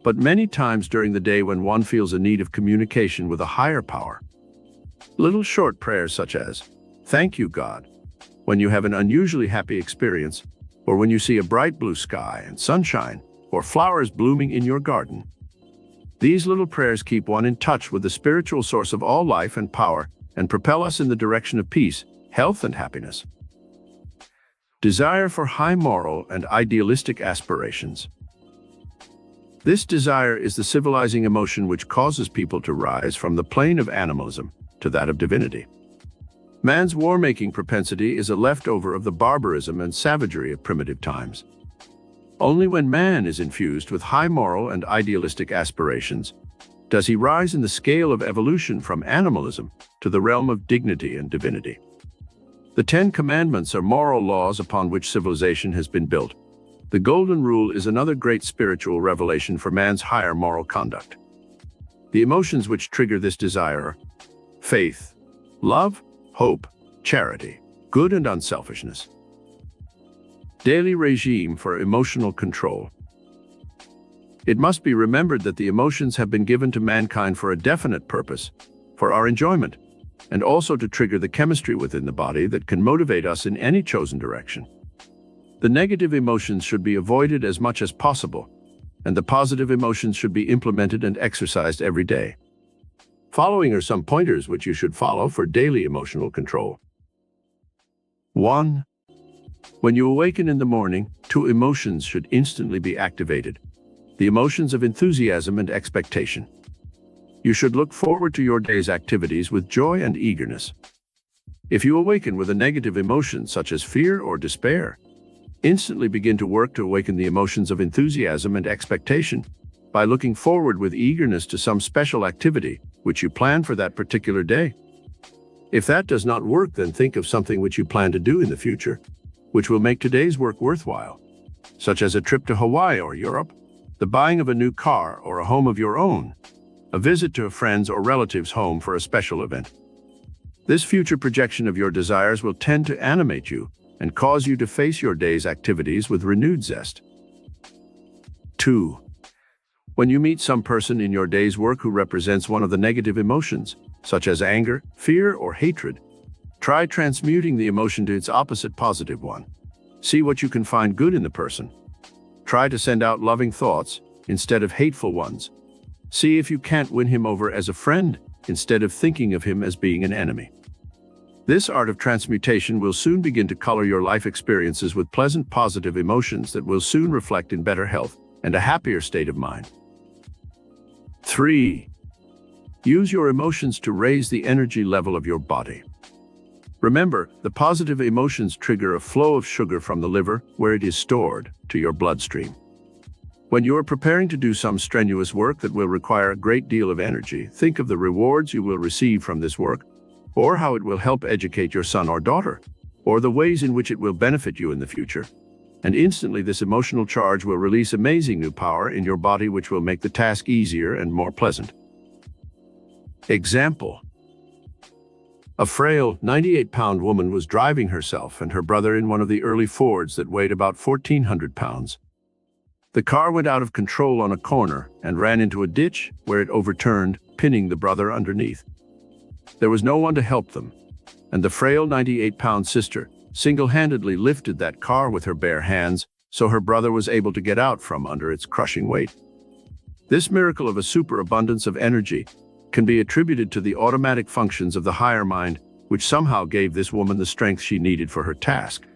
but many times during the day when one feels a need of communication with a higher power. Little short prayers such as, "Thank you, God," when you have an unusually happy experience, or when you see a bright blue sky and sunshine, or flowers blooming in your garden. These little prayers keep one in touch with the spiritual source of all life and power and propel us in the direction of peace, health, and happiness. Desire for high moral and idealistic aspirations. This desire is the civilizing emotion which causes people to rise from the plane of animalism to that of divinity. Man's war-making propensity is a leftover of the barbarism and savagery of primitive times. Only when man is infused with high moral and idealistic aspirations does he rise in the scale of evolution from animalism to the realm of dignity and divinity. The Ten Commandments are moral laws upon which civilization has been built. The Golden Rule is another great spiritual revelation for man's higher moral conduct. The emotions which trigger this desire are faith, love, hope, charity, good and unselfishness. Daily regime for emotional control. It must be remembered that the emotions have been given to mankind for a definite purpose, for our enjoyment, and also to trigger the chemistry within the body that can motivate us in any chosen direction. The negative emotions should be avoided as much as possible, and the positive emotions should be implemented and exercised every day. Following are some pointers which you should follow for daily emotional control. 1. When you awaken in the morning, 2 emotions should instantly be activated: the emotions of enthusiasm and expectation. You should look forward to your day's activities with joy and eagerness. If you awaken with a negative emotion such as fear or despair, instantly begin to work to awaken the emotions of enthusiasm and expectation by looking forward with eagerness to some special activity which you plan for that particular day. If that does not work, then think of something which you plan to do in the future, which will make today's work worthwhile, such as a trip to Hawaii or Europe, the buying of a new car or a home of your own, a visit to a friend's or relative's home for a special event. This future projection of your desires will tend to animate you and cause you to face your day's activities with renewed zest. 2. When you meet some person in your day's work who represents one of the negative emotions, such as anger, fear, or hatred, try transmuting the emotion to its opposite positive one. See what you can find good in the person. Try to send out loving thoughts instead of hateful ones. See if you can't win him over as a friend instead of thinking of him as being an enemy. This art of transmutation will soon begin to color your life experiences with pleasant, positive emotions that will soon reflect in better health and a happier state of mind. 3. Use your emotions to raise the energy level of your body. Remember, the positive emotions trigger a flow of sugar from the liver, where it is stored, to your bloodstream. When you are preparing to do some strenuous work that will require a great deal of energy, think of the rewards you will receive from this work, or how it will help educate your son or daughter, or the ways in which it will benefit you in the future. And instantly this emotional charge will release amazing new power in your body, which will make the task easier and more pleasant. Example: a frail 98-pound woman was driving herself and her brother in one of the early Fords that weighed about 1,400 pounds. The car went out of control on a corner and ran into a ditch where it overturned, pinning the brother underneath. There was no one to help them, and the frail 98-pound sister single-handedly lifted that car with her bare hands, so her brother was able to get out from under its crushing weight. This miracle of a superabundance of energy can be attributed to the automatic functions of the higher mind, which somehow gave this woman the strength she needed for her task.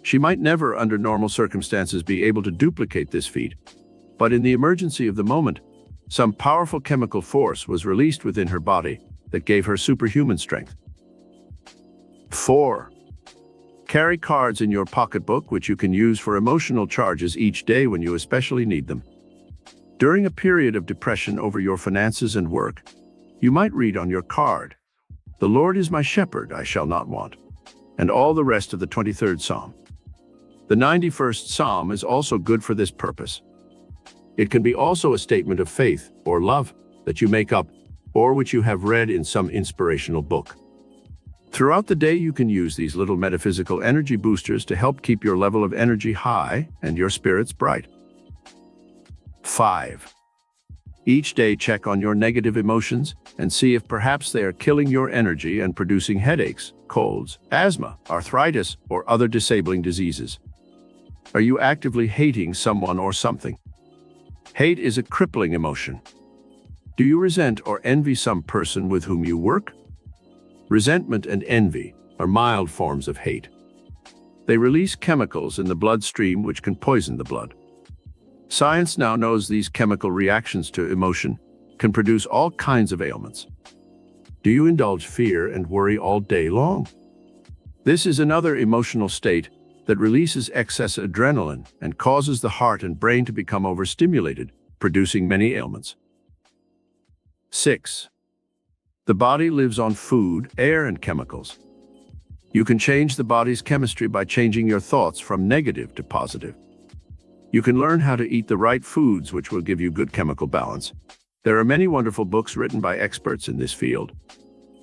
She might never, under normal circumstances, be able to duplicate this feat, but in the emergency of the moment, some powerful chemical force was released within her body that gave her superhuman strength. 4. Carry cards in your pocketbook which you can use for emotional charges each day when you especially need them. During a period of depression over your finances and work, you might read on your card, "The Lord is my shepherd, I shall not want," and all the rest of the 23rd Psalm. The 91st Psalm is also good for this purpose. It can be also a statement of faith or love that you make up, or which you have read in some inspirational book. Throughout the day, you can use these little metaphysical energy boosters to help keep your level of energy high and your spirits bright. 5. Each day check on your negative emotions and see if perhaps they are killing your energy and producing headaches, colds, asthma, arthritis, or other disabling diseases. Are you actively hating someone or something? Hate is a crippling emotion. Do you resent or envy some person with whom you work? Resentment and envy are mild forms of hate. They release chemicals in the bloodstream which can poison the blood. Science now knows these chemical reactions to emotion can produce all kinds of ailments. Do you indulge fear and worry all day long? This is another emotional state that releases excess adrenaline and causes the heart and brain to become overstimulated, producing many ailments. 6. The body lives on food, air, and chemicals. You can change the body's chemistry by changing your thoughts from negative to positive. You can learn how to eat the right foods which will give you good chemical balance. There are many wonderful books written by experts in this field.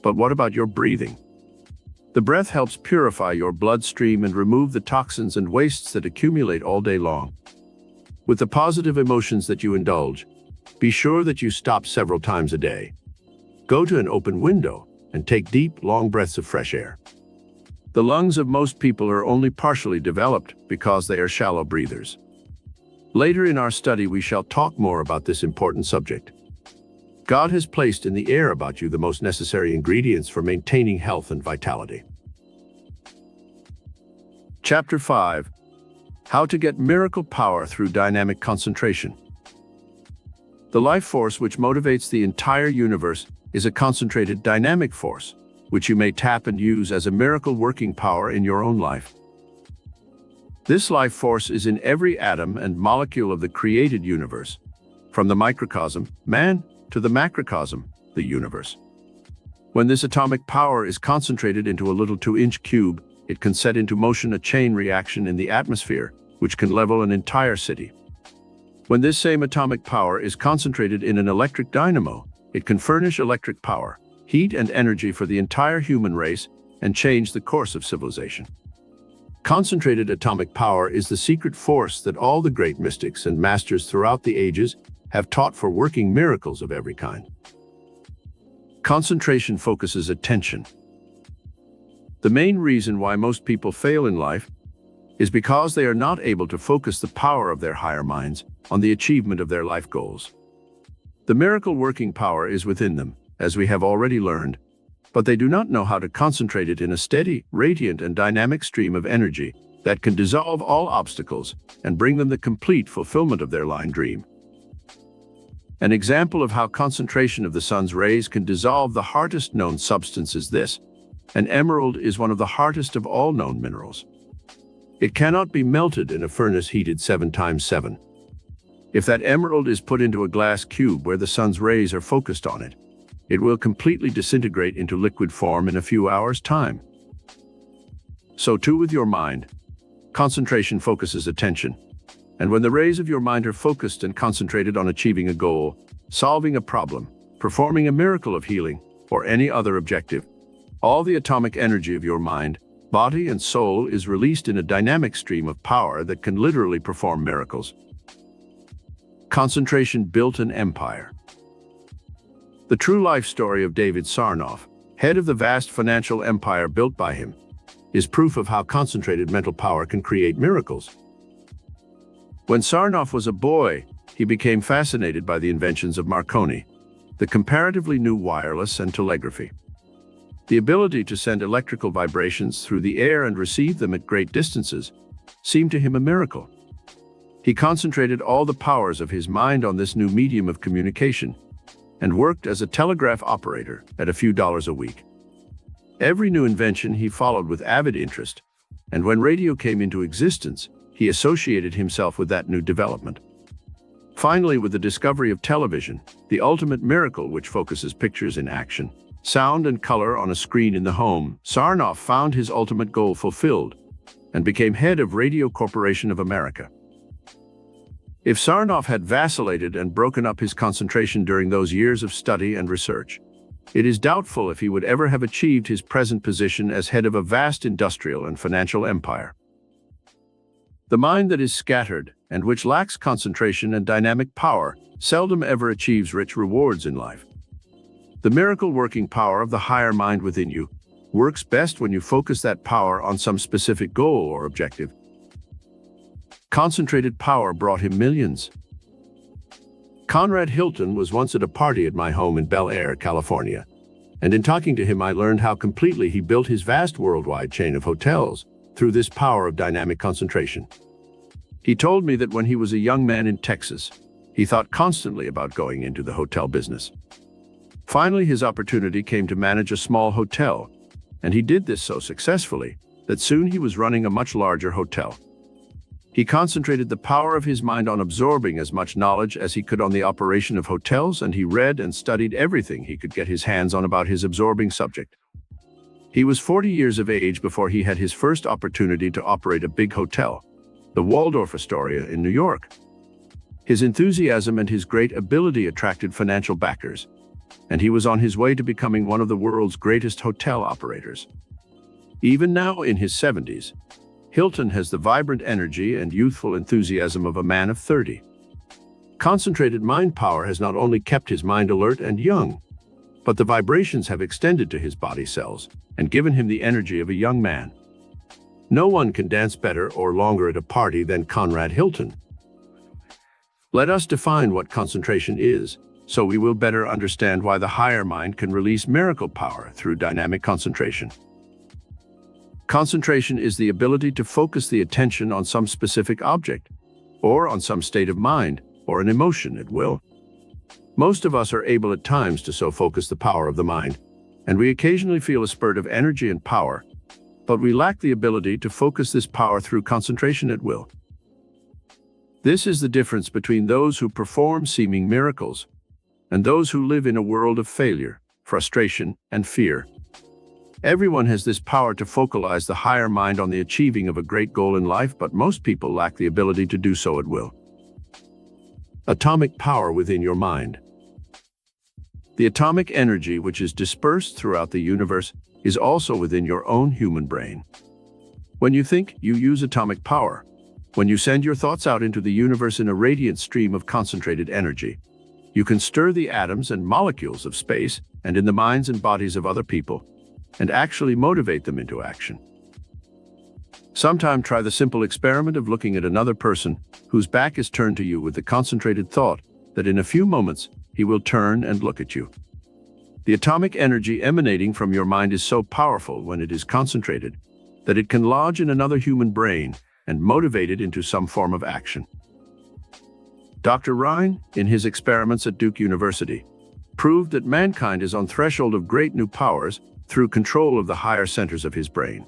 But what about your breathing? The breath helps purify your bloodstream and remove the toxins and wastes that accumulate all day long. With the positive emotions that you indulge, be sure that you stop several times a day. Go to an open window and take deep, long breaths of fresh air. The lungs of most people are only partially developed because they are shallow breathers. Later in our study, we shall talk more about this important subject. God has placed in the air about you the most necessary ingredients for maintaining health and vitality. Chapter 5. How to get miracle power through dynamic concentration. The life force which motivates the entire universe is a concentrated dynamic force, which you may tap and use as a miracle working power in your own life. This life force is in every atom and molecule of the created universe, from the microcosm, man, to the macrocosm, the universe. When this atomic power is concentrated into a little 2-inch cube, it can set into motion a chain reaction in the atmosphere, which can level an entire city. When this same atomic power is concentrated in an electric dynamo, it can furnish electric power, heat, and energy for the entire human race and change the course of civilization. Concentrated atomic power is the secret force that all the great mystics and masters throughout the ages have taught for working miracles of every kind. Concentration focuses attention. The main reason why most people fail in life is because they are not able to focus the power of their higher minds on the achievement of their life goals. The miracle working power is within them, as we have already learned, but they do not know how to concentrate it in a steady, radiant, and dynamic stream of energy that can dissolve all obstacles and bring them the complete fulfillment of their life dream. An example of how concentration of the sun's rays can dissolve the hardest known substance is this. An emerald is one of the hardest of all known minerals. It cannot be melted in a furnace heated 7 times 7. If that emerald is put into a glass cube where the sun's rays are focused on it, it will completely disintegrate into liquid form in a few hours' time. So too with your mind. Concentration focuses attention. And when the rays of your mind are focused and concentrated on achieving a goal, solving a problem, performing a miracle of healing, or any other objective, all the atomic energy of your mind, body, and soul is released in a dynamic stream of power that can literally perform miracles. Concentration built an empire. The true life story of David Sarnoff, head of the vast financial empire built by him, is proof of how concentrated mental power can create miracles. When Sarnoff was a boy, he became fascinated by the inventions of Marconi, the comparatively new wireless and telegraphy. The ability to send electrical vibrations through the air and receive them at great distances seemed to him a miracle. He concentrated all the powers of his mind on this new medium of communication and worked as a telegraph operator at a few dollars a week. Every new invention he followed with avid interest, and when radio came into existence, he associated himself with that new development. Finally, with the discovery of television, the ultimate miracle which focuses pictures in action, sound and color on a screen in the home, Sarnoff found his ultimate goal fulfilled and became head of Radio Corporation of America. If Sarnoff had vacillated and broken up his concentration during those years of study and research, it is doubtful if he would ever have achieved his present position as head of a vast industrial and financial empire. The mind that is scattered and which lacks concentration and dynamic power, seldom ever achieves rich rewards in life. The miracle working power of the higher mind within you works best when you focus that power on some specific goal or objective. Concentrated power brought him millions. Conrad Hilton was once at a party at my home in Bel Air, California, and in talking to him I learned how completely he built his vast worldwide chain of hotels through this power of dynamic concentration. He told me that when he was a young man in Texas, he thought constantly about going into the hotel business. Finally, his opportunity came to manage a small hotel, and he did this so successfully that soon he was running a much larger hotel. He concentrated the power of his mind on absorbing as much knowledge as he could on the operation of hotels, and he read and studied everything he could get his hands on about his absorbing subject. He was 40 years of age before he had his first opportunity to operate a big hotel, the Waldorf Astoria in New York. His enthusiasm and his great ability attracted financial backers, and he was on his way to becoming one of the world's greatest hotel operators. Even now, in his 70s, Hilton has the vibrant energy and youthful enthusiasm of a man of 30. Concentrated mind power has not only kept his mind alert and young, but the vibrations have extended to his body cells and given him the energy of a young man. No one can dance better or longer at a party than Conrad Hilton. Let us define what concentration is, so we will better understand why the higher mind can release miracle power through dynamic concentration. Concentration is the ability to focus the attention on some specific object, or on some state of mind, or an emotion at will. Most of us are able at times to so focus the power of the mind, and we occasionally feel a spurt of energy and power, but we lack the ability to focus this power through concentration at will. This is the difference between those who perform seeming miracles and those who live in a world of failure, frustration, and fear. Everyone has this power to focalize the higher mind on the achieving of a great goal in life, but most people lack the ability to do so at will. Atomic power within your mind. The atomic energy which is dispersed throughout the universe is also within your own human brain. When you think, you use atomic power. When you send your thoughts out into the universe in a radiant stream of concentrated energy, you can stir the atoms and molecules of space and in the minds and bodies of other people, and actually motivate them into action. Sometime try the simple experiment of looking at another person whose back is turned to you with the concentrated thought that in a few moments he will turn and look at you. The atomic energy emanating from your mind is so powerful when it is concentrated that it can lodge in another human brain and motivate it into some form of action. Dr. Rhine, in his experiments at Duke University, proved that mankind is on threshold of great new powers through control of the higher centers of his brain.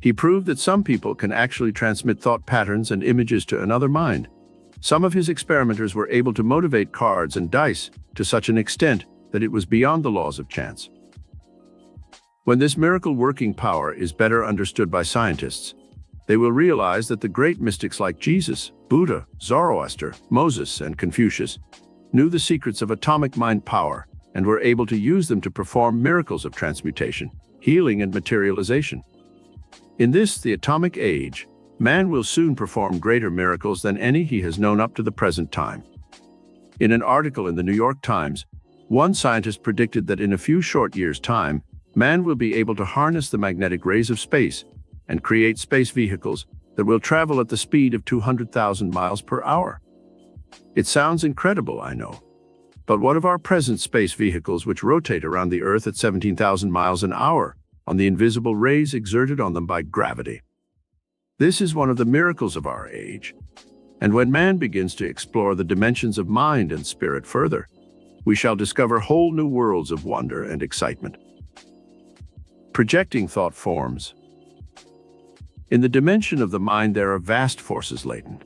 He proved that some people can actually transmit thought patterns and images to another mind. Some of his experimenters were able to motivate cards and dice to such an extent that it was beyond the laws of chance. When this miracle working power is better understood by scientists, they will realize that the great mystics like Jesus, Buddha, Zoroaster, Moses, and Confucius knew the secrets of atomic mind power and were able to use them to perform miracles of transmutation, healing, and materialization. In this, the atomic age, man will soon perform greater miracles than any he has known up to the present time. In an article in the New York Times, one scientist predicted that in a few short years' time, man will be able to harness the magnetic rays of space and create space vehicles that will travel at the speed of 200,000 miles per hour. It sounds incredible, I know. But what of our present space vehicles which rotate around the Earth at 17,000 miles an hour on the invisible rays exerted on them by gravity? This is one of the miracles of our age. And when man begins to explore the dimensions of mind and spirit further, we shall discover whole new worlds of wonder and excitement. Projecting thought forms. In the dimension of the mind, there are vast forces latent.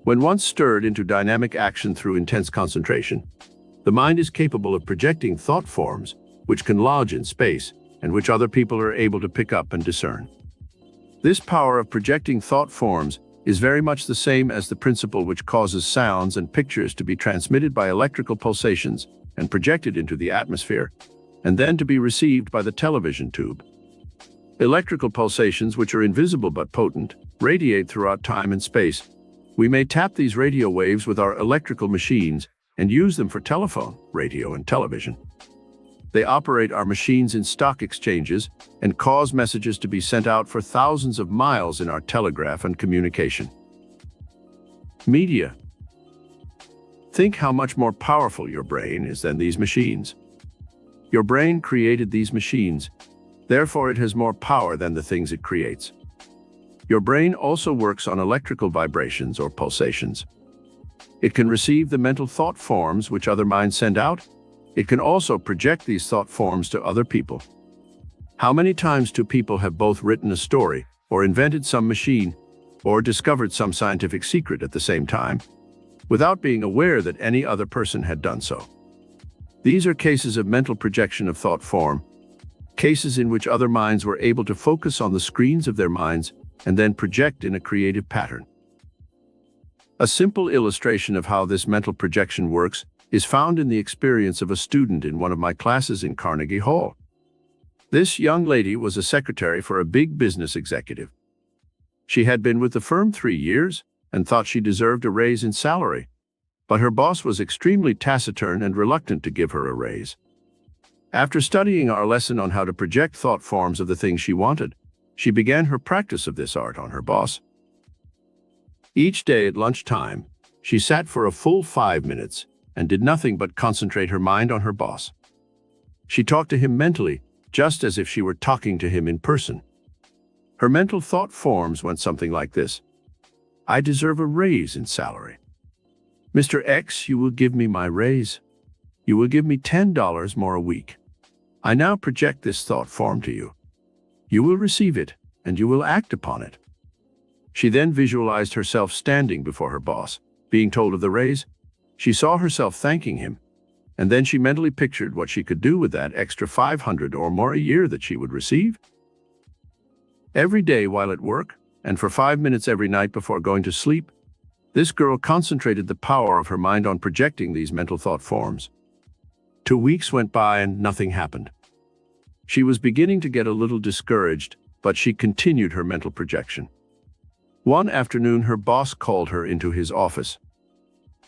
When once stirred into dynamic action through intense concentration, the mind is capable of projecting thought forms which can lodge in space and which other people are able to pick up and discern. This power of projecting thought forms is very much the same as the principle which causes sounds and pictures to be transmitted by electrical pulsations and projected into the atmosphere, and then to be received by the television tube. Electrical pulsations, which are invisible but potent, radiate throughout time and space, We may tap these radio waves with our electrical machines and use them for telephone, radio, and television. They operate our machines in stock exchanges and cause messages to be sent out for thousands of miles in our telegraph and communication. Media. Think how much more powerful your brain is than these machines. Your brain created these machines, therefore it has more power than the things it creates. Your brain also works on electrical vibrations or pulsations. It can receive the mental thought forms which other minds send out. It can also project these thought forms to other people. How many times do people have both written a story, or invented some machine, or discovered some scientific secret at the same time, without being aware that any other person had done so? These are cases of mental projection of thought form, cases in which other minds were able to focus on the screens of their minds and then project in a creative pattern. A simple illustration of how this mental projection works is found in the experience of a student in one of my classes in Carnegie Hall. This young lady was a secretary for a big business executive. She had been with the firm 3 years and thought she deserved a raise in salary, but her boss was extremely taciturn and reluctant to give her a raise. After studying our lesson on how to project thought forms of the things she wanted, she began her practice of this art on her boss. Each day at lunchtime, she sat for a full 5 minutes and did nothing but concentrate her mind on her boss. She talked to him mentally, just as if she were talking to him in person. Her mental thought forms went something like this: I deserve a raise in salary. Mr. X, you will give me my raise. You will give me $10 more a week. I now project this thought form to you. You will receive it, and you will act upon it. She then visualized herself standing before her boss, being told of the raise. She saw herself thanking him, and then she mentally pictured what she could do with that extra $500 or more a year that she would receive. Every day while at work, and for 5 minutes every night before going to sleep, this girl concentrated the power of her mind on projecting these mental thought forms. 2 weeks went by and nothing happened. She was beginning to get a little discouraged, but she continued her mental projection. One afternoon, her boss called her into his office.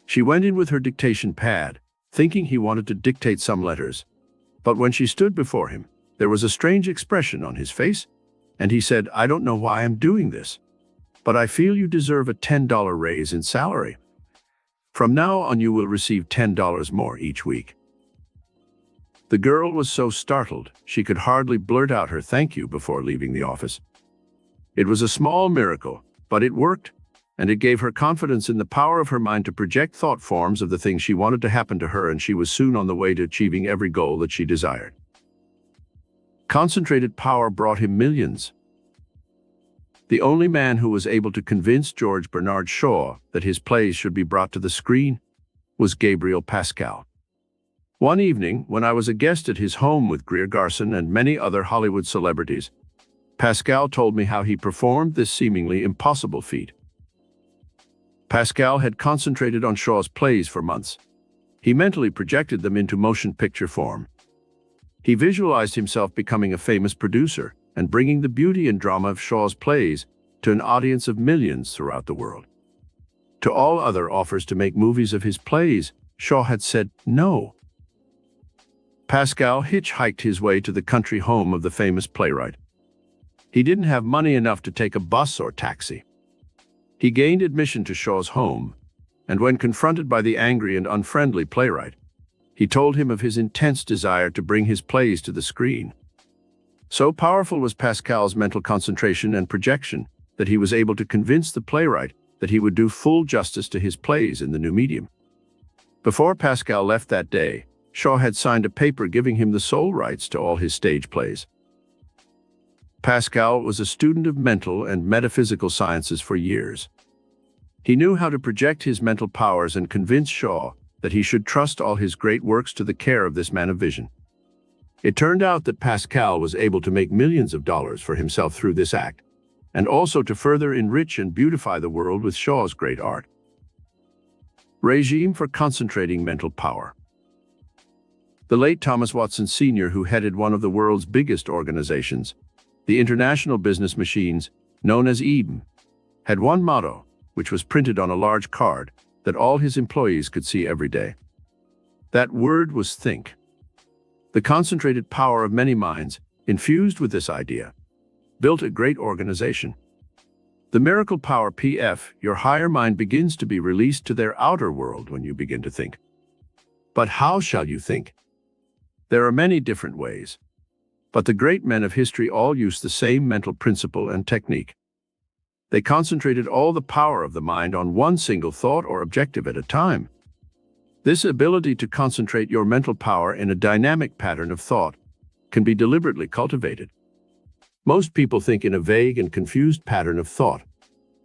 She went in with her dictation pad, thinking he wanted to dictate some letters. But when she stood before him, there was a strange expression on his face, and he said, I don't know why I'm doing this, but I feel you deserve a $10 raise in salary. From now on, you will receive $10 more each week. The girl was so startled, she could hardly blurt out her thank you before leaving the office. It was a small miracle, but it worked, and it gave her confidence in the power of her mind to project thought forms of the things she wanted to happen to her, and she was soon on the way to achieving every goal that she desired. Concentrated power brought him millions. The only man who was able to convince George Bernard Shaw that his plays should be brought to the screen was Gabriel Pascal. One evening, when I was a guest at his home with Greer Garson and many other Hollywood celebrities, Pascal told me how he performed this seemingly impossible feat. Pascal had concentrated on Shaw's plays for months. He mentally projected them into motion picture form. He visualized himself becoming a famous producer and bringing the beauty and drama of Shaw's plays to an audience of millions throughout the world. To all other offers to make movies of his plays, Shaw had said no. Pascal hitchhiked his way to the country home of the famous playwright. He didn't have money enough to take a bus or taxi. He gained admission to Shaw's home, and when confronted by the angry and unfriendly playwright, he told him of his intense desire to bring his plays to the screen. So powerful was Pascal's mental concentration and projection that he was able to convince the playwright that he would do full justice to his plays in the new medium. Before Pascal left that day, Shaw had signed a paper giving him the sole rights to all his stage plays. Pascal was a student of mental and metaphysical sciences for years. He knew how to project his mental powers and convince Shaw that he should trust all his great works to the care of this man of vision. It turned out that Pascal was able to make millions of dollars for himself through this act, and also to further enrich and beautify the world with Shaw's great art. Regime for concentrating mental power. The late Thomas Watson Sr., who headed one of the world's biggest organizations, the International Business Machines, known as IBM, had one motto: which was printed on a large card that all his employees could see every day. That word was think. The concentrated power of many minds, infused with this idea, built a great organization. The miracle power PF, your higher mind begins to be released to their outer world when you begin to think. But how shall you think? There are many different ways, but the great men of history all used the same mental principle and technique. They concentrated all the power of the mind on one single thought or objective at a time. This ability to concentrate your mental power in a dynamic pattern of thought can be deliberately cultivated. Most people think in a vague and confused pattern of thought.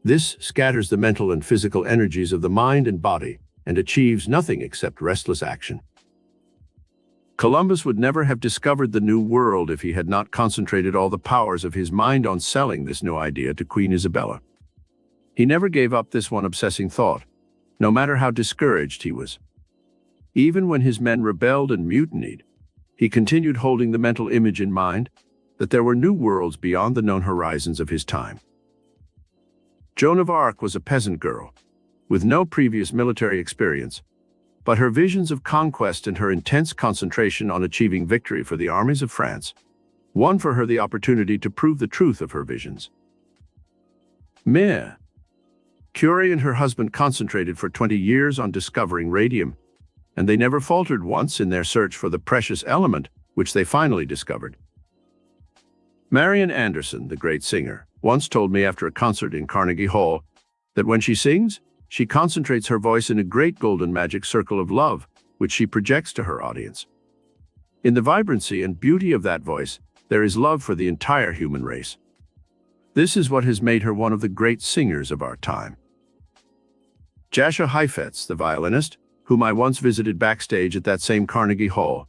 This scatters the mental and physical energies of the mind and body and achieves nothing except restless action. Columbus would never have discovered the New World if he had not concentrated all the powers of his mind on selling this new idea to Queen Isabella. He never gave up this one obsessing thought, no matter how discouraged he was. Even when his men rebelled and mutinied, he continued holding the mental image in mind that there were new worlds beyond the known horizons of his time. Joan of Arc was a peasant girl, with no previous military experience, but her visions of conquest and her intense concentration on achieving victory for the armies of France won for her the opportunity to prove the truth of her visions. Curie and her husband concentrated for 20 years on discovering radium, and they never faltered once in their search for the precious element which they finally discovered. Marian Anderson, the great singer, once told me after a concert in Carnegie Hall that when she sings, she concentrates her voice in a great golden magic circle of love, which she projects to her audience. In the vibrancy and beauty of that voice, there is love for the entire human race. This is what has made her one of the great singers of our time. Jascha Heifetz, the violinist, whom I once visited backstage at that same Carnegie Hall,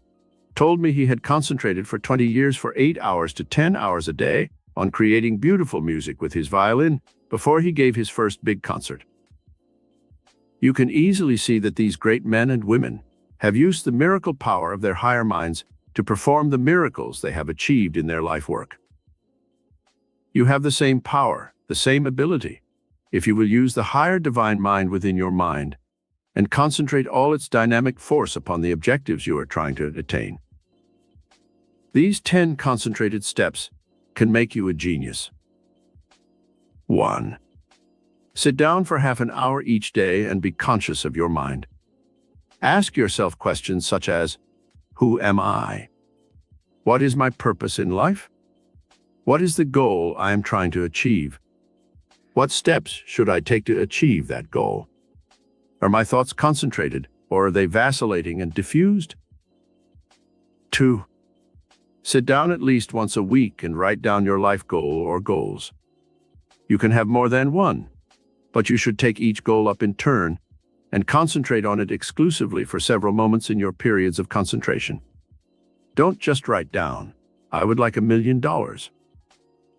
told me he had concentrated for 20 years for 8 hours to 10 hours a day on creating beautiful music with his violin before he gave his first big concert. You can easily see that these great men and women have used the miracle power of their higher minds to perform the miracles they have achieved in their life work. You have the same power, the same ability, if you will use the higher divine mind within your mind and concentrate all its dynamic force upon the objectives you are trying to attain. These 10 concentrated steps can make you a genius. 1. Sit down for half an hour each day and be conscious of your mind. Ask yourself questions such as, who am I? What is my purpose in life? What is the goal I am trying to achieve? What steps should I take to achieve that goal? Are my thoughts concentrated, or are they vacillating and diffused? 2. Sit down at least once a week and write down your life goal or goals. You can have more than one, but you should take each goal up in turn and concentrate on it exclusively for several moments in your periods of concentration. Don't just write down, I would like $1 million.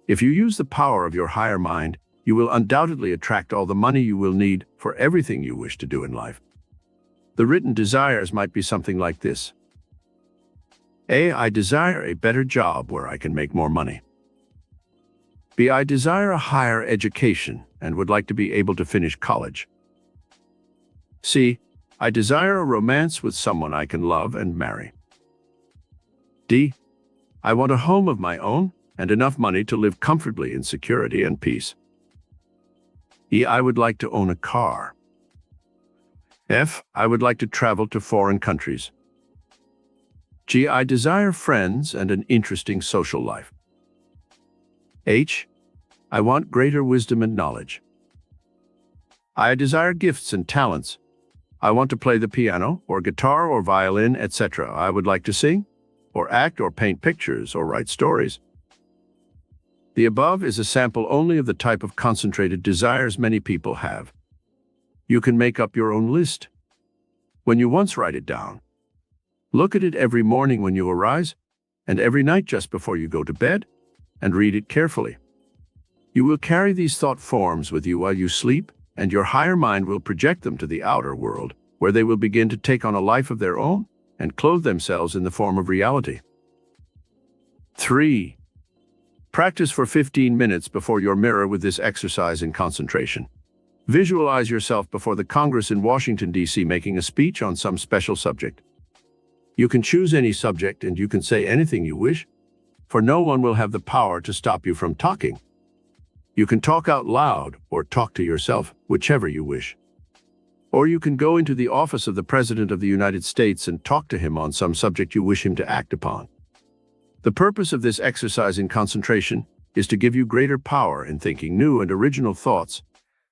If you use the power of your higher mind, you will undoubtedly attract all the money you will need for everything you wish to do in life. The written desires might be something like this. A. I desire a better job where I can make more money. B. I desire a higher education and would like to be able to finish college. C. I desire a romance with someone I can love and marry. D. I want a home of my own and enough money to live comfortably in security and peace. E. I would like to own a car. F. I would like to travel to foreign countries. G. I desire friends and an interesting social life. H. I want greater wisdom and knowledge. I desire gifts and talents. I want to play the piano or guitar or violin, etc. I would like to sing, or act or paint pictures or write stories. The above is a sample only of the type of concentrated desires many people have. You can make up your own list. When you once write it down, look at it every morning when you arise, and every night just before you go to bed, and read it carefully. You will carry these thought forms with you while you sleep, and your higher mind will project them to the outer world, where they will begin to take on a life of their own and clothe themselves in the form of reality. 3. Practice for 15 minutes before your mirror with this exercise in concentration. Visualize yourself before the Congress in Washington, D.C. making a speech on some special subject. You can choose any subject and you can say anything you wish, for no one will have the power to stop you from talking. You can talk out loud or talk to yourself, whichever you wish. Or you can go into the office of the President of the United States and talk to him on some subject you wish him to act upon. The purpose of this exercise in concentration is to give you greater power in thinking new and original thoughts,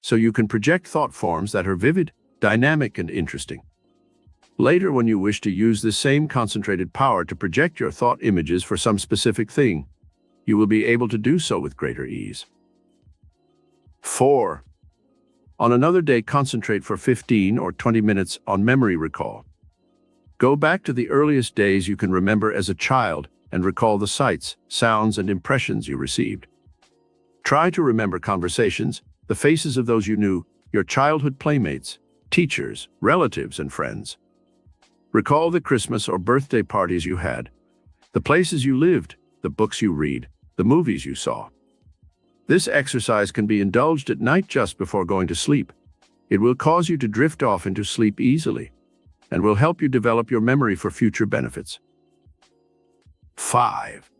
so you can project thought forms that are vivid, dynamic, and interesting. Later, when you wish to use this same concentrated power to project your thought images for some specific thing, you will be able to do so with greater ease. 4. On another day, concentrate for 15 or 20 minutes on memory recall. Go back to the earliest days you can remember as a child and recall the sights, sounds, and impressions you received. Try to remember conversations, the faces of those you knew, your childhood playmates, teachers, relatives, and friends. Recall the Christmas or birthday parties you had, the places you lived, the books you read, the movies you saw. This exercise can be indulged at night just before going to sleep. It will cause you to drift off into sleep easily and will help you develop your memory for future benefits. 5.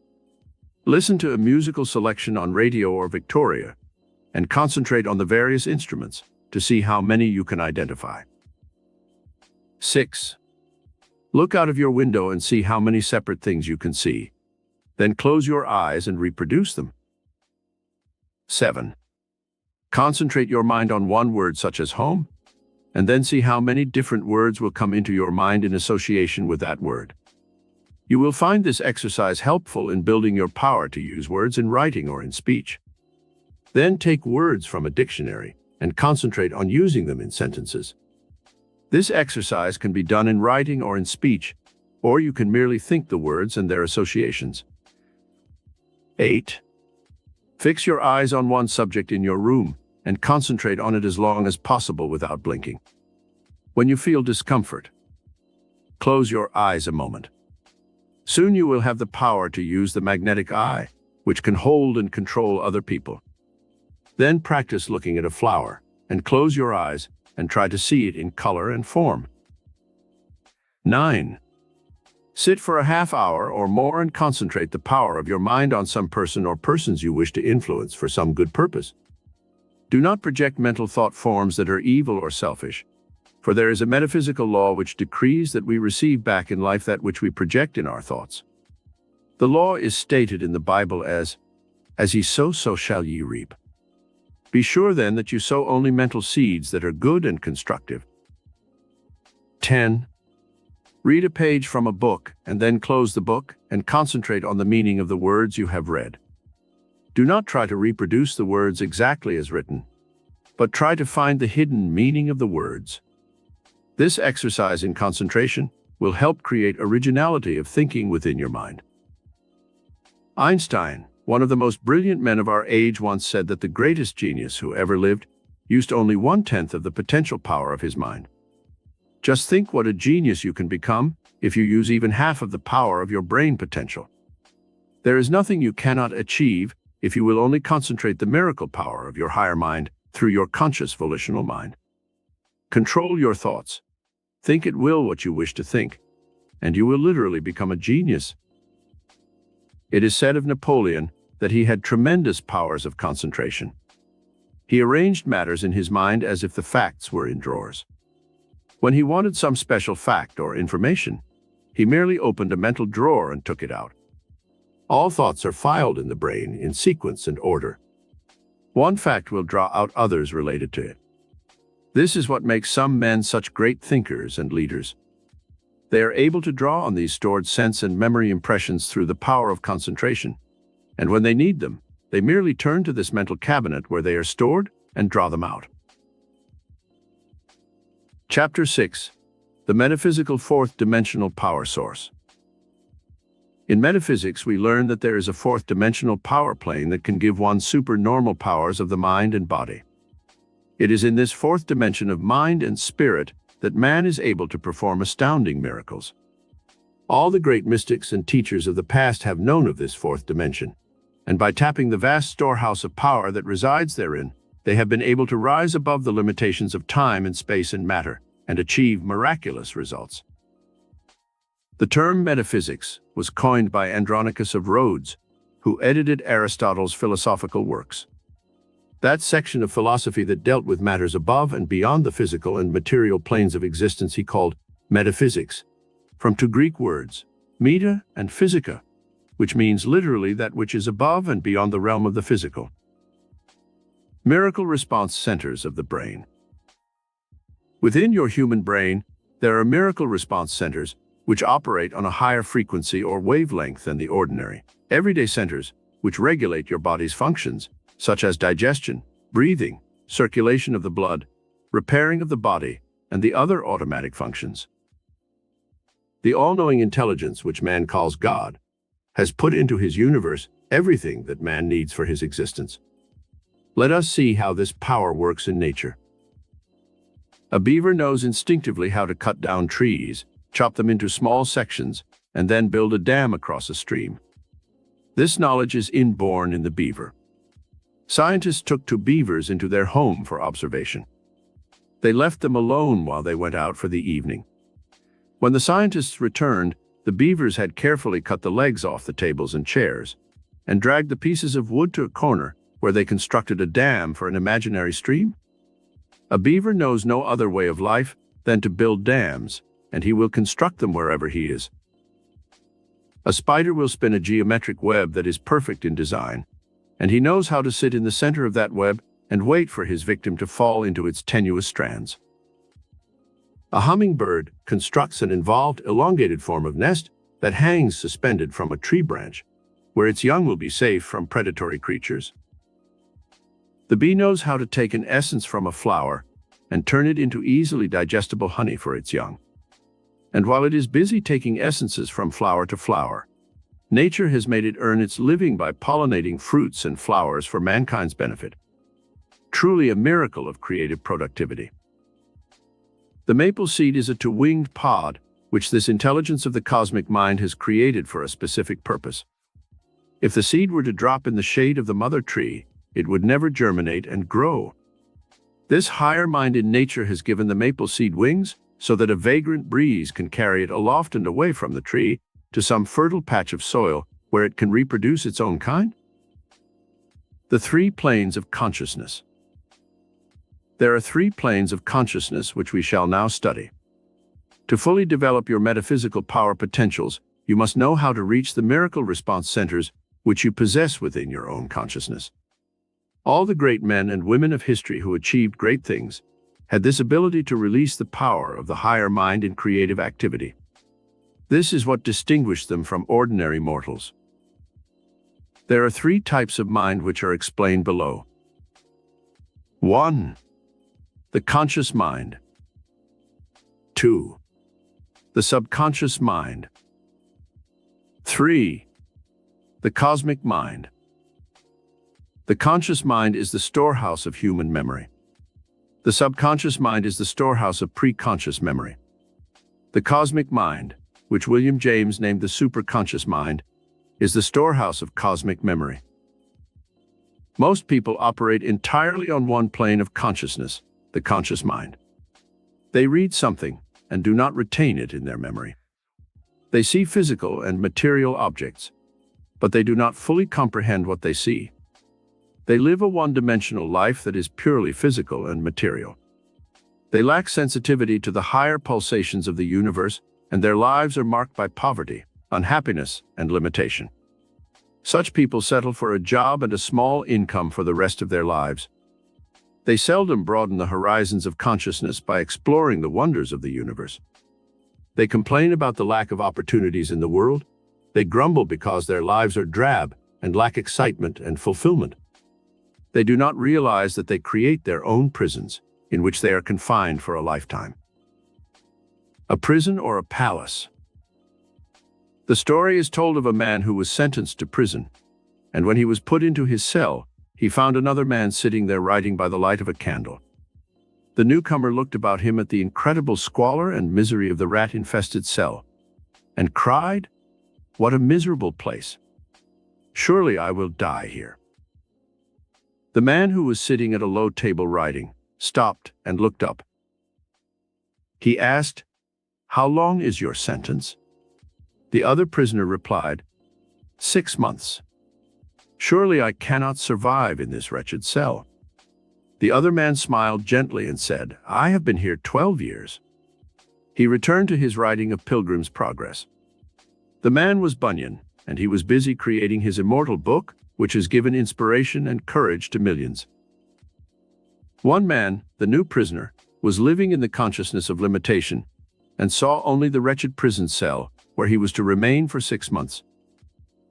Listen to a musical selection on radio or Victoria and concentrate on the various instruments to see how many you can identify. 6. Look out of your window and see how many separate things you can see. Then close your eyes and reproduce them. 7. Concentrate your mind on one word such as home, and then see how many different words will come into your mind in association with that word. You will find this exercise helpful in building your power to use words in writing or in speech. Then take words from a dictionary and concentrate on using them in sentences. This exercise can be done in writing or in speech, or you can merely think the words and their associations. 8. Fix your eyes on one subject in your room and concentrate on it as long as possible without blinking. When you feel discomfort, close your eyes a moment. Soon you will have the power to use the magnetic eye, which can hold and control other people. Then practice looking at a flower and close your eyes and try to see it in color and form. 9. Sit for a half hour or more and concentrate the power of your mind on some person or persons you wish to influence for some good purpose. Do not project mental thought forms that are evil or selfish, for there is a metaphysical law which decrees that we receive back in life that which we project in our thoughts. The law is stated in the Bible as ye sow, so shall ye reap. Be sure then that you sow only mental seeds that are good and constructive. 10. Read a page from a book and then close the book and concentrate on the meaning of the words you have read. Do not try to reproduce the words exactly as written, but try to find the hidden meaning of the words. This exercise in concentration will help create originality of thinking within your mind. Einstein, one of the most brilliant men of our age, once said that the greatest genius who ever lived used only 1/10 of the potential power of his mind. Just think what a genius you can become if you use even half of the power of your brain potential. There is nothing you cannot achieve if you will only concentrate the miracle power of your higher mind through your conscious volitional mind. Control your thoughts. Think at will what you wish to think, and you will literally become a genius. It is said of Napoleon that he had tremendous powers of concentration. He arranged matters in his mind as if the facts were in drawers. When he wanted some special fact or information, he merely opened a mental drawer and took it out. All thoughts are filed in the brain in sequence and order. One fact will draw out others related to it. This is what makes some men such great thinkers and leaders. They are able to draw on these stored sense and memory impressions through the power of concentration, and when they need them, they merely turn to this mental cabinet where they are stored and draw them out. Chapter 6. The Metaphysical Fourth-Dimensional Power Source. In metaphysics, we learn that there is a fourth-dimensional power plane that can give one supernormal powers of the mind and body. It is in this fourth dimension of mind and spirit that man is able to perform astounding miracles. All the great mystics and teachers of the past have known of this fourth dimension, and by tapping the vast storehouse of power that resides therein, they have been able to rise above the limitations of time and space and matter and achieve miraculous results. The term metaphysics was coined by Andronicus of Rhodes, who edited Aristotle's philosophical works. That section of philosophy that dealt with matters above and beyond the physical and material planes of existence he called metaphysics, from two Greek words, meta and physika, which means literally that which is above and beyond the realm of the physical. Miracle response centers of the brain. Within your human brain, there are miracle response centers which operate on a higher frequency or wavelength than the ordinary everyday centers, which regulate your body's functions, such as digestion, breathing, circulation of the blood, repairing of the body, and the other automatic functions. The all-knowing intelligence which man calls God has put into his universe everything that man needs for his existence. Let us see how this power works in nature. A beaver knows instinctively how to cut down trees, chop them into small sections, and then build a dam across a stream. This knowledge is inborn in the beaver. Scientists took two beavers into their home for observation. They left them alone while they went out for the evening. When the scientists returned, the beavers had carefully cut the legs off the tables and chairs and dragged the pieces of wood to a corner where they constructed a dam for an imaginary stream. A beaver knows no other way of life than to build dams, and he will construct them wherever he is. A spider will spin a geometric web that is perfect in design, and he knows how to sit in the center of that web and wait for his victim to fall into its tenuous strands. A hummingbird constructs an involved, elongated form of nest that hangs suspended from a tree branch, where its young will be safe from predatory creatures. The bee knows how to take an essence from a flower and turn it into easily digestible honey for its young. And while it is busy taking essences from flower to flower, nature has made it earn its living by pollinating fruits and flowers for mankind's benefit. Truly a miracle of creative productivity. The maple seed is a two-winged pod which this intelligence of the cosmic mind has created for a specific purpose. If the seed were to drop in the shade of the mother tree, it would never germinate and grow. This higher mind in nature has given the maple seed wings so that a vagrant breeze can carry it aloft and away from the tree to some fertile patch of soil where it can reproduce its own kind. The three planes of consciousness. There are three planes of consciousness which we shall now study. To fully develop your metaphysical power potentials, you must know how to reach the miracle response centers which you possess within your own consciousness. All the great men and women of history who achieved great things had this ability to release the power of the higher mind in creative activity. This is what distinguished them from ordinary mortals. There are three types of mind which are explained below. 1. The conscious mind. 2. The subconscious mind. 3. The cosmic mind. The conscious mind is the storehouse of human memory. The subconscious mind is the storehouse of pre-conscious memory. The cosmic mind, which William James named the superconscious mind, is the storehouse of cosmic memory. Most people operate entirely on one plane of consciousness, the conscious mind. They read something and do not retain it in their memory. They see physical and material objects, but they do not fully comprehend what they see. They live a one-dimensional life that is purely physical and material. They lack sensitivity to the higher pulsations of the universe, and their lives are marked by poverty, unhappiness, and limitation. Such people settle for a job and a small income for the rest of their lives. They seldom broaden the horizons of consciousness by exploring the wonders of the universe. They complain about the lack of opportunities in the world. They grumble because their lives are drab and lack excitement and fulfillment. They do not realize that they create their own prisons, in which they are confined for a lifetime. A prison or a palace. The story is told of a man who was sentenced to prison, and when he was put into his cell, he found another man sitting there writing by the light of a candle. The newcomer looked about him at the incredible squalor and misery of the rat-infested cell, and cried, "What a miserable place! Surely I will die here." The man who was sitting at a low table writing stopped and looked up. He asked, "How long is your sentence?" The other prisoner replied, "6 months. Surely I cannot survive in this wretched cell." The other man smiled gently and said, "I have been here 12 years. He returned to his writing of Pilgrim's Progress. The man was Bunyan, and he was busy creating his immortal book, which has given inspiration and courage to millions. One man, the new prisoner, was living in the consciousness of limitation and saw only the wretched prison cell where he was to remain for 6 months.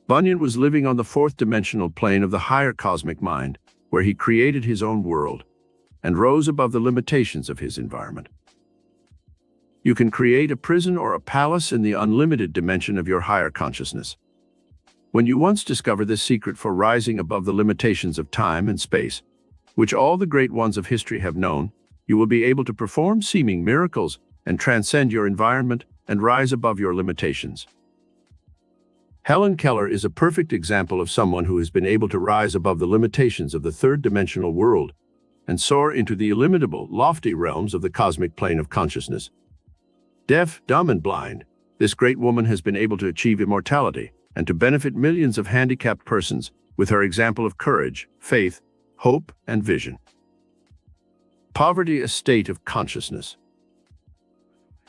Bunyan was living on the fourth dimensional plane of the higher cosmic mind, where he created his own world and rose above the limitations of his environment. You can create a prison or a palace in the unlimited dimension of your higher consciousness. When you once discover this secret for rising above the limitations of time and space, which all the great ones of history have known, you will be able to perform seeming miracles and transcend your environment and rise above your limitations. Helen Keller is a perfect example of someone who has been able to rise above the limitations of the third-dimensional world and soar into the illimitable, lofty realms of the cosmic plane of consciousness. Deaf, dumb, and blind, this great woman has been able to achieve immortality and to benefit millions of handicapped persons with her example of courage, faith, hope, and vision. Poverty, a state of consciousness.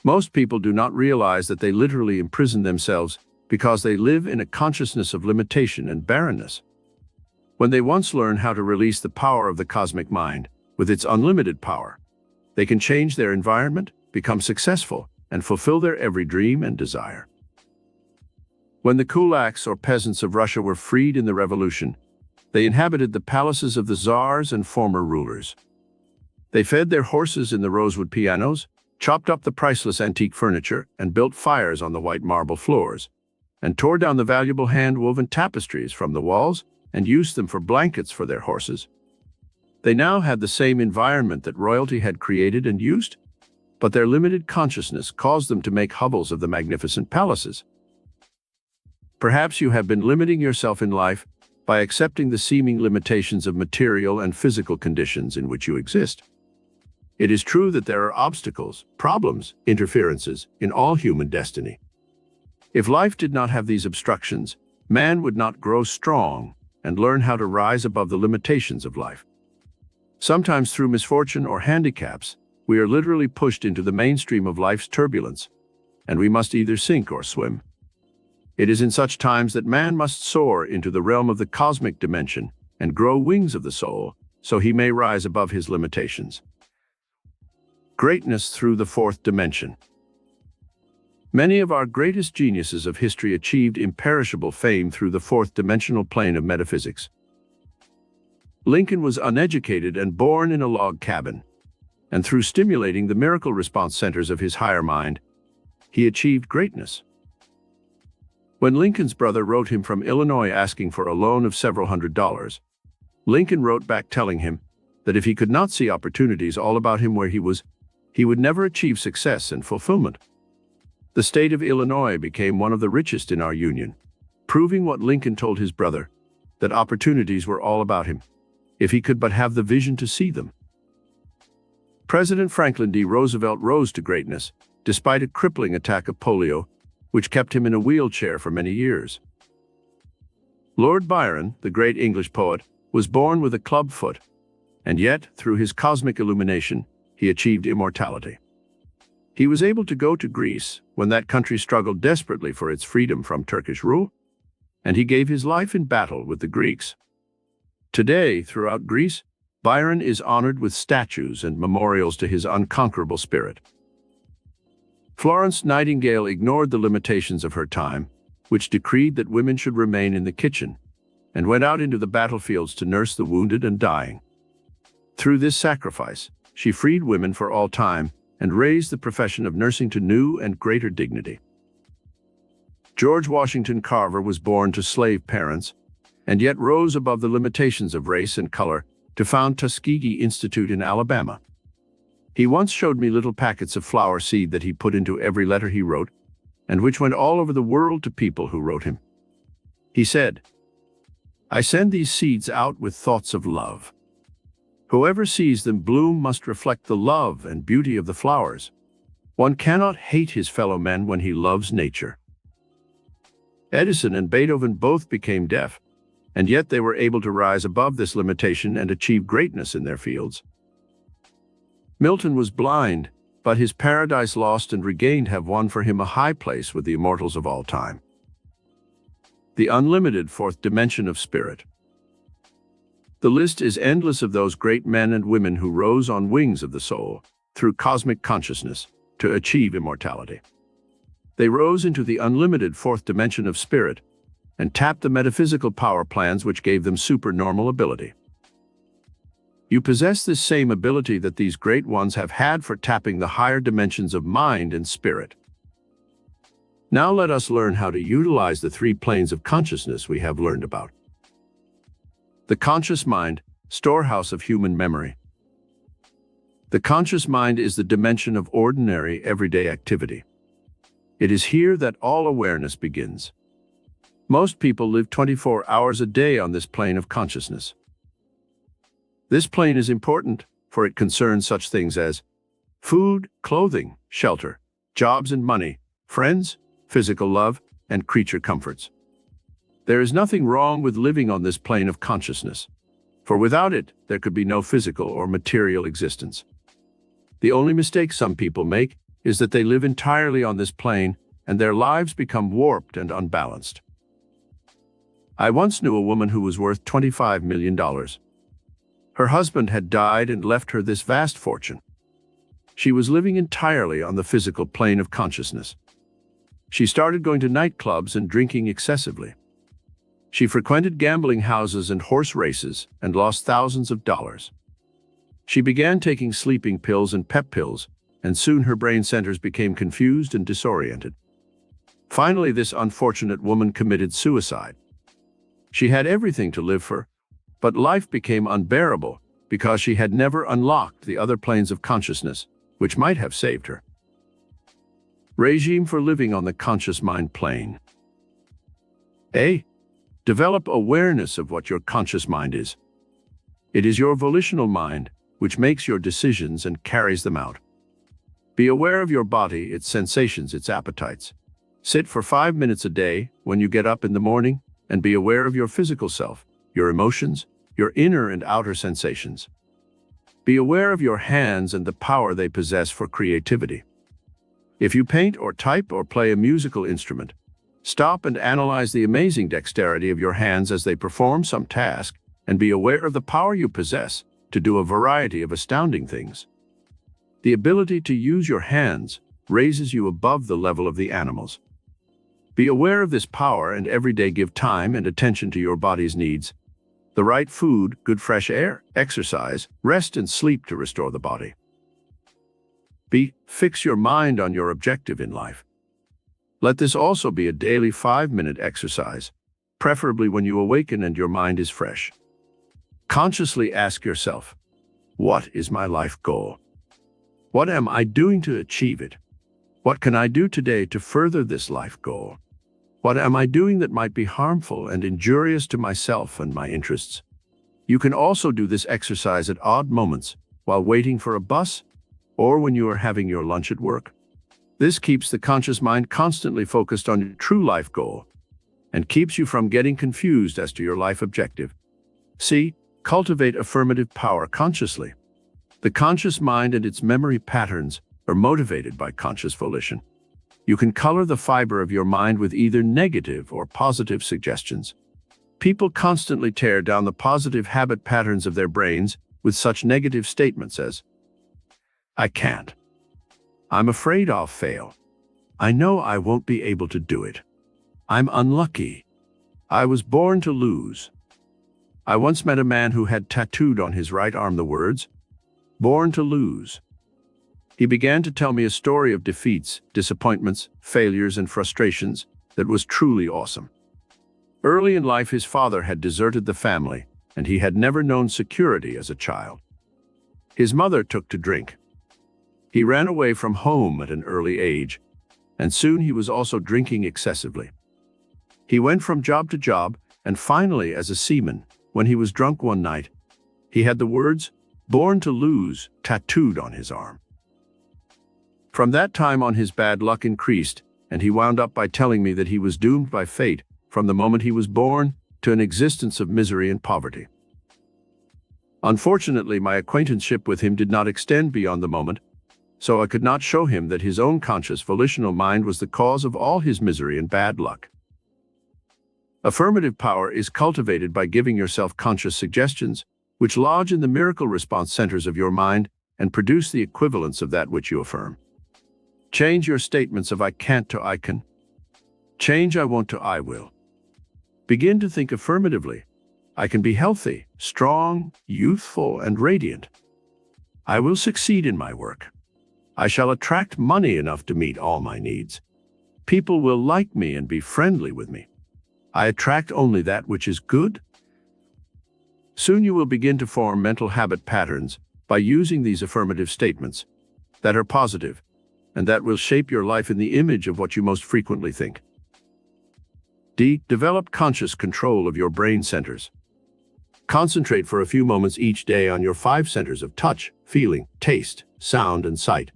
Most people do not realize that they literally imprison themselves because they live in a consciousness of limitation and barrenness. When they once learn how to release the power of the cosmic mind with its unlimited power, they can change their environment, become successful, and fulfill their every dream and desire. When the kulaks or peasants of Russia were freed in the revolution, they inhabited the palaces of the czars and former rulers. They fed their horses in the rosewood pianos, chopped up the priceless antique furniture, and built fires on the white marble floors, and tore down the valuable hand-woven tapestries from the walls and used them for blankets for their horses. They now had the same environment that royalty had created and used, but their limited consciousness caused them to make hovels of the magnificent palaces. Perhaps you have been limiting yourself in life by accepting the seeming limitations of material and physical conditions in which you exist. It is true that there are obstacles, problems, interferences in all human destiny. If life did not have these obstructions, man would not grow strong and learn how to rise above the limitations of life. Sometimes through misfortune or handicaps, we are literally pushed into the mainstream of life's turbulence, and we must either sink or swim. It is in such times that man must soar into the realm of the cosmic dimension and grow wings of the soul, so he may rise above his limitations. Greatness through the fourth dimension. Many of our greatest geniuses of history achieved imperishable fame through the fourth dimensional plane of metaphysics. Lincoln was uneducated and born in a log cabin, and through stimulating the miracle response centers of his higher mind, he achieved greatness. When Lincoln's brother wrote him from Illinois asking for a loan of several $100s, Lincoln wrote back telling him that if he could not see opportunities all about him where he was, he would never achieve success and fulfillment. The state of Illinois became one of the richest in our Union, proving what Lincoln told his brother, that opportunities were all about him, if he could but have the vision to see them. President Franklin D. Roosevelt rose to greatness, despite a crippling attack of polio, which kept him in a wheelchair for many years. Lord Byron, the great English poet, was born with a club foot, and yet, through his cosmic illumination, he achieved immortality. He was able to go to Greece when that country struggled desperately for its freedom from Turkish rule, and he gave his life in battle with the Greeks. Today, throughout Greece, Byron is honored with statues and memorials to his unconquerable spirit. Florence Nightingale ignored the limitations of her time, which decreed that women should remain in the kitchen, and went out into the battlefields to nurse the wounded and dying. Through this sacrifice, she freed women for all time and raised the profession of nursing to new and greater dignity. George Washington Carver was born to slave parents, and yet rose above the limitations of race and color to found Tuskegee Institute in Alabama. He once showed me little packets of flower seed that he put into every letter he wrote, and which went all over the world to people who wrote him. He said, "I send these seeds out with thoughts of love. Whoever sees them bloom must reflect the love and beauty of the flowers. One cannot hate his fellow men when he loves nature. Edison and Beethoven both became deaf, and yet they were able to rise above this limitation and achieve greatness in their fields. Milton was blind, but his Paradise Lost and Regained have won for him a high place with the immortals of all time. The unlimited fourth dimension of spirit. The list is endless of those great men and women who rose on wings of the soul, through cosmic consciousness, to achieve immortality. They rose into the unlimited fourth dimension of spirit and tapped the metaphysical power plans which gave them supernormal ability. You possess this same ability that these great ones have had for tapping the higher dimensions of mind and spirit. Now let us learn how to utilize the three planes of consciousness we have learned about. The conscious mind, storehouse of human memory. The conscious mind is the dimension of ordinary, everyday activity. It is here that all awareness begins. Most people live 24 hours a day on this plane of consciousness. This plane is important, for it concerns such things as food, clothing, shelter, jobs and money, friends, physical love, and creature comforts. There is nothing wrong with living on this plane of consciousness, for without it, there could be no physical or material existence. The only mistake some people make is that they live entirely on this plane and their lives become warped and unbalanced. I once knew a woman who was worth $25 million. Her husband had died and left her this vast fortune. She was living entirely on the physical plane of consciousness. She started going to nightclubs and drinking excessively. She frequented gambling houses and horse races and lost thousands of dollars. She began taking sleeping pills and pep pills, and soon her brain centers became confused and disoriented. Finally, this unfortunate woman committed suicide. She had everything to live for, but life became unbearable because she had never unlocked the other planes of consciousness, which might have saved her. Regime for living on the conscious mind plane. A. Develop awareness of what your conscious mind is. It is your volitional mind which makes your decisions and carries them out. Be aware of your body, its sensations, its appetites. Sit for 5 minutes a day when you get up in the morning and be aware of your physical self, your emotions, your inner and outer sensations. Be aware of your hands and the power they possess for creativity. If you paint or type or play a musical instrument, stop and analyze the amazing dexterity of your hands as they perform some task, and be aware of the power you possess to do a variety of astounding things. The ability to use your hands raises you above the level of the animals. Be aware of this power and every day give time and attention to your body's needs. The right food, good fresh air, exercise, rest and sleep to restore the body. B. Fix your mind on your objective in life. Let this also be a daily 5-minute exercise, preferably when you awaken and your mind is fresh. Consciously ask yourself, what is my life goal? What am I doing to achieve it? What can I do today to further this life goal? What am I doing that might be harmful and injurious to myself and my interests? You can also do this exercise at odd moments, while waiting for a bus, or when you are having your lunch at work. This keeps the conscious mind constantly focused on your true life goal and keeps you from getting confused as to your life objective. C. Cultivate affirmative power consciously. The conscious mind and its memory patterns are motivated by conscious volition. You can color the fiber of your mind with either negative or positive suggestions. People constantly tear down the positive habit patterns of their brains with such negative statements as, I can't. I'm afraid I'll fail. I know I won't be able to do it. I'm unlucky. I was born to lose. I once met a man who had tattooed on his right arm the words, born to lose. He began to tell me a story of defeats, disappointments, failures, and frustrations that was truly awesome. Early in life, his father had deserted the family, and he had never known security as a child. His mother took to drink. He ran away from home at an early age, and soon he was also drinking excessively. He went from job to job, and finally as a seaman, when he was drunk one night, he had the words, born to lose, tattooed on his arm. From that time on, his bad luck increased, and he wound up by telling me that he was doomed by fate from the moment he was born to an existence of misery and poverty. Unfortunately, my acquaintanceship with him did not extend beyond the moment, so I could not show him that his own conscious, volitional mind was the cause of all his misery and bad luck. Affirmative power is cultivated by giving yourself conscious suggestions, which lodge in the miracle response centers of your mind and produce the equivalence of that which you affirm. Change your statements of I can't to I can. Change I won't to I will. Begin to think affirmatively. I can be healthy, strong, youthful, and radiant. I will succeed in my work. I shall attract money enough to meet all my needs. People will like me and be friendly with me. I attract only that which is good. Soon you will begin to form mental habit patterns by using these affirmative statements that are positive, and that will shape your life in the image of what you most frequently think. D. Develop conscious control of your brain centers. Concentrate for a few moments each day on your 5 centers of touch, feeling, taste, sound, and sight.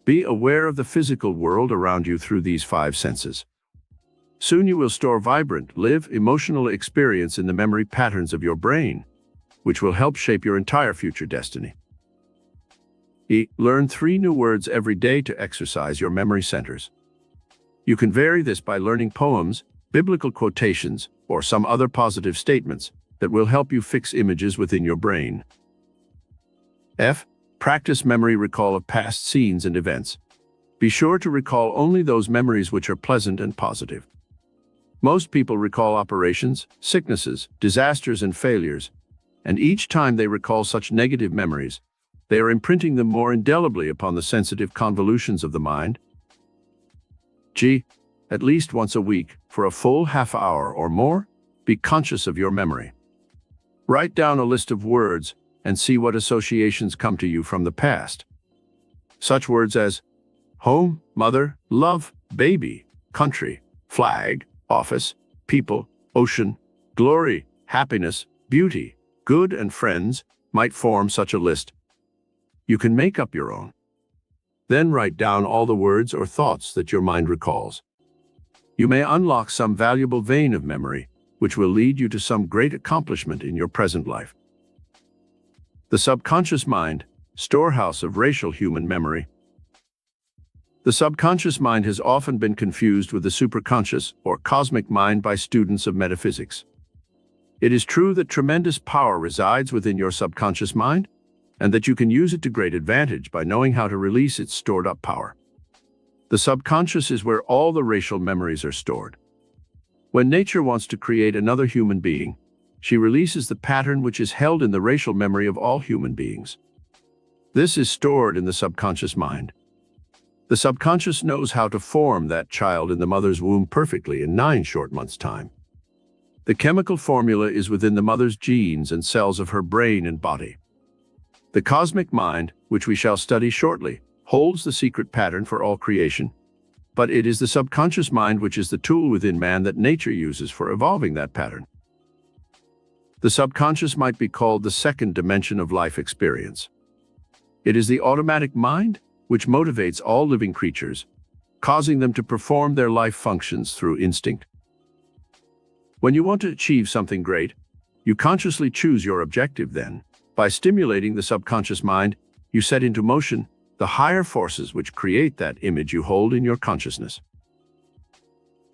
Be aware of the physical world around you through these 5 senses. Soon you will store vibrant, live, emotional experience in the memory patterns of your brain, which will help shape your entire future destiny. E. Learn 3 new words every day to exercise your memory centers. You can vary this by learning poems, biblical quotations, or some other positive statements that will help you fix images within your brain. F. Practice memory recall of past scenes and events. Be sure to recall only those memories which are pleasant and positive. Most people recall operations, sicknesses, disasters, and failures, and each time they recall such negative memories, they are imprinting them more indelibly upon the sensitive convolutions of the mind. G. At least once a week, for a full half hour or more, be conscious of your memory. Write down a list of words and see what associations come to you from the past. Such words as home, mother, love, baby, country, flag, office, people, ocean, glory, happiness, beauty, good, and friends might form such a list. You can make up your own. Then write down all the words or thoughts that your mind recalls. You may unlock some valuable vein of memory, which will lead you to some great accomplishment in your present life. The subconscious mind, storehouse of racial human memory. The subconscious mind has often been confused with the superconscious or cosmic mind by students of metaphysics. It is true that tremendous power resides within your subconscious mind, and that you can use it to great advantage by knowing how to release its stored-up power. The subconscious is where all the racial memories are stored. When nature wants to create another human being, she releases the pattern which is held in the racial memory of all human beings. This is stored in the subconscious mind. The subconscious knows how to form that child in the mother's womb perfectly in 9 short months' time. The chemical formula is within the mother's genes and cells of her brain and body. The cosmic mind, which we shall study shortly, holds the secret pattern for all creation, but it is the subconscious mind which is the tool within man that nature uses for evolving that pattern. The subconscious might be called the second dimension of life experience. It is the automatic mind which motivates all living creatures, causing them to perform their life functions through instinct. When you want to achieve something great, you consciously choose your objective then. By stimulating the subconscious mind, you set into motion the higher forces which create that image you hold in your consciousness.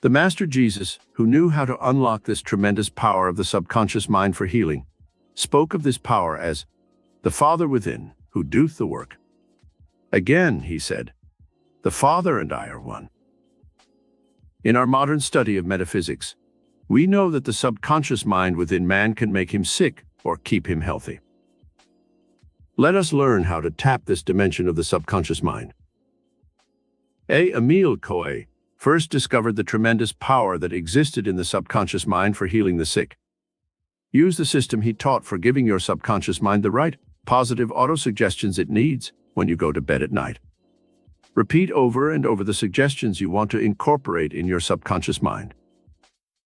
The Master Jesus, who knew how to unlock this tremendous power of the subconscious mind for healing, spoke of this power as the Father within, who doeth the work. Again, he said, the Father and I are one. In our modern study of metaphysics, we know that the subconscious mind within man can make him sick or keep him healthy. Let us learn how to tap this dimension of the subconscious mind. Emile Coué first discovered the tremendous power that existed in the subconscious mind for healing the sick. Use the system he taught for giving your subconscious mind the right, positive auto-suggestions it needs when you go to bed at night. Repeat over and over the suggestions you want to incorporate in your subconscious mind.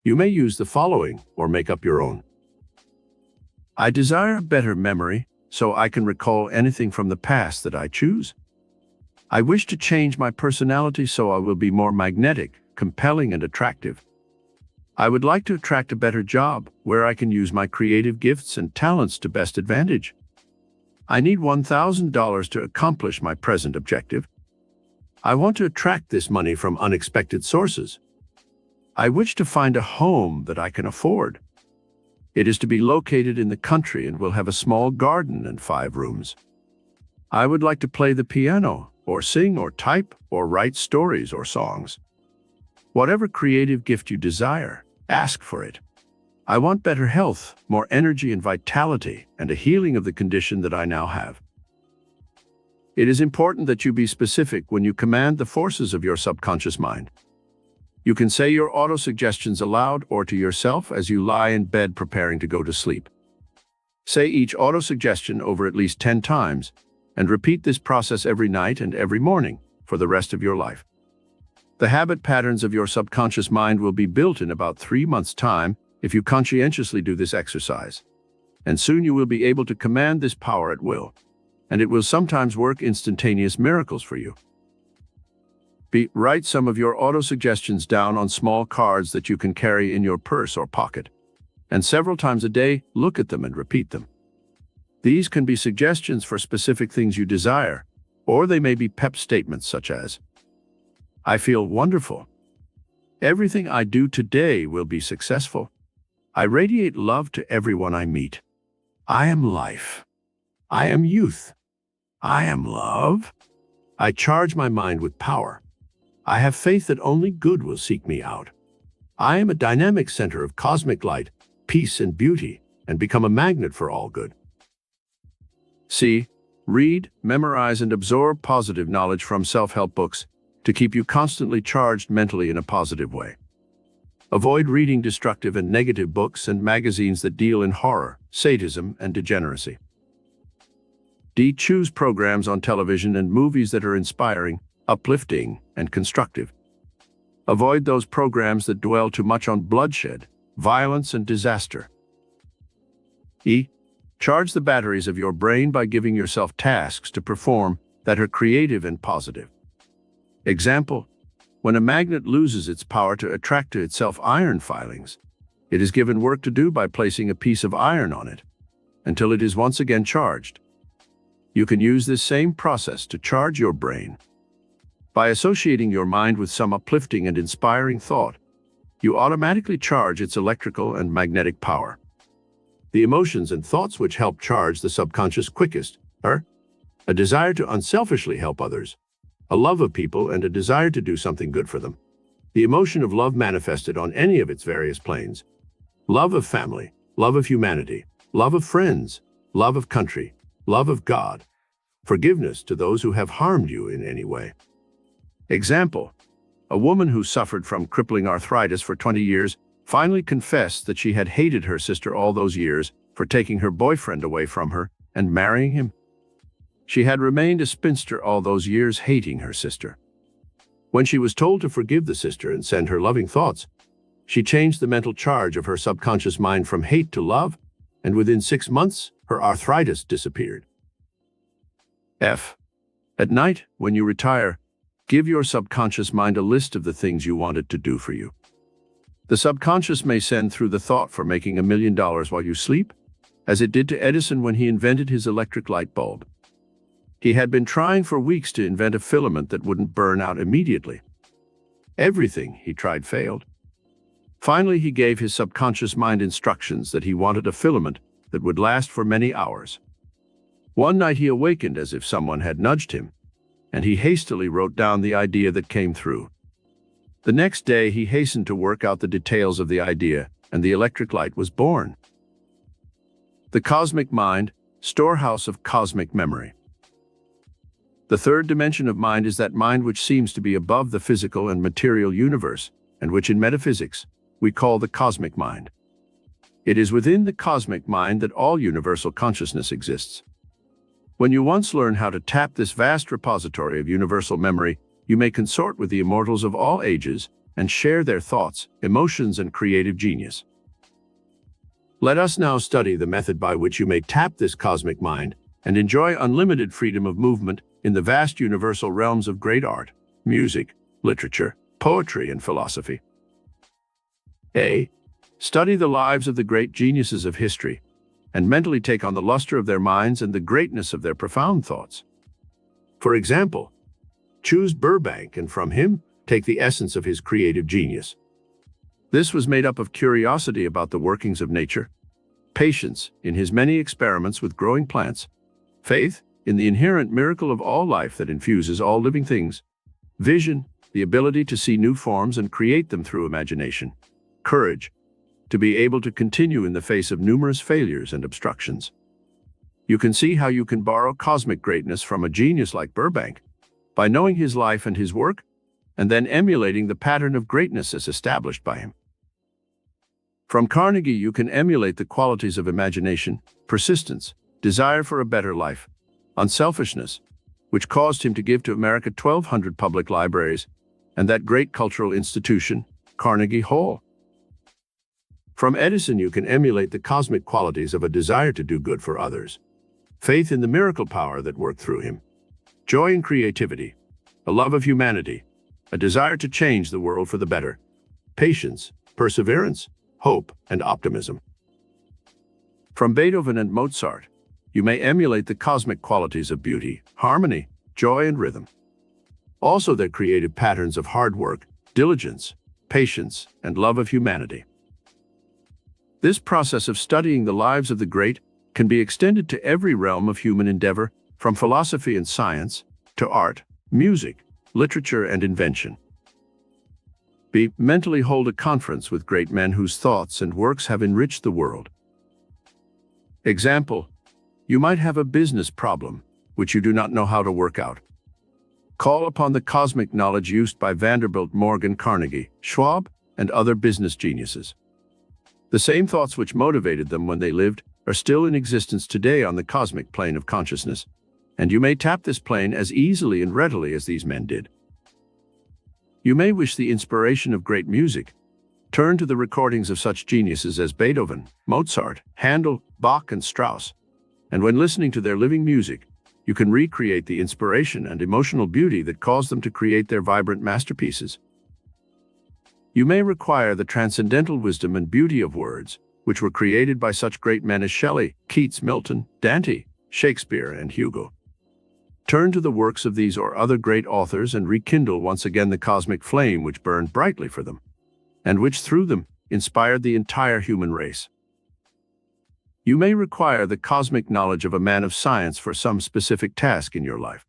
You may use the following or make up your own. I desire better memory, so I can recall anything from the past that I choose. I wish to change my personality so I will be more magnetic, compelling, and attractive. I would like to attract a better job where I can use my creative gifts and talents to best advantage. I need $1,000 to accomplish my present objective. I want to attract this money from unexpected sources. I wish to find a home that I can afford. It is to be located in the country and will have a small garden and 5 rooms. I would like to play the piano, or sing, or type, or write stories or songs. Whatever creative gift you desire, ask for it. I want better health, more energy and vitality, and a healing of the condition that I now have. It is important that you be specific when you command the forces of your subconscious mind. You can say your auto-suggestions aloud or to yourself as you lie in bed preparing to go to sleep. Say each auto-suggestion over at least 10 times, and repeat this process every night and every morning for the rest of your life. The habit patterns of your subconscious mind will be built in about 3 months' time if you conscientiously do this exercise. And soon you will be able to command this power at will, and it will sometimes work instantaneous miracles for you. Write some of your auto-suggestions down on small cards that you can carry in your purse or pocket, and several times a day, look at them and repeat them. These can be suggestions for specific things you desire, or they may be pep statements such as, I feel wonderful. Everything I do today will be successful. I radiate love to everyone I meet. I am life. I am youth. I am love. I charge my mind with power. I have faith that only good will seek me out. I am a dynamic center of cosmic light, peace, and beauty, and become a magnet for all good. C. Read, memorize, and absorb positive knowledge from self-help books to keep you constantly charged mentally in a positive way. Avoid reading destructive and negative books and magazines that deal in horror, sadism, and degeneracy. D. Choose programs on television and movies that are inspiring, uplifting, and constructive. Avoid those programs that dwell too much on bloodshed, violence, and disaster. E. Charge the batteries of your brain by giving yourself tasks to perform that are creative and positive. Example, when a magnet loses its power to attract to itself iron filings, it is given work to do by placing a piece of iron on it until it is once again charged. You can use this same process to charge your brain. By associating your mind with some uplifting and inspiring thought, you automatically charge its electrical and magnetic power. The emotions and thoughts which help charge the subconscious quickest are a desire to unselfishly help others, a love of people, and a desire to do something good for them. The emotion of love manifested on any of its various planes. Love of family, love of humanity, love of friends, love of country, love of God, forgiveness to those who have harmed you in any way. Example, a woman who suffered from crippling arthritis for 20 years finally confessed that she had hated her sister all those years for taking her boyfriend away from her and marrying him. She had remained a spinster all those years, hating her sister. When she was told to forgive the sister and send her loving thoughts, she changed the mental charge of her subconscious mind from hate to love, and within 6 months, her arthritis disappeared. F. At night, when you retire, give your subconscious mind a list of the things you want it to do for you. The subconscious may send through the thought for making $1 million while you sleep, as it did to Edison when he invented his electric light bulb. He had been trying for weeks to invent a filament that wouldn't burn out immediately. Everything he tried failed. Finally, he gave his subconscious mind instructions that he wanted a filament that would last for many hours. One night he awakened as if someone had nudged him, and he hastily wrote down the idea that came through. The next day, he hastened to work out the details of the idea, and the electric light was born. The cosmic mind, storehouse of cosmic memory. The third dimension of mind is that mind which seems to be above the physical and material universe, and which in metaphysics we call the cosmic mind. It is within the cosmic mind that all universal consciousness exists. When you once learn how to tap this vast repository of universal memory, you may consort with the immortals of all ages and share their thoughts, emotions, and creative genius. Let us now study the method by which you may tap this cosmic mind and enjoy unlimited freedom of movement in the vast universal realms of great art, music, literature, poetry, and philosophy. A. Study the lives of the great geniuses of history and mentally take on the luster of their minds and the greatness of their profound thoughts. For example, choose Burbank and from him take the essence of his creative genius. This was made up of curiosity about the workings of nature, patience in his many experiments with growing plants, faith in the inherent miracle of all life that infuses all living things, vision, the ability to see new forms and create them through imagination, courage, to be able to continue in the face of numerous failures and obstructions. You can see how you can borrow cosmic greatness from a genius like Burbank by knowing his life and his work, and then emulating the pattern of greatness as established by him. From Carnegie, you can emulate the qualities of imagination, persistence, desire for a better life, unselfishness, which caused him to give to America 1,200 public libraries and that great cultural institution, Carnegie Hall. From Edison, you can emulate the cosmic qualities of a desire to do good for others, faith in the miracle power that worked through him, joy in creativity, a love of humanity, a desire to change the world for the better, patience, perseverance, hope, and optimism. From Beethoven and Mozart, you may emulate the cosmic qualities of beauty, harmony, joy, and rhythm. Also their creative patterns of hard work, diligence, patience, and love of humanity. This process of studying the lives of the great can be extended to every realm of human endeavor, from philosophy and science to art, music, literature, and invention. B. Mentally hold a conference with great men whose thoughts and works have enriched the world. Example: you might have a business problem which you do not know how to work out. Call upon the cosmic knowledge used by Vanderbilt, Morgan, Carnegie, Schwab, and other business geniuses. The same thoughts which motivated them when they lived are still in existence today on the cosmic plane of consciousness, and you may tap this plane as easily and readily as these men did. You may wish the inspiration of great music. Turn to the recordings of such geniuses as Beethoven, Mozart, Handel, Bach, and Strauss, and when listening to their living music, you can recreate the inspiration and emotional beauty that caused them to create their vibrant masterpieces. You may require the transcendental wisdom and beauty of words, which were created by such great men as Shelley, Keats, Milton, Dante, Shakespeare, and Hugo. Turn to the works of these or other great authors and rekindle once again the cosmic flame which burned brightly for them, and which through them inspired the entire human race. You may require the cosmic knowledge of a man of science for some specific task in your life.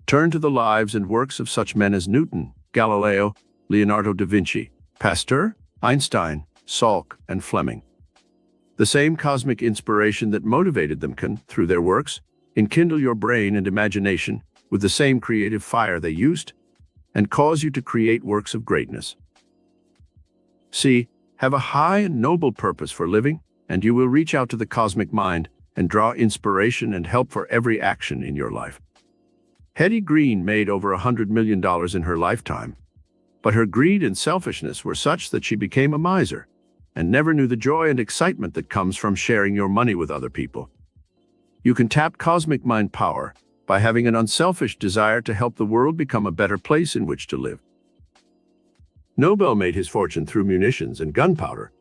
Turn to the lives and works of such men as Newton, Galileo, Leonardo da Vinci, Pasteur, Einstein, Salk, and Fleming. The same cosmic inspiration that motivated them can, through their works, enkindle your brain and imagination with the same creative fire they used, and cause you to create works of greatness. C. Have a high and noble purpose for living, and you will reach out to the cosmic mind and draw inspiration and help for every action in your life. Hetty Green made over $100 million in her lifetime, but her greed and selfishness were such that she became a miser and never knew the joy and excitement that comes from sharing your money with other people. You can tap cosmic mind power by having an unselfish desire to help the world become a better place in which to live. Nobel made his fortune through munitions and gunpowder,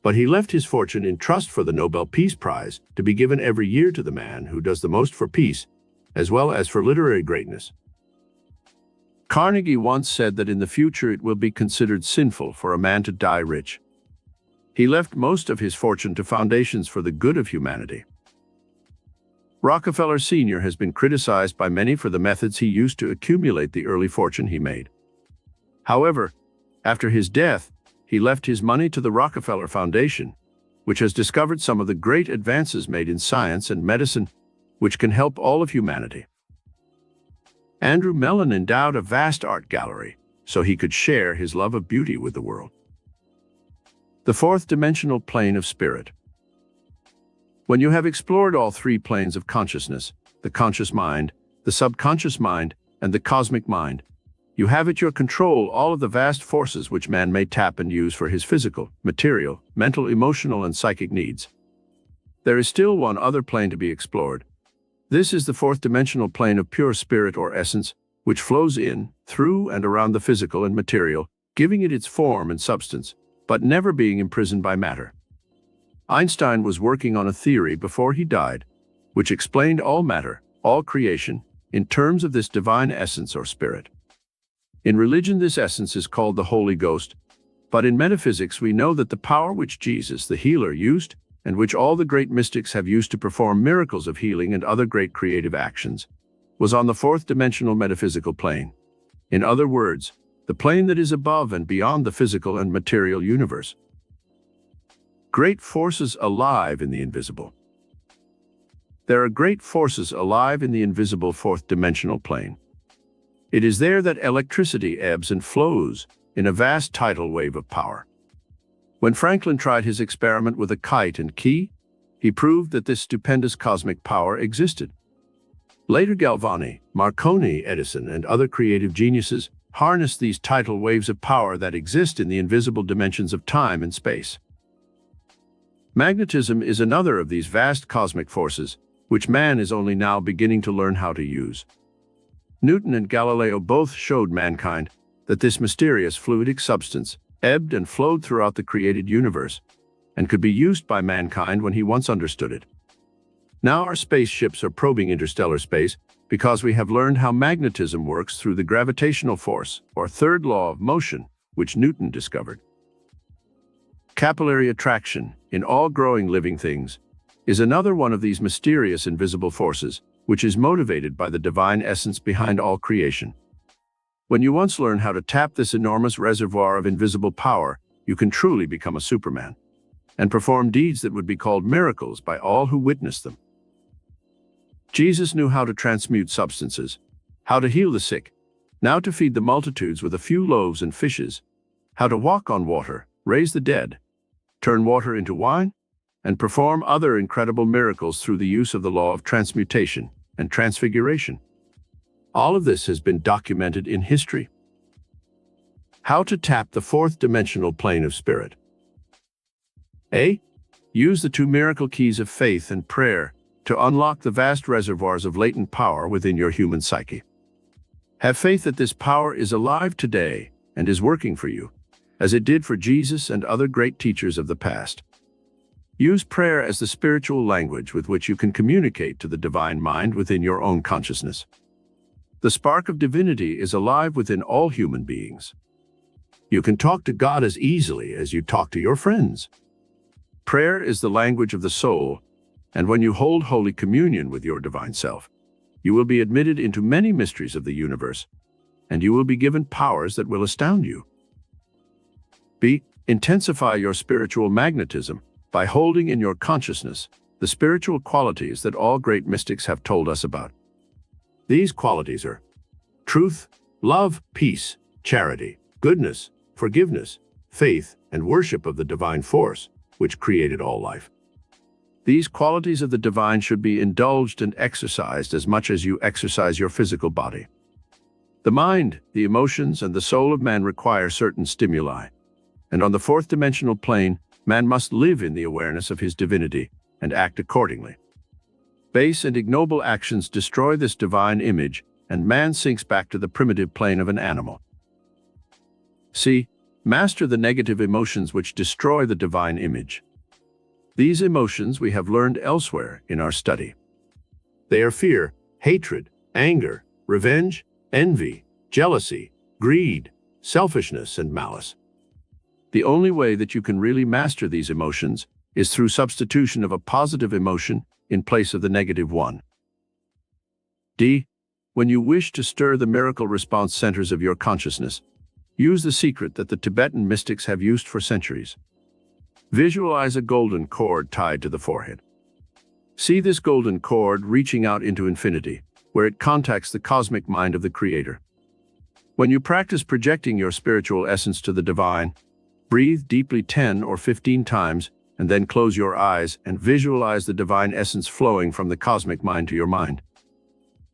but he left his fortune in trust for the Nobel Peace Prize to be given every year to the man who does the most for peace, as well as for literary greatness. Carnegie once said that in the future it will be considered sinful for a man to die rich. He left most of his fortune to foundations for the good of humanity. Rockefeller Sr. has been criticized by many for the methods he used to accumulate the early fortune he made. However, after his death, he left his money to the Rockefeller Foundation, which has discovered some of the great advances made in science and medicine, which can help all of humanity. Andrew Mellon endowed a vast art gallery so he could share his love of beauty with the world. The fourth dimensional plane of spirit. When you have explored all three planes of consciousness, the conscious mind, the subconscious mind, and the cosmic mind, You have at your control all of the vast forces which man may tap and use for his physical, material, mental, emotional, and psychic needs. There is still one other plane to be explored. This is the fourth-dimensional plane of pure spirit or essence, which flows in, through, and around the physical and material, giving it its form and substance, but never being imprisoned by matter. Einstein was working on a theory before he died, which explained all matter, all creation, in terms of this divine essence or spirit. In religion, this essence is called the Holy Ghost, but in metaphysics we know that the power which Jesus, the healer, used, and which all the great mystics have used to perform miracles of healing and other great creative actions, was on the fourth-dimensional metaphysical plane. In other words, the plane that is above and beyond the physical and material universe. Great forces alive in the invisible. There are great forces alive in the invisible fourth-dimensional plane. It is there that electricity ebbs and flows in a vast tidal wave of power. When Franklin tried his experiment with a kite and key, he proved that this stupendous cosmic power existed. Later Galvani, Marconi, Edison, and other creative geniuses harnessed these tidal waves of power that exist in the invisible dimensions of time and space. Magnetism is another of these vast cosmic forces, which man is only now beginning to learn how to use. Newton and Galileo both showed mankind that this mysterious fluidic substance ebbed and flowed throughout the created universe, and could be used by mankind when he once understood it. Now our spaceships are probing interstellar space because we have learned how magnetism works through the gravitational force, or third law of motion, which Newton discovered. Capillary attraction, in all growing living things, is another one of these mysterious invisible forces, which is motivated by the divine essence behind all creation. When you once learn how to tap this enormous reservoir of invisible power, you can truly become a Superman, and perform deeds that would be called miracles by all who witness them. Jesus knew how to transmute substances, how to heal the sick, now to feed the multitudes with a few loaves and fishes, how to walk on water, raise the dead, turn water into wine, and perform other incredible miracles through the use of the law of transmutation and transfiguration. All of this has been documented in history. How to tap the fourth-dimensional plane of spirit. A. Use the two miracle keys of faith and prayer to unlock the vast reservoirs of latent power within your human psyche. Have faith that this power is alive today and is working for you, as it did for Jesus and other great teachers of the past. Use prayer as the spiritual language with which you can communicate to the divine mind within your own consciousness. The spark of divinity is alive within all human beings. You can talk to God as easily as you talk to your friends. Prayer is the language of the soul, and when you hold Holy Communion with your divine self, you will be admitted into many mysteries of the universe, and you will be given powers that will astound you. B. Intensify your spiritual magnetism by holding in your consciousness the spiritual qualities that all great mystics have told us about. These qualities are truth, love, peace, charity, goodness, forgiveness, faith, and worship of the divine force, which created all life. These qualities of the divine should be indulged and exercised as much as you exercise your physical body. The mind, the emotions, and the soul of man require certain stimuli, and on the fourth-dimensional plane, man must live in the awareness of his divinity and act accordingly. Base and ignoble actions destroy this divine image, and man sinks back to the primitive plane of an animal. C. Master the negative emotions which destroy the divine image. These emotions we have learned elsewhere in our study. They are fear, hatred, anger, revenge, envy, jealousy, greed, selfishness, and malice. The only way that you can really master these emotions is through substitution of a positive emotion in place of the negative one. D. When you wish to stir the miracle response centers of your consciousness, use the secret that the Tibetan mystics have used for centuries. Visualize a golden cord tied to the forehead. See this golden cord reaching out into infinity, where it contacts the cosmic mind of the Creator. When you practice projecting your spiritual essence to the divine, breathe deeply 10 or 15 times, and then close your eyes and visualize the divine essence flowing from the cosmic mind to your mind.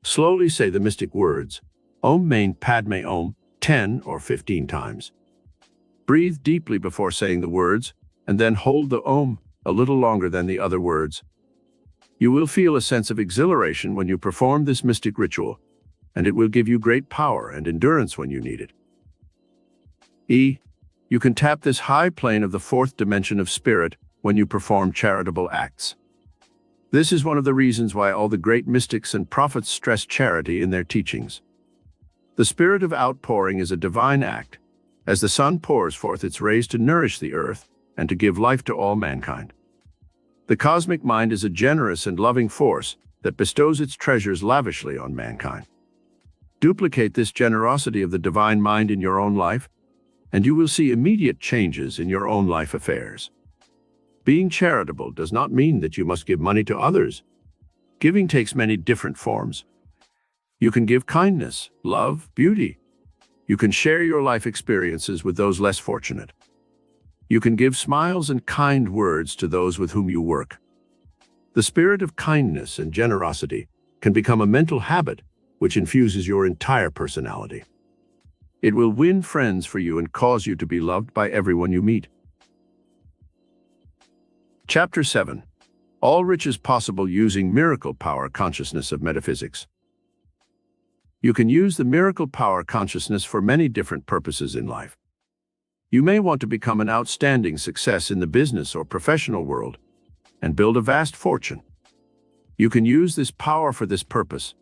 Slowly say the mystic words, Om Mani Padme Om, 10 or 15 times. Breathe deeply before saying the words, and then hold the Om a little longer than the other words. You will feel a sense of exhilaration when you perform this mystic ritual, and it will give you great power and endurance when you need it. You can tap this high plane of the fourth dimension of spirit when you perform charitable acts. This is one of the reasons why all the great mystics and prophets stress charity in their teachings. The spirit of outpouring is a divine act, as the sun pours forth its rays to nourish the earth and to give life to all mankind. The cosmic mind is a generous and loving force that bestows its treasures lavishly on mankind. Duplicate this generosity of the divine mind in your own life, and you will see immediate changes in your own life affairs. Being charitable does not mean that you must give money to others. Giving takes many different forms. You can give kindness, love, beauty. You can share your life experiences with those less fortunate. You can give smiles and kind words to those with whom you work. The spirit of kindness and generosity can become a mental habit which infuses your entire personality. It will win friends for you and cause you to be loved by everyone you meet. Chapter 7. All riches possible using miracle power consciousness of metaphysics. You can use the miracle power consciousness for many different purposes in life. You may want to become an outstanding success in the business or professional world and build a vast fortune. You can use this power for this purpose.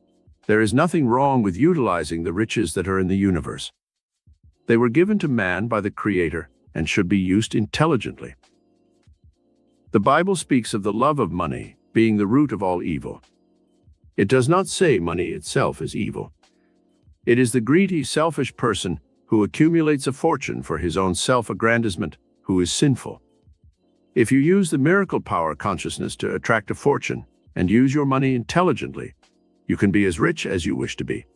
There is nothing wrong with utilizing the riches that are in the universe. They were given to man by the Creator and should be used intelligently. The Bible speaks of the love of money being the root of all evil. It does not say money itself is evil. It is the greedy, selfish person who accumulates a fortune for his own self-aggrandizement who is sinful. If you use the miracle power consciousness to attract a fortune and use your money intelligently, you can be as rich as you wish to be.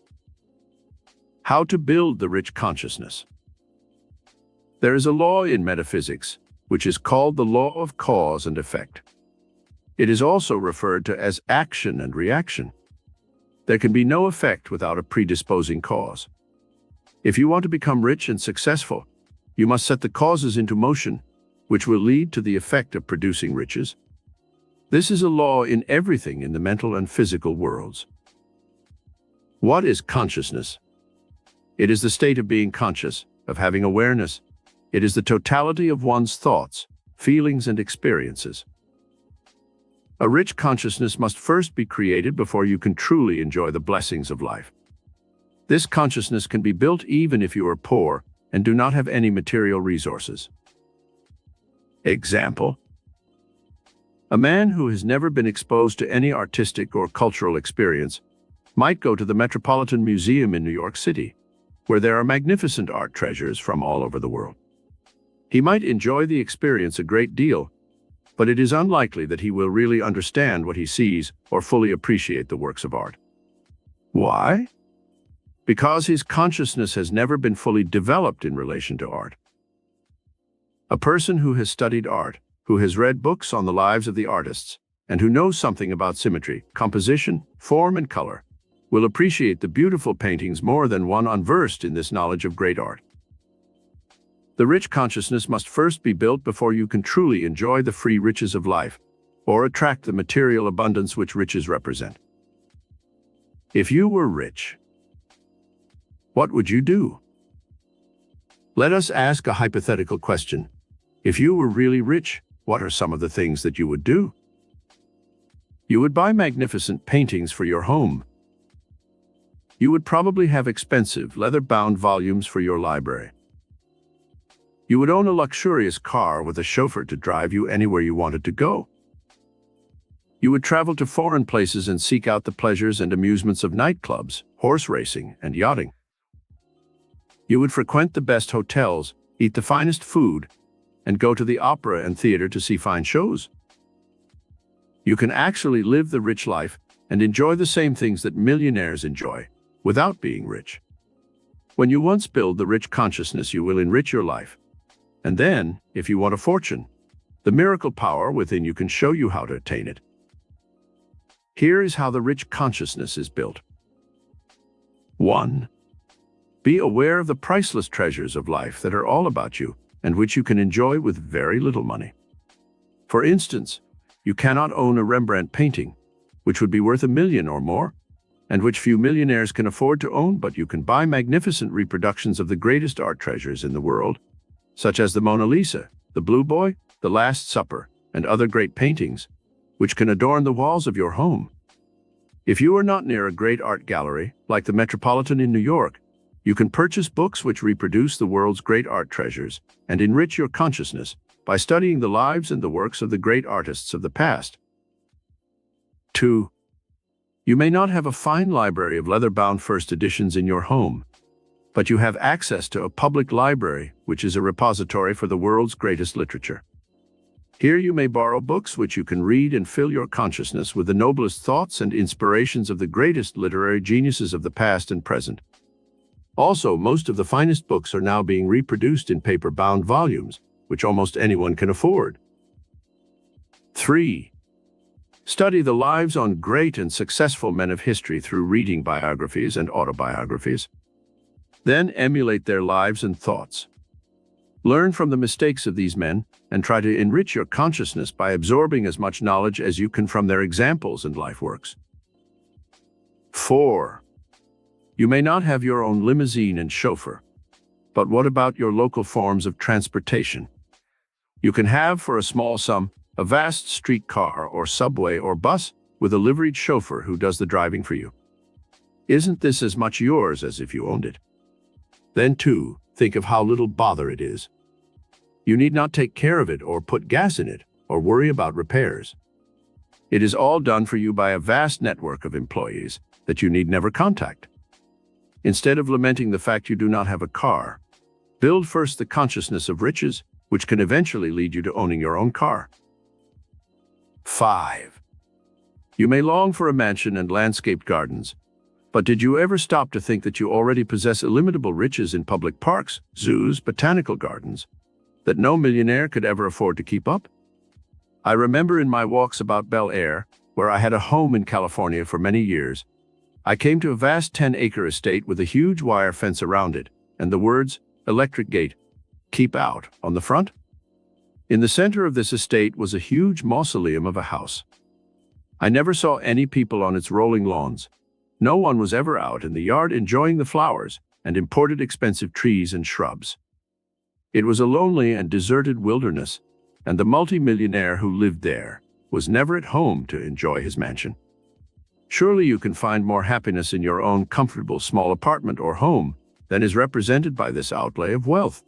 How to build the rich consciousness. There is a law in metaphysics, which is called the law of cause and effect. It is also referred to as action and reaction. There can be no effect without a predisposing cause. If you want to become rich and successful, you must set the causes into motion, which will lead to the effect of producing riches. This is a law in everything in the mental and physical worlds. What is consciousness? It is the state of being conscious, of having awareness. It is the totality of one's thoughts, feelings, and experiences. A rich consciousness must first be created before you can truly enjoy the blessings of life. This consciousness can be built even if you are poor and do not have any material resources. Example: a man who has never been exposed to any artistic or cultural experience might go to the Metropolitan Museum in New York City, where there are magnificent art treasures from all over the world. He might enjoy the experience a great deal, but it is unlikely that he will really understand what he sees or fully appreciate the works of art. Why? Because his consciousness has never been fully developed in relation to art. A person who has studied art, who has read books on the lives of the artists, and who knows something about symmetry, composition, form, and color, will appreciate the beautiful paintings more than one unversed in this knowledge of great art. The rich consciousness must first be built before you can truly enjoy the free riches of life, or attract the material abundance which riches represent. If you were rich, what would you do? Let us ask a hypothetical question. If you were really rich, what are some of the things that you would do? You would buy magnificent paintings for your home. You would probably have expensive, leather-bound volumes for your library. You would own a luxurious car with a chauffeur to drive you anywhere you wanted to go. You would travel to foreign places and seek out the pleasures and amusements of nightclubs, horse racing, and yachting. You would frequent the best hotels, eat the finest food, and go to the opera and theater to see fine shows. You can actually live the rich life and enjoy the same things that millionaires enjoy, without being rich. When you once build the rich consciousness, you will enrich your life. And then, if you want a fortune, the miracle power within you can show you how to attain it. Here is how the rich consciousness is built. 1. Be aware of the priceless treasures of life that are all about you and which you can enjoy with very little money. For instance, you cannot own a Rembrandt painting, which would be worth $1 million or more, and which few millionaires can afford to own, but you can buy magnificent reproductions of the greatest art treasures in the world, such as the Mona Lisa, the Blue Boy, the Last Supper, and other great paintings, which can adorn the walls of your home. If you are not near a great art gallery, like the Metropolitan in New York, you can purchase books which reproduce the world's great art treasures and enrich your consciousness by studying the lives and the works of the great artists of the past. 2. You may not have a fine library of leather-bound first editions in your home, but you have access to a public library, which is a repository for the world's greatest literature. Here you may borrow books which you can read and fill your consciousness with the noblest thoughts and inspirations of the greatest literary geniuses of the past and present. Also, most of the finest books are now being reproduced in paper-bound volumes, which almost anyone can afford. 3. Study the lives on great and successful men of history through reading biographies and autobiographies. Then emulate their lives and thoughts. Learn from the mistakes of these men and try to enrich your consciousness by absorbing as much knowledge as you can from their examples and life works. 4. You may not have your own limousine and chauffeur, but what about your local forms of transportation? You can have, for a small sum, a vast streetcar or subway or bus with a liveried chauffeur who does the driving for you. Isn't this as much yours as if you owned it? Then, too, think of how little bother it is. You need not take care of it or put gas in it or worry about repairs. It is all done for you by a vast network of employees that you need never contact. Instead of lamenting the fact you do not have a car, build first the consciousness of riches, which can eventually lead you to owning your own car. 5. You may long for a mansion and landscaped gardens, but did you ever stop to think that you already possess illimitable riches in public parks, zoos, botanical gardens, that no millionaire could ever afford to keep up? I remember in my walks about Bel Air, where I had a home in California for many years, I came to a vast 10-acre estate with a huge wire fence around it, and the words, "Electric Gate, Keep Out," on the front. In the center of this estate was a huge mausoleum of a house. I never saw any people on its rolling lawns. No one was ever out in the yard enjoying the flowers and imported expensive trees and shrubs. It was a lonely and deserted wilderness, and the multimillionaire who lived there was never at home to enjoy his mansion. Surely you can find more happiness in your own comfortable small apartment or home than is represented by this outlay of wealth.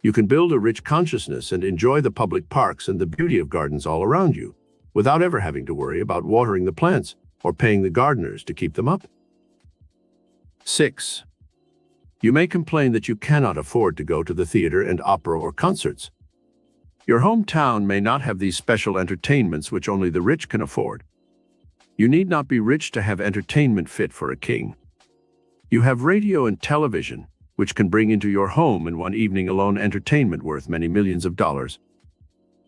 You can build a rich consciousness and enjoy the public parks and the beauty of gardens all around you, without ever having to worry about watering the plants or paying the gardeners to keep them up. 6. You may complain that you cannot afford to go to the theater and opera or concerts. Your hometown may not have these special entertainments which only the rich can afford. You need not be rich to have entertainment fit for a king. You have radio and television, which can bring into your home in one evening alone entertainment worth many millions of dollars.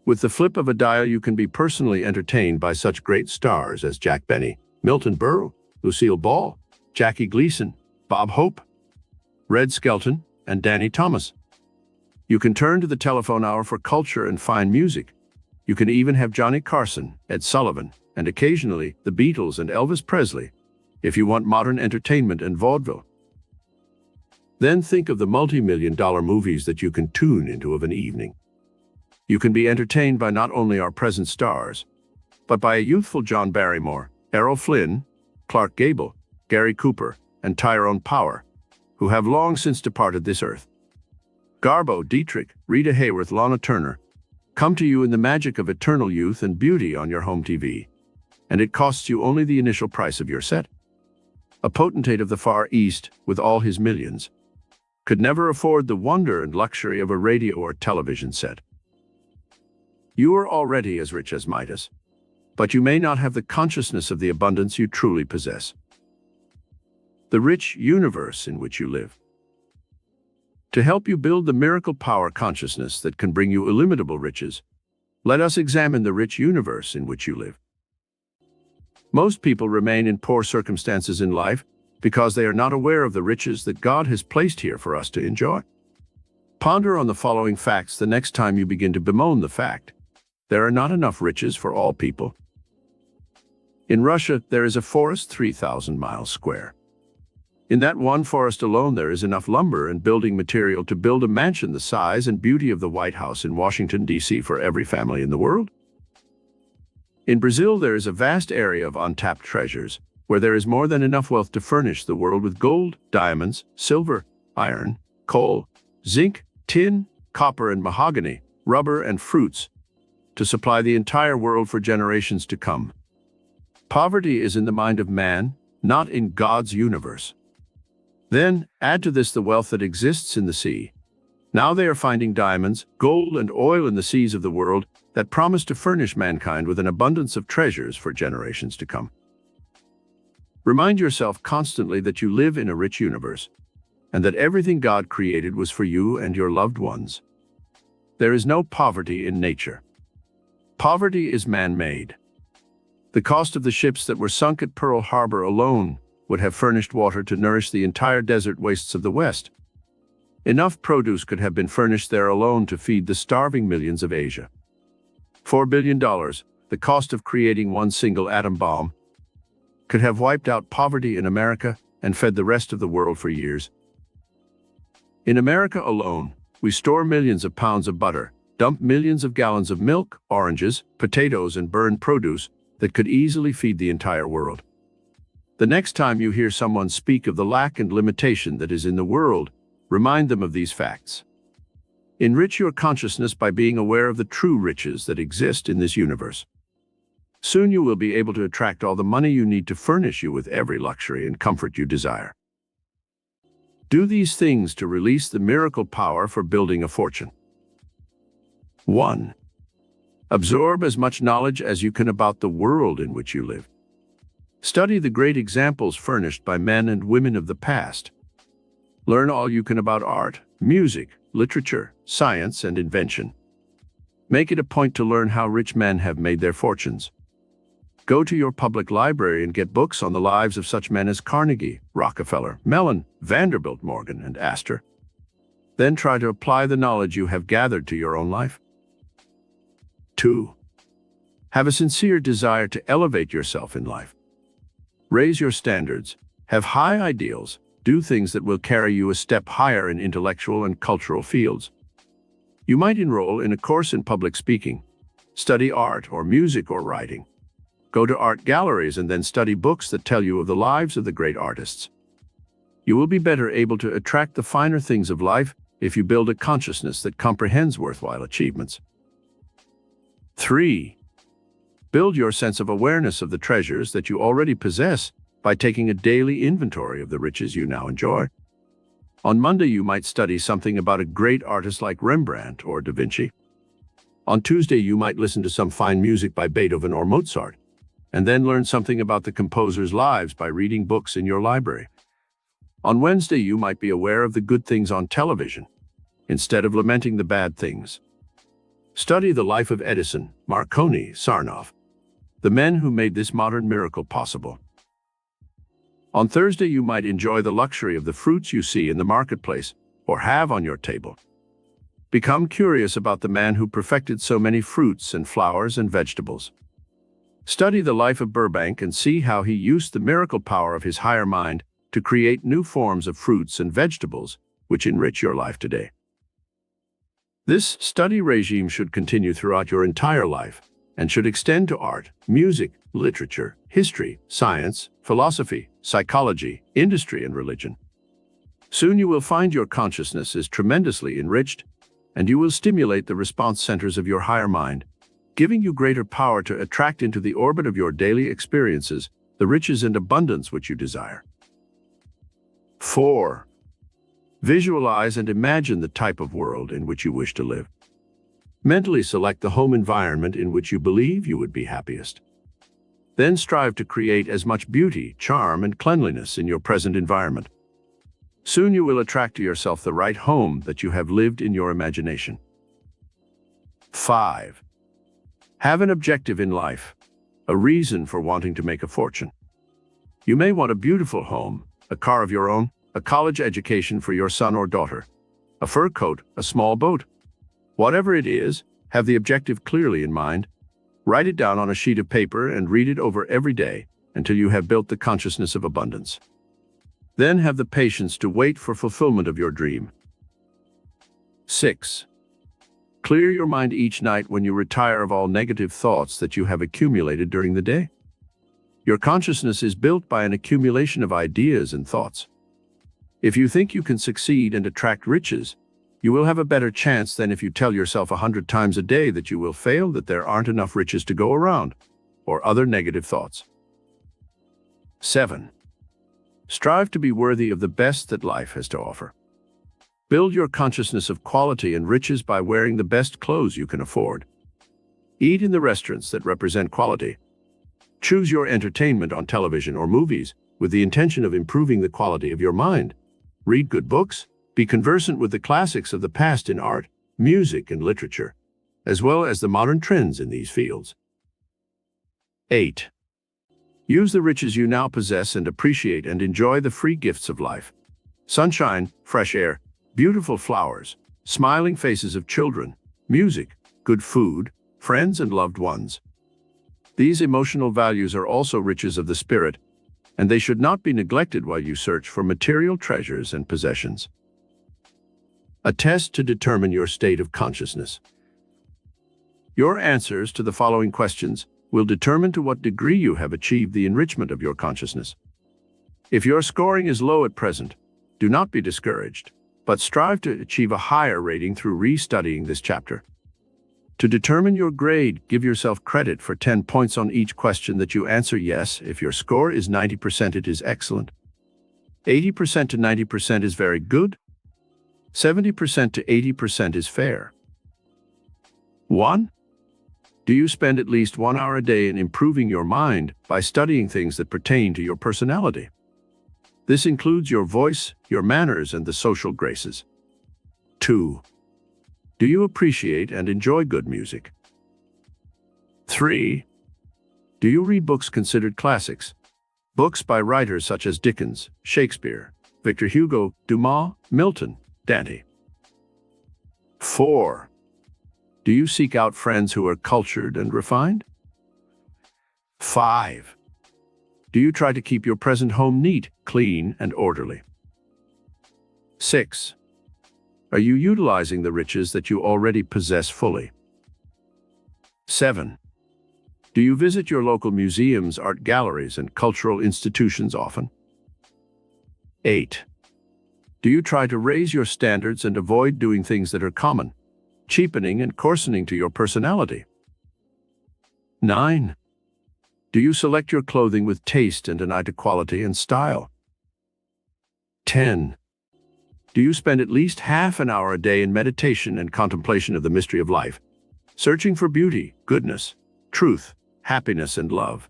With the flip of a dial, you can be personally entertained by such great stars as Jack Benny, Milton Berle, Lucille Ball, Jackie Gleason, Bob Hope, Red Skelton, and Danny Thomas. You can turn to the telephone hour for culture and fine music. You can even have Johnny Carson, Ed Sullivan, and occasionally the Beatles and Elvis Presley, if you want modern entertainment and vaudeville. Then think of the multi-million-dollar movies that you can tune into of an evening. You can be entertained by not only our present stars, but by a youthful John Barrymore, Errol Flynn, Clark Gable, Gary Cooper, and Tyrone Power, who have long since departed this earth. Garbo, Dietrich, Rita Hayworth, Lana Turner come to you in the magic of eternal youth and beauty on your home TV, and it costs you only the initial price of your set. A potentate of the Far East, with all his millions, could never afford the wonder and luxury of a radio or television set. You are already as rich as Midas, but you may not have the consciousness of the abundance you truly possess. The rich universe in which you live. To help you build the miracle power consciousness that can bring you illimitable riches, let us examine the rich universe in which you live. Most people remain in poor circumstances in life because they are not aware of the riches that God has placed here for us to enjoy. Ponder on the following facts the next time you begin to bemoan the fact: there are not enough riches for all people. In Russia, there is a forest 3,000 miles square. In that one forest alone, there is enough lumber and building material to build a mansion the size and beauty of the White House in Washington, D.C. for every family in the world. In Brazil, there is a vast area of untapped treasures, where there is more than enough wealth to furnish the world with gold, diamonds, silver, iron, coal, zinc, tin, copper and mahogany, rubber and fruits, to supply the entire world for generations to come. Poverty is in the mind of man, not in God's universe. Then, add to this the wealth that exists in the sea. Now they are finding diamonds, gold, and oil in the seas of the world that promise to furnish mankind with an abundance of treasures for generations to come. Remind yourself constantly that you live in a rich universe, and that everything God created was for you and your loved ones. There is no poverty in nature. Poverty is man-made. The cost of the ships that were sunk at Pearl Harbor alone would have furnished water to nourish the entire desert wastes of the West. Enough produce could have been furnished there alone to feed the starving millions of Asia. $4 billion, the cost of creating one single atom bomb, could have wiped out poverty in America and fed the rest of the world for years. In America alone, we store millions of pounds of butter, dump millions of gallons of milk, oranges, potatoes, and burned produce that could easily feed the entire world. The next time you hear someone speak of the lack and limitation that is in the world, remind them of these facts. Enrich your consciousness by being aware of the true riches that exist in this universe. Soon you will be able to attract all the money you need to furnish you with every luxury and comfort you desire. Do these things to release the miracle power for building a fortune. 1. Absorb as much knowledge as you can about the world in which you live. Study the great examples furnished by men and women of the past. Learn all you can about art, music, literature, science, and invention. Make it a point to learn how rich men have made their fortunes. Go to your public library and get books on the lives of such men as Carnegie, Rockefeller, Mellon, Vanderbilt, Morgan, and Astor. Then try to apply the knowledge you have gathered to your own life. 2. Have a sincere desire to elevate yourself in life. Raise your standards, have high ideals, do things that will carry you a step higher in intellectual and cultural fields. You might enroll in a course in public speaking, study art or music or writing. Go to art galleries and then study books that tell you of the lives of the great artists. You will be better able to attract the finer things of life if you build a consciousness that comprehends worthwhile achievements. 3. Build your sense of awareness of the treasures that you already possess by taking a daily inventory of the riches you now enjoy. On Monday, you might study something about a great artist like Rembrandt or Da Vinci. On Tuesday, you might listen to some fine music by Beethoven or Mozart, and then learn something about the composers' lives by reading books in your library. On Wednesday, you might be aware of the good things on television, instead of lamenting the bad things. Study the life of Edison, Marconi, Sarnoff, the men who made this modern miracle possible. On Thursday, you might enjoy the luxury of the fruits you see in the marketplace or have on your table. Become curious about the man who perfected so many fruits and flowers and vegetables. Study the life of Burbank and see how he used the miracle power of his higher mind to create new forms of fruits and vegetables which enrich your life today. This study regime should continue throughout your entire life and should extend to art, music, literature, history, science, philosophy, psychology, industry, and religion. Soon you will find your consciousness is tremendously enriched, and you will stimulate the response centers of your higher mind, giving you greater power to attract into the orbit of your daily experiences the riches and abundance which you desire. 4. Visualize and imagine the type of world in which you wish to live. Mentally select the home environment in which you believe you would be happiest. Then strive to create as much beauty, charm, and cleanliness in your present environment. Soon you will attract to yourself the right home that you have lived in your imagination. 5. Have an objective in life, a reason for wanting to make a fortune. You may want a beautiful home, a car of your own, a college education for your son or daughter, a fur coat, a small boat. Whatever it is, have the objective clearly in mind. Write it down on a sheet of paper and read it over every day until you have built the consciousness of abundance. Then have the patience to wait for fulfillment of your dream. 6. Clear your mind each night when you retire of all negative thoughts that you have accumulated during the day. Your consciousness is built by an accumulation of ideas and thoughts. If you think you can succeed and attract riches, you will have a better chance than if you tell yourself 100 times a day that you will fail, that there aren't enough riches to go around, or other negative thoughts. 7. Strive to be worthy of the best that life has to offer. Build your consciousness of quality and riches by wearing the best clothes you can afford. Eat in the restaurants that represent quality. Choose your entertainment on television or movies with the intention of improving the quality of your mind. Read good books. Be conversant with the classics of the past in art, music, and literature, as well as the modern trends in these fields. 8. Use the riches you now possess and appreciate and enjoy the free gifts of life. Sunshine, fresh air, beautiful flowers, smiling faces of children, music, good food, friends and loved ones. These emotional values are also riches of the spirit, and they should not be neglected while you search for material treasures and possessions. A test to determine your state of consciousness. Your answers to the following questions will determine to what degree you have achieved the enrichment of your consciousness. If your scoring is low at present, do not be discouraged, but strive to achieve a higher rating through re-studying this chapter. To determine your grade, give yourself credit for 10 points on each question that you answer yes. If your score is 90%, it is excellent. 80% to 90% is very good. 70% to 80% is fair. 1. Do you spend at least 1 hour a day in improving your mind by studying things that pertain to your personality? This includes your voice, your manners, and the social graces. 2. Do you appreciate and enjoy good music? 3. Do you read books considered classics? Books by writers such as Dickens, Shakespeare, Victor Hugo, Dumas, Milton, Dante. 4. Do you seek out friends who are cultured and refined? 5. Do you try to keep your present home neat, clean, and orderly? 6. Are you utilizing the riches that you already possess fully? 7. Do you visit your local museums, art galleries, and cultural institutions often? 8. Do you try to raise your standards and avoid doing things that are common, cheapening and coarsening to your personality? 9. Do you select your clothing with taste and an eye to quality and style? 10. Do you spend at least half an hour a day in meditation and contemplation of the mystery of life, searching for beauty, goodness, truth, happiness, and love?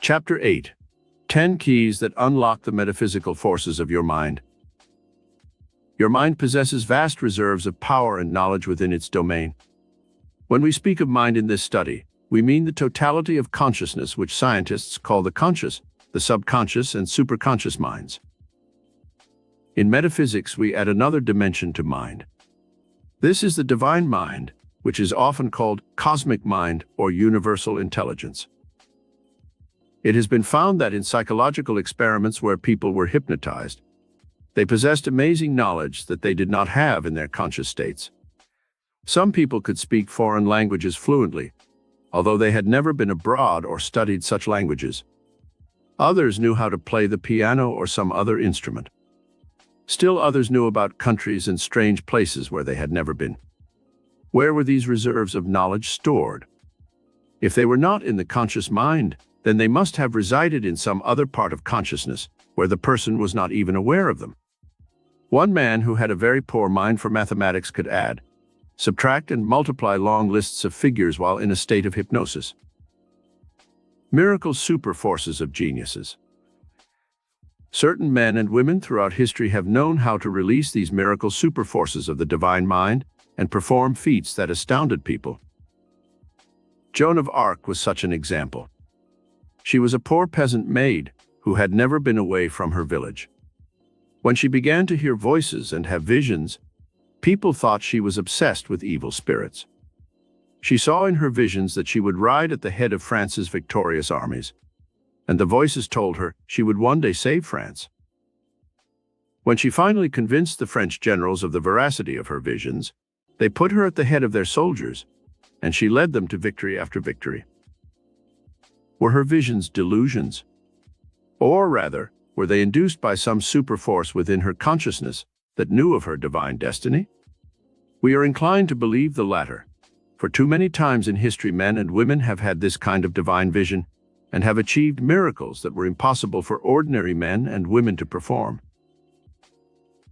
Chapter 8. 10 Keys that Unlock the Metaphysical Forces of Your Mind. Your mind possesses vast reserves of power and knowledge within its domain. When we speak of mind in this study, we mean the totality of consciousness, which scientists call the conscious, the subconscious, and superconscious minds. In metaphysics, we add another dimension to mind. This is the divine mind, which is often called cosmic mind or universal intelligence. It has been found that in psychological experiments where people were hypnotized, they possessed amazing knowledge that they did not have in their conscious states. Some people could speak foreign languages fluently, although they had never been abroad or studied such languages. Others knew how to play the piano or some other instrument. Still others knew about countries and strange places where they had never been. Where were these reserves of knowledge stored? If they were not in the conscious mind, then they must have resided in some other part of consciousness, where the person was not even aware of them. One man who had a very poor mind for mathematics could add, subtract, and multiply long lists of figures while in a state of hypnosis. Miracle superforces of geniuses. Certain men and women throughout history have known how to release these miracle superforces of the divine mind and perform feats that astounded people. Joan of Arc was such an example. She was a poor peasant maid who had never been away from her village. When she began to hear voices and have visions, people thought she was obsessed with evil spirits. She saw in her visions that she would ride at the head of France's victorious armies, and the voices told her she would one day save France. When she finally convinced the French generals of the veracity of her visions, they put her at the head of their soldiers, and she led them to victory after victory. Were her visions delusions? Or rather, were they induced by some superforce within her consciousness that knew of her divine destiny? We are inclined to believe the latter, for too many times in history men and women have had this kind of divine vision and have achieved miracles that were impossible for ordinary men and women to perform.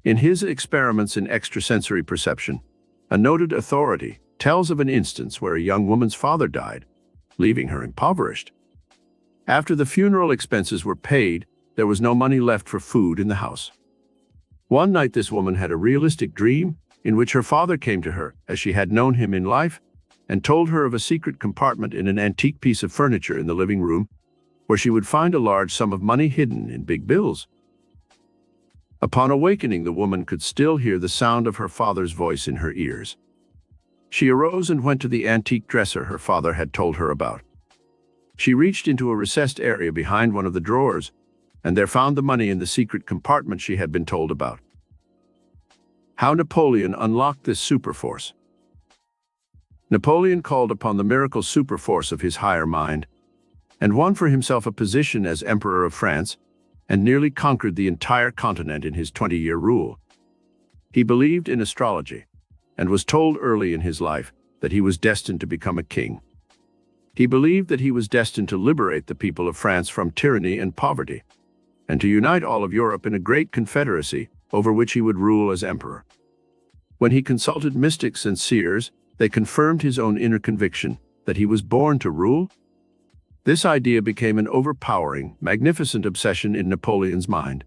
In his Experiments in Extrasensory Perception, a noted authority tells of an instance where a young woman's father died, leaving her impoverished. After the funeral expenses were paid, there was no money left for food in the house. One night this woman had a realistic dream in which her father came to her as she had known him in life and told her of a secret compartment in an antique piece of furniture in the living room where she would find a large sum of money hidden in big bills. Upon awakening, the woman could still hear the sound of her father's voice in her ears. She arose and went to the antique dresser her father had told her about. She reached into a recessed area behind one of the drawers, and there found the money in the secret compartment she had been told about. How Napoleon unlocked this superforce. Napoleon called upon the miracle superforce of his higher mind, and won for himself a position as Emperor of France, and nearly conquered the entire continent in his 20-year rule. He believed in astrology, and was told early in his life that he was destined to become a king. He believed that he was destined to liberate the people of France from tyranny and poverty, and to unite all of Europe in a great confederacy over which he would rule as emperor. When he consulted mystics and seers, they confirmed his own inner conviction that he was born to rule. This idea became an overpowering, magnificent obsession in Napoleon's mind.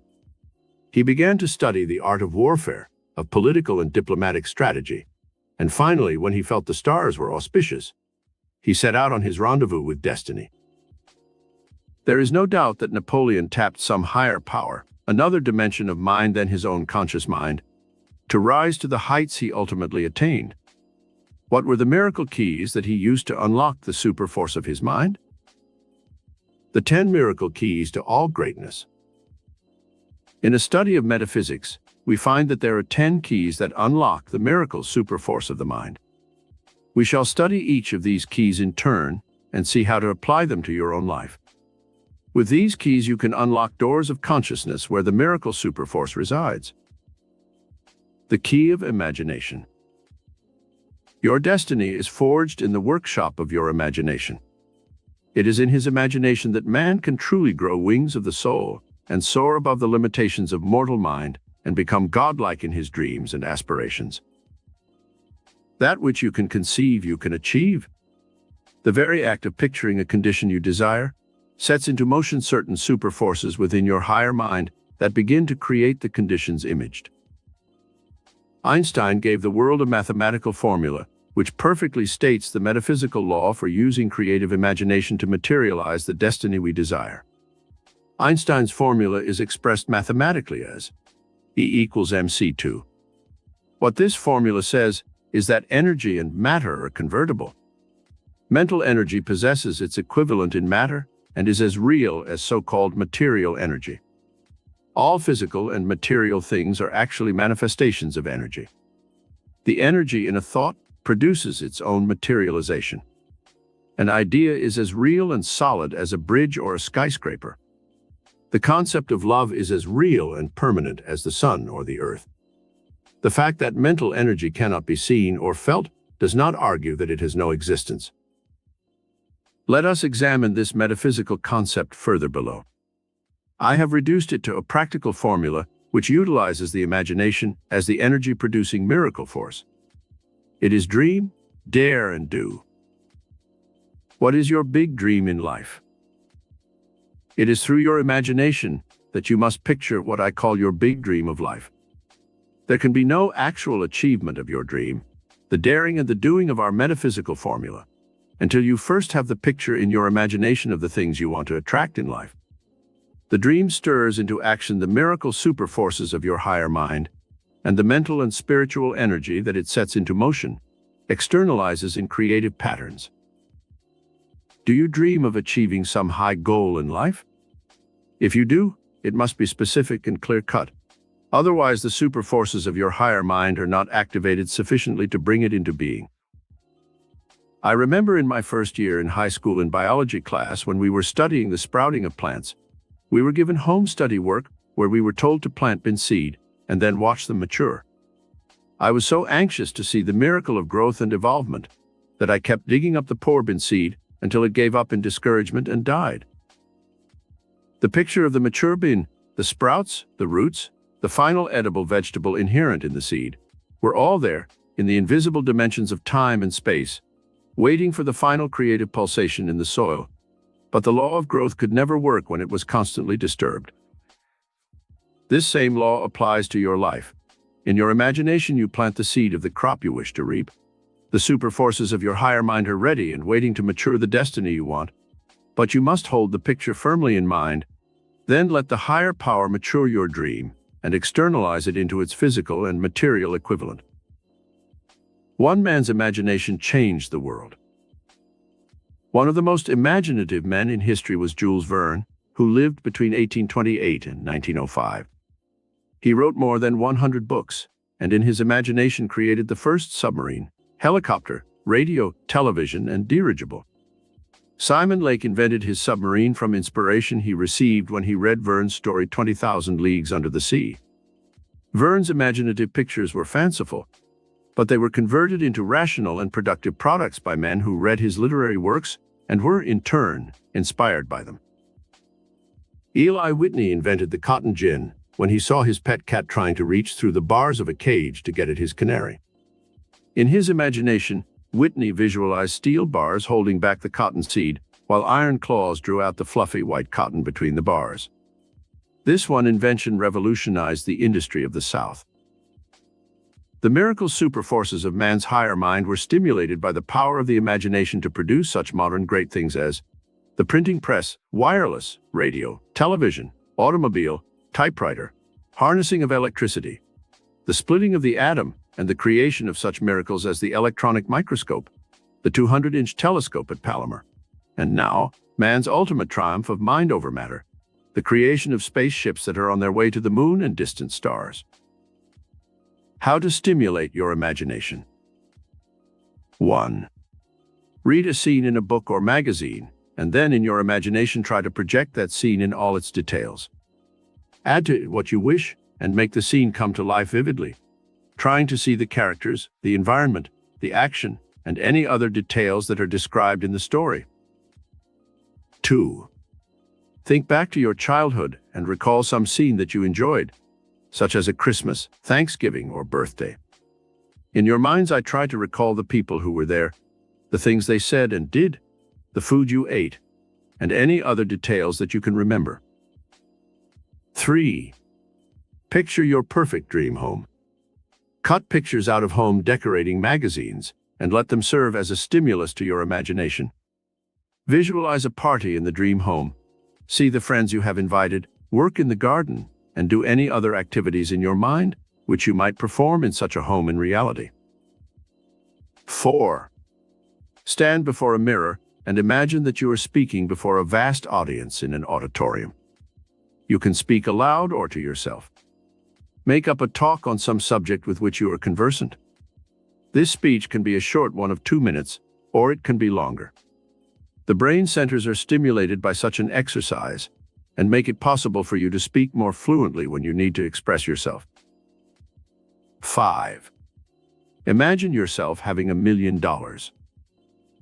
He began to study the art of warfare, of political and diplomatic strategy, and finally, when he felt the stars were auspicious, he set out on his rendezvous with destiny. There is no doubt that Napoleon tapped some higher power, another dimension of mind than his own conscious mind, to rise to the heights he ultimately attained. What were the miracle keys that he used to unlock the superforce of his mind? The 10 miracle keys to all greatness. In a study of metaphysics, we find that there are 10 keys that unlock the miracle superforce of the mind. We shall study each of these keys in turn and see how to apply them to your own life. With these keys, you can unlock doors of consciousness where the miracle superforce resides. The key of imagination. Your destiny is forged in the workshop of your imagination. It is in his imagination that man can truly grow wings of the soul and soar above the limitations of mortal mind and become godlike in his dreams and aspirations. That which you can conceive, you can achieve. The very act of picturing a condition you desire sets into motion certain superforces within your higher mind that begin to create the conditions imaged. Einstein gave the world a mathematical formula which perfectly states the metaphysical law for using creative imagination to materialize the destiny we desire. Einstein's formula is expressed mathematically as E equals mc2. What this formula says is that energy and matter are convertible. Mental energy possesses its equivalent in matter and is as real as so-called material energy. All physical and material things are actually manifestations of energy. The energy in a thought produces its own materialization. An idea is as real and solid as a bridge or a skyscraper. The concept of love is as real and permanent as the sun or the earth. The fact that mental energy cannot be seen or felt does not argue that it has no existence. Let us examine this metaphysical concept further below. I have reduced it to a practical formula which utilizes the imagination as the energy-producing miracle force. It is dream, dare, and do. What is your big dream in life? It is through your imagination that you must picture what I call your big dream of life. There can be no actual achievement of your dream, the daring and the doing of our metaphysical formula, until you first have the picture in your imagination of the things you want to attract in life. The dream stirs into action the miracle superforces of your higher mind, and the mental and spiritual energy that it sets into motion externalizes in creative patterns. Do you dream of achieving some high goal in life? If you do, it must be specific and clear-cut. Otherwise, the superforces of your higher mind are not activated sufficiently to bring it into being. I remember in my first year in high school in biology class when we were studying the sprouting of plants, we were given home study work where we were told to plant bin seed and then watch them mature. I was so anxious to see the miracle of growth and evolvement that I kept digging up the poor bin seed until it gave up in discouragement and died. The picture of the mature bin, the sprouts, the roots, the final edible vegetable inherent in the seed, were all there in the invisible dimensions of time and space, waiting for the final creative pulsation in the soil. But the law of growth could never work when it was constantly disturbed. This same law applies to your life. In your imagination, you plant the seed of the crop you wish to reap. The superforces of your higher mind are ready and waiting to mature the destiny you want. But you must hold the picture firmly in mind, then let the higher power mature your dream and externalize it into its physical and material equivalent. One man's imagination changed the world. One of the most imaginative men in history was Jules Verne, who lived between 1828 and 1905. He wrote more than 100 books, and in his imagination created the first submarine, helicopter, radio, television, and dirigible. Simon Lake invented his submarine from inspiration he received when he read Verne's story 20,000 Leagues Under the Sea. Verne's imaginative pictures were fanciful, but they were converted into rational and productive products by men who read his literary works and were, in turn, inspired by them. Eli Whitney invented the cotton gin when he saw his pet cat trying to reach through the bars of a cage to get at his canary. In his imagination, Whitney visualized steel bars holding back the cotton seed, while iron claws drew out the fluffy white cotton between the bars. This one invention revolutionized the industry of the South. The miracle superforces of man's higher mind were stimulated by the power of the imagination to produce such modern great things as the printing press, wireless, radio, television, automobile, typewriter, harnessing of electricity, the splitting of the atom, and the creation of such miracles as the electronic microscope, the 200-inch telescope at Palomar, and now, man's ultimate triumph of mind over matter, the creation of spaceships that are on their way to the moon and distant stars. How to stimulate your imagination. 1. Read a scene in a book or magazine, and then in your imagination try to project that scene in all its details. Add to it what you wish and make the scene come to life vividly, trying to see the characters, the environment, the action, and any other details that are described in the story. 2. Think back to your childhood and recall some scene that you enjoyed, such as a Christmas, Thanksgiving, or birthday. In your mind's eye, try to recall the people who were there, the things they said and did, the food you ate, and any other details that you can remember. 3. Picture your perfect dream home. Cut pictures out of home decorating magazines and let them serve as a stimulus to your imagination. Visualize a party in the dream home. See the friends you have invited, work in the garden, and do any other activities in your mind which you might perform in such a home in reality. 4. Stand before a mirror and imagine that you are speaking before a vast audience in an auditorium. You can speak aloud or to yourself. Make up a talk on some subject with which you are conversant. This speech can be a short one of 2 minutes, or it can be longer. The brain centers are stimulated by such an exercise and make it possible for you to speak more fluently when you need to express yourself. 5. Imagine yourself having $1 million.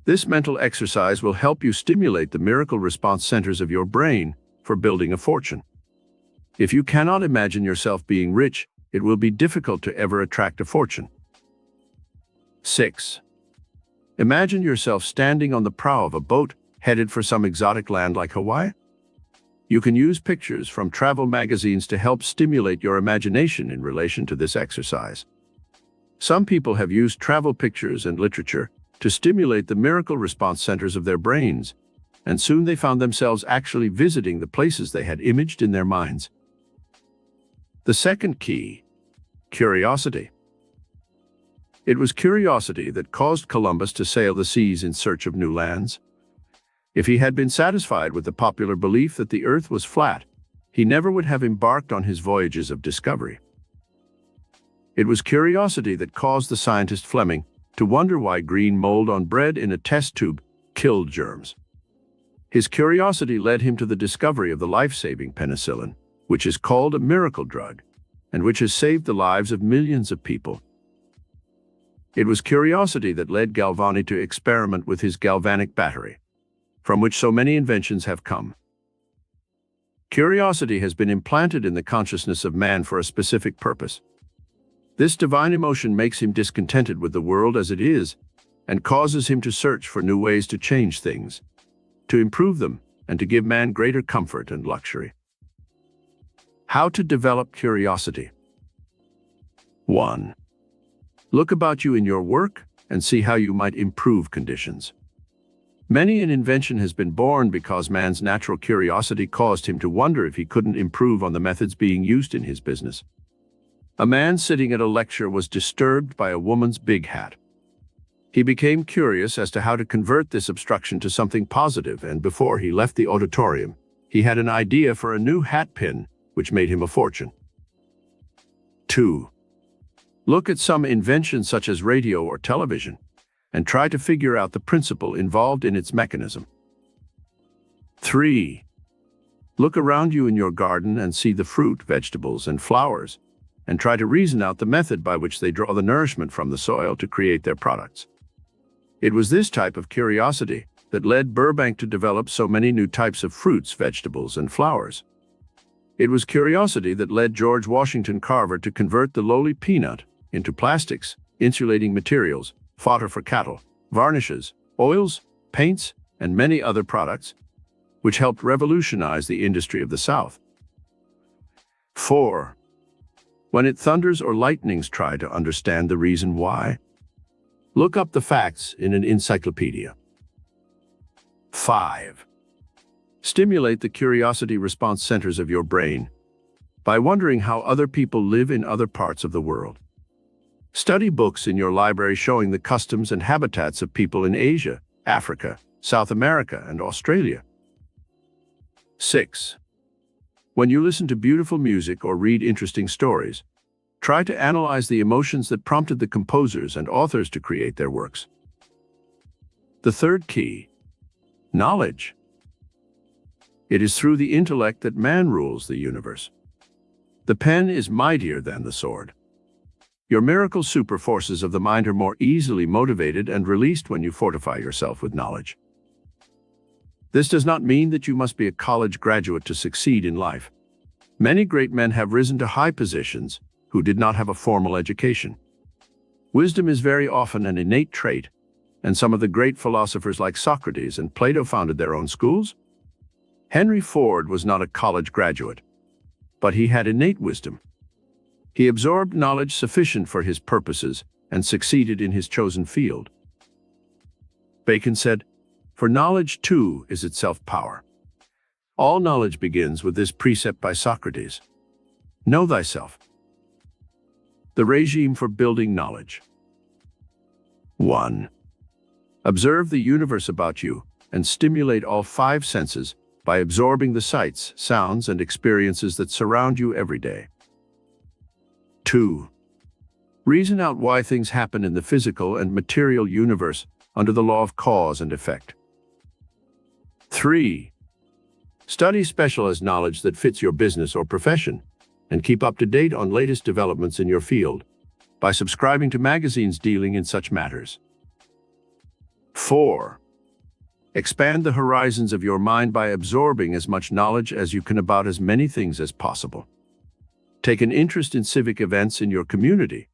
This mental exercise will help you stimulate the miracle response centers of your brain for building a fortune. If you cannot imagine yourself being rich, it will be difficult to ever attract a fortune. 6. Imagine yourself standing on the prow of a boat headed for some exotic land like Hawaii. You can use pictures from travel magazines to help stimulate your imagination in relation to this exercise. Some people have used travel pictures and literature to stimulate the miracle response centers of their brains, and soon they found themselves actually visiting the places they had imaged in their minds. The second key: curiosity. It was curiosity that caused Columbus to sail the seas in search of new lands. If he had been satisfied with the popular belief that the earth was flat, he never would have embarked on his voyages of discovery. It was curiosity that caused the scientist Fleming to wonder why green mold on bread in a test tube killed germs. His curiosity led him to the discovery of the life-saving penicillin, which is called a miracle drug, and which has saved the lives of millions of people. It was curiosity that led Galvani to experiment with his galvanic battery, from which so many inventions have come. Curiosity has been implanted in the consciousness of man for a specific purpose. This divine emotion makes him discontented with the world as it is and causes him to search for new ways to change things, to improve them, and to give man greater comfort and luxury. How to develop curiosity. 1. Look about you in your work and see how you might improve conditions. Many an invention has been born because man's natural curiosity caused him to wonder if he couldn't improve on the methods being used in his business. A man sitting at a lecture was disturbed by a woman's big hat. He became curious as to how to convert this obstruction to something positive, and before he left the auditorium, he had an idea for a new hat pin, which made him a fortune. 2. Look at some invention such as radio or television, and try to figure out the principle involved in its mechanism. 3. Look around you in your garden and see the fruit, vegetables, and flowers, and try to reason out the method by which they draw the nourishment from the soil to create their products. It was this type of curiosity that led Burbank to develop so many new types of fruits, vegetables, and flowers. It was curiosity that led George Washington Carver to convert the lowly peanut into plastics, insulating materials, fodder for cattle, varnishes, oils, paints, and many other products, which helped revolutionize the industry of the South. 4. When it thunders or lightnings, try to understand the reason why. Look up the facts in an encyclopedia. 5. Stimulate the curiosity response centers of your brain by wondering how other people live in other parts of the world. Study books in your library showing the customs and habitats of people in Asia, Africa, South America, and Australia. 6. When you listen to beautiful music or read interesting stories, try to analyze the emotions that prompted the composers and authors to create their works. The third key: knowledge. It is through the intellect that man rules the universe. The pen is mightier than the sword. Your miracle super forces of the mind are more easily motivated and released when you fortify yourself with knowledge. This does not mean that you must be a college graduate to succeed in life. Many great men have risen to high positions who did not have a formal education. Wisdom is very often an innate trait, and some of the great philosophers like Socrates and Plato founded their own schools. Henry Ford was not a college graduate, but he had innate wisdom. He absorbed knowledge sufficient for his purposes and succeeded in his chosen field. Bacon said, "For knowledge too is itself power." All knowledge begins with this precept by Socrates: know thyself. The regime for building knowledge. 1. Observe the universe about you and stimulate all 5 senses by absorbing the sights, sounds, and experiences that surround you every day. 2. Reason out why things happen in the physical and material universe under the law of cause and effect. 3. Study specialized knowledge that fits your business or profession, and keep up to date on latest developments in your field by subscribing to magazines dealing in such matters. 4. Expand the horizons of your mind by absorbing as much knowledge as you can about as many things as possible. Take an interest in civic events in your community.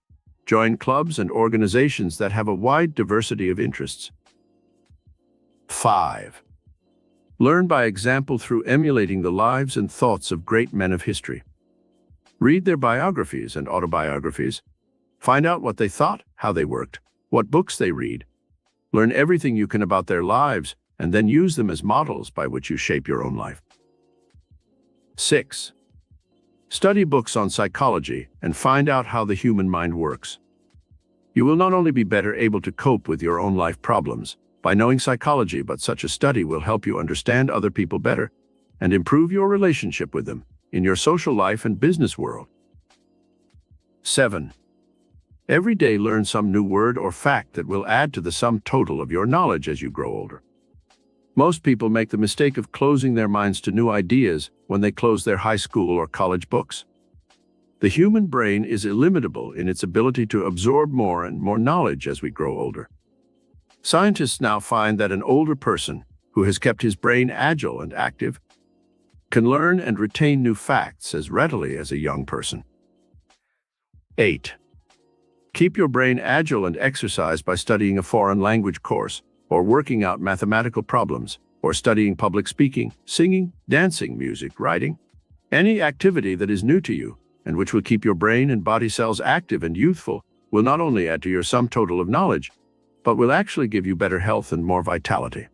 Join clubs and organizations that have a wide diversity of interests. 5. Learn by example through emulating the lives and thoughts of great men of history. Read their biographies and autobiographies. Find out what they thought, how they worked, what books they read. Learn everything you can about their lives and then use them as models by which you shape your own life. 6. Study books on psychology and find out how the human mind works. You will not only be better able to cope with your own life problems by knowing psychology, but such a study will help you understand other people better and improve your relationship with them in your social life and business world. 7. Every day learn some new word or fact that will add to the sum total of your knowledge as you grow older. Most people make the mistake of closing their minds to new ideas when they close their high school or college books. The human brain is illimitable in its ability to absorb more and more knowledge as we grow older. Scientists now find that an older person who has kept his brain agile and active can learn and retain new facts as readily as a young person. 8. Keep your brain agile and exercise by studying a foreign language course, or working out mathematical problems, or studying public speaking, singing, dancing, music, writing. Any activity that is new to you and which will keep your brain and body cells active and youthful will not only add to your sum total of knowledge, but will actually give you better health and more vitality.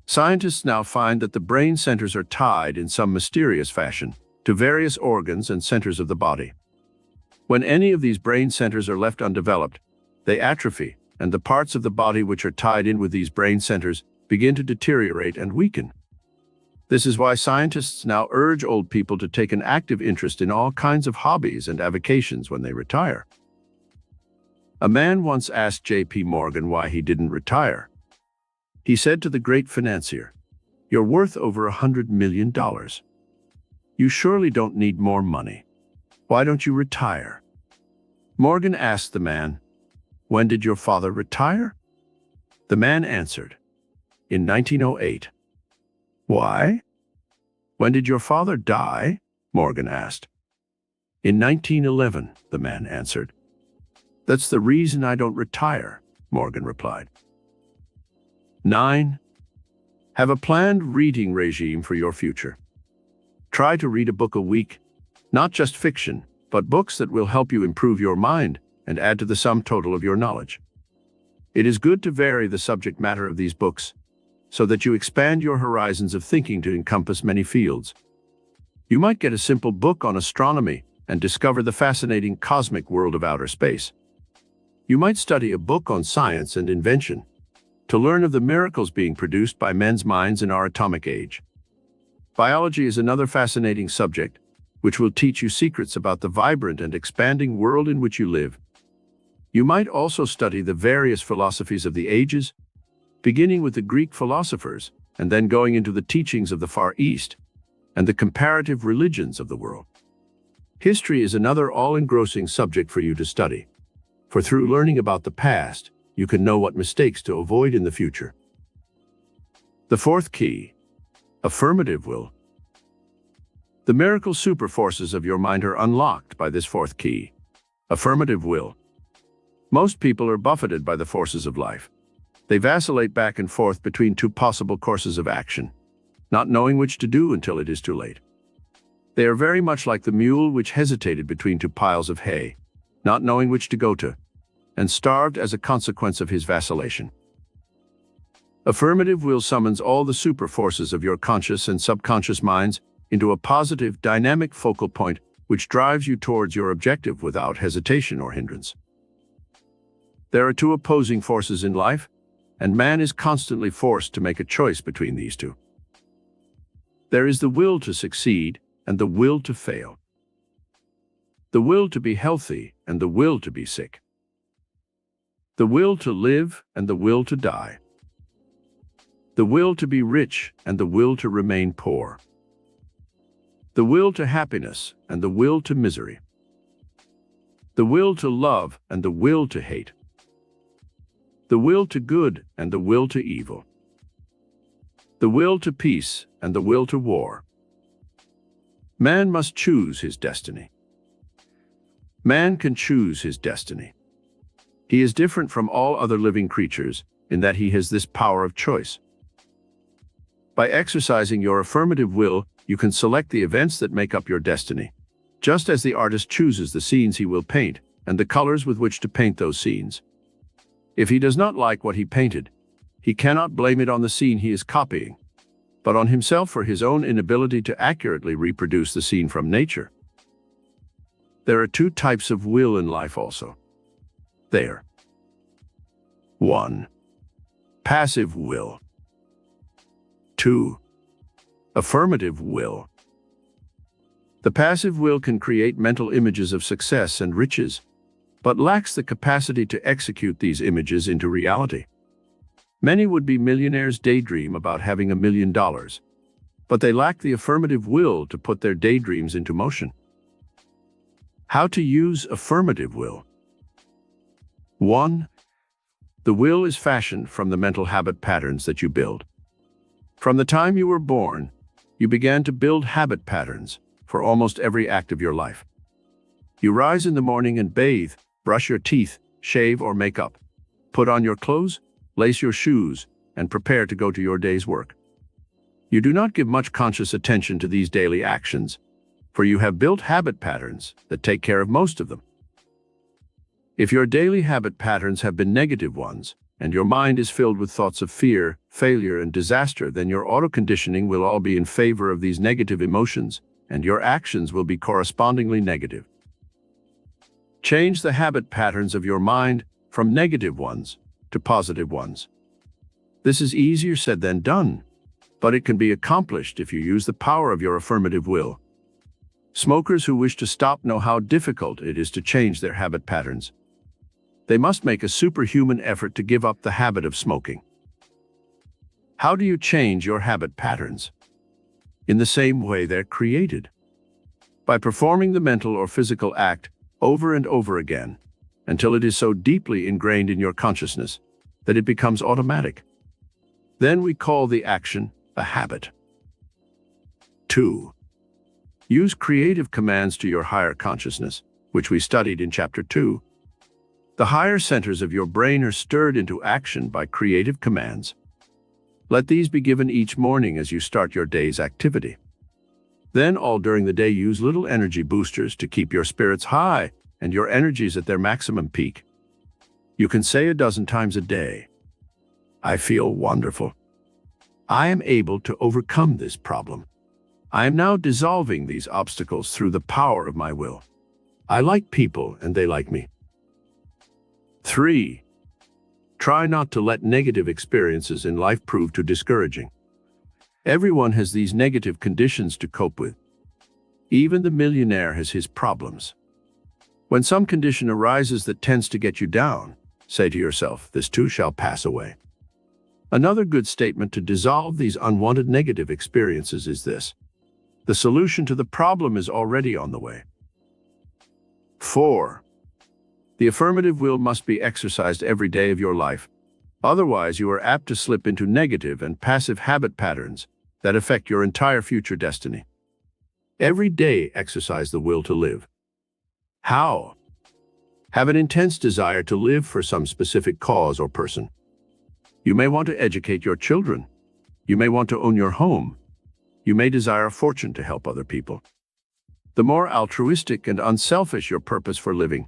Scientists now find that the brain centers are tied in some mysterious fashion to various organs and centers of the body. When any of these brain centers are left undeveloped, they atrophy, and the parts of the body which are tied in with these brain centers begin to deteriorate and weaken. This is why scientists now urge old people to take an active interest in all kinds of hobbies and avocations when they retire. A man once asked J.P. Morgan why he didn't retire. He said to the great financier, "You're worth over $100 million. You surely don't need more money. Why don't you retire?" Morgan asked the man, "When did your father retire?" The man answered, "In 1908. "Why?" "When did your father die?" Morgan asked. "In 1911, the man answered. "That's the reason I don't retire," Morgan replied. 9. Have a planned reading regime for your future. Try to read a book a week, not just fiction, but books that will help you improve your mind and add to the sum total of your knowledge. It is good to vary the subject matter of these books so that you expand your horizons of thinking to encompass many fields. You might get a simple book on astronomy and discover the fascinating cosmic world of outer space. You might study a book on science and invention to learn of the miracles being produced by men's minds in our atomic age. Biology is another fascinating subject which will teach you secrets about the vibrant and expanding world in which you live. You might also study the various philosophies of the ages, beginning with the Greek philosophers and then going into the teachings of the Far East and the comparative religions of the world. History is another all-engrossing subject for you to study, for through learning about the past, you can know what mistakes to avoid in the future. The fourth key, affirmative will. The miracle superforces of your mind are unlocked by this fourth key, affirmative will. Most people are buffeted by the forces of life. They vacillate back and forth between two possible courses of action, not knowing which to do until it is too late. They are very much like the mule which hesitated between two piles of hay, not knowing which to go to, and starved as a consequence of his vacillation. Affirmative will summons all the super forces of your conscious and subconscious minds into a positive, dynamic focal point which drives you towards your objective without hesitation or hindrance. There are two opposing forces in life, and man is constantly forced to make a choice between these two. There is the will to succeed and the will to fail. The will to be healthy and the will to be sick. The will to live and the will to die. The will to be rich and the will to remain poor. The will to happiness and the will to misery. The will to love and the will to hate. The will to good and the will to evil. The will to peace and the will to war. Man must choose his destiny. Man can choose his destiny. He is different from all other living creatures in that he has this power of choice. By exercising your affirmative will, you can select the events that make up your destiny, just as the artist chooses the scenes he will paint and the colors with which to paint those scenes. If he does not like what he painted, he cannot blame it on the scene he is copying, but on himself for his own inability to accurately reproduce the scene from nature. There are two types of will in life also. They are: 1. Passive will. 2. Affirmative will. The passive will can create mental images of success and riches, but lacks the capacity to execute these images into reality. Many would-be millionaires daydream about having $1 million, but they lack the affirmative will to put their daydreams into motion. How to use affirmative will. 1. The will is fashioned from the mental habit patterns that you build. From the time you were born, you began to build habit patterns for almost every act of your life. You rise in the morning and bathe, brush your teeth, shave or make up, put on your clothes, lace your shoes, and prepare to go to your day's work. You do not give much conscious attention to these daily actions, for you have built habit patterns that take care of most of them. If your daily habit patterns have been negative ones, and your mind is filled with thoughts of fear, failure, and disaster, then your auto-conditioning will all be in favor of these negative emotions, and your actions will be correspondingly negative. Change the habit patterns of your mind from negative ones to positive ones. This is easier said than done, but it can be accomplished if you use the power of your affirmative will. Smokers who wish to stop know how difficult it is to change their habit patterns. They must make a superhuman effort to give up the habit of smoking. How do you change your habit patterns? In the same way they're created. By performing the mental or physical act over and over again, until it is so deeply ingrained in your consciousness that it becomes automatic. Then we call the action a habit. 2. Use creative commands to your higher consciousness, which we studied in Chapter 2. The higher centers of your brain are stirred into action by creative commands. Let these be given each morning as you start your day's activity. Then all during the day use little energy boosters to keep your spirits high and your energies at their maximum peak. You can say 12 times a day, "I feel wonderful. I am able to overcome this problem. I am now dissolving these obstacles through the power of my will. I like people and they like me." 3. Try not to let negative experiences in life prove too discouraging. Everyone has these negative conditions to cope with. Even the millionaire has his problems. When some condition arises that tends to get you down, say to yourself, "This too shall pass away." Another good statement to dissolve these unwanted negative experiences is this: the solution to the problem is already on the way. 4. The affirmative will must be exercised every day of your life. Otherwise, you are apt to slip into negative and passive habit patterns that affect your entire future destiny. Every day, exercise the will to live. How? Have an intense desire to live for some specific cause or person. You may want to educate your children. You may want to own your home. You may desire a fortune to help other people. The more altruistic and unselfish your purpose for living,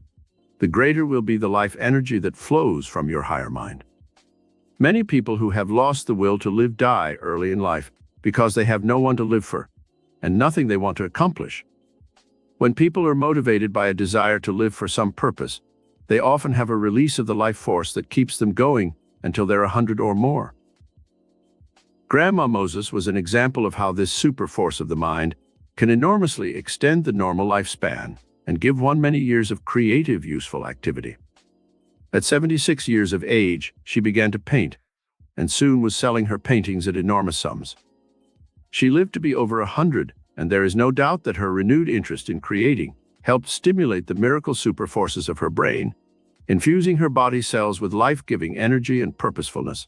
the greater will be the life energy that flows from your higher mind. Many people who have lost the will to live die early in life because they have no one to live for and nothing they want to accomplish. When people are motivated by a desire to live for some purpose, they often have a release of the life force that keeps them going until they're 100 or more. Grandma Moses was an example of how this super force of the mind can enormously extend the normal lifespan and give one many years of creative, useful activity. At 76 years of age, she began to paint, and soon was selling her paintings at enormous sums. She lived to be over 100, and there is no doubt that her renewed interest in creating helped stimulate the miracle super forces of her brain, infusing her body cells with life-giving energy and purposefulness.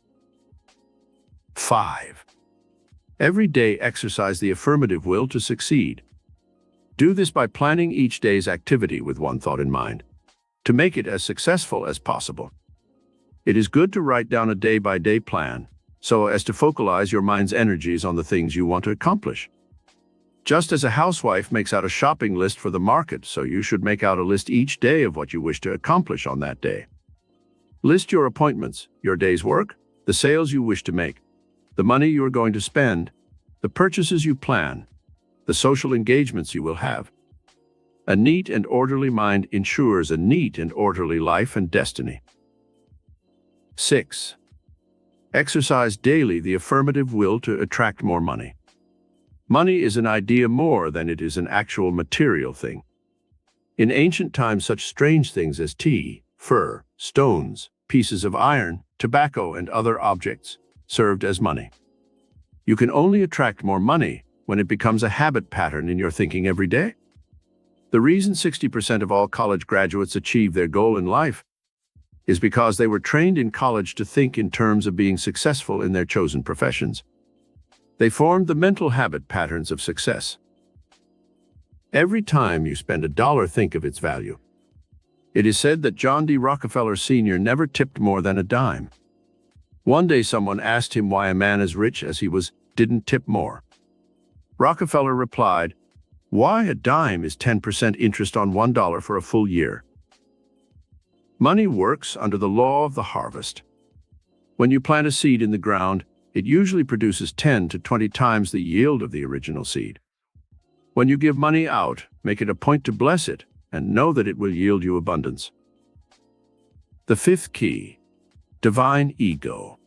5. Every day exercise the affirmative will to succeed. Do this by planning each day's activity with one thought in mind, to make it as successful as possible. It is good to write down a day-by-day plan, so as to focalize your mind's energies on the things you want to accomplish. Just as a housewife makes out a shopping list for the market, so you should make out a list each day of what you wish to accomplish on that day. List your appointments, your day's work, the sales you wish to make, the money you are going to spend, the purchases you plan, the social engagements you will have. A neat and orderly mind ensures a neat and orderly life and destiny. 6. Exercise daily the affirmative will to attract more money. Money is an idea more than it is an actual material thing. In ancient times, such strange things as tea, fur, stones, pieces of iron, tobacco, and other objects served as money. You can only attract more money when it becomes a habit pattern in your thinking every day. The reason 60% of all college graduates achieve their goal in life is because they were trained in college to think in terms of being successful in their chosen professions. They formed the mental habit patterns of success. Every time you spend $1, think of its value. It is said that John D. Rockefeller Sr. never tipped more than a dime. One day someone asked him why a man as rich as he was didn't tip more. Rockefeller replied, "Why a dime is 10% interest on $1 for a full year." Money works under the law of the harvest. When you plant a seed in the ground, it usually produces 10 to 20 times the yield of the original seed. When you give money out, make it a point to bless it and know that it will yield you abundance. The 5th key, divine ego.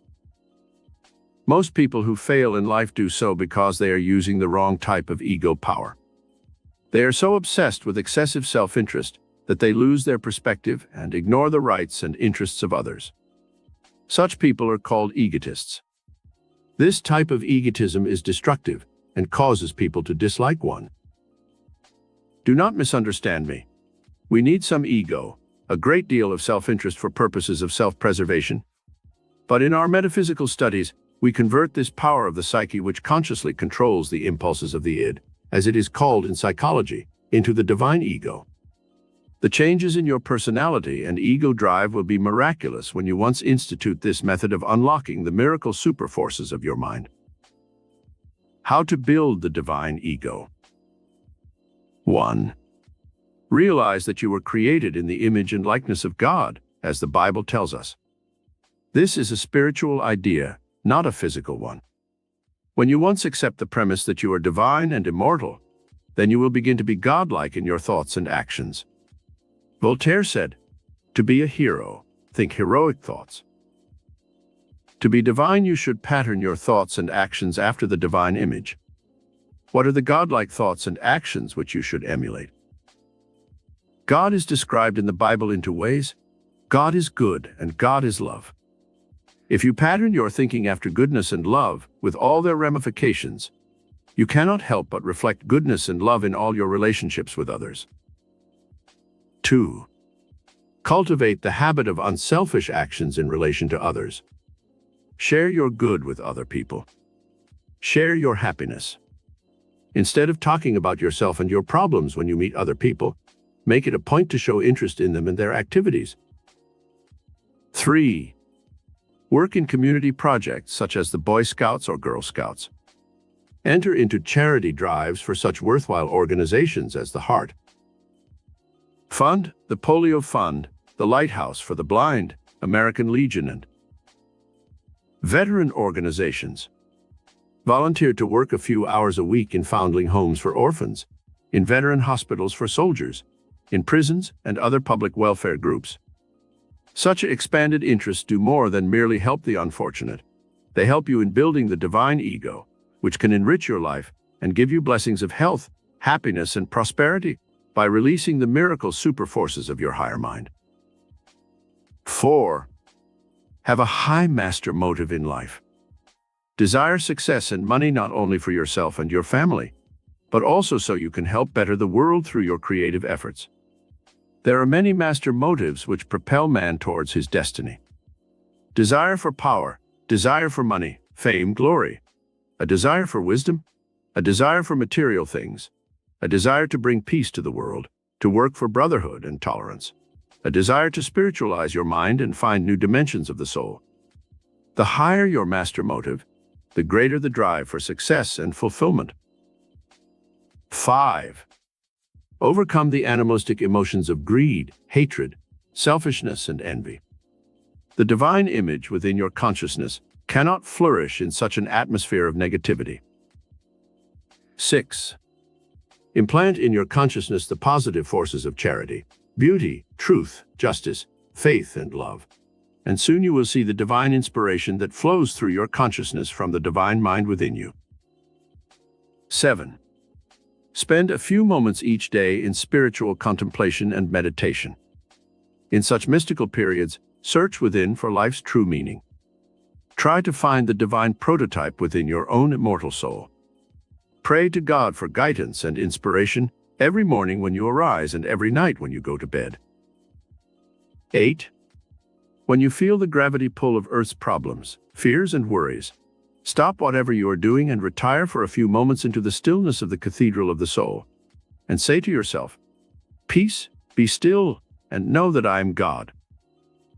Most people who fail in life do so because they are using the wrong type of ego power. They are so obsessed with excessive self-interest that they lose their perspective and ignore the rights and interests of others. Such people are called egotists. This type of egotism is destructive and causes people to dislike one. Do not misunderstand me. We need some ego, a great deal of self-interest for purposes of self-preservation. But in our metaphysical studies, we convert this power of the psyche which consciously controls the impulses of the id, as it is called in psychology, into the divine ego. The changes in your personality and ego drive will be miraculous when you once institute this method of unlocking the miracle superforces of your mind. How to build the divine ego. 1. Realize that you were created in the image and likeness of God, as the Bible tells us. This is a spiritual idea, not a physical one. When you once accept the premise that you are divine and immortal, then you will begin to be godlike in your thoughts and actions. Voltaire said, "To be a hero, think heroic thoughts." To be divine, you should pattern your thoughts and actions after the divine image. What are the godlike thoughts and actions which you should emulate? God is described in the Bible in 2 ways. God is good and God is love. If you pattern your thinking after goodness and love, with all their ramifications, you cannot help but reflect goodness and love in all your relationships with others. 2. Cultivate the habit of unselfish actions in relation to others. Share your good with other people. Share your happiness. Instead of talking about yourself and your problems when you meet other people, make it a point to show interest in them and their activities. 3. Work in community projects such as the Boy Scouts or Girl Scouts. Enter into charity drives for such worthwhile organizations as the Heart Fund, the Polio Fund, the Lighthouse for the Blind, American Legion, and veteran organizations. Volunteer to work a few hours a week in foundling homes for orphans, in veteran hospitals for soldiers, in prisons and other public welfare groups. Such expanded interests do more than merely help the unfortunate. They help you in building the divine ego, which can enrich your life and give you blessings of health, happiness, and prosperity by releasing the miracle superforces of your higher mind. 4. Have a high master motive in life. Desire success and money not only for yourself and your family, but also so you can help better the world through your creative efforts. There are many master motives which propel man towards his destiny. Desire for power, desire for money, fame, glory, a desire for wisdom, a desire for material things, a desire to bring peace to the world, to work for brotherhood and tolerance, a desire to spiritualize your mind and find new dimensions of the soul. The higher your master motive, the greater the drive for success and fulfillment. 5. Overcome the animalistic emotions of greed, hatred, selfishness, and envy. The divine image within your consciousness cannot flourish in such an atmosphere of negativity. 6. Implant in your consciousness the positive forces of charity, beauty, truth, justice, faith, and love. And soon you will see the divine inspiration that flows through your consciousness from the divine mind within you. 7. Spend a few moments each day in spiritual contemplation and meditation. In such mystical periods, search within for life's true meaning. Try to find the divine prototype within your own immortal soul. Pray to God for guidance and inspiration every morning when you arise and every night when you go to bed. 8. When you feel the gravity pull of Earth's problems, fears, and worries, stop whatever you are doing and retire for a few moments into the stillness of the cathedral of the soul, and say to yourself, "Peace, be still, and know that I am God."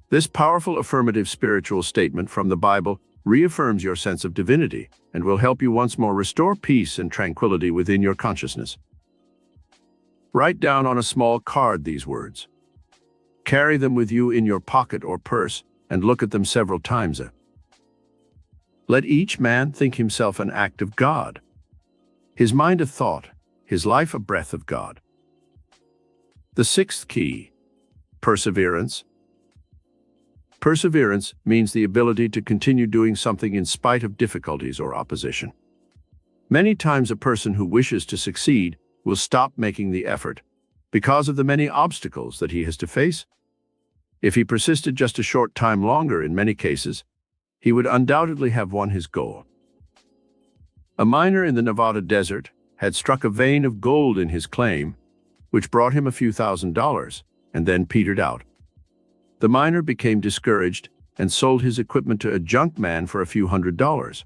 This powerful affirmative spiritual statement from the Bible reaffirms your sense of divinity and will help you once more restore peace and tranquility within your consciousness. Write down on a small card these words. Carry them with you in your pocket or purse and look at them several times. Let each man think himself an act of God, his mind a thought, his life a breath of God. The 6th key, perseverance. Perseverance means the ability to continue doing something in spite of difficulties or opposition. Many times a person who wishes to succeed will stop making the effort because of the many obstacles that he has to face. If he persisted just a short time longer in many cases, he would undoubtedly have won his goal. A miner in the Nevada desert had struck a vein of gold in his claim, which brought him a few $1,000s, and then petered out. The miner became discouraged and sold his equipment to a junk man for a few $100s.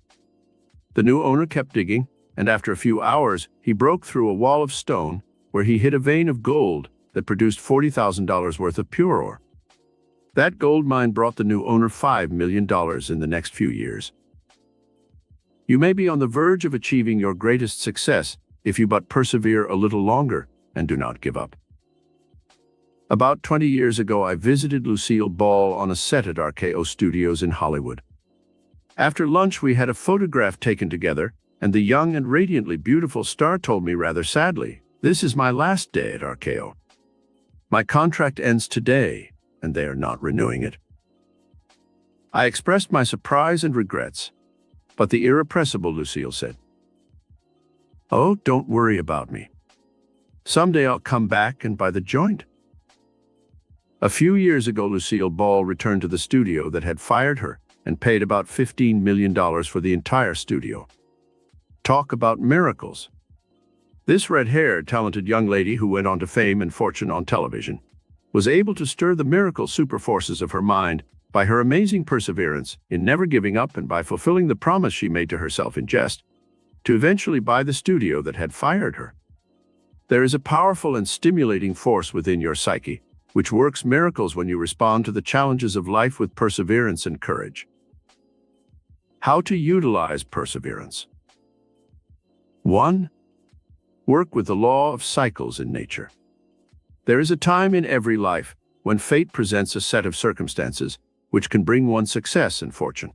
The new owner kept digging, and after a few hours, he broke through a wall of stone where he hit a vein of gold that produced $40,000 worth of pure ore. That gold mine brought the new owner $5 million in the next few years. You may be on the verge of achieving your greatest success if you but persevere a little longer and do not give up. About 20 years ago, I visited Lucille Ball on a set at RKO Studios in Hollywood. After lunch, we had a photograph taken together, and the young and radiantly beautiful star told me rather sadly, "This is my last day at RKO. My contract ends today, and they are not renewing it." I expressed my surprise and regrets, but the irrepressible Lucille said, "Oh, don't worry about me. Someday I'll come back and buy the joint." A few years ago, Lucille Ball returned to the studio that had fired her and paid about $15 million for the entire studio. Talk about miracles. This red-haired, talented young lady who went on to fame and fortune on television was able to stir the miracle superforces of her mind by her amazing perseverance in never giving up and by fulfilling the promise she made to herself in jest, to eventually buy the studio that had fired her. There is a powerful and stimulating force within your psyche, which works miracles when you respond to the challenges of life with perseverance and courage. How to utilize perseverance. 1. Work with the law of cycles in nature. There is a time in every life when fate presents a set of circumstances which can bring one success and fortune.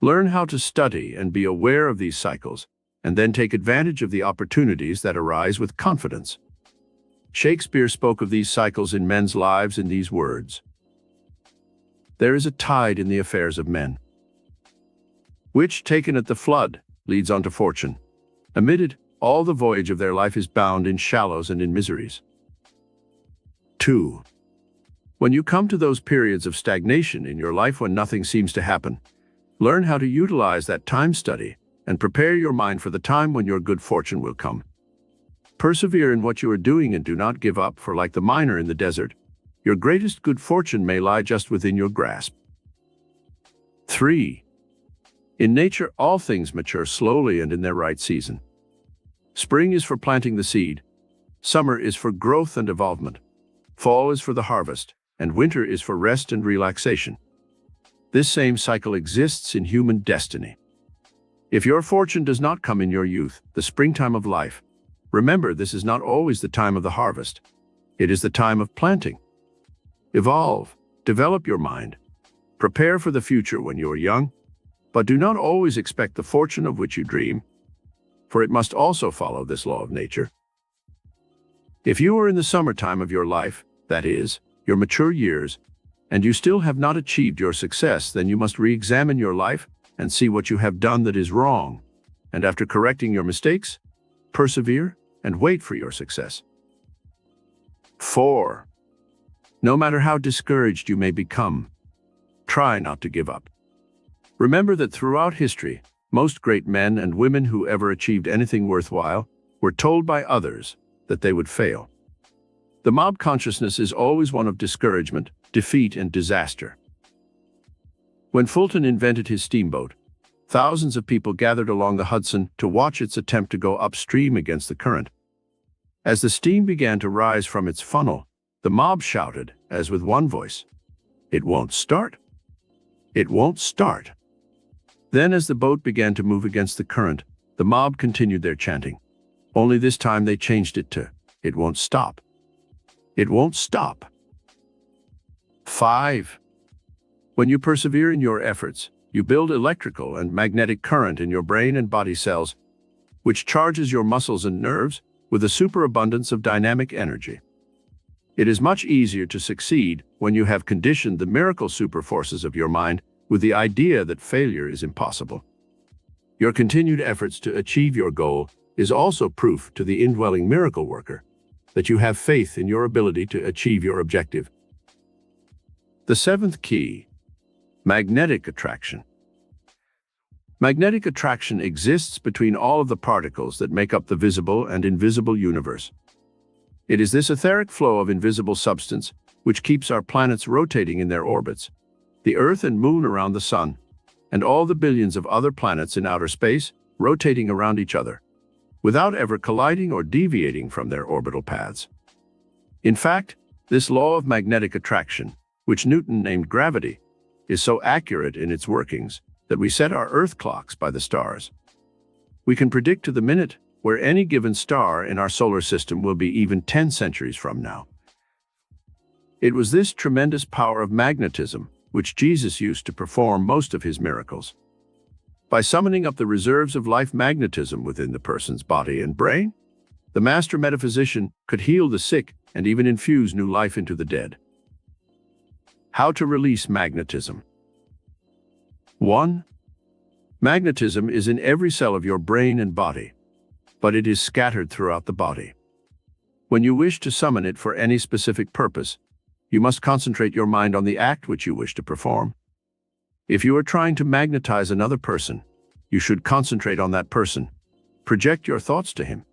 Learn how to study and be aware of these cycles, and then take advantage of the opportunities that arise with confidence. Shakespeare spoke of these cycles in men's lives in these words: "There is a tide in the affairs of men, which, taken at the flood, leads on to fortune. Amid it, all the voyage of their life is bound in shallows and in miseries." 2. When you come to those periods of stagnation in your life when nothing seems to happen, learn how to utilize that time study and prepare your mind for the time when your good fortune will come. Persevere in what you are doing and do not give up, for like the miner in the desert, your greatest good fortune may lie just within your grasp. 3. In nature, all things mature slowly and in their right season. Spring is for planting the seed, summer is for growth and evolvement, fall is for the harvest, and winter is for rest and relaxation. This same cycle exists in human destiny. If your fortune does not come in your youth, the springtime of life, remember this is not always the time of the harvest. It is the time of planting. Evolve, develop your mind, Prepare for the future when you are young, but do not always expect the fortune of which you dream, for it must also follow this law of nature. If you are in the summertime of your life, that is, your mature years, and you still have not achieved your success, then you must re-examine your life and see what you have done that is wrong, and after correcting your mistakes, persevere and wait for your success. 4. No matter how discouraged you may become, try not to give up. Remember that throughout history, most great men and women who ever achieved anything worthwhile were told by others that they would fail. The mob consciousness is always one of discouragement, defeat, and disaster. When Fulton invented his steamboat, thousands of people gathered along the Hudson to watch its attempt to go upstream against the current. As the steam began to rise from its funnel, the mob shouted, as with one voice, "It won't start! It won't start!" Then, as the boat began to move against the current, the mob continued their chanting. Only this time they changed it to, "It won't stop! It won't stop!" 5. When you persevere in your efforts, you build electrical and magnetic current in your brain and body cells, which charges your muscles and nerves with a superabundance of dynamic energy. It is much easier to succeed when you have conditioned the miracle superforces of your mind with the idea that failure is impossible. Your continued efforts to achieve your goal is also proof to the indwelling miracle worker that you have faith in your ability to achieve your objective. The 7th key: magnetic attraction. Magnetic attraction exists between all of the particles that make up the visible and invisible universe. It is this etheric flow of invisible substance which keeps our planets rotating in their orbits, the Earth and Moon around the Sun, and all the billions of other planets in outer space rotating around each other, without ever colliding or deviating from their orbital paths. In fact, this law of magnetic attraction, which Newton named gravity, is so accurate in its workings that we set our Earth clocks by the stars. We can predict to the minute where any given star in our solar system will be even 10 centuries from now. It was this tremendous power of magnetism which Jesus used to perform most of his miracles. By summoning up the reserves of life magnetism within the person's body and brain, the master metaphysician could heal the sick and even infuse new life into the dead. How to release magnetism. 1. Magnetism is in every cell of your brain and body, but it is scattered throughout the body. When you wish to summon it for any specific purpose, you must concentrate your mind on the act which you wish to perform. If you are trying to magnetize another person, you should concentrate on that person. Project your thoughts to him.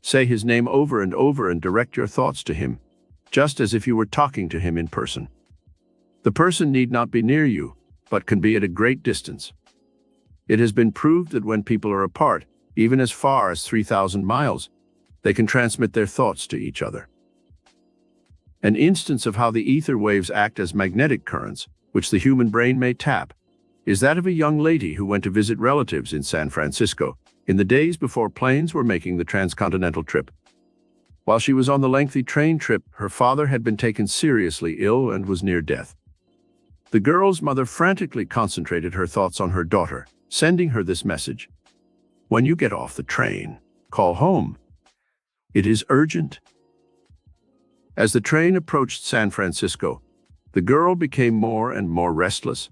Say his name over and over and direct your thoughts to him, just as if you were talking to him in person. The person need not be near you, but can be at a great distance. It has been proved that when people are apart, even as far as 3,000 miles, they can transmit their thoughts to each other. An instance of how the ether waves act as magnetic currents, which the human brain may tap, is that of a young lady who went to visit relatives in San Francisco in the days before planes were making the transcontinental trip. While she was on the lengthy train trip, her father had been taken seriously ill and was near death. The girl's mother frantically concentrated her thoughts on her daughter, sending her this message: "When you get off the train, call home. It is urgent." As the train approached San Francisco, the girl became more and more restless,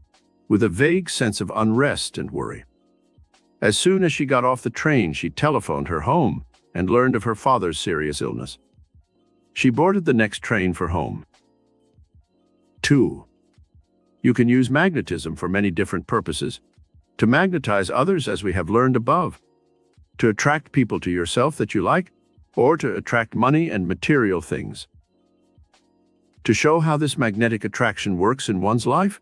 with a vague sense of unrest and worry. As soon as she got off the train, she telephoned her home and learned of her father's serious illness. She boarded the next train for home. 2. You can use magnetism for many different purposes. To magnetize others, as we have learned above, to attract people to yourself that you like, or to attract money and material things. To show how this magnetic attraction works in one's life,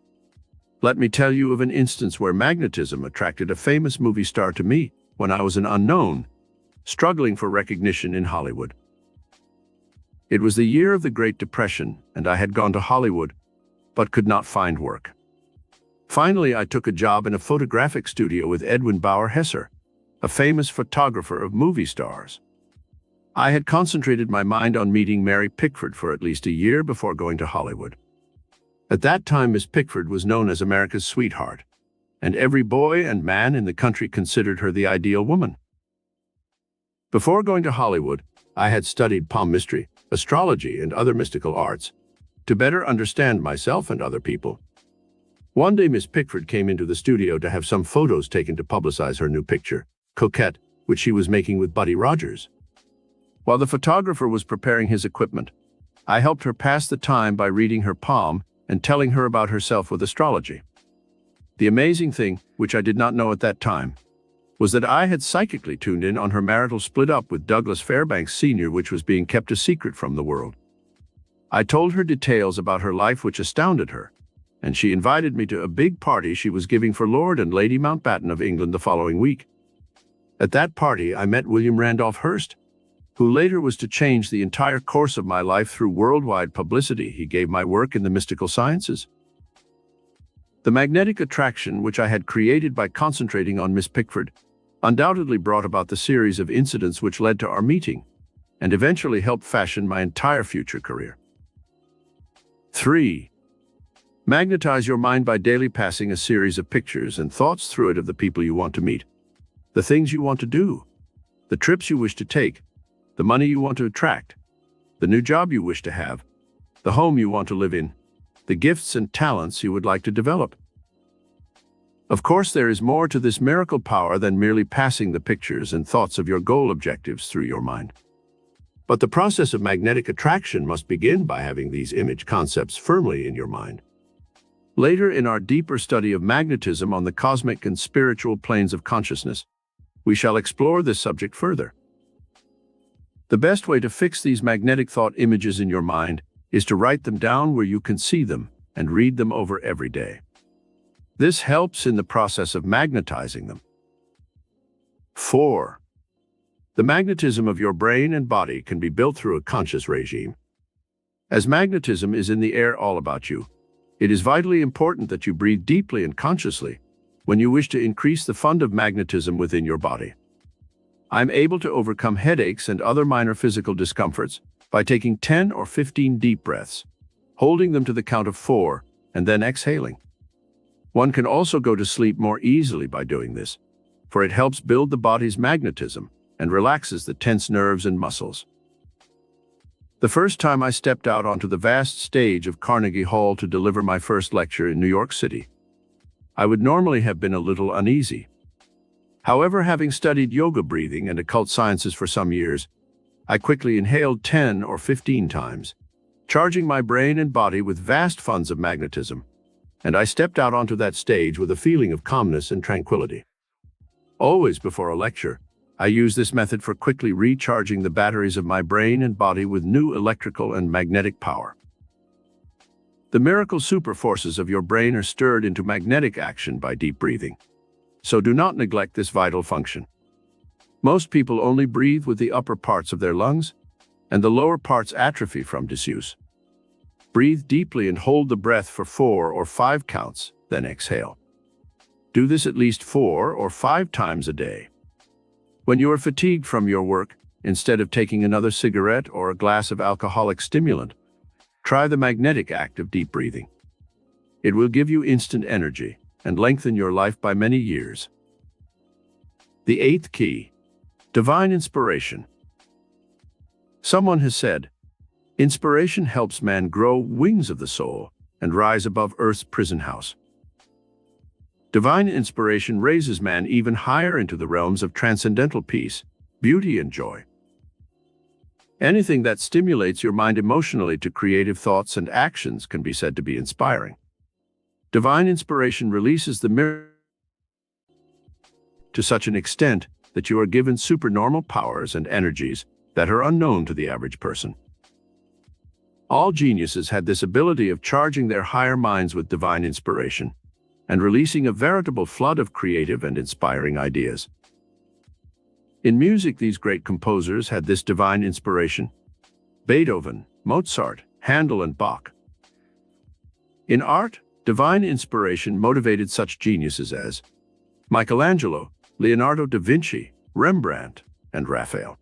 let me tell you of an instance where magnetism attracted a famous movie star to me when I was an unknown, struggling for recognition in Hollywood. It was the year of the Great Depression, and I had gone to Hollywood, but could not find work. Finally, I took a job in a photographic studio with Edwin Bauer-Hesser, a famous photographer of movie stars. I had concentrated my mind on meeting Mary Pickford for at least a year before going to Hollywood. At that time, Miss Pickford was known as America's sweetheart, and every boy and man in the country considered her the ideal woman. Before going to Hollywood, I had studied palmistry, astrology, and other mystical arts to better understand myself and other people. One day, Miss Pickford came into the studio to have some photos taken to publicize her new picture, Coquette, which she was making with Buddy Rogers. While the photographer was preparing his equipment, I helped her pass the time by reading her palm and telling her about herself with astrology. The amazing thing, which I did not know at that time, was that I had psychically tuned in on her marital split-up with Douglas Fairbanks Sr., which was being kept a secret from the world. I told her details about her life which astounded her, and she invited me to a big party she was giving for Lord and Lady Mountbatten of England the following week. At that party, I met William Randolph Hearst, who later was to change the entire course of my life through worldwide publicity he gave my work in the mystical sciences. The magnetic attraction which I had created by concentrating on Miss Pickford undoubtedly brought about the series of incidents which led to our meeting and eventually helped fashion my entire future career. 3. Magnetize your mind by daily passing a series of pictures and thoughts through it of the people you want to meet, the things you want to do, the trips you wish to take, the money you want to attract, the new job you wish to have, the home you want to live in, the gifts and talents you would like to develop. Of course, there is more to this miracle power than merely passing the pictures and thoughts of your goal objectives through your mind. But the process of magnetic attraction must begin by having these image concepts firmly in your mind. Later, in our deeper study of magnetism on the cosmic and spiritual planes of consciousness, we shall explore this subject further. The best way to fix these magnetic thought images in your mind is to write them down where you can see them and read them over every day. This helps in the process of magnetizing them. 4. The magnetism of your brain and body can be built through a conscious regime. As magnetism is in the air all about you, it is vitally important that you breathe deeply and consciously when you wish to increase the fund of magnetism within your body. I'm able to overcome headaches and other minor physical discomforts by taking 10 or 15 deep breaths, holding them to the count of 4, and then exhaling. One can also go to sleep more easily by doing this, for it helps build the body's magnetism and relaxes the tense nerves and muscles. The first time I stepped out onto the vast stage of Carnegie Hall to deliver my first lecture in New York City, I would normally have been a little uneasy. However, having studied yoga breathing and occult sciences for some years, I quickly inhaled 10 or 15 times, charging my brain and body with vast funds of magnetism, and I stepped out onto that stage with a feeling of calmness and tranquility. Always before a lecture, I use this method for quickly recharging the batteries of my brain and body with new electrical and magnetic power. The miracle super forces of your brain are stirred into magnetic action by deep breathing, so do not neglect this vital function. Most people only breathe with the upper parts of their lungs, and the lower parts atrophy from disuse. Breathe deeply and hold the breath for 4 or 5 counts, then exhale. Do this at least 4 or 5 times a day. When you are fatigued from your work, instead of taking another cigarette or a glass of alcoholic stimulant, try the magnetic act of deep breathing. It will give you instant energy and lengthen your life by many years. The 8th key, divine inspiration. Someone has said, inspiration helps man grow wings of the soul and rise above Earth's prison house. Divine inspiration raises man even higher into the realms of transcendental peace, beauty, and joy. Anything that stimulates your mind emotionally to creative thoughts and actions can be said to be inspiring. Divine inspiration releases the miracle to such an extent that you are given supernormal powers and energies that are unknown to the average person. All geniuses had this ability of charging their higher minds with divine inspiration and releasing a veritable flood of creative and inspiring ideas. In music, these great composers had this divine inspiration: Beethoven, Mozart, Handel, and Bach. In art, divine inspiration motivated such geniuses as Michelangelo, Leonardo da Vinci, Rembrandt, and Raphael.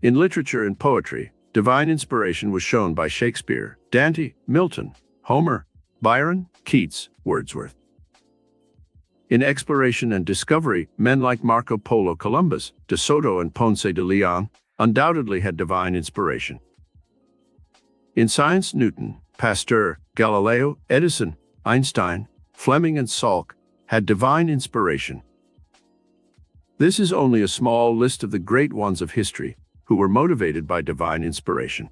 In literature and poetry, divine inspiration was shown by Shakespeare, Dante, Milton, Homer, Byron, Keats, Wordsworth. In exploration and discovery, men like Marco Polo, Columbus, De Soto, and Ponce de Leon undoubtedly had divine inspiration. In science, Newton, Pasteur, Galileo, Edison, Einstein, Fleming, and Salk had divine inspiration. This is only a small list of the great ones of history who were motivated by divine inspiration.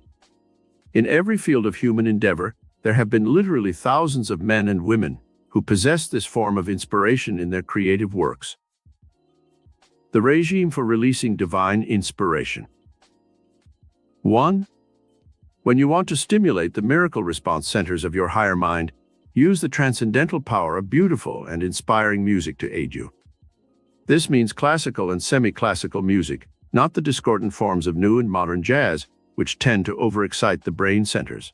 In every field of human endeavor, there have been literally thousands of men and women who possess this form of inspiration in their creative works. The regime for releasing divine inspiration. 1. When you want to stimulate the miracle response centers of your higher mind, use the transcendental power of beautiful and inspiring music to aid you. This means classical and semi-classical music, not the discordant forms of new and modern jazz, which tend to overexcite the brain centers.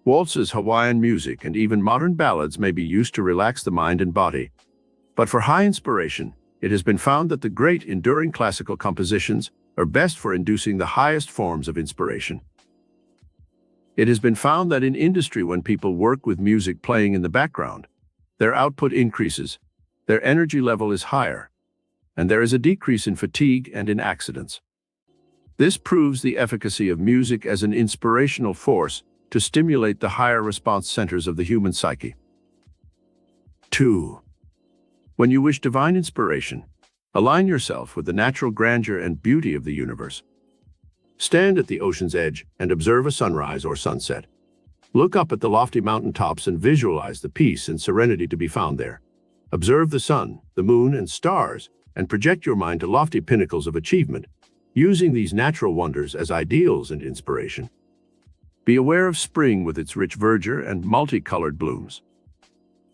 Waltzes, Hawaiian music, and even modern ballads may be used to relax the mind and body. But for high inspiration, it has been found that the great, enduring classical compositions are best for inducing the highest forms of inspiration. It has been found that in industry, when people work with music playing in the background, their output increases, their energy level is higher, and there is a decrease in fatigue and in accidents. This proves the efficacy of music as an inspirational force to stimulate the higher response centers of the human psyche. 2. When you wish divine inspiration, align yourself with the natural grandeur and beauty of the universe. Stand at the ocean's edge and observe a sunrise or sunset. Look up at the lofty mountaintops and visualize the peace and serenity to be found there. Observe the sun, the moon, and stars, and project your mind to lofty pinnacles of achievement, using these natural wonders as ideals and inspiration. Be aware of spring with its rich verdure and multicolored blooms.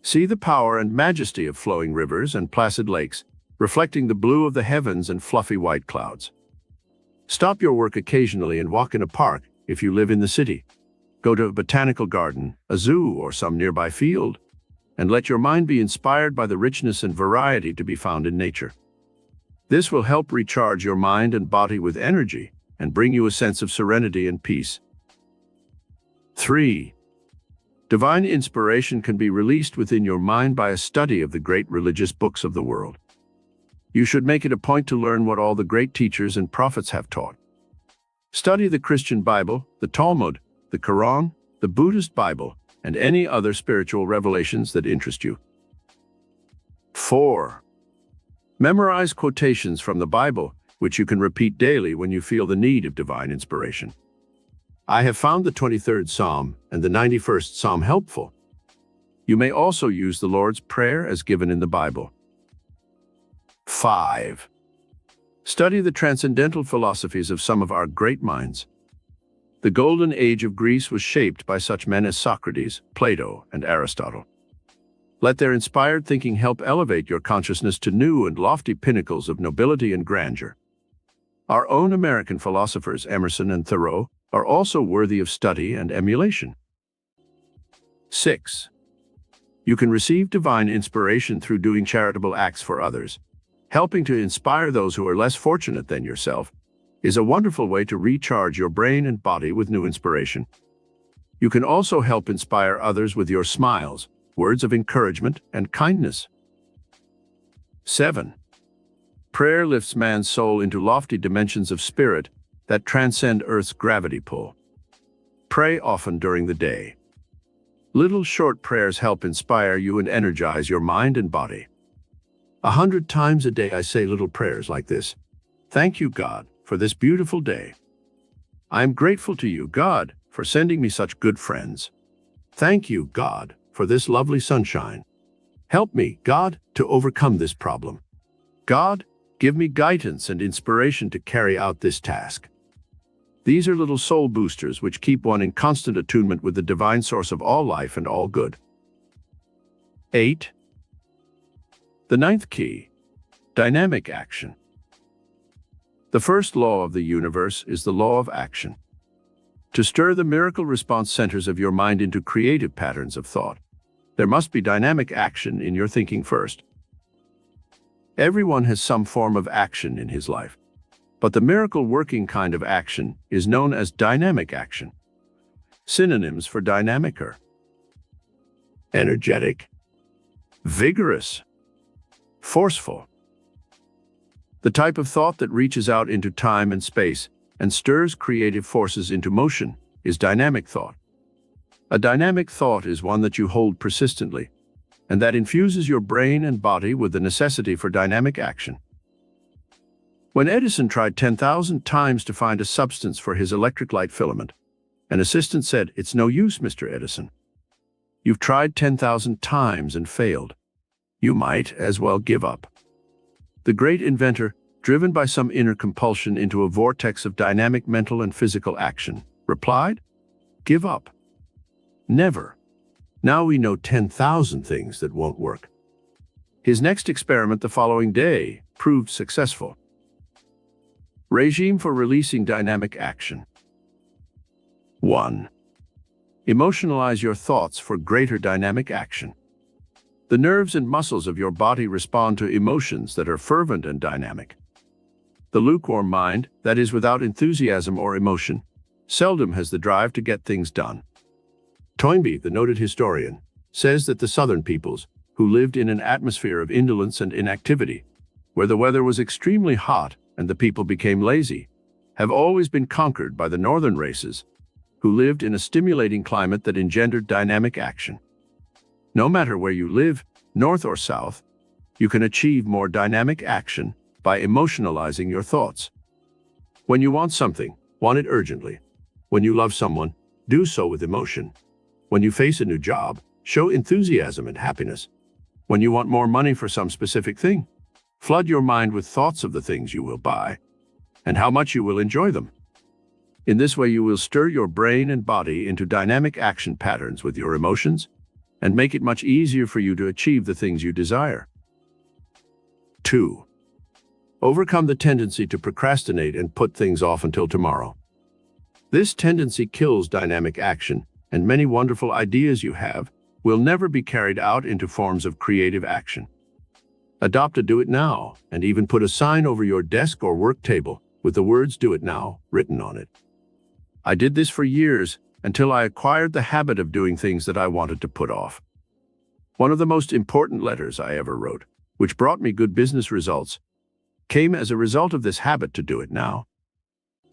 See the power and majesty of flowing rivers and placid lakes, reflecting the blue of the heavens and fluffy white clouds. Stop your work occasionally and walk in a park if you live in the city. Go to a botanical garden, a zoo, or some nearby field, and let your mind be inspired by the richness and variety to be found in nature. This will help recharge your mind and body with energy and bring you a sense of serenity and peace. 3. Divine inspiration can be released within your mind by a study of the great religious books of the world. You should make it a point to learn what all the great teachers and prophets have taught. Study the Christian Bible, the Talmud, the Quran, the Buddhist Bible, and any other spiritual revelations that interest you. 4. Memorize quotations from the Bible, which you can repeat daily when you feel the need of divine inspiration. I have found the 23rd Psalm and the 91st Psalm helpful. You may also use the Lord's Prayer as given in the Bible. 5. Study the transcendental philosophies of some of our great minds. The golden age of Greece was shaped by such men as Socrates, Plato, and Aristotle. Let their inspired thinking help elevate your consciousness to new and lofty pinnacles of nobility and grandeur. Our own American philosophers, Emerson and Thoreau, are also worthy of study and emulation. 6. You can receive divine inspiration through doing charitable acts for others. Helping to inspire those who are less fortunate than yourself is a wonderful way to recharge your brain and body with new inspiration. You can also help inspire others with your smiles, words of encouragement, and kindness. 7. Prayer lifts man's soul into lofty dimensions of spirit that transcend Earth's gravity pull. Pray often during the day. Little short prayers help inspire you and energize your mind and body. 100 times a day I say little prayers like this. Thank you, God, for this beautiful day. I am grateful to you, God, for sending me such good friends. Thank you, God, for this lovely sunshine. Help me, God, to overcome this problem. God, give me guidance and inspiration to carry out this task. These are little soul boosters which keep one in constant attunement with the divine source of all life and all good. 8. The 9th key, dynamic action. The first law of the universe is the law of action. To stir the miracle response centers of your mind into creative patterns of thought, there must be dynamic action in your thinking first. Everyone has some form of action in his life, but the miracle-working kind of action is known as dynamic action. Synonyms for dynamic are energetic, vigorous, forceful. The type of thought that reaches out into time and space and stirs creative forces into motion is dynamic thought. A dynamic thought is one that you hold persistently, and that infuses your brain and body with the necessity for dynamic action. When Edison tried 10,000 times to find a substance for his electric light filament, an assistant said, "It's no use, Mr. Edison. You've tried 10,000 times and failed. You might as well give up." The great inventor, driven by some inner compulsion into a vortex of dynamic mental and physical action, replied, "Give up. Never. Now we know 10,000 things that won't work." His next experiment the following day proved successful. Regime for releasing dynamic action. 1. Emotionalize your thoughts for greater dynamic action. The nerves and muscles of your body respond to emotions that are fervent and dynamic. The lukewarm mind, that is without enthusiasm or emotion, seldom has the drive to get things done. Toynbee, the noted historian, says that the Southern peoples, who lived in an atmosphere of indolence and inactivity, where the weather was extremely hot and the people became lazy, have always been conquered by the Northern races, who lived in a stimulating climate that engendered dynamic action. No matter where you live, north or south, you can achieve more dynamic action by emotionalizing your thoughts. When you want something, want it urgently. When you love someone, do so with emotion. When you face a new job, show enthusiasm and happiness. When you want more money for some specific thing, flood your mind with thoughts of the things you will buy and how much you will enjoy them. In this way, you will stir your brain and body into dynamic action patterns with your emotions and make it much easier for you to achieve the things you desire. 2. Overcome the tendency to procrastinate and put things off until tomorrow. This tendency kills dynamic action, and many wonderful ideas you have will never be carried out into forms of creative action. Adopt a "do it now" and even put a sign over your desk or work table with the words "do it now" written on it. I did this for years until I acquired the habit of doing things that I wanted to put off. One of the most important letters I ever wrote, which brought me good business results, came as a result of this habit to do it now.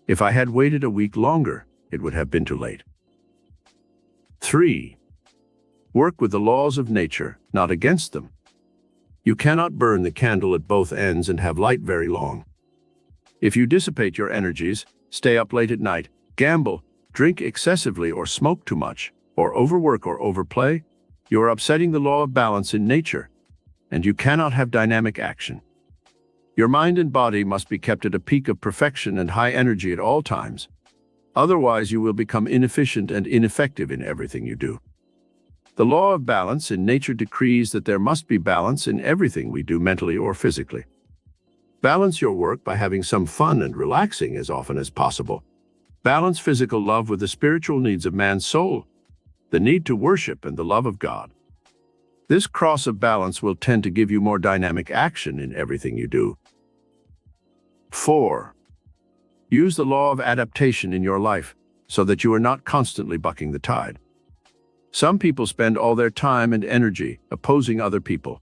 If I had waited a week longer, it would have been too late. 3. Work with the laws of nature, not against them. You cannot burn the candle at both ends and have light very long. If you dissipate your energies, stay up late at night, gamble, drink excessively or smoke too much, or overwork or overplay, you are upsetting the law of balance in nature, and you cannot have dynamic action. Your mind and body must be kept at a peak of perfection and high energy at all times. Otherwise, you will become inefficient and ineffective in everything you do. The law of balance in nature decrees that there must be balance in everything we do mentally or physically. Balance your work by having some fun and relaxing as often as possible. Balance physical love with the spiritual needs of man's soul, the need to worship and the love of God. This cross of balance will tend to give you more dynamic action in everything you do. 4. Use the law of adaptation in your life so that you are not constantly bucking the tide. Some people spend all their time and energy opposing other people.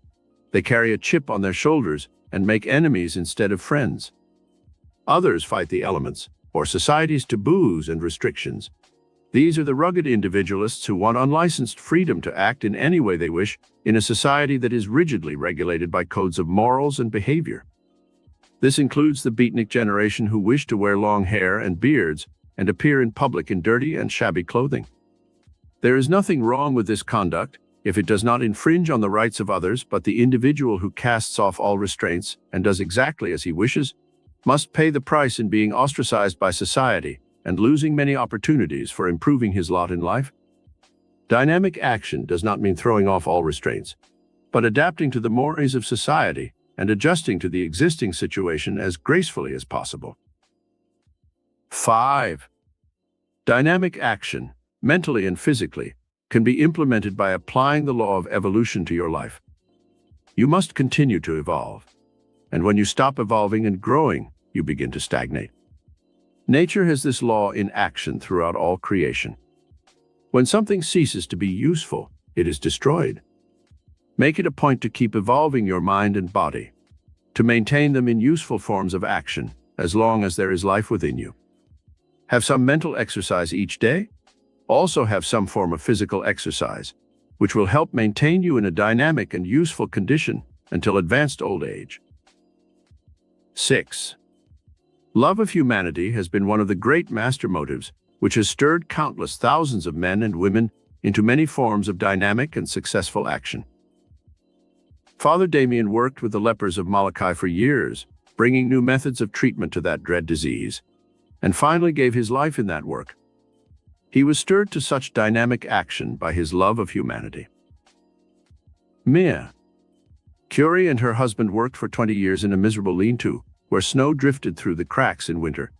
They carry a chip on their shoulders and make enemies instead of friends. Others fight the elements or society's taboos and restrictions. These are the rugged individualists who want unlicensed freedom to act in any way they wish in a society that is rigidly regulated by codes of morals and behavior. This includes the beatnik generation who wish to wear long hair and beards and appear in public in dirty and shabby clothing. There is nothing wrong with this conduct if it does not infringe on the rights of others, but the individual who casts off all restraints and does exactly as he wishes must pay the price in being ostracized by society and losing many opportunities for improving his lot in life. Dynamic action does not mean throwing off all restraints, but adapting to the mores of society and adjusting to the existing situation as gracefully as possible. 5. Dynamic action, mentally and physically, can be implemented by applying the law of evolution to your life. You must continue to evolve, and when you stop evolving and growing, you begin to stagnate. Nature has this law in action throughout all creation. When something ceases to be useful, it is destroyed. Make it a point to keep evolving your mind and body, to maintain them in useful forms of action, as long as there is life within you. Have some mental exercise each day. Also have some form of physical exercise, which will help maintain you in a dynamic and useful condition until advanced old age. 6. Love of humanity has been one of the great master motives which has stirred countless thousands of men and women into many forms of dynamic and successful action. Father Damien worked with the lepers of Molokai for years, bringing new methods of treatment to that dread disease, and finally gave his life in that work. He was stirred to such dynamic action by his love of humanity. Mia Curie and her husband worked for 20 years in a miserable lean-to, where snow drifted through the cracks in winter,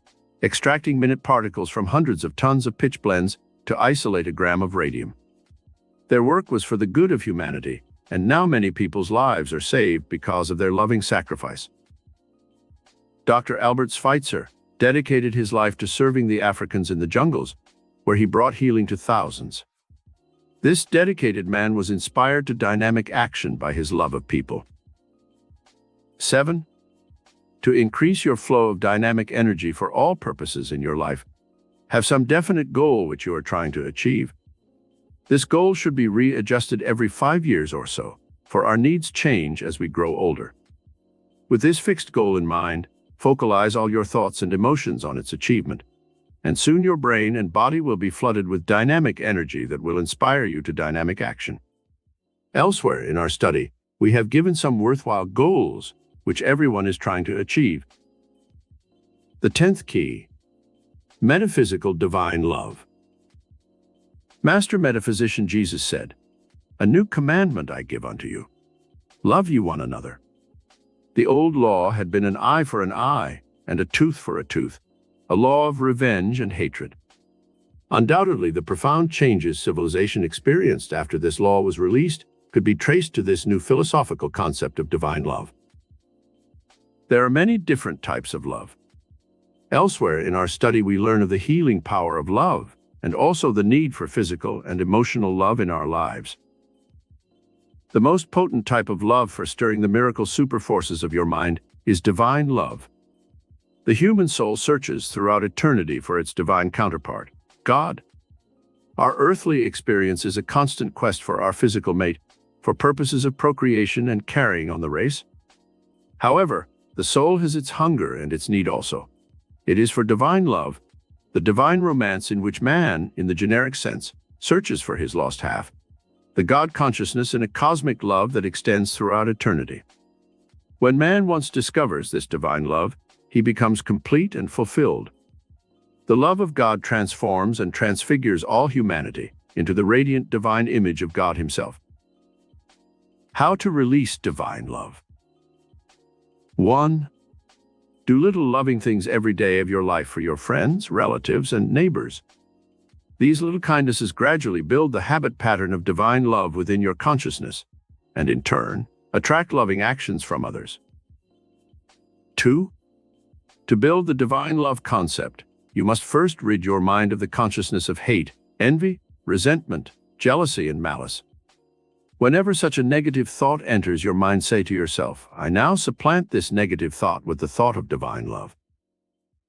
extracting minute particles from hundreds of tons of pitch blends to isolate a gram of radium. Their work was for the good of humanity, and now many people's lives are saved because of their loving sacrifice. Dr. Albert Schweitzer dedicated his life to serving the Africans in the jungles, where he brought healing to thousands. This dedicated man was inspired to dynamic action by his love of people. 7. To increase your flow of dynamic energy for all purposes in your life, have some definite goal which you are trying to achieve. This goal should be readjusted every 5 years or so, for our needs change as we grow older. With this fixed goal in mind, focalize all your thoughts and emotions on its achievement, and soon your brain and body will be flooded with dynamic energy that will inspire you to dynamic action. Elsewhere in our study, we have given some worthwhile goals which everyone is trying to achieve. The 10th key: metaphysical divine love. Master metaphysician Jesus said, "A new commandment I give unto you. Love ye one another." The old law had been an eye for an eye and a tooth for a tooth, a law of revenge and hatred. Undoubtedly, the profound changes civilization experienced after this law was released could be traced to this new philosophical concept of divine love. There are many different types of love. Elsewhere in our study, we learn of the healing power of love and also the need for physical and emotional love in our lives. The most potent type of love for stirring the miracle superforces of your mind is divine love. The human soul searches throughout eternity for its divine counterpart, God. Our earthly experience is a constant quest for our physical mate, for purposes of procreation and carrying on the race. However, the soul has its hunger and its need also. It is for divine love, the divine romance in which man, in the generic sense, searches for his lost half, the God consciousness in a cosmic love that extends throughout eternity. When man once discovers this divine love, he becomes complete and fulfilled. The love of God transforms and transfigures all humanity into the radiant divine image of God himself. How to release divine love? 1. Do little loving things every day of your life for your friends, relatives, and neighbors. These little kindnesses gradually build the habit pattern of divine love within your consciousness, and in turn, attract loving actions from others. 2. To build the divine love concept, you must first rid your mind of the consciousness of hate, envy, resentment, jealousy, and malice. Whenever such a negative thought enters your mind, say to yourself, "I now supplant this negative thought with the thought of divine love."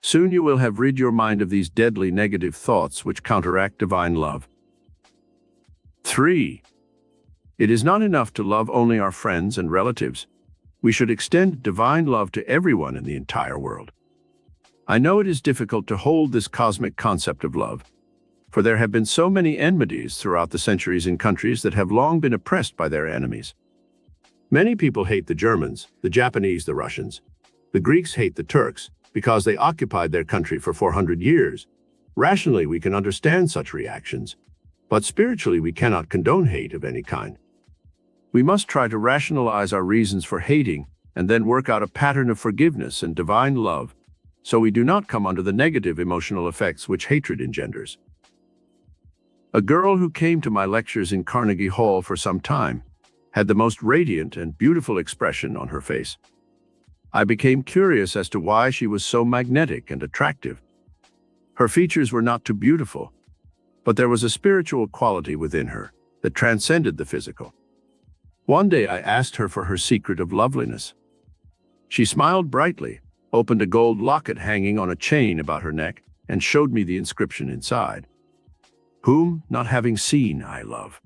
Soon you will have rid your mind of these deadly negative thoughts which counteract divine love. 3. It is not enough to love only our friends and relatives. We should extend divine love to everyone in the entire world. I know it is difficult to hold this cosmic concept of love, for there have been so many enmities throughout the centuries in countries that have long been oppressed by their enemies. Many people hate the Germans, the Japanese, the Russians. The Greeks hate the Turks because they occupied their country for 400 years. Rationally, we can understand such reactions, but spiritually we cannot condone hate of any kind. We must try to rationalize our reasons for hating and then work out a pattern of forgiveness and divine love, so we do not come under the negative emotional effects which hatred engenders. A girl who came to my lectures in Carnegie Hall for some time had the most radiant and beautiful expression on her face. I became curious as to why she was so magnetic and attractive. Her features were not too beautiful, but there was a spiritual quality within her that transcended the physical. One day I asked her for her secret of loveliness. She smiled brightly, opened a gold locket hanging on a chain about her neck, and showed me the inscription inside. "Whom, not having seen, I love."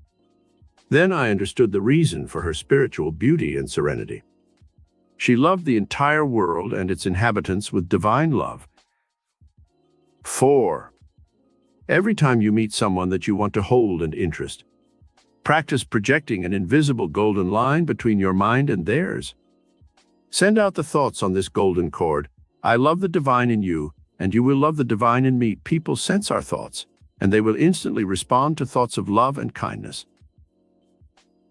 Then I understood the reason for her spiritual beauty and serenity. She loved the entire world and its inhabitants with divine love. 4. Every time you meet someone that you want to hold and interest, practice projecting an invisible golden line between your mind and theirs. Send out the thoughts on this golden cord. I love the divine in you, and you will love the divine in me. People sense our thoughts, and they will instantly respond to thoughts of love and kindness.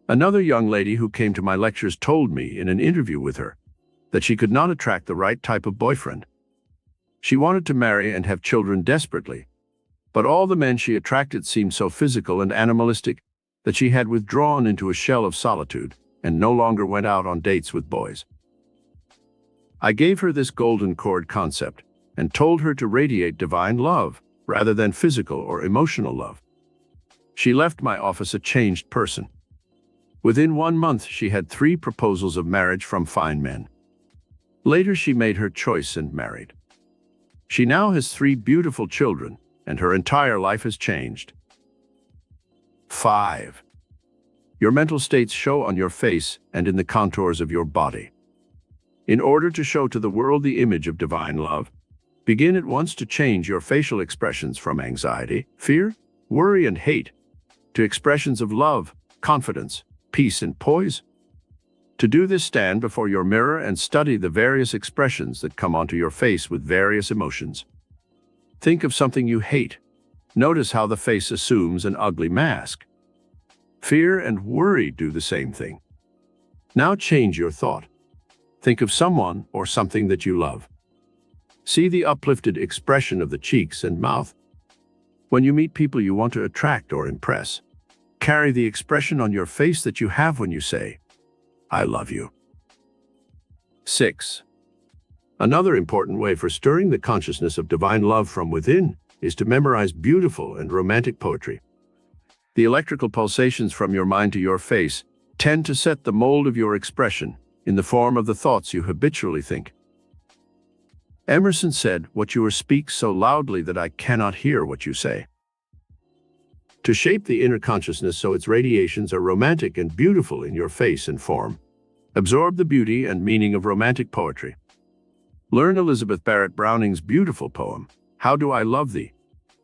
Another young lady who came to my lectures told me in an interview with her that she could not attract the right type of boyfriend. She wanted to marry and have children desperately, but all the men she attracted seemed so physical and animalistic that she had withdrawn into a shell of solitude and no longer went out on dates with boys. I gave her this golden cord concept and told her to radiate divine love rather than physical or emotional love. She left my office a changed person. Within 1 month, she had 3 proposals of marriage from fine men. Later, she made her choice and married. She now has 3 beautiful children, and her entire life has changed. 5. Your mental states show on your face and in the contours of your body. In order to show to the world the image of divine love, begin at once to change your facial expressions from anxiety, fear, worry, and hate to expressions of love, confidence, peace, and poise. To do this, stand before your mirror and study the various expressions that come onto your face with various emotions. Think of something you hate. Notice how the face assumes an ugly mask. Fear and worry do the same thing. Now change your thought. Think of someone or something that you love. See the uplifted expression of the cheeks and mouth. When you meet people you want to attract or impress, carry the expression on your face that you have when you say, "I love you." 6. Another important way for stirring the consciousness of divine love from within is to memorize beautiful and romantic poetry. The electrical pulsations from your mind to your face tend to set the mold of your expression in the form of the thoughts you habitually think. Emerson said, "What you speak so loudly that I cannot hear what you say." To shape the inner consciousness so its radiations are romantic and beautiful in your face and form, absorb the beauty and meaning of romantic poetry. Learn Elizabeth Barrett Browning's beautiful poem, "How Do I Love Thee?"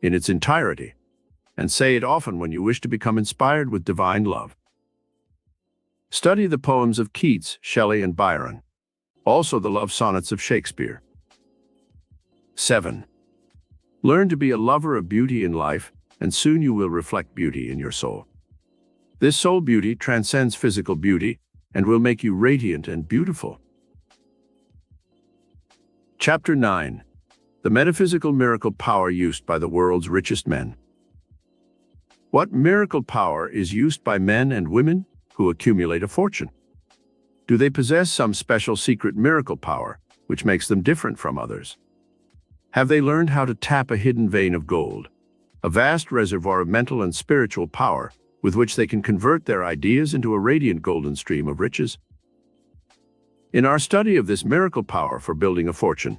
in its entirety, and say it often when you wish to become inspired with divine love. Study the poems of Keats, Shelley, and Byron, also the love sonnets of Shakespeare. 7. Learn to be a lover of beauty in life, and soon you will reflect beauty in your soul. This soul beauty transcends physical beauty and will make you radiant and beautiful. Chapter 9. The metaphysical miracle power used by the world's richest men. What miracle power is used by men and women who accumulate a fortune? Do they possess some special secret miracle power which makes them different from others? Have they learned how to tap a hidden vein of gold, a vast reservoir of mental and spiritual power with which they can convert their ideas into a radiant golden stream of riches? In our study of this miracle power for building a fortune,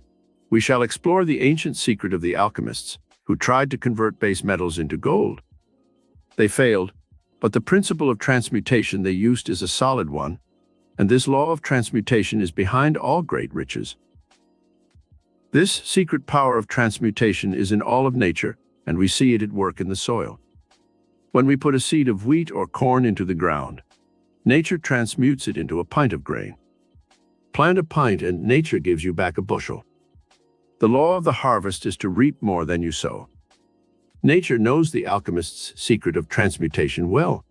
we shall explore the ancient secret of the alchemists who tried to convert base metals into gold. They failed, but the principle of transmutation they used is a solid one, and this law of transmutation is behind all great riches. This secret power of transmutation is in all of nature, and we see it at work in the soil. When we put a seed of wheat or corn into the ground, nature transmutes it into a pint of grain. Plant a pint and nature gives you back a bushel. The law of the harvest is to reap more than you sow. Nature knows the alchemist's secret of transmutation well.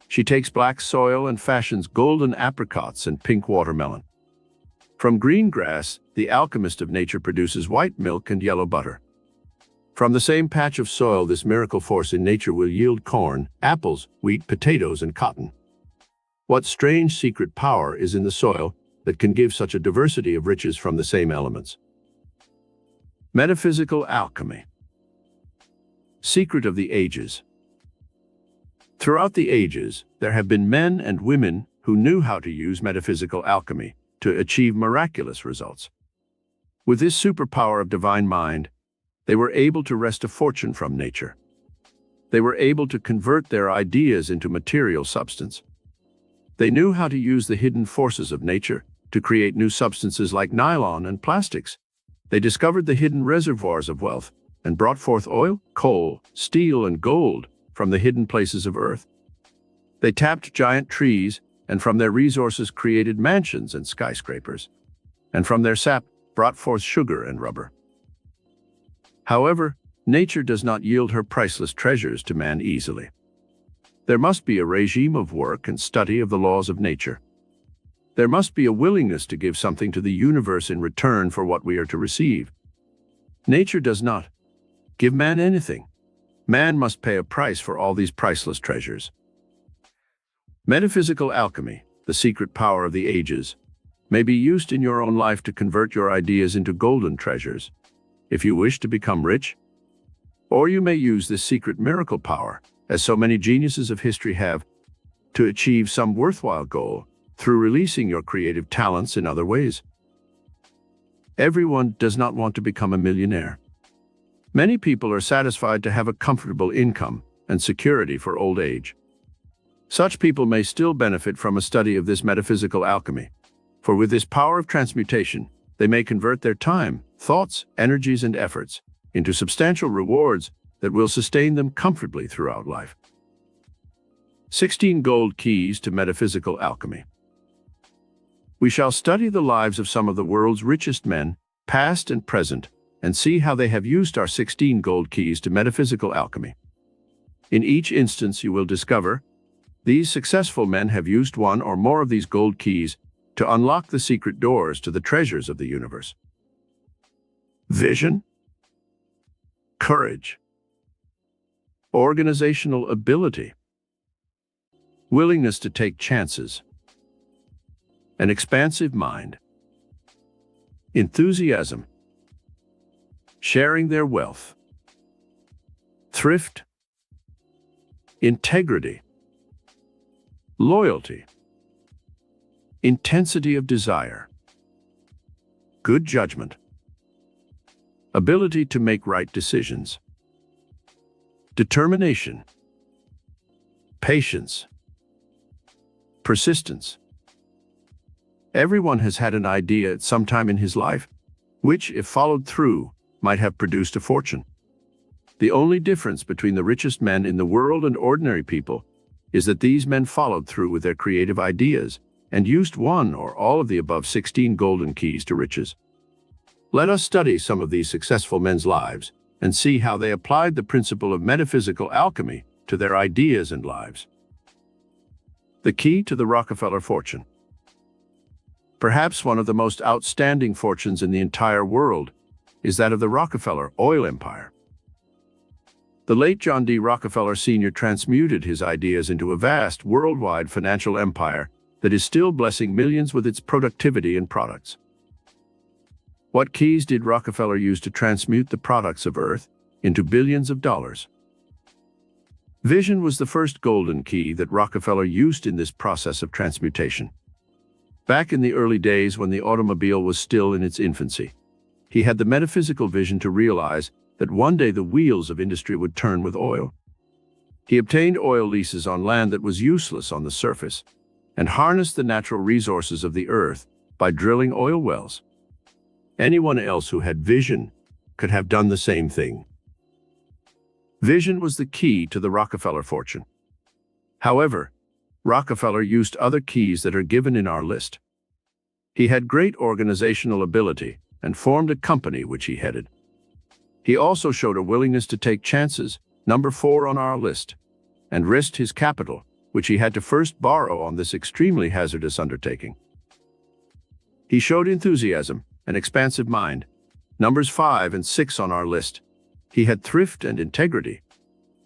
She takes black soil and fashions golden apricots and pink watermelon. From green grass, the alchemist of nature produces white milk and yellow butter. From the same patch of soil, this miracle force in nature will yield corn, apples, wheat, potatoes, and cotton. What strange secret power is in the soil that can give such a diversity of riches from the same elements? Metaphysical alchemy. Secret of the ages. Throughout the ages, there have been men and women who knew how to use metaphysical alchemy to achieve miraculous results. With this superpower of divine mind, they were able to wrest a fortune from nature. They were able to convert their ideas into material substance. They knew how to use the hidden forces of nature to create new substances like nylon and plastics. They discovered the hidden reservoirs of wealth and brought forth oil, coal, steel, and gold from the hidden places of earth. They tapped giant trees and from their resources created mansions and skyscrapers, and from their sap brought forth sugar and rubber. However, nature does not yield her priceless treasures to man easily. There must be a regime of work and study of the laws of nature. There must be a willingness to give something to the universe in return for what we are to receive. Nature does not give man anything. Man must pay a price for all these priceless treasures. Metaphysical alchemy, the secret power of the ages, may be used in your own life to convert your ideas into golden treasures, if you wish to become rich. Or you may use this secret miracle power, as so many geniuses of history have, to achieve some worthwhile goal through releasing your creative talents in other ways. Everyone does not want to become a millionaire. Many people are satisfied to have a comfortable income and security for old age. Such people may still benefit from a study of this metaphysical alchemy, for with this power of transmutation, they may convert their time, thoughts, energies, and efforts into substantial rewards that will sustain them comfortably throughout life. 16 Gold Keys to Metaphysical Alchemy. We shall study the lives of some of the world's richest men, past and present, and see how they have used our 16 gold keys to metaphysical alchemy. In each instance, you will discover these successful men have used one or more of these gold keys to unlock the secret doors to the treasures of the universe. Vision, courage, organizational ability, willingness to take chances, an expansive mind, enthusiasm, sharing their wealth, thrift, integrity, loyalty, intensity of desire, good judgment, ability to make right decisions, determination, patience, persistence. Everyone has had an idea at some time in his life, which, if followed through, might have produced a fortune. The only difference between the richest men in the world and ordinary people is that these men followed through with their creative ideas and used one or all of the above 16 golden keys to riches. Let us study some of these successful men's lives and see how they applied the principle of metaphysical alchemy to their ideas and lives. The key to the Rockefeller fortune. Perhaps one of the most outstanding fortunes in the entire world is that of the Rockefeller oil empire. The late John D. Rockefeller Sr. transmuted his ideas into a vast worldwide financial empire that is still blessing millions with its productivity and products. What keys did Rockefeller use to transmute the products of Earth into billions of dollars? Vision was the first golden key that Rockefeller used in this process of transmutation. Back in the early days when the automobile was still in its infancy, he had the metaphysical vision to realize that one day the wheels of industry would turn with oil. He obtained oil leases on land that was useless on the surface and harnessed the natural resources of the earth by drilling oil wells. Anyone else who had vision could have done the same thing. Vision was the key to the Rockefeller fortune. However, Rockefeller used other keys that are given in our list. He had great organizational ability and formed a company which he headed. He also showed a willingness to take chances, number 4 on our list, and risked his capital, which he had to first borrow on this extremely hazardous undertaking. He showed enthusiasm, an expansive mind, numbers 5 and 6 on our list. He had thrift and integrity.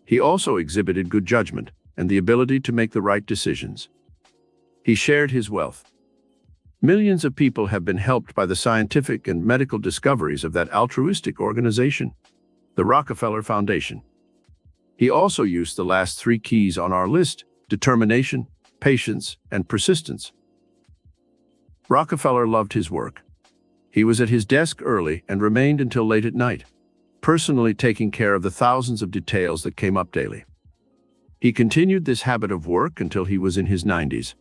He also exhibited good judgment and the ability to make the right decisions. He shared his wealth. Millions of people have been helped by the scientific and medical discoveries of that altruistic organization, the Rockefeller Foundation. He also used the last three keys on our list: determination, patience, and persistence. Rockefeller loved his work. He was at his desk early and remained until late at night, personally taking care of the thousands of details that came up daily. He continued this habit of work until he was in his 90s.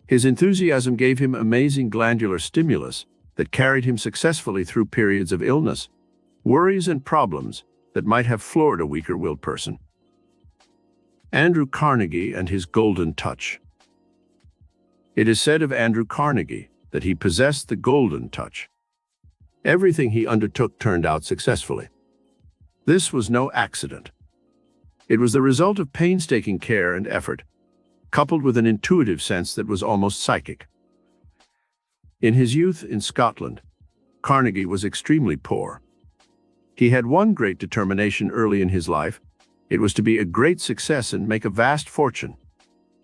His enthusiasm gave him amazing glandular stimulus that carried him successfully through periods of illness, worries, and problems that might have floored a weaker-willed person. Andrew Carnegie and his golden touch. It is said of Andrew Carnegie that he possessed the golden touch. Everything he undertook turned out successfully. This was no accident. It was the result of painstaking care and effort, coupled with an intuitive sense that was almost psychic. In his youth in Scotland, Carnegie was extremely poor. He had one great determination early in his life. It was to be a great success and make a vast fortune,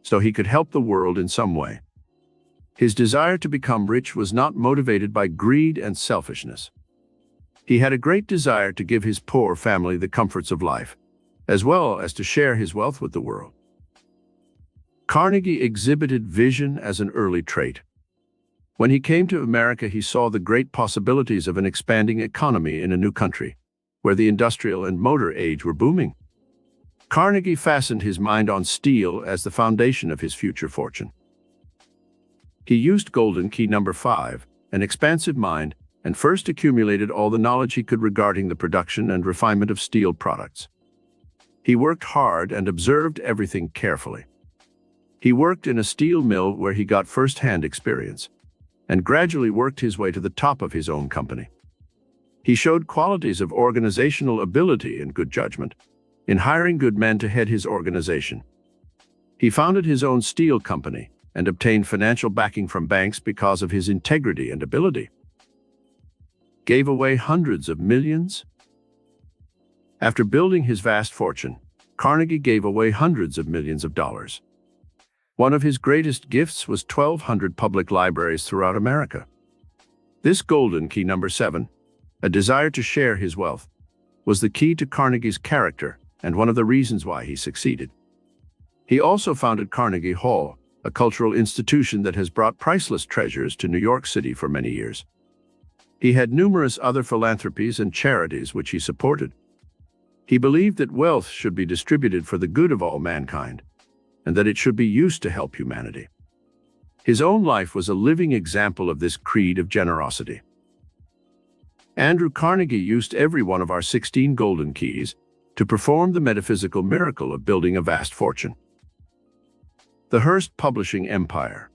so he could help the world in some way. His desire to become rich was not motivated by greed and selfishness. He had a great desire to give his poor family the comforts of life, as well as to share his wealth with the world. Carnegie exhibited vision as an early trait. When he came to America, he saw the great possibilities of an expanding economy in a new country, where the industrial and motor age were booming. Carnegie fastened his mind on steel as the foundation of his future fortune. He used golden key number 5, an expansive mind, and first accumulated all the knowledge he could regarding the production and refinement of steel products. He worked hard and observed everything carefully. He worked in a steel mill where he got first-hand experience, and gradually worked his way to the top of his own company. He showed qualities of organizational ability and good judgment in hiring good men to head his organization. He founded his own steel company and obtained financial backing from banks because of his integrity and ability. Gave away hundreds of millions. After building his vast fortune, Carnegie gave away hundreds of millions of dollars. One of his greatest gifts was 1,200 public libraries throughout America. This golden key number 7, a desire to share his wealth, was the key to Carnegie's character and one of the reasons why he succeeded. He also founded Carnegie Hall, a cultural institution that has brought priceless treasures to New York City for many years. He had numerous other philanthropies and charities which he supported. He believed that wealth should be distributed for the good of all mankind, and that it should be used to help humanity. His own life was a living example of this creed of generosity. Andrew Carnegie used every one of our 16 golden keys to perform the metaphysical miracle of building a vast fortune. The Hearst Publishing Empire.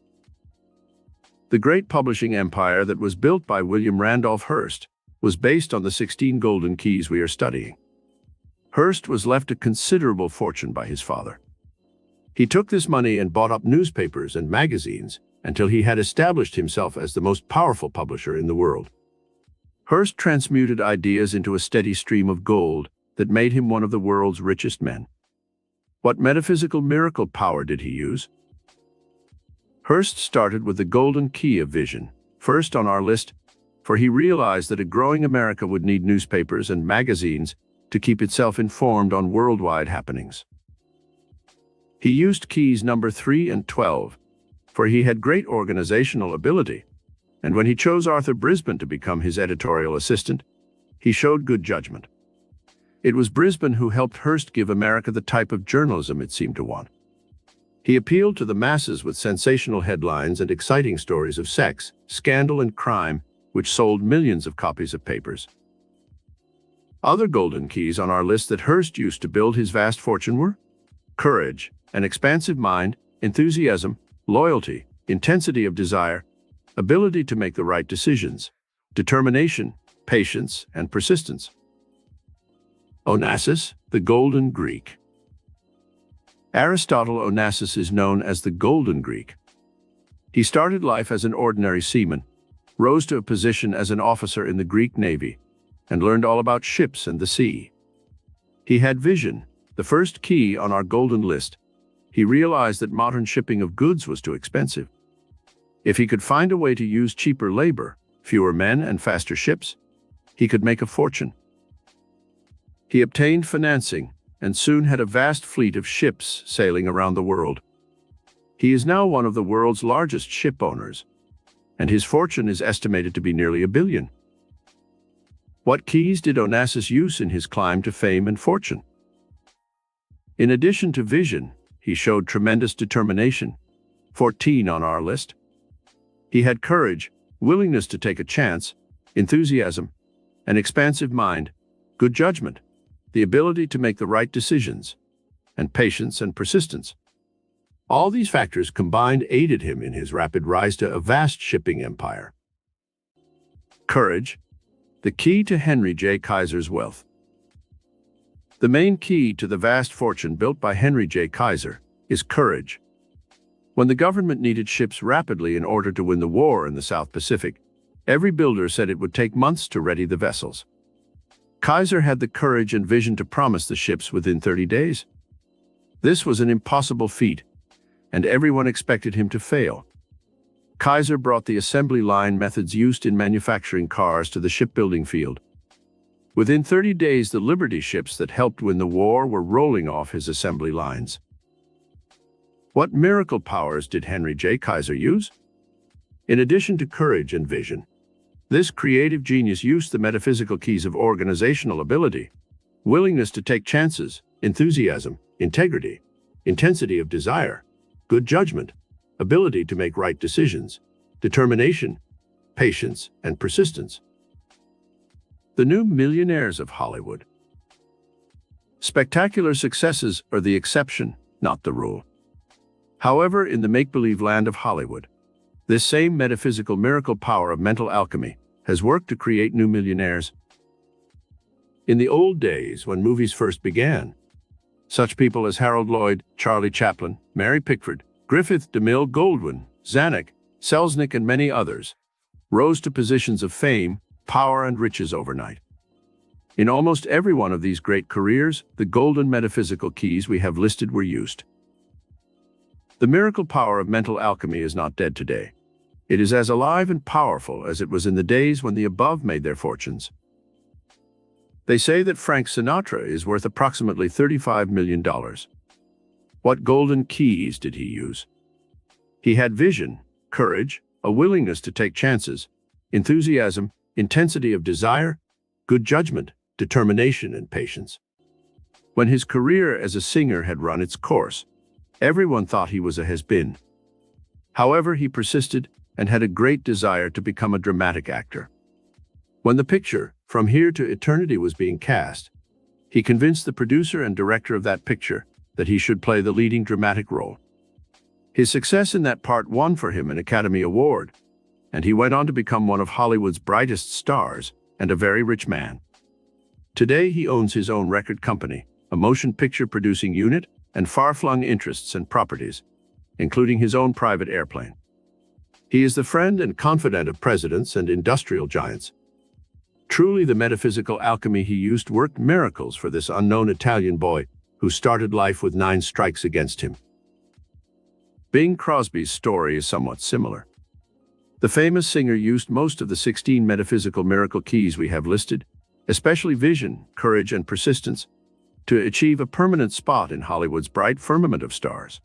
The great publishing empire that was built by William Randolph Hearst was based on the 16 golden keys we are studying. Hearst was left a considerable fortune by his father. He took this money and bought up newspapers and magazines until he had established himself as the most powerful publisher in the world. Hearst transmuted ideas into a steady stream of gold that made him one of the world's richest men. What metaphysical miracle power did he use? Hearst started with the golden key of vision, first on our list, for he realized that a growing America would need newspapers and magazines to keep itself informed on worldwide happenings. He used keys number 3 and 12, for he had great organizational ability, and when he chose Arthur Brisbane to become his editorial assistant, he showed good judgment. It was Brisbane who helped Hearst give America the type of journalism it seemed to want. He appealed to the masses with sensational headlines and exciting stories of sex, scandal, and crime, which sold millions of copies of papers. Other golden keys on our list that Hearst used to build his vast fortune were courage, an expansive mind, enthusiasm, loyalty, intensity of desire, ability to make the right decisions, determination, patience, and persistence. Onassis, the Golden Greek. Aristotle Onassis is known as the Golden Greek. He started life as an ordinary seaman, rose to a position as an officer in the Greek Navy, and learned all about ships and the sea. He had vision, the first key on our golden list. He realized that modern shipping of goods was too expensive. If he could find a way to use cheaper labor, fewer men, and faster ships, he could make a fortune. He obtained financing and soon had a vast fleet of ships sailing around the world. He is now one of the world's largest ship owners, and his fortune is estimated to be nearly $1 billion. What keys did Onassis use in his climb to fame and fortune? In addition to vision, he showed tremendous determination, 14 on our list. He had courage, willingness to take a chance, enthusiasm, an expansive mind, good judgment, the ability to make the right decisions, and patience and persistence. All these factors combined aided him in his rapid rise to a vast shipping empire. Courage, the key to Henry J. Kaiser's wealth. The main key to the vast fortune built by Henry J. Kaiser is courage. When the government needed ships rapidly in order to win the war in the South Pacific, every builder said it would take months to ready the vessels. Kaiser had the courage and vision to promise the ships within 30 days. This was an impossible feat, and everyone expected him to fail. Kaiser brought the assembly line methods used in manufacturing cars to the shipbuilding field. Within 30 days, the Liberty ships that helped win the war were rolling off his assembly lines. What miracle powers did Henry J. Kaiser use? In addition to courage and vision, this creative genius used the metaphysical keys of organizational ability, willingness to take chances, enthusiasm, integrity, intensity of desire, good judgment, ability to make right decisions, determination, patience, and persistence. The new millionaires of Hollywood. Spectacular successes are the exception, not the rule. However, in the make-believe land of Hollywood, this same metaphysical miracle power of mental alchemy has worked to create new millionaires. In the old days, when movies first began, such people as Harold Lloyd, Charlie Chaplin, Mary Pickford, Griffith, DeMille, Goldwyn, Zanuck, Selznick, and many others rose to positions of fame, power, and riches overnight. In almost every one of these great careers, the golden metaphysical keys we have listed were used. The miracle power of mental alchemy is not dead today. It is as alive and powerful as it was in the days when the above made their fortunes. They say that Frank Sinatra is worth approximately $35 million. What golden keys did he use? He had vision, courage, a willingness to take chances, enthusiasm, intensity of desire, good judgment, determination, and patience. When his career as a singer had run its course, everyone thought he was a has-been. However, he persisted and had a great desire to become a dramatic actor. When the picture, From Here to Eternity, was being cast, he convinced the producer and director of that picture that he should play the leading dramatic role. His success in that part won for him an Academy Award, and he went on to become one of Hollywood's brightest stars and a very rich man. Today, he owns his own record company, a motion picture producing unit, and far-flung interests and properties, including his own private airplane. He is the friend and confidant of presidents and industrial giants. Truly, the metaphysical alchemy he used worked miracles for this unknown Italian boy who started life with 9 strikes against him. Bing Crosby's story is somewhat similar. The famous singer used most of the 16 metaphysical miracle keys we have listed, especially vision, courage, and persistence, to achieve a permanent spot in Hollywood's bright firmament of stars.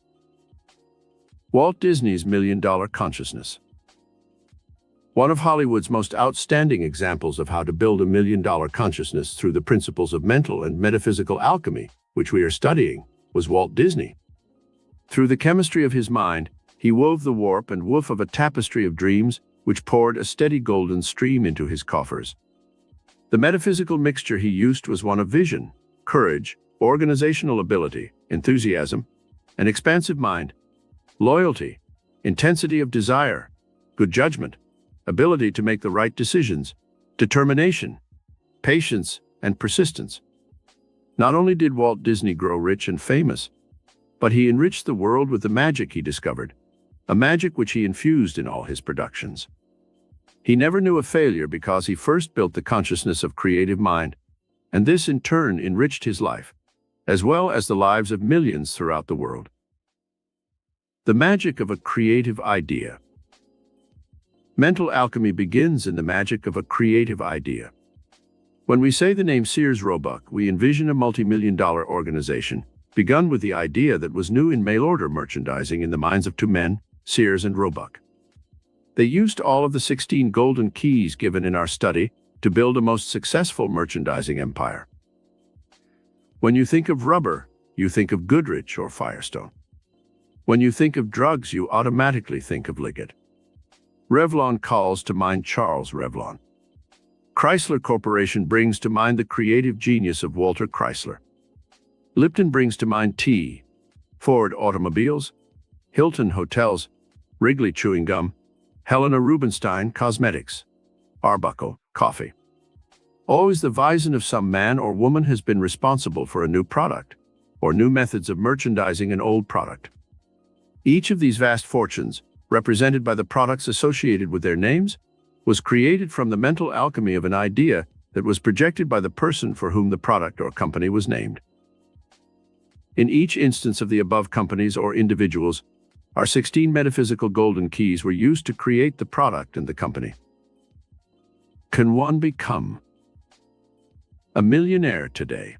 Walt Disney's million-dollar consciousness. One of Hollywood's most outstanding examples of how to build a million-dollar consciousness through the principles of mental and metaphysical alchemy, which we are studying, was Walt Disney. Through the chemistry of his mind, he wove the warp and woof of a tapestry of dreams which poured a steady golden stream into his coffers. The metaphysical mixture he used was one of vision, courage, organizational ability, enthusiasm, an expansive mind, loyalty, intensity of desire, good judgment, ability to make the right decisions, determination, patience, and persistence. Not only did Walt Disney grow rich and famous, but he enriched the world with the magic he discovered, a magic which he infused in all his productions. He never knew a failure because he first built the consciousness of creative mind, and this in turn enriched his life, as well as the lives of millions throughout the world. The magic of a creative idea. Mental alchemy begins in the magic of a creative idea. When we say the name Sears Roebuck, we envision a multi-million-dollar organization, begun with the idea that was new in mail-order merchandising in the minds of two men, Sears and Roebuck. They used all of the 16 golden keys given in our study to build a most successful merchandising empire. When you think of rubber, you think of Goodrich or Firestone. When you think of drugs, you automatically think of Liggett. Revlon calls to mind Charles Revlon. Chrysler Corporation brings to mind the creative genius of Walter Chrysler. Lipton brings to mind tea, Ford automobiles, Hilton hotels, Wrigley chewing gum, Helena Rubinstein cosmetics, Arbuckle coffee. Always the vision of some man or woman has been responsible for a new product, or new methods of merchandising an old product. Each of these vast fortunes, represented by the products associated with their names, was created from the mental alchemy of an idea that was projected by the person for whom the product or company was named. In each instance of the above companies or individuals, our 16 metaphysical golden keys were used to create the product and the company. Can one become a millionaire today?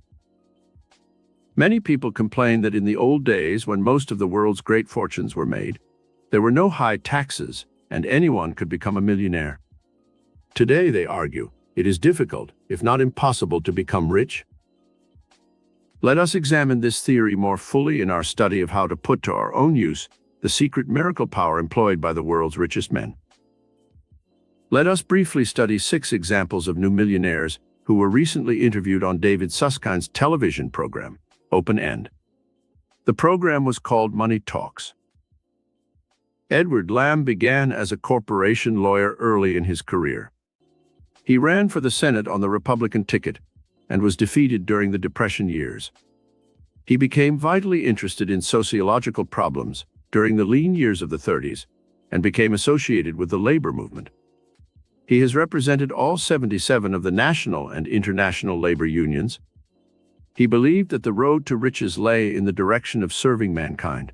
Many people complain that in the old days, when most of the world's great fortunes were made, there were no high taxes and anyone could become a millionaire. Today, they argue, it is difficult, if not impossible, to become rich. Let us examine this theory more fully in our study of how to put to our own use the secret miracle power employed by the world's richest men. Let us briefly study 6 examples of new millionaires who were recently interviewed on David Susskind's television program, Open End. The program was called Money Talks. Edward Lamb began as a corporation lawyer early in his career. He ran for the Senate on the Republican ticket and was defeated during the Depression years. He became vitally interested in sociological problems during the lean years of the 30s and became associated with the labor movement. He has represented all 77 of the national and international labor unions. He believed that the road to riches lay in the direction of serving mankind.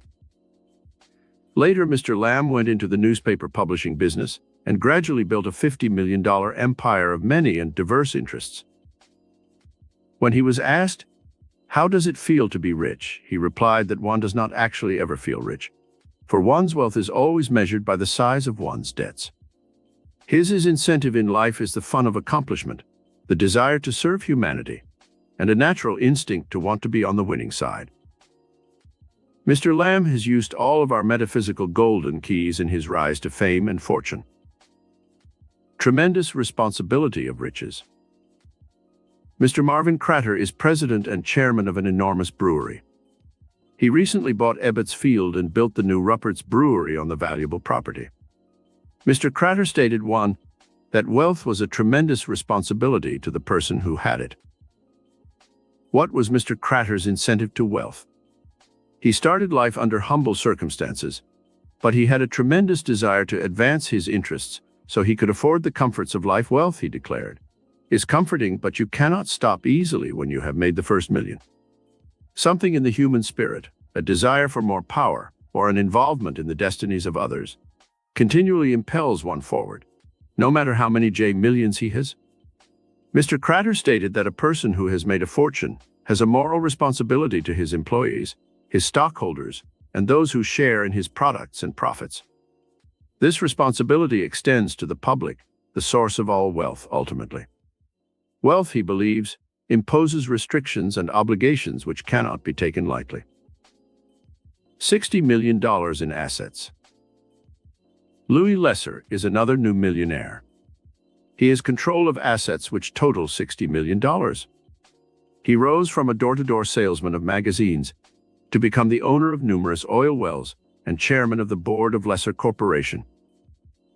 Later, Mr. Lamb went into the newspaper publishing business and gradually built a $50 million empire of many and diverse interests. When he was asked, "How does it feel to be rich?" he replied that one does not actually ever feel rich, for one's wealth is always measured by the size of one's debts. His incentive in life is the fun of accomplishment, the desire to serve humanity, and a natural instinct to want to be on the winning side. Mr. Lamb has used all of our metaphysical golden keys in his rise to fame and fortune. Tremendous responsibility of riches. Mr. Marvin Crater is president and chairman of an enormous brewery. He recently bought Ebbets Field and built the new Rupert's Brewery on the valuable property. Mr. Crater stated, 1, that wealth was a tremendous responsibility to the person who had it. What was Mr. Crater's incentive to wealth? He started life under humble circumstances, but he had a tremendous desire to advance his interests so he could afford the comforts of life. Wealth, he declared, is comforting, but you cannot stop easily when you have made the first million. Something in the human spirit, a desire for more power or an involvement in the destinies of others, continually impels one forward, no matter how many millions he has. Mr. Crater stated that a person who has made a fortune has a moral responsibility to his employees, his stockholders, and those who share in his products and profits. This responsibility extends to the public, the source of all wealth ultimately. Wealth, he believes, imposes restrictions and obligations which cannot be taken lightly. $60 million in assets. Louis Lesser is another new millionaire. He has control of assets which total $60 million. He rose from a door-to-door salesman of magazines to become the owner of numerous oil wells and chairman of the board of Lesser Corporation.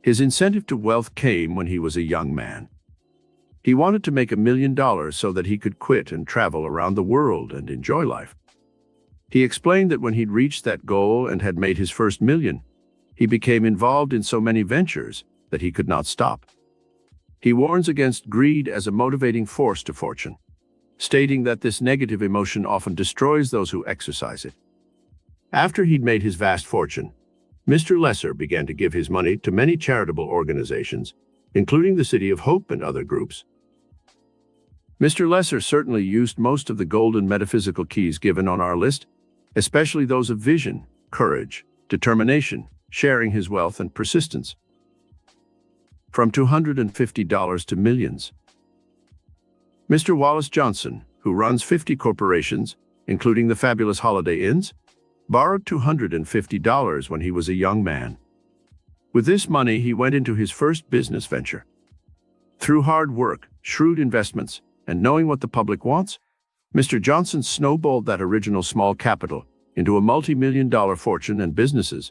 His incentive to wealth came when he was a young man. He wanted to make $1 million so that he could quit and travel around the world and enjoy life. He explained that when he'd reached that goal and had made his first million, he became involved in so many ventures that he could not stop. He warns against greed as a motivating force to fortune, stating that this negative emotion often destroys those who exercise it. After he'd made his vast fortune, Mr. Lesser began to give his money to many charitable organizations, including the City of Hope and other groups. Mr. Lesser certainly used most of the golden metaphysical keys given on our list, especially those of vision, courage, determination, sharing his wealth, and persistence. From $250 to millions. Mr. Wallace Johnson, who runs 50 corporations, including the fabulous Holiday Inns, borrowed $250 when he was a young man. With this money, he went into his first business venture. Through hard work, shrewd investments, and knowing what the public wants, Mr. Johnson snowballed that original small capital into a multi-million-dollar fortune and businesses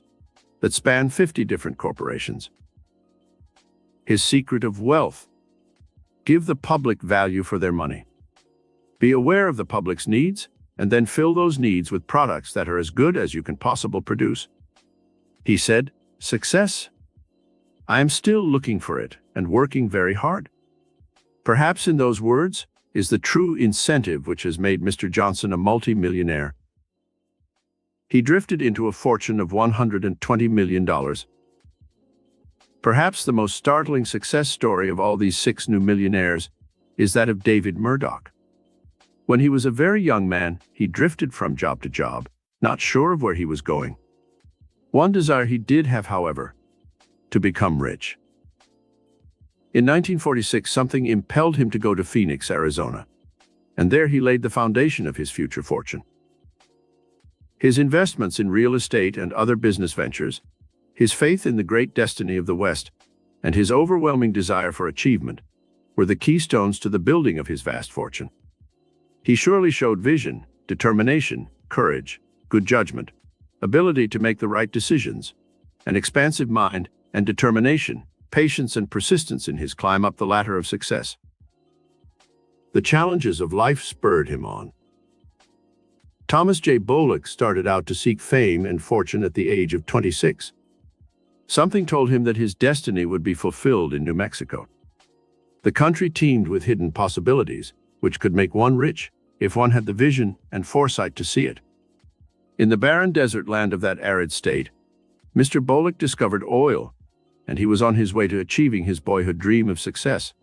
that span 50 different corporations. His secret of wealth: give the public value for their money. Be aware of the public's needs, and then fill those needs with products that are as good as you can possibly produce. He said, "Success? I am still looking for it and working very hard." Perhaps in those words is the true incentive which has made Mr. Johnson a multi-millionaire. He drifted into a fortune of $120 million. Perhaps the most startling success story of all these 6 new millionaires is that of David Murdoch. When he was a very young man, he drifted from job to job, not sure of where he was going. One desire he did have, however: to become rich. In 1946, something impelled him to go to Phoenix, Arizona, and there he laid the foundation of his future fortune. His investments in real estate and other business ventures, his faith in the great destiny of the West, and his overwhelming desire for achievement were the keystones to the building of his vast fortune. He surely showed vision, determination, courage, good judgment, ability to make the right decisions, an expansive mind, and determination, patience, and persistence in his climb up the ladder of success. The challenges of life spurred him on. Thomas J. Bullock started out to seek fame and fortune at the age of 26. Something told him that his destiny would be fulfilled in New Mexico. The country teemed with hidden possibilities, which could make one rich if one had the vision and foresight to see it. In the barren desert land of that arid state, Mr. Bullock discovered oil, and he was on his way to achieving his boyhood dream of success.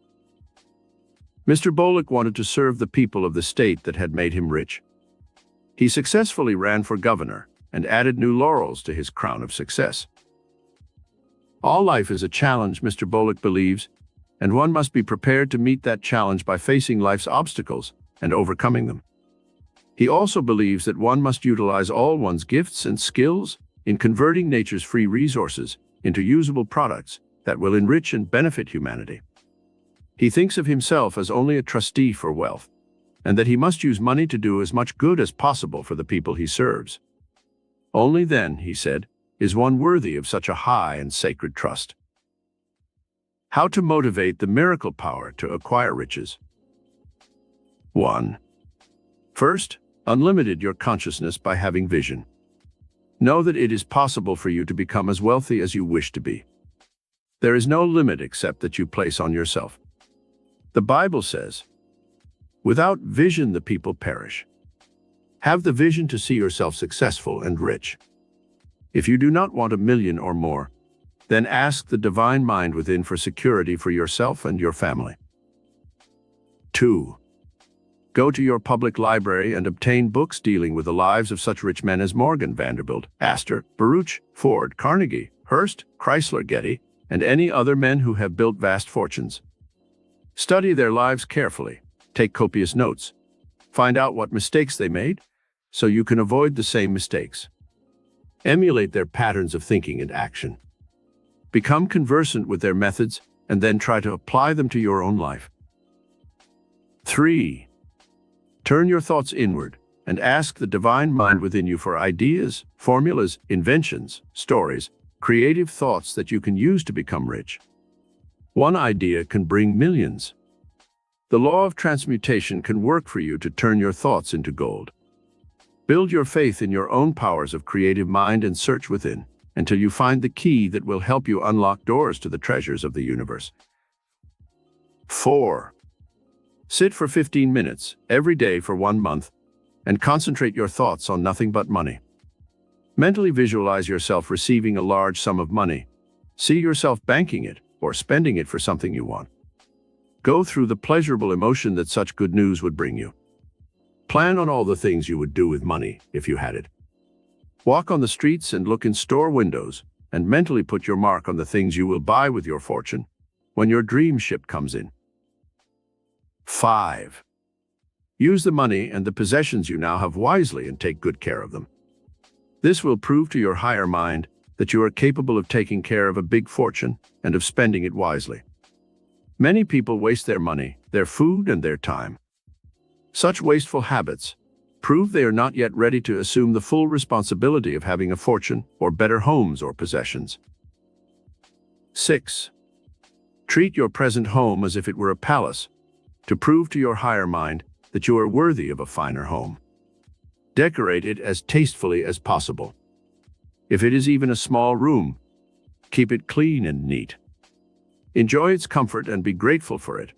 Mr. Bullock wanted to serve the people of the state that had made him rich. He successfully ran for governor and added new laurels to his crown of success. All life is a challenge, Mr. Bullock believes, and one must be prepared to meet that challenge by facing life's obstacles and overcoming them. He also believes that one must utilize all one's gifts and skills in converting nature's free resources into usable products that will enrich and benefit humanity. He thinks of himself as only a trustee for wealth, and that he must use money to do as much good as possible for the people he serves. Only then, he said, is one worthy of such a high and sacred trust. How to motivate the miracle power to acquire riches. 1. First, unlimited your consciousness by having vision. Know that it is possible for you to become as wealthy as you wish to be. There is no limit except that you place on yourself. The Bible says, "Without vision the people perish." Have the vision to see yourself successful and rich. If you do not want $1 million or more, then ask the divine mind within for security for yourself and your family. 2. Go to your public library and obtain books dealing with the lives of such rich men as Morgan, Vanderbilt, Astor, Baruch, Ford, Carnegie, Hearst, Chrysler, Getty, and any other men who have built vast fortunes. Study their lives carefully, take copious notes, find out what mistakes they made, so you can avoid the same mistakes. Emulate their patterns of thinking and action. Become conversant with their methods and then try to apply them to your own life. 3. Turn your thoughts inward and ask the divine mind within you for ideas, formulas, inventions, stories, creative thoughts that you can use to become rich. One idea can bring millions. The law of transmutation can work for you to turn your thoughts into gold. Build your faith in your own powers of creative mind and search within until you find the key that will help you unlock doors to the treasures of the universe. 4. Sit for 15 minutes every day for 1 month and concentrate your thoughts on nothing but money. Mentally visualize yourself receiving a large sum of money. See yourself banking it or spending it for something you want. Go through the pleasurable emotion that such good news would bring you. Plan on all the things you would do with money if you had it. Walk on the streets and look in store windows and mentally put your mark on the things you will buy with your fortune when your dream ship comes in. 5. Use the money and the possessions you now have wisely and take good care of them. This will prove to your higher mind that you are capable of taking care of a big fortune and of spending it wisely. Many people waste their money, their food, and their time. Such wasteful habits prove they are not yet ready to assume the full responsibility of having a fortune or better homes or possessions. 6. Treat your present home as if it were a palace, to prove to your higher mind that you are worthy of a finer home. Decorate it as tastefully as possible. If it is even a small room, keep it clean and neat. Enjoy its comfort and be grateful for it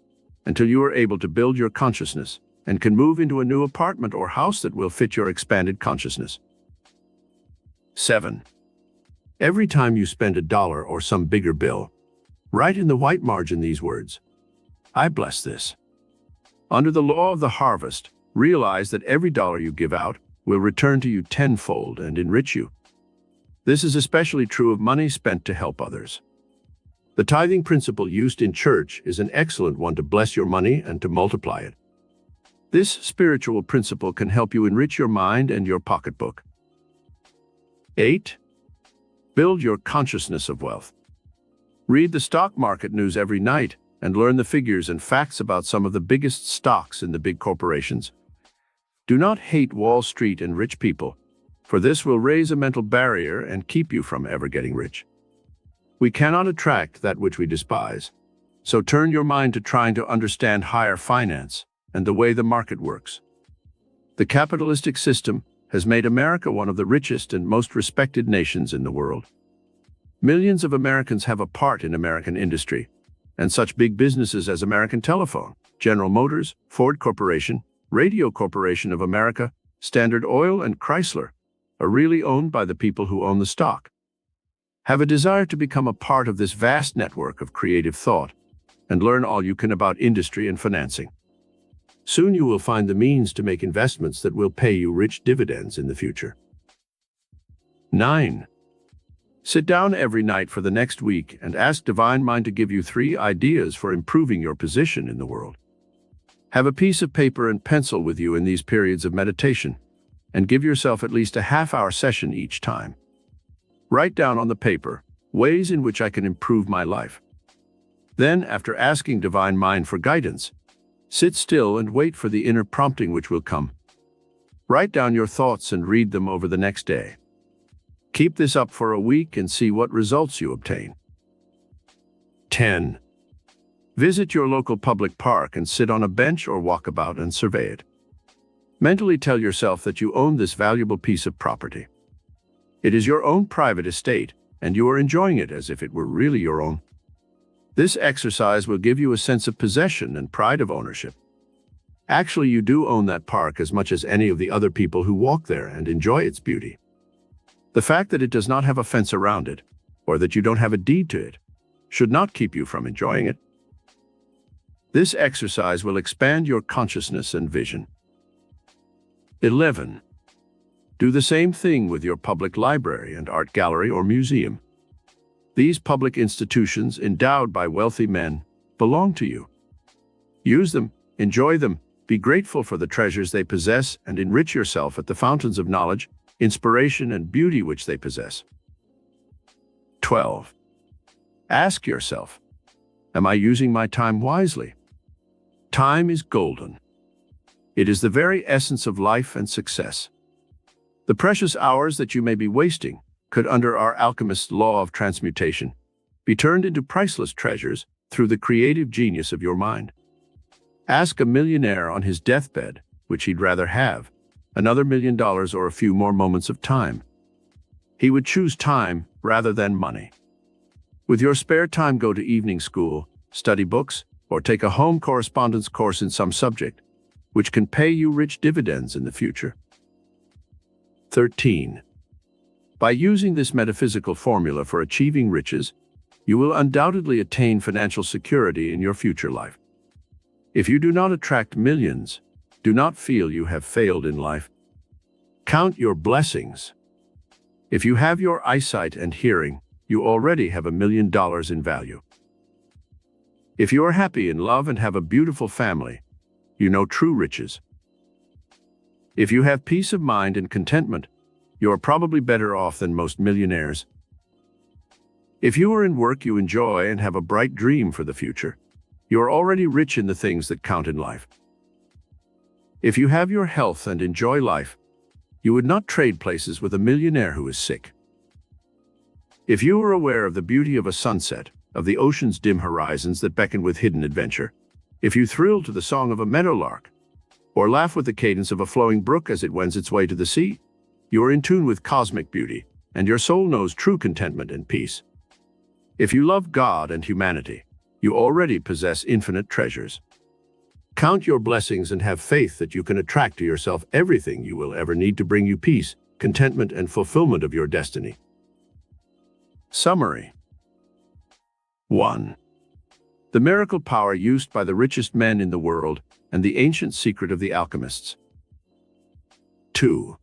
until you are able to build your consciousness and can move into a new apartment or house that will fit your expanded consciousness. 7. Every time you spend $1 or some bigger bill, write in the white margin these words: I bless this. Under the law of the harvest, realize that every dollar you give out will return to you tenfold and enrich you. This is especially true of money spent to help others. The tithing principle used in church is an excellent one to bless your money and to multiply it. This spiritual principle can help you enrich your mind and your pocketbook. 8. Build your consciousness of wealth. Read the stock market news every night and learn the figures and facts about some of the biggest stocks in the big corporations. Do not hate Wall Street and rich people, for this will raise a mental barrier and keep you from ever getting rich. We cannot attract that which we despise, so turn your mind to trying to understand higher finance and the way the market works. The capitalistic system has made America one of the richest and most respected nations in the world. Millions of Americans have a part in American industry, and such big businesses as American Telephone, General Motors, Ford Corporation, Radio Corporation of America, Standard Oil, and Chrysler are really owned by the people who own the stock. Have a desire to become a part of this vast network of creative thought and learn all you can about industry and financing. Soon you will find the means to make investments that will pay you rich dividends in the future. 9. Sit down every night for the next week and ask Divine Mind to give you 3 ideas for improving your position in the world. Have a piece of paper and pencil with you in these periods of meditation, and give yourself at least a half-hour session each time. Write down on the paper ways in which I can improve my life. Then, after asking Divine Mind for guidance, sit still and wait for the inner prompting which will come. Write down your thoughts and read them over the next day. Keep this up for a week and see what results you obtain. 10. Visit your local public park and sit on a bench or walk about and survey it. Mentally tell yourself that you own this valuable piece of property. It is your own private estate, and you are enjoying it as if it were really your own. This exercise will give you a sense of possession and pride of ownership. Actually, you do own that park as much as any of the other people who walk there and enjoy its beauty. The fact that it does not have a fence around it, or that you don't have a deed to it, should not keep you from enjoying it. This exercise will expand your consciousness and vision. 11. Do the same thing with your public library and art gallery or museum. These public institutions endowed by wealthy men belong to you. Use them, enjoy them, be grateful for the treasures they possess, and enrich yourself at the fountains of knowledge, inspiration, and beauty which they possess. 12. Ask yourself, am I using my time wisely? Time is golden. It is the very essence of life and success. The precious hours that you may be wasting could, under our alchemist's law of transmutation, be turned into priceless treasures through the creative genius of your mind. Ask a millionaire on his deathbed which he'd rather have, another $1 million or a few more moments of time. He would choose time rather than money. With your spare time, go to evening school, study books, or take a home correspondence course in some subject, which can pay you rich dividends in the future. 13. By using this metaphysical formula for achieving riches, you will undoubtedly attain financial security in your future life. If you do not attract millions, do not feel you have failed in life. Count your blessings. If you have your eyesight and hearing, you already have $1 million in value. If you are happy in love and have a beautiful family, you know true riches. If you have peace of mind and contentment, you are probably better off than most millionaires. If you are in work you enjoy and have a bright dream for the future, you are already rich in the things that count in life. If you have your health and enjoy life, you would not trade places with a millionaire who is sick. If you are aware of the beauty of a sunset, of the ocean's dim horizons that beckon with hidden adventure, if you thrill to the song of a meadowlark, or laugh with the cadence of a flowing brook as it wends its way to the sea, you are in tune with cosmic beauty, and your soul knows true contentment and peace. If you love God and humanity, you already possess infinite treasures. Count your blessings and have faith that you can attract to yourself everything you will ever need to bring you peace, contentment, and fulfillment of your destiny. Summary. 1. The miracle power used by the richest men in the world and the ancient secret of the alchemists. 2.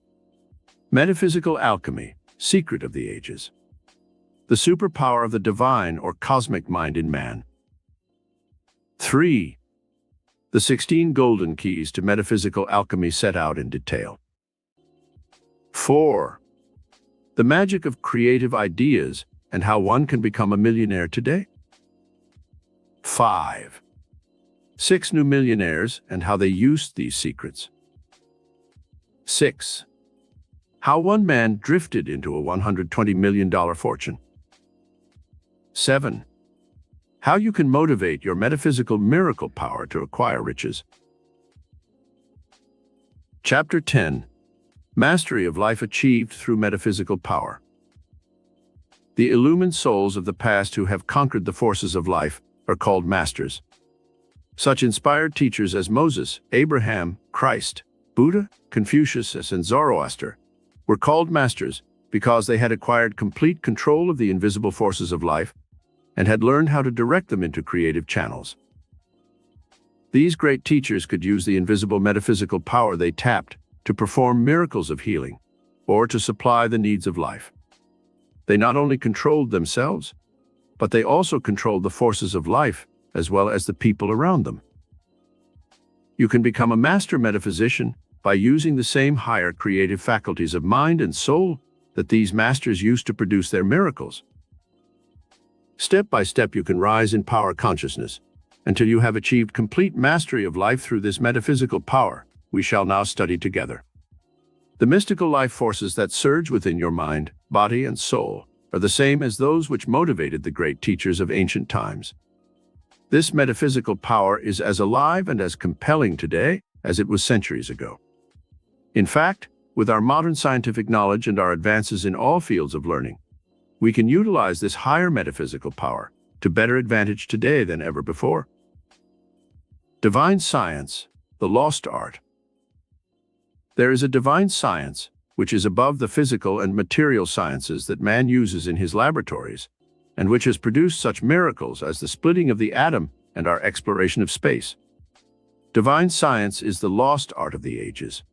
Metaphysical alchemy, secret of the ages. The superpower of the divine or cosmic mind in man. 3. The 16 golden keys to metaphysical alchemy set out in detail. 4. The magic of creative ideas and how one can become a millionaire today. 5. 6 new millionaires and how they used these secrets. 6. How one man drifted into a $120 million fortune. 7. How you can motivate your metaphysical miracle power to acquire riches. Chapter 10. Mastery of life achieved through metaphysical power. The illumined souls of the past who have conquered the forces of life are called masters. Such inspired teachers as Moses, Abraham, Christ, Buddha, Confucius, and Zoroaster were called masters because they had acquired complete control of the invisible forces of life and had learned how to direct them into creative channels. These great teachers could use the invisible metaphysical power they tapped to perform miracles of healing or to supply the needs of life. They not only controlled themselves, but they also controlled the forces of life as well as the people around them. You can become a master metaphysician by using the same higher creative faculties of mind and soul that these masters used to produce their miracles. Step by step you can rise in power consciousness until you have achieved complete mastery of life through this metaphysical power we shall now study together. The mystical life forces that surge within your mind, body, and soul are the same as those which motivated the great teachers of ancient times. This metaphysical power is as alive and as compelling today as it was centuries ago. In fact, with our modern scientific knowledge and our advances in all fields of learning, we can utilize this higher metaphysical power to better advantage today than ever before. Divine science, the lost art. There is a divine science which is above the physical and material sciences that man uses in his laboratories, and which has produced such miracles as the splitting of the atom and our exploration of space. Divine science is the lost art of the ages.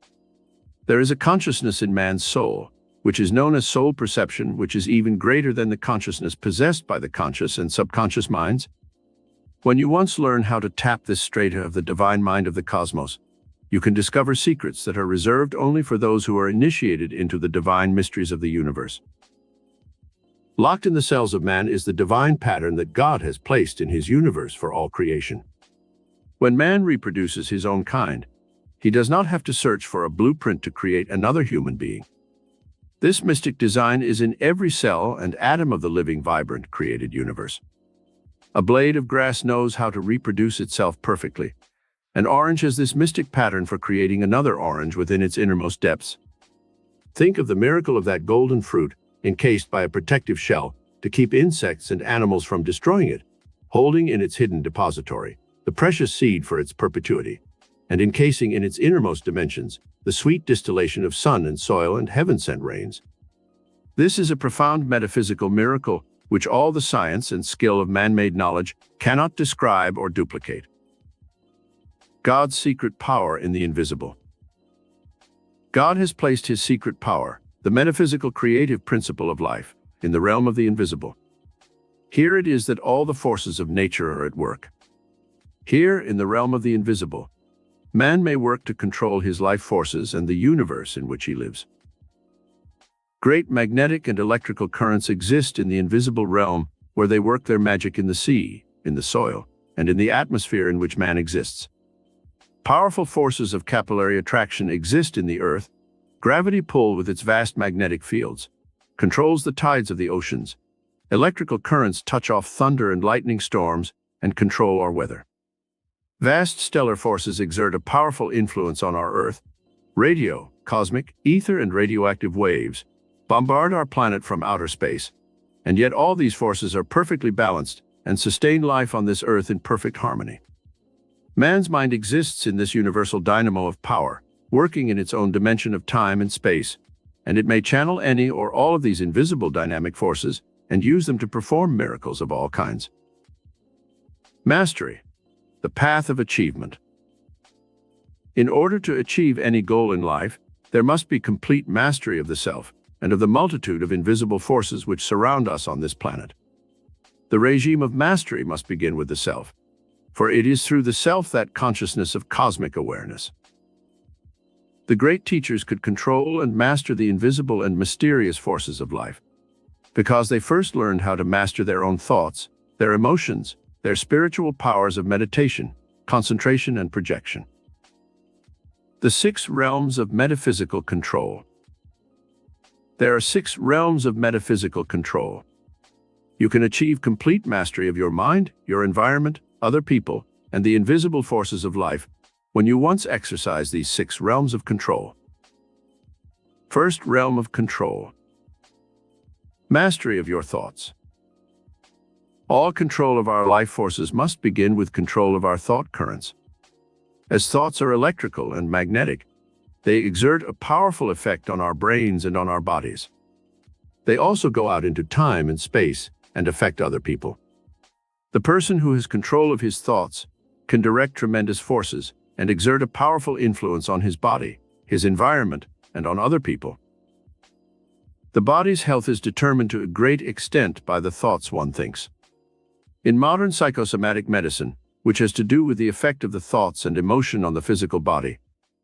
There is a consciousness in man's soul, which is known as soul perception, which is even greater than the consciousness possessed by the conscious and subconscious minds. When you once learn how to tap this strata of the divine mind of the cosmos, you can discover secrets that are reserved only for those who are initiated into the divine mysteries of the universe. Locked in the cells of man is the divine pattern that God has placed in his universe for all creation. When man reproduces his own kind, he does not have to search for a blueprint to create another human being. This mystic design is in every cell and atom of the living, vibrant, created universe. A blade of grass knows how to reproduce itself perfectly. An orange has this mystic pattern for creating another orange within its innermost depths. Think of the miracle of that golden fruit, encased by a protective shell to keep insects and animals from destroying it, holding in its hidden depository the precious seed for its perpetuity, and encasing in its innermost dimensions the sweet distillation of sun and soil and heaven-sent rains. This is a profound metaphysical miracle which all the science and skill of man-made knowledge cannot describe or duplicate. God's secret power in the invisible. God has placed his secret power, the metaphysical creative principle of life, in the realm of the invisible. Here it is that all the forces of nature are at work. Here, in the realm of the invisible, man may work to control his life forces and the universe in which he lives. Great magnetic and electrical currents exist in the invisible realm, where they work their magic in the sea, in the soil, and in the atmosphere in which man exists. Powerful forces of capillary attraction exist in the earth. Gravity pull with its vast magnetic fields controls the tides of the oceans. Electrical currents touch off thunder and lightning storms and control our weather. Vast stellar forces exert a powerful influence on our Earth. Radio, cosmic, ether, and radioactive waves bombard our planet from outer space, and yet all these forces are perfectly balanced and sustain life on this Earth in perfect harmony. Man's mind exists in this universal dynamo of power, working in its own dimension of time and space, and it may channel any or all of these invisible dynamic forces and use them to perform miracles of all kinds. Mastery, the path of achievement. In order to achieve any goal in life, there must be complete mastery of the self and of the multitude of invisible forces which surround us on this planet. The regime of mastery must begin with the self, for it is through the self that consciousness of cosmic awareness. The great teachers could control and master the invisible and mysterious forces of life, because they first learned how to master their own thoughts, their emotions, their spiritual powers of meditation, concentration, and projection. The 6 realms of metaphysical control. There are 6 realms of metaphysical control. You can achieve complete mastery of your mind, your environment, other people, and the invisible forces of life when you once exercise these 6 realms of control. First realm of control. Mastery of your thoughts. All control of our life forces must begin with control of our thought currents. As thoughts are electrical and magnetic, they exert a powerful effect on our brains and on our bodies. They also go out into time and space and affect other people. The person who has control of his thoughts can direct tremendous forces and exert a powerful influence on his body, his environment, and on other people. The body's health is determined to a great extent by the thoughts one thinks. In modern psychosomatic medicine, which has to do with the effect of the thoughts and emotion on the physical body,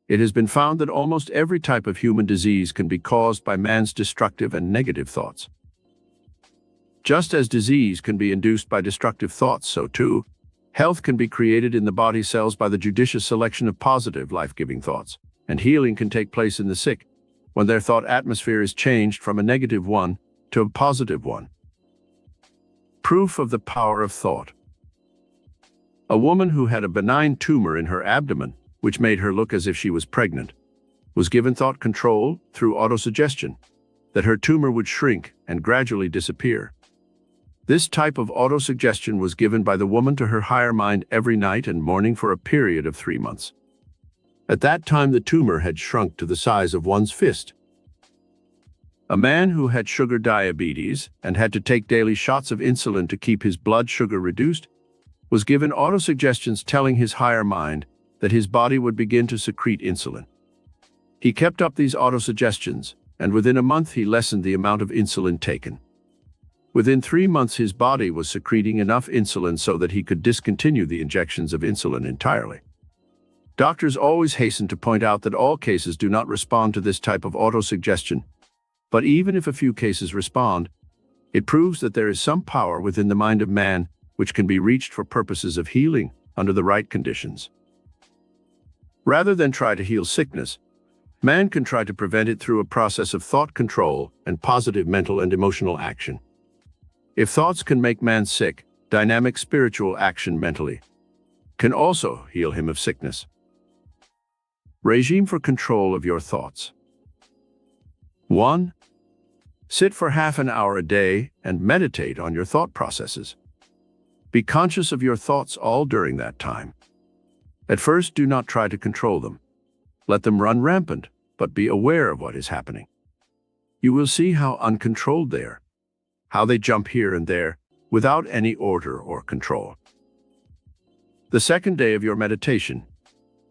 it has been found that almost every type of human disease can be caused by man's destructive and negative thoughts. Just as disease can be induced by destructive thoughts, so too, health can be created in the body cells by the judicious selection of positive, life-giving thoughts, and healing can take place in the sick when their thought atmosphere is changed from a negative one to a positive one. Proof of the power of thought. A woman who had a benign tumor in her abdomen, which made her look as if she was pregnant, was given thought control through autosuggestion that her tumor would shrink and gradually disappear. This type of autosuggestion was given by the woman to her higher mind every night and morning for a period of 3 months. At that time, the tumor had shrunk to the size of one's fist. A man who had sugar diabetes and had to take daily shots of insulin to keep his blood sugar reduced was given autosuggestions telling his higher mind that his body would begin to secrete insulin. He kept up these autosuggestions, and within a month he lessened the amount of insulin taken. Within 3 months his body was secreting enough insulin so that he could discontinue the injections of insulin entirely. Doctors always hasten to point out that all cases do not respond to this type of autosuggestion, but even if a few cases respond, it proves that there is some power within the mind of man which can be reached for purposes of healing under the right conditions. Rather than try to heal sickness, man can try to prevent it through a process of thought control and positive mental and emotional action. If thoughts can make man sick, dynamic spiritual action mentally can also heal him of sickness. Regime for control of your thoughts. 1. Sit for half an hour a day and meditate on your thought processes. Be conscious of your thoughts all during that time. At first, do not try to control them. Let them run rampant, but be aware of what is happening. You will see how uncontrolled they are, how they jump here and there without any order or control. The second day of your meditation,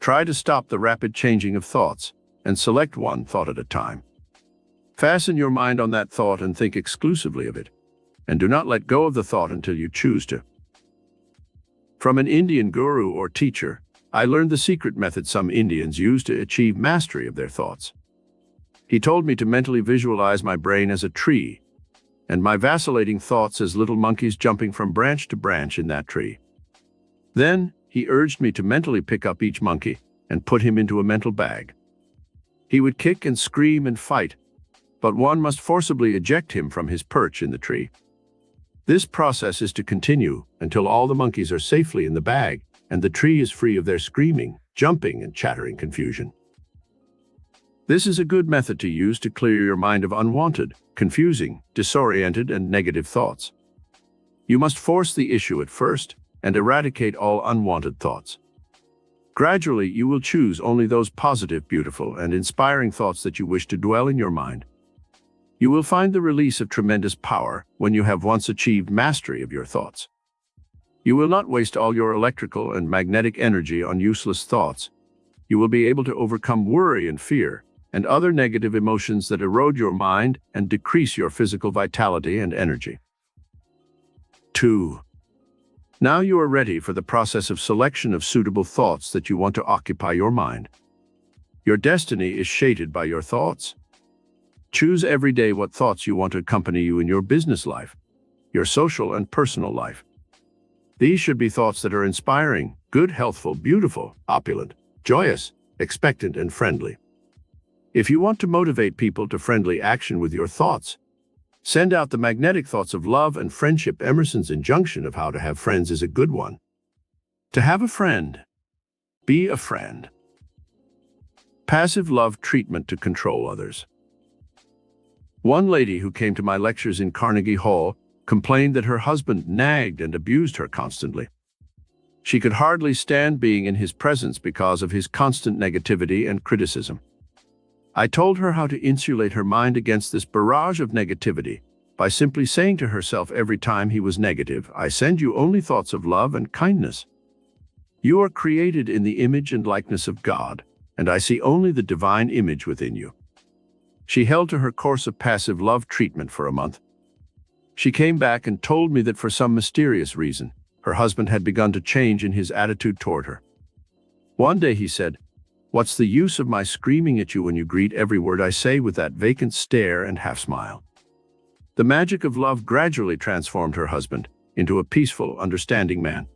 Try to stop the rapid changing of thoughts and select one thought at a time. Fasten your mind on that thought and think exclusively of it, and do not let go of the thought until you choose to. From an Indian guru or teacher, I learned the secret method some Indians use to achieve mastery of their thoughts. He told me to mentally visualize my brain as a tree, and my vacillating thoughts as little monkeys jumping from branch to branch in that tree. Then, he urged me to mentally pick up each monkey and put him into a mental bag. He would kick and scream and fight, but one must forcibly eject him from his perch in the tree. This process is to continue until all the monkeys are safely in the bag and the tree is free of their screaming, jumping, and chattering confusion. This is a good method to use to clear your mind of unwanted, confusing, disoriented, and negative thoughts. You must force the issue at first and eradicate all unwanted thoughts. Gradually, you will choose only those positive, beautiful, and inspiring thoughts that you wish to dwell in your mind. You will find the release of tremendous power when you have once achieved mastery of your thoughts. You will not waste all your electrical and magnetic energy on useless thoughts. You will be able to overcome worry and fear and other negative emotions that erode your mind and decrease your physical vitality and energy. 2. Now you are ready for the process of selection of suitable thoughts that you want to occupy your mind. Your destiny is shaded by your thoughts. Choose every day what thoughts you want to accompany you in your business life, your social and personal life. These should be thoughts that are inspiring, good, healthful, beautiful, opulent, joyous, expectant, and friendly. If you want to motivate people to friendly action with your thoughts, send out the magnetic thoughts of love and friendship. Emerson's injunction of how to have friends is a good one. To have a friend, be a friend. Passive love treatment to control others. One lady who came to my lectures in Carnegie Hall complained that her husband nagged and abused her constantly. She could hardly stand being in his presence because of his constant negativity and criticism. I told her how to insulate her mind against this barrage of negativity by simply saying to herself every time he was negative, "I send you only thoughts of love and kindness. You are created in the image and likeness of God, and I see only the divine image within you." She held to her course of passive love treatment for a month. She came back and told me that for some mysterious reason, her husband had begun to change in his attitude toward her. One day he said, "What's the use of my screaming at you when you greet every word I say with that vacant stare and half-smile?" The magic of love gradually transformed her husband into a peaceful, understanding man.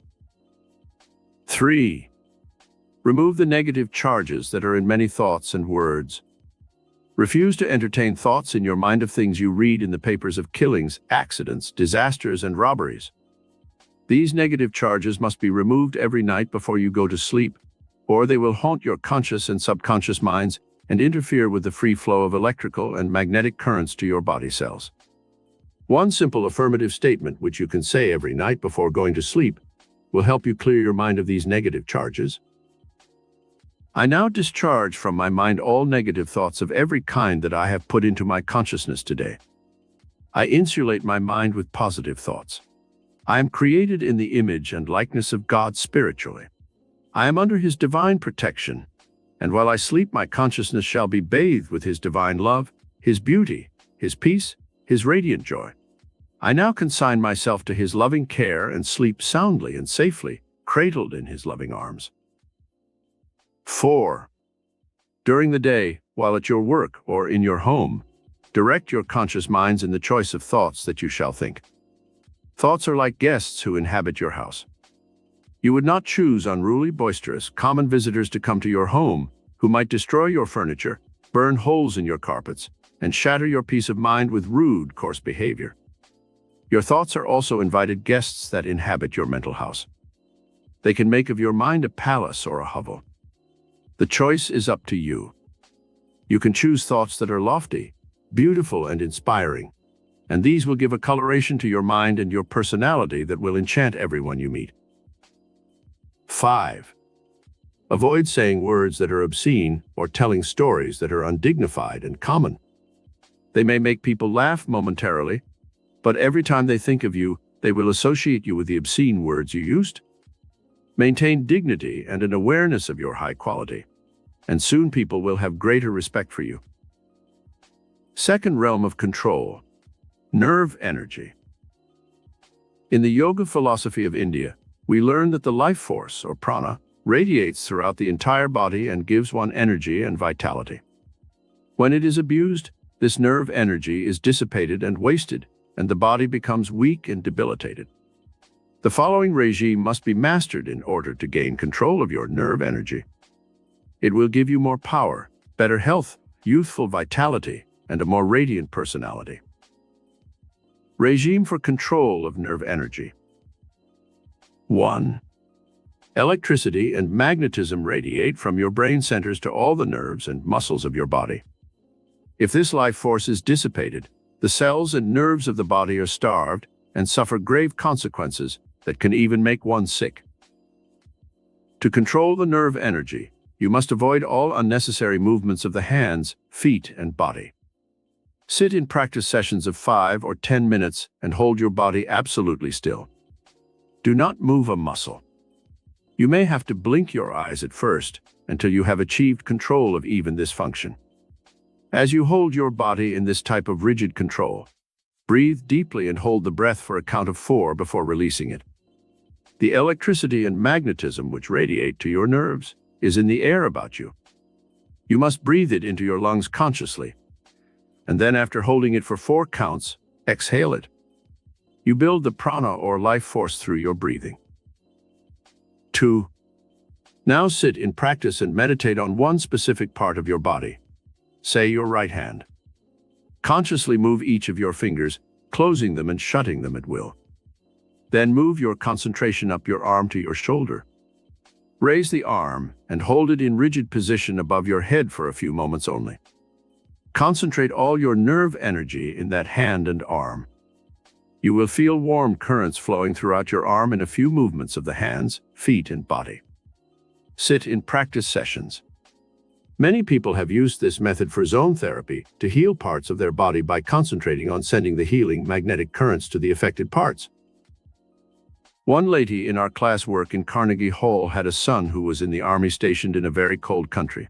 3. Remove the negative charges that are in many thoughts and words. Refuse to entertain thoughts in your mind of things you read in the papers of killings, accidents, disasters, and robberies. These negative charges must be removed every night before you go to sleep, or they will haunt your conscious and subconscious minds and interfere with the free flow of electrical and magnetic currents to your body cells. One simple affirmative statement which you can say every night before going to sleep will help you clear your mind of these negative charges. I now discharge from my mind all negative thoughts of every kind that I have put into my consciousness today. I insulate my mind with positive thoughts. I am created in the image and likeness of God spiritually. I am under His divine protection, and while I sleep, my consciousness shall be bathed with His divine love, His beauty, His peace, His radiant joy. I now consign myself to His loving care and sleep soundly and safely, cradled in His loving arms. 4. During the day, while at your work or in your home, direct your conscious minds in the choice of thoughts that you shall think. Thoughts are like guests who inhabit your house. You would not choose unruly, boisterous, common visitors to come to your home who might destroy your furniture, burn holes in your carpets, and shatter your peace of mind with rude, coarse behavior. Your thoughts are also invited guests that inhabit your mental house. They can make of your mind a palace or a hovel. The choice is up to you. You can choose thoughts that are lofty, beautiful, and inspiring, and these will give a coloration to your mind and your personality that will enchant everyone you meet. 5. Avoid saying words that are obscene or telling stories that are undignified and common. They may make people laugh momentarily, but every time they think of you, they will associate you with the obscene words you used. Maintain dignity and an awareness of your high quality, and soon people will have greater respect for you. Second realm of control, nerve energy. In the yoga philosophy of India, we learn that the life force, or prana, radiates throughout the entire body and gives one energy and vitality. When it is abused, this nerve energy is dissipated and wasted, and the body becomes weak and debilitated. The following regime must be mastered in order to gain control of your nerve energy. It will give you more power, better health, youthful vitality, and a more radiant personality. Regime for control of nerve energy. 1. Electricity and magnetism radiate from your brain centers to all the nerves and muscles of your body. If this life force is dissipated, the cells and nerves of the body are starved and suffer grave consequences that can even make one sick. To control the nerve energy, you must avoid all unnecessary movements of the hands, feet, and body. Sit in practice sessions of 5 or 10 minutes and hold your body absolutely still. Do not move a muscle. You may have to blink your eyes at first until you have achieved control of even this function. As you hold your body in this type of rigid control, breathe deeply and hold the breath for a count of 4 before releasing it. The electricity and magnetism which radiate to your nerves is in the air about you. You must breathe it into your lungs consciously, and then after holding it for 4 counts, exhale it. You build the prana or life force through your breathing. 2. Now sit in practice and meditate on one specific part of your body. Say your right hand. Consciously move each of your fingers, closing them and shutting them at will. Then move your concentration up your arm to your shoulder. Raise the arm and hold it in rigid position above your head for a few moments only. Concentrate all your nerve energy in that hand and arm. You will feel warm currents flowing throughout your arm in a few movements of the hands, feet, and body. Sit in practice sessions. Many people have used this method for zone therapy to heal parts of their body by concentrating on sending the healing magnetic currents to the affected parts. One lady in our class work in Carnegie Hall had a son who was in the army stationed in a very cold country.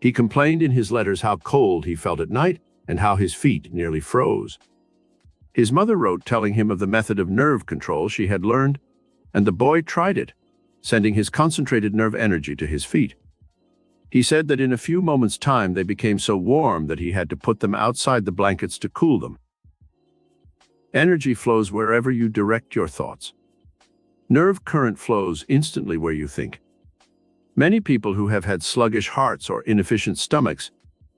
He complained in his letters how cold he felt at night and how his feet nearly froze. His mother wrote telling him of the method of nerve control she had learned, and the boy tried it, sending his concentrated nerve energy to his feet. He said that in a few moments' time they became so warm that he had to put them outside the blankets to cool them. Energy flows wherever you direct your thoughts. Nerve current flows instantly where you think. Many people who have had sluggish hearts or inefficient stomachs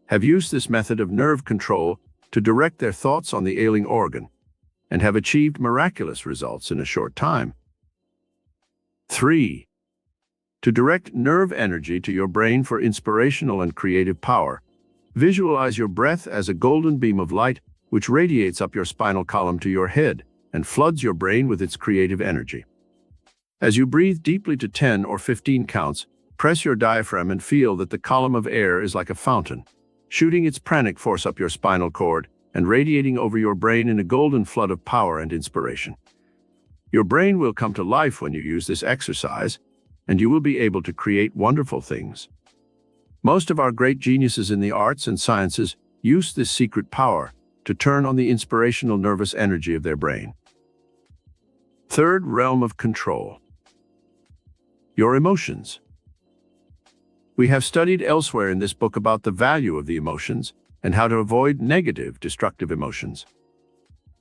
have used this method of nerve control to direct their thoughts on the ailing organ and have achieved miraculous results in a short time. 3. To direct nerve energy to your brain for inspirational and creative power, visualize your breath as a golden beam of light which radiates up your spinal column to your head and floods your brain with its creative energy. As you breathe deeply to 10 or 15 counts, press your diaphragm and feel that the column of air is like a fountain, shooting its pranic force up your spinal cord and radiating over your brain in a golden flood of power and inspiration. Your brain will come to life when you use this exercise, and you will be able to create wonderful things. Most of our great geniuses in the arts and sciences use this secret power to turn on the inspirational nervous energy of their brain. Third realm of control. Your emotions. We have studied elsewhere in this book about the value of the emotions and how to avoid negative, destructive emotions.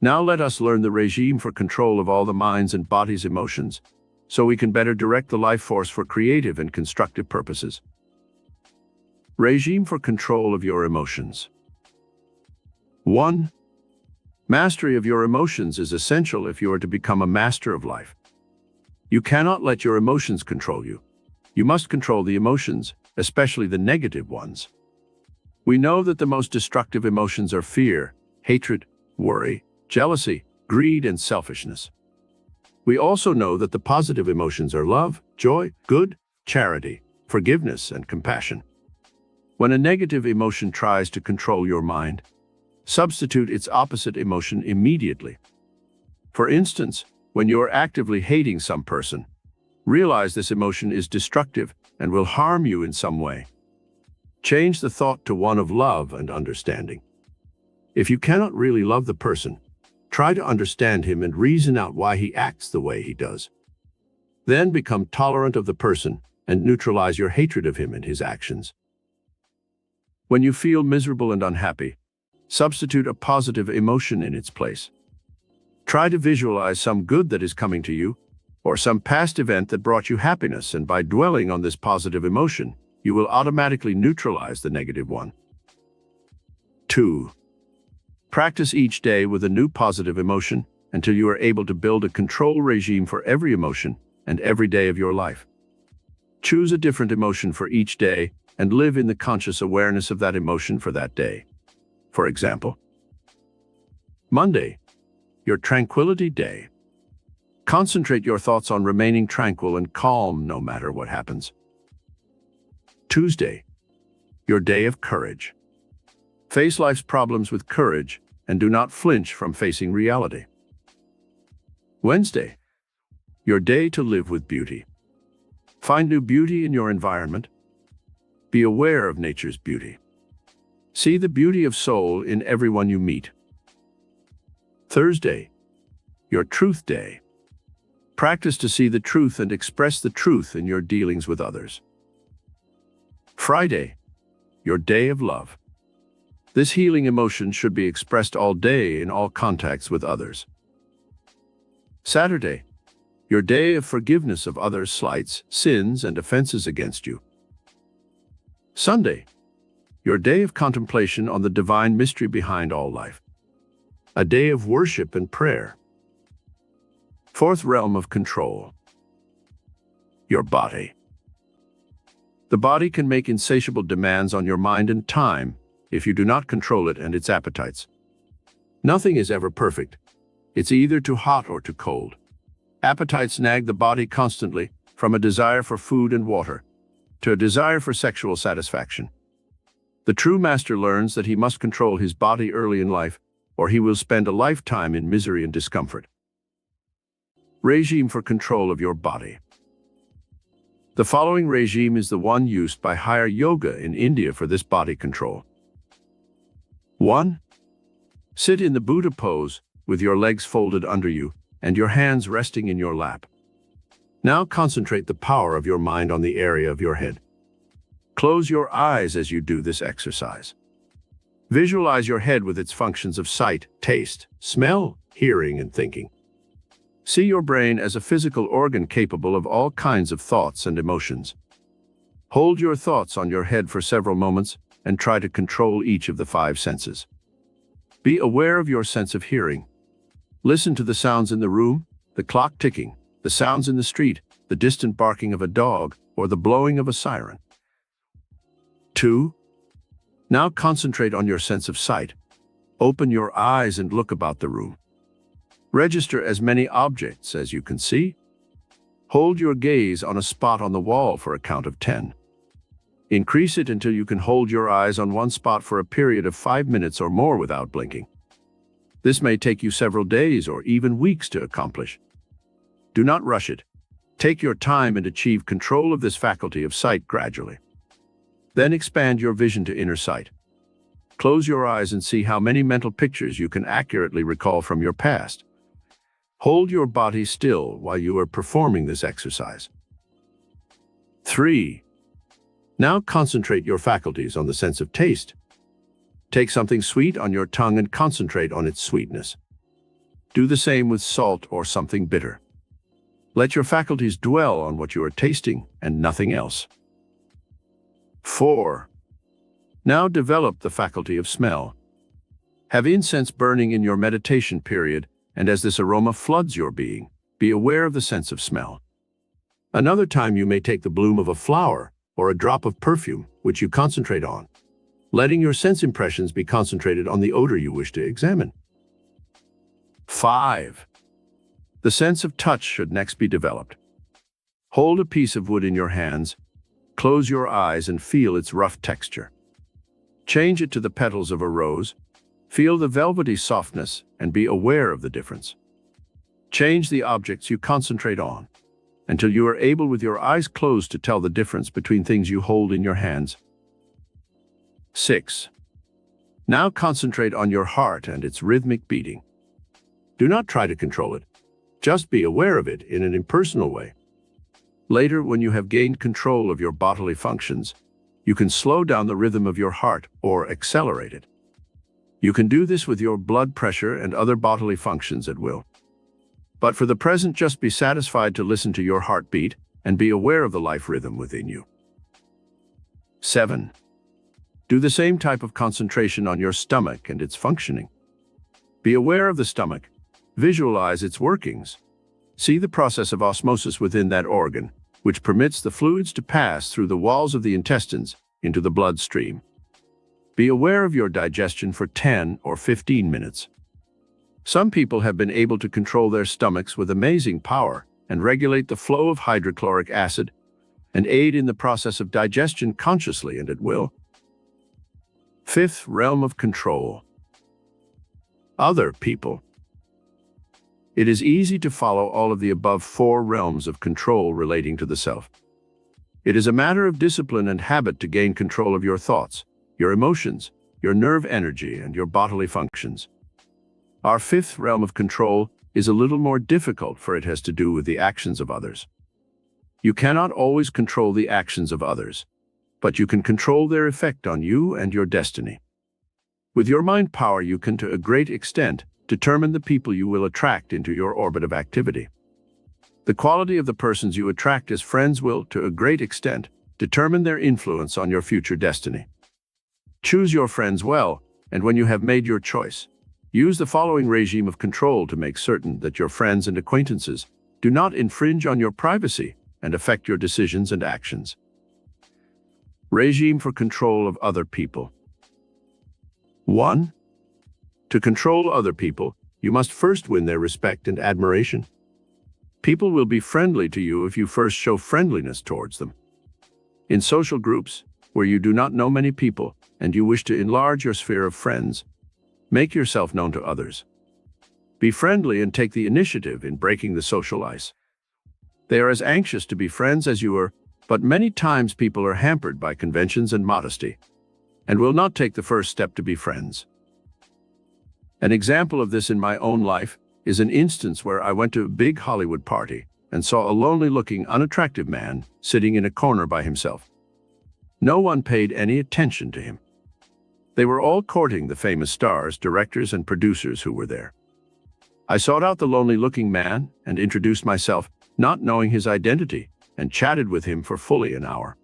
Now let us learn the regime for control of all the mind's and body's emotions, so we can better direct the life force for creative and constructive purposes. Regime for control of your emotions. 1. Mastery of your emotions is essential if you are to become a master of life. You cannot let your emotions control you. You must control the emotions, especially the negative ones. We know that the most destructive emotions are fear, hatred, worry, jealousy, greed, and selfishness. We also know that the positive emotions are love, joy, good, charity, forgiveness, and compassion. When a negative emotion tries to control your mind, substitute its opposite emotion immediately. For instance, when you are actively hating some person, Realize this emotion is destructive and will harm you in some way. Change the thought to one of love and understanding. If you cannot really love the person, try to understand him and reason out why he acts the way he does. Then become tolerant of the person and neutralize your hatred of him and his actions. When you feel miserable and unhappy, substitute a positive emotion in its place. Try to visualize some good that is coming to you, or some past event that brought you happiness, and by dwelling on this positive emotion, you will automatically neutralize the negative one. 2. Practice each day with a new positive emotion until you are able to build a control regime for every emotion and every day of your life. Choose a different emotion for each day and live in the conscious awareness of that emotion for that day. For example, Monday, your tranquility day. Concentrate your thoughts on remaining tranquil and calm no matter what happens. Tuesday, your day of courage. Face life's problems with courage and do not flinch from facing reality. Wednesday, your day to live with beauty. Find new beauty in your environment. Be aware of nature's beauty. See the beauty of soul in everyone you meet. Thursday, your truth day. Practice to see the truth and express the truth in your dealings with others. Friday, your day of love. This healing emotion should be expressed all day in all contacts with others. Saturday, your day of forgiveness of others' slights, sins, and offenses against you. Sunday, your day of contemplation on the divine mystery behind all life. A day of worship and prayer. Fourth realm of control. Your body. The body can make insatiable demands on your mind and time if you do not control it and its appetites. Nothing is ever perfect. It's either too hot or too cold. Appetites nag the body constantly, from a desire for food and water to a desire for sexual satisfaction. The true master learns that he must control his body early in life, or he will spend a lifetime in misery and discomfort. Regime for control of your body. The following regime is the one used by higher yoga in India for this body control. 1. Sit in the Buddha pose with your legs folded under you and your hands resting in your lap. Now concentrate the power of your mind on the area of your head. Close your eyes as you do this exercise. Visualize your head with its functions of sight, taste, smell, hearing, and thinking. See your brain as a physical organ capable of all kinds of thoughts and emotions. Hold your thoughts on your head for several moments and try to control each of the 5 senses. Be aware of your sense of hearing. Listen to the sounds in the room, the clock ticking, the sounds in the street, the distant barking of a dog, or the blowing of a siren. 2. Now concentrate on your sense of sight. Open your eyes and look about the room. Register as many objects as you can see. Hold your gaze on a spot on the wall for a count of 10. Increase it until you can hold your eyes on one spot for a period of 5 minutes or more without blinking. This may take you several days or even weeks to accomplish. Do not rush it. Take your time and achieve control of this faculty of sight gradually. Then expand your vision to inner sight. Close your eyes and see how many mental pictures you can accurately recall from your past. Hold your body still while you are performing this exercise. 3. Now concentrate your faculties on the sense of taste. Take something sweet on your tongue and concentrate on its sweetness. Do the same with salt or something bitter. Let your faculties dwell on what you are tasting and nothing else. 4. Now develop the faculty of smell. Have incense burning in your meditation period, and as this aroma floods your being, be aware of the sense of smell. Another time you may take the bloom of a flower or a drop of perfume, which you concentrate on, letting your sense impressions be concentrated on the odor you wish to examine. 5. The sense of touch should next be developed. Hold a piece of wood in your hands, close your eyes and feel its rough texture. Change it to the petals of a rose, feel the velvety softness and be aware of the difference. Change the objects you concentrate on. until you are able with your eyes closed to tell the difference between things you hold in your hands. 6. Now concentrate on your heart and its rhythmic beating. Do not try to control it. Just be aware of it in an impersonal way. Later, when you have gained control of your bodily functions, you can slow down the rhythm of your heart or accelerate it. You can do this with your blood pressure and other bodily functions at will. But for the present, just be satisfied to listen to your heartbeat and be aware of the life rhythm within you. 7. Do the same type of concentration on your stomach and its functioning. Be aware of the stomach. Visualize its workings. See the process of osmosis within that organ, which permits the fluids to pass through the walls of the intestines into the bloodstream. Be aware of your digestion for 10 or 15 minutes. Some people have been able to control their stomachs with amazing power and regulate the flow of hydrochloric acid and aid in the process of digestion consciously and at will. 5th realm of control. Other people. It is easy to follow all of the above 4 realms of control relating to the self. It is a matter of discipline and habit to gain control of your thoughts, your emotions, your nerve energy, and your bodily functions. Our 5th realm of control is a little more difficult, for it has to do with the actions of others. You cannot always control the actions of others, but you can control their effect on you and your destiny. With your mind power, you can, to a great extent, determine the people you will attract into your orbit of activity. The quality of the persons you attract as friends will, to a great extent, determine their influence on your future destiny. Choose your friends well, and when you have made your choice, use the following regime of control to make certain that your friends and acquaintances do not infringe on your privacy and affect your decisions and actions. Regime for control of other people. 1. To control other people, you must first win their respect and admiration. People will be friendly to you if you first show friendliness towards them. In social groups, where you do not know many people and you wish to enlarge your sphere of friends, make yourself known to others. Be friendly and take the initiative in breaking the social ice. They are as anxious to be friends as you are, but many times people are hampered by conventions and modesty, and will not take the first step to be friends. An example of this in my own life is an instance where I went to a big Hollywood party and saw a lonely-looking, unattractive man sitting in a corner by himself. No one paid any attention to him. They were all courting the famous stars, directors, and producers who were there. I sought out the lonely-looking man and introduced myself, not knowing his identity, and chatted with him for fully an hour.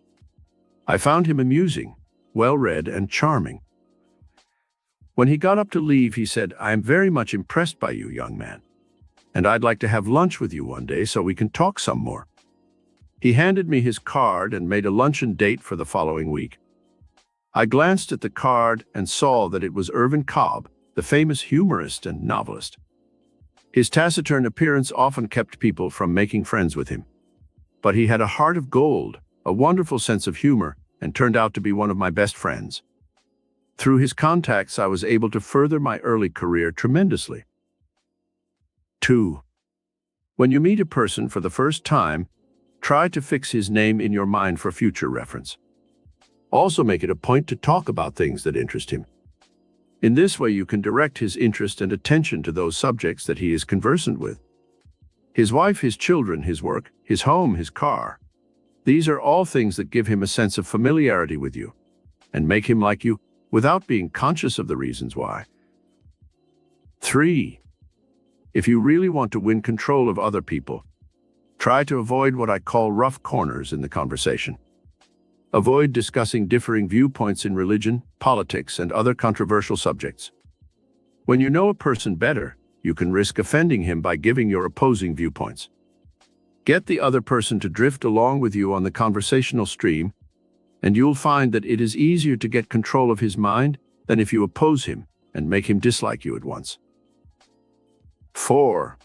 I found him amusing, well-read, and charming. When he got up to leave, he said, "I am very much impressed by you, young man, and I'd like to have lunch with you one day so we can talk some more." He handed me his card and made a luncheon date for the following week. I glanced at the card and saw that it was Irvin Cobb, the famous humorist and novelist. His taciturn appearance often kept people from making friends with him. But he had a heart of gold, a wonderful sense of humor, and turned out to be one of my best friends. Through his contacts, I was able to further my early career tremendously. 2. When you meet a person for the first time, try to fix his name in your mind for future reference. Also make it a point to talk about things that interest him. In this way, you can direct his interest and attention to those subjects that he is conversant with. His wife, his children, his work, his home, his car. These are all things that give him a sense of familiarity with you and make him like you without being conscious of the reasons why. 3. If you really want to win control of other people, try to avoid what I call rough corners in the conversation. Avoid discussing differing viewpoints in religion, politics, and other controversial subjects. When you know a person better, you can risk offending him by giving your opposing viewpoints. Get the other person to drift along with you on the conversational stream, and you'll find that it is easier to get control of his mind than if you oppose him and make him dislike you at once. 4.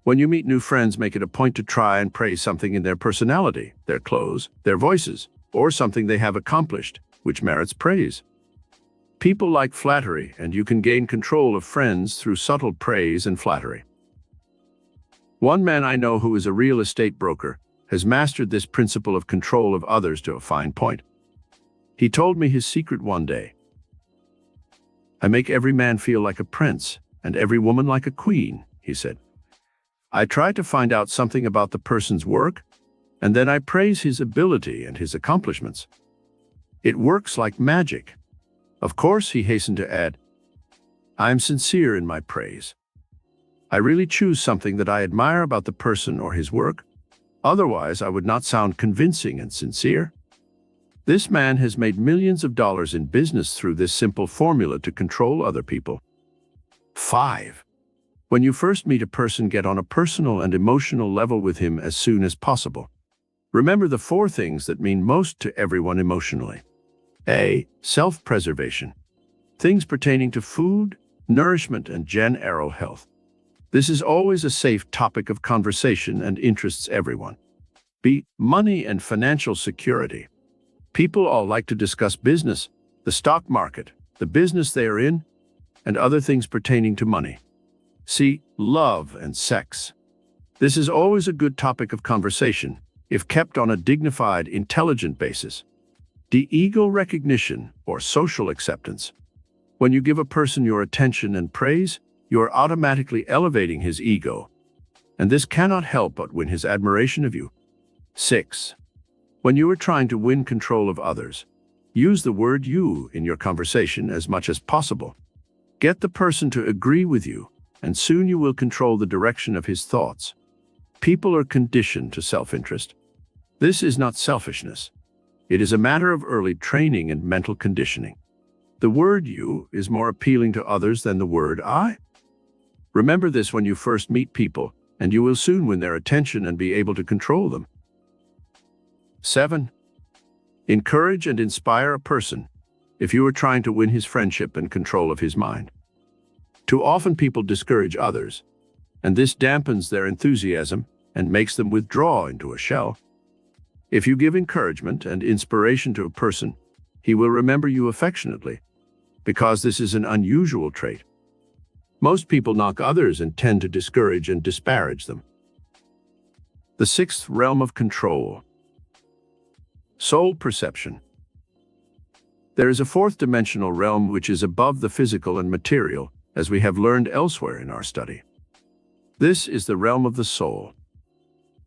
When you meet new friends, make it a point to try and praise something in their personality, their clothes, their voices, or something they have accomplished, which merits praise. People like flattery, and you can gain control of friends through subtle praise and flattery. One man I know who is a real estate broker has mastered this principle of control of others to a fine point. He told me his secret one day. "I make every man feel like a prince and every woman like a queen," he said. "I try to find out something about the person's work, and then I praise his ability and his accomplishments. It works like magic." Of course, he hastened to add, "I am sincere in my praise. I really choose something that I admire about the person or his work. Otherwise, I would not sound convincing and sincere." This man has made millions of dollars in business through this simple formula to control other people. 5. When you first meet a person, get on a personal and emotional level with him as soon as possible. Remember the 4 things that mean most to everyone emotionally. A. Self-preservation. Things pertaining to food, nourishment, and general health. This is always a safe topic of conversation and interests everyone. B. Money and financial security. People all like to discuss business, the stock market, the business they are in, and other things pertaining to money. C. Love and sex. This is always a good topic of conversation, if kept on a dignified, intelligent basis. D. Ego recognition or social acceptance. When you give a person your attention and praise, you are automatically elevating his ego, and this cannot help but win his admiration of you. 6. When you are trying to win control of others, use the word "you" in your conversation as much as possible. Get the person to agree with you, and soon you will control the direction of his thoughts. People are conditioned to self-interest. This is not selfishness. It is a matter of early training and mental conditioning. The word "you" is more appealing to others than the word "I." Remember this when you first meet people, and you will soon win their attention and be able to control them. 7. Encourage and inspire a person if you are trying to win his friendship and control of his mind. Too often people discourage others, and this dampens their enthusiasm and makes them withdraw into a shell. If you give encouragement and inspiration to a person, he will remember you affectionately, because this is an unusual trait. Most people knock others and tend to discourage and disparage them. The 6th realm of control. Soul perception. There is a 4th dimensional realm which is above the physical and material, as we have learned elsewhere in our study. This is the realm of the soul.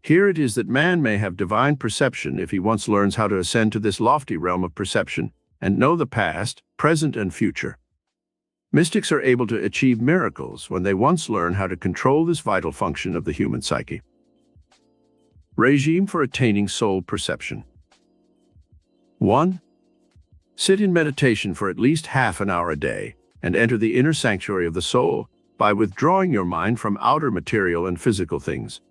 Here it is that man may have divine perception if he once learns how to ascend to this lofty realm of perception and know the past, present, and future. Mystics are able to achieve miracles when they once learn how to control this vital function of the human psyche. Regime for attaining soul perception. 1. Sit in meditation for at least half an hour a day and enter the inner sanctuary of the soul by withdrawing your mind from outer material and physical things.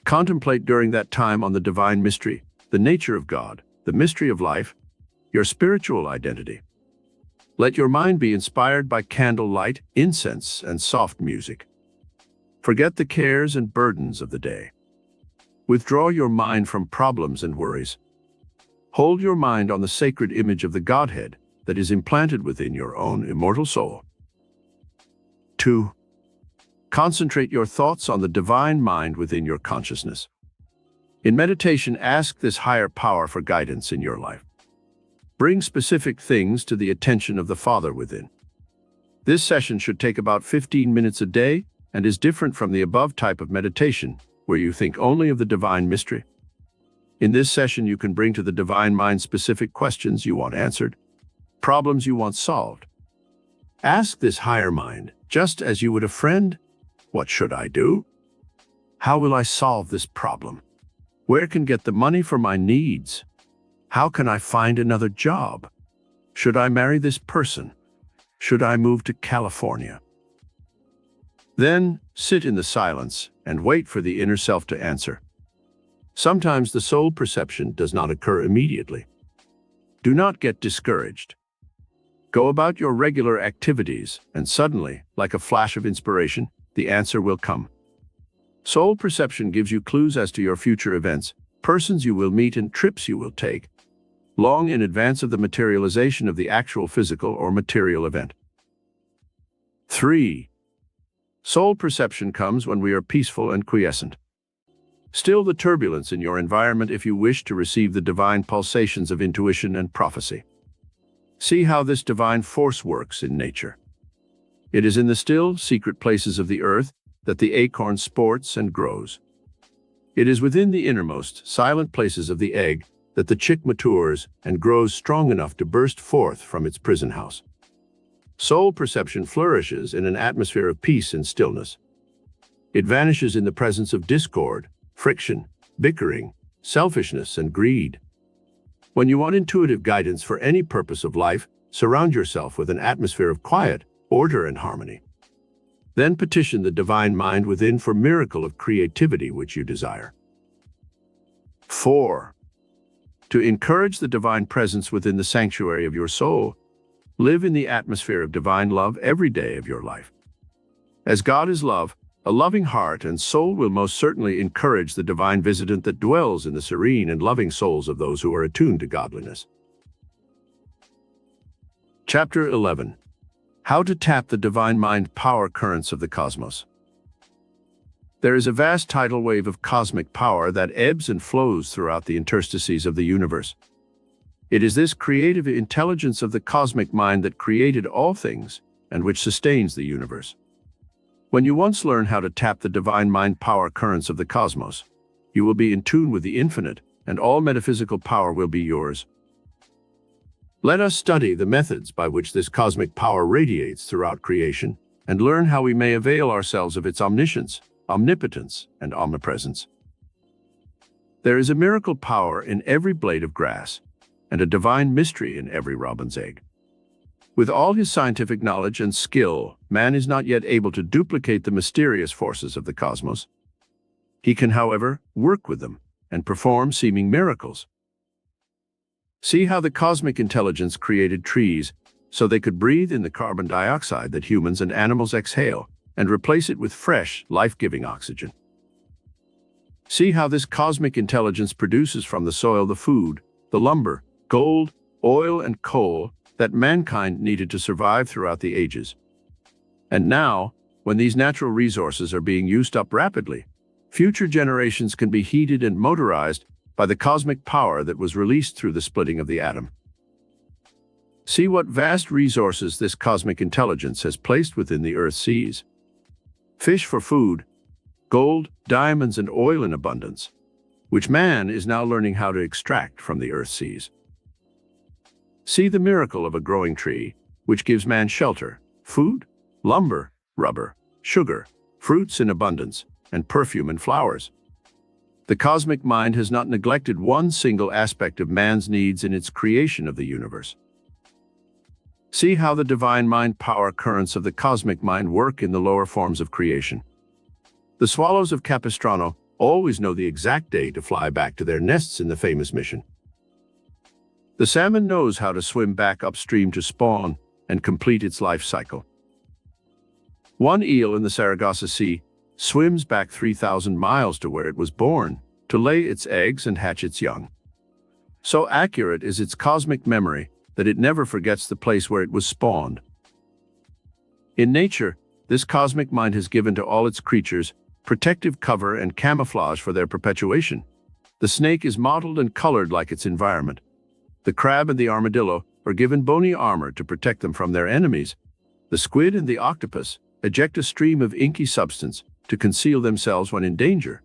Contemplate during that time on the divine mystery, the nature of God, the mystery of life, your spiritual identity. Let your mind be inspired by candlelight, incense, and soft music. Forget the cares and burdens of the day. Withdraw your mind from problems and worries. Hold your mind on the sacred image of the Godhead that is implanted within your own immortal soul. 2. Concentrate your thoughts on the divine mind within your consciousness. In meditation, ask this higher power for guidance in your life. Bring specific things to the attention of the Father within. This session should take about 15 minutes a day and is different from the above type of meditation, where you think only of the divine mystery. In this session, you can bring to the divine mind specific questions you want answered, problems you want solved. Ask this higher mind, just as you would a friend, "What should I do? How will I solve this problem? Where can get the money for my needs? How can I find another job? Should I marry this person? Should I move to California?" Then sit in the silence and wait for the inner self to answer. Sometimes the soul perception does not occur immediately. Do not get discouraged. Go about your regular activities, and suddenly, like a flash of inspiration, the answer will come. Soul perception gives you clues as to your future events, persons you will meet, and trips you will take, long in advance of the materialization of the actual physical or material event. 3. Soul perception comes when we are peaceful and quiescent. Still the turbulence in your environment if you wish to receive the divine pulsations of intuition and prophecy. See how this divine force works in nature. It is in the still, secret places of the earth that the acorn sports and grows. It is within the innermost, silent places of the egg that the chick matures and grows strong enough to burst forth from its prison house. Soul perception flourishes in an atmosphere of peace and stillness. It vanishes in the presence of discord, friction, bickering, selfishness, and greed. When you want intuitive guidance for any purpose of life, surround yourself with an atmosphere of quiet, order, and harmony. Then petition the divine mind within for miracle of creativity which you desire. 4. To encourage the divine presence within the sanctuary of your soul, live in the atmosphere of divine love every day of your life. As God is love, a loving heart and soul will most certainly encourage the divine visitant that dwells in the serene and loving souls of those who are attuned to godliness. Chapter 11. How to tap the divine mind power currents of the cosmos. There is a vast tidal wave of cosmic power that ebbs and flows throughout the interstices of the universe. It is this creative intelligence of the cosmic mind that created all things and which sustains the universe. When you once learn how to tap the divine mind power currents of the cosmos, you will be in tune with the infinite, and all metaphysical power will be yours. Let us study the methods by which this cosmic power radiates throughout creation and learn how we may avail ourselves of its omniscience, omnipotence, and omnipresence. There is a miracle power in every blade of grass, and a divine mystery in every robin's egg. With all his scientific knowledge and skill, man is not yet able to duplicate the mysterious forces of the cosmos. He can, however, work with them and perform seeming miracles. See how the cosmic intelligence created trees so they could breathe in the carbon dioxide that humans and animals exhale and replace it with fresh, life-giving oxygen. See how this cosmic intelligence produces from the soil the food, the lumber, gold, oil, and coal that mankind needed to survive throughout the ages. And now, when these natural resources are being used up rapidly, future generations can be heated and motorized by the cosmic power that was released through the splitting of the atom. See what vast resources this cosmic intelligence has placed within the Earth's seas. Fish for food, gold, diamonds, and oil in abundance, which man is now learning how to extract from the Earth's seas. See the miracle of a growing tree, which gives man shelter, food, lumber, rubber, sugar, fruits in abundance, and perfume and flowers. The cosmic mind has not neglected one single aspect of man's needs in its creation of the universe. See how the divine mind power currents of the cosmic mind work in the lower forms of creation. The swallows of Capistrano always know the exact day to fly back to their nests in the famous mission. The salmon knows how to swim back upstream to spawn and complete its life cycle. One eel in the Saragossa Sea swims back 3,000 miles to where it was born to lay its eggs and hatch its young. So accurate is its cosmic memory that it never forgets the place where it was spawned. In nature, this cosmic mind has given to all its creatures protective cover and camouflage for their perpetuation. The snake is modeled and colored like its environment. The crab and the armadillo are given bony armor to protect them from their enemies. The squid and the octopus eject a stream of inky substance to conceal themselves when in danger.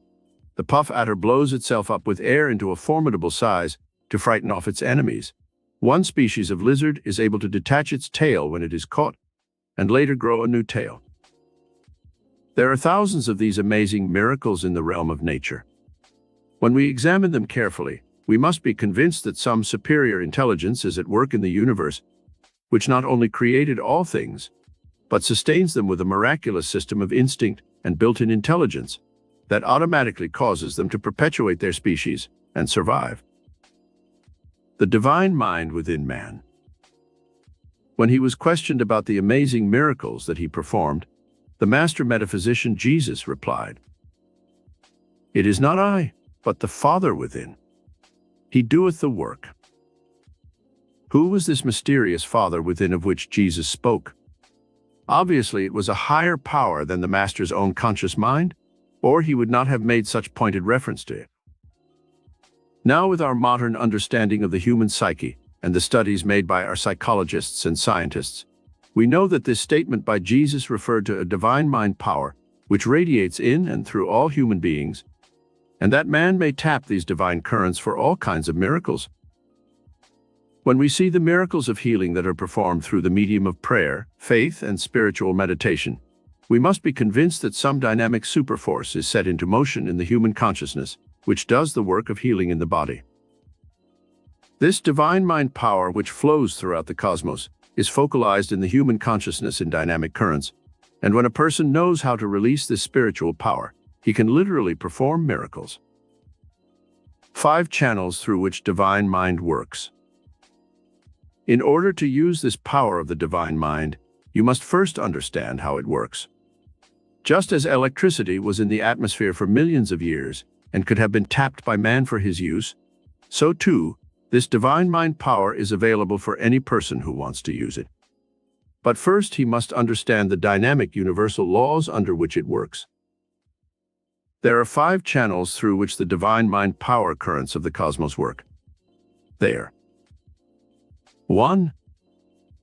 The puff adder blows itself up with air into a formidable size to frighten off its enemies. One species of lizard is able to detach its tail when it is caught, and later grow a new tail. There are thousands of these amazing miracles in the realm of nature. When we examine them carefully, we must be convinced that some superior intelligence is at work in the universe, which not only created all things, but sustains them with a miraculous system of instinct and built-in intelligence that automatically causes them to perpetuate their species and survive. The divine mind within man. When he was questioned about the amazing miracles that he performed, the master metaphysician Jesus replied, "It is not I, but the Father within. He doeth the work." Who was this mysterious Father within of which Jesus spoke? Obviously, it was a higher power than the master's own conscious mind, or he would not have made such pointed reference to it. Now, with our modern understanding of the human psyche and the studies made by our psychologists and scientists, we know that this statement by Jesus referred to a divine mind power which radiates in and through all human beings, and that man may tap these divine currents for all kinds of miracles. When we see the miracles of healing that are performed through the medium of prayer, faith, and spiritual meditation, we must be convinced that some dynamic superforce is set into motion in the human consciousness, which does the work of healing in the body. This divine mind power, which flows throughout the cosmos, is focalized in the human consciousness in dynamic currents, and when a person knows how to release this spiritual power, he can literally perform miracles. 5 channels through which divine mind works. In order to use this power of the divine mind, you must first understand how it works. Just as electricity was in the atmosphere for millions of years and could have been tapped by man for his use, so too, this divine mind power is available for any person who wants to use it. But first, he must understand the dynamic universal laws under which it works. There are 5 channels through which the divine mind power currents of the cosmos work. They are: 1.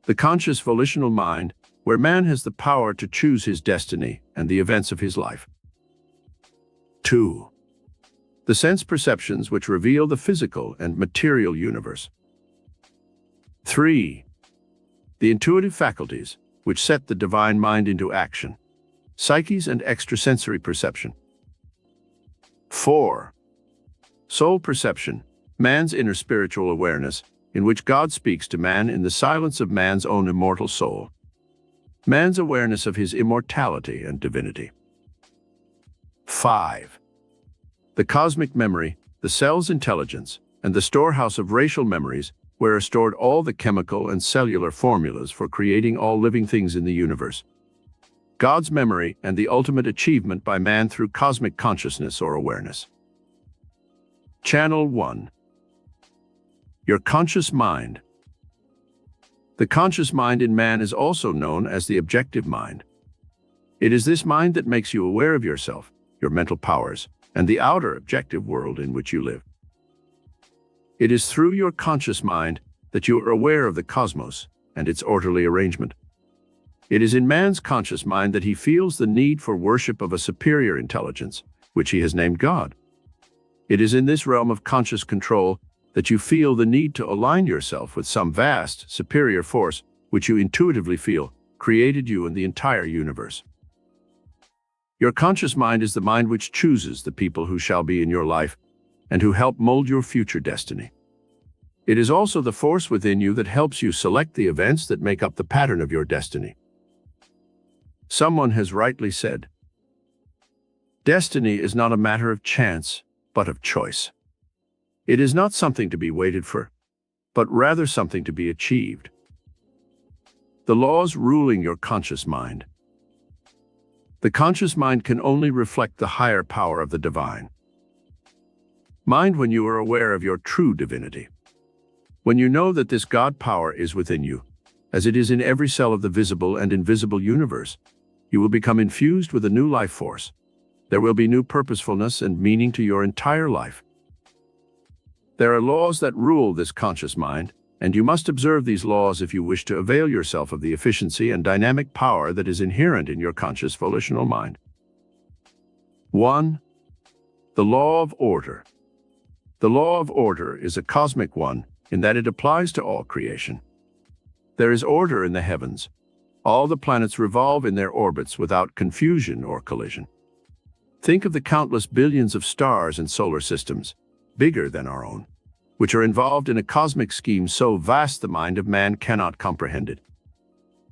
The conscious volitional mind, where man has the power to choose his destiny and the events of his life. 2. The sense perceptions which reveal the physical and material universe. 3. The intuitive faculties which set the divine mind into action, psyches and extrasensory perception. 4. Soul perception, man's inner spiritual awareness, in which God speaks to man in the silence of man's own immortal soul. Man's awareness of his immortality and divinity. 5. The cosmic memory, the cell's intelligence, and the storehouse of racial memories, where are stored all the chemical and cellular formulas for creating all living things in the universe. God's memory and the ultimate achievement by man through cosmic consciousness or awareness. Channel 1. Your conscious mind. The conscious mind in man is also known as the objective mind. It is this mind that makes you aware of yourself, your mental powers, and the outer objective world in which you live. It is through your conscious mind that you are aware of the cosmos and its orderly arrangement. It is in man's conscious mind that he feels the need for worship of a superior intelligence, which he has named God. It is in this realm of conscious control that you feel the need to align yourself with some vast, superior force which you intuitively feel created you and the entire universe. Your conscious mind is the mind which chooses the people who shall be in your life and who help mold your future destiny. It is also the force within you that helps you select the events that make up the pattern of your destiny. Someone has rightly said, "Destiny is not a matter of chance, but of choice." It is not something to be waited for, but rather something to be achieved. The laws ruling your conscious mind. The conscious mind can only reflect the higher power of the divine mind when you are aware of your true divinity. When you know that this God power is within you, as it is in every cell of the visible and invisible universe, you will become infused with a new life force. There will be new purposefulness and meaning to your entire life. There are laws that rule this conscious mind, and you must observe these laws if you wish to avail yourself of the efficiency and dynamic power that is inherent in your conscious volitional mind. 1. The law of order. The law of order is a cosmic one in that it applies to all creation. There is order in the heavens. All the planets revolve in their orbits without confusion or collision. Think of the countless billions of stars and solar systems, bigger than our own, which are involved in a cosmic scheme so vast the mind of man cannot comprehend it.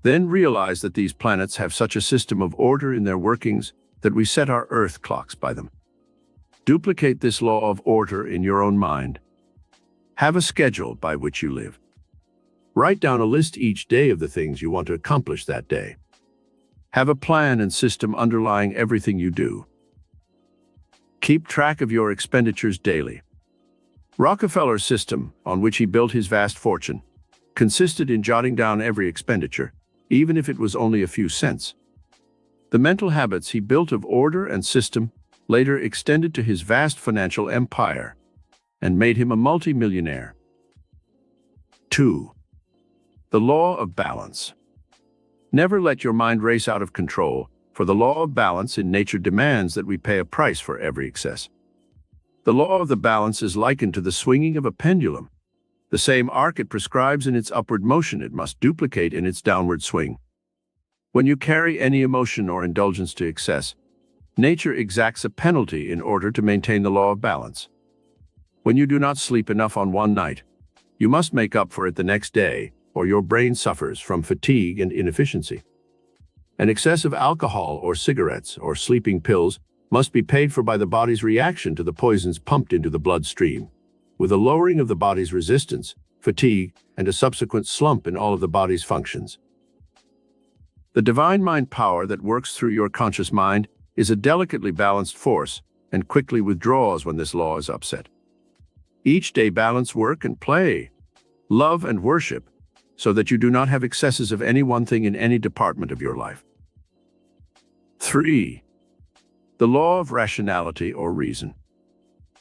Then realize that these planets have such a system of order in their workings that we set our earth clocks by them. Duplicate this law of order in your own mind. Have a schedule by which you live. Write down a list each day of the things you want to accomplish that day. Have a plan and system underlying everything you do. Keep track of your expenditures daily. Rockefeller's system, on which he built his vast fortune, consisted in jotting down every expenditure, even if it was only a few cents. The mental habits he built of order and system later extended to his vast financial empire and made him a multimillionaire. 2. The law of balance. Never let your mind race out of control, for the law of balance in nature demands that we pay a price for every excess. The law of the balance is likened to the swinging of a pendulum. The same arc it prescribes in its upward motion it must duplicate in its downward swing. When you carry any emotion or indulgence to excess, nature exacts a penalty in order to maintain the law of balance. When you do not sleep enough on one night, you must make up for it the next day, or your brain suffers from fatigue and inefficiency. An excess of alcohol or cigarettes or sleeping pills must be paid for by the body's reaction to the poisons pumped into the bloodstream, with a lowering of the body's resistance, fatigue, and a subsequent slump in all of the body's functions. The divine mind power that works through your conscious mind is a delicately balanced force and quickly withdraws when this law is upset. Each day balance work and play, love and worship, so that you do not have excesses of any one thing in any department of your life. 3. The law of rationality or reason.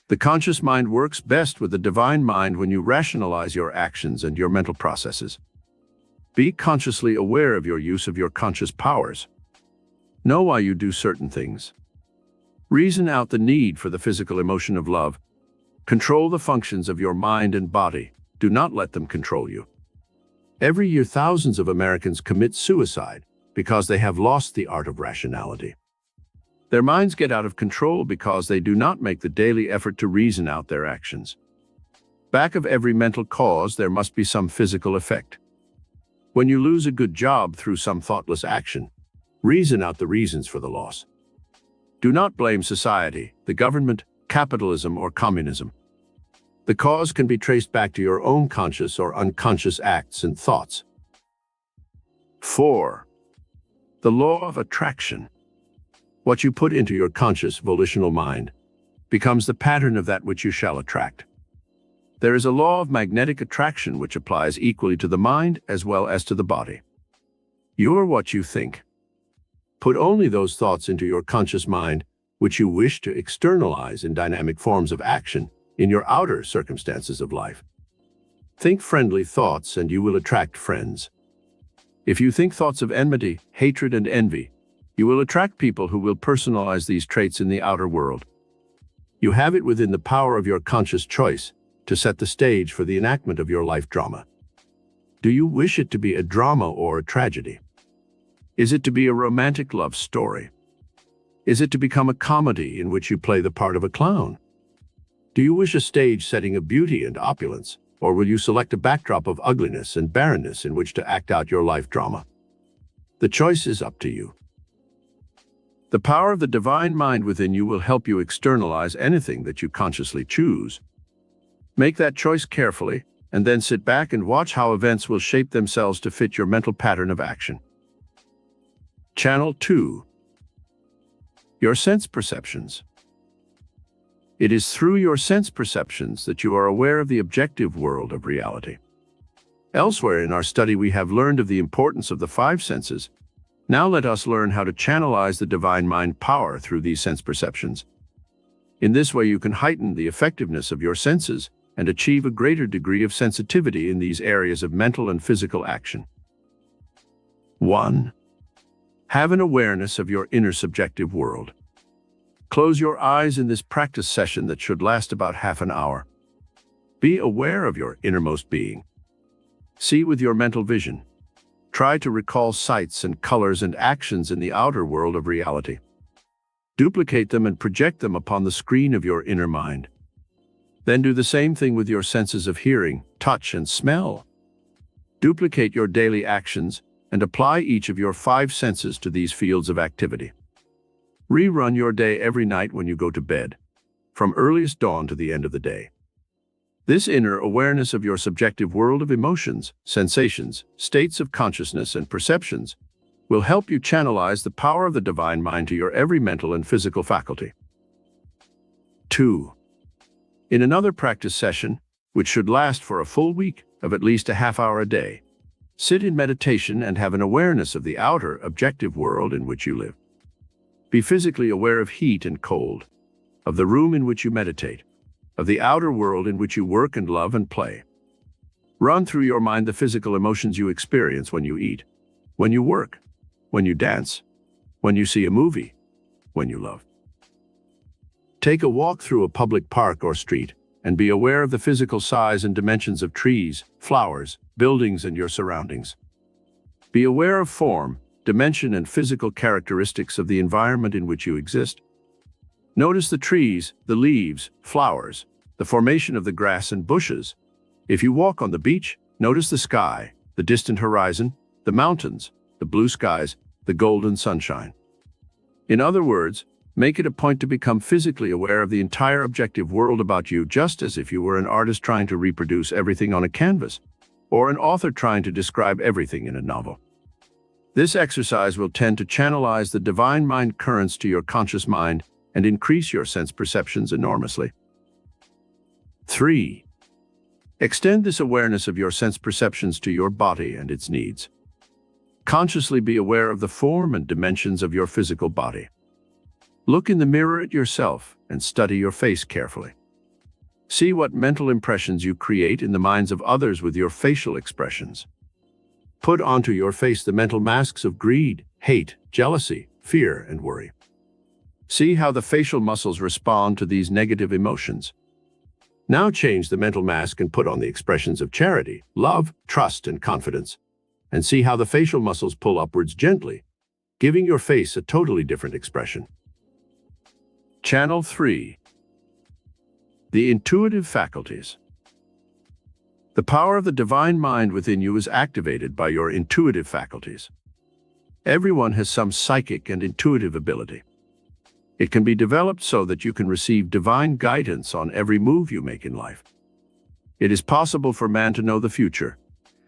The conscious mind works best with the divine mind when you rationalize your actions and your mental processes. Be consciously aware of your use of your conscious powers. Know why you do certain things. Reason out the need for the physical emotion of love. Control the functions of your mind and body. Do not let them control you. Every year, thousands of Americans commit suicide because they have lost the art of rationality. Their minds get out of control because they do not make the daily effort to reason out their actions. Back of every mental cause, there must be some physical effect. When you lose a good job through some thoughtless action, reason out the reasons for the loss. Do not blame society, the government, capitalism, or communism. The cause can be traced back to your own conscious or unconscious acts and thoughts. 4. The law of attraction. What you put into your conscious, volitional mind becomes the pattern of that which you shall attract. There is a law of magnetic attraction which applies equally to the mind as well as to the body. You are what you think. Put only those thoughts into your conscious mind which you wish to externalize in dynamic forms of action in your outer circumstances of life. Think friendly thoughts and you will attract friends. If you think thoughts of enmity, hatred, and envy, you will attract people who will personalize these traits in the outer world. You have it within the power of your conscious choice to set the stage for the enactment of your life drama. Do you wish it to be a drama or a tragedy? Is it to be a romantic love story? Is it to become a comedy in which you play the part of a clown? Do you wish a stage setting of beauty and opulence, or will you select a backdrop of ugliness and barrenness in which to act out your life drama? The choice is up to you. The power of the divine mind within you will help you externalize anything that you consciously choose. Make that choice carefully, and then sit back and watch how events will shape themselves to fit your mental pattern of action. Channel 2. Your sense perceptions. It is through your sense perceptions that you are aware of the objective world of reality. Elsewhere in our study, we have learned of the importance of the 5 senses. Now let us learn how to channelize the divine mind power through these sense perceptions. In this way, you can heighten the effectiveness of your senses and achieve a greater degree of sensitivity in these areas of mental and physical action. 1. Have an awareness of your inner subjective world. Close your eyes in this practice session that should last about half an hour. Be aware of your innermost being. See with your mental vision. Try to recall sights and colors and actions in the outer world of reality. Duplicate them and project them upon the screen of your inner mind. Then do the same thing with your senses of hearing, touch, and smell. Duplicate your daily actions and apply each of your 5 senses to these fields of activity. Rerun your day every night when you go to bed, from earliest dawn to the end of the day. This inner awareness of your subjective world of emotions, sensations, states of consciousness, and perceptions will help you channelize the power of the divine mind to your every mental and physical faculty. 2. In another practice session, which should last for a full week of at least a half hour a day, Sit in meditation and have an awareness of the outer, objective world in which you live. Be physically aware of heat and cold, of the room in which you meditate, of the outer world in which you work and love and play. Run through your mind the physical emotions you experience when you eat, when you work, when you dance, when you see a movie, when you love. Take a walk through a public park or street and be aware of the physical size and dimensions of trees, flowers, buildings, and your surroundings. Be aware of form, dimension, and physical characteristics of the environment in which you exist. Notice the trees, the leaves, flowers, the formation of the grass and bushes. If you walk on the beach, notice the sky, the distant horizon, the mountains, the blue skies, the golden sunshine. In other words, make it a point to become physically aware of the entire objective world about you, just as if you were an artist trying to reproduce everything on a canvas, or an author trying to describe everything in a novel. This exercise will tend to channelize the divine mind currents to your conscious mind and increase your sense perceptions enormously. 3. Extend this awareness of your sense perceptions to your body and its needs. Consciously be aware of the form and dimensions of your physical body. Look in the mirror at yourself and study your face carefully. See what mental impressions you create in the minds of others with your facial expressions. Put onto your face the mental masks of greed, hate, jealousy, fear, and worry. See how the facial muscles respond to these negative emotions. Now change the mental mask and put on the expressions of charity, love, trust, and confidence, and see how the facial muscles pull upwards gently, giving your face a totally different expression. Channel 3. The intuitive faculties. The power of the divine mind within you is activated by your intuitive faculties. Everyone has some psychic and intuitive ability. It can be developed so that you can receive divine guidance on every move you make in life. It is possible for man to know the future,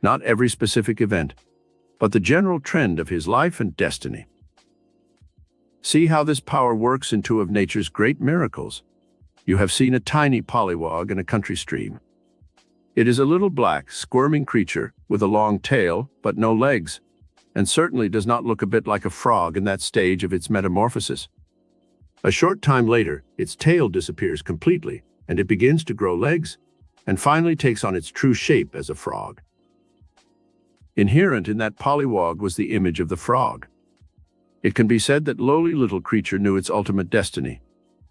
not every specific event, but the general trend of his life and destiny. See how this power works in two of nature's great miracles. You have seen a tiny pollywog in a country stream. It is a little black, squirming creature with a long tail but no legs, and certainly does not look a bit like a frog in that stage of its metamorphosis. A short time later, its tail disappears completely, and it begins to grow legs, and finally takes on its true shape as a frog. Inherent in that pollywog was the image of the frog. It can be said that lowly little creature knew its ultimate destiny.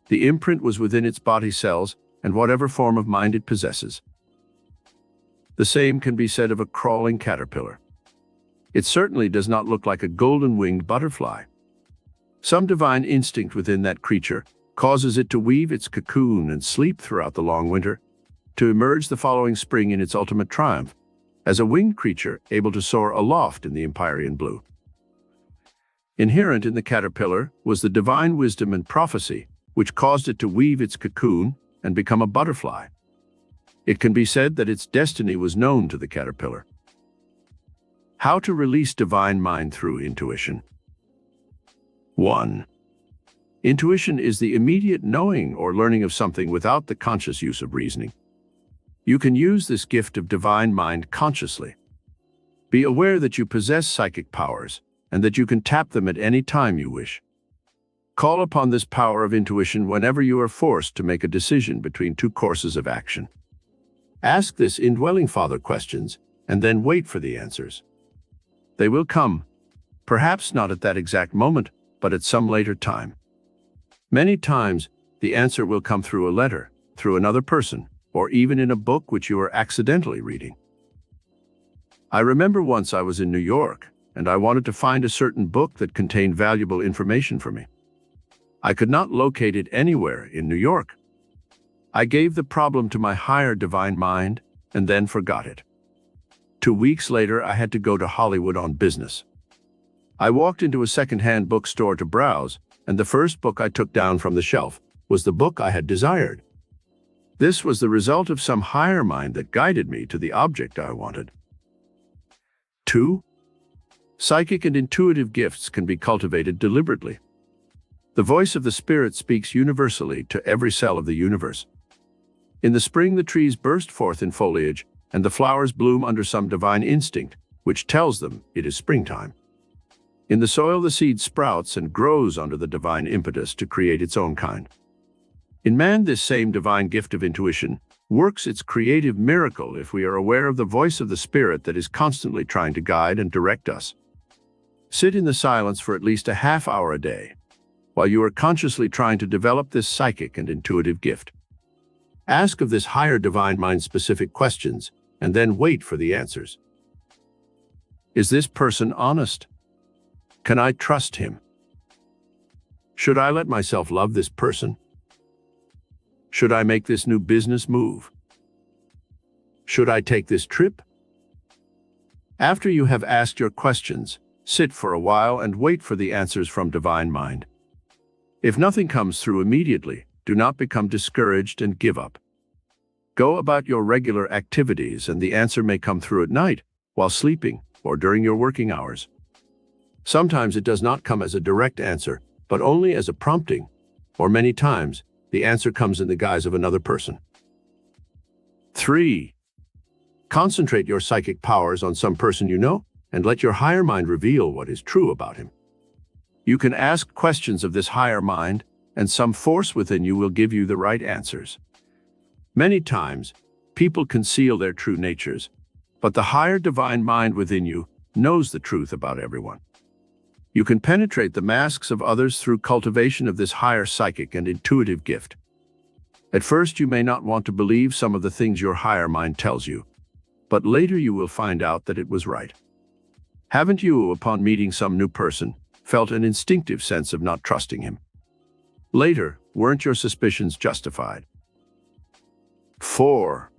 The imprint was within its body cells and whatever form of mind it possesses. The same can be said of a crawling caterpillar. It certainly does not look like a golden-winged butterfly. Some divine instinct within that creature causes it to weave its cocoon and sleep throughout the long winter, to emerge the following spring in its ultimate triumph, as a winged creature able to soar aloft in the empyrean blue. Inherent in the caterpillar was the divine wisdom and prophecy which caused it to weave its cocoon and become a butterfly. It can be said that its destiny was known to the caterpillar. How to release divine mind through intuition. 1. Intuition is the immediate knowing or learning of something without the conscious use of reasoning. You can use this gift of divine mind consciously. Be aware that you possess psychic powers and that you can tap them at any time you wish. Call upon this power of intuition whenever you are forced to make a decision between two courses of action. Ask this indwelling Father questions and then wait for the answers. They will come, perhaps not at that exact moment, but at some later time. Many times, the answer will come through a letter, through another person, or even in a book which you are accidentally reading. I remember once I was in New York, and I wanted to find a certain book that contained valuable information for me. I could not locate it anywhere in New York. I gave the problem to my higher divine mind, and then forgot it. 2 weeks later, I had to go to Hollywood on business. I walked into a second-hand bookstore to browse, and the first book I took down from the shelf was the book I had desired. This was the result of some higher mind that guided me to the object I wanted. 2. Psychic and intuitive gifts can be cultivated deliberately. The voice of the Spirit speaks universally to every cell of the universe. In the spring, the trees burst forth in foliage, and the flowers bloom under some divine instinct, which tells them it is springtime. In the soil, the seed sprouts and grows under the divine impetus to create its own kind. In man, this same divine gift of intuition works its creative miracle if we are aware of the voice of the Spirit that is constantly trying to guide and direct us. Sit in the silence for at least a half hour a day, while you are consciously trying to develop this psychic and intuitive gift. Ask of this higher divine mind specific questions, and then wait for the answers. Is this person honest? Can I trust him? Should I let myself love this person? Should I make this new business move? Should I take this trip? After you have asked your questions, sit for a while and wait for the answers from Divine Mind. If nothing comes through immediately, do not become discouraged and give up. Go about your regular activities, and the answer may come through at night, while sleeping, or during your working hours. Sometimes it does not come as a direct answer, but only as a prompting, or many times, the answer comes in the guise of another person. 3. Concentrate your psychic powers on some person you know, and let your higher mind reveal what is true about him. You can ask questions of this higher mind, and some force within you will give you the right answers. Many times, people conceal their true natures, but the higher divine mind within you knows the truth about everyone. You can penetrate the masks of others through cultivation of this higher psychic and intuitive gift. At first, you may not want to believe some of the things your higher mind tells you, but later you will find out that it was right. Haven't you, upon meeting some new person, felt an instinctive sense of not trusting him? Later, weren't your suspicions justified? 4.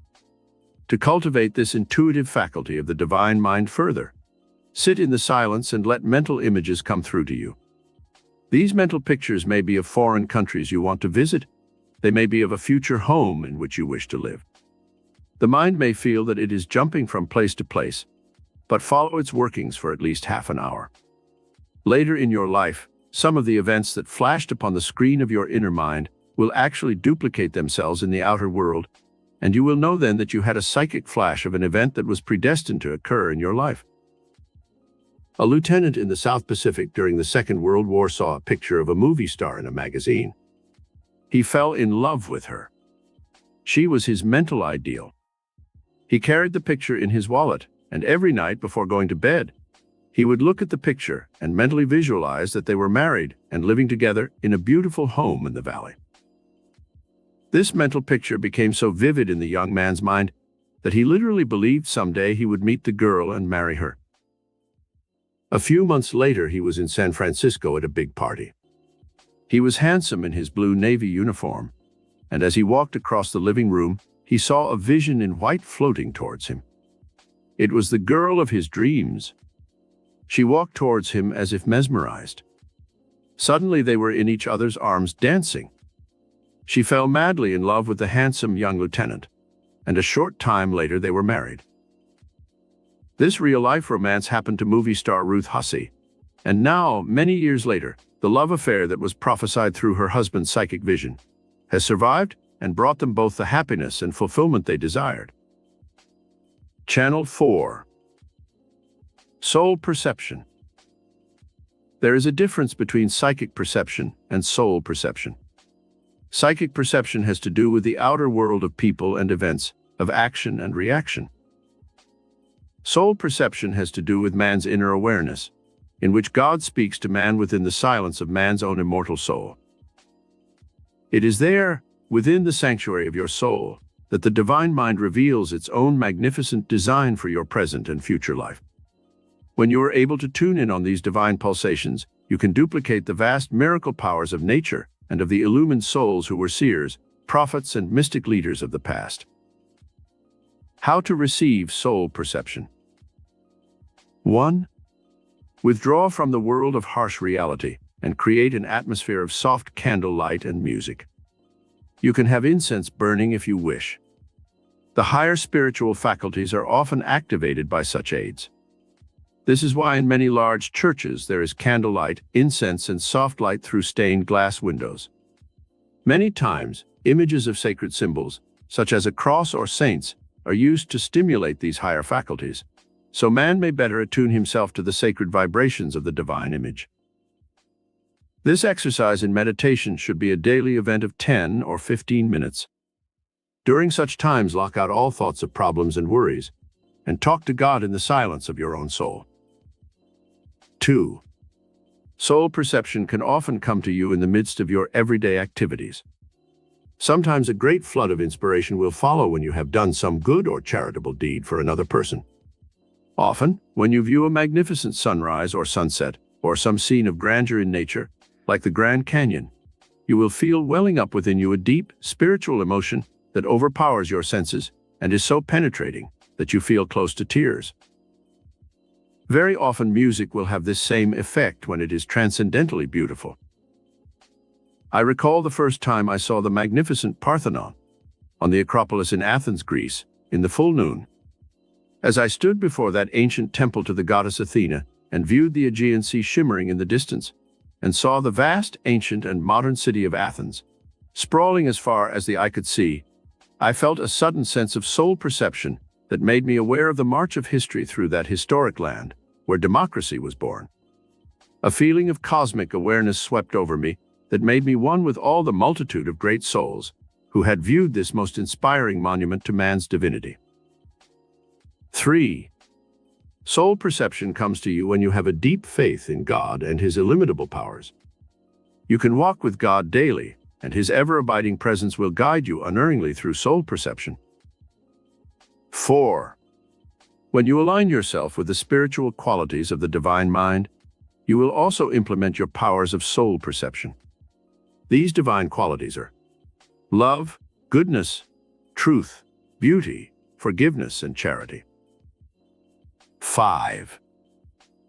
To cultivate this intuitive faculty of the divine mind further, sit in the silence and let mental images come through to you. These mental pictures may be of foreign countries you want to visit. They may be of a future home in which you wish to live. The mind may feel that it is jumping from place to place, but follow its workings for at least half an hour. Later in your life, some of the events that flashed upon the screen of your inner mind will actually duplicate themselves in the outer world, and you will know then that you had a psychic flash of an event that was predestined to occur in your life. A lieutenant in the South Pacific during the Second World War saw a picture of a movie star in a magazine. He fell in love with her. She was his mental ideal. He carried the picture in his wallet, and every night before going to bed, he would look at the picture and mentally visualize that they were married and living together in a beautiful home in the valley. This mental picture became so vivid in the young man's mind that he literally believed someday he would meet the girl and marry her. A few months later, he was in San Francisco at a big party. He was handsome in his blue Navy uniform, and as he walked across the living room, he saw a vision in white floating towards him. It was the girl of his dreams. She walked towards him as if mesmerized. Suddenly, they were in each other's arms dancing. She fell madly in love with the handsome young lieutenant, and a short time later they were married. This real-life romance happened to movie star Ruth Hussey, and now, many years later, the love affair that was prophesied through her husband's psychic vision has survived and brought them both the happiness and fulfillment they desired. Channel 4. Soul perception. There is a difference between psychic perception and soul perception. Psychic perception has to do with the outer world of people and events, of action and reaction. Soul perception has to do with man's inner awareness, in which God speaks to man within the silence of man's own immortal soul. It is there, within the sanctuary of your soul, that the divine mind reveals its own magnificent design for your present and future life. When you are able to tune in on these divine pulsations, you can duplicate the vast miracle powers of nature and of the illumined souls who were seers, prophets, and mystic leaders of the past. How to receive soul perception. 1. Withdraw from the world of harsh reality and create an atmosphere of soft candle light and music. You can have incense burning if you wish. The higher spiritual faculties are often activated by such aids. This is why in many large churches there is candlelight, incense, and soft light through stained glass windows. Many times, images of sacred symbols, such as a cross or saints, are used to stimulate these higher faculties, so man may better attune himself to the sacred vibrations of the divine image. This exercise in meditation should be a daily event of 10 or 15 minutes. During such times, lock out all thoughts of problems and worries, and talk to God in the silence of your own soul. 2. Soul perception can often come to you in the midst of your everyday activities. Sometimes a great flood of inspiration will follow when you have done some good or charitable deed for another person. Often, when you view a magnificent sunrise or sunset, or some scene of grandeur in nature, like the Grand Canyon, you will feel welling up within you a deep, spiritual emotion that overpowers your senses and is so penetrating that you feel close to tears. Very often music will have this same effect when it is transcendently beautiful. I recall the first time I saw the magnificent Parthenon on the Acropolis in Athens, Greece, in the full noon. As I stood before that ancient temple to the goddess Athena and viewed the Aegean Sea shimmering in the distance, and saw the vast, ancient, and modern city of Athens, sprawling as far as the eye could see, I felt a sudden sense of soul perception that made me aware of the march of history through that historic land where democracy was born. A feeling of cosmic awareness swept over me that made me one with all the multitude of great souls who had viewed this most inspiring monument to man's divinity. 3. Soul perception comes to you when you have a deep faith in God and His illimitable powers. You can walk with God daily, and His ever-abiding presence will guide you unerringly through soul perception. 4. When you align yourself with the spiritual qualities of the divine mind, you will also implement your powers of soul perception. These divine qualities are love, goodness, truth, beauty, forgiveness, and charity. 5.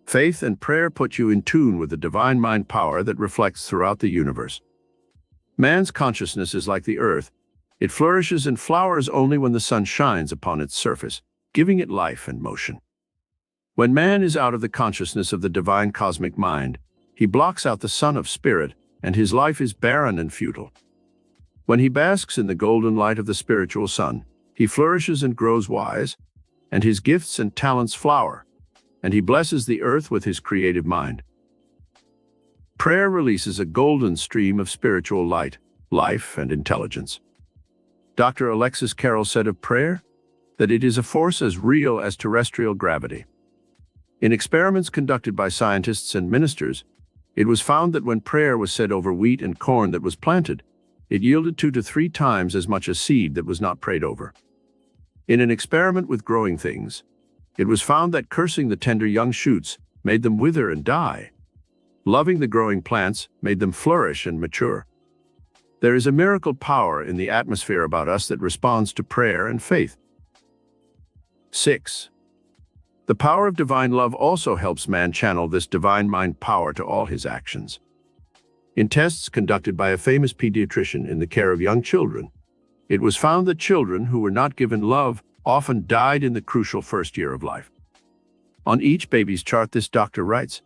Faith and prayer put you in tune with the divine mind power that reflects throughout the universe. Man's consciousness is like the earth. It flourishes and flowers only when the sun shines upon its surface, giving it life and motion. When man is out of the consciousness of the divine cosmic mind, he blocks out the sun of spirit, and his life is barren and futile. When he basks in the golden light of the spiritual sun, he flourishes and grows wise, and his gifts and talents flower, and he blesses the earth with his creative mind. Prayer releases a golden stream of spiritual light, life, and intelligence. Dr. Alexis Carrel said of prayer that it is a force as real as terrestrial gravity. In experiments conducted by scientists and ministers, it was found that when prayer was said over wheat and corn that was planted, it yielded 2 to 3 times as much as seed that was not prayed over. In an experiment with growing things, it was found that cursing the tender young shoots made them wither and die. Loving the growing plants made them flourish and mature. There is a miracle power in the atmosphere about us that responds to prayer and faith. 6. The power of divine love also helps man channel this divine mind power to all his actions. In tests conducted by a famous pediatrician in the care of young children, it was found that children who were not given love often died in the crucial first year of life. On each baby's chart, this doctor writes,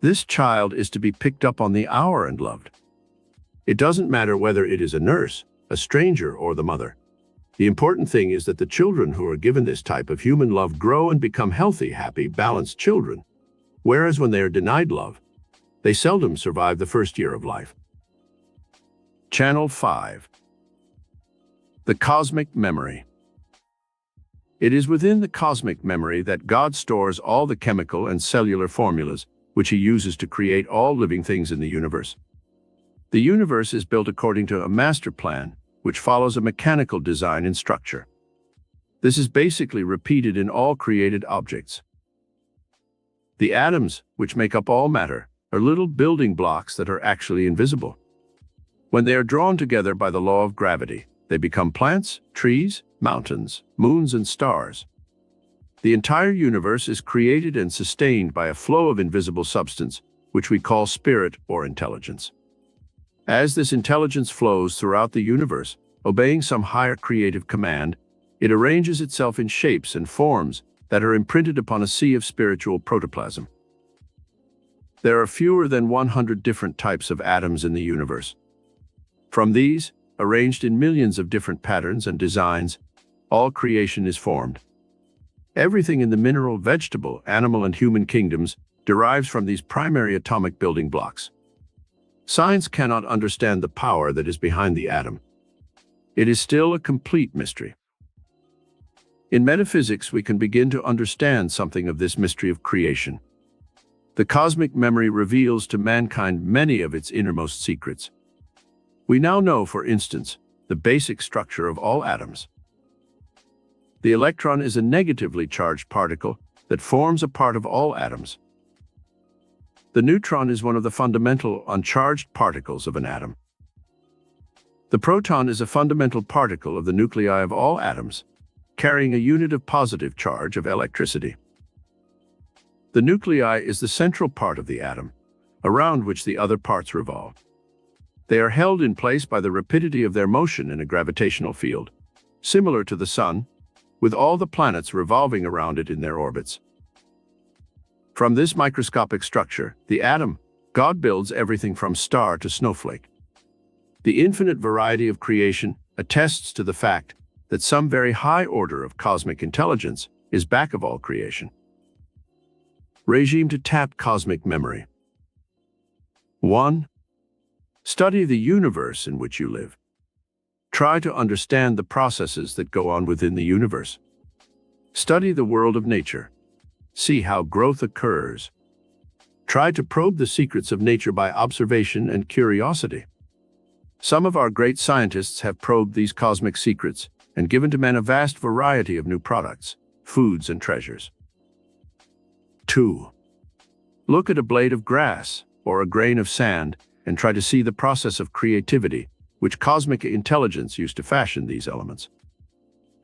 "This child is to be picked up on the hour and loved." It doesn't matter whether it is a nurse, a stranger, or the mother. The important thing is that the children who are given this type of human love grow and become healthy, happy, balanced children, whereas when they are denied love, they seldom survive the first year of life. Channel 5. The cosmic memory. It is within the cosmic memory that God stores all the chemical and cellular formulas which He uses to create all living things in the universe. The universe is built according to a master plan, which follows a mechanical design and structure. This is basically repeated in all created objects. The atoms, which make up all matter, are little building blocks that are actually invisible. When they are drawn together by the law of gravity, they become plants, trees, mountains, moons, and stars. The entire universe is created and sustained by a flow of invisible substance, which we call spirit or intelligence. As this intelligence flows throughout the universe, obeying some higher creative command, it arranges itself in shapes and forms that are imprinted upon a sea of spiritual protoplasm. There are fewer than 100 different types of atoms in the universe. From these, arranged in millions of different patterns and designs, all creation is formed. Everything in the mineral, vegetable, animal, and human kingdoms derives from these primary atomic building blocks. Science cannot understand the power that is behind the atom. It is still a complete mystery. In metaphysics, we can begin to understand something of this mystery of creation. The cosmic memory reveals to mankind many of its innermost secrets. We now know, for instance, the basic structure of all atoms. The electron is a negatively charged particle that forms a part of all atoms. The neutron is one of the fundamental uncharged particles of an atom. The proton is a fundamental particle of the nuclei of all atoms, carrying a unit of positive charge of electricity. The nuclei is the central part of the atom, around which the other parts revolve. They are held in place by the rapidity of their motion in a gravitational field, similar to the Sun, with all the planets revolving around it in their orbits. From this microscopic structure, the atom, God builds everything from star to snowflake. The infinite variety of creation attests to the fact that some very high order of cosmic intelligence is back of all creation. Regime to tap cosmic memory. 1. Study the universe in which you live. Try to understand the processes that go on within the universe. Study the world of nature. See how growth occurs. Try to probe the secrets of nature by observation and curiosity. Some of our great scientists have probed these cosmic secrets and given to men a vast variety of new products, foods, and treasures. 2. Look at a blade of grass or a grain of sand and try to see the process of creativity, which cosmic intelligence used to fashion these elements.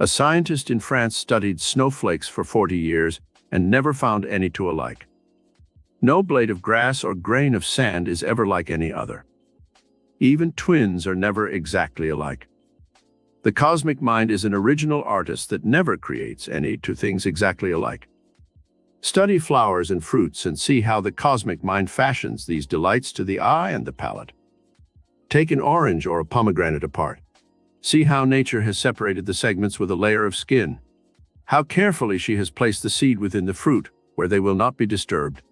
A scientist in France studied snowflakes for 40 years and never found any two alike. No blade of grass or grain of sand is ever like any other. Even twins are never exactly alike. The cosmic mind is an original artist that never creates any two things exactly alike. Study flowers and fruits and see how the cosmic mind fashions these delights to the eye and the palate. Take an orange or a pomegranate apart. See how nature has separated the segments with a layer of skin. How carefully she has placed the seed within the fruit, where they will not be disturbed.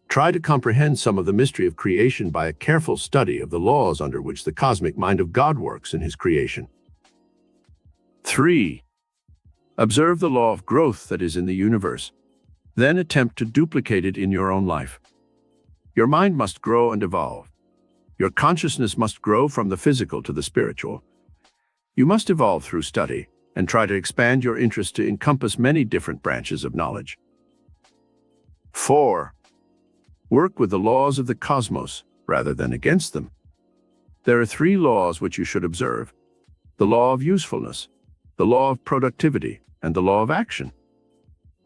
Try to comprehend some of the mystery of creation by a careful study of the laws under which the cosmic mind of God works in His creation. 3. Observe the law of growth that is in the universe. Then attempt to duplicate it in your own life. Your mind must grow and evolve. Your consciousness must grow from the physical to the spiritual. You must evolve through study and try to expand your interest to encompass many different branches of knowledge. 4. Work with the laws of the cosmos rather than against them. There are 3 laws which you should observe: the law of usefulness, the law of productivity, and the law of action.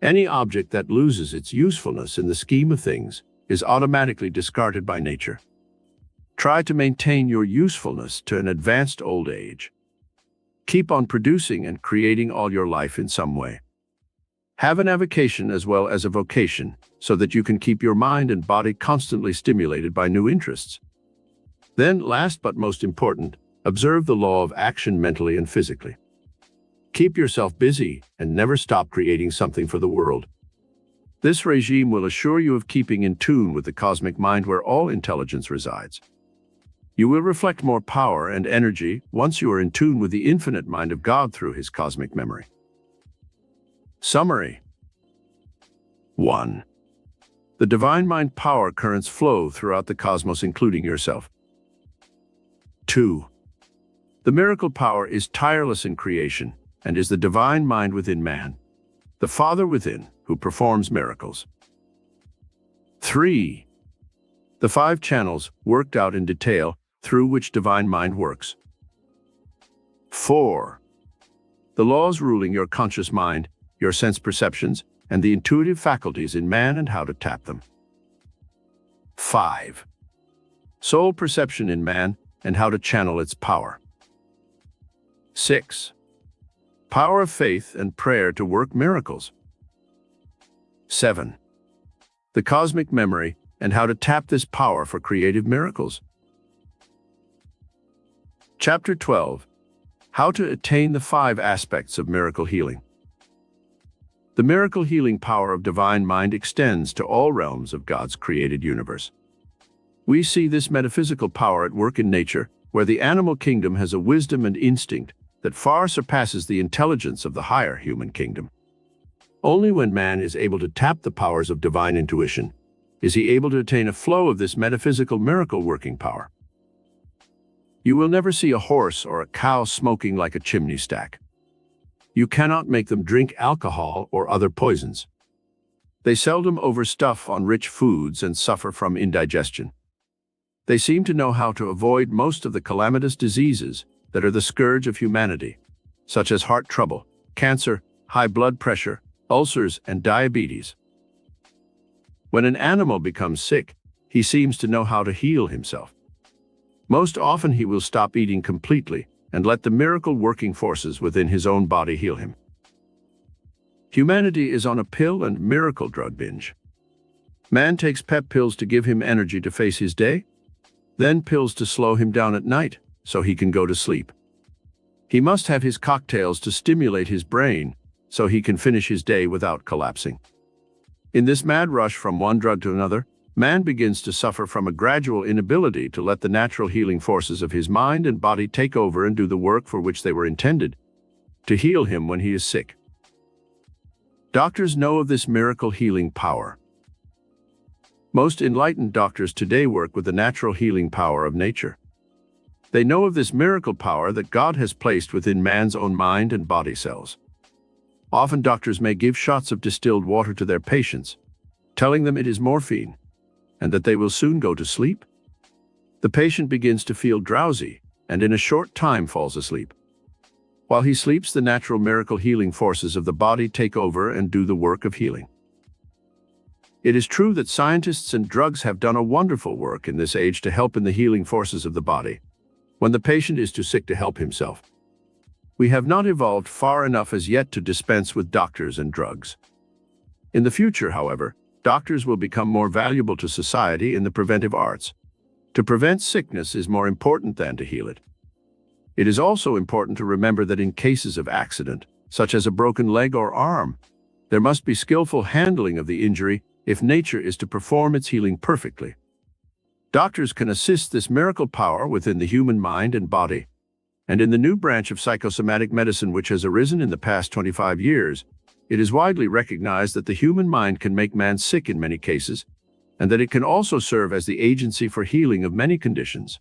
Any object that loses its usefulness in the scheme of things is automatically discarded by nature. Try to maintain your usefulness to an advanced old age. Keep on producing and creating all your life in some way. Have an avocation as well as a vocation, so that you can keep your mind and body constantly stimulated by new interests. Then, last but most important, observe the law of action mentally and physically. Keep yourself busy and never stop creating something for the world. This regime will assure you of keeping in tune with the cosmic mind where all intelligence resides. You will reflect more power and energy once you are in tune with the infinite mind of God through His cosmic memory. Summary. 1. The divine mind power currents flow throughout the cosmos, including yourself. 2. The miracle power is tireless in creation and is the divine mind within man, the Father within, who performs miracles. 3. The 5 channels worked out in detail through which divine mind works. 4. The laws ruling your conscious mind, your sense perceptions, and the intuitive faculties in man and how to tap them. 5. Soul perception in man and how to channel its power. 6. Power of faith and prayer to work miracles. 7. The cosmic memory and how to tap this power for creative miracles. Chapter 12. How to attain the 5 aspects of miracle healing. The miracle healing power of divine mind extends to all realms of God's created universe. We see this metaphysical power at work in nature, where the animal kingdom has a wisdom and instinct that far surpasses the intelligence of the higher human kingdom. Only when man is able to tap the powers of divine intuition is he able to attain a flow of this metaphysical miracle-working power. You will never see a horse or a cow smoking like a chimney stack. You cannot make them drink alcohol or other poisons. They seldom overstuff on rich foods and suffer from indigestion. They seem to know how to avoid most of the calamitous diseases that are the scourge of humanity, such as heart trouble, cancer, high blood pressure, ulcers, and diabetes. When an animal becomes sick, he seems to know how to heal himself. Most often he will stop eating completely and let the miracle-working forces within his own body heal him. Humanity is on a pill and miracle drug binge. Man takes pep pills to give him energy to face his day, then pills to slow him down at night so he can go to sleep. He must have his cocktails to stimulate his brain so he can finish his day without collapsing. In this mad rush from one drug to another, man begins to suffer from a gradual inability to let the natural healing forces of his mind and body take over and do the work for which they were intended, to heal him when he is sick. Doctors know of this miracle healing power. Most enlightened doctors today work with the natural healing power of nature. They know of this miracle power that God has placed within man's own mind and body cells. Often doctors may give shots of distilled water to their patients, telling them it is morphine, and that they will soon go to sleep. The patient begins to feel drowsy, and in a short time falls asleep. While he sleeps, the natural miracle healing forces of the body take over and do the work of healing. It is true that scientists and drugs have done a wonderful work in this age to help in the healing forces of the body, when the patient is too sick to help himself. We have not evolved far enough as yet to dispense with doctors and drugs. In the future, however, doctors will become more valuable to society in the preventive arts. To prevent sickness is more important than to heal it. It is also important to remember that in cases of accident, such as a broken leg or arm, there must be skillful handling of the injury if nature is to perform its healing perfectly. Doctors can assist this miracle power within the human mind and body. And in the new branch of psychosomatic medicine which has arisen in the past 25 years, it is widely recognized that the human mind can make man sick in many cases, and that it can also serve as the agency for healing of many conditions.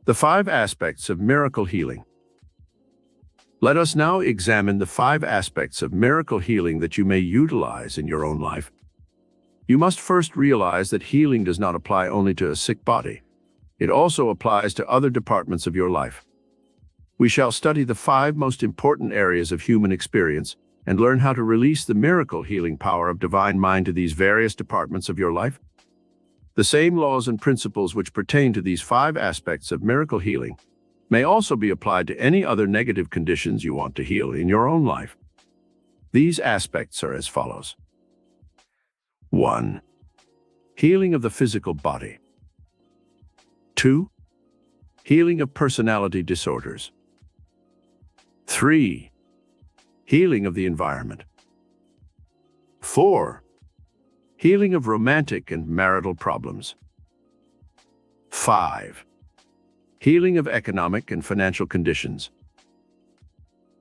The 5 aspects of miracle healing. Let us now examine the 5 aspects of miracle healing that you may utilize in your own life. You must first realize that healing does not apply only to a sick body. It also applies to other departments of your life. We shall study the 5 most important areas of human experience and learn how to release the miracle healing power of divine mind to these various departments of your life. The same laws and principles which pertain to these 5 aspects of miracle healing may also be applied to any other negative conditions you want to heal in your own life. These aspects are as follows. 1. Healing of the physical body. 2. Healing of personality disorders. 3. Healing of the environment. 4. Healing of romantic and marital problems. 5. Healing of economic and financial conditions.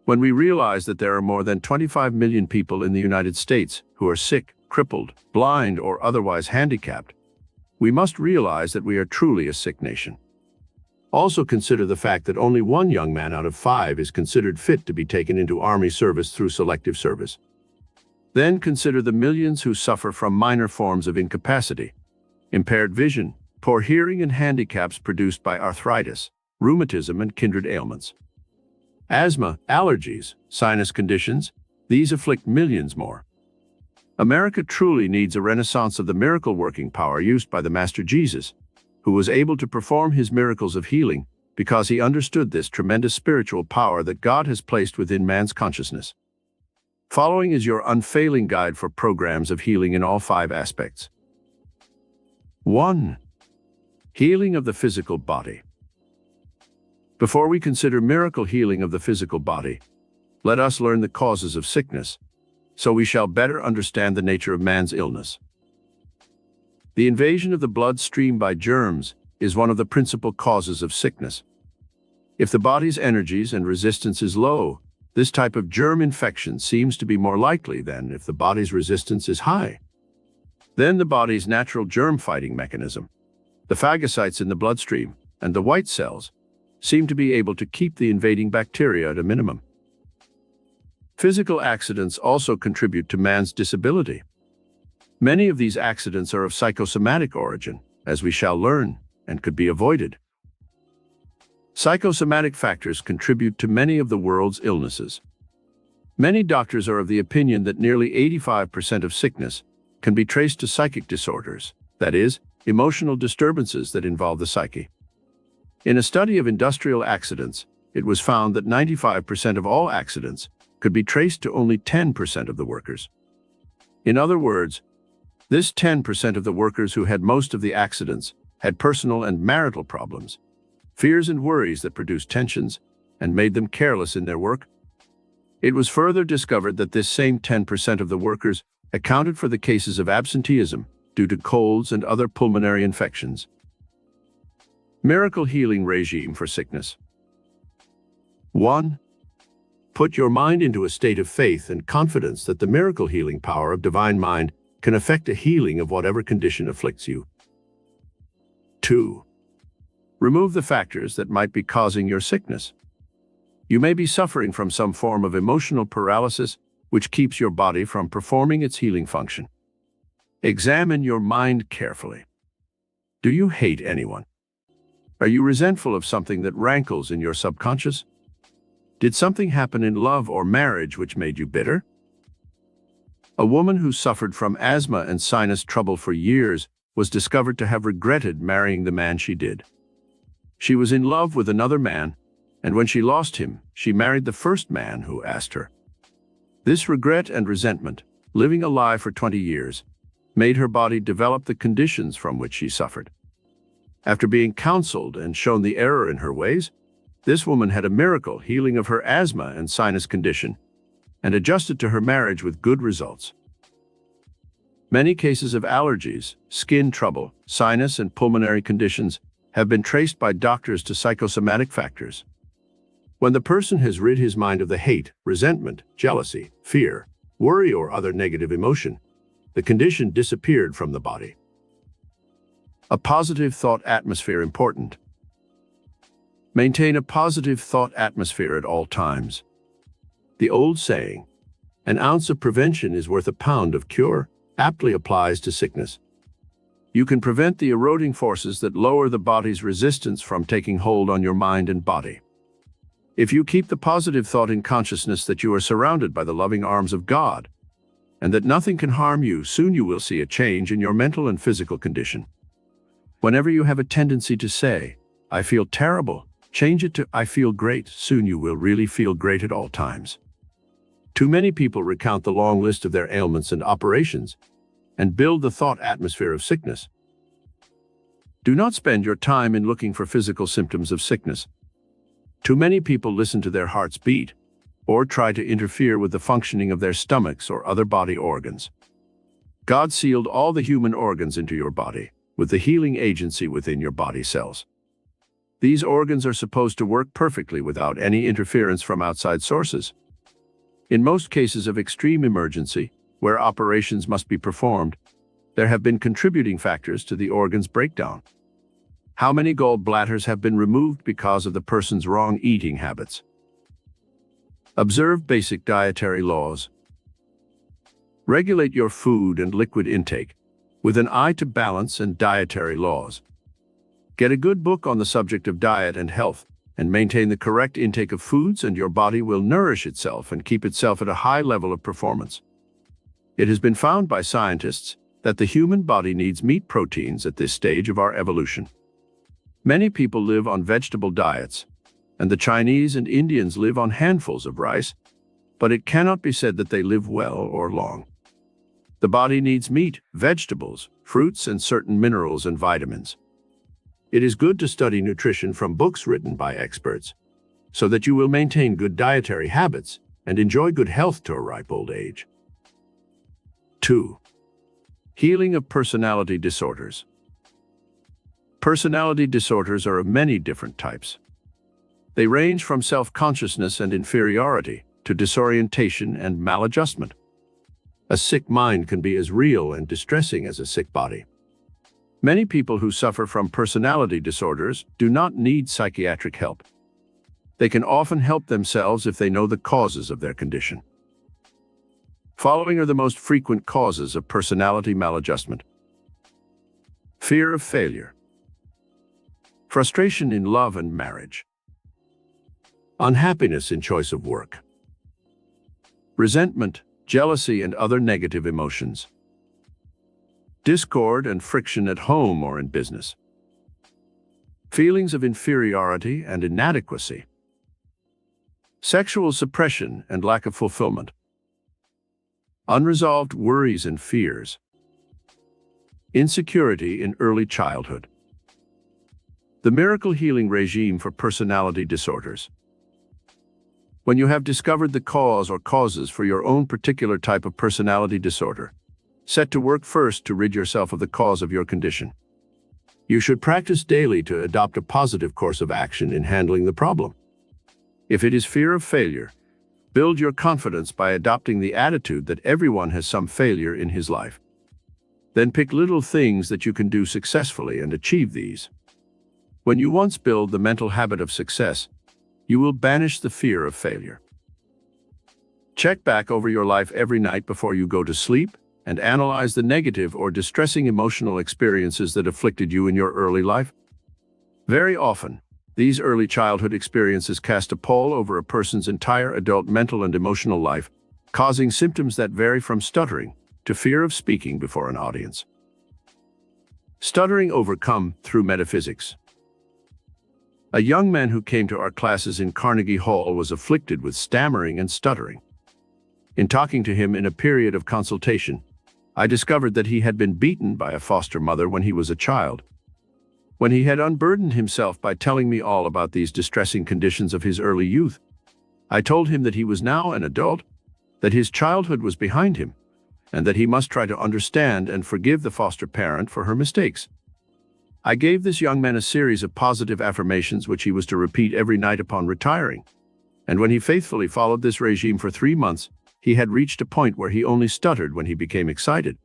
When we realize that there are more than 25 million people in the United States who are sick, crippled, blind, or otherwise handicapped, we must realize that we are truly a sick nation. Also consider the fact that only 1 young man out of 5 is considered fit to be taken into Army service through selective service. Then consider the millions who suffer from minor forms of incapacity, impaired vision, poor hearing, and handicaps produced by arthritis, rheumatism, and kindred ailments. Asthma, allergies, sinus conditions, these afflict millions more. America truly needs a renaissance of the miracle-working power used by the Master Jesus, who was able to perform his miracles of healing because he understood this tremendous spiritual power that God has placed within man's consciousness. Following is your unfailing guide for programs of healing in all 5 aspects. 1. Healing of the physical body. Before we consider miracle healing of the physical body, let us learn the causes of sickness, so we shall better understand the nature of man's illness. The invasion of the bloodstream by germs is one of the principal causes of sickness. If the body's energies and resistance is low, this type of germ infection seems to be more likely than if the body's resistance is high. Then the body's natural germ-fighting mechanism, the phagocytes in the bloodstream and the white cells, seem to be able to keep the invading bacteria at a minimum. Physical accidents also contribute to man's disability. Many of these accidents are of psychosomatic origin, as we shall learn, and could be avoided. Psychosomatic factors contribute to many of the world's illnesses. Many doctors are of the opinion that nearly 85% of sickness can be traced to psychic disorders, that is, emotional disturbances that involve the psyche. In a study of industrial accidents, it was found that 95% of all accidents could be traced to only 10% of the workers. In other words, this 10% of the workers who had most of the accidents had personal and marital problems, fears and worries that produced tensions and made them careless in their work. It was further discovered that this same 10% of the workers accounted for the cases of absenteeism due to colds and other pulmonary infections. Miracle healing regime for sickness. 1. Put your mind into a state of faith and confidence that the miracle healing power of divine mind can effect a healing of whatever condition afflicts you. 2. Remove the factors that might be causing your sickness. You may be suffering from some form of emotional paralysis which keeps your body from performing its healing function. Examine your mind carefully. Do you hate anyone? Are you resentful of something that rankles in your subconscious? Did something happen in love or marriage which made you bitter? A woman who suffered from asthma and sinus trouble for years was discovered to have regretted marrying the man she did. She was in love with another man, and when she lost him, she married the first man who asked her. This regret and resentment, living a lie for 20 years, made her body develop the conditions from which she suffered. After being counseled and shown the error in her ways, this woman had a miracle healing of her asthma and sinus condition and adjusted to her marriage with good results. Many cases of allergies, skin trouble, sinus and pulmonary conditions have been traced by doctors to psychosomatic factors. When the person has rid his mind of the hate, resentment, jealousy, fear, worry or other negative emotion, the condition disappeared from the body. A positive thought atmosphere important. Maintain a positive thought atmosphere at all times. The old saying, "An ounce of prevention is worth a pound of cure," aptly applies to sickness. You can prevent the eroding forces that lower the body's resistance from taking hold on your mind and body. If you keep the positive thought in consciousness that you are surrounded by the loving arms of God, and that nothing can harm you, soon you will see a change in your mental and physical condition. Whenever you have a tendency to say, "I feel terrible," change it to, "I feel great." Soon you will really feel great at all times. Too many people recount the long list of their ailments and operations and build the thought atmosphere of sickness. Do not spend your time in looking for physical symptoms of sickness. Too many people listen to their heart's beat or try to interfere with the functioning of their stomachs or other body organs. God sealed all the human organs into your body with the healing agency within your body cells. These organs are supposed to work perfectly without any interference from outside sources. In most cases of extreme emergency, where operations must be performed, there have been contributing factors to the organ's breakdown. How many gallbladders have been removed because of the person's wrong eating habits? Observe basic dietary laws. Regulate your food and liquid intake with an eye to balance and dietary laws. Get a good book on the subject of diet and health, and maintain the correct intake of foods, and your body will nourish itself and keep itself at a high level of performance. It has been found by scientists that the human body needs meat proteins at this stage of our evolution. Many people live on vegetable diets, and the Chinese and Indians live on handfuls of rice, but it cannot be said that they live well or long. The body needs meat, vegetables, fruits, and certain minerals and vitamins. It is good to study nutrition from books written by experts, so that you will maintain good dietary habits and enjoy good health to a ripe old age. 2. Healing of personality disorders. Personality disorders are of many different types. They range from self-consciousness and inferiority to disorientation and maladjustment. A sick mind can be as real and distressing as a sick body. Many people who suffer from personality disorders do not need psychiatric help. They can often help themselves if they know the causes of their condition. Following are the most frequent causes of personality maladjustment. Fear of failure. Frustration in love and marriage. Unhappiness in choice of work. Resentment, jealousy, and other negative emotions. Discord and friction at home or in business. Feelings of inferiority and inadequacy. Sexual suppression and lack of fulfillment. Unresolved worries and fears. Insecurity in early childhood. The miracle healing regime for personality disorders. When you have discovered the cause or causes for your own particular type of personality disorder, set to work first to rid yourself of the cause of your condition. You should practice daily to adopt a positive course of action in handling the problem. If it is fear of failure, build your confidence by adopting the attitude that everyone has some failure in his life. Then pick little things that you can do successfully and achieve these. When you once build the mental habit of success, you will banish the fear of failure. Check back over your life every night before you go to sleep and analyze the negative or distressing emotional experiences that afflicted you in your early life. Very often, these early childhood experiences cast a pall over a person's entire adult mental and emotional life, causing symptoms that vary from stuttering to fear of speaking before an audience. Stuttering overcome through metaphysics. A young man who came to our classes in Carnegie Hall was afflicted with stammering and stuttering. In talking to him in a period of consultation, I discovered that he had been beaten by a foster mother when he was a child. When he had unburdened himself by telling me all about these distressing conditions of his early youth, I told him that he was now an adult, that his childhood was behind him, and that he must try to understand and forgive the foster parent for her mistakes. I gave this young man a series of positive affirmations which he was to repeat every night upon retiring, and when he faithfully followed this regime for 3 months, he had reached a point where he only stuttered when he became excited.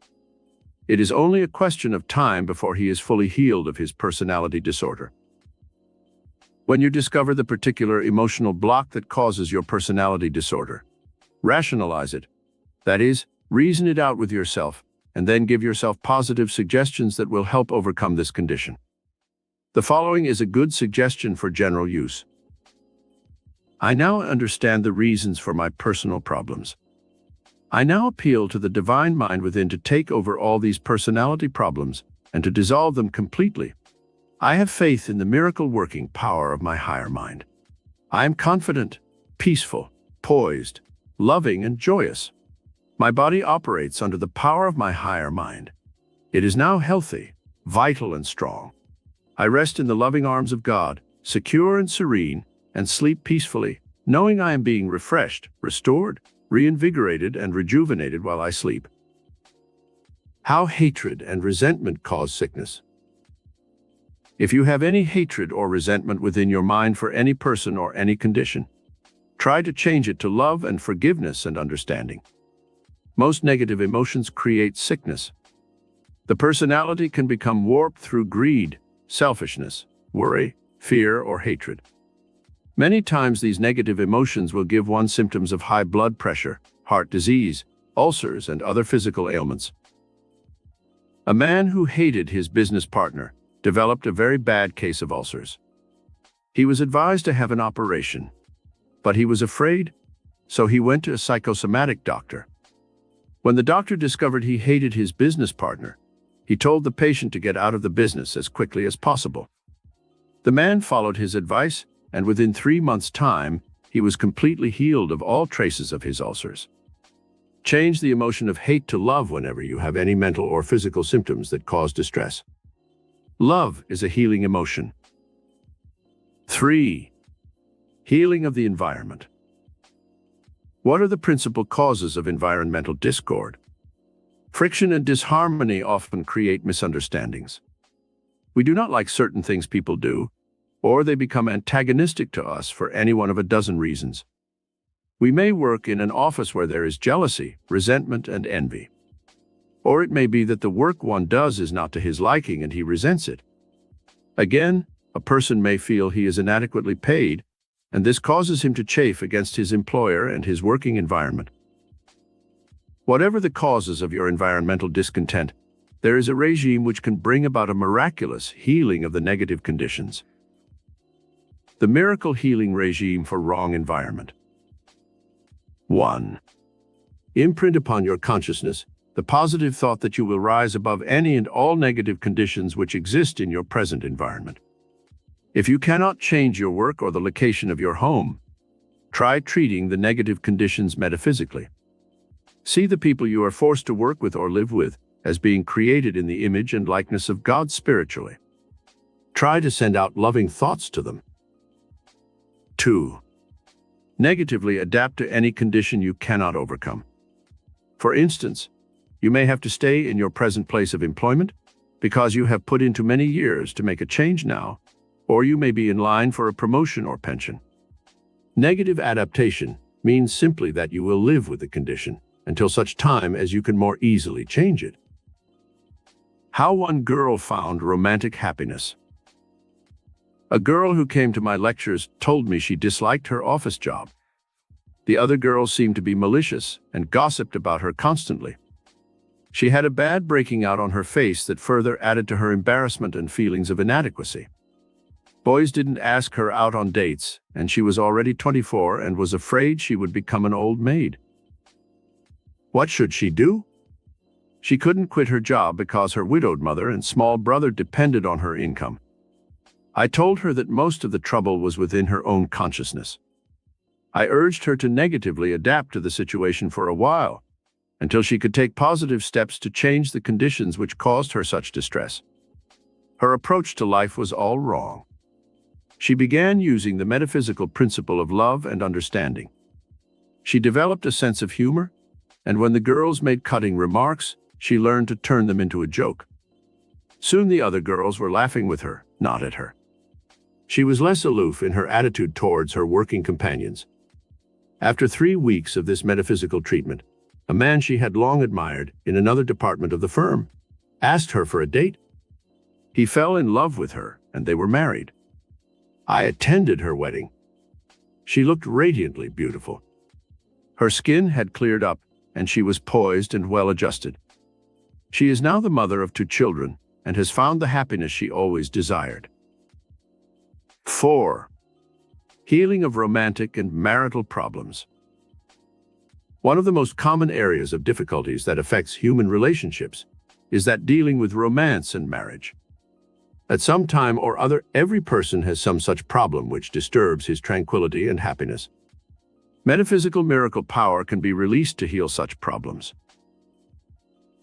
It is only a question of time before he is fully healed of his personality disorder. When you discover the particular emotional block that causes your personality disorder, rationalize it. That is, reason it out with yourself, and then give yourself positive suggestions that will help overcome this condition. The following is a good suggestion for general use. I now understand the reasons for my personal problems. I now appeal to the divine mind within to take over all these personality problems and to dissolve them completely. I have faith in the miracle-working power of my higher mind. I am confident, peaceful, poised, loving, and joyous. My body operates under the power of my higher mind. It is now healthy, vital, and strong. I rest in the loving arms of God, secure and serene, and sleep peacefully, knowing I am being refreshed, restored, reinvigorated, and rejuvenated while I sleep. How hatred and resentment cause sickness. If you have any hatred or resentment within your mind for any person or any condition, try to change it to love and forgiveness and understanding. Most negative emotions create sickness. The personality can become warped through greed, selfishness, worry, fear, or hatred. Many times these negative emotions will give one symptoms of high blood pressure, heart disease, ulcers, and other physical ailments. A man who hated his business partner developed a very bad case of ulcers. He was advised to have an operation, but he was afraid, so he went to a psychosomatic doctor. When the doctor discovered he hated his business partner, he told the patient to get out of the business as quickly as possible. The man followed his advice, and within 3 months' time, he was completely healed of all traces of his ulcers. Change the emotion of hate to love whenever you have any mental or physical symptoms that cause distress. Love is a healing emotion. 3. Healing of the environment. What are the principal causes of environmental discord? Friction and disharmony often create misunderstandings. We do not like certain things people do, or they become antagonistic to us for any one of a dozen reasons. We may work in an office where there is jealousy, resentment, and envy. Or it may be that the work one does is not to his liking and he resents it. Again, a person may feel he is inadequately paid, and this causes him to chafe against his employer and his working environment. Whatever the causes of your environmental discontent, there is a regime which can bring about a miraculous healing of the negative conditions. The miracle healing regime for wrong environment. 1. Imprint upon your consciousness the positive thought that you will rise above any and all negative conditions which exist in your present environment. If you cannot change your work or the location of your home, try treating the negative conditions metaphysically. See the people you are forced to work with or live with as being created in the image and likeness of God spiritually. Try to send out loving thoughts to them. 2. Negatively adapt to any condition you cannot overcome. For instance, you may have to stay in your present place of employment because you have put into many years to make a change now, or you may be in line for a promotion or pension. Negative adaptation means simply that you will live with the condition until such time as you can more easily change it. How one girl found romantic happiness. A girl who came to my lectures told me she disliked her office job. The other girls seemed to be malicious and gossiped about her constantly. She had a bad breaking out on her face that further added to her embarrassment and feelings of inadequacy. Boys didn't ask her out on dates, and she was already 24 and was afraid she would become an old maid. What should she do? She couldn't quit her job because her widowed mother and small brother depended on her income. I told her that most of the trouble was within her own consciousness. I urged her to negatively adapt to the situation for a while, until she could take positive steps to change the conditions which caused her such distress. Her approach to life was all wrong. She began using the metaphysical principle of love and understanding. She developed a sense of humor, and when the girls made cutting remarks, she learned to turn them into a joke. Soon the other girls were laughing with her, not at her. She was less aloof in her attitude towards her working companions. After 3 weeks of this metaphysical treatment, a man she had long admired in another department of the firm asked her for a date. He fell in love with her, and they were married. I attended her wedding. She looked radiantly beautiful. Her skin had cleared up, and she was poised and well-adjusted. She is now the mother of 2 children and has found the happiness she always desired. 4. Healing of romantic and marital problems. One of the most common areas of difficulties that affects human relationships is that dealing with romance and marriage. At some time or other, every person has some such problem which disturbs his tranquility and happiness. Metaphysical miracle power can be released to heal such problems.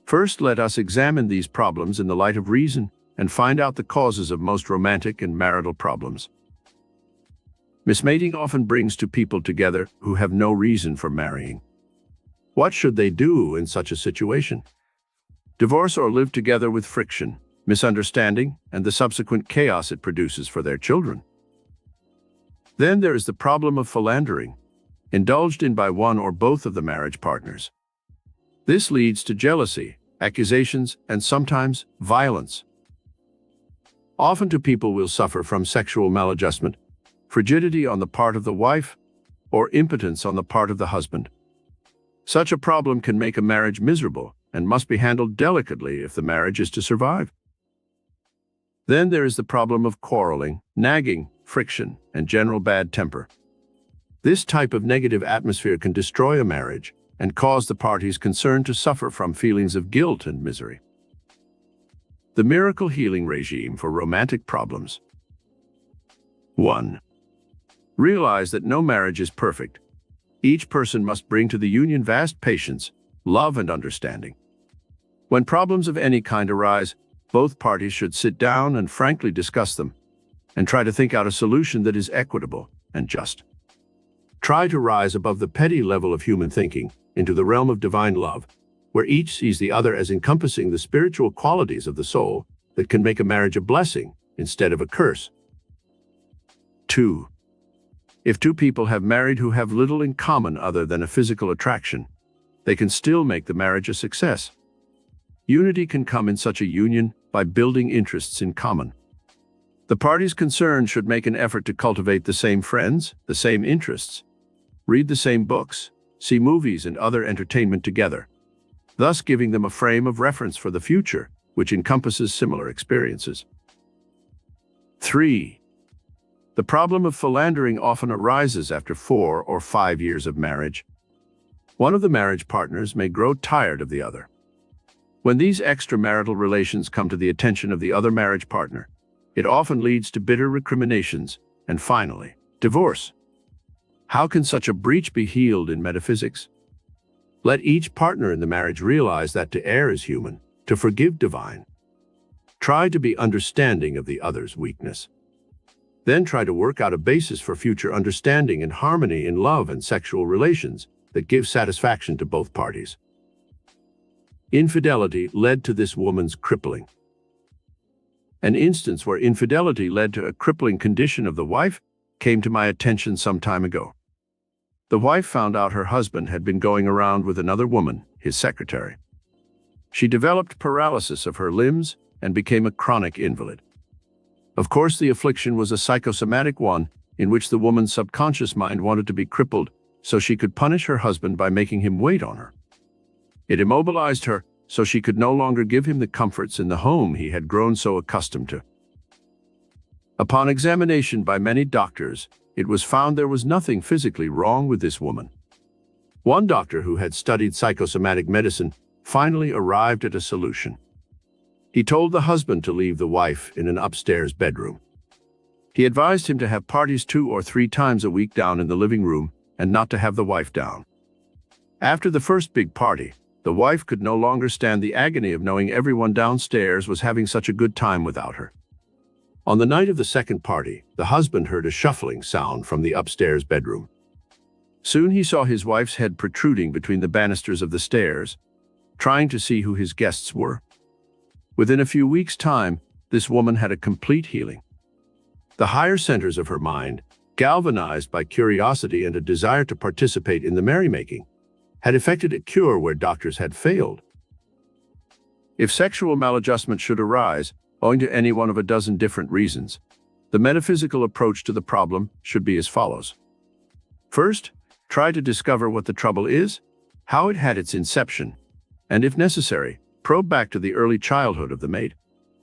First, let us examine these problems in the light of reason and find out the causes of most romantic and marital problems. Mismating often brings 2 people together who have no reason for marrying. What should they do in such a situation? Divorce or live together with friction, misunderstanding, and the subsequent chaos it produces for their children. Then there is the problem of philandering, indulged in by one or both of the marriage partners. This leads to jealousy, accusations, and sometimes violence. Often 2 people will suffer from sexual maladjustment, frigidity on the part of the wife, or impotence on the part of the husband. Such a problem can make a marriage miserable and must be handled delicately if the marriage is to survive. Then there is the problem of quarreling, nagging, friction, and general bad temper. This type of negative atmosphere can destroy a marriage and cause the parties concerned to suffer from feelings of guilt and misery. The miracle healing regime for romantic problems. 1. Realize that no marriage is perfect. Each person must bring to the union vast patience, love, and understanding. When problems of any kind arise, both parties should sit down and frankly discuss them, and try to think out a solution that is equitable and just. Try to rise above the petty level of human thinking into the realm of divine love, where each sees the other as encompassing the spiritual qualities of the soul that can make a marriage a blessing instead of a curse. 2. If two people have married who have little in common other than a physical attraction, they can still make the marriage a success. Unity can come in such a union by building interests in common. The parties concerned should make an effort to cultivate the same friends, the same interests, read the same books, see movies and other entertainment together, thus giving them a frame of reference for the future, which encompasses similar experiences. 3. The problem of philandering often arises after 4 or 5 years of marriage. One of the marriage partners may grow tired of the other. When these extramarital relations come to the attention of the other marriage partner, it often leads to bitter recriminations and finally, divorce. How can such a breach be healed in metaphysics? Let each partner in the marriage realize that to err is human, to forgive divine. Try to be understanding of the other's weakness. Then try to work out a basis for future understanding and harmony in love and sexual relations that give satisfaction to both parties. Infidelity led to this woman's crippling. An instance where infidelity led to a crippling condition of the wife came to my attention some time ago. The wife found out her husband had been going around with another woman, his secretary. She developed paralysis of her limbs and became a chronic invalid. Of course, the affliction was a psychosomatic one in which the woman's subconscious mind wanted to be crippled so she could punish her husband by making him wait on her. It immobilized her so she could no longer give him the comforts in the home he had grown so accustomed to. Upon examination by many doctors, it was found there was nothing physically wrong with this woman. One doctor who had studied psychosomatic medicine finally arrived at a solution. He told the husband to leave the wife in an upstairs bedroom. He advised him to have parties 2 or 3 times a week down in the living room and not to have the wife down. After the first big party, the wife could no longer stand the agony of knowing everyone downstairs was having such a good time without her. On the night of the second party, the husband heard a shuffling sound from the upstairs bedroom. Soon he saw his wife's head protruding between the banisters of the stairs, trying to see who his guests were. Within a few weeks' time, this woman had a complete healing. The higher centers of her mind, galvanized by curiosity and a desire to participate in the merrymaking, had effected a cure where doctors had failed. If sexual maladjustment should arise, owing to any one of a dozen different reasons, the metaphysical approach to the problem should be as follows. First, try to discover what the trouble is, how it had its inception, and if necessary, probe back to the early childhood of the mate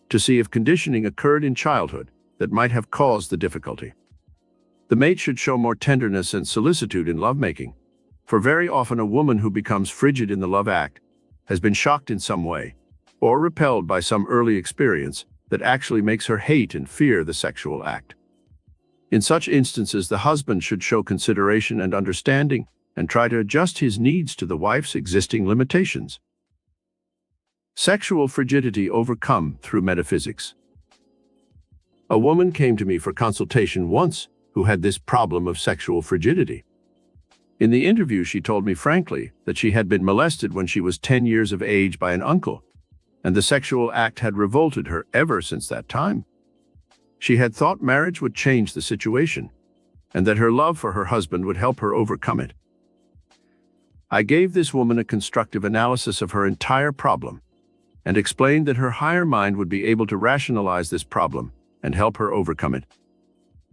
to see if conditioning occurred in childhood that might have caused the difficulty. The mate should show more tenderness and solicitude in lovemaking, for very often a woman who becomes frigid in the love act has been shocked in some way or repelled by some early experience that actually makes her hate and fear the sexual act. In such instances, the husband should show consideration and understanding and try to adjust his needs to the wife's existing limitations. Sexual frigidity overcome through metaphysics. A woman came to me for consultation once who had this problem of sexual frigidity. In the interview, she told me frankly that she had been molested when she was 10 years of age by an uncle, and the sexual act had revolted her ever since that time. She had thought marriage would change the situation, and that her love for her husband would help her overcome it. I gave this woman a constructive analysis of her entire problem, and explained that her higher mind would be able to rationalize this problem and help her overcome it.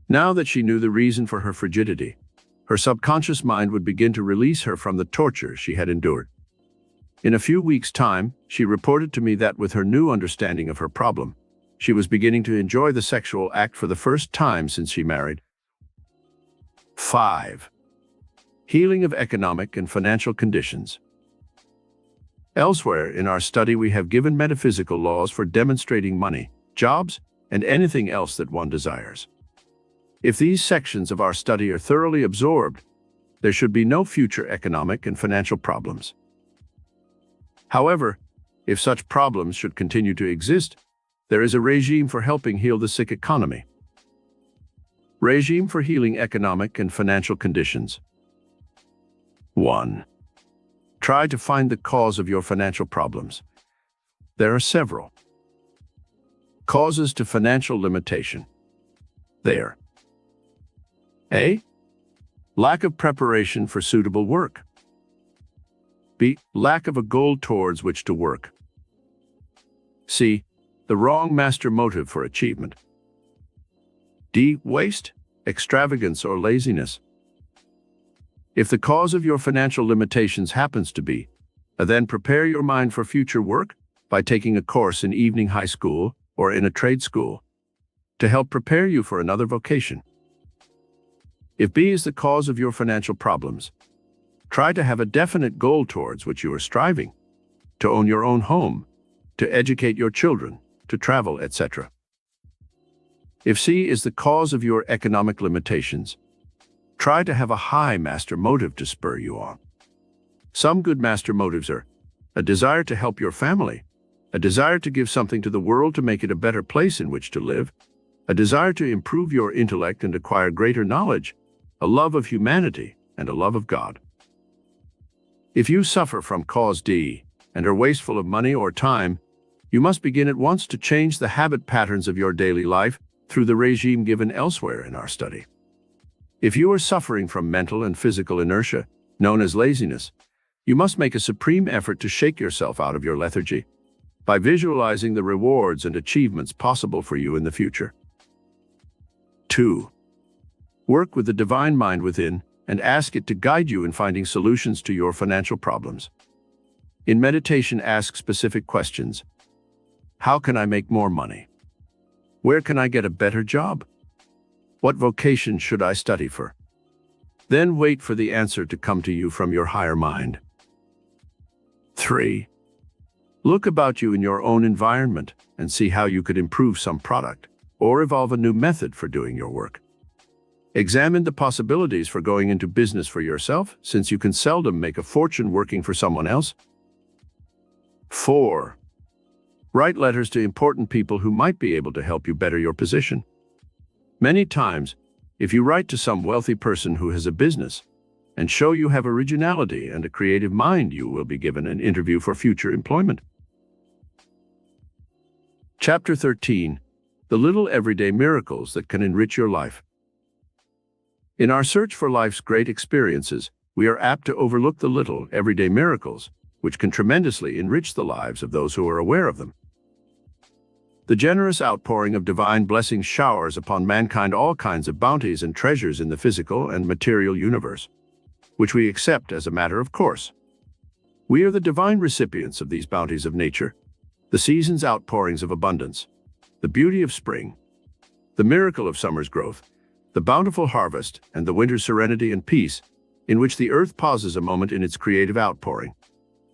Now that she knew the reason for her frigidity, her subconscious mind would begin to release her from the torture she had endured. In a few weeks' time, she reported to me that with her new understanding of her problem, she was beginning to enjoy the sexual act for the first time since she married. 5. Healing of economic and financial conditions. Elsewhere in our study, we have given metaphysical laws for demonstrating money, jobs, and anything else that one desires. If these sections of our study are thoroughly absorbed, there should be no future economic and financial problems. However, if such problems should continue to exist, there is a regime for helping heal the sick economy. Regime for healing economic and financial conditions. 1. Try to find the cause of your financial problems. There are several. Causes to financial limitation. There. A. Lack of preparation for suitable work. B. Lack of a goal towards which to work. C. The wrong master motive for achievement. D. Waste, extravagance, or laziness. If the cause of your financial limitations happens to be, then prepare your mind for future work by taking a course in evening high school or in a trade school to help prepare you for another vocation. If B is the cause of your financial problems, try to have a definite goal towards which you are striving, to own your own home, to educate your children, to travel, etc. If C is the cause of your economic limitations, try to have a high master motive to spur you on. Some good master motives are a desire to help your family, a desire to give something to the world to make it a better place in which to live, a desire to improve your intellect and acquire greater knowledge, a love of humanity, and a love of God. If you suffer from cause D and are wasteful of money or time, you must begin at once to change the habit patterns of your daily life through the regime given elsewhere in our study. If you are suffering from mental and physical inertia, known as laziness, you must make a supreme effort to shake yourself out of your lethargy by visualizing the rewards and achievements possible for you in the future. 2. Work with the divine mind within and ask it to guide you in finding solutions to your financial problems. In meditation, ask specific questions. How can I make more money? Where can I get a better job? What vocation should I study for? Then wait for the answer to come to you from your higher mind. 3. Look about you in your own environment and see how you could improve some product or evolve a new method for doing your work. Examine the possibilities for going into business for yourself, since you can seldom make a fortune working for someone else. 4. Write letters to important people who might be able to help you better your position. Many times, if you write to some wealthy person who has a business and show you have originality and a creative mind, you will be given an interview for future employment. Chapter 13. The little everyday miracles that can enrich your life. In our search for life's great experiences, we are apt to overlook the little everyday miracles, which can tremendously enrich the lives of those who are aware of them. The generous outpouring of divine blessings showers upon mankind all kinds of bounties and treasures in the physical and material universe, which we accept as a matter of course. We are the divine recipients of these bounties of nature, the season's outpourings of abundance, the beauty of spring, the miracle of summer's growth, the bountiful harvest, and the winter's serenity and peace, in which the earth pauses a moment in its creative outpouring,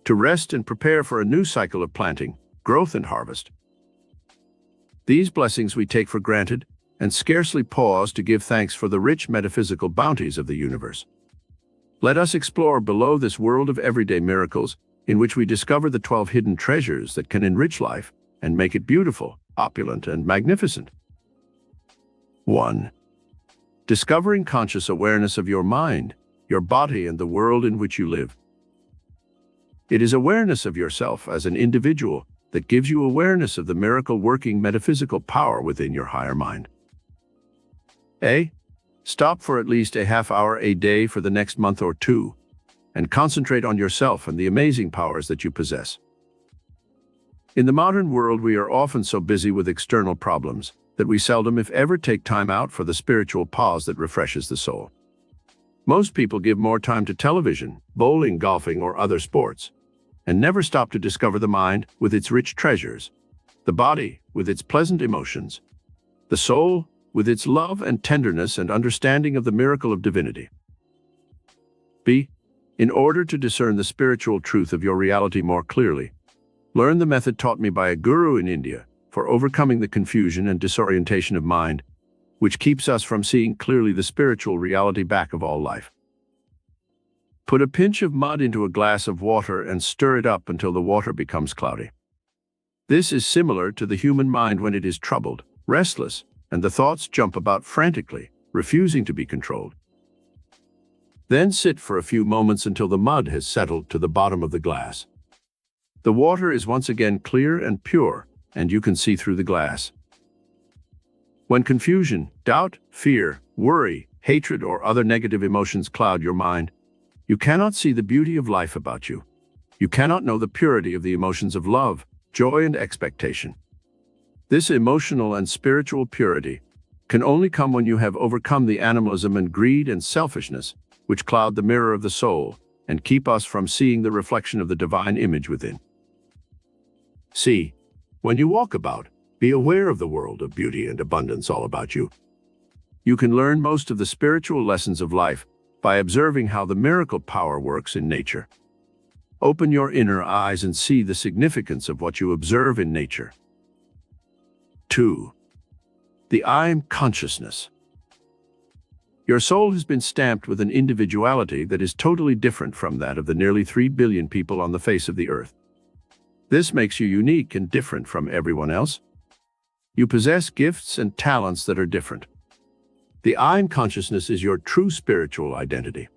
to rest and prepare for a new cycle of planting, growth, and harvest. These blessings we take for granted and scarcely pause to give thanks for the rich metaphysical bounties of the universe. Let us explore below this world of everyday miracles, in which we discover the 12 hidden treasures that can enrich life and make it beautiful, opulent, and magnificent. 1. Discovering conscious awareness of your mind, your body, and the world in which you live. It is awareness of yourself as an individual that gives you awareness of the miracle-working metaphysical power within your higher mind. A. Stop for at least a half hour a day for the next month or two, and concentrate on yourself and the amazing powers that you possess. In the modern world, we are often so busy with external problems that we seldom, if ever, take time out for the spiritual pause that refreshes the soul. Most people give more time to television, bowling, golfing, or other sports, and never stop to discover the mind with its rich treasures, the body with its pleasant emotions, the soul with its love and tenderness and understanding of the miracle of divinity. B. In order to discern the spiritual truth of your reality more clearly, learn the method taught me by a guru in India for overcoming the confusion and disorientation of mind, which keeps us from seeing clearly the spiritual reality back of all life. Put a pinch of mud into a glass of water and stir it up until the water becomes cloudy. This is similar to the human mind when it is troubled, restless, and the thoughts jump about frantically, refusing to be controlled. Then sit for a few moments until the mud has settled to the bottom of the glass. The water is once again clear and pure, and you can see through the glass. When confusion, doubt, fear, worry, hatred, or other negative emotions cloud your mind, you cannot see the beauty of life about you. You cannot know the purity of the emotions of love, joy, and expectation. This emotional and spiritual purity can only come when you have overcome the animalism and greed and selfishness which cloud the mirror of the soul and keep us from seeing the reflection of the divine image within. See, when you walk about, be aware of the world of beauty and abundance all about you. You can learn most of the spiritual lessons of life by observing how the miracle power works in nature. Open your inner eyes and see the significance of what you observe in nature. 2. The I am consciousness. Your soul has been stamped with an individuality that is totally different from that of the nearly 3 billion people on the face of the earth. This makes you unique and different from everyone else. You possess gifts and talents that are different. The I am consciousness is your true spiritual identity.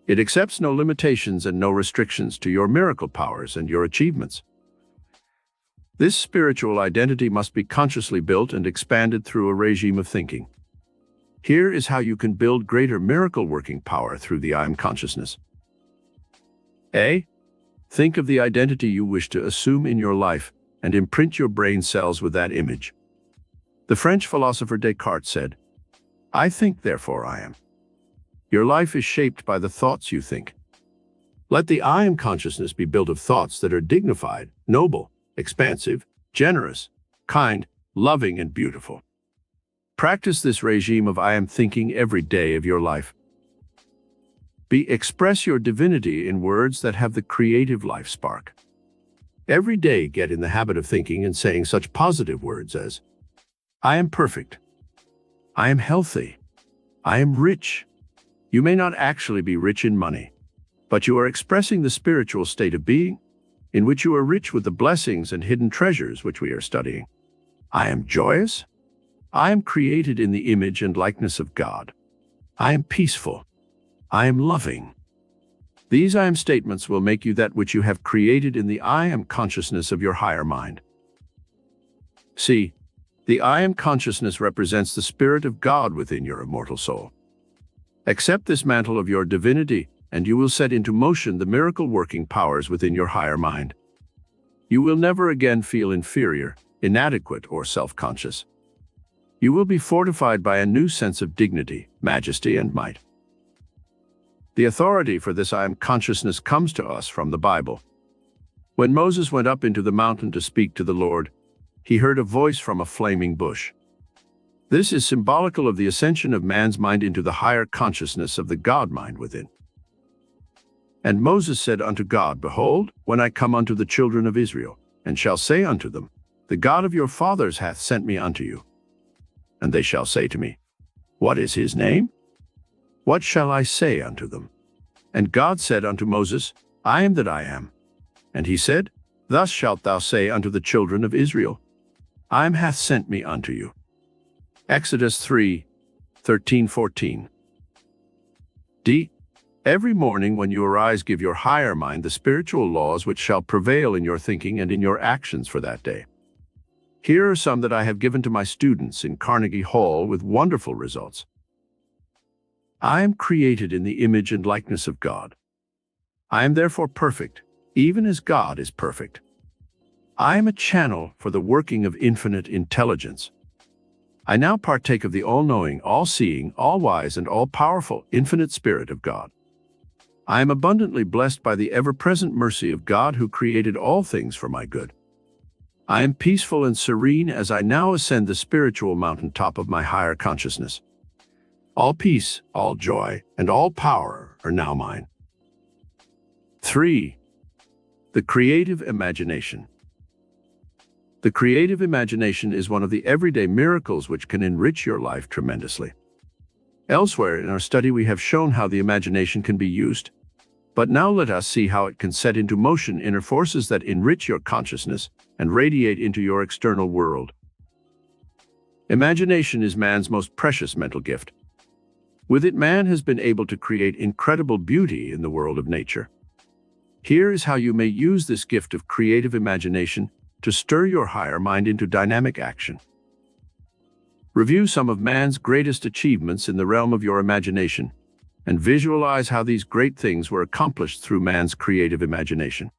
It accepts no limitations and no restrictions to your miracle powers and your achievements. This spiritual identity must be consciously built and expanded through a regime of thinking. Here is how you can build greater miracle-working power through the I am consciousness. A. Think of the identity you wish to assume in your life and imprint your brain cells with that image. The French philosopher Descartes said, "I think, therefore I am." Your life is shaped by the thoughts you think. Let the I am consciousness be built of thoughts that are dignified, noble, expansive, generous, kind, loving, and beautiful. Practice this regime of I am thinking every day of your life. B. Express your divinity in words that have the creative life spark. Every day get in the habit of thinking and saying such positive words as, I am perfect. I am healthy. I am rich. You may not actually be rich in money, but you are expressing the spiritual state of being, in which you are rich with the blessings and hidden treasures which we are studying. I am joyous. I am created in the image and likeness of God. I am peaceful. I am loving. These I am statements will make you that which you have created in the I am consciousness of your higher mind. See, the I am consciousness represents the Spirit of God within your immortal soul. Accept this mantle of your divinity, and you will set into motion the miracle-working powers within your higher mind. You will never again feel inferior, inadequate, or self-conscious. You will be fortified by a new sense of dignity, majesty, and might. The authority for this I am consciousness comes to us from the Bible. When Moses went up into the mountain to speak to the Lord, he heard a voice from a flaming bush. This is symbolical of the ascension of man's mind into the higher consciousness of the God mind within. And Moses said unto God, Behold, when I come unto the children of Israel, and shall say unto them, The God of your fathers hath sent me unto you. And they shall say to me, What is his name? What shall I say unto them? And God said unto Moses, I am that I am. And he said, Thus shalt thou say unto the children of Israel, I am hath sent me unto you. Exodus 3:13-14. D. Every morning when you arise, give your higher mind the spiritual laws which shall prevail in your thinking and in your actions for that day. Here are some that I have given to my students in Carnegie Hall with wonderful results. I am created in the image and likeness of God. I am therefore perfect, even as God is perfect. I am a channel for the working of infinite intelligence. I now partake of the all-knowing, all-seeing, all-wise, and all-powerful infinite Spirit of God. I am abundantly blessed by the ever-present mercy of God who created all things for my good. I am peaceful and serene as I now ascend the spiritual mountaintop of my higher consciousness. All peace, all joy, and all power are now mine. 3. The creative imagination. The creative imagination is one of the everyday miracles which can enrich your life tremendously. Elsewhere in our study we have shown how the imagination can be used, but now let us see how it can set into motion inner forces that enrich your consciousness and radiate into your external world. Imagination is man's most precious mental gift. With it, man has been able to create incredible beauty in the world of nature. Here is how you may use this gift of creative imagination to stir your higher mind into dynamic action. Review some of man's greatest achievements in the realm of your imagination and visualize how these great things were accomplished through man's creative imagination.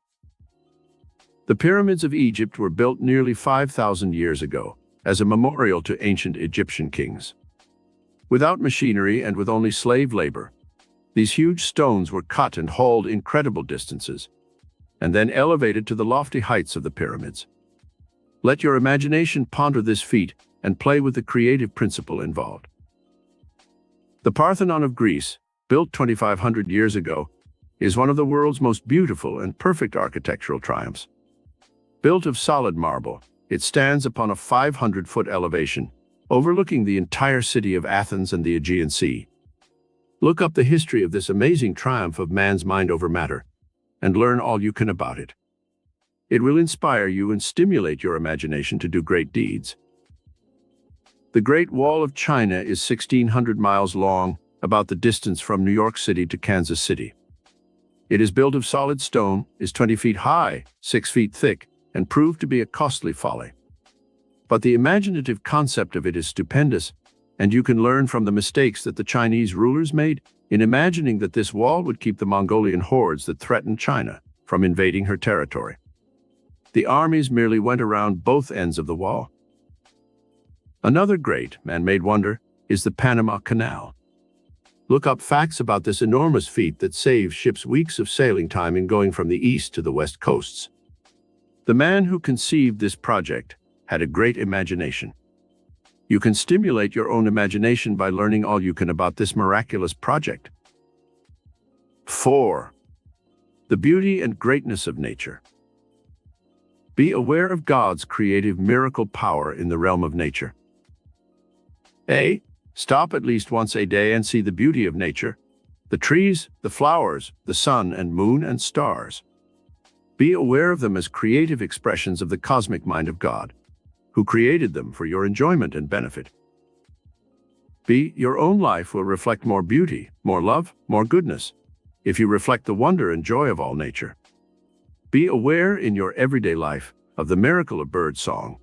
The pyramids of Egypt were built nearly 5,000 years ago as a memorial to ancient Egyptian kings. Without machinery and with only slave labor, these huge stones were cut and hauled incredible distances, and then elevated to the lofty heights of the pyramids. Let your imagination ponder this feat and play with the creative principle involved. The Parthenon of Greece, built 2,500 years ago, is one of the world's most beautiful and perfect architectural triumphs. Built of solid marble, it stands upon a 500-foot elevation, overlooking the entire city of Athens and the Aegean Sea. Look up the history of this amazing triumph of man's mind over matter, and learn all you can about it. It will inspire you and stimulate your imagination to do great deeds. The Great Wall of China is 1,600 miles long, about the distance from New York City to Kansas City. It is built of solid stone, is 20 feet high, 6 feet thick, and proved to be a costly folly. But the imaginative concept of it is stupendous, and you can learn from the mistakes that the Chinese rulers made in imagining that this wall would keep the Mongolian hordes that threatened China from invading her territory. The armies merely went around both ends of the wall. Another great man-made wonder is the Panama Canal. Look up facts about this enormous feat that saves ships weeks of sailing time in going from the east to the west coasts. The man who conceived this project had a great imagination. You can stimulate your own imagination by learning all you can about this miraculous project. 4. The beauty and greatness of nature. Be aware of God's creative miracle power in the realm of nature. A. Stop at least once a day and see the beauty of nature, the trees, the flowers, the sun and moon and stars. Be aware of them as creative expressions of the cosmic mind of God, who created them for your enjoyment and benefit. B. Your own life will reflect more beauty, more love, more goodness, if you reflect the wonder and joy of all nature. Be aware in your everyday life of the miracle of bird song,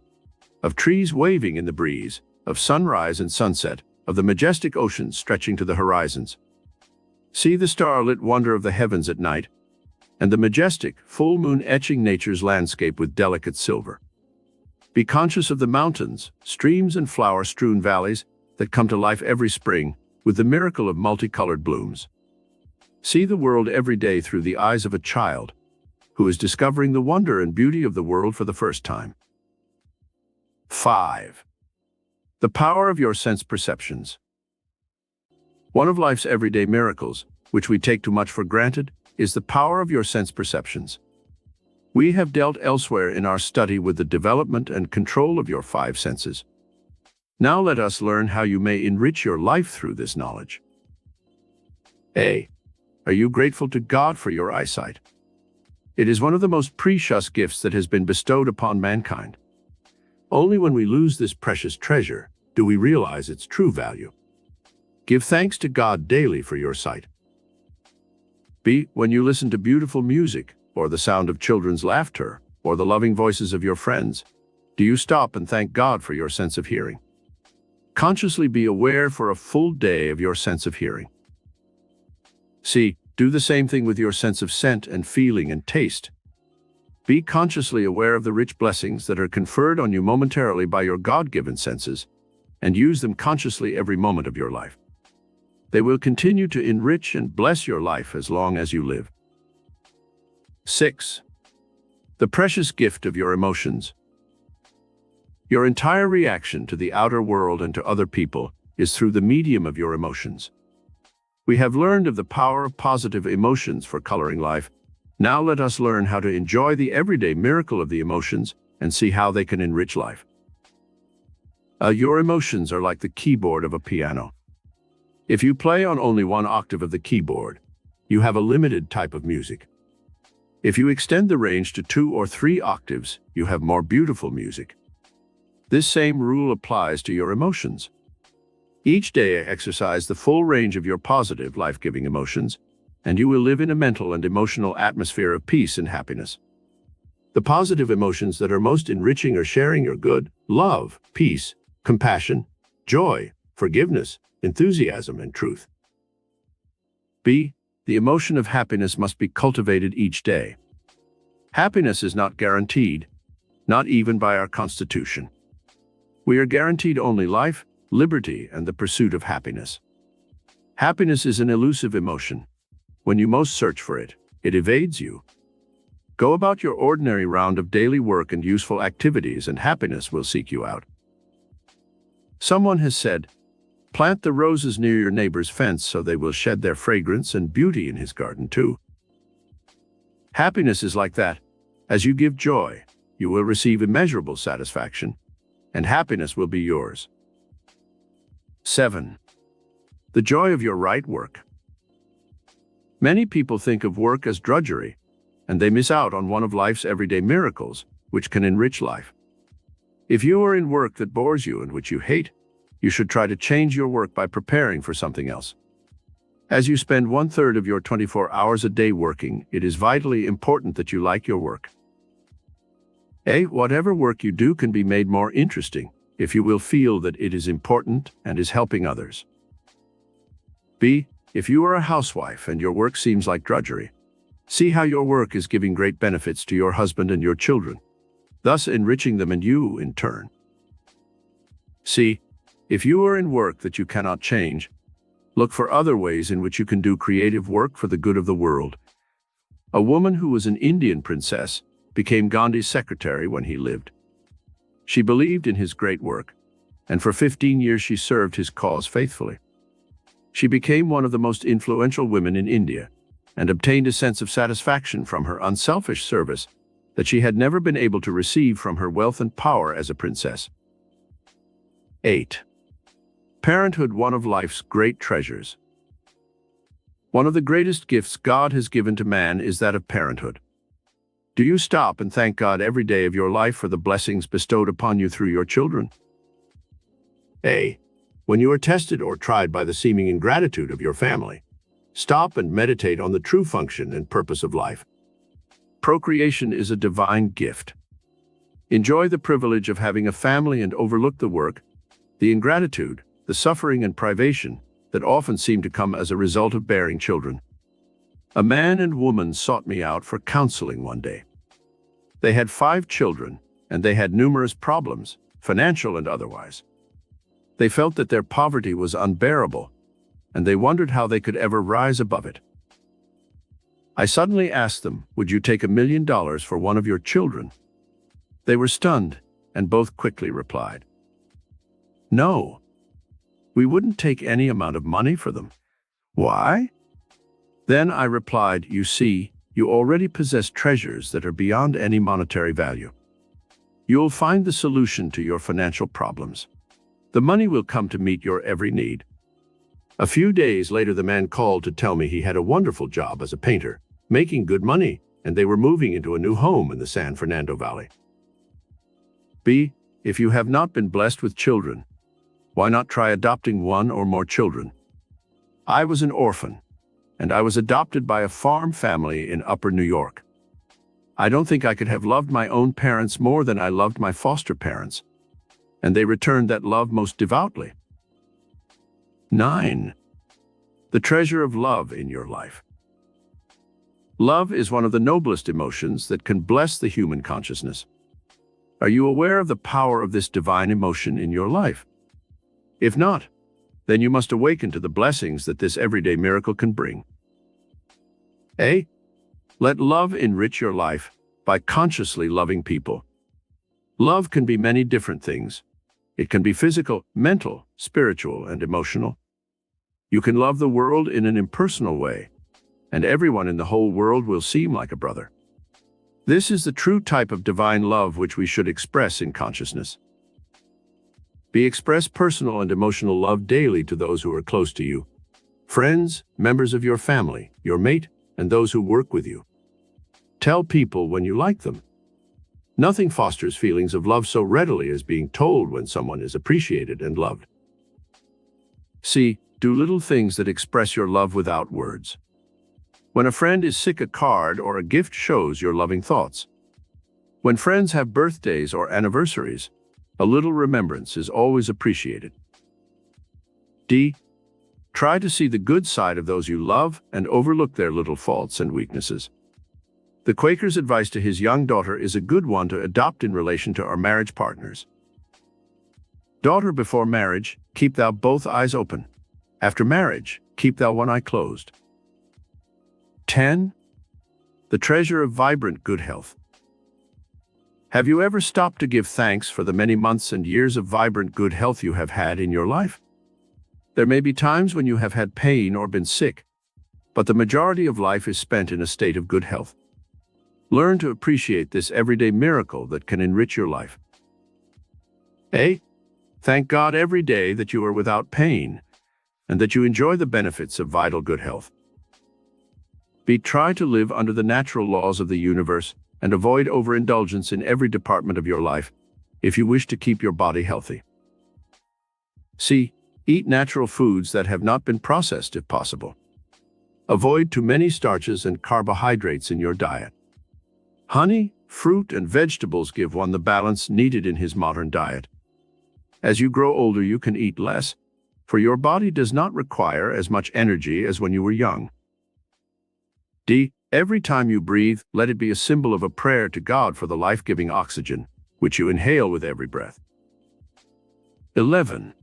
of trees waving in the breeze, of sunrise and sunset, of the majestic oceans stretching to the horizons. See the starlit wonder of the heavens at night, and the majestic full moon etching nature's landscape with delicate silver. Be conscious of the mountains, streams and flower-strewn valleys that come to life every spring with the miracle of multicolored blooms. See the world every day through the eyes of a child who is discovering the wonder and beauty of the world for the first time. 5. The power of your sense perceptions. One of life's everyday miracles, which we take too much for granted, is the power of your sense perceptions. We have dealt elsewhere in our study with the development and control of your 5 senses. Now let us learn how you may enrich your life through this knowledge. A. Are you grateful to God for your eyesight? It is one of the most precious gifts that has been bestowed upon mankind. Only when we lose this precious treasure do we realize its true value. Give thanks to God daily for your sight. B. When you listen to beautiful music, or the sound of children's laughter, or the loving voices of your friends, do you stop and thank God for your sense of hearing? Consciously be aware for a full day of your sense of hearing. C. Do the same thing with your sense of scent and feeling and taste. Be consciously aware of the rich blessings that are conferred on you momentarily by your God-given senses, and use them consciously every moment of your life. They will continue to enrich and bless your life as long as you live. 6. The precious gift of your emotions. Your entire reaction to the outer world and to other people is through the medium of your emotions. We have learned of the power of positive emotions for coloring life. Now let us learn how to enjoy the everyday miracle of the emotions and see how they can enrich life. Your emotions are like the keyboard of a piano. If you play on only one octave of the keyboard, you have a limited type of music. If you extend the range to 2 or 3 octaves, you have more beautiful music. This same rule applies to your emotions. Each day exercise the full range of your positive, life-giving emotions, and you will live in a mental and emotional atmosphere of peace and happiness. The positive emotions that are most enriching are sharing your good, love, peace, compassion, joy, forgiveness, enthusiasm, and truth. B. The emotion of happiness must be cultivated each day. Happiness is not guaranteed, not even by our Constitution. We are guaranteed only life, liberty, and the pursuit of happiness. Happiness is an elusive emotion. When you most search for it, it evades you. Go about your ordinary round of daily work and useful activities, and happiness will seek you out. Someone has said, "Plant the roses near your neighbor's fence so they will shed their fragrance and beauty in his garden too." Happiness is like that. As you give joy, you will receive immeasurable satisfaction, and happiness will be yours. 7. The joy of your right work. Many people think of work as drudgery, and they miss out on one of life's everyday miracles, which can enrich life. If you are in work that bores you and which you hate, you should try to change your work by preparing for something else. As you spend 1/3 of your 24 hours a day working, it is vitally important that you like your work. A. Whatever work you do can be made more interesting if you will feel that it is important and is helping others. B. If you are a housewife and your work seems like drudgery, see how your work is giving great benefits to your husband and your children, thus enriching them and you in turn. C. If you are in work that you cannot change, look for other ways in which you can do creative work for the good of the world. A woman who was an Indian princess became Gandhi's secretary when he lived. She believed in his great work, and for 15 years she served his cause faithfully. She became one of the most influential women in India and obtained a sense of satisfaction from her unselfish service that she had never been able to receive from her wealth and power as a princess. 8. Parenthood, one of life's great treasures. One of the greatest gifts God has given to man is that of parenthood. Do you stop and thank God every day of your life for the blessings bestowed upon you through your children? A. When you are tested or tried by the seeming ingratitude of your family, stop and meditate on the true function and purpose of life. Procreation is a divine gift. Enjoy the privilege of having a family and overlook the work, the ingratitude, the suffering and privation that often seem to come as a result of bearing children. A man and woman sought me out for counseling one day. They had 5 children, and they had numerous problems, financial and otherwise. They felt that their poverty was unbearable, and they wondered how they could ever rise above it. I suddenly asked them, "Would you take $1 million for one of your children?" They were stunned, and both quickly replied, "No. We wouldn't take any amount of money for them." Why? Then I replied, "You see, you already possess treasures that are beyond any monetary value. You'll find the solution to your financial problems. The money will come to meet your every need." A few days later, the man called to tell me he had a wonderful job as a painter, making good money, and they were moving into a new home in the San Fernando Valley. B. If you have not been blessed with children, why not try adopting one or more children? I was an orphan, and I was adopted by a farm family in Upper New York. I don't think I could have loved my own parents more than I loved my foster parents, and they returned that love most devoutly. 9. The treasure of love in your life. Love is one of the noblest emotions that can bless the human consciousness. Are you aware of the power of this divine emotion in your life? If not, then you must awaken to the blessings that this everyday miracle can bring. A. Let love enrich your life by consciously loving people. Love can be many different things. It can be physical, mental, spiritual, and emotional. You can love the world in an impersonal way, and everyone in the whole world will seem like a brother. This is the true type of divine love which we should express in consciousness. Express personal and emotional love daily to those who are close to you, friends, members of your family, your mate, and those who work with you. Tell people when you like them. Nothing fosters feelings of love so readily as being told when someone is appreciated and loved. C. Do little things that express your love without words. When a friend is sick, a card or a gift shows your loving thoughts. When friends have birthdays or anniversaries, a little remembrance is always appreciated. D. Try to see the good side of those you love and overlook their little faults and weaknesses. The Quaker's advice to his young daughter is a good one to adopt in relation to our marriage partners. Daughter, before marriage, keep thou both eyes open. After marriage, keep thou one eye closed. 10. The treasure of vibrant good health. Have you ever stopped to give thanks for the many months and years of vibrant good health you have had in your life? There may be times when you have had pain or been sick, but the majority of life is spent in a state of good health. Learn to appreciate this everyday miracle that can enrich your life. A. Thank God every day that you are without pain and that you enjoy the benefits of vital good health. B. Try to live under the natural laws of the universe and avoid overindulgence in every department of your life if you wish to keep your body healthy. C. Eat natural foods that have not been processed if possible. Avoid too many starches and carbohydrates in your diet. Honey, fruit, and vegetables give one the balance needed in his modern diet. As you grow older, you can eat less, for your body does not require as much energy as when you were young. D. Every time you breathe, let it be a symbol of a prayer to God for the life-giving oxygen, which you inhale with every breath. 11.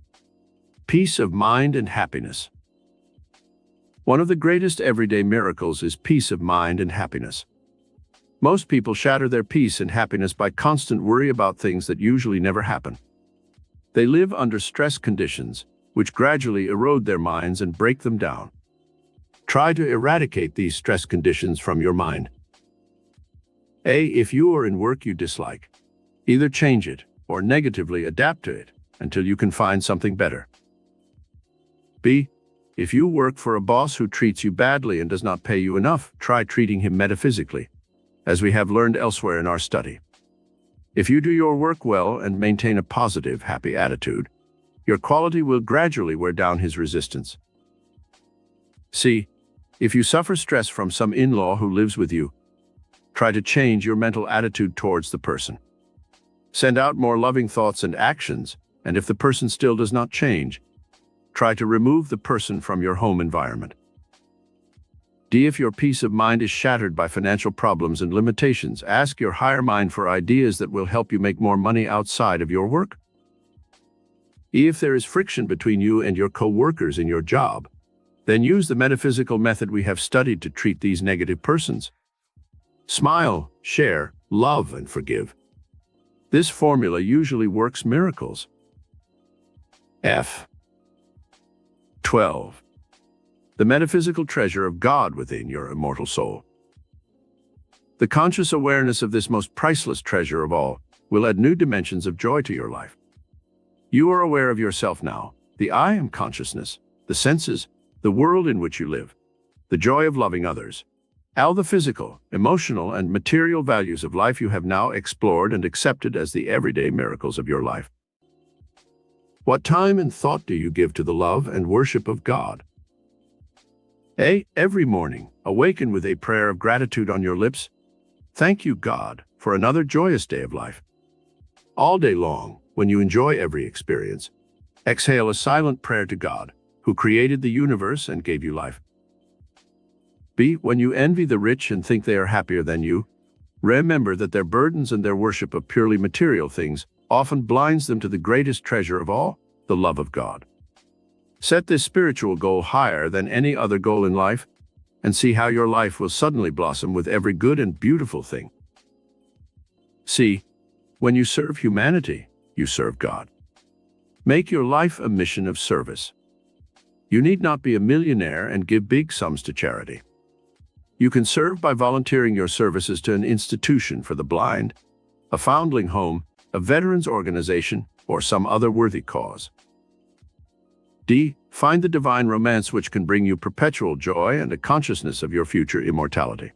Peace of mind and happiness. One of the greatest everyday miracles is peace of mind and happiness. Most people shatter their peace and happiness by constant worry about things that usually never happen. They live under stress conditions, which gradually erode their minds and break them down. Try to eradicate these stress conditions from your mind. A. If you are in work you dislike, either change it or negatively adapt to it until you can find something better. B. If you work for a boss who treats you badly and does not pay you enough, try treating him metaphysically, as we have learned elsewhere in our study. If you do your work well and maintain a positive, happy attitude, your quality will gradually wear down his resistance. C. If you suffer stress from some in-law who lives with you, try to change your mental attitude towards the person. Send out more loving thoughts and actions, and if the person still does not change, try to remove the person from your home environment. D. If your peace of mind is shattered by financial problems and limitations, ask your higher mind for ideas that will help you make more money outside of your work. E. If there is friction between you and your co-workers in your job, then use the metaphysical method we have studied to treat these negative persons. Smile, share, love, and forgive. This formula usually works miracles. F. 12. The metaphysical treasure of God within your immortal soul. The conscious awareness of this most priceless treasure of all will add new dimensions of joy to your life. You are aware of yourself now, the I am consciousness, the senses, the world in which you live, the joy of loving others. All the physical, emotional, and material values of life you have now explored and accepted as the everyday miracles of your life. What time and thought do you give to the love and worship of God? A. Every morning, awaken with a prayer of gratitude on your lips. Thank you, God, for another joyous day of life. All day long, when you enjoy every experience, exhale a silent prayer to God, who created the universe and gave you life. B. When you envy the rich and think they are happier than you, remember that their burdens and their worship of purely material things often blinds them to the greatest treasure of all, the love of God. Set this spiritual goal higher than any other goal in life, and see how your life will suddenly blossom with every good and beautiful thing. C. When you serve humanity, you serve God. Make your life a mission of service. You need not be a millionaire and give big sums to charity. You can serve by volunteering your services to an institution for the blind, a foundling home, a veterans organization, or some other worthy cause. D. Find the divine romance which can bring you perpetual joy and a consciousness of your future immortality.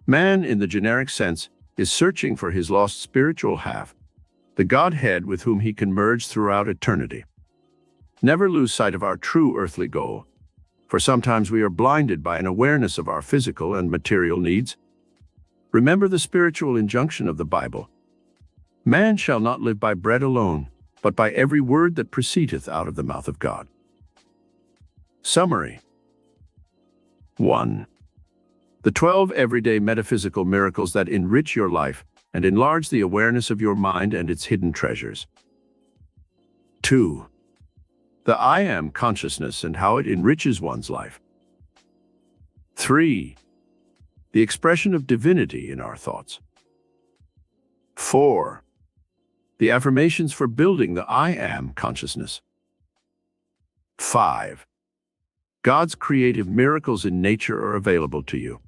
Man, in the generic sense, is searching for his lost spiritual half, the Godhead with whom he can merge throughout eternity. Never lose sight of our true earthly goal, for sometimes we are blinded by an awareness of our physical and material needs. Remember the spiritual injunction of the Bible. Man shall not live by bread alone, but by every word that proceedeth out of the mouth of God. Summary. 1. The 12 everyday metaphysical miracles that enrich your life and enlarge the awareness of your mind and its hidden treasures. 2. The I Am consciousness and how it enriches one's life. 3. The expression of divinity in our thoughts. 4. The affirmations for building the I Am consciousness. 5. God's creative miracles in nature are available to you.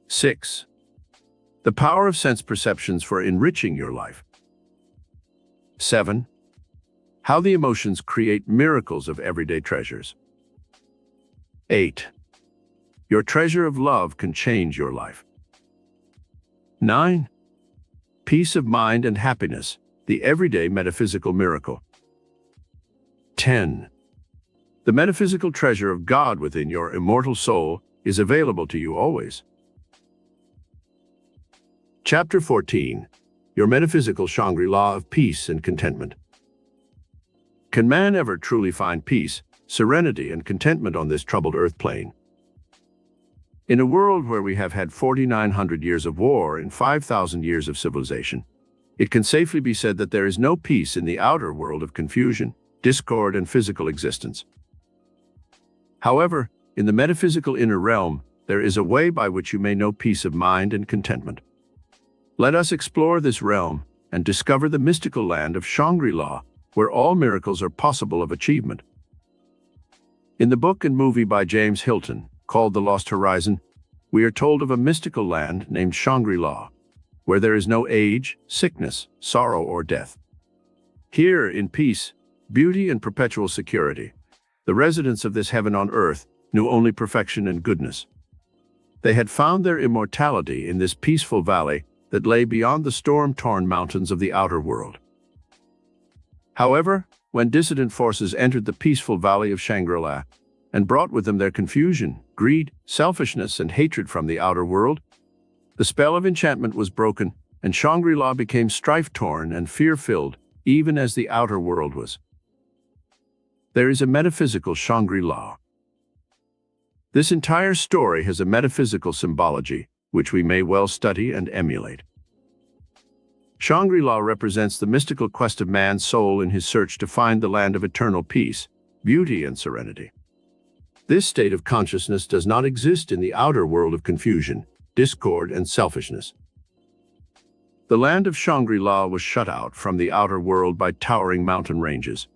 6. The power of sense perceptions for enriching your life. 7. How the emotions create miracles of everyday treasures. 8. Your treasure of love can change your life. 9. Peace of mind and happiness, the everyday metaphysical miracle. 10. The metaphysical treasure of God within your immortal soul is available to you always. Chapter 14. Your metaphysical Shangri-La of peace and contentment. Can man ever truly find peace, serenity, and contentment on this troubled earth plane? In a world where we have had 4,900 years of war and 5,000 years of civilization, it can safely be said that there is no peace in the outer world of confusion, discord, and physical existence. However, in the metaphysical inner realm, there is a way by which you may know peace of mind and contentment. Let us explore this realm and discover the mystical land of Shangri-La, where all miracles are possible of achievement. In the book and movie by James Hilton, called The Lost Horizon, we are told of a mystical land named Shangri-La, where there is no age, sickness, sorrow, or death. Here, in peace, beauty, and perpetual security, the residents of this heaven on earth knew only perfection and goodness. They had found their immortality in this peaceful valley that lay beyond the storm-torn mountains of the outer world. However, when dissident forces entered the peaceful valley of Shangri-La and brought with them their confusion, greed, selfishness, and hatred from the outer world, the spell of enchantment was broken, and Shangri-La became strife-torn and fear-filled, even as the outer world was. There is a metaphysical Shangri-La. This entire story has a metaphysical symbology, which we may well study and emulate. Shangri-La represents the mystical quest of man's soul in his search to find the land of eternal peace, beauty, and serenity. This state of consciousness does not exist in the outer world of confusion, discord, and selfishness. The land of Shangri-La was shut out from the outer world by towering mountain ranges.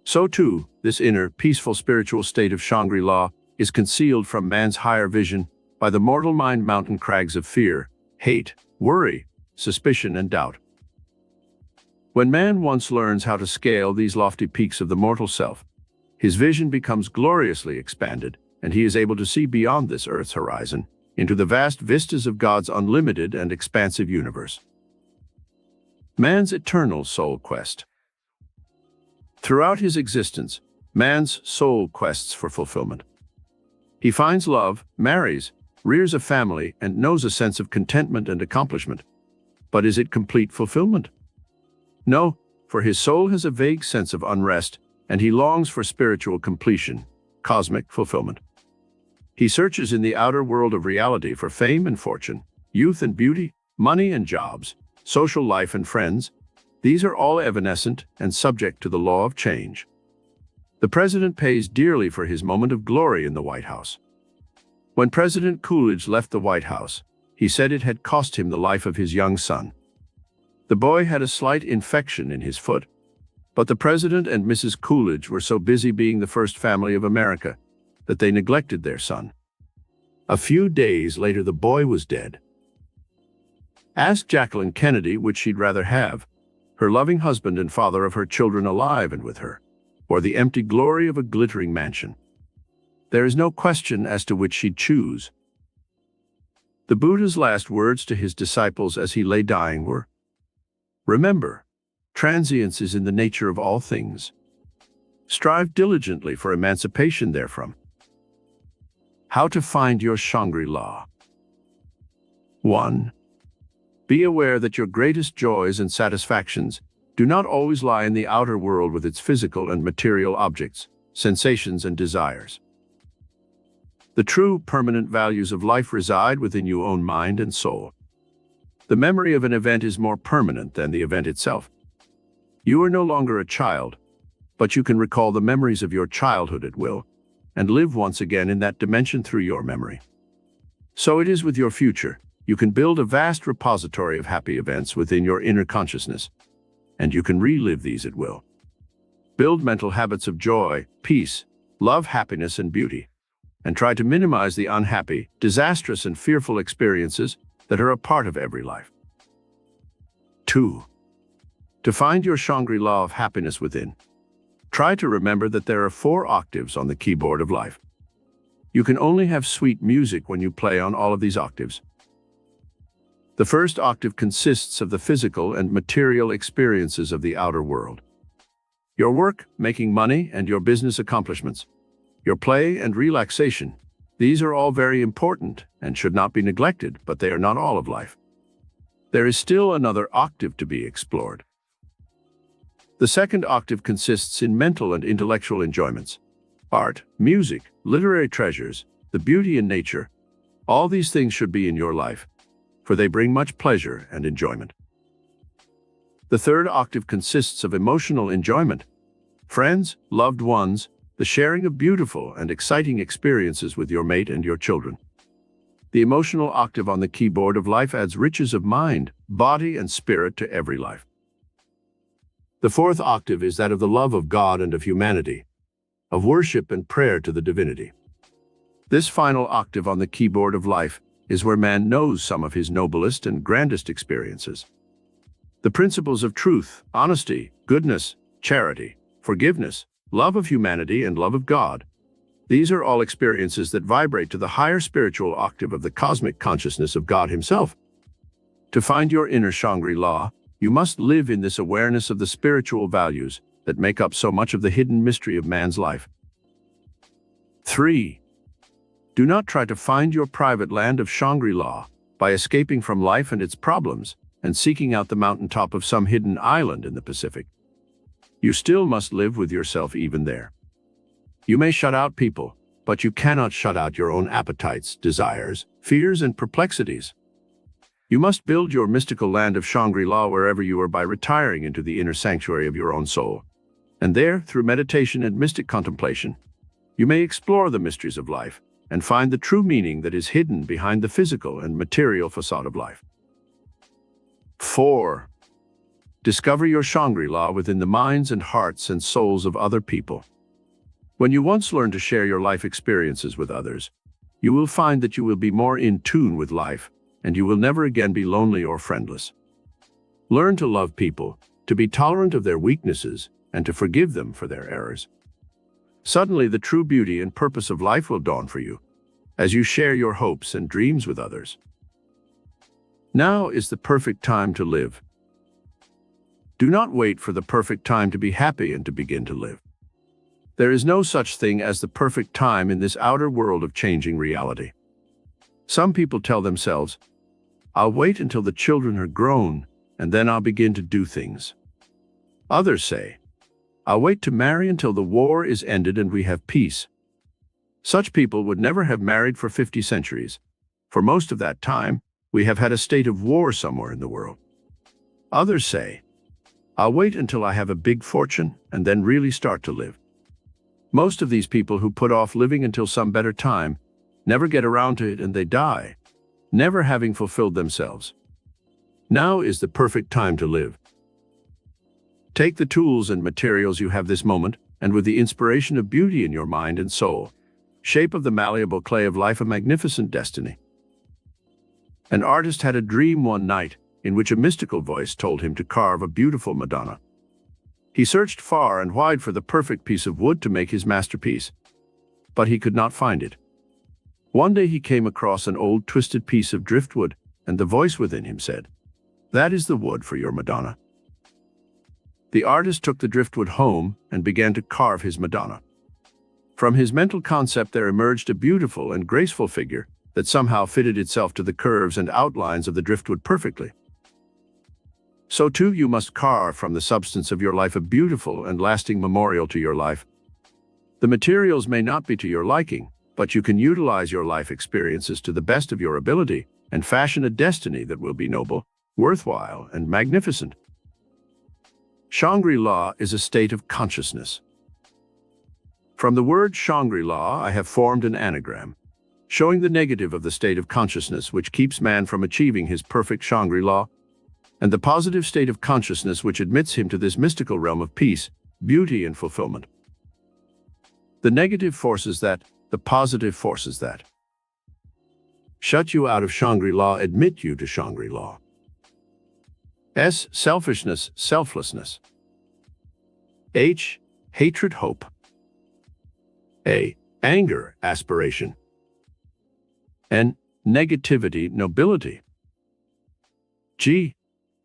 So too, this inner, peaceful spiritual state of Shangri-La is concealed from man's higher vision by the mortal mind mountain crags of fear, hate, worry, suspicion, and doubt. When man once learns how to scale these lofty peaks of the mortal self, his vision becomes gloriously expanded, and he is able to see beyond this earth's horizon into the vast vistas of God's unlimited and expansive universe. Man's eternal soul quest. Throughout his existence, man's soul quests for fulfillment. He finds love, marries, rears a family, and knows a sense of contentment and accomplishment. But is it complete fulfillment? No, for his soul has a vague sense of unrest, and he longs for spiritual completion, cosmic fulfillment. He searches in the outer world of reality for fame and fortune, youth and beauty, money and jobs, social life and friends. These are all evanescent and subject to the law of change. The president pays dearly for his moment of glory in the White House. When President Coolidge left the White House, he said it had cost him the life of his young son. The boy had a slight infection in his foot, but the president and Mrs. Coolidge were so busy being the first family of America that they neglected their son. A few days later, the boy was dead. Ask Jacqueline Kennedy which she'd rather have, her loving husband and father of her children alive and with her, or the empty glory of a glittering mansion. There is no question as to which she'd choose. The Buddha's last words to his disciples as he lay dying were, "Remember, transience is in the nature of all things. Strive diligently for emancipation therefrom. How to find your Shangri-La. 1. Be aware that your greatest joys and satisfactions do not always lie in the outer world with its physical and material objects, sensations, and desires. The true, permanent values of life reside within your own mind and soul. The memory of an event is more permanent than the event itself. You are no longer a child, but you can recall the memories of your childhood at will, and live once again in that dimension through your memory. So it is with your future. You can build a vast repository of happy events within your inner consciousness, and you can relive these at will. Build mental habits of joy, peace, love, happiness, and beauty, and try to minimize the unhappy, disastrous, and fearful experiences that are a part of every life. 2. To find your Shangri-La of happiness within, try to remember that there are 4 octaves on the keyboard of life. You can only have sweet music when you play on all of these octaves. The first octave consists of the physical and material experiences of the outer world. Your work, making money, and your business accomplishments. Your play and relaxation. These are all very important and should not be neglected, but they are not all of life. There is still another octave to be explored. The second octave consists in mental and intellectual enjoyments. Art, music, literary treasures, the beauty in nature. All these things should be in your life, for they bring much pleasure and enjoyment. The third octave consists of emotional enjoyment. Friends, loved ones, the sharing of beautiful and exciting experiences with your mate and your children. The emotional octave on the keyboard of life adds riches of mind, body, and spirit to every life. The fourth octave is that of the love of God and of humanity, of worship and prayer to the divinity. This final octave on the keyboard of life is where man knows some of his noblest and grandest experiences. The principles of truth, honesty, goodness, charity, forgiveness, love of humanity, and love of God. These are all experiences that vibrate to the higher spiritual octave of the cosmic consciousness of God Himself. To find your inner Shangri-La, you must live in this awareness of the spiritual values that make up so much of the hidden mystery of man's life. 3. Do not try to find your private land of Shangri-La by escaping from life and its problems and seeking out the mountaintop of some hidden island in the Pacific. You still must live with yourself even there. You may shut out people, but you cannot shut out your own appetites, desires, fears, and perplexities. You must build your mystical land of Shangri-La wherever you are by retiring into the inner sanctuary of your own soul. And there, through meditation and mystic contemplation, you may explore the mysteries of life and find the true meaning that is hidden behind the physical and material facade of life. 4. Discover your Shangri-La within the minds and hearts and souls of other people. When you once learn to share your life experiences with others, you will find that you will be more in tune with life, and you will never again be lonely or friendless. Learn to love people, to be tolerant of their weaknesses, and to forgive them for their errors. Suddenly, the true beauty and purpose of life will dawn for you, as you share your hopes and dreams with others. Now is the perfect time to live. Do not wait for the perfect time to be happy and to begin to live. There is no such thing as the perfect time in this outer world of changing reality. Some people tell themselves, "I'll wait until the children are grown, and then I'll begin to do things." Others say, "I'll wait to marry until the war is ended and we have peace." Such people would never have married for 50 centuries. For most of that time, we have had a state of war somewhere in the world. Others say, "I'll wait until I have a big fortune and then really start to live." Most of these people who put off living until some better time never get around to it and they die, never having fulfilled themselves. Now is the perfect time to live. Take the tools and materials you have this moment, and with the inspiration of beauty in your mind and soul, shape of the malleable clay of life a magnificent destiny. An artist had a dream one night in which a mystical voice told him to carve a beautiful Madonna. He searched far and wide for the perfect piece of wood to make his masterpiece, but he could not find it. One day he came across an old twisted piece of driftwood, and the voice within him said, "That is the wood for your Madonna." The artist took the driftwood home and began to carve his Madonna. From his mental concept there emerged a beautiful and graceful figure that somehow fitted itself to the curves and outlines of the driftwood perfectly. So too you must carve from the substance of your life a beautiful and lasting memorial to your life. The materials may not be to your liking, but you can utilize your life experiences to the best of your ability and fashion a destiny that will be noble, worthwhile, and magnificent. Shangri-La is a state of consciousness. From the word Shangri-La, I have formed an anagram, showing the negative of the state of consciousness which keeps man from achieving his perfect Shangri-La, and the positive state of consciousness which admits him to this mystical realm of peace, beauty, and fulfillment. The negative forces that, the positive forces that shut you out of Shangri-La admit you to Shangri-La. S. Selfishness, selflessness. H. Hatred, hope. A. Anger, aspiration. N. Negativity, nobility. G.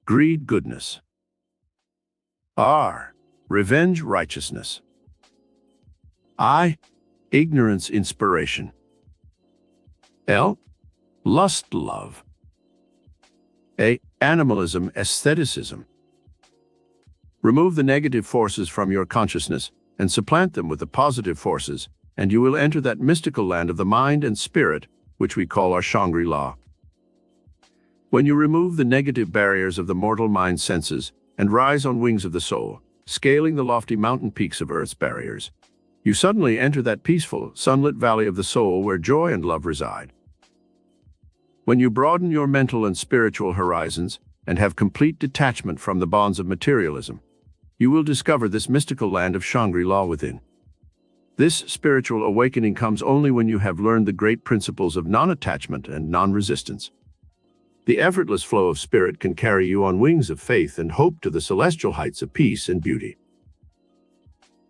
Greed, goodness. R. Revenge, righteousness. I. Ignorance, inspiration. L. Lust, love. A. Animalism, aestheticism. Remove the negative forces from your consciousness and supplant them with the positive forces, and you will enter that mystical land of the mind and spirit, which we call our Shangri-La. When you remove the negative barriers of the mortal mind senses and rise on wings of the soul, scaling the lofty mountain peaks of Earth's barriers, you suddenly enter that peaceful, sunlit valley of the soul where joy and love reside. When you broaden your mental and spiritual horizons and have complete detachment from the bonds of materialism, you will discover this mystical land of Shangri-La within. This spiritual awakening comes only when you have learned the great principles of non-attachment and non-resistance. The effortless flow of spirit can carry you on wings of faith and hope to the celestial heights of peace and beauty.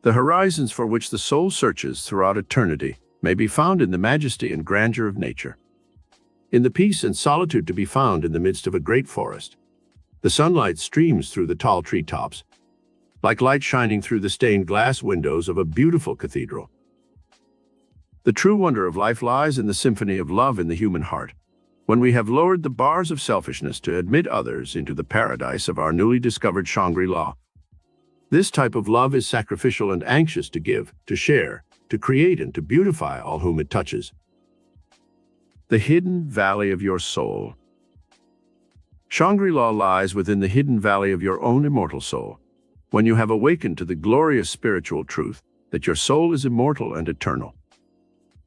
The horizons for which the soul searches throughout eternity may be found in the majesty and grandeur of nature. In the peace and solitude to be found in the midst of a great forest, the sunlight streams through the tall treetops, like light shining through the stained glass windows of a beautiful cathedral. The true wonder of life lies in the symphony of love in the human heart, when we have lowered the bars of selfishness to admit others into the paradise of our newly discovered Shangri-La. This type of love is sacrificial and anxious to give, to share, to create, and to beautify all whom it touches. The hidden valley of your soul. Shangri-La lies within the hidden valley of your own immortal soul, when you have awakened to the glorious spiritual truth that your soul is immortal and eternal.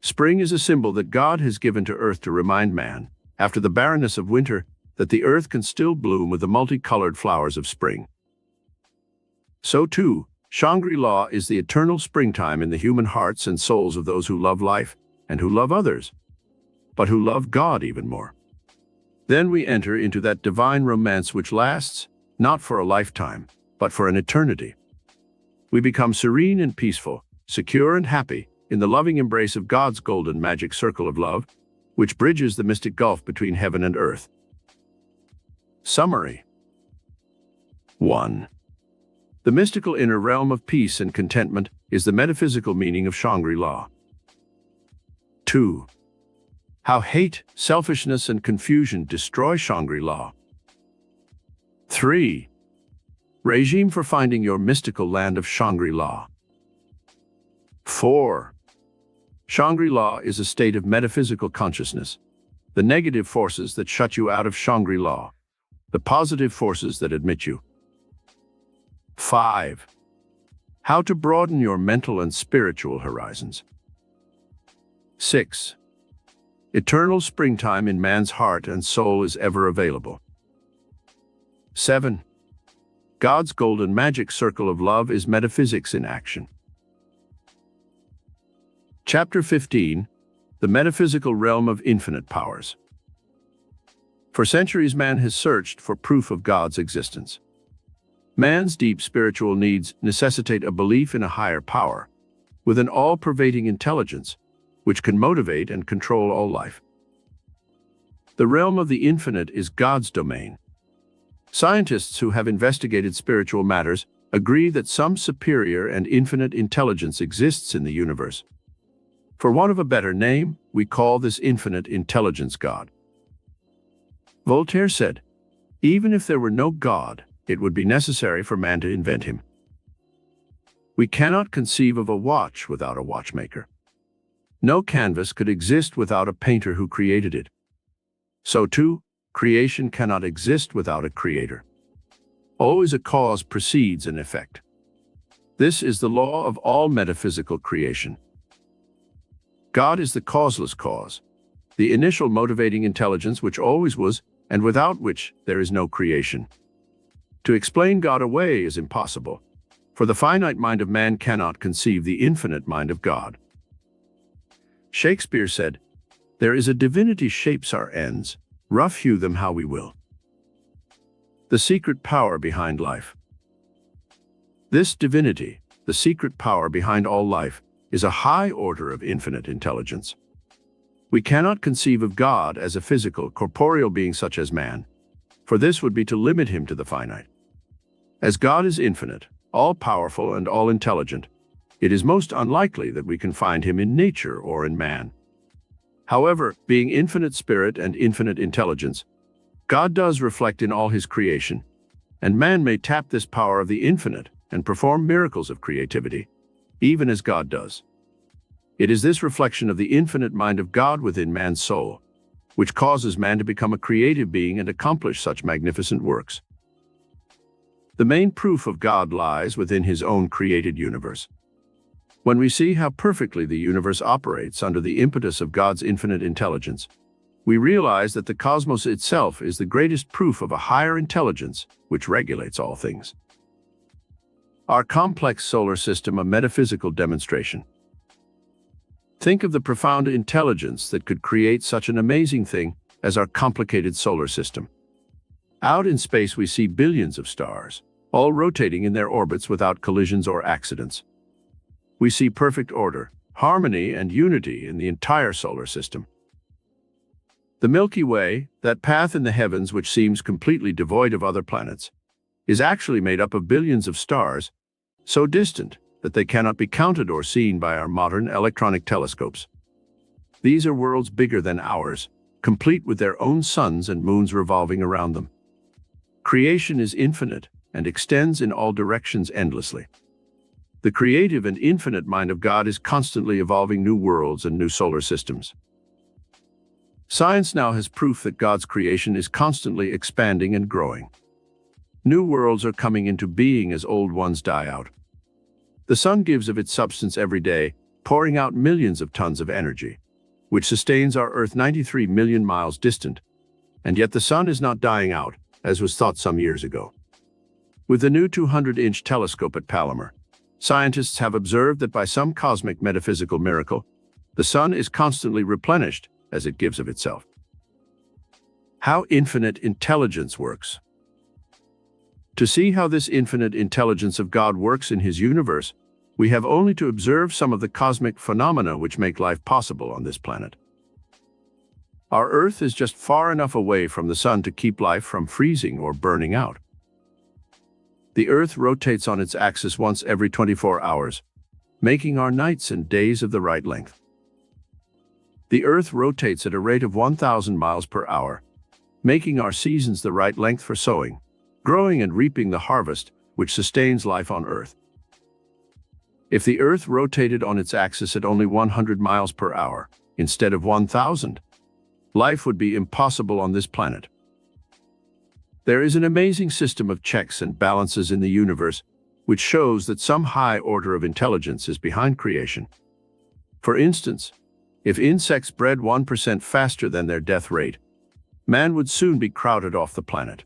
Spring is a symbol that God has given to earth to remind man, after the barrenness of winter, that the earth can still bloom with the multicolored flowers of spring. So too, Shangri-La is the eternal springtime in the human hearts and souls of those who love life and who love others, but who love God even more. Then we enter into that divine romance which lasts, not for a lifetime, but for an eternity. We become serene and peaceful, secure and happy in the loving embrace of God's golden magic circle of love, which bridges the mystic gulf between heaven and earth. Summary. 1. The mystical inner realm of peace and contentment is the metaphysical meaning of Shangri-La. 2. How hate, selfishness, and confusion destroy Shangri-La. 3. Regime for finding your mystical land of Shangri-La. 4. Shangri-La is a state of metaphysical consciousness, the negative forces that shut you out of Shangri-La, the positive forces that admit you. 5. How to broaden your mental and spiritual horizons. 6. Eternal springtime in man's heart and soul is ever available. 7. God's golden magic circle of love is metaphysics in action. Chapter 15. The metaphysical realm of infinite powers. For centuries, man has searched for proof of God's existence. Man's deep spiritual needs necessitate a belief in a higher power, with an all-pervading intelligence, which can motivate and control all life. The realm of the infinite is God's domain. Scientists who have investigated spiritual matters agree that some superior and infinite intelligence exists in the universe. For want of a better name, we call this infinite intelligence God. Voltaire said, "Even if there were no God, it would be necessary for man to invent him." We cannot conceive of a watch without a watchmaker. No canvas could exist without a painter who created it. So too, creation cannot exist without a creator. Always a cause precedes an effect. This is the law of all metaphysical creation. God is the causeless cause, the initial motivating intelligence which always was, and without which there is no creation. To explain God away is impossible, for the finite mind of man cannot conceive the infinite mind of God. Shakespeare said, "There is a divinity shapes our ends, rough hew them how we will." The secret power behind life. This divinity, the secret power behind all life, is a high order of infinite intelligence. We cannot conceive of God as a physical, corporeal being such as man, for this would be to limit him to the finite. As God is infinite, all-powerful and all-intelligent, it is most unlikely that we can find him in nature or in man. However, being infinite spirit and infinite intelligence, God does reflect in all his creation, and man may tap this power of the infinite and perform miracles of creativity, even as God does. It is this reflection of the infinite mind of God within man's soul, which causes man to become a creative being and accomplish such magnificent works. The main proof of God lies within his own created universe. When we see how perfectly the universe operates under the impetus of God's infinite intelligence, we realize that the cosmos itself is the greatest proof of a higher intelligence which regulates all things. Our complex solar system, a metaphysical demonstration. Think of the profound intelligence that could create such an amazing thing as our complicated solar system. Out in space we see billions of stars, all rotating in their orbits without collisions or accidents. We see perfect order, harmony, and unity in the entire solar system. The Milky Way, that path in the heavens which seems completely devoid of other planets, is actually made up of billions of stars, so distant that they cannot be counted or seen by our modern electronic telescopes. These are worlds bigger than ours, complete with their own suns and moons revolving around them. Creation is infinite and extends in all directions endlessly. The creative and infinite mind of God is constantly evolving new worlds and new solar systems. Science now has proof that God's creation is constantly expanding and growing. New worlds are coming into being as old ones die out. The sun gives of its substance every day, pouring out millions of tons of energy, which sustains our Earth 93 million miles distant, and yet the sun is not dying out, as was thought some years ago. With the new 200-inch telescope at Palomar, scientists have observed that by some cosmic metaphysical miracle, the sun is constantly replenished as it gives of itself. How infinite intelligence works. To see how this infinite intelligence of God works in his universe, we have only to observe some of the cosmic phenomena which make life possible on this planet. Our Earth is just far enough away from the sun to keep life from freezing or burning out. The Earth rotates on its axis once every 24 hours, making our nights and days of the right length. The Earth rotates at a rate of 1,000 miles per hour, making our seasons the right length for sowing, growing and reaping the harvest which sustains life on Earth. If the Earth rotated on its axis at only 100 miles per hour, instead of 1,000, life would be impossible on this planet. There is an amazing system of checks and balances in the universe which shows that some high order of intelligence is behind creation. For instance, if insects bred 1% faster than their death rate, man would soon be crowded off the planet.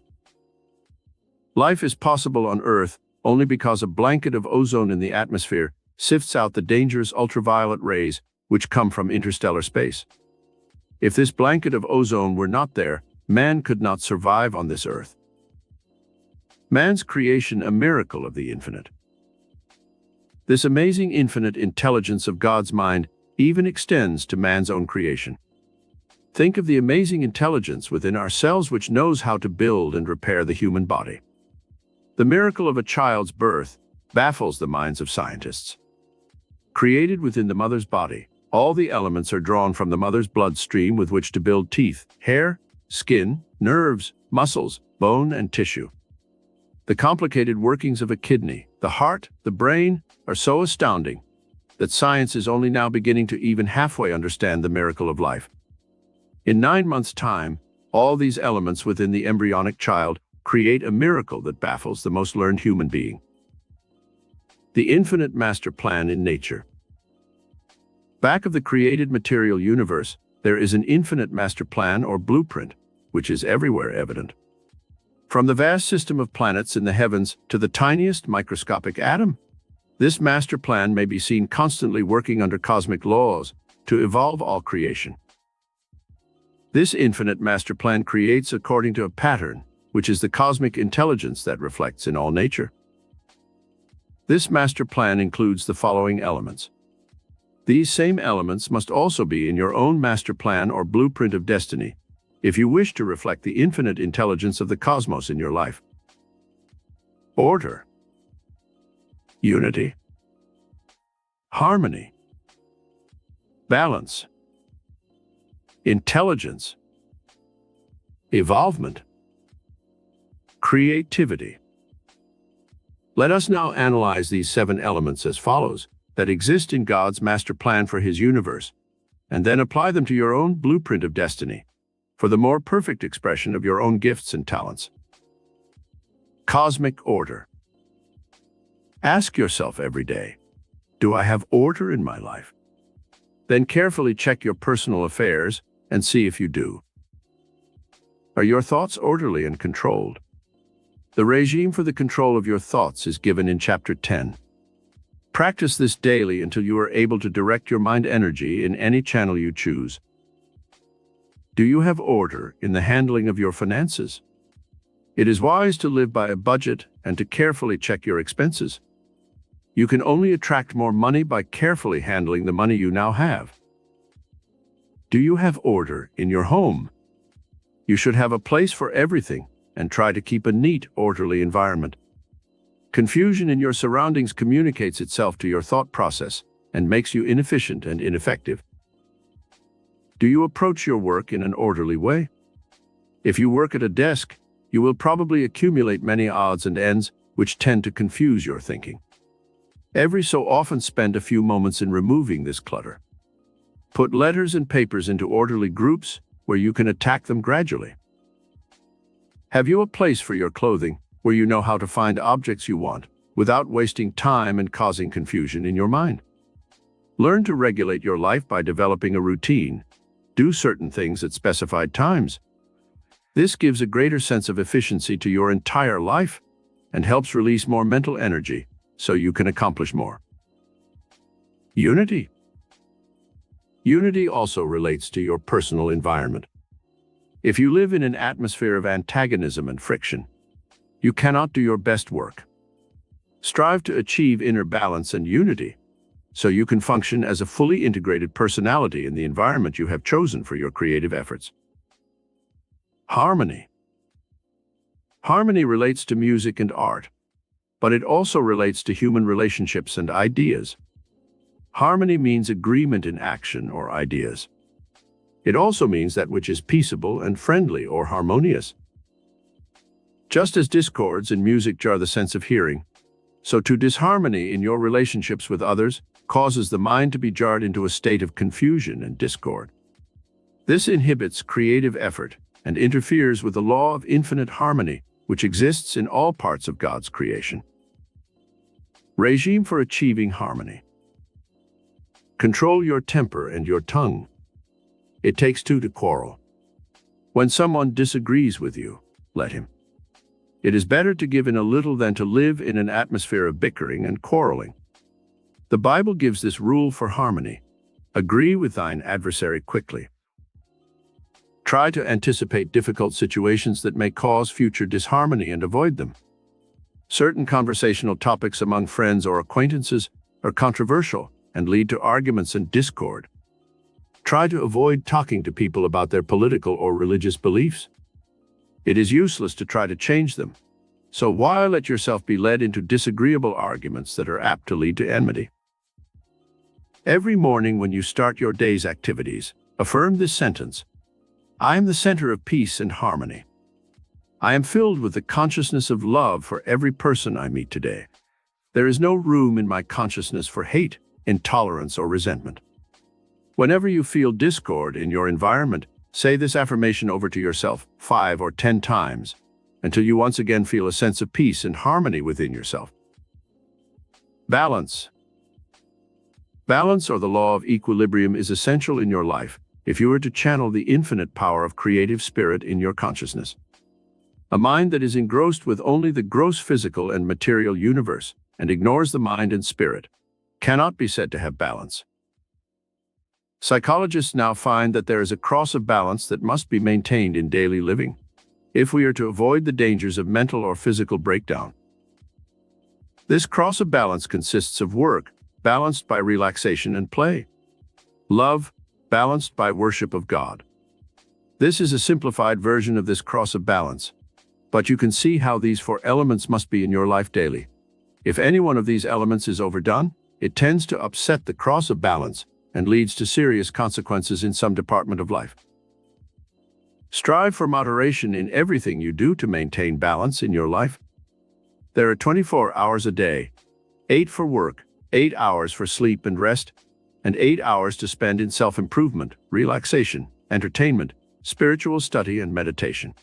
Life is possible on Earth only because a blanket of ozone in the atmosphere sifts out the dangerous ultraviolet rays which come from interstellar space. If this blanket of ozone were not there, man could not survive on this Earth. Man's creation, a miracle of the infinite. This amazing infinite intelligence of God's mind even extends to man's own creation. Think of the amazing intelligence within ourselves which knows how to build and repair the human body. The miracle of a child's birth baffles the minds of scientists. Created within the mother's body, all the elements are drawn from the mother's bloodstream with which to build teeth, hair, skin, nerves, muscles, bone, and tissue. The complicated workings of a kidney, the heart, the brain are so astounding that science is only now beginning to even halfway understand the miracle of life. In 9 months' time, all these elements within the embryonic child create a miracle that baffles the most learned human being. The infinite master plan in nature. Back of the created material universe, there is an infinite master plan or blueprint, which is everywhere evident. From the vast system of planets in the heavens to the tiniest microscopic atom, this master plan may be seen constantly working under cosmic laws to evolve all creation. This infinite master plan creates according to a pattern, which is the cosmic intelligence that reflects in all nature. This master plan includes the following elements. These same elements must also be in your own master plan or blueprint of destiny, if you wish to reflect the infinite intelligence of the cosmos in your life. Order, unity, harmony, balance, intelligence, evolvement, creativity. Let us now analyze these 7 elements as follows that exist in God's master plan for His universe, and then apply them to your own blueprint of destiny for the more perfect expression of your own gifts and talents. Cosmic order. Ask yourself every day, do I have order in my life? Then carefully check your personal affairs and see if you do. Are your thoughts orderly and controlled? The regime for the control of your thoughts is given in Chapter 10. Practice this daily until you are able to direct your mind energy in any channel you choose. Do you have order in the handling of your finances? It is wise to live by a budget and to carefully check your expenses. You can only attract more money by carefully handling the money you now have. Do you have order in your home? You should have a place for everything and try to keep a neat, orderly environment. Confusion in your surroundings communicates itself to your thought process and makes you inefficient and ineffective. Do you approach your work in an orderly way? If you work at a desk, you will probably accumulate many odds and ends which tend to confuse your thinking. Every so often spend a few moments in removing this clutter. Put letters and papers into orderly groups where you can attack them gradually. Have you a place for your clothing where you know how to find objects you want without wasting time and causing confusion in your mind? Learn to regulate your life by developing a routine. Do certain things at specified times. This gives a greater sense of efficiency to your entire life and helps release more mental energy so you can accomplish more. Unity. Unity also relates to your personal environment. If you live in an atmosphere of antagonism and friction, you cannot do your best work. Strive to achieve inner balance and unity so you can function as a fully integrated personality in the environment you have chosen for your creative efforts. Harmony. Harmony relates to music and art, but it also relates to human relationships and ideas. Harmony means agreement in action or ideas. It also means that which is peaceable and friendly or harmonious. Just as discords in music jar the sense of hearing, so too disharmony in your relationships with others causes the mind to be jarred into a state of confusion and discord. This inhibits creative effort and interferes with the law of infinite harmony, which exists in all parts of God's creation. Regime for achieving harmony. Control your temper and your tongue. It takes 2 to quarrel. When someone disagrees with you, let him. It is better to give in a little than to live in an atmosphere of bickering and quarreling. The Bible gives this rule for harmony. Agree with thine adversary quickly. Try to anticipate difficult situations that may cause future disharmony and avoid them. Certain conversational topics among friends or acquaintances are controversial and lead to arguments and discord. Try to avoid talking to people about their political or religious beliefs. It is useless to try to change them, So why let yourself be led into disagreeable arguments that are apt to lead to enmity? Every morning when you start your day's activities, affirm this sentence: I am the center of peace and harmony. I am filled with the consciousness of love for every person I meet today. There is no room in my consciousness for hate, intolerance, or resentment. Whenever you feel discord in your environment, say this affirmation over to yourself 5 or 10 times until you once again feel a sense of peace and harmony within yourself. Balance. Balance, or the law of equilibrium, is essential in your life if you are to channel the infinite power of creative spirit in your consciousness. A mind that is engrossed with only the gross physical and material universe and ignores the mind and spirit cannot be said to have balance. Psychologists now find that there is a cross of balance that must be maintained in daily living if we are to avoid the dangers of mental or physical breakdown. This cross of balance consists of work, balanced by relaxation and play; love, balanced by worship of God. This is a simplified version of this cross of balance, but you can see how these 4 elements must be in your life daily. If any one of these elements is overdone, it tends to upset the cross of balance and leads to serious consequences in some department of life. Strive for moderation in everything you do to maintain balance in your life. There are 24 hours a day, 8 for work, 8 hours for sleep and rest, and 8 hours to spend in self-improvement, relaxation, entertainment, spiritual study, and meditation.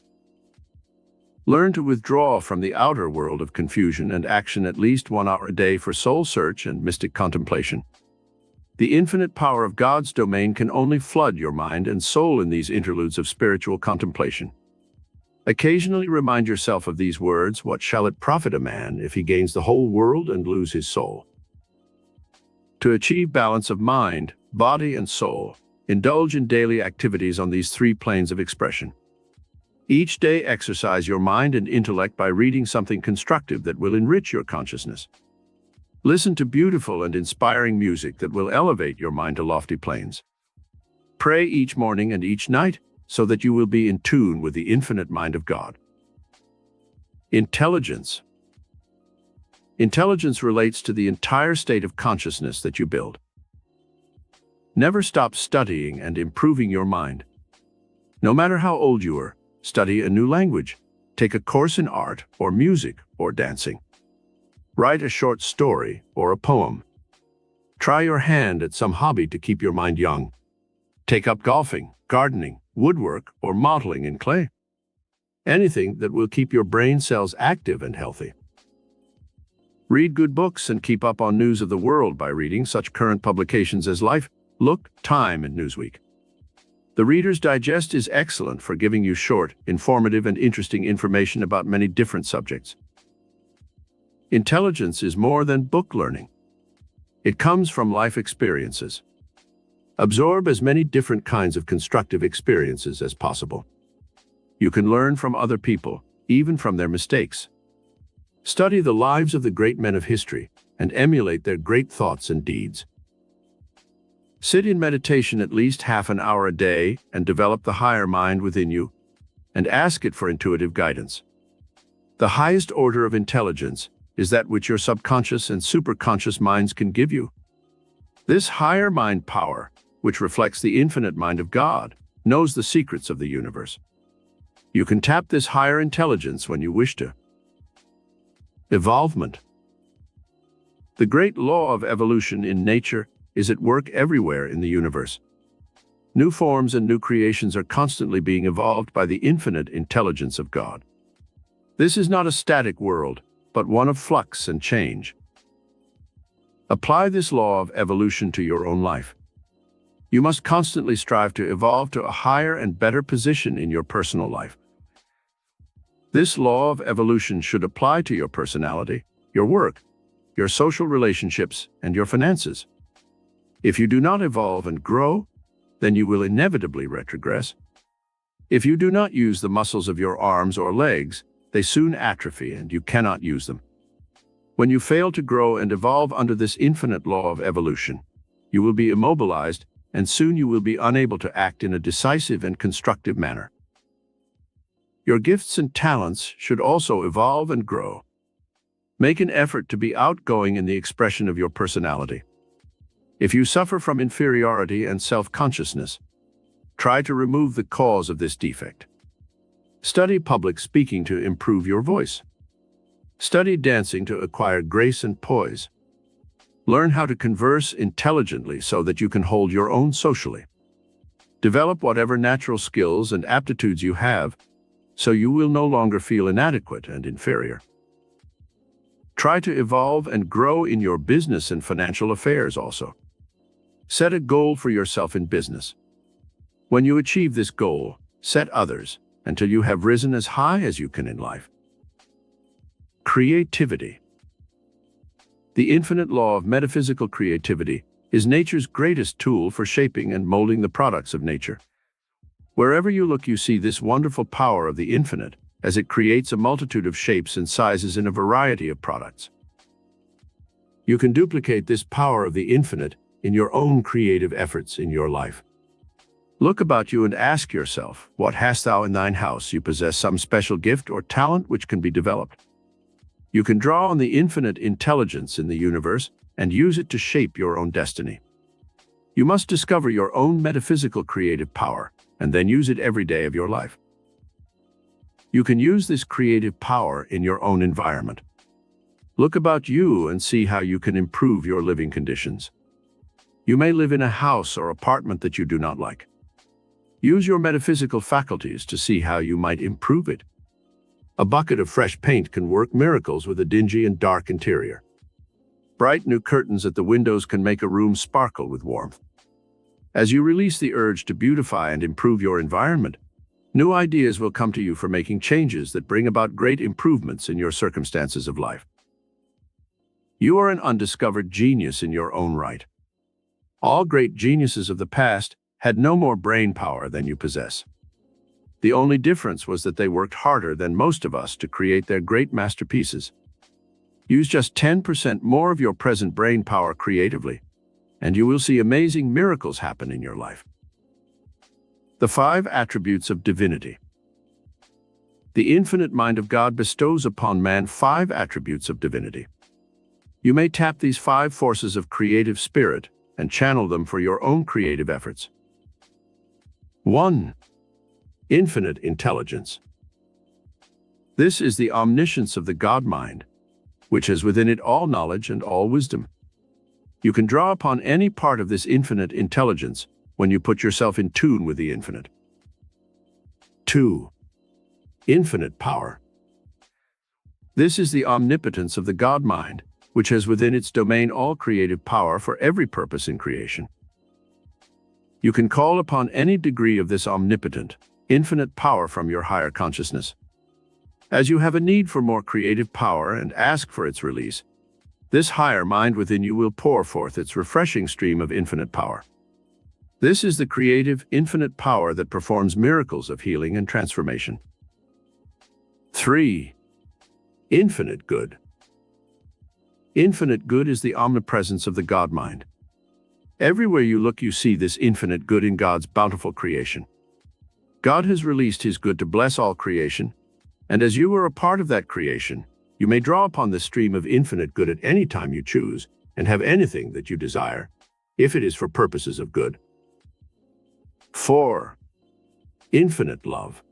Learn to withdraw from the outer world of confusion and action at least 1 hour a day for soul search and mystic contemplation. The infinite power of God's domain can only flood your mind and soul in these interludes of spiritual contemplation. Occasionally remind yourself of these words: what shall it profit a man if he gains the whole world and lose his soul? To achieve balance of mind, body, and soul, indulge in daily activities on these 3 planes of expression. Each day exercise your mind and intellect by reading something constructive that will enrich your consciousness. Listen to beautiful and inspiring music that will elevate your mind to lofty planes. Pray each morning and each night so that you will be in tune with the infinite mind of God. Intelligence. Intelligence relates to the entire state of consciousness that you build. Never stop studying and improving your mind. No matter how old you are, study a new language, take a course in art or music or dancing. Write a short story or a poem. Try your hand at some hobby to keep your mind young. Take up golfing, gardening, woodwork, or modeling in clay. Anything that will keep your brain cells active and healthy. Read good books and keep up on news of the world by reading such current publications as Life, Look, Time, and Newsweek. The Reader's Digest is excellent for giving you short, informative, and interesting information about many different subjects. Intelligence is more than book learning. It comes from life experiences. Absorb as many different kinds of constructive experiences as possible. You can learn from other people, even from their mistakes. Study the lives of the great men of history and emulate their great thoughts and deeds. Sit in meditation at least half an hour a day and develop the higher mind within you, and ask it for intuitive guidance. The highest order of intelligence is that which your subconscious and superconscious minds can give you. This higher mind power, which reflects the infinite mind of God, knows the secrets of the universe. You can tap this higher intelligence when you wish to. Evolvement. The great law of evolution in nature is at work everywhere in the universe. New forms and new creations are constantly being evolved by the infinite intelligence of God. This is not a static world, but one of flux and change. Apply this law of evolution to your own life. You must constantly strive to evolve to a higher and better position in your personal life. This law of evolution should apply to your personality, your work, your social relationships, and your finances. If you do not evolve and grow, then you will inevitably retrogress. If you do not use the muscles of your arms or legs, they soon atrophy and you cannot use them. When you fail to grow and evolve under this infinite law of evolution, you will be immobilized and soon you will be unable to act in a decisive and constructive manner. Your gifts and talents should also evolve and grow. Make an effort to be outgoing in the expression of your personality. If you suffer from inferiority and self-consciousness, try to remove the cause of this defect. Study public speaking to improve your voice. Study dancing to acquire grace and poise. Learn how to converse intelligently so that you can hold your own socially. Develop whatever natural skills and aptitudes you have, so you will no longer feel inadequate and inferior. Try to evolve and grow in your business and financial affairs also. Set a goal for yourself in business. When you achieve this goal, set others until you have risen as high as you can in life. Creativity. The infinite law of metaphysical creativity is nature's greatest tool for shaping and molding the products of nature. Wherever you look, you see this wonderful power of the infinite as it creates a multitude of shapes and sizes in a variety of products. You can duplicate this power of the infinite in your own creative efforts in your life. Look about you and ask yourself, what hast thou in thine house? You possess some special gift or talent which can be developed. You can draw on the infinite intelligence in the universe and use it to shape your own destiny. You must discover your own metaphysical creative power and then use it every day of your life. You can use this creative power in your own environment. Look about you and see how you can improve your living conditions. You may live in a house or apartment that you do not like. Use your metaphysical faculties to see how you might improve it. A bucket of fresh paint can work miracles with a dingy and dark interior. Bright new curtains at the windows can make a room sparkle with warmth. As you release the urge to beautify and improve your environment, new ideas will come to you for making changes that bring about great improvements in your circumstances of life. You are an undiscovered genius in your own right. All great geniuses of the past had no more brain power than you possess. The only difference was that they worked harder than most of us to create their great masterpieces. Use just 10% more of your present brain power creatively, and you will see amazing miracles happen in your life. The 5 attributes of divinity. The infinite mind of God bestows upon man 5 attributes of divinity. You may tap these 5 forces of creative spirit and channel them for your own creative efforts. 1. Infinite intelligence. This is the omniscience of the God mind, which has within it all knowledge and all wisdom. You can draw upon any part of this infinite intelligence when you put yourself in tune with the infinite. 2. Infinite power. This is the omnipotence of the God mind, which has within its domain all creative power for every purpose in creation. You can call upon any degree of this omnipotent, infinite power from your higher consciousness. As you have a need for more creative power and ask for its release, this higher mind within you will pour forth its refreshing stream of infinite power. This is the creative, infinite power that performs miracles of healing and transformation. 3. Infinite good. Infinite good is the omnipresence of the God mind. Everywhere you look, you see this infinite good in God's bountiful creation. God has released His good to bless all creation, and as you are a part of that creation, you may draw upon this stream of infinite good at any time you choose and have anything that you desire, if it is for purposes of good. 4. Infinite love.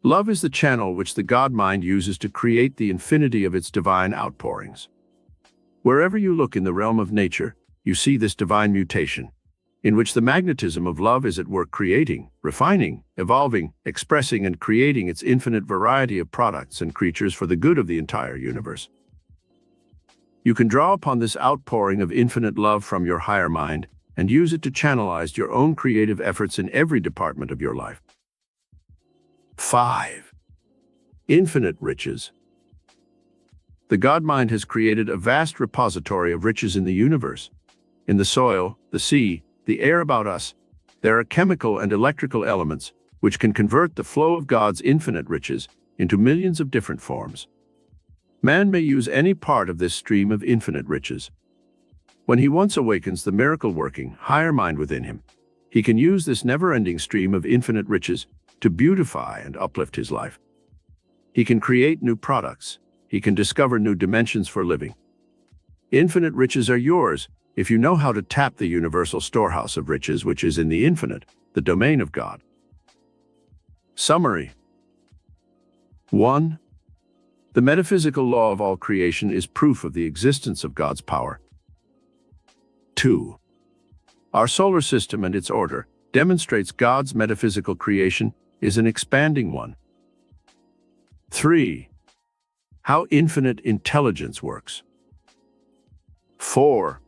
Love is the channel which the God mind uses to create the infinity of its divine outpourings. Wherever you look in the realm of nature, you see this divine mutation, in which the magnetism of love is at work creating, refining, evolving, expressing, and creating its infinite variety of products and creatures for the good of the entire universe. You can draw upon this outpouring of infinite love from your higher mind and use it to channelize your own creative efforts in every department of your life. 5. Infinite riches. The God mind has created a vast repository of riches in the universe. In the soil, the sea, the air about us, there are chemical and electrical elements which can convert the flow of God's infinite riches into millions of different forms. Man may use any part of this stream of infinite riches. When he once awakens the miracle-working, higher mind within him, he can use this never-ending stream of infinite riches to beautify and uplift his life. He can create new products. He can discover new dimensions for living. Infinite riches are yours if you know how to tap the universal storehouse of riches which is in the infinite, the domain of God. Summary. 1. The metaphysical law of all creation is proof of the existence of God's power. 2. Our solar system and its order demonstrates God's metaphysical creation is an expanding one. 3. How infinite intelligence works. 4.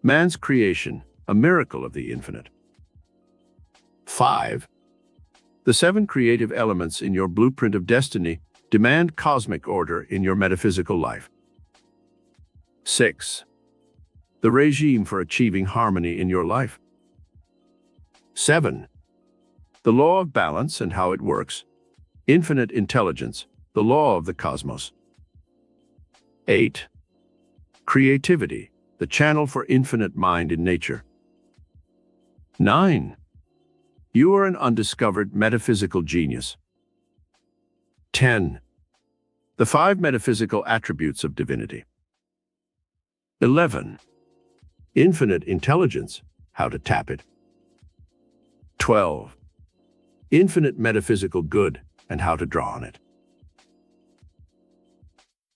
Man's creation, a miracle of the infinite. 5. The 7 creative elements in your blueprint of destiny demand cosmic order in your metaphysical life. 6. The regime for achieving harmony in your life. 7. The law of balance and how it works. Infinite intelligence, the law of the cosmos. 8. Creativity, the channel for infinite mind in nature. 9. You are an undiscovered metaphysical genius. 10. The 5 metaphysical attributes of divinity. 11. Infinite intelligence, how to tap it. 12. Infinite metaphysical good and how to draw on it.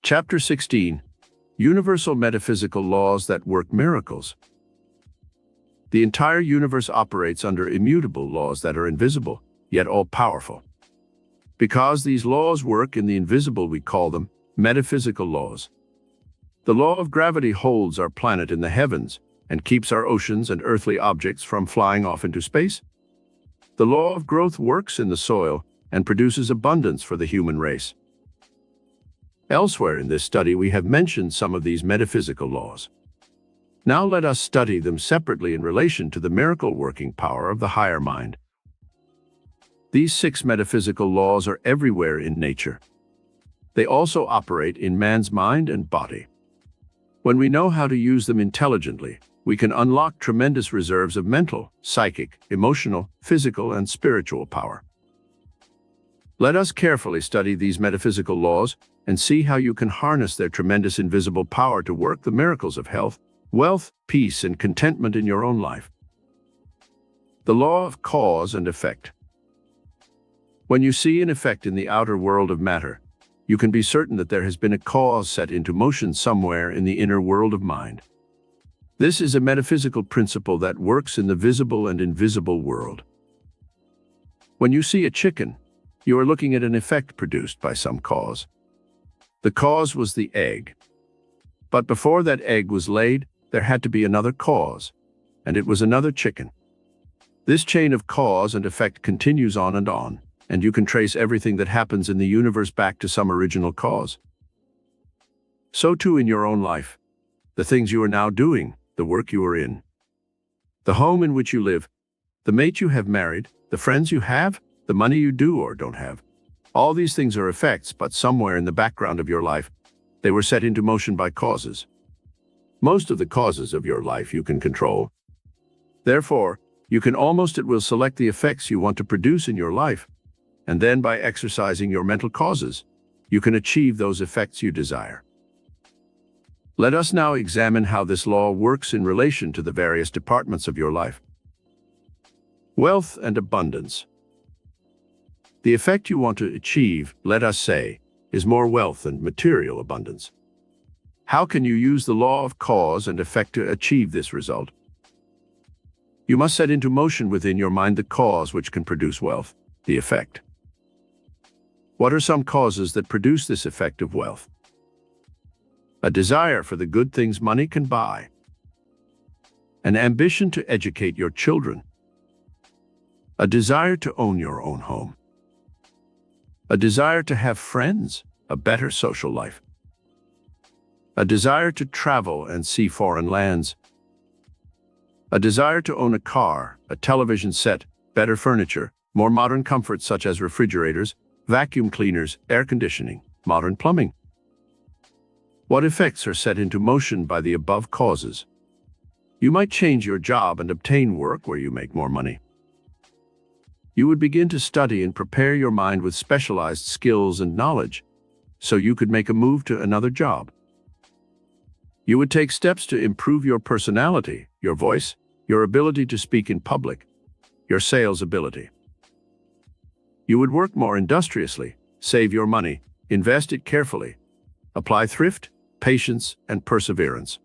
Chapter 16. Universal metaphysical laws that work miracles. The entire universe operates under immutable laws that are invisible, yet all-powerful. Because these laws work in the invisible, we call them metaphysical laws. The law of gravity holds our planet in the heavens and keeps our oceans and earthly objects from flying off into space. The law of growth works in the soil and produces abundance for the human race. Elsewhere in this study, we have mentioned some of these metaphysical laws. Now let us study them separately in relation to the miracle-working power of the higher mind. These 6 metaphysical laws are everywhere in nature. They also operate in man's mind and body. When we know how to use them intelligently, we can unlock tremendous reserves of mental, psychic, emotional, physical, and spiritual power. Let us carefully study these metaphysical laws and see how you can harness their tremendous invisible power to work the miracles of health, wealth, peace, and contentment in your own life. The law of cause and effect. When you see an effect in the outer world of matter, you can be certain that there has been a cause set into motion somewhere in the inner world of mind. This is a metaphysical principle that works in the visible and invisible world. When you see a chicken, you are looking at an effect produced by some cause. The cause was the egg. But before that egg was laid, there had to be another cause, and it was another chicken. This chain of cause and effect continues on, and you can trace everything that happens in the universe back to some original cause. So too in your own life. The things you are now doing, the work you are in, the home in which you live, the mate you have married, the friends you have, the money you do or don't have. All these things are effects, but somewhere in the background of your life, they were set into motion by causes. Most of the causes of your life you can control. Therefore, you can almost at will select the effects you want to produce in your life, and then by exercising your mental causes, you can achieve those effects you desire. Let us now examine how this law works in relation to the various departments of your life. Wealth and abundance. The effect you want to achieve, let us say, is more wealth and material abundance. How can you use the law of cause and effect to achieve this result? You must set into motion within your mind the cause which can produce wealth, the effect. What are some causes that produce this effect of wealth? A desire for the good things money can buy. An ambition to educate your children. A desire to own your own home. A desire to have friends, a better social life. A desire to travel and see foreign lands. A desire to own a car, a television set, better furniture, more modern comforts such as refrigerators, vacuum cleaners, air conditioning, modern plumbing. What effects are set into motion by the above causes? You might change your job and obtain work where you make more money. You would begin to study and prepare your mind with specialized skills and knowledge, so you could make a move to another job. You would take steps to improve your personality, your voice, your ability to speak in public, your sales ability. You would work more industriously, save your money, invest it carefully, apply thrift, patience, and perseverance.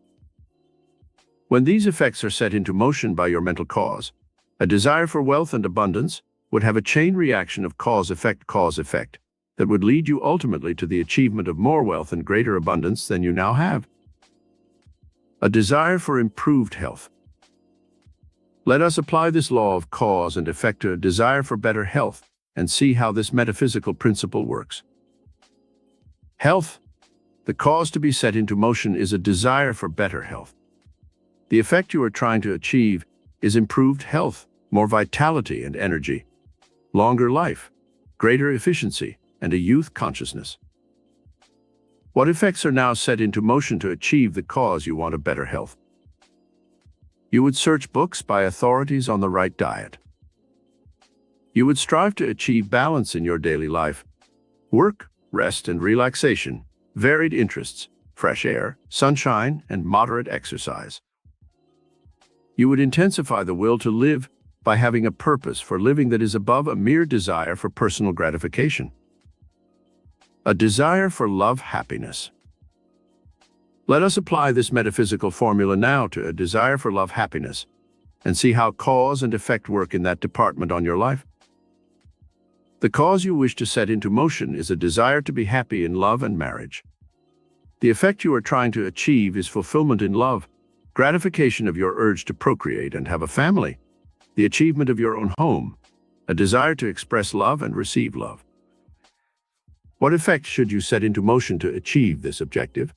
When these effects are set into motion by your mental cause, a desire for wealth and abundance would have a chain reaction of cause-effect that would lead you ultimately to the achievement of more wealth and greater abundance than you now have. A desire for improved health. Let us apply this law of cause and effect to a desire for better health and see how this metaphysical principle works. Health. The cause to be set into motion is a desire for better health. The effect you are trying to achieve is improved health, more vitality and energy, longer life, greater efficiency, and a youth consciousness. What effects are now set into motion to achieve the cause you want of better health? You would search books by authorities on the right diet. You would strive to achieve balance in your daily life, work, rest and relaxation, varied interests, fresh air, sunshine, and moderate exercise. You would intensify the will to live by having a purpose for living that is above a mere desire for personal gratification. A desire for love, happiness. Let us apply this metaphysical formula now to a desire for love, happiness, and see how cause and effect work in that department on your life. The cause you wish to set into motion is a desire to be happy in love and marriage. The effect you are trying to achieve is fulfillment in love, gratification of your urge to procreate and have a family, the achievement of your own home, a desire to express love and receive love. What effect should you set into motion to achieve this objective?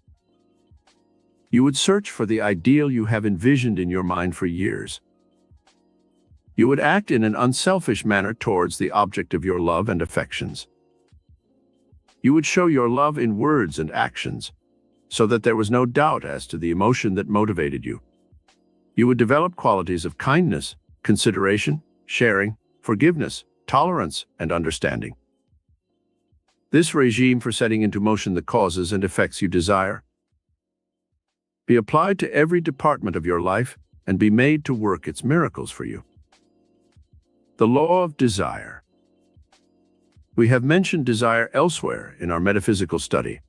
You would search for the ideal you have envisioned in your mind for years. You would act in an unselfish manner towards the object of your love and affections. You would show your love in words and actions, so that there was no doubt as to the emotion that motivated you. You would develop qualities of kindness, consideration, sharing, forgiveness, tolerance, and understanding. This regime for setting into motion the causes and effects you desire be applied to every department of your life and be made to work its miracles for you. The law of desire. We have mentioned desire elsewhere in our metaphysical study,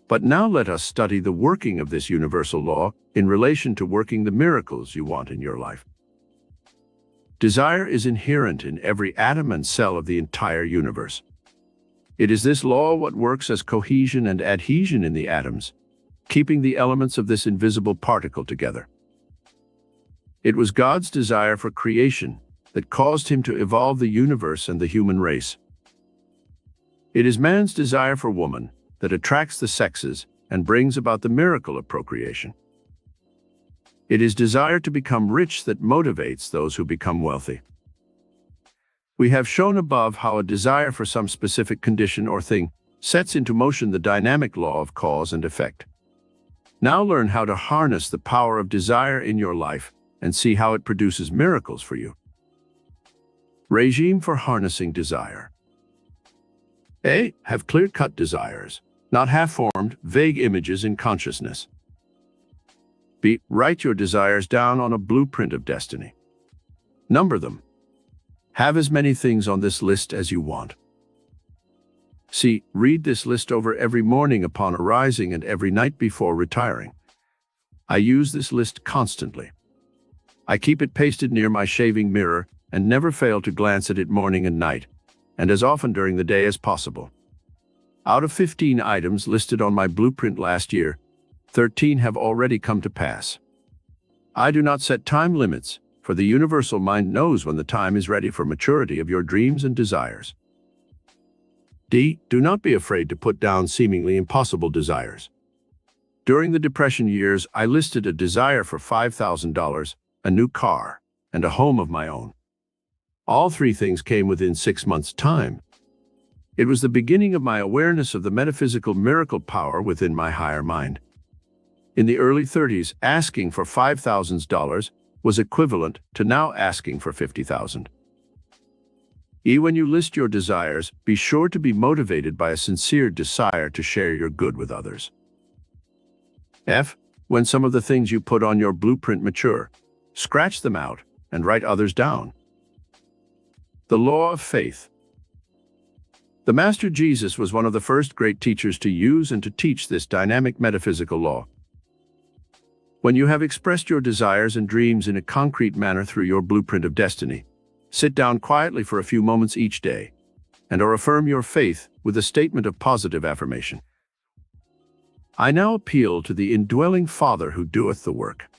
but now let us study the working of this universal law in relation to working the miracles you want in your life. Desire is inherent in every atom and cell of the entire universe. It is this law what works as cohesion and adhesion in the atoms, keeping the elements of this invisible particle together. It was God's desire for creation that caused him to evolve the universe and the human race. It is man's desire for woman that attracts the sexes and brings about the miracle of procreation. It is desire to become rich that motivates those who become wealthy. We have shown above how a desire for some specific condition or thing sets into motion the dynamic law of cause and effect. Now learn how to harness the power of desire in your life and see how it produces miracles for you. Regime for harnessing desire. A. Have clear-cut desires, not half-formed, vague images in consciousness. B. Write your desires down on a blueprint of destiny. Number them. Have as many things on this list as you want. C. Read this list over every morning upon arising and every night before retiring. I use this list constantly. I keep it pasted near my shaving mirror and never fail to glance at it morning and night, and as often during the day as possible. Out of 15 items listed on my blueprint last year, 13 have already come to pass. I do not set time limits, for the universal mind knows when the time is ready for maturity of your dreams and desires. D. Do not be afraid to put down seemingly impossible desires. During the Depression years, I listed a desire for $5,000, a new car, and a home of my own. All three things came within 6 months' time. It was the beginning of my awareness of the metaphysical miracle power within my higher mind. In the early 30s, asking for $5,000 was equivalent to now asking for $50,000. When you list your desires, be sure to be motivated by a sincere desire to share your good with others. F. When some of the things you put on your blueprint mature, scratch them out and write others down. The law of faith. The Master Jesus was one of the first great teachers to use and to teach this dynamic metaphysical law. When you have expressed your desires and dreams in a concrete manner through your blueprint of destiny, sit down quietly for a few moments each day and/or affirm your faith with a statement of positive affirmation. I now appeal to the indwelling Father who doeth the work.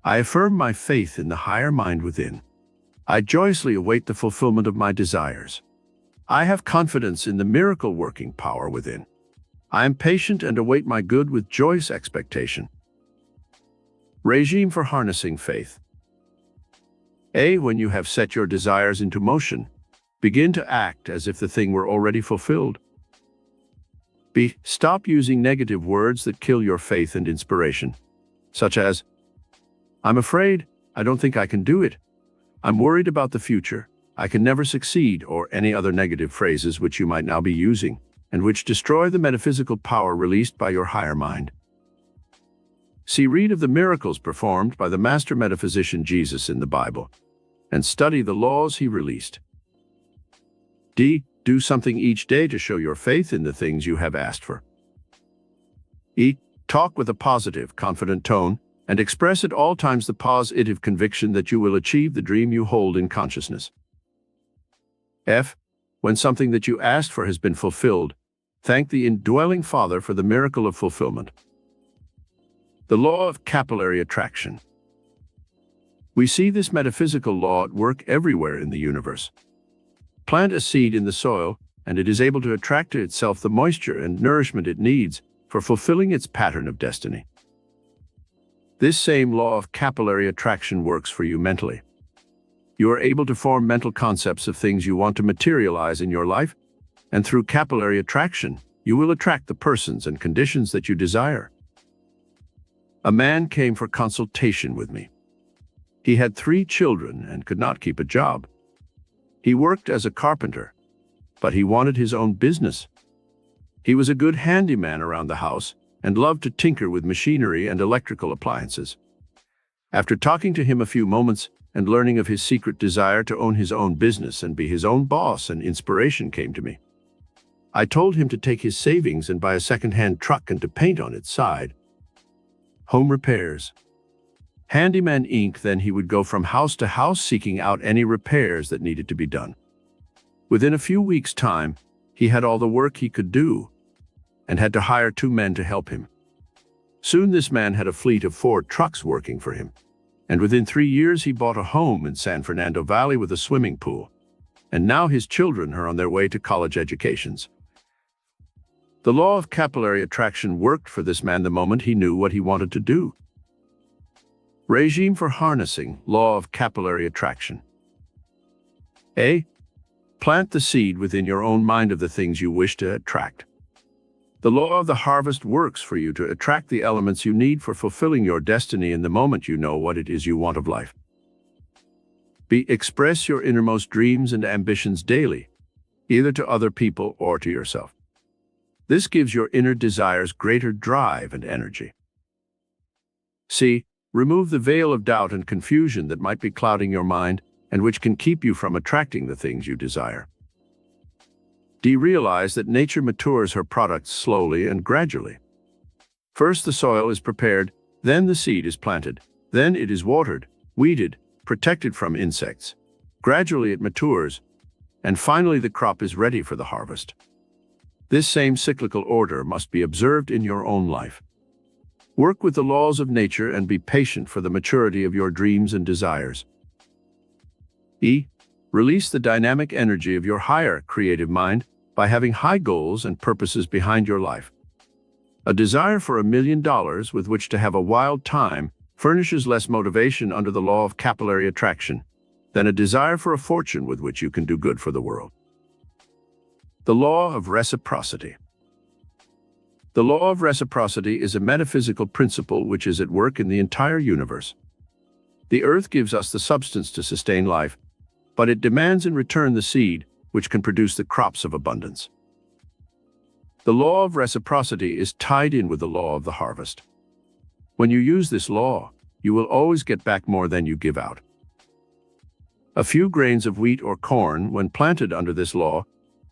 I affirm my faith in the higher mind within. I joyously await the fulfillment of my desires. I have confidence in the miracle-working power within. I am patient and await my good with joyous expectation. Regime for harnessing faith. A. When you have set your desires into motion, begin to act as if the thing were already fulfilled. B. Stop using negative words that kill your faith and inspiration, such as, I'm afraid, I don't think I can do it, I'm worried about the future, I can never succeed, or any other negative phrases which you might now be using, and which destroy the metaphysical power released by your higher mind. See, read of the miracles performed by the master metaphysician Jesus in the Bible, and study the laws he released. D. Do something each day to show your faith in the things you have asked for. E. Talk with a positive, confident tone, and express at all times the positive conviction that you will achieve the dream you hold in consciousness. F. When something that you asked for has been fulfilled, thank the indwelling Father for the miracle of fulfillment. The law of capillary attraction. We see this metaphysical law at work everywhere in the universe. Plant a seed in the soil, and it is able to attract to itself the moisture and nourishment it needs for fulfilling its pattern of destiny. This same law of capillary attraction works for you mentally. You are able to form mental concepts of things you want to materialize in your life, and through capillary attraction, you will attract the persons and conditions that you desire. A man came for consultation with me. He had 3 children and could not keep a job. He worked as a carpenter, but he wanted his own business. He was a good handyman around the house and loved to tinker with machinery and electrical appliances. After talking to him a few moments and learning of his secret desire to own his own business and be his own boss, an inspiration came to me. I told him to take his savings and buy a second-hand truck and to paint on its side. Home repairs. Handyman Inc. Then he would go from house to house seeking out any repairs that needed to be done. Within a few weeks' time, he had all the work he could do and had to hire 2 men to help him. Soon this man had a fleet of 4 trucks working for him, and within 3 years he bought a home in San Fernando Valley with a swimming pool, and now his children are on their way to college educations. The law of capillary attraction worked for this man the moment he knew what he wanted to do. Regime for harnessing law of capillary attraction. A. Plant the seed within your own mind of the things you wish to attract. The law of the harvest works for you to attract the elements you need for fulfilling your destiny in the moment you know what it is you want of life. B. Express your innermost dreams and ambitions daily, either to other people or to yourself. This gives your inner desires greater drive and energy. C. Remove the veil of doubt and confusion that might be clouding your mind and which can keep you from attracting the things you desire. D. Realize that nature matures her products slowly and gradually. First the soil is prepared, then the seed is planted, then it is watered, weeded, protected from insects. Gradually it matures, and finally the crop is ready for the harvest. This same cyclical order must be observed in your own life. Work with the laws of nature and be patient for the maturity of your dreams and desires. E. Release the dynamic energy of your higher creative mind by having high goals and purposes behind your life. A desire for $1 million with which to have a wild time furnishes less motivation under the law of capillary attraction than a desire for a fortune with which you can do good for the world. The law of reciprocity. The law of reciprocity is a metaphysical principle which is at work in the entire universe. The earth gives us the substance to sustain life, but it demands in return the seed, which can produce the crops of abundance. The law of reciprocity is tied in with the law of the harvest. When you use this law, you will always get back more than you give out. A few grains of wheat or corn, when planted under this law,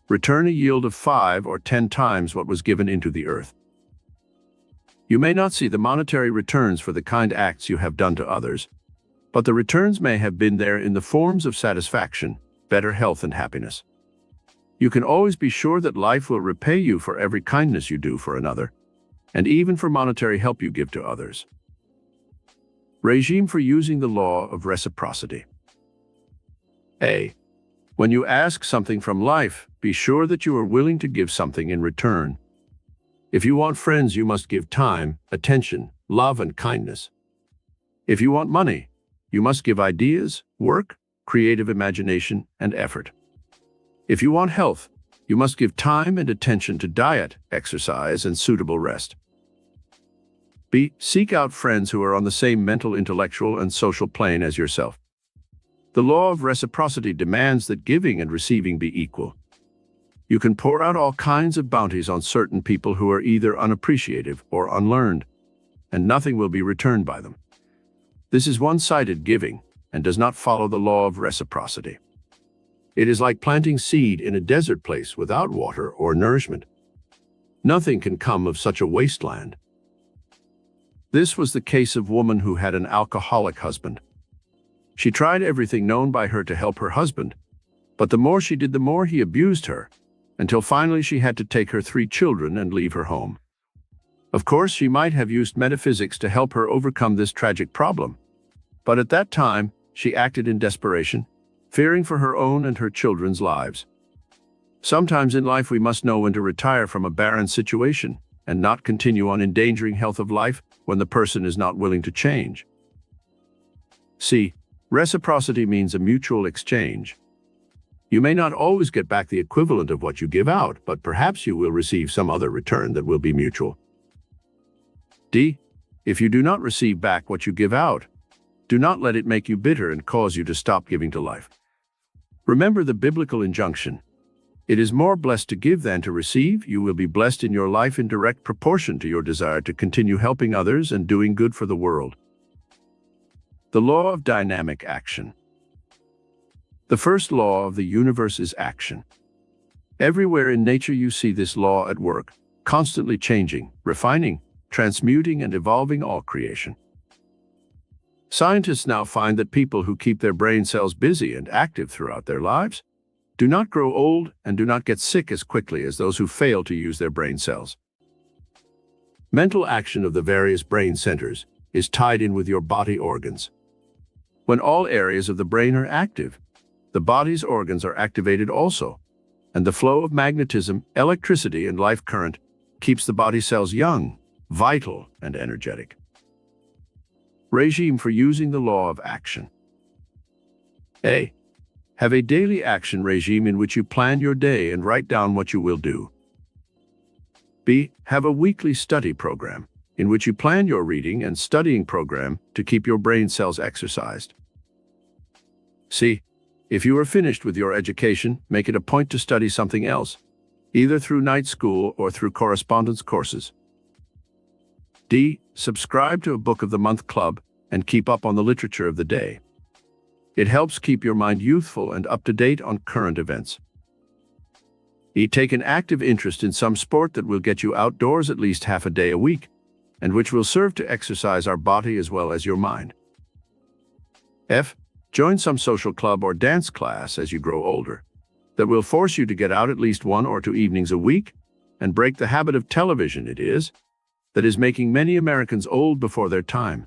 return a yield of 5 or 10 times what was given into the earth. You may not see the monetary returns for the kind acts you have done to others, but the returns may have been there in the forms of satisfaction, better health, and happiness. You can always be sure that life will repay you for every kindness you do for another, and even for monetary help you give to others. Regime for using the law of reciprocity. A. When you ask something from life, be sure that you are willing to give something in return. If you want friends, you must give time, attention, love, and kindness. If you want money, you must give ideas, work, creative imagination, and effort. If you want health, you must give time and attention to diet, exercise, and suitable rest. B. Seek out friends who are on the same mental, intellectual, and social plane as yourself. The law of reciprocity demands that giving and receiving be equal. You can pour out all kinds of bounties on certain people who are either unappreciative or unlearned, and nothing will be returned by them. This is one-sided giving and does not follow the law of reciprocity. It is like planting seed in a desert place without water or nourishment. Nothing can come of such a wasteland. This was the case of a woman who had an alcoholic husband. She tried everything known by her to help her husband, but the more she did, the more he abused her, until finally she had to take her 3 children and leave her home. Of course, she might have used metaphysics to help her overcome this tragic problem, but at that time, she acted in desperation, fearing for her own and her children's lives. Sometimes in life we must know when to retire from a barren situation and not continue on endangering health of life when the person is not willing to change. C. Reciprocity means a mutual exchange. You may not always get back the equivalent of what you give out, but perhaps you will receive some other return that will be mutual. D. If you do not receive back what you give out, do not let it make you bitter and cause you to stop giving to life. Remember the biblical injunction. It is more blessed to give than to receive. You will be blessed in your life in direct proportion to your desire to continue helping others and doing good for the world. The law of dynamic action. The first law of the universe is action. Everywhere in nature you see this law at work, constantly changing, refining, transmuting, and evolving all creation. Scientists now find that people who keep their brain cells busy and active throughout their lives do not grow old and do not get sick as quickly as those who fail to use their brain cells. Mental action of the various brain centers is tied in with your body organs. When all areas of the brain are active, the body's organs are activated also, and the flow of magnetism, electricity, and life current keeps the body cells young, vital, and energetic. Regime for using the law of action. A. Have a daily action regime in which you plan your day and write down what you will do. B. Have a weekly study program in which you plan your reading and studying program to keep your brain cells exercised. C. If you are finished with your education, make it a point to study something else, either through night school or through correspondence courses. D. Subscribe to a Book of the Month club and keep up on the literature of the day. It helps keep your mind youthful and up to date on current events. E. Take an active interest in some sport that will get you outdoors at least half a day a week, and which will serve to exercise our body as well as your mind. F. Join some social club or dance class as you grow older that will force you to get out at least 1 or 2 evenings a week and break the habit of television that is making many Americans old before their time.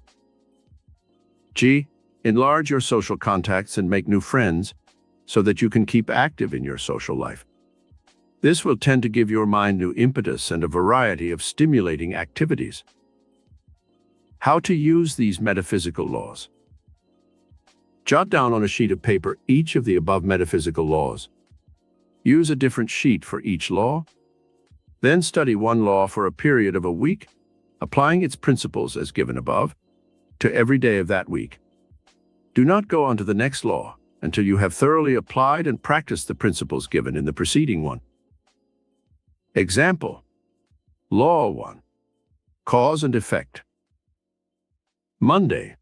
G. Enlarge your social contacts and make new friends so that you can keep active in your social life. This will tend to give your mind new impetus and a variety of stimulating activities. How to use these metaphysical laws. Jot down on a sheet of paper each of the above metaphysical laws. Use a different sheet for each law. Then study one law for a period of a week, applying its principles as given above to every day of that week. Do not go on to the next law until you have thoroughly applied and practiced the principles given in the preceding one. Example: Law 1. Cause and effect. Monday.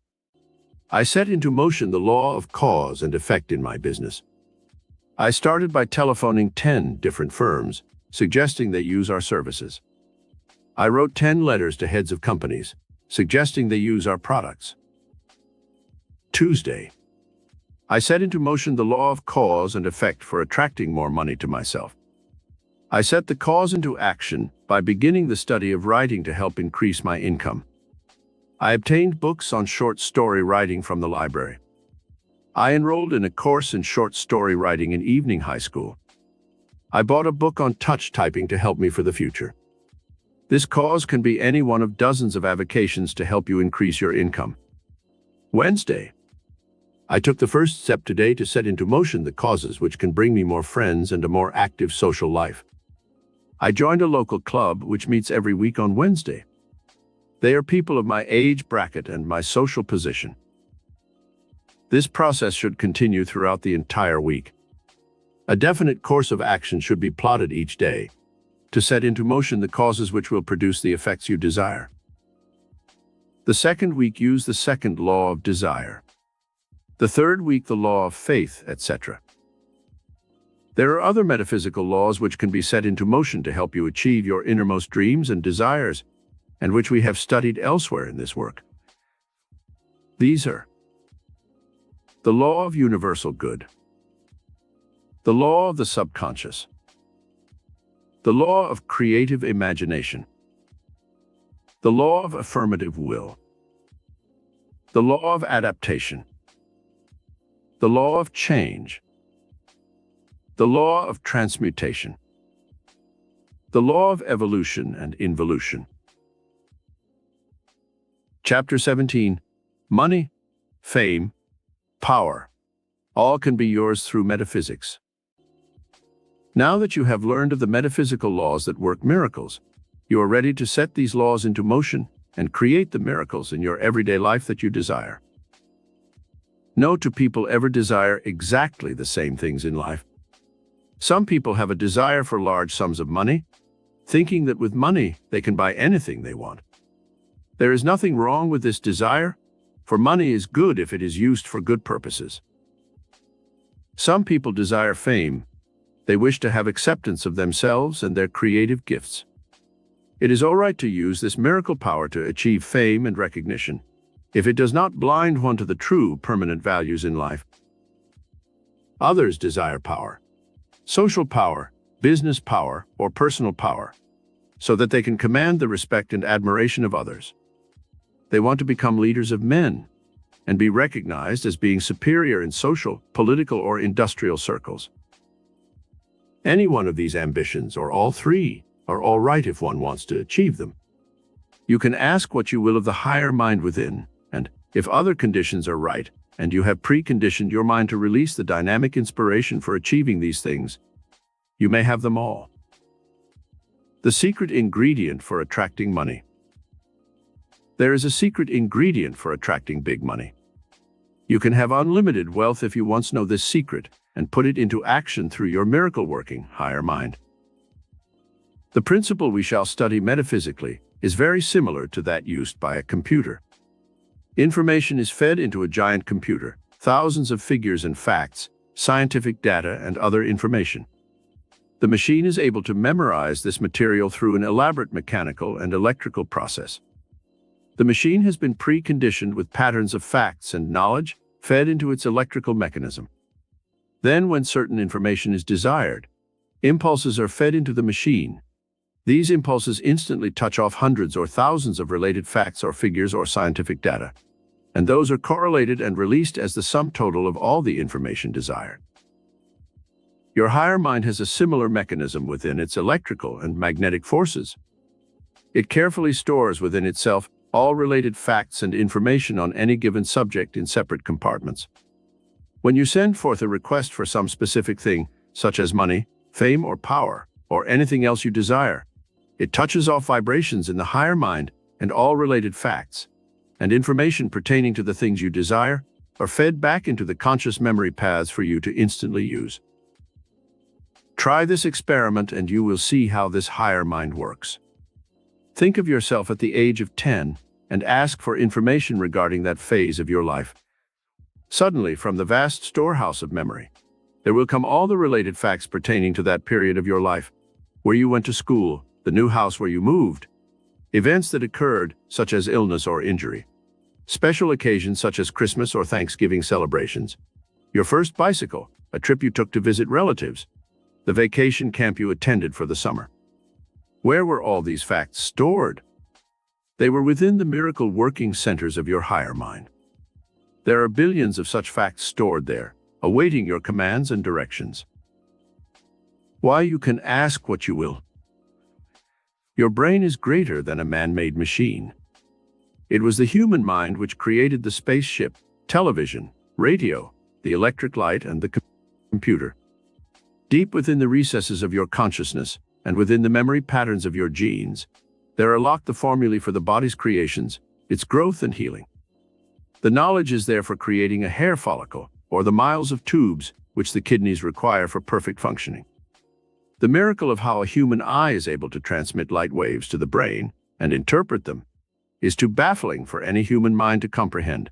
I set into motion the law of cause and effect in my business. I started by telephoning 10 different firms, suggesting they use our services. I wrote 10 letters to heads of companies, suggesting they use our products. Tuesday. I set into motion the law of cause and effect for attracting more money to myself. I set the cause into action by beginning the study of writing to help increase my income. I obtained books on short story writing from the library. I enrolled in a course in short story writing in evening high school. I bought a book on touch typing to help me for the future. This cause can be any one of dozens of avocations to help you increase your income. Wednesday. I took the first step today to set into motion the causes which can bring me more friends and a more active social life. I joined a local club which meets every week on Wednesday. They are people of my age bracket and my social position. This process should continue throughout the entire week. A definite course of action should be plotted each day to set into motion the causes which will produce the effects you desire. The second week, use the second law of desire. The third week, the law of faith, etc. There are other metaphysical laws which can be set into motion to help you achieve your innermost dreams and desires, and which we have studied elsewhere in this work. These are the law of universal good, the law of the subconscious, the law of creative imagination, the law of affirmative will, the law of adaptation, the law of change, the law of transmutation, the law of evolution and involution. Chapter 17. Money, fame, power. All can be yours through metaphysics. Now that you have learned of the metaphysical laws that work miracles, you are ready to set these laws into motion and create the miracles in your everyday life that you desire. No two people ever desire exactly the same things in life. Some people have a desire for large sums of money, thinking that with money they can buy anything they want. There is nothing wrong with this desire, for money is good if it is used for good purposes. Some people desire fame. They wish to have acceptance of themselves and their creative gifts. It is all right to use this miracle power to achieve fame and recognition, if it does not blind one to the true permanent values in life. Others desire power, social power, business power, or personal power, so that they can command the respect and admiration of others. They want to become leaders of men and be recognized as being superior in social, political, or industrial circles. Any one of these ambitions, or all three, are all right if one wants to achieve them. You can ask what you will of the higher mind within, and if other conditions are right, and you have preconditioned your mind to release the dynamic inspiration for achieving these things, you may have them all. The secret ingredient for attracting money. There is a secret ingredient for attracting big money. You can have unlimited wealth if you once know this secret and put it into action through your miracle-working higher mind. The principle we shall study metaphysically is very similar to that used by a computer. Information is fed into a giant computer, thousands of figures and facts, scientific data, and other information. The machine is able to memorize this material through an elaborate mechanical and electrical process. The machine has been preconditioned with patterns of facts and knowledge fed into its electrical mechanism. Then, when certain information is desired, impulses are fed into the machine. These impulses instantly touch off hundreds or thousands of related facts or figures or scientific data, and those are correlated and released as the sum total of all the information desired. Your higher mind has a similar mechanism within its electrical and magnetic forces. It carefully stores within itself all related facts and information on any given subject in separate compartments. When you send forth a request for some specific thing, such as money, fame, or power, or anything else you desire, it touches off vibrations in the higher mind and all related facts and information pertaining to the things you desire, are fed back into the conscious memory paths for you to instantly use. Try this experiment and you will see how this higher mind works. Think of yourself at the age of 10 and ask for information regarding that phase of your life. Suddenly, from the vast storehouse of memory, there will come all the related facts pertaining to that period of your life, where you went to school, the new house where you moved, events that occurred, such as illness or injury, special occasions such as Christmas or Thanksgiving celebrations, your first bicycle, a trip you took to visit relatives, the vacation camp you attended for the summer. Where were all these facts stored? They were within the miracle working centers of your higher mind. There are billions of such facts stored there, awaiting your commands and directions. Why, you can ask what you will. Your brain is greater than a man-made machine. It was the human mind which created the spaceship, television, radio, the electric light, and the computer. Deep within the recesses of your consciousness and within the memory patterns of your genes, there are locked the formulae for the body's creations, its growth and healing. The knowledge is there for creating a hair follicle or the miles of tubes which the kidneys require for perfect functioning. The miracle of how a human eye is able to transmit light waves to the brain and interpret them is too baffling for any human mind to comprehend.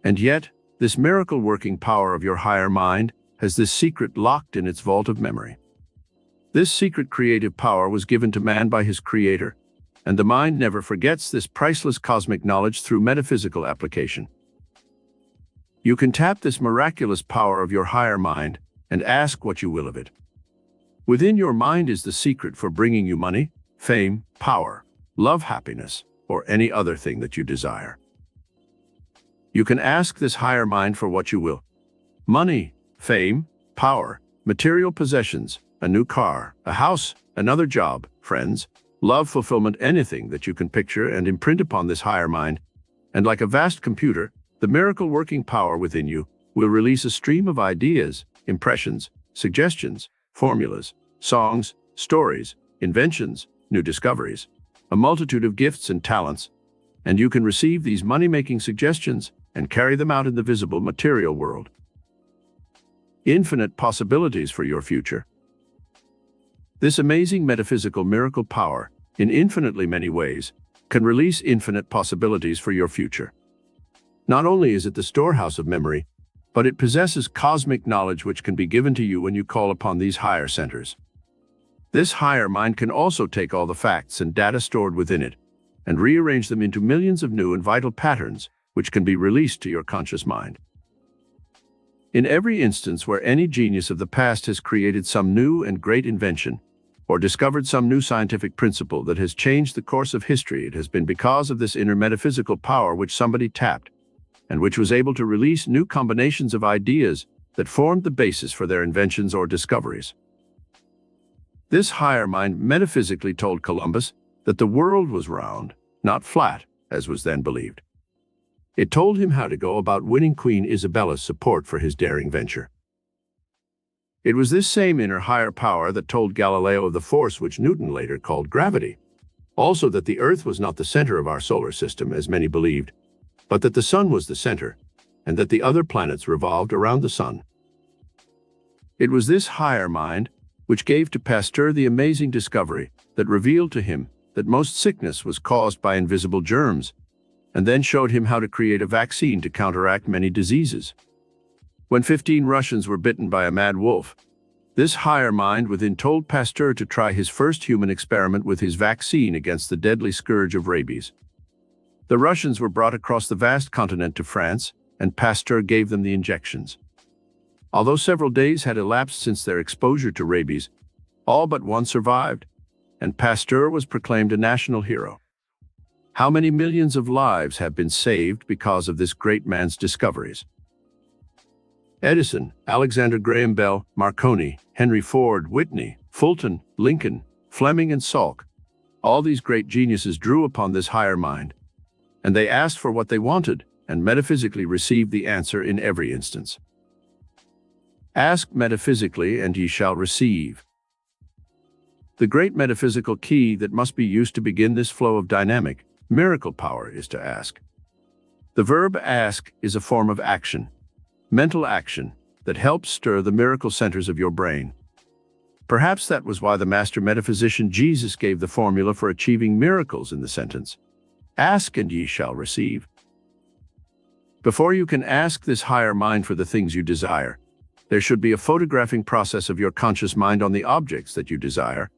And yet, this miracle-working power of your higher mind has this secret locked in its vault of memory. This secret creative power was given to man by his creator, and the mind never forgets this priceless cosmic knowledge through metaphysical application. You can tap this miraculous power of your higher mind and ask what you will of it. Within your mind is the secret for bringing you money, fame, power, love, happiness, or any other thing that you desire. You can ask this higher mind for what you will. Money, fame, power, material possessions, a new car, a house, another job, friends, love, fulfillment, anything that you can picture and imprint upon this higher mind. And like a vast computer, the miracle-working power within you will release a stream of ideas, impressions, suggestions, formulas, songs, stories, inventions, new discoveries, a multitude of gifts and talents, and you can receive these money-making suggestions and carry them out in the visible material world. Infinite possibilities for your future. This amazing metaphysical miracle power, in infinitely many ways, can release infinite possibilities for your future. Not only is it the storehouse of memory, but it possesses cosmic knowledge which can be given to you when you call upon these higher centers. This higher mind can also take all the facts and data stored within it and rearrange them into millions of new and vital patterns which can be released to your conscious mind. In every instance where any genius of the past has created some new and great invention or discovered some new scientific principle that has changed the course of history, it has been because of this inner metaphysical power which somebody tapped and which was able to release new combinations of ideas that formed the basis for their inventions or discoveries. This higher mind metaphysically told Columbus that the world was round, not flat, as was then believed. It told him how to go about winning Queen Isabella's support for his daring venture. It was this same inner higher power that told Galileo of the force which Newton later called gravity. Also that the Earth was not the center of our solar system, as many believed, but that the Sun was the center, and that the other planets revolved around the Sun. It was this higher mind which gave to Pasteur the amazing discovery that revealed to him that most sickness was caused by invisible germs, and then showed him how to create a vaccine to counteract many diseases. When 15 Russians were bitten by a mad wolf, this higher mind within told Pasteur to try his first human experiment with his vaccine against the deadly scourge of rabies. The Russians were brought across the vast continent to France, and Pasteur gave them the injections. Although several days had elapsed since their exposure to rabies, all but one survived, and Pasteur was proclaimed a national hero. How many millions of lives have been saved because of this great man's discoveries? Edison, Alexander Graham Bell, Marconi, Henry Ford, Whitney, Fulton, Lincoln, Fleming, and Salk. All these great geniuses drew upon this higher mind, and they asked for what they wanted and metaphysically received the answer in every instance. Ask metaphysically, and ye shall receive. The great metaphysical key that must be used to begin this flow of dynamic, miracle power is to ask. The verb ask is a form of action, mental action, that helps stir the miracle centers of your brain. Perhaps that was why the master metaphysician Jesus gave the formula for achieving miracles in the sentence, "Ask and ye shall receive." Before you can ask this higher mind for the things you desire, there should be a photographing process of your conscious mind on the objects that you desire,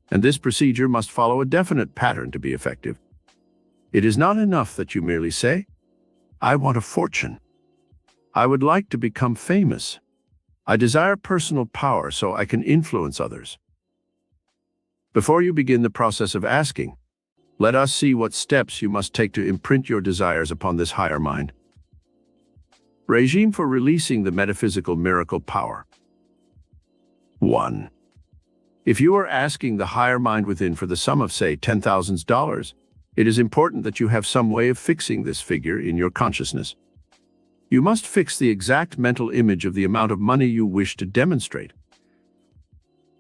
and this procedure must follow a definite pattern to be effective. It is not enough that you merely say, "I want a fortune. I would like to become famous. I desire personal power so I can influence others." Before you begin the process of asking, let us see what steps you must take to imprint your desires upon this higher mind. Regime for releasing the metaphysical miracle power. 1. If you are asking the higher mind within for the sum of, say, $10,000, it is important that you have some way of fixing this figure in your consciousness. You must fix the exact mental image of the amount of money you wish to demonstrate.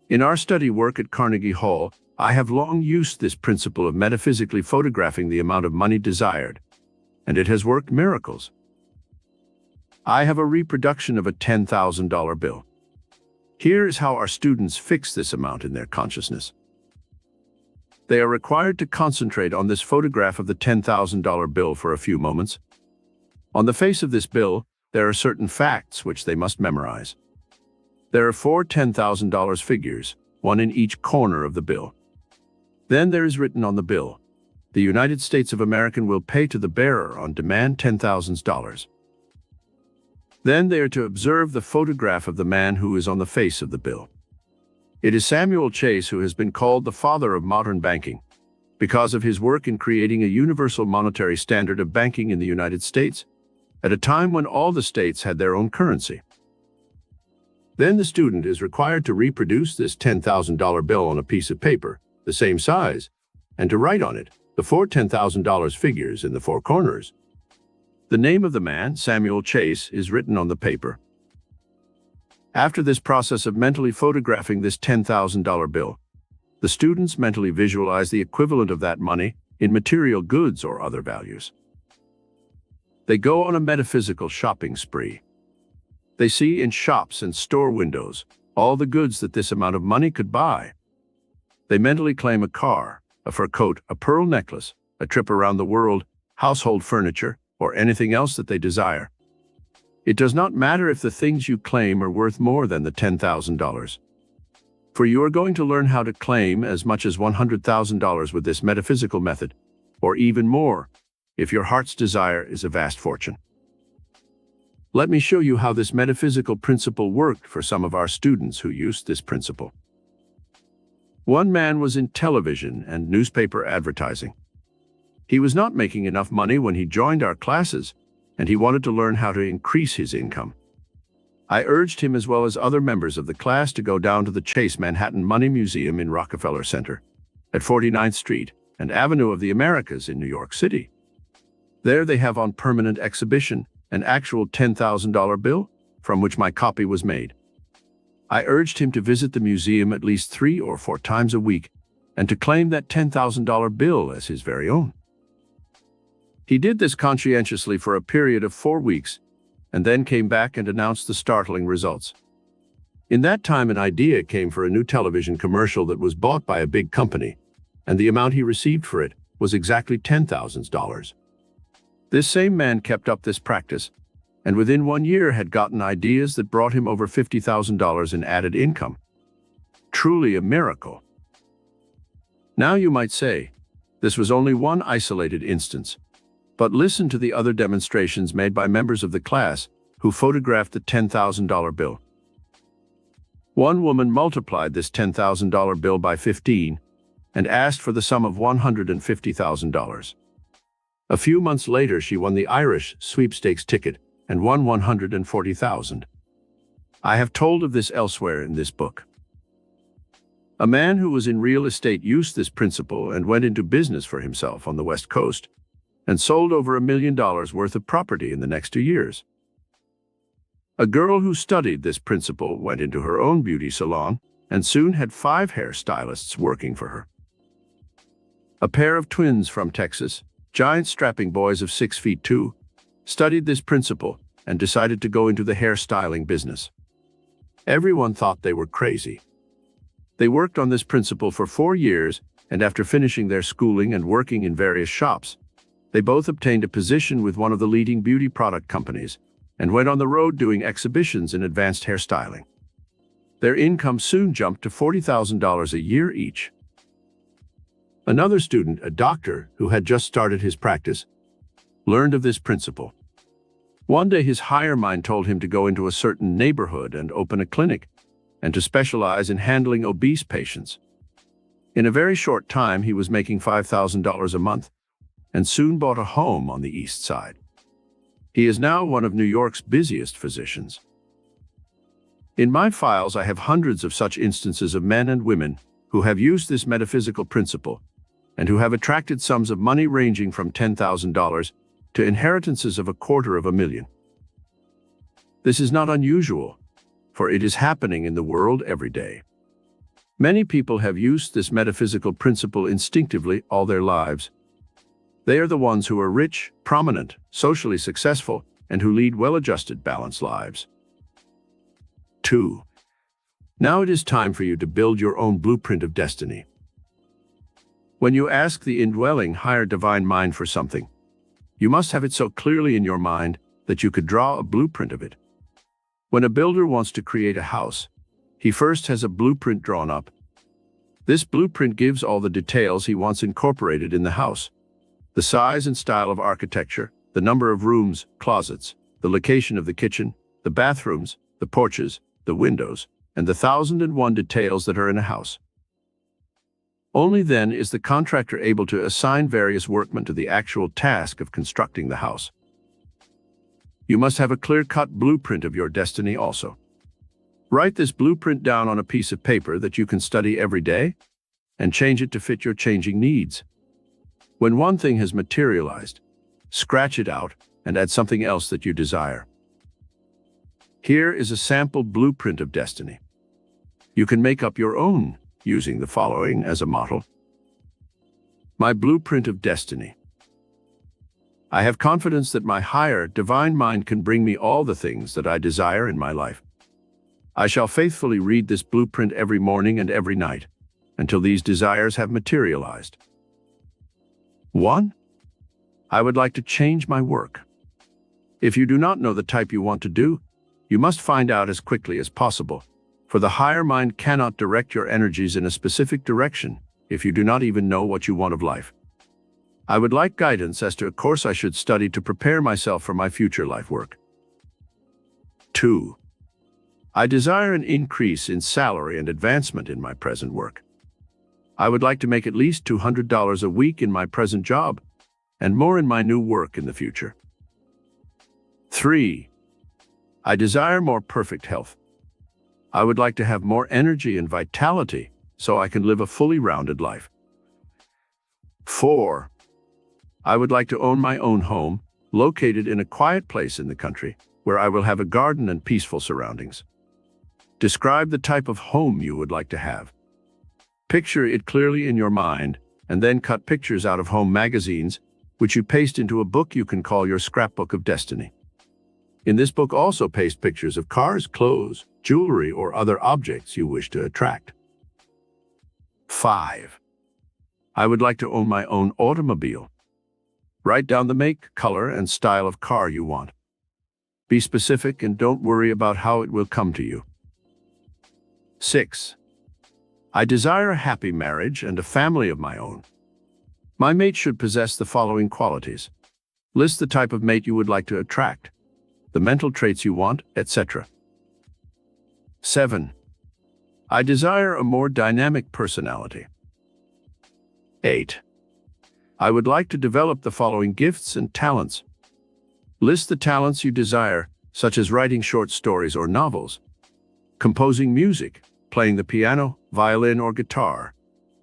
In our study work at Carnegie Hall, I have long used this principle of metaphysically photographing the amount of money desired, and it has worked miracles. I have a reproduction of a $10,000 bill. Here is how our students fix this amount in their consciousness. They are required to concentrate on this photograph of the $10,000 bill for a few moments. On the face of this bill, there are certain facts which they must memorize. There are 4 $10,000 figures, one in each corner of the bill. Then there is written on the bill, "The United States of America will pay to the bearer on demand $10,000. Then they are to observe the photograph of the man who is on the face of the bill. It is Samuel Chase who has been called the father of modern banking, because of his work in creating a universal monetary standard of banking in the United States, at a time when all the states had their own currency. Then the student is required to reproduce this $10,000 bill on a piece of paper, the same size, and to write on it the 4 $10,000 figures in the 4 corners. The name of the man, Samuel Chase, is written on the paper. After this process of mentally photographing this $10,000 bill, the students mentally visualize the equivalent of that money in material goods or other values. They go on a metaphysical shopping spree. They see in shops and store windows all the goods that this amount of money could buy. They mentally claim a car, a fur coat, a pearl necklace, a trip around the world, household furniture, or anything else that they desire. It does not matter if the things you claim are worth more than the $10,000. For you are going to learn how to claim as much as $100,000 with this metaphysical method, or even more, if your heart's desire is a vast fortune. Let me show you how this metaphysical principle worked for some of our students who used this principle. One man was in television and newspaper advertising. He was not making enough money when he joined our classes, and he wanted to learn how to increase his income. I urged him, as well as other members of the class, to go down to the Chase Manhattan Money Museum in Rockefeller Center, at 49th Street and Avenue of the Americas in New York City. There they have on permanent exhibition an actual $10,000 bill, from which my copy was made. I urged him to visit the museum at least 3 or 4 times a week, and to claim that $10,000 bill as his very own. He did this conscientiously for a period of 4 weeks, and then came back and announced the startling results. In that time, an idea came for a new television commercial that was bought by a big company, and the amount he received for it was exactly $10,000. This same man kept up this practice, and within 1 year had gotten ideas that brought him over $50,000 in added income. Truly a miracle. Now you might say, this was only one isolated instance. But listen to the other demonstrations made by members of the class who photographed the $10,000 bill. One woman multiplied this $10,000 bill by 15 and asked for the sum of $150,000. A few months later, she won the Irish sweepstakes ticket and won $140,000. I have told of this elsewhere in this book. A man who was in real estate used this principle and went into business for himself on the West Coast, and sold over $1 million worth of property in the next 2 years. A girl who studied this principle went into her own beauty salon and soon had 5 hairstylists working for her. A pair of twins from Texas, giant strapping boys of 6 feet 2, studied this principle, and decided to go into the hairstyling business. Everyone thought they were crazy. They worked on this principle for 4 years, and after finishing their schooling and working in various shops, they both obtained a position with one of the leading beauty product companies and went on the road doing exhibitions in advanced hairstyling. Their income soon jumped to $40,000 a year each. Another student, a doctor who had just started his practice, learned of this principle. One day his higher mind told him to go into a certain neighborhood and open a clinic, and to specialize in handling obese patients. In a very short time, he was making $5,000 a month, and soon bought a home on the East Side. He is now one of New York's busiest physicians. In my files, I have hundreds of such instances of men and women who have used this metaphysical principle and who have attracted sums of money ranging from $10,000 to inheritances of $250,000. This is not unusual, for it is happening in the world every day. Many people have used this metaphysical principle instinctively all their lives. They are the ones who are rich, prominent, socially successful, and who lead well-adjusted, balanced lives. 2. Now it is time for you to build your own blueprint of destiny. When you ask the indwelling higher divine mind for something, you must have it so clearly in your mind that you could draw a blueprint of it. When a builder wants to create a house, he first has a blueprint drawn up. This blueprint gives all the details he wants incorporated in the house: the size and style of architecture, the number of rooms, closets, the location of the kitchen, the bathrooms, the porches, the windows, and the 1,001 details that are in a house. Only then is the contractor able to assign various workmen to the actual task of constructing the house. You must have a clear-cut blueprint of your destiny also. Write this blueprint down on a piece of paper that you can study every day and change it to fit your changing needs. When one thing has materialized, scratch it out and add something else that you desire. Here is a sample blueprint of destiny. You can make up your own using the following as a model. My blueprint of destiny. I have confidence that my higher divine mind can bring me all the things that I desire in my life. I shall faithfully read this blueprint every morning and every night until these desires have materialized. 1. I would like to change my work. If you do not know the type you want to do, you must find out as quickly as possible, for the higher mind cannot direct your energies in a specific direction if you do not even know what you want of life. I would like guidance as to a course I should study to prepare myself for my future life work. 2. I desire an increase in salary and advancement in my present work. I would like to make at least $200 a week in my present job and more in my new work in the future. 3. I desire more perfect health. I would like to have more energy and vitality so I can live a fully rounded life. 4. I would like to own my own home, located in a quiet place in the country, where I will have a garden and peaceful surroundings. Describe the type of home you would like to have. Picture it clearly in your mind, and then cut pictures out of home magazines, which you paste into a book you can call your scrapbook of destiny. In this book, also paste pictures of cars, clothes, jewelry, or other objects you wish to attract. 5. I would like to own my own automobile. Write down the make, color, and style of car you want. Be specific and don't worry about how it will come to you. 6. I desire a happy marriage and a family of my own. My mate should possess the following qualities. List the type of mate you would like to attract, the mental traits you want, etc. 7. I desire a more dynamic personality. 8. I would like to develop the following gifts and talents. List the talents you desire, such as writing short stories or novels, composing music, playing the piano, violin, or guitar,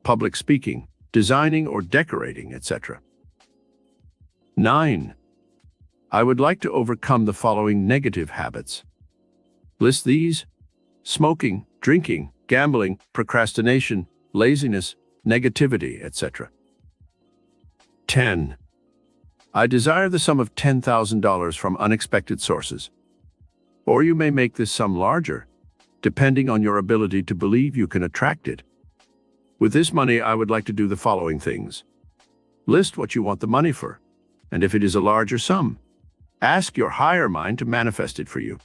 public speaking, designing or decorating, etc. 9. I would like to overcome the following negative habits. List these: smoking, drinking, gambling, procrastination, laziness, negativity, etc. 10. I desire the sum of $10,000 from unexpected sources. Or you may make this sum larger, depending on your ability to believe you can attract it. With this money, I would like to do the following things. List what you want the money for, and if it is a larger sum, ask your higher mind to manifest it for you.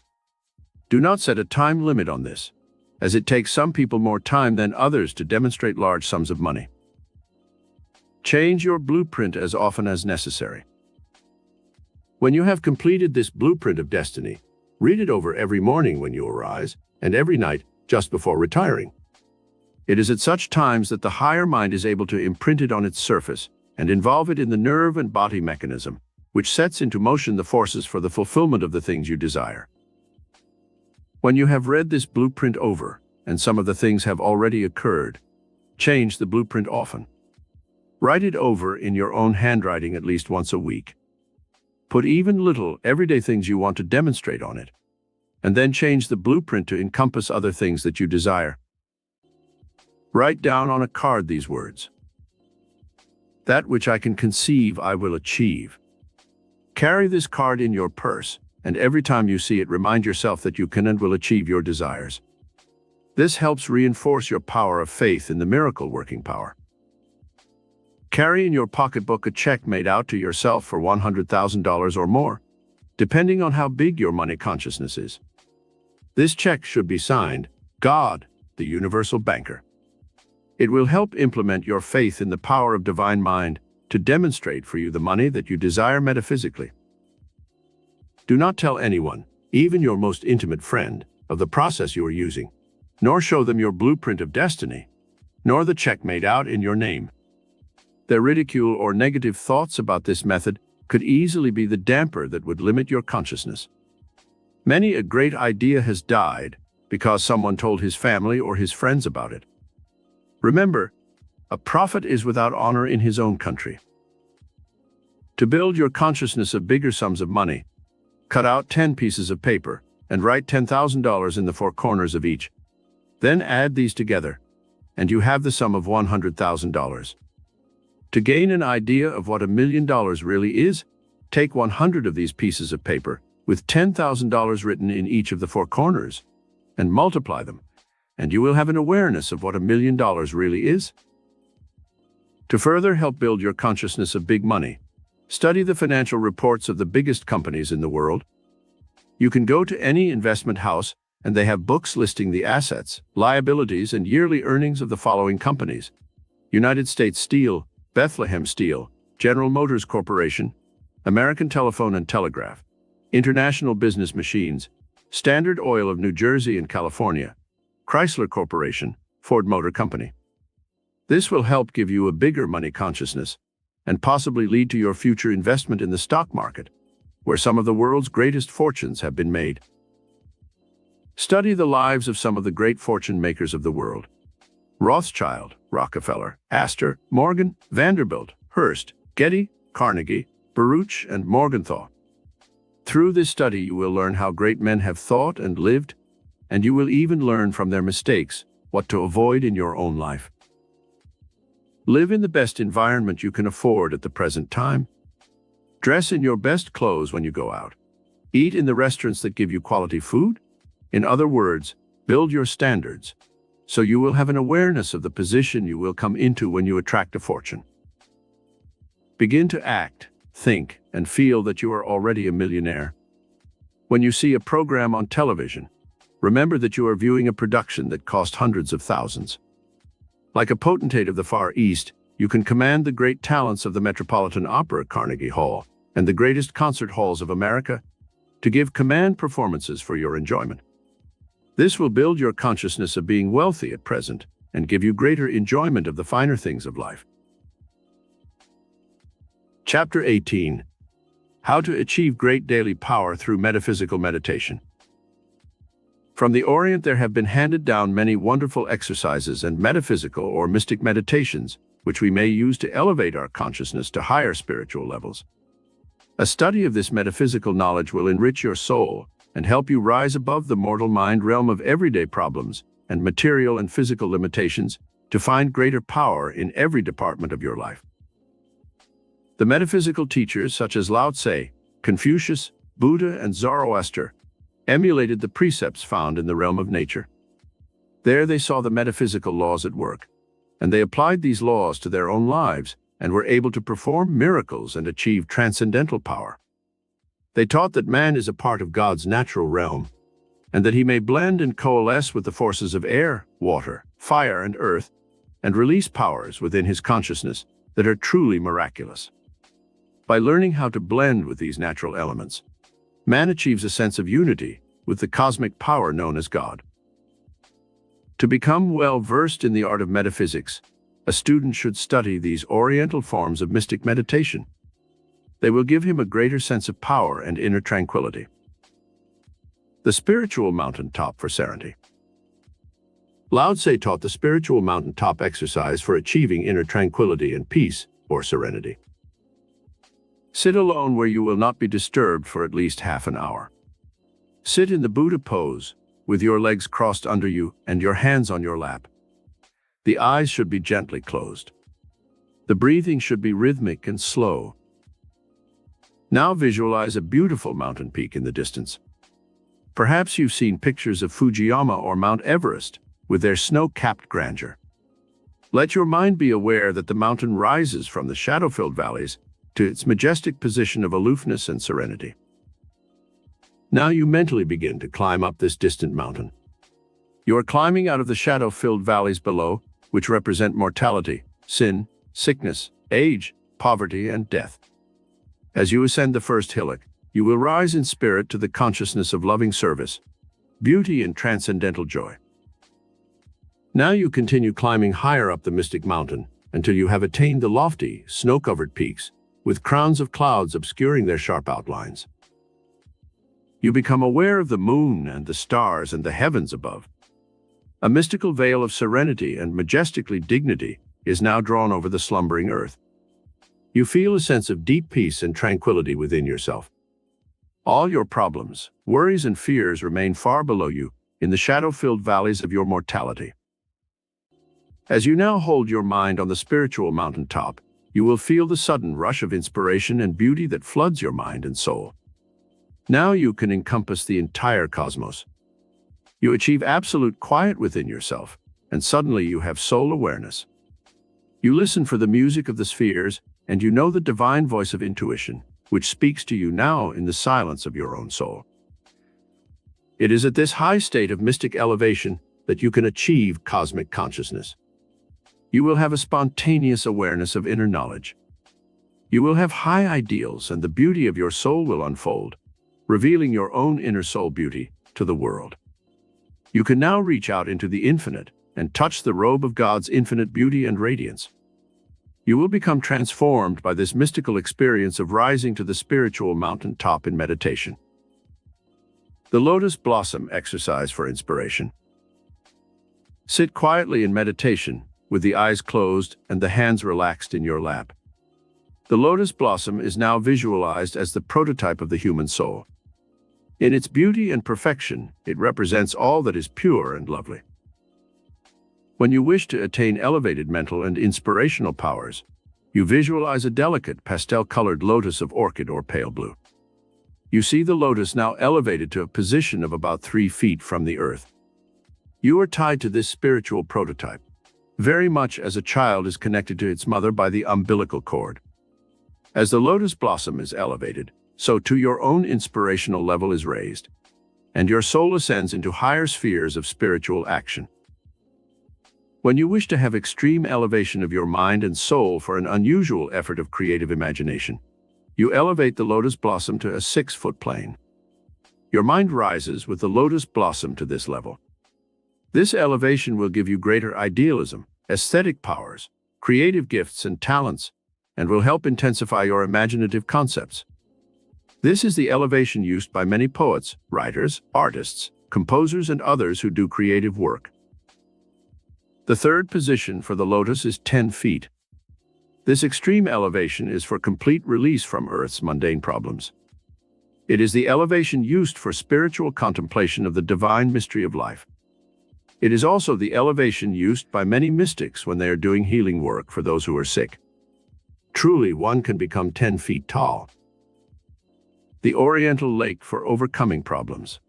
Do not set a time limit on this, as it takes some people more time than others to demonstrate large sums of money. Change your blueprint as often as necessary. When you have completed this blueprint of destiny, read it over every morning when you arise and every night just before retiring. It is at such times that the higher mind is able to imprint it on its surface and involve it in the nerve and body mechanism, which sets into motion the forces for the fulfillment of the things you desire. When you have read this blueprint over, and some of the things have already occurred, change the blueprint often. Write it over in your own handwriting at least once a week. Put even little everyday things you want to demonstrate on it, and then change the blueprint to encompass other things that you desire. Write down on a card these words: "That which I can conceive, I will achieve." Carry this card in your purse, and every time you see it, remind yourself that you can and will achieve your desires. This helps reinforce your power of faith in the miracle-working power. Carry in your pocketbook a check made out to yourself for $100,000 or more, depending on how big your money consciousness is. This check should be signed, God, the Universal Banker. It will help implement your faith in the power of divine mind to demonstrate for you the money that you desire metaphysically. Do not tell anyone, even your most intimate friend, of the process you are using, nor show them your blueprint of destiny, nor the check made out in your name. Their ridicule or negative thoughts about this method could easily be the damper that would limit your consciousness. Many a great idea has died because someone told his family or his friends about it. Remember, a prophet is without honor in his own country. To build your consciousness of bigger sums of money, cut out 10 pieces of paper and write $10,000 in the four corners of each. Then add these together, and you have the sum of $100,000. To gain an idea of what $1 million really is, take 100 of these pieces of paper with $10,000 written in each of the four corners and multiply them, and you will have an awareness of what $1 million really is. To further help build your consciousness of big money, study the financial reports of the biggest companies in the world. You can go to any investment house and they have books listing the assets, liabilities, and yearly earnings of the following companies: United States Steel, Bethlehem Steel, General Motors Corporation, American Telephone and Telegraph, International Business Machines, Standard Oil of New Jersey and California, Chrysler Corporation, Ford Motor Company. This will help give you a bigger money consciousness and possibly lead to your future investment in the stock market, where some of the world's greatest fortunes have been made. Study the lives of some of the great fortune makers of the world: Rothschild, Rockefeller, Astor, Morgan, Vanderbilt, Hearst, Getty, Carnegie, Baruch, and Morgenthau. Through this study, you will learn how great men have thought and lived, and you will even learn from their mistakes what to avoid in your own life. Live in the best environment you can afford at the present time. Dress in your best clothes when you go out. Eat in the restaurants that give you quality food. In other words, build your standards, so you will have an awareness of the position you will come into when you attract a fortune. Begin to act, think, and feel that you are already a millionaire. When you see a program on television, remember that you are viewing a production that cost hundreds of thousands. Like a potentate of the Far East, you can command the great talents of the Metropolitan Opera, Carnegie Hall, and the greatest concert halls of America to give command performances for your enjoyment. This will build your consciousness of being wealthy at present and give you greater enjoyment of the finer things of life. Chapter 18: How to Achieve Great Daily Power Through Metaphysical Meditation. From the Orient, there have been handed down many wonderful exercises and metaphysical or mystic meditations, which we may use to elevate our consciousness to higher spiritual levels. A study of this metaphysical knowledge will enrich your soul and help you rise above the mortal mind realm of everyday problems and material and physical limitations to find greater power in every department of your life. The metaphysical teachers such as Lao Tse, Confucius, Buddha, and Zoroaster emulated the precepts found in the realm of nature. There they saw the metaphysical laws at work, and they applied these laws to their own lives and were able to perform miracles and achieve transcendental power. They taught that man is a part of God's natural realm, and that he may blend and coalesce with the forces of air, water, fire, and earth, and release powers within his consciousness that are truly miraculous. By learning how to blend with these natural elements, man achieves a sense of unity with the cosmic power known as God. To become well-versed in the art of metaphysics, a student should study these oriental forms of mystic meditation. They will give him a greater sense of power and inner tranquility. The spiritual mountaintop for serenity. Lao Tse taught the spiritual mountaintop exercise for achieving inner tranquility and peace, or serenity. Sit alone where you will not be disturbed for at least half an hour. Sit in the Buddha pose, with your legs crossed under you and your hands on your lap. The eyes should be gently closed. The breathing should be rhythmic and slow. Now visualize a beautiful mountain peak in the distance. Perhaps you've seen pictures of Fujiyama or Mount Everest with their snow-capped grandeur. Let your mind be aware that the mountain rises from the shadow-filled valleys to its majestic position of aloofness and serenity. Now you mentally begin to climb up this distant mountain. You are climbing out of the shadow-filled valleys below, which represent mortality, sin, sickness, age, poverty, and death. As you ascend the first hillock, you will rise in spirit to the consciousness of loving service, beauty, and transcendental joy. Now you continue climbing higher up the mystic mountain until you have attained the lofty, snow-covered peaks, with crowns of clouds obscuring their sharp outlines. You become aware of the moon and the stars and the heavens above. A mystical veil of serenity and majestically dignity is now drawn over the slumbering earth. You feel a sense of deep peace and tranquility within yourself. All your problems, worries, and fears remain far below you in the shadow-filled valleys of your mortality. As you now hold your mind on the spiritual mountaintop, you will feel the sudden rush of inspiration and beauty that floods your mind and soul. Now you can encompass the entire cosmos. You achieve absolute quiet within yourself, and suddenly you have soul awareness. You listen for the music of the spheres, and you know the divine voice of intuition, which speaks to you now in the silence of your own soul. It is at this high state of mystic elevation that you can achieve cosmic consciousness. You will have a spontaneous awareness of inner knowledge. You will have high ideals, and the beauty of your soul will unfold, revealing your own inner soul beauty to the world. You can now reach out into the infinite and touch the robe of God's infinite beauty and radiance. You will become transformed by this mystical experience of rising to the spiritual mountaintop in meditation. The Lotus Blossom Exercise for Inspiration. Sit quietly in meditation, with the eyes closed and the hands relaxed in your lap. The lotus blossom is now visualized as the prototype of the human soul. In its beauty and perfection, it represents all that is pure and lovely. When you wish to attain elevated mental and inspirational powers, you visualize a delicate pastel-colored lotus of orchid or pale blue. You see the lotus now elevated to a position of about 3 feet from the earth. You are tied to this spiritual prototype, very much as a child is connected to its mother by the umbilical cord. As the lotus blossom is elevated, so too your own inspirational level is raised, and your soul ascends into higher spheres of spiritual action. When you wish to have extreme elevation of your mind and soul for an unusual effort of creative imagination, you elevate the lotus blossom to a 6-foot plane. Your mind rises with the lotus blossom to this level. This elevation will give you greater idealism, aesthetic powers, creative gifts and talents, and will help intensify your imaginative concepts. This is the elevation used by many poets, writers, artists, composers, and others who do creative work. The third position for the lotus is 10 feet. This extreme elevation is for complete release from Earth's mundane problems. It is the elevation used for spiritual contemplation of the divine mystery of life. It is also the elevation used by many mystics when they are doing healing work for those who are sick. Truly, one can become 10 feet tall. The Oriental Lake for overcoming problems.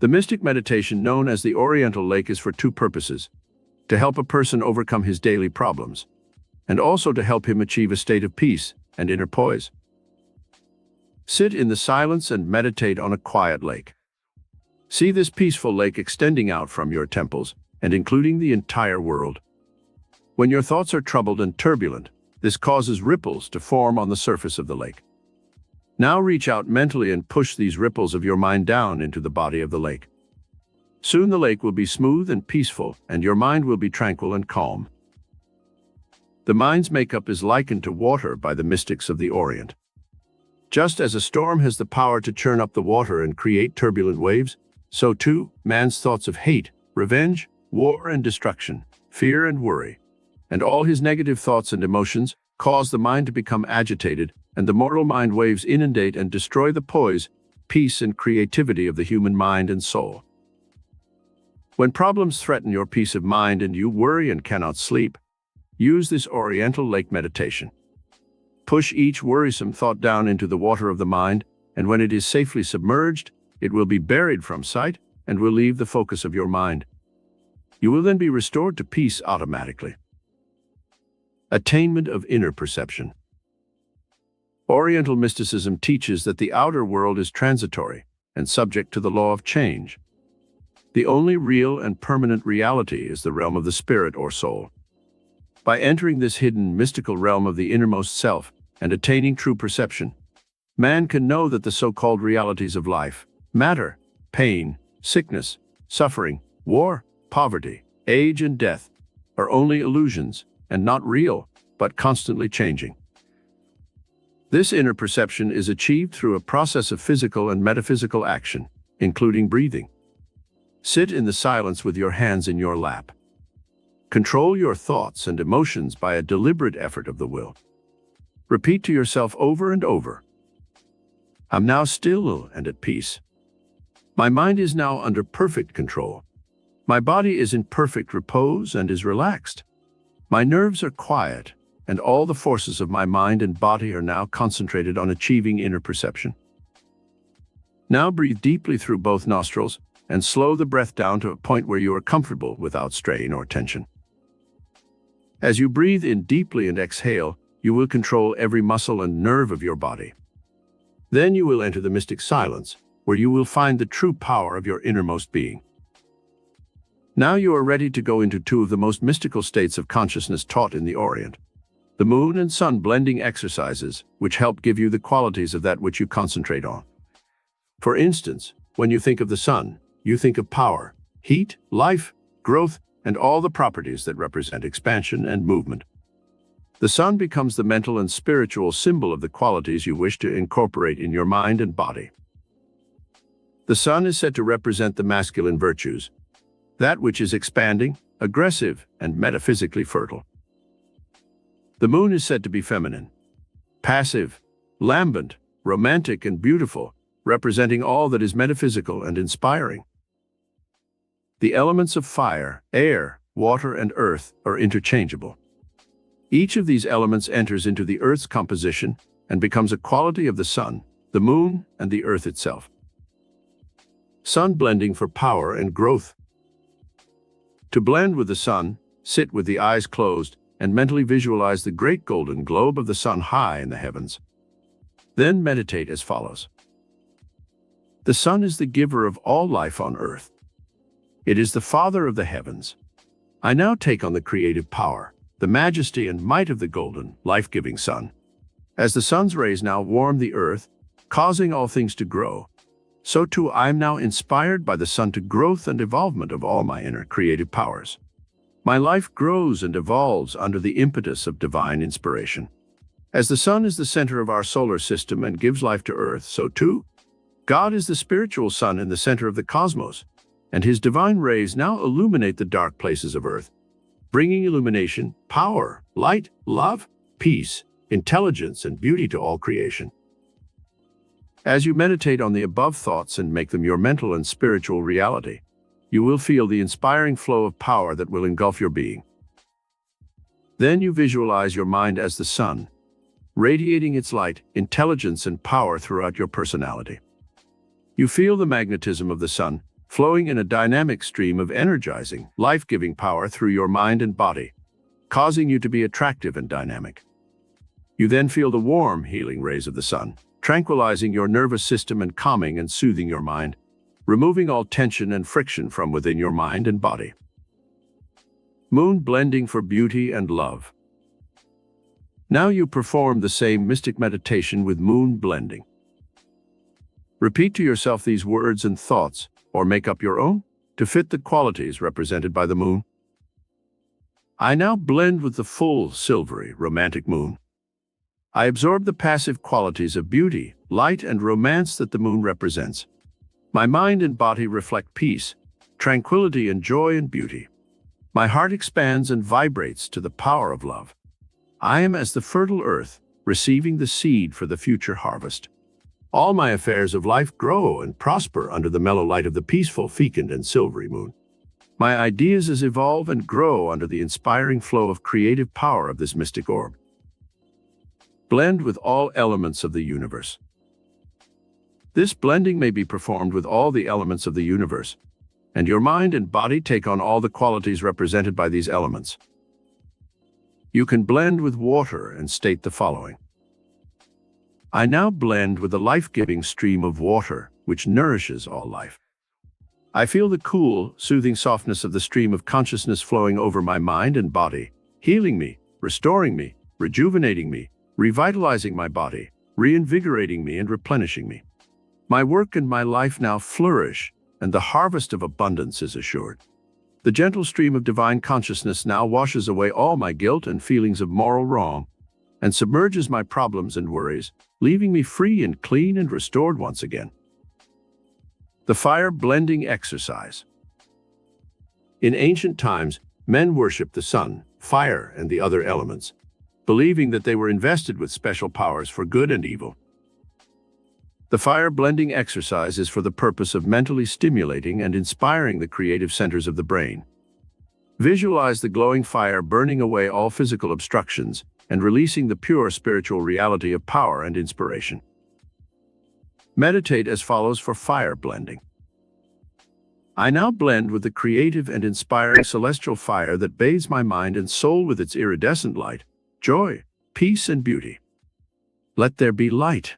The mystic meditation known as the Oriental Lake is for two purposes: to help a person overcome his daily problems, and also to help him achieve a state of peace and inner poise. Sit in the silence and meditate on a quiet lake. See this peaceful lake extending out from your temples and including the entire world. When your thoughts are troubled and turbulent, this causes ripples to form on the surface of the lake. Now reach out mentally and push these ripples of your mind down into the body of the lake. Soon the lake will be smooth and peaceful, and your mind will be tranquil and calm. The mind's makeup is likened to water by the mystics of the Orient. Just as a storm has the power to churn up the water and create turbulent waves, so too, man's thoughts of hate, revenge, war and destruction, fear and worry, and all his negative thoughts and emotions cause the mind to become agitated, and the mortal mind waves inundate and destroy the poise, peace and creativity of the human mind and soul. When problems threaten your peace of mind and you worry and cannot sleep, use this Oriental Lake meditation. Push each worrisome thought down into the water of the mind, and when it is safely submerged, it will be buried from sight and will leave the focus of your mind. You will then be restored to peace automatically. Attainment of inner perception. Oriental mysticism teaches that the outer world is transitory and subject to the law of change. The only real and permanent reality is the realm of the spirit or soul. By entering this hidden, mystical realm of the innermost self and attaining true perception, man can know that the so-called realities of life, matter, pain, sickness, suffering, war, poverty, age and death, are only illusions and not real, but constantly changing. This inner perception is achieved through a process of physical and metaphysical action, including breathing. Sit in the silence with your hands in your lap. Control your thoughts and emotions by a deliberate effort of the will. Repeat to yourself over and over, "I'm now still and at peace. My mind is now under perfect control. My body is in perfect repose and is relaxed. My nerves are quiet, and all the forces of my mind and body are now concentrated on achieving inner perception." Now breathe deeply through both nostrils and slow the breath down to a point where you are comfortable without strain or tension. As you breathe in deeply and exhale, you will control every muscle and nerve of your body. Then you will enter the mystic silence, where you will find the true power of your innermost being. Now you are ready to go into two of the most mystical states of consciousness taught in the Orient: the moon and sun blending exercises, which help give you the qualities of that which you concentrate on. For instance, when you think of the sun, you think of power, heat, life, growth, and all the properties that represent expansion and movement. The sun becomes the mental and spiritual symbol of the qualities you wish to incorporate in your mind and body. The sun is said to represent the masculine virtues, that which is expanding, aggressive, and metaphysically fertile. The moon is said to be feminine, passive, lambent, romantic, and beautiful, representing all that is metaphysical and inspiring. The elements of fire, air, water, and earth are interchangeable. Each of these elements enters into the earth's composition and becomes a quality of the sun, the moon, and the earth itself. Sun blending for power and growth. To blend with the sun, sit with the eyes closed and mentally visualize the great golden globe of the sun high in the heavens. Then meditate as follows. The sun is the giver of all life on earth. It is the father of the heavens. I now take on the creative power, the majesty and might of the golden, life-giving sun. As the sun's rays now warm the earth, causing all things to grow, so too I am now inspired by the sun to growth and evolvement of all my inner creative powers. My life grows and evolves under the impetus of divine inspiration. As the sun is the center of our solar system and gives life to earth, so too, God is the spiritual sun in the center of the cosmos, and his divine rays now illuminate the dark places of earth, bringing illumination, power, light, love, peace, intelligence, and beauty to all creation. As you meditate on the above thoughts and make them your mental and spiritual reality, you will feel the inspiring flow of power that will engulf your being. Then you visualize your mind as the sun, radiating its light, intelligence, and power throughout your personality. You feel the magnetism of the sun flowing in a dynamic stream of energizing, life-giving power through your mind and body, causing you to be attractive and dynamic. You then feel the warm, healing rays of the sun, tranquilizing your nervous system and calming and soothing your mind, removing all tension and friction from within your mind and body. Moon blending for beauty and love. Now you perform the same mystic meditation with moon blending. Repeat to yourself these words and thoughts, or make up your own, to fit the qualities represented by the moon. I now blend with the full, silvery, romantic moon. I absorb the passive qualities of beauty, light, and romance that the moon represents. My mind and body reflect peace, tranquility, and joy and beauty. My heart expands and vibrates to the power of love. I am as the fertile earth, receiving the seed for the future harvest. All my affairs of life grow and prosper under the mellow light of the peaceful, fecund, and silvery moon. My ideas evolve and grow under the inspiring flow of creative power of this mystic orb. Blend with all elements of the universe. This blending may be performed with all the elements of the universe, and your mind and body take on all the qualities represented by these elements. You can blend with water and state the following. I now blend with the life-giving stream of water, which nourishes all life. I feel the cool, soothing softness of the stream of consciousness flowing over my mind and body, healing me, restoring me, rejuvenating me, revitalizing my body, reinvigorating me, and replenishing me. My work and my life now flourish, and the harvest of abundance is assured. The gentle stream of divine consciousness now washes away all my guilt and feelings of moral wrong, and submerges my problems and worries, leaving me free and clean and restored once again. The fire blending exercise. In ancient times, men worshipped the sun, fire, and the other elements, believing that they were invested with special powers for good and evil. The fire blending exercise is for the purpose of mentally stimulating and inspiring the creative centers of the brain. Visualize the glowing fire burning away all physical obstructions and releasing the pure spiritual reality of power and inspiration. Meditate as follows for fire blending. I now blend with the creative and inspiring celestial fire that bathes my mind and soul with its iridescent light, joy, peace, and beauty. Let there be light.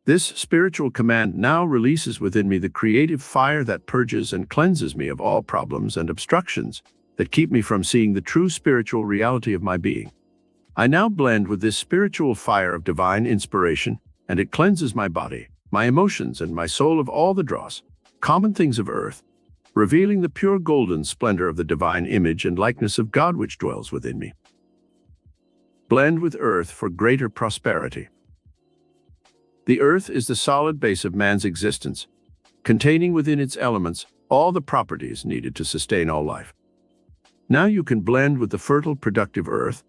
This spiritual command now releases within me the creative fire that purges and cleanses me of all problems and obstructions that keep me from seeing the true spiritual reality of my being. I now blend with this spiritual fire of divine inspiration, and it cleanses my body, my emotions, and my soul of all the dross, common things of earth, revealing the pure golden splendor of the divine image and likeness of God which dwells within me. Blend with earth for greater prosperity. The earth is the solid base of man's existence, containing within its elements all the properties needed to sustain all life. Now you can blend with the fertile, productive earth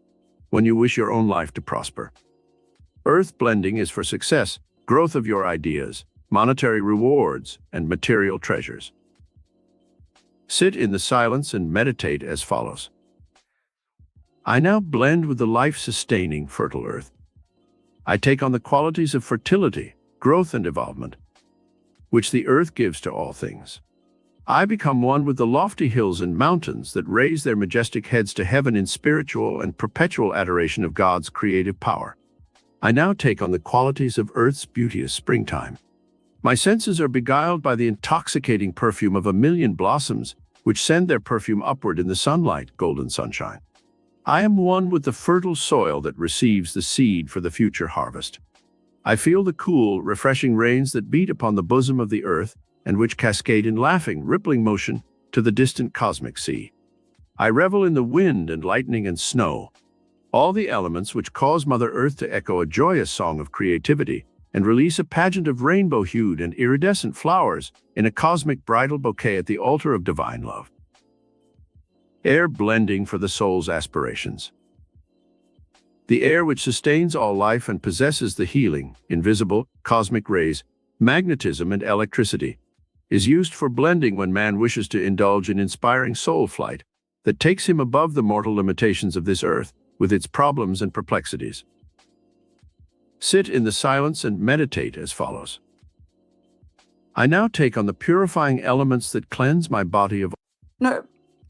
when you wish your own life to prosper. Earth blending is for success, growth of your ideas, monetary rewards, and material treasures. Sit in the silence and meditate as follows. I now blend with the life-sustaining fertile earth. I take on the qualities of fertility, growth, and evolvement, which the earth gives to all things. I become one with the lofty hills and mountains that raise their majestic heads to heaven in spiritual and perpetual adoration of God's creative power. I now take on the qualities of earth's beauteous springtime. My senses are beguiled by the intoxicating perfume of a million blossoms, which send their perfume upward in the sunlight, golden sunshine. I am one with the fertile soil that receives the seed for the future harvest. I feel the cool, refreshing rains that beat upon the bosom of the earth and which cascade in laughing, rippling motion to the distant cosmic sea. I revel in the wind and lightning and snow, all the elements which cause Mother Earth to echo a joyous song of creativity and release a pageant of rainbow-hued and iridescent flowers in a cosmic bridal bouquet at the altar of divine love. Air blending for the soul's aspirations. The air which sustains all life and possesses the healing, invisible, cosmic rays, magnetism, and electricity, is used for blending when man wishes to indulge in inspiring soul flight that takes him above the mortal limitations of this earth with its problems and perplexities. Sit in the silence and meditate as follows. I now take on the purifying elements that cleanse my body of. No.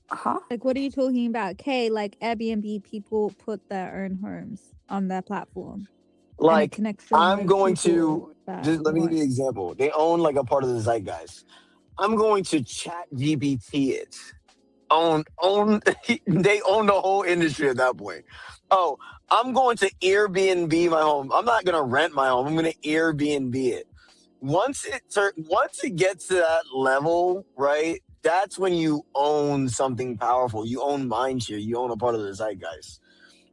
Huh? Like, what are you talking about? K, like Airbnb people put their own homes on their platform. And it Like, connects I'm with going people to that just let me give you want. an example. They own like a part of the zeitgeist. I'm going to chat GPT it. Own they own the whole industry at that point. Oh, I'm going to Airbnb my home. I'm not gonna rent my home. I'm gonna Airbnb it. Once it gets to that level, right? That's when you own something powerful. You own mindshare. You own a part of the zeitgeist,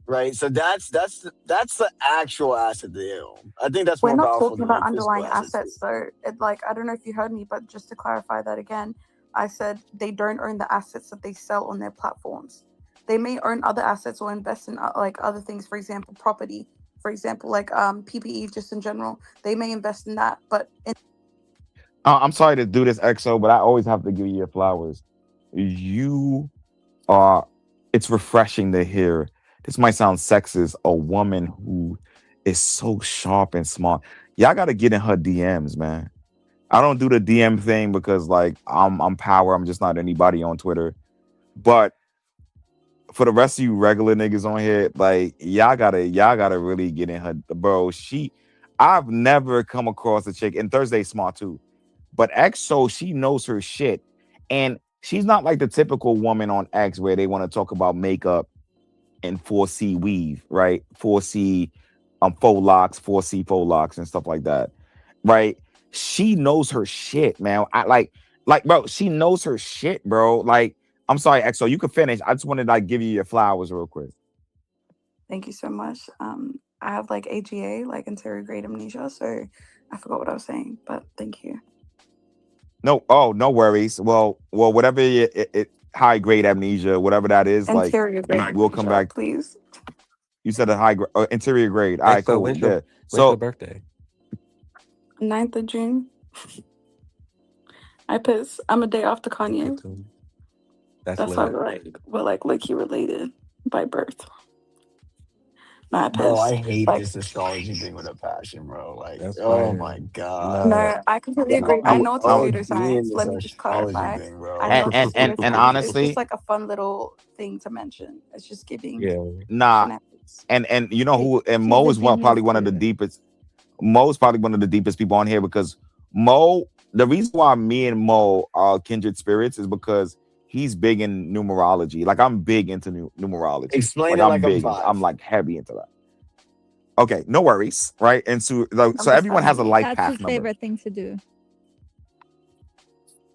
right? So that's the actual asset they own. I think that's We're more not powerful talking than about like physical underlying assets too. assets, though. It like I don't know if you heard me, but just to clarify that again, I said they don't own the assets that they sell on their platforms. They may own other assets or invest in like other things. For example, property. For example, like PPE, just in general, they may invest in that. But I'm sorry to do this, EXO, but I always have to give you your flowers. You are. It's refreshing to hear. This might sound sexist. A woman who is so sharp and smart. Y'all got to get in her DMs, man. I don't do the DM thing because like I'm power. I'm just not anybody on Twitter. But for the rest of you regular niggas on here, like y'all gotta really get in her, bro. I've never come across a chick, and Thursday's smart too. But EXO, she knows her shit. And she's not like the typical woman on X where they want to talk about makeup and 4C weave, right? 4C faux locks, 4C faux locks, and stuff like that. Right? She knows her shit, man. I like bro, she knows her shit, bro. Like, I'm sorry, EXO, you can finish. I just wanted to like give you your flowers real quick. thank you so much. I have like AGA, like anterior grade amnesia, so I forgot what I was saying, but thank you. No worries. Well, whatever high grade amnesia, whatever that is, like Anterior grade we'll come amnesia, back. please. You said a high grade, interior grade. All right, EXO, cool. Yeah. when's your So birthday? 9th of June. I piss. I'm a day after Me Kanye. too. That's That's why lit. we're like low-key related by birth. No, I Bro, piss. I hate Like this astrology thing with a passion, bro. Like, That's oh fire. my god. Nah. no, I completely Yeah, agree. I know it's a I'm OD in pseudoscience. this Let me just astrology clarify. thing, I bro. know it's a and pseudoscience. It's just honestly, like a fun little thing to mention. It's just giving Yeah. nah. shenanigans. And you know who? And She's Mo a is genius probably one of the too. deepest. Mo's probably one of the deepest people on here because Mo. The reason why me and Mo are kindred spirits is because he's big in numerology. Like I'm big into numerology. Explain Like it I'm like I'm big. I'm five. like heavy into that. Okay, no worries, right? And so, like, I'm so just everyone has telling a you. life That's path his number. favorite thing to do.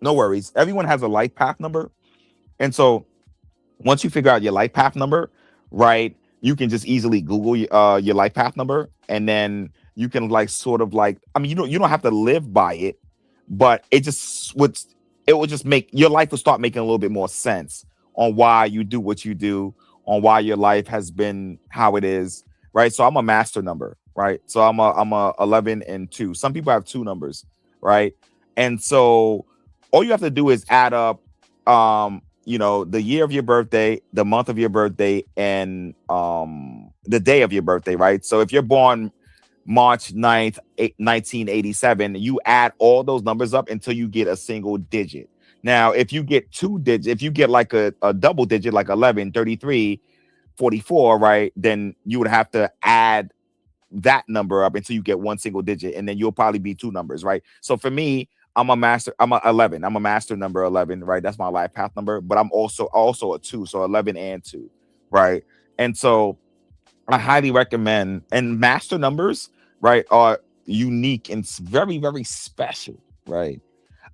No worries. Everyone has a life path number. And so once you figure out your life path number, right, you can just easily Google your life path number, and then you can like sort of like, I mean, you don't have to live by it, but it would just make your life will start making a little bit more sense on why you do what you do, on why your life has been how it is, right? So I'm a master number, right? So I'm a 11 and 2. Some people have two numbers, right? And so all you have to do is add up the year of your birthday, the month of your birthday, and the day of your birthday, right? So if you're born March 9th, 1987, you add all those numbers up until you get a single digit. Now, if you get two digits, if you get like a double digit, like 11, 33, 44, right, then you would have to add that number up until you get one single digit, and then you'll probably be two numbers, right? So for me, I'm a 11. I'm a master number 11, right? That's my life path number, but I'm also a 2, so 11 and 2, right? And so I highly recommend, and master numbers, right, are unique and very, very special, right?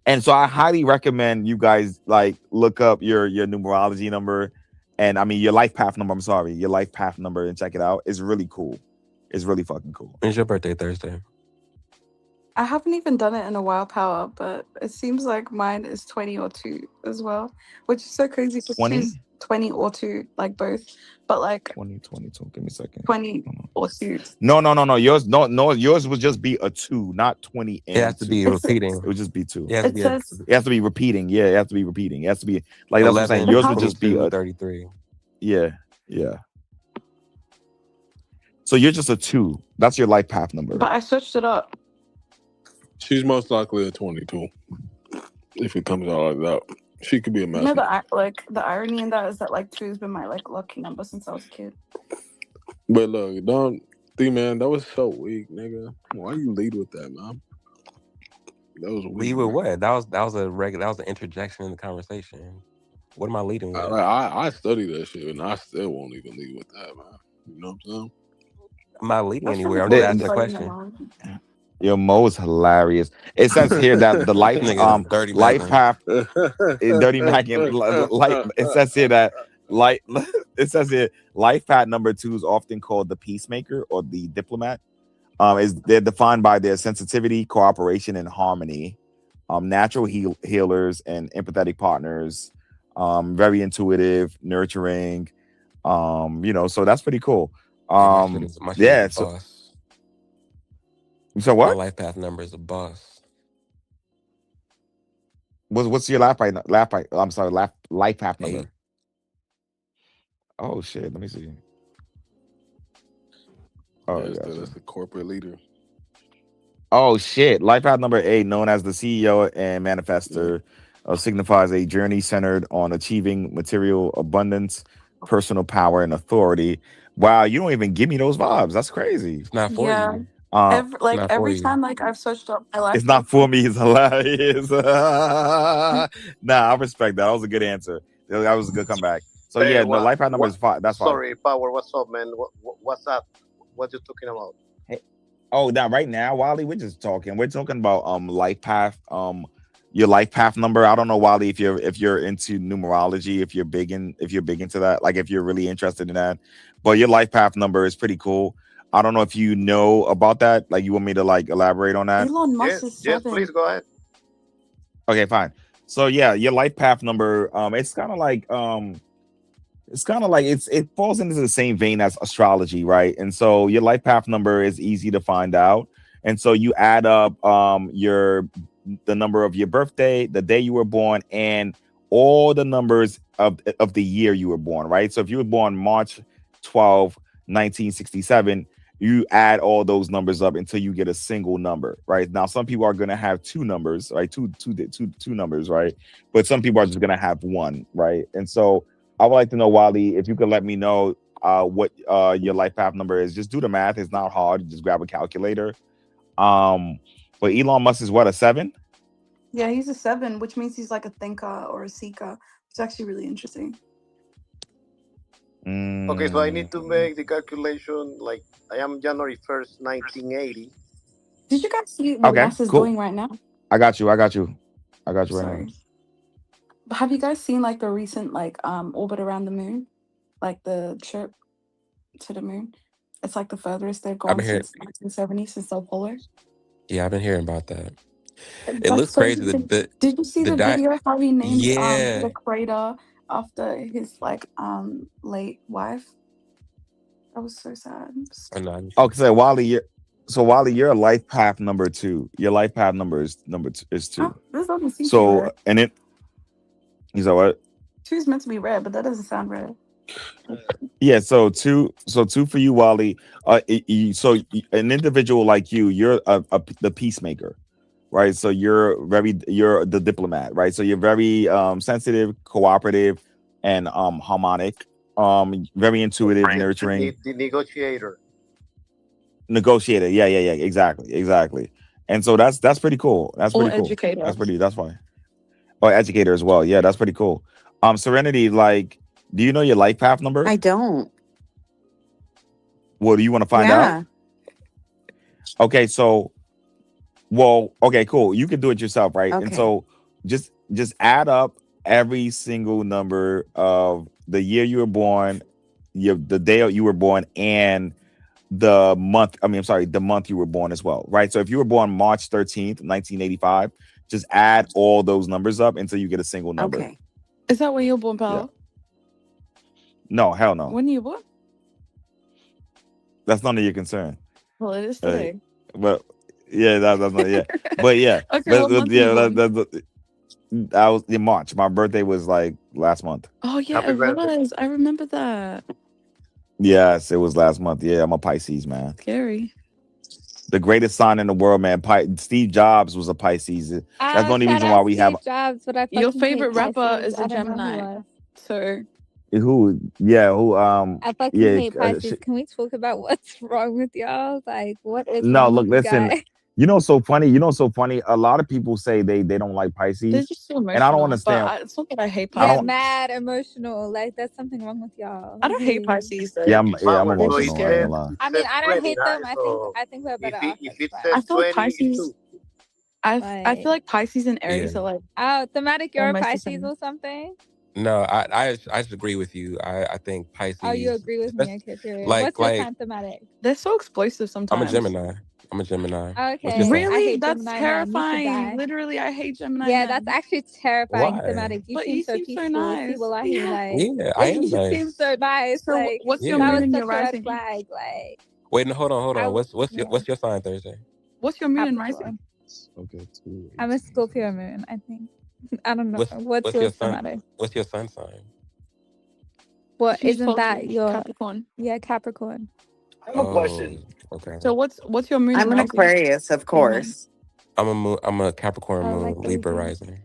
And so I highly recommend you guys like look up your numerology number, and I mean your life path number. I'm sorry, your life path number, and check it out. It's really cool. It's really fucking cool. When's your birthday, Thursday? I haven't even done it in a while, Power, but it seems like mine is 20 or 2 as well, which is so crazy because 2's 20, 20 or 2, like both, but like 20, 22. Give me a second. 20 Hold on. or 2. No. Yours, no. Yours would just be a 2, not 20 It has and to 2. be It's, repeating. It would just be 2. It has to it be says, It has to be repeating. Yeah, it has to be repeating. It has to be like that's what I'm saying. 11, and Yours would how, just be 22, a 33. yeah. So you're just a 2. That's your life path number. But I switched it up. She's most likely a 22. If it comes out like that, she could be a You know, mess. the irony in that is that like 2 has been my like lucky number since I was a kid. But look, don't think, man. That was so weak, nigga. Why you lead with that, man? That was weak. Lead with what? That was a regular. That was an interjection in the conversation. What am I leading with? I study that shit, and I still won't even lead with that, man. You know what I'm saying? I'm not leading That's anywhere. I'm really just cool asking a studying question. alone. Your Mo is hilarious. It says here that the life Nigga, dirty life Mac. path Dirty Mac and light. It says here that light. It says here life path number 2 is often called the peacemaker or the diplomat. They're defined by their sensitivity, cooperation, and harmony. Natural healers and empathetic partners. Very intuitive, nurturing. So that's pretty cool. My shit is Yeah. a boss. So My what? life path number is a boss. What's your life path number? 8. Oh shit, let me see. Oh, that's the corporate leader. Oh shit, life path number 8, known as the CEO and manifester, signifies a journey centered on achieving material abundance, personal power, and authority. Wow, you don't even give me those vibes. That's crazy. It's not for Yeah. you. Every time like I've searched up my life. It's not for me. It's hilarious. Nah, I respect that. That was a good answer. That was a good comeback. So Hey, yeah, no, life path number is 5. That's 5. Sorry, Power. What's up, man? What's that? What you talking about? Hey, now right now, Wally, we're just talking. We're talking about life path. Your life path number. I don't know, Wally, if you're into numerology, if you're big into that, like if you're really interested in that. But your life path number is pretty cool. I don't know if you know about that. Like, you want me to like elaborate on that? Elon Musk is 7. Yes, please go ahead. Okay, fine. So yeah, your life path number. It's kind of like it falls into the same vein as astrology, right? And so your life path number is easy to find out. And so you add up the number of your birthday, the day you were born, and all the numbers of the year you were born, right? So if you were born March 12, 1967, you add all those numbers up until you get a single number, right? Now, some people are going to have 2 numbers, right? Two numbers, right? But some people are just going to have 1, right? And so I would like to know, Wally, if you could let me know what your life path number is. Just do the math. It's not hard. Just grab a calculator. But Elon Musk is what, a 7? Yeah, he's a 7, which means he's like a thinker or a seeker. It's actually really interesting. Okay, so I need to make the calculation. Like, I am January 1st, 1980. Did you guys see what NASA's cool. doing right now? I got you right now. Sorry. But have you guys seen like the recent like orbit around the moon? Like the trip to the moon? It's like the furthest they've gone since 1970, since Apollo. Yeah, I've been hearing about that. It That's looks so crazy. interesting. Did you see the video how he named the crater after his like late wife? That was so sad. Okay, Wally, your life path number 2. Your life path number is 2. This doesn't seem so rare. and it is that what? 2 is meant to be rare, but that doesn't sound rare. Yeah, so 2 for you, Wally. So an individual like you're the peacemaker, right? So you're the diplomat, right? So you're very sensitive, cooperative, and harmonic. Very intuitive, nurturing. The negotiator. Yeah, exactly. And so that's pretty cool. That's pretty cool. Educator. That's fine. Oh, educator as well. Yeah, that's pretty cool. Serenity, like, do you know your life path number? I don't. Well, do you want to find out? Okay, so, okay, cool. You can do it yourself, right? Okay. And so just add up every single number of the year you were born, the day you were born, and the month. The month you were born as well, right? So if you were born March 13th, 1985, just add all those numbers up until you get a single number. Okay. Is that where you're born, pal? Yeah. No, hell no. When are you born? That's none of your concern. Well, it is today. But yeah, that's not. Yeah, but yeah, Okay, I was in March. My birthday was like last month. Oh yeah, it was. I remember that. Yes, it was last month. Yeah, I'm a Pisces, man. Scary. The greatest sign in the world, man. Steve Jobs was a Pisces. That's the only Shout reason why out we have Steve Jobs, but I Your fucking favorite hate rapper Pisces. is a I don't know who Gemini. was. So who. Yeah, who. I fucking Yeah. hate Pisces. Can we talk about what's wrong with y'all? Like, what is No, wrong look, with you listen. guys? You know, so funny. You know, so funny. A lot of people say they don't like they're Pisces, just so and emotional. I don't understand. It's not that I hate I Yeah, Pisces. don't. mad emotional. Like, there's something wrong with y'all. I don't hate Really. Pisces though. Yeah, I'm They're just emotional. I ain't scary. gonna lie. I mean, I don't hate them. I think we're better off as I friends. feel like Pisces. I feel like Pisces and Aries Yeah. are like Oh, thematic, you're a almost the Pisces same. or something? No, I just agree with you. I think Pisces. Oh, you agree with me? Okay, period. What's your sign thematic? They're so explosive I'm a sometimes. Gemini. What's your Okay, I Really? hate That's Gemini, man. You should die. terrifying. Literally, I hate Gemini. Yeah, men. that's actually terrifying Why? thematic. You But seem you so seem so peaceful. nice. See, wallahi, Yeah. like Yeah, I am you nice. seem so nice. So Like what's your that moon was and such your a red rising? flag. Like Wait, no, hold on. I What's yeah. your sign, Thursday? What's your moon and rising? Okay, I'm a Scorpio moon, I think. I don't know. What's your thematic? What's your sun sign? What She's isn't that positive. your Capricorn? Yeah, Capricorn. I have a question. Okay. So what's your moon I'm and an rising? Aquarius, of course. I'm a Capricorn moon, like Libra baby. rising.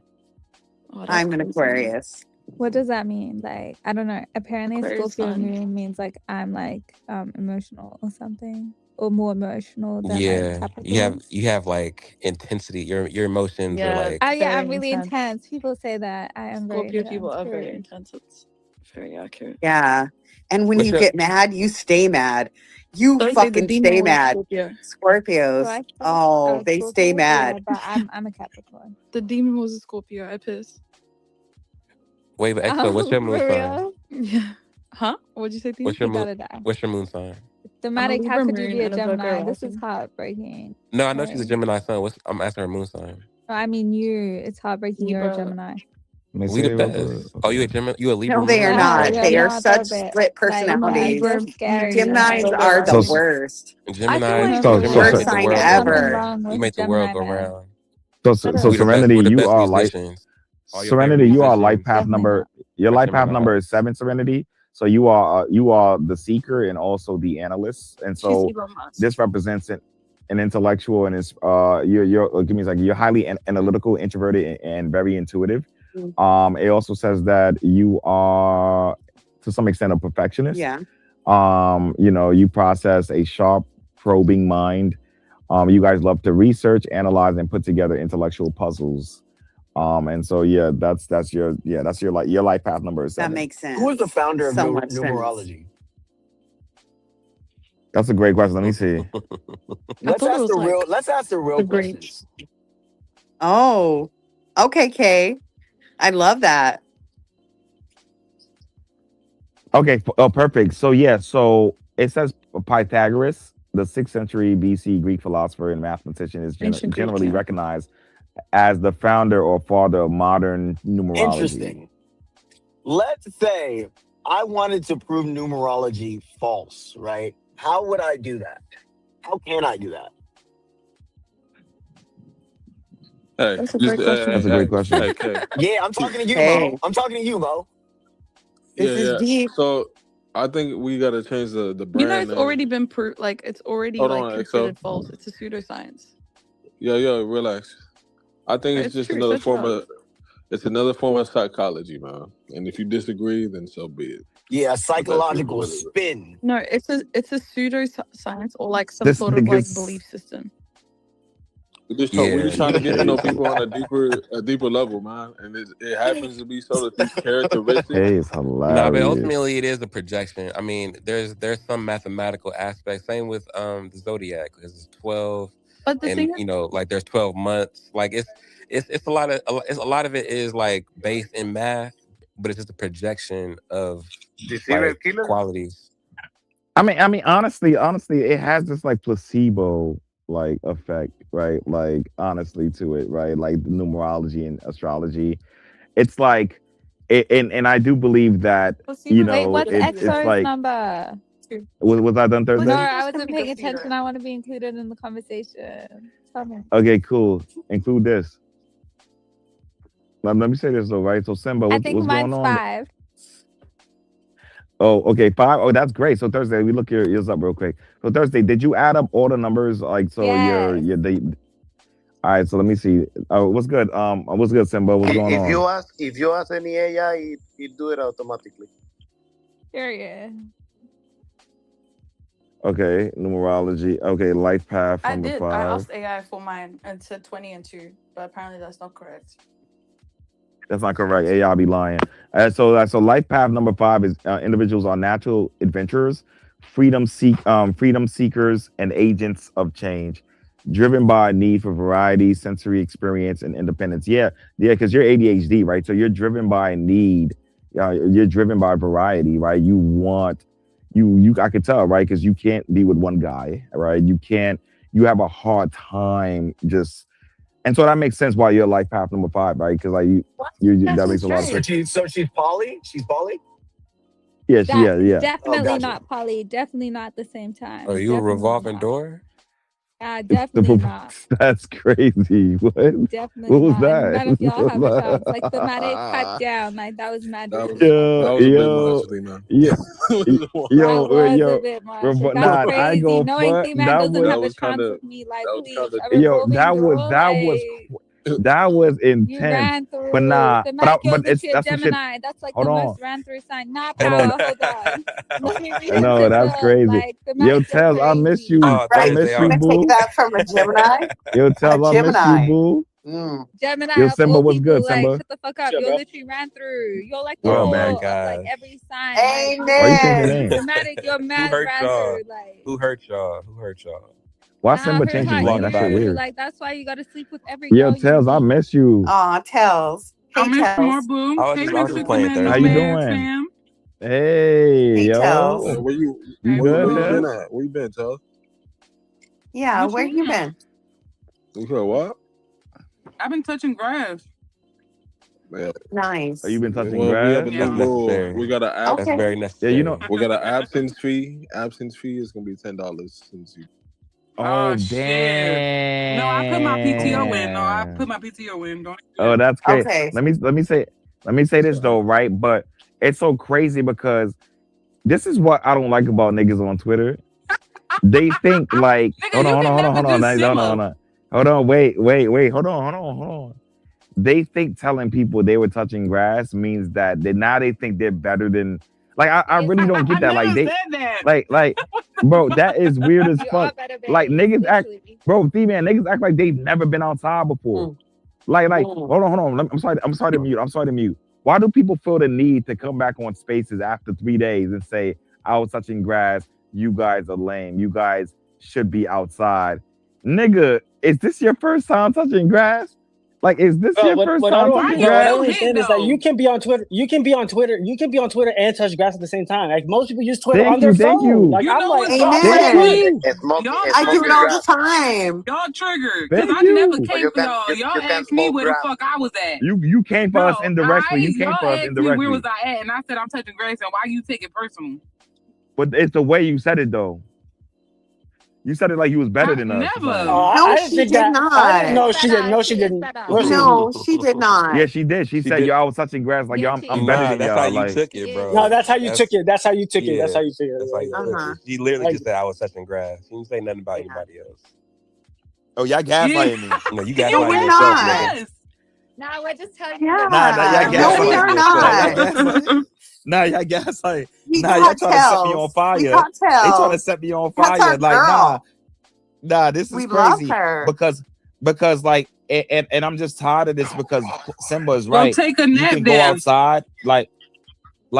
Oh, that's I'm an crazy. Aquarius. What does that mean? Like, I don't know. Apparently Aquarius Scorpio sun. moon means like I'm like emotional or something. Or more emotional than like Yeah, Capricorn. you have like intensity. Your emotions are like. Oh yeah, I'm very really intense. intense. People say that I am very Scorpio intense. people are very period. intense. It's very accurate. Yeah. And when What's you your get mad, you stay mad. You Thursday, the fucking demon stay was mad. Scorpio. So Scorpios. I Oh, they stay Yeah, mad. but I'm a Capricorn. The demon was a Scorpio. I pissed. wait, but Expo, what's your moon For sign? real? Yeah. Huh? What'd you say, Demon? What's your You moon? gotta die. What's your moon sign? Thematic, how Libra could you moon be a and a Virgo Gemini? This is rising. heartbreaking. No, I know she's a Like, Gemini sun. I'm asking her moon sign. I mean it's heartbreaking you're a Libra. Gemini. Let me We say the it real quick. best. Oh, you a Gemini? You a Libra No, they moon are or not. Yeah, They are no, they're a such bit split like I'm a personalities. Libra they're scary. moon and a Geminis Like Virgo are the So, rising. worst. Gemini? for so, The so, real. worst make the sign world There's go something ever. wrong We with make the world Gemini go man. round. Shut so up. Serenity, We the you best are like musicians. All your favorite Serenity, you are life musicians. path Definitely number. not. Your Are life path Gemini. number is 7, Serenity. So you are the seeker and also the analyst, and She's so Elon Musk. this represents an intellectual, and it's you're give me like you're highly analytical, introverted, and very intuitive. It also says that you are to some extent a perfectionist. Yeah. You process a sharp, probing mind. You guys love to research, analyze, and put together intellectual puzzles. And so that's your like your life path number is 7. That makes sense. Who is the founder of So much sense. numerology? That's a great question. Let me see. Let's thought it ask was the like real. Let's ask the real the questions. grapes. Oh, okay, Kay. I love that. Okay, perfect. So so it says Pythagoras, the 6th century BC Greek philosopher and mathematician, is Ancient Greek, generally yeah. recognized as the founder or father of modern numerology. Interesting. Let's say I wanted to prove numerology false, right? How would I do that? How can I do that? Hey, That's a just great question. That's a great question. Hey, Kay. Yeah, I'm talking to you, Hey. Mo. I'm talking to you, Mo. This is deep. So I think we gotta change the brand You know, it's name. already been proved. Like it's already Hold like on, considered XO. false. It's a pseudoscience. Yo, relax. I think But it's just true. another Search it form up. of it's another form of psychology, man. And if you disagree, then so be it. Yeah, But that's just psychological what it is. spin. No, it's a pseudoscience or like some This sort of like nigga's- belief system. We just Yeah. trying to get to know Crazy. people on a deeper level, man. And it happens to be so that these characteristics. Hey, it's Nah, but hilarious. ultimately it is a projection. I mean, there's some mathematical aspect. Same with the zodiac, because it's 12, But the thing and is, like there's 12 months. Like it's a lot of it is like based in math, but it's just a projection of like qualities. I mean, honestly, it has this like placebo like effect, right? Like honestly to it, right? Like the numerology and astrology. It's like and I do believe that, Wait, what's it's EXO's like number? was I done No, Thursday? I wasn't paying attention. I want to be included in the conversation. Tell me. Okay, cool. Include this. Let me say this though, right? So Simba, I what's think going mine's on? 5. Oh, okay, 5. Oh, that's great. So Thursday, we look yours up real quick. So Thursday, did you add up all the numbers? Like, so Yes. your date. All right, so let me see. Oh, what's good? What's good, Simba? What's going If you on? ask any AI, it do it automatically. Period. Okay, numerology. Okay, life path I number did. I 5. asked AI for mine and said 20 and 2, but apparently that's not correct. That's not correct. AI be lying. So life path number 5 is individuals are natural adventurers, freedom seekers, and agents of change, driven by a need for variety, sensory experience, and independence. Yeah, because you're ADHD, right? So you're driven by a need. You're driven by variety, right? You want you. I could tell, right? Because you can't be with one guy, right? You can't. You have a hard time just. And so that makes sense why you're life path number 5, right? Because like that makes a lot of sense. She's poly. She's poly. Yeah, yeah. Definitely gotcha. not poly. Definitely not at the same time. Are you a Definitely revolving not. door? Definitely not. That's crazy. What? Definitely What was not. And none of y'all have a chance. that? Like thematic, pipe down. Like that was mad That was disrespectful. a bit much, man. Yeah, That was a yo, bit much. Like, that's nah, I crazy. go Knowing front. T-Man That doesn't was, have a was chance kinda- with me. Like, that was please, kinda- a revolving that door. was You intense. ran through. But nah, Thematic, you're but it's literally a that's some shit. Gemini. That's like Hold the on, most ran through sign. Nah, hold on. pal, hold on. Let me read No, into that's this. crazy. Like, Yo, thematic, you're Tels, I miss crazy. you. Oh, I Right. miss they you, I'm are. gonna take boo. that from a Gemini. Yo, Tels, I miss you, Gemini. boo. Gemini Yo, of Simba, all what's people, good, like, Simba? shut the fuck up. Shut You're up. literally ran through. You're like the What up, whole man? of like Guys. every sign. Like, Why you changing your Amen. name? thematic, you're Who mad hurt ran y'all? through. Like, Who hurt y'all? Who hurt y'all? Why nah, Simba hurt changed his my Block name? That shit about ego. it. weird. Like, that's why you gotta sleep with every Yo, girl you Tels, I meet. miss you. Aw, Tells. Hey, I miss you more, Tells. boo. I was Hey, just Princess playing and How you Thursday. Nomad doing? fam. Hey, Hey, Tells. yo. Where you Hey, good, where you Tels? been boo. at? Where you been, Tell? Yeah, What where you you want? been? You said what? I've been touching grass. Man, Nice. Oh, you been touching well, we have grass? a That's Yeah. new rule. necessary. We got an That's Okay. very Yeah, necessary. we got an absence fee. Absence fee is gonna be $10 since you. Oh, Oh shit. No, I put my PTO in. No, I put damn. my PTO in. Don't do Oh, that. that's great. Okay. Let me say this though, right? But it's so crazy because this is what I don't like about niggas on Twitter. They think like, Nigga, you can never do Simma. hold on, wait, hold on. They think telling people they were touching grass means that they think they're better than. Like, I really don't I get that. Like never they, said that. like, bro, that is weird as You are fuck. better, Like babe. niggas act, Literally. bro, man, niggas act like they've never been outside before. Mm. Like, Mm. hold on. I'm sorry to mute. Why do people feel the need to come back on spaces after 3 days and say, I was touching grass, you guys are lame, you guys should be outside? Nigga, is this your first time touching grass? Like, is this your first time Why touching you grass? still hit Understand is that though? you can be on Twitter and touch grass at the same time. Like most people use Twitter on their Thank phone. you. Like You I'm know like, what's bro, so I'm like, Amen. crazy? you. It's smoking. Y'all It's I do it smoking all triggered. the grass. time. Y'all triggered. Cause Thank I never you. But came for y'all. Y'all you can asked me smoke where the grass. fuck I was at. You came for us No, indirectly. You came y'all for us asked me where was indirectly. I at, and I said I'm touching grass, and why you take it personal? But it's the way you said it though. You said it like you was better than us or Never. something. No, I didn't she think did that. I didn't. not. No, she didn't. No, she didn't. No, she didn't. No, she did not. Yeah, she did. She She said did. y'all was touching grass like Yeah, y'all. she I'm is. better Nah, than that's how y'all. you Like, took She it, is. No, bro. that's how you took it. That's how you took it. That's Yeah. how you took it. That's how you took Uh-huh. it. She literally Like, just said I was touching grass. She didn't say nothing about Yeah. anybody else. oh, y'all Yeah. gaslighting me. No, you You gaslighting we're went yourself, not. nigga. yes. Nah, we're just telling you Nah, the y'all Yeah. You No, truth. we gaslight. are gaslighting Nah, yourself. y'all not. gaslight. Nah, y'all gaslight. We Nah, y'all caught trying to set me on Tells. We fire. caught They trying to Tells. set me on That's fire. our Like, girl. this is We love crazy her. because like, and I'm just tired of this because Simba is Go right. take a You nap can go then. outside, like,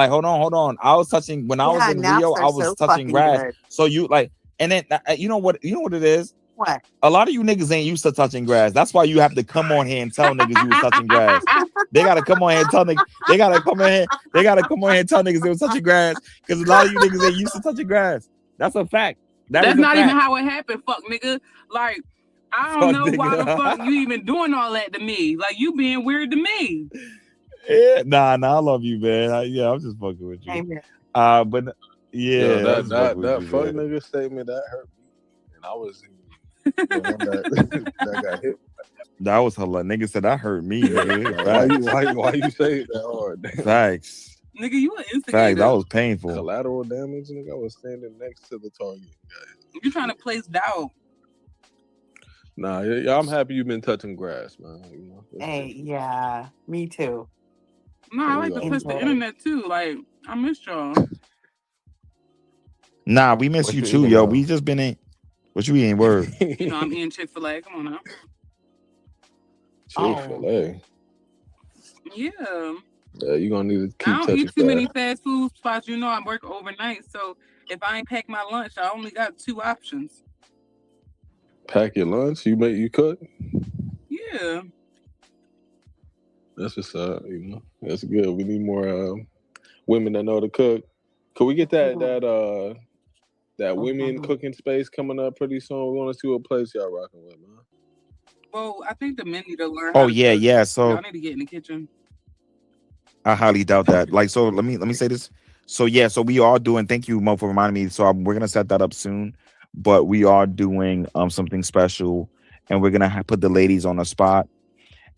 hold on. I was touching when I was Yeah, in naps Rio. are I was so touching fucking grass. good. So you like, and then you know what it is. What? A lot of you niggas ain't used to touching grass. That's why you have to come on here and tell niggas you was touching grass. They gotta come on here and tell niggas. They gotta come on here. They gotta come on here and tell niggas they was touching grass because a lot of you niggas ain't used to touching grass. That's a fact. That That's is a not even fact. how it happened, fuck nigga. Like, I don't know why the fuck you even doing all that to me. Like, you being weird to me. Yeah, nah, I love you, man. I'm just fucking with you. Amen. But yeah, Yo, I'm that just fucking with that you, fuck man. nigga statement that hurt me, and I was the one that that got hit. That was hilarious. Nigga said that hurt me, nigga. Like, Facts. why you say it that hard? Damn. Facts. Nigga, you an Fact, that instigator. was painful. Collateral damage, nigga. I was standing next to the target, guys. You trying to place doubt. Nah, yeah, I'm happy you've been touching grass, man. You know, Hey, yeah, me too. No, I like to touch the internet too. Like, I missed y'all. Nah, we miss you too, yo. We just been in. What you eating? Word. You know, I'm eating Chick-fil-A. Come on now. Chick-fil-A. Yeah. Yeah, you gonna need to keep I don't touching eat too many grass. fast food spots. You know, I work overnight, so if I ain't pack my lunch, I only got 2 options. Pack your lunch. You cook. Yeah. That's what's up. You know, that's good. We need more women that know to cook. Could we get that women cooking space coming up pretty soon? We want to see what place y'all rocking with, man. Well, I think the men need to learn. Oh how to yeah, cook. yeah. So I need to get in the kitchen. I highly doubt that. Like, so let me say this. So yeah, so we are doing. Thank you, Mo, for reminding me. So we're gonna set that up soon, but we are doing something special, and we're gonna put the ladies on the spot,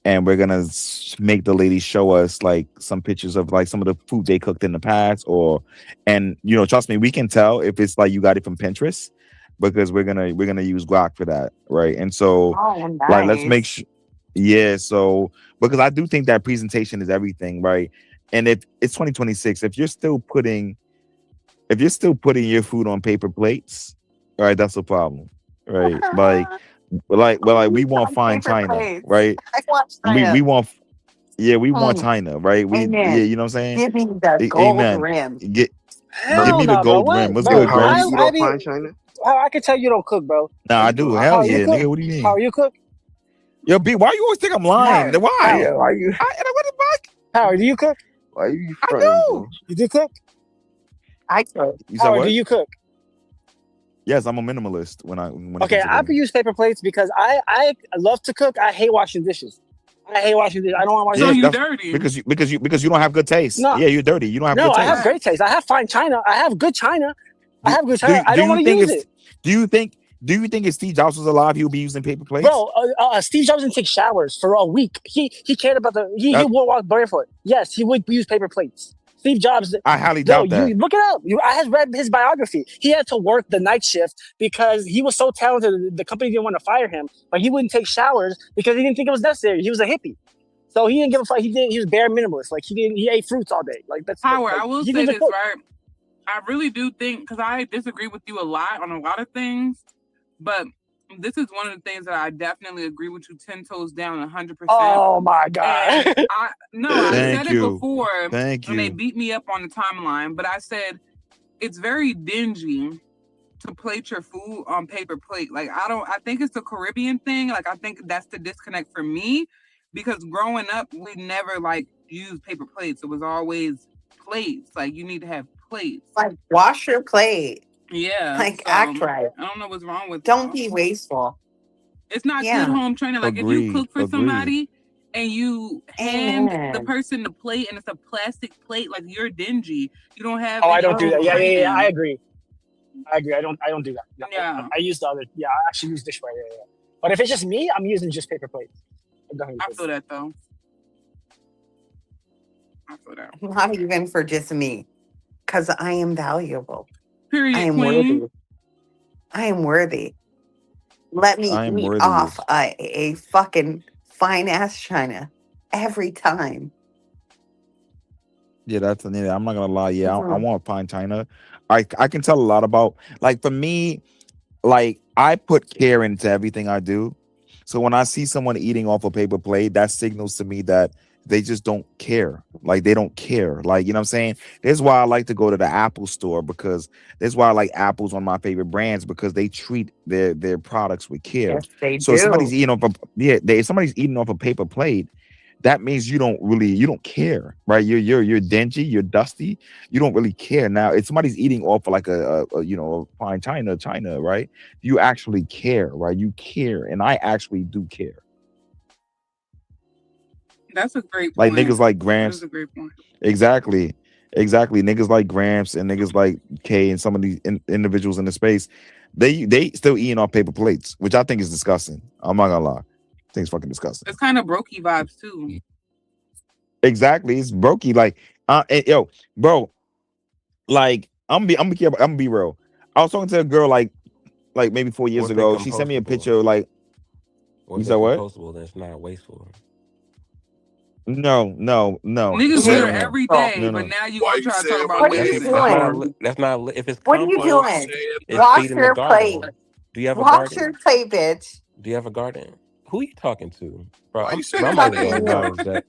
and we're gonna make the ladies show us like some pictures of like some of the food they cooked in the past, and you know, trust me, we can tell if it's like you got it from Pinterest, because we're gonna use Grok for that, right? And so, like, let's make sure. Yeah, so because I do think that presentation is everything, right? And if it's 2026, if you're still putting your food on paper plates, all right, that's a problem, right? Like we want fine china, right? I want We China. want we want china, right? Amen. You know what I'm saying? Give me the gold Amen. rim. Give Hell me the no, bro. gold What, rim. What's bro? good, Chris? How do you? How I can tell you don't cook, bro? Nah, I do. Hell How you yeah, cook? nigga. What do you mean? How you cook? Yo, B, why you always think I'm lying? Howard, Why? Howard. Why you? What the fuck? Howard, do you cook? Why you I fronting, do. bro? You do cook? I cook. You said Howard, what? do you cook? Yes, I'm a minimalist when it Okay, comes to I cooking. use paper plates because I love to cook. I hate washing dishes. I hate washing dishes. I don't want to wash So dishes. you dirty. Because you don't have good taste. No. Yeah, you're dirty. You don't have No, good I taste. have great taste. I have fine china. I have good china. I have good Do china. I don't you want to think use it's it. do you think if Steve Jobs was alive, he would be using paper plates? Bro, Steve Jobs didn't take showers for a week. He cared about he wore walk barefoot. Yes, he would use paper plates. Steve Jobs. I highly doubt that. You look it up. I have read his biography. He had to work the night shift because he was so talented. The company didn't want to fire him, but he wouldn't take showers because he didn't think it was necessary. He was a hippie, so he didn't give a fuck. He was bare minimalist. Like he ate fruits all day. Like that's Howard, like, I will say this, right? I really do think, because I disagree with you a lot on a lot of things, but this is one of the things that I definitely agree with you 10 toes down, 100%. Oh my God. And I said it before. Thank you. And they beat me up on the timeline, but I said it's very dingy to plate your food on paper plate. Like, I think it's the Caribbean thing. Like, I think that's the disconnect for me, because growing up, we never like used paper plates. It was always plates. Like, you need to have plates. Like, wash your plate. Yeah. Like, act right. I don't know what's wrong with Don't be wasteful. It's not good home training. Like, if you cook for somebody and you hand the person the plate and it's a plastic plate, like, you're dingy. You don't have. Oh, I don't do that. Yeah. I agree. I don't do that. No, yeah. I use the other. Yeah, I actually use dishware. Yeah. But if it's just me, I'm using just paper plates. I feel that though. I feel that. Not even for just me, because I am valuable. Period. I am queen. worthy. I am worthy. Let me eat off a fucking fine ass china every time. Yeah, I'm not gonna lie. Yeah, I want fine china. I can tell a lot about, like, for me, like, I put care into everything I do. So when I see someone eating off a paper plate, that signals to me that they just don't care. Like, they don't care. Like, you know what I'm saying? This is why I like to go to the Apple store, because this is why I like Apple's one of my favorite brands, because they treat their products with care. Yes, they so do. If somebody's eating if somebody's eating off a paper plate, that means you don't care, right? You're dingy, you're dusty, you don't really care. Now, if somebody's eating off like a fine china, right? You actually care, right? You care, and I actually do care. That's a great point. Like niggas like Gramps. That's a great point. Exactly. Niggas like Gramps and niggas like K and some of these individuals in the space, they still eating off paper plates, which I think is disgusting. I'm not gonna lie. I think it's fucking disgusting. It's kind of brokey vibes too. Exactly. It's brokey. Like, Yo, bro, like I'm gonna be real. I was talking to a girl like maybe 4 years Or if they ago. She sent me a compostable. picture like Or you if said they're what? compostable, then it's not wasteful. Niggas No. litter every day, but No. now you Why gonna you try to talk saying about my What are name you wasting. now? doing? That's not if it's What are you Why you compost, doing? saying it's Wash feeding the your plate. garden. Do you have a Wash your garden? plate, bitch. Do you have a garden? Who you talking to? Bro, why you bro, saying I'm my about to Talking go to name on now? you. mute, Jack.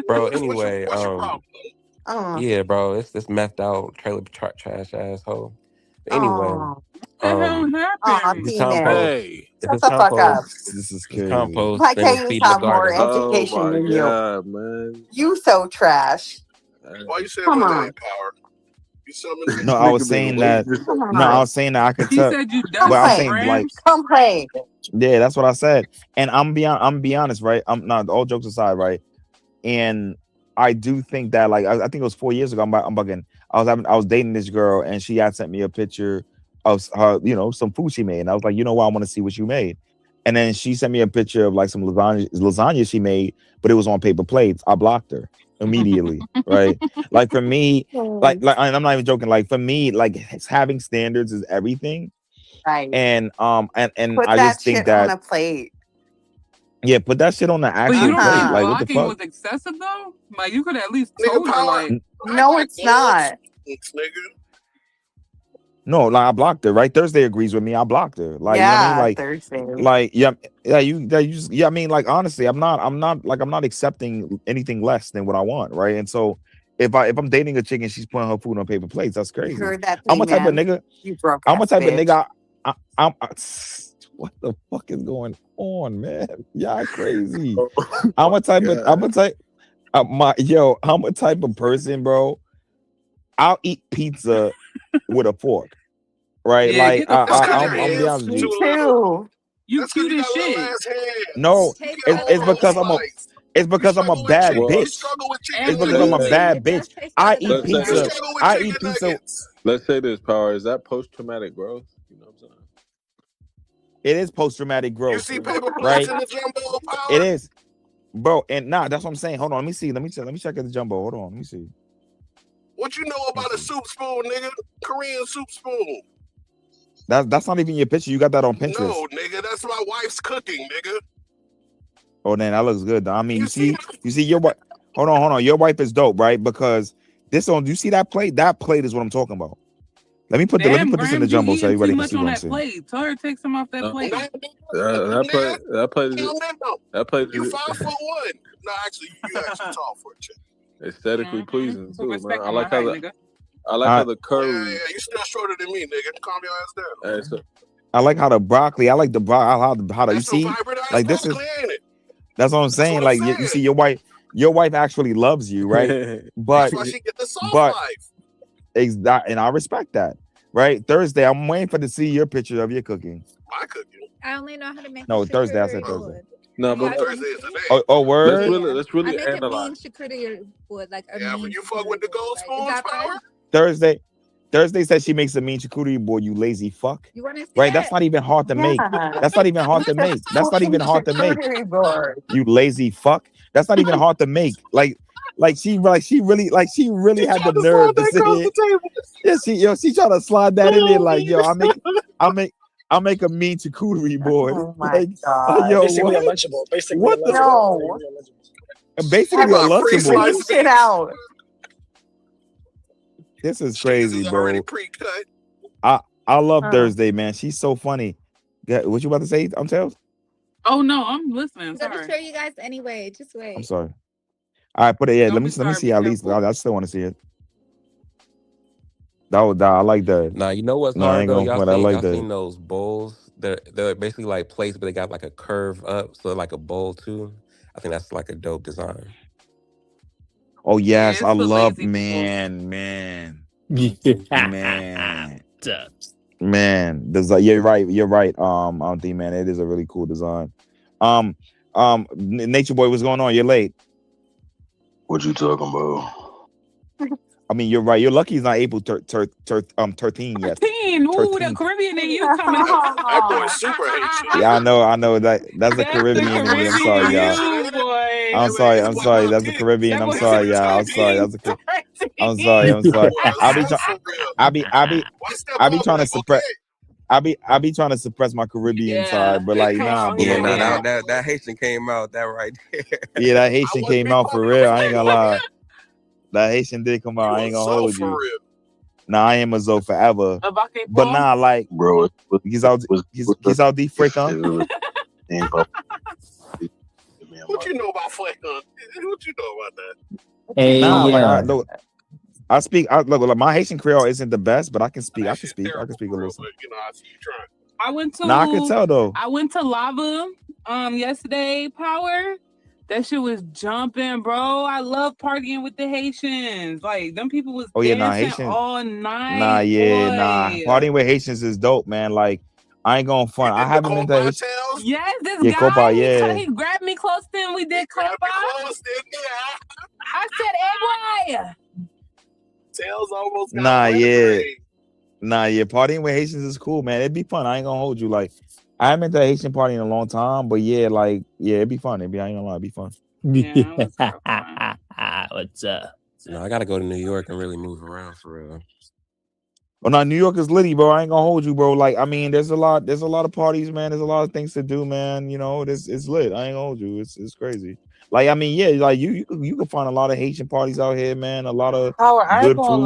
Bro, What's anyway, your problem? yeah, bro, it's this methed out trailer trash asshole. Anyway, Oh, What the hell oh, happened? if it's T-Man. compost, Hey. if Shut it's the fuck up. compost, This is if it's crazy. compost, Why then can't it's you feeding the have more garden. Oh education my than you? god, man! You so trash. Why you saying Come my on. name, Power? You summoned me? No, I was Nigga been saying that. waiting. Come No, I on. was saying that I could He tell. said you Come But I'm dusty play. saying like, grams. Come play. yeah, that's what I said. And I'm be honest, right? I'm not all jokes aside, right? And I do think that like I think it was 4 years ago. I'm bugging. I was dating this girl and she had sent me a picture of her, some food she made. And I was like, you know what, I want to see what you made. And then she sent me a picture of like some lasagna she made, but it was on paper plates. I blocked her immediately, right? Like for me, like and I'm not even joking. Like for me, like having standards is everything. Right. And and Put I that just think shit on that a plate. yeah, put that shit on the But you actual don't plate. think Like what the blocking fuck? was excessive though? Like you could at least Nigga, told her Power. like. No, it's not. Nigga. No, like I blocked her. Right? Thursday agrees with me. I blocked her. Like you know what I mean? Yeah, Thursday. Like yeah. I mean, like honestly, I'm not accepting anything less than what I want, right? And so if I'm dating a chick and she's putting her food on paper plates, that's You crazy. heard that I'm thing, a type of man? nigga. You broke I'm a ass type of bitch. nigga. What the fuck is going on, man? Y'all crazy. I'm a type of I'm a type I'm a type of person, bro. I'll eat pizza with a fork, right? Yeah, Like get the fuck out of I'm be here. honest with Me you. too. You That's because cute you as got little shit. ass hands. No, You Tastes get better it's than because I'm a slice. it's because I'm a bad Well, You bitch. struggle with chicken It's And because you I'm a nuggets. ugly. bad it does bitch. taste I better than eat let's say You pizza. this. struggle with I chicken eat pizza. nuggets. Let's say this. Power, is that post-traumatic growth? You know what I'm saying? It is post-traumatic You growth, see paper plates right? in the jumbo, It Power? is, bro. And that's what I'm saying. Hold on, let me see. Let me check at the jumbo. Hold on, let me see. What you know Let me about a see. soup spoon, nigga? Korean soup spoon. That's not even your picture. You got that on Pinterest. No, nigga, that's my wife's cooking, nigga. Oh, man, that looks good. Though. I mean, You see you see your wife. Hold on. Your wife is dope, right? Because this on. You see that plate? That plate is what I'm talking about. Let me put Damn, this in the Grams, you jumbo so eating too everybody can much see on what I'm that saying. plate. Tell her to take some off that plate. That plate you is 5'1". No, actually, you actually tall for a chick. aesthetically pleasing Put too, respect man. on my height, nigga. I like how the Yeah, curves. you still shorter than me, nigga. Calm your ass down. I like how the broccoli. I like the broccoli. How the you That's some see? vibrant ass Like this is. broccoli, ain't it? That's what I'm saying. That's what I'm Like you saying. see, your wife actually loves you, right? That's But why she get the soft life. and I respect that, right? Thursday, I'm waiting to see your picture of your cooking. My cooking. I only know how to make No, a Thursday. I charcuterie said Thursday. board. No, You but guys Thursday wanna is the see? day. Oh, word. let's really I make a mean analyze. charcuterie board, like a Yeah, mean. you fuck with the charcuterie gold board. Like, is spoons, that Power? fine? Thursday said she makes a mean charcuterie board. You lazy fuck. You want to see Right? it? That's not even hard to make. Yeah. That's not even hard to make. That's not even hard to make. Charcuterie board. You lazy fuck. That's not even hard to make. She really had the Trying to nerve slide to that sit across here. the table. She trying to slide that in there like, yo, I'll make a mean charcuterie board. Oh my Like, god. yo, Basically a what? Lunchable. Basically What a the Lunchable. No. basically Talking a about Lunchable. pre-sliced Space it out. This is Cheese crazy, is already bro. pre-cut. I love Oh. Thursday, man. She's so funny. What you about to say? I'm Tails? Oh no, I'm listening. I'm gonna Sorry. show you guys anyway. Just wait. I'm sorry. All right, put it. Yeah, Don't let be me sorry, see be at least. careful. I still want to see it. I like that. Nah, you know what's No, I hard ain't though? gonna front. I like Y'all that. seen those bowls? They're basically like plates, but they got like a curve up, so like a bowl too. I think that's like a dope design. Oh yes, Yeah, I it's for love lazy people. man. You're right. D man, it is a really cool design. Nature Boy, what's going on? You're late. What you talking about? I mean, you're right. You're lucky he's not able to 13 yet. 13. Ooh, the 13. Caribbean in you coming out. That boy super hates you. Yeah, I know that's a That's the Caribbean in me. I'm sorry, Caribbean y'all. you, boy. I'm sorry. That's a Caribbean. That I'm boy sorry, said y'all. I'm sorry. Caribbean. I'm sorry. I be trying to suppress. I be trying to suppress my Caribbean side, but like, nah, but Yeah, like, that Haitian came out that right there. yeah, that Haitian came out for real. I ain't gonna lie. That Haitian did come out. I ain't gonna hold you. Nah, I am a Zoe forever. But nah, like, bro, he's out the freaking. What you know about Fleckon? What you know about that? Hey, nah, yeah. like, I speak. Look, my Haitian Creole isn't the best, but I can speak. I can speak a little. But, you know, I see you trying. I went to. Nah, I can tell though. I went to Lava yesterday. Power. That shit was jumping, bro. I love partying with the Haitians. Like them people was dancing all night. Nah, partying with Haitians is dope, man. Like I ain't going fun. I haven't been to Haitian. Yes, this Yeah, guy. Copa, yeah. He grabbed me close to him. We did Copa. I said, "Hey, boy." Tails almost got Nah, yeah. Partying with Haitians is cool, man. It'd be fun. I ain't gonna hold you. Like, I haven't been to a Haitian party in a long time, but yeah, like, yeah, it'd be fun. I ain't gonna lie, it'd be fun. What's up? No, I gotta go to New York and really move around for real. Oh no, New York is litty, bro. I ain't gonna hold you, bro. Like, I mean, there's a lot of parties, man. There's a lot of things to do, man. You know, it's lit. I ain't gonna hold you. It's crazy. Like, I mean, yeah, like you can find a lot of Haitian parties out here, man. A lot of good food,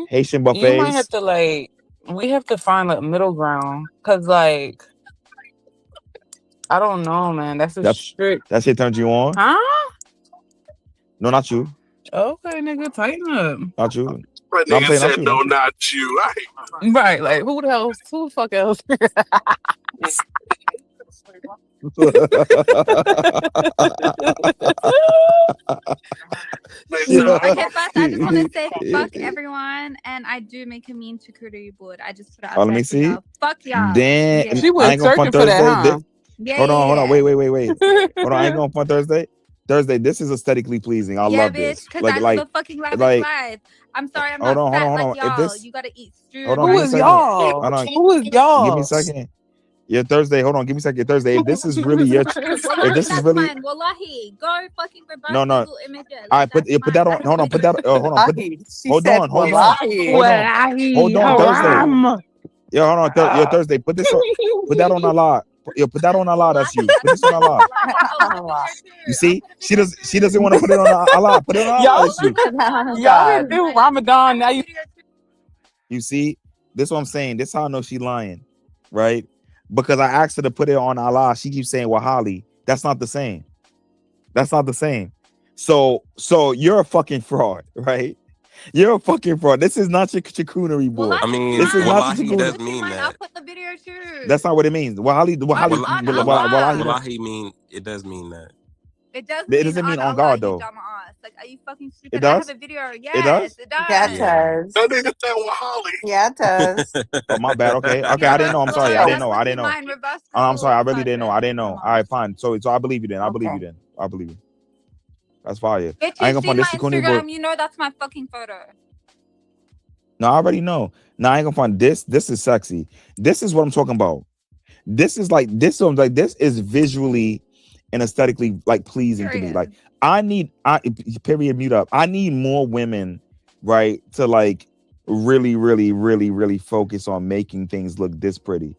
Haitian buffets. You might have to we have to find a middle ground, cause like, I don't know, man. That's strict. That shit turns you on? Huh? No, not you. Okay, nigga, tighten up. Not you. But No, I'm nigga saying said no, not you. Right, like who the fuck else? Okay, first I just want to say fuck everyone, and I do make a mean charcuterie board. I just put it out let me see. y'all. Fuck y'all. Damn, Yeah. She was searching for that, huh? Hold on. Wait. Hold on, I ain't going fun Thursday. This is aesthetically pleasing. I love this. Because I live a fucking lavish life. I'm sorry, I'm not fat like y'all. You gotta eat stew. Who is y'all? Who is y'all? Give me a second. Yeah, Thursday. Hold on. Give me a second. Thursday. If this is really your, if this is really, Wallahi, go fucking reverse no. Google images. I put that on. Hold on. Put that. Hold on. Hold on. Thursday. Yeah, hold on. Yeah, Thursday. Put this on. Put that on Allah. Yeah, put that on Allah. That's you. Put this on Allah. You see, she doesn't want to put it on Allah. Put it on Allah. That's you. Y'all didn't do Ramadan. Now you see, this is what I'm saying. This is how I know she lying, right? Because I asked her to put it on Allah. She keeps saying Wahali. That's not the same. That's not the same. So you're a fucking fraud, right? You're a fucking fraud. This is not your charcuterie board. I mean, this is not Wallahi does mean that. I'll put the video too. That's not what it means. Wallahi Wallahi mean it does mean that. It does. It doesn't mean on guard though. Like, are you fucking stupid? It does? I have a video. Yes, it does. Yeah, it does. That nigga said Wahali. Yeah, it does. Oh, my bad. Okay. I didn't know. I'm sorry. I didn't know. I'm sorry. I really didn't know. I didn't know. All right, fine. So I believe you then. I believe you. That's fire. Bitch, I ain't gonna find this Instagram. You know that's my fucking photo. No, I already know. Now I ain't gonna find this. This is sexy. This is what I'm talking about. This is this visually and aesthetically like pleasing to me. Like I period mute up. I need more women, right, to like really focus on making things look this pretty.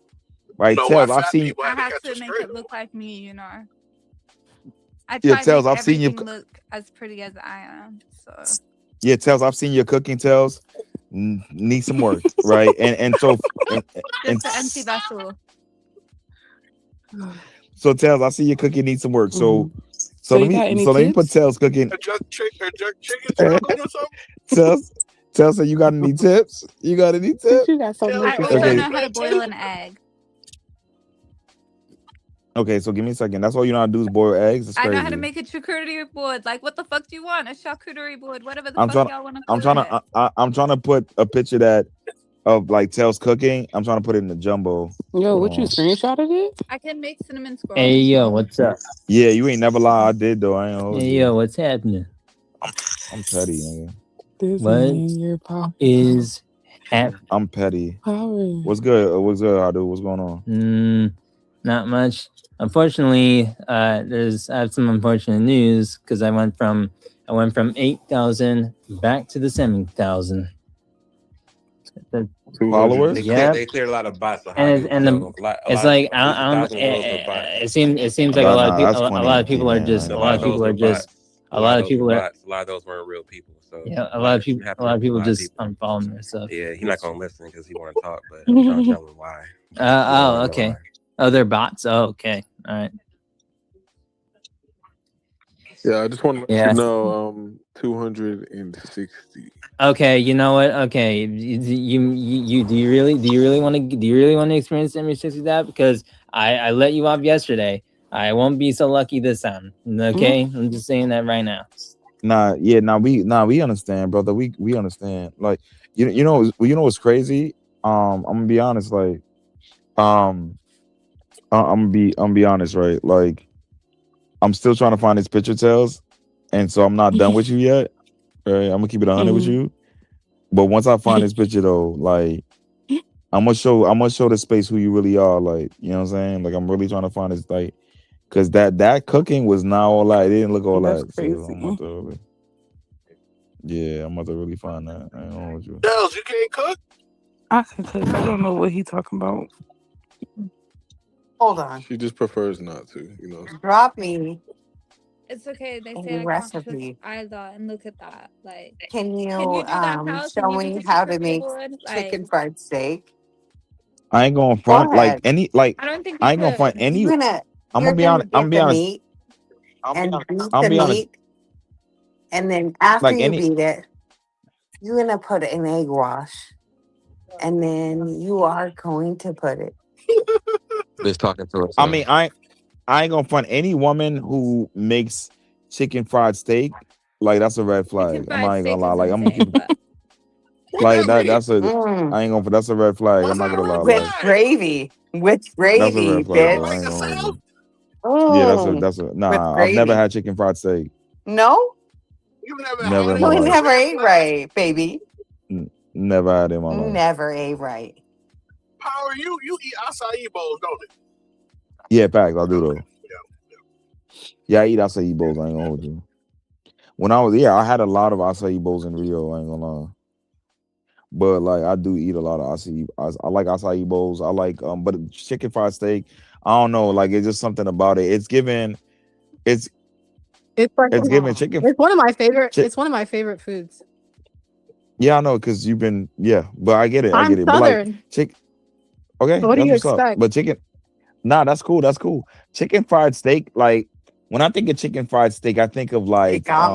Right? Tails, I've seen I have to make it look like me, you know. I try to make everything look as pretty as I am. So yeah, Tails, I've seen your cooking, Tails. Need some work, right? And so just an empty vessel. So Tails, I see your cooking needs some work. So let me put Tails cooking. Tails, so you got any tips? You got any tips? I also know how to boil an egg. Okay, so give me a second. That's all you know how to do is boil eggs. That's crazy. I know how to make a charcuterie board. Like, what the fuck do you want? A charcuterie board, whatever the fuck y'all want to call it. I'm trying to put a picture of like Tails cooking. I'm trying to put it in the jumbo. Yo, what you screenshotted it? I can make cinnamon scrolls. Hey, yo, what's up? Yeah, you ain't never lie. I did though. I ain't hold you. Yo, what's happening? I'm petty, nigga. What is happening? I'm petty. What's good? What's good, Adu? What's going on? Not much. Unfortunately, I have some unfortunate news because I went from I went from 8,000 back to the 7,000. Followers. They cleared a lot of bots. So And it's like I don't. It seems like a lot of people. A lot of people are just. A lot of people are just. A lot of people are. A lot of those weren't real people. So yeah, a lot of people just unfollow their stuff. Yeah, he's not gonna listen because he want to talk, but I'm trying to tell him why. Okay. Oh, they're bots. Oh, okay. All right. Yeah, I just want to let you know, 260. Okay, you know what? Okay, you do you really want to experience MH60 that? Because I let you off yesterday. I won't be so lucky this time. Okay, I'm just saying that right now. We understand, brother. We understand. Like you know what's crazy? I'm gonna be honest. Like I'm gonna be honest, right? Like I'm still trying to find his picture tails, and so I'm not done with you yet. Right? I'm gonna keep it 100 with you. But once I find this picture though, like I'm gonna show the space who you really are. Like, you know what I'm saying? Like I'm really trying to find this, like, because that cooking was not all that. It didn't look all that. So I'm about to really find that. I don't know what you. Tails, you can't cook? I can cook. I don't know what he talking about. Hold on. She just prefers not to, you know. Drop me. It's okay. They a say I recipe. can't cook either, and look at that. Like, Can you do that, House? show me how to make chicken fried steak? I ain't gonna front like any like. I don't think I ain't gonna front any. I'm gonna be honest. I'm gonna be honest. Meat and beat the meat, and then after like you beat it, you're gonna put an egg wash, and then you are going to put it. Just talking to us. I mean, I ain't gonna front any woman who makes chicken fried steak. Like that's a red flag. I'm not even gonna lie. Like I'm gonna keep like that. That's a. I ain't gonna. That's a red flag. I'm not gonna lie. With gravy. With gravy. That's a red flag. I ain't gonna that's a. Nah, I've never had chicken fried steak. No. You never Never. You never ate right, baby. Never had it in my life. Never ate right. Power, you eat acai bowls, don't it? Yeah, facts. I do though. Yeah, I eat acai bowls. I ain't gonna hold you. When I had a lot of acai bowls in Rio. I ain't gonna lie. But like I do eat a lot of acai. I like acai bowls. I like but chicken fried steak. I don't know. Like it's just something about it. It's given. It's given chicken. It's one of my favorite. It's one of my favorite foods. Yeah, I know because you've been. Yeah, but I get it. I'm Southern. But like chicken. Okay, what do you expect? Up. But chicken. Nah, that's cool. That's cool. Chicken fried steak. Like when I think of chicken fried steak, I think of like I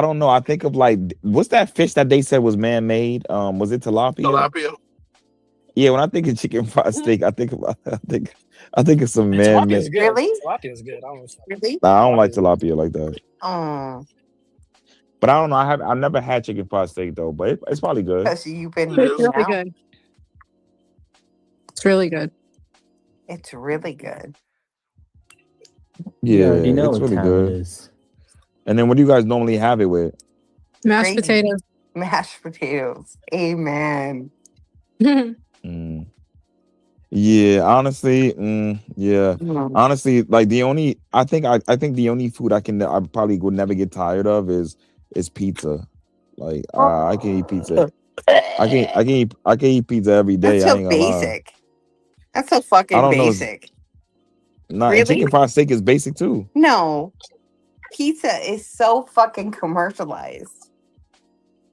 don't know. I think of like what's that fish that they said was man-made? Was it tilapia? Tilapia. Yeah, when I think of chicken fried steak, I think of some man-made. Really? Tilapia is good. Really? Nah, I don't like tilapia like that. But I don't know. I've never had chicken fried steak though, but it's probably good. Because you've been It's really good. It's really good. It's really good. Yeah, you know it's what really time good. it is. And then what do you guys normally have it with? Mashed potatoes. Mashed potatoes. Amen. Yeah, honestly, honestly, like I think the only food I probably would never get tired of is pizza. Like I can eat pizza. I can eat pizza every day. That's I so ain't gonna lie. basic. That's so fucking basic. Nah, really? Chicken fried steak is basic too. No, pizza is so fucking commercialized.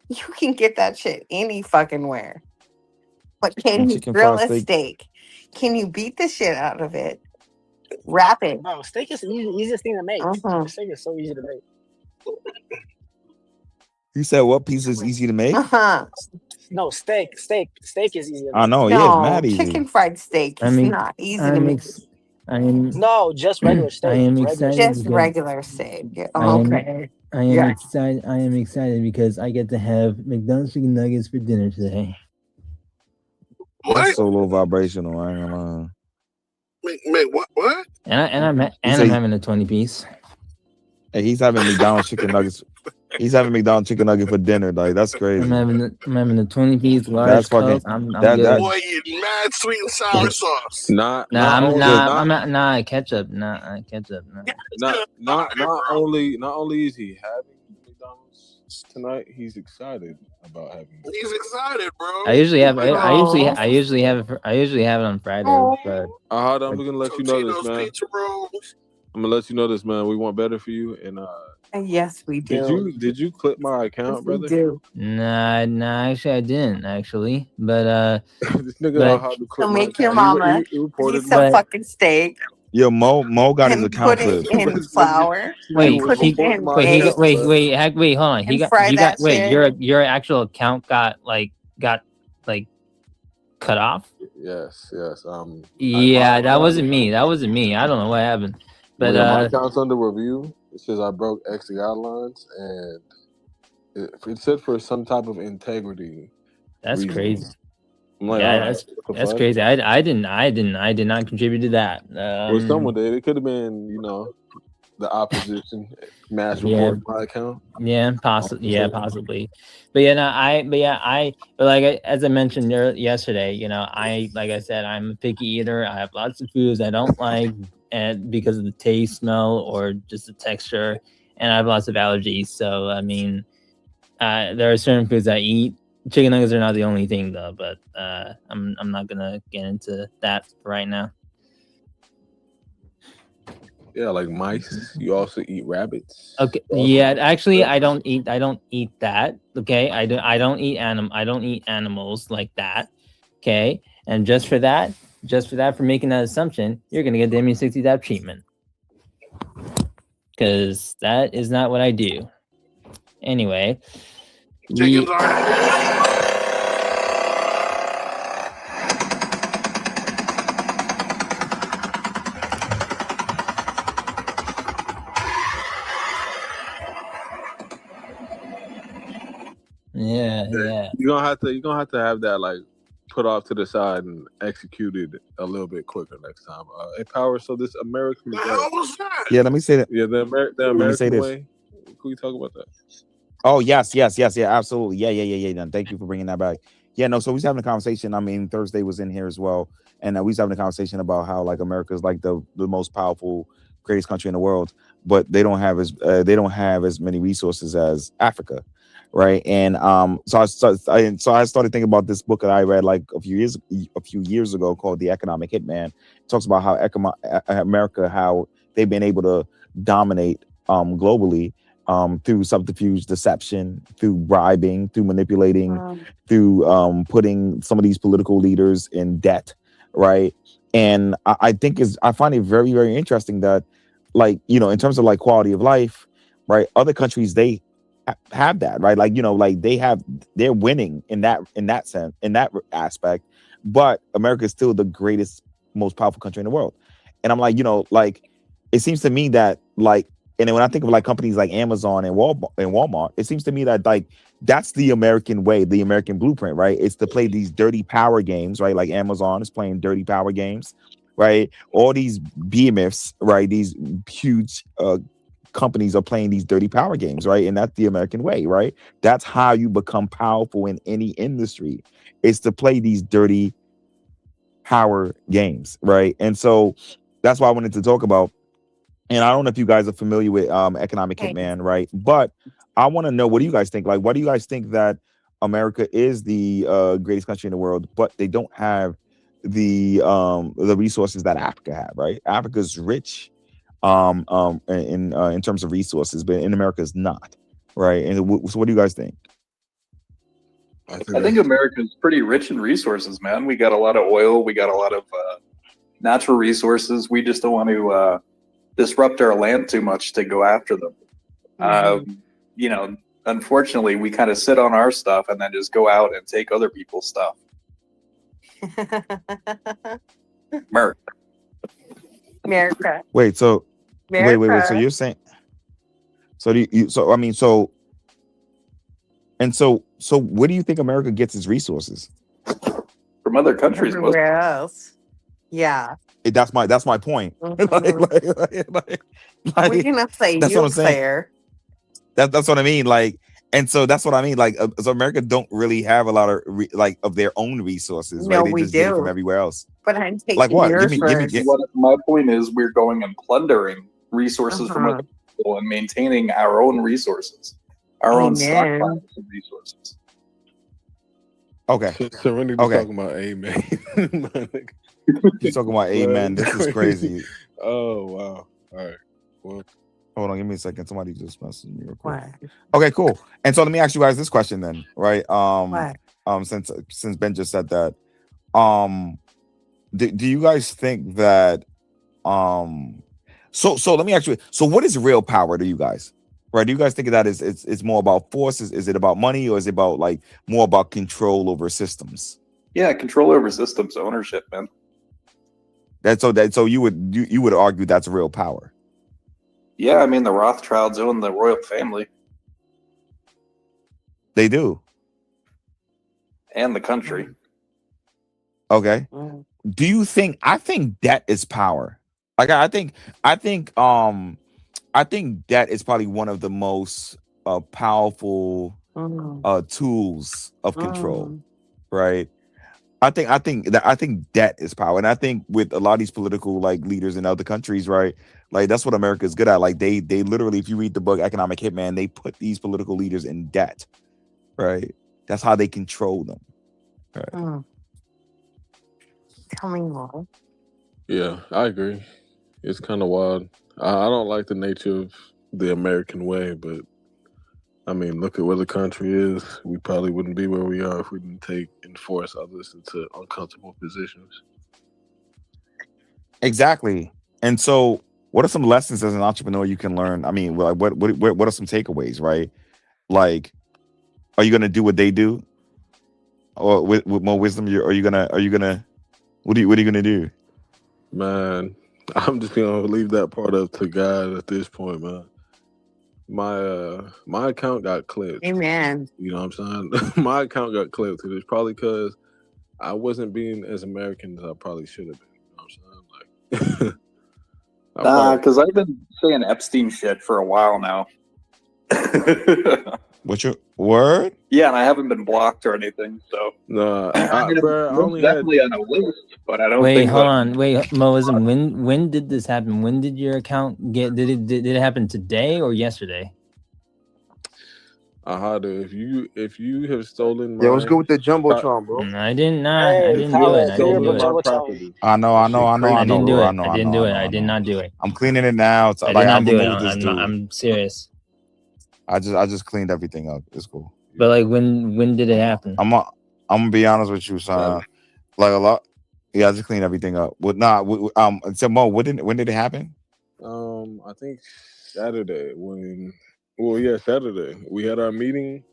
You can get that shit any fucking where. But can you grill a steak? Can you beat the shit out of it? Wrap it. No, steak is the easiest thing to make. Steak is so easy to make. You said what piece is easy to make? No, steak is easy to make. I know, yeah, it's mad easy. Chicken fried steak is not easy to make. No, just regular steak. I am excited. Just regular steak. Okay. I am excited because I get to have McDonald's chicken nuggets for dinner today. That's so low vibrational. I ain't gonna lie. Make what? And I'm having a 20 piece. Hey, he's having McDonald's chicken nuggets. He's having McDonald's chicken nugget for dinner. Like that's crazy. I'm having the 20-piece large. That's fucking. I'm that good. Boy, eating mad sweet and sour sauce. Not ketchup. Nah, ketchup. Nah. Not only is he having McDonald's tonight, he's excited about having it. He's excited, bro. I usually have it on Fridays, but I'm gonna let you know this, man. Pizza rolls. I'm gonna let you know this, man. We want better for you, and yes, we do. Did you clip my account, brother? We do. Nah, actually I didn't actually, but this nigga know how to clip So my make your account. mama He eat some fucking steak. Yo, Mo got his And account put it clip. in flour. Wait, Put it in wait, eggs. wait, hold on. And fry that shit. Your actual account got cut off? Yes. Yeah, that wasn't me. I don't know what happened. But my account's under review. It says I broke X guidelines, and it said for some type of integrity. That's crazy. I'm like, yeah, that's crazy. I did not contribute to that. Well, someone did. It could have been, the opposition mass report my account. Yeah, possibly. But as I mentioned yesterday, like I said, I'm a picky eater. I have lots of foods I don't like, and because of the taste, smell, or just the texture, and I have lots of allergies. So I mean, there are certain foods I eat. Chicken nuggets are not the only thing though, but I'm not gonna get into that right now. Yeah, like mice. You also eat rabbits. Okay. Yeah, actually, I don't eat that. Okay, I don't eat animals like that. Okay, and just for that, for making that assumption, you're gonna get the Immune 60 Dab treatment, because that is not what I do. Anyway, Chickens are. Yeah. You're gonna have to have that like put off to the side and executed a little bit quicker next time. Hey, Power. So this American way. Yeah, let me say that. Yeah, the American way. Can we talk about that? Oh yes, absolutely. Yeah. Thank you for bringing that back. Yeah, no. So we was having a conversation. I mean, Thursday was in here as well, and we was having a conversation about how like America is like the most powerful, greatest country in the world, but they don't have as many resources as Africa. Right. And so I started thinking about this book that I read like a few years ago called The Economic Hitman. It talks about how America, how they've been able to dominate globally through subterfuge, deception, through bribing, through manipulating, through putting some of these political leaders in debt. Right. And I find it very, very interesting that, like, in terms of like quality of life, right, other countries, they have that, right? Like, like they're winning in that sense, in that aspect, but America is still the greatest, most powerful country in the world. And I'm like, like it seems to me that like, and then when I think of like companies like Amazon and Walmart, it seems to me that like that's the American way, the American blueprint, right? It's to play these dirty power games, right? Like Amazon is playing dirty power games, right? All these behemoths, right? These huge companies are playing these dirty power games, right? And that's the American way, right? That's how you become powerful in any industry. It's to play these dirty power games, right? And so that's why I wanted to talk about. And I don't know if you guys are familiar with Economic Hitman, right? But I want to know, what do you guys think? Like, what do you guys think that America is the greatest country in the world, but they don't have the resources that Africa have, right? Africa's rich in terms of resources, but in America is not, right? And so what do you guys think? I think America's pretty rich in resources, man. We got a lot of oil, we got a lot of natural resources. We just don't want to disrupt our land too much to go after them. Unfortunately, we kind of sit on our stuff and then just go out and take other people's stuff. America. Wait, so wait. So you're saying? So do you? So I mean, so where do you think America gets its resources? From other countries, everywhere else. Yeah. That's my point. Mm-hmm. We're gonna play that's you what I'm saying. fair. That's what I mean. Like, and so that's what I mean. Like, so America don't really have a lot of of their own resources, right? No, They we just get it from do. everywhere else. But I'm Like taking what? yours Give me. first. My point is, we're going and plundering resources from other people and maintaining our own resources, our own stockpiles of resources. Okay. Serenity's talking about amen. She's talking about amen. This is crazy. Oh wow. All right. Well, hold on, give me a second. Somebody just messaged me real quick. Okay, cool. And so let me ask you guys this question then, right? Since Ben just said that, do you guys think that so let me ask you, so what is real power to you guys? Right? Do you guys think of that as it's more about force? Is it about money, or is it about like more about control over systems? Yeah, control over systems, ownership, man. So you would argue that's real power. Yeah, I mean the Rothschilds own the royal family. They do. And the country. Okay. Do you think? I think debt is power. Like I think debt is probably one of the most powerful tools of control, right? I think debt is power, and I think with a lot of these political like leaders in other countries, right? Like that's what America is good at. Like they literally, if you read the book Economic Hitman, they put these political leaders in debt, right? That's how they control them. Right. Tell me more. Yeah, I agree. It's kind of wild. I don't like the nature of the American way, but I mean, look at where the country is. We probably wouldn't be where we are if we didn't enforce others into uncomfortable positions. Exactly. And so, what are some lessons as an entrepreneur you can learn? I mean, what are some takeaways, right? Like, are you gonna do what they do, or with more wisdom? Are you gonna? What are you gonna do? Man, I'm just gonna leave that part up to God at this point, man. My account got clipped. Amen. You know what I'm saying? My account got clipped. It's probably because I wasn't being as American as I probably should have been. You know what I'm saying? Like, Because I've been saying Epstein shit for a while now. What's your word? Yeah, and I haven't been blocked or anything. So no, I mean, bro, I only definitely on a list, but I don't Wait, think. hold on. Wait, Moism, when did this happen? When did your account get? Did it happen today or yesterday? If you have stolen my Yo, what's good with the jumbotron, bro? I didn't do it. I didn't do it. I know. I didn't do bro. it. I know. I didn't do it. I did not do it. I'm cleaning it now. I did not do it. I'm serious. I just cleaned everything up. It's cool. But like, when did it happen? I'm gonna be honest with you, son. Like a lot. Yeah, I just cleaned everything up. But so Mo, when did it happen? I think Saturday Saturday. We had our meeting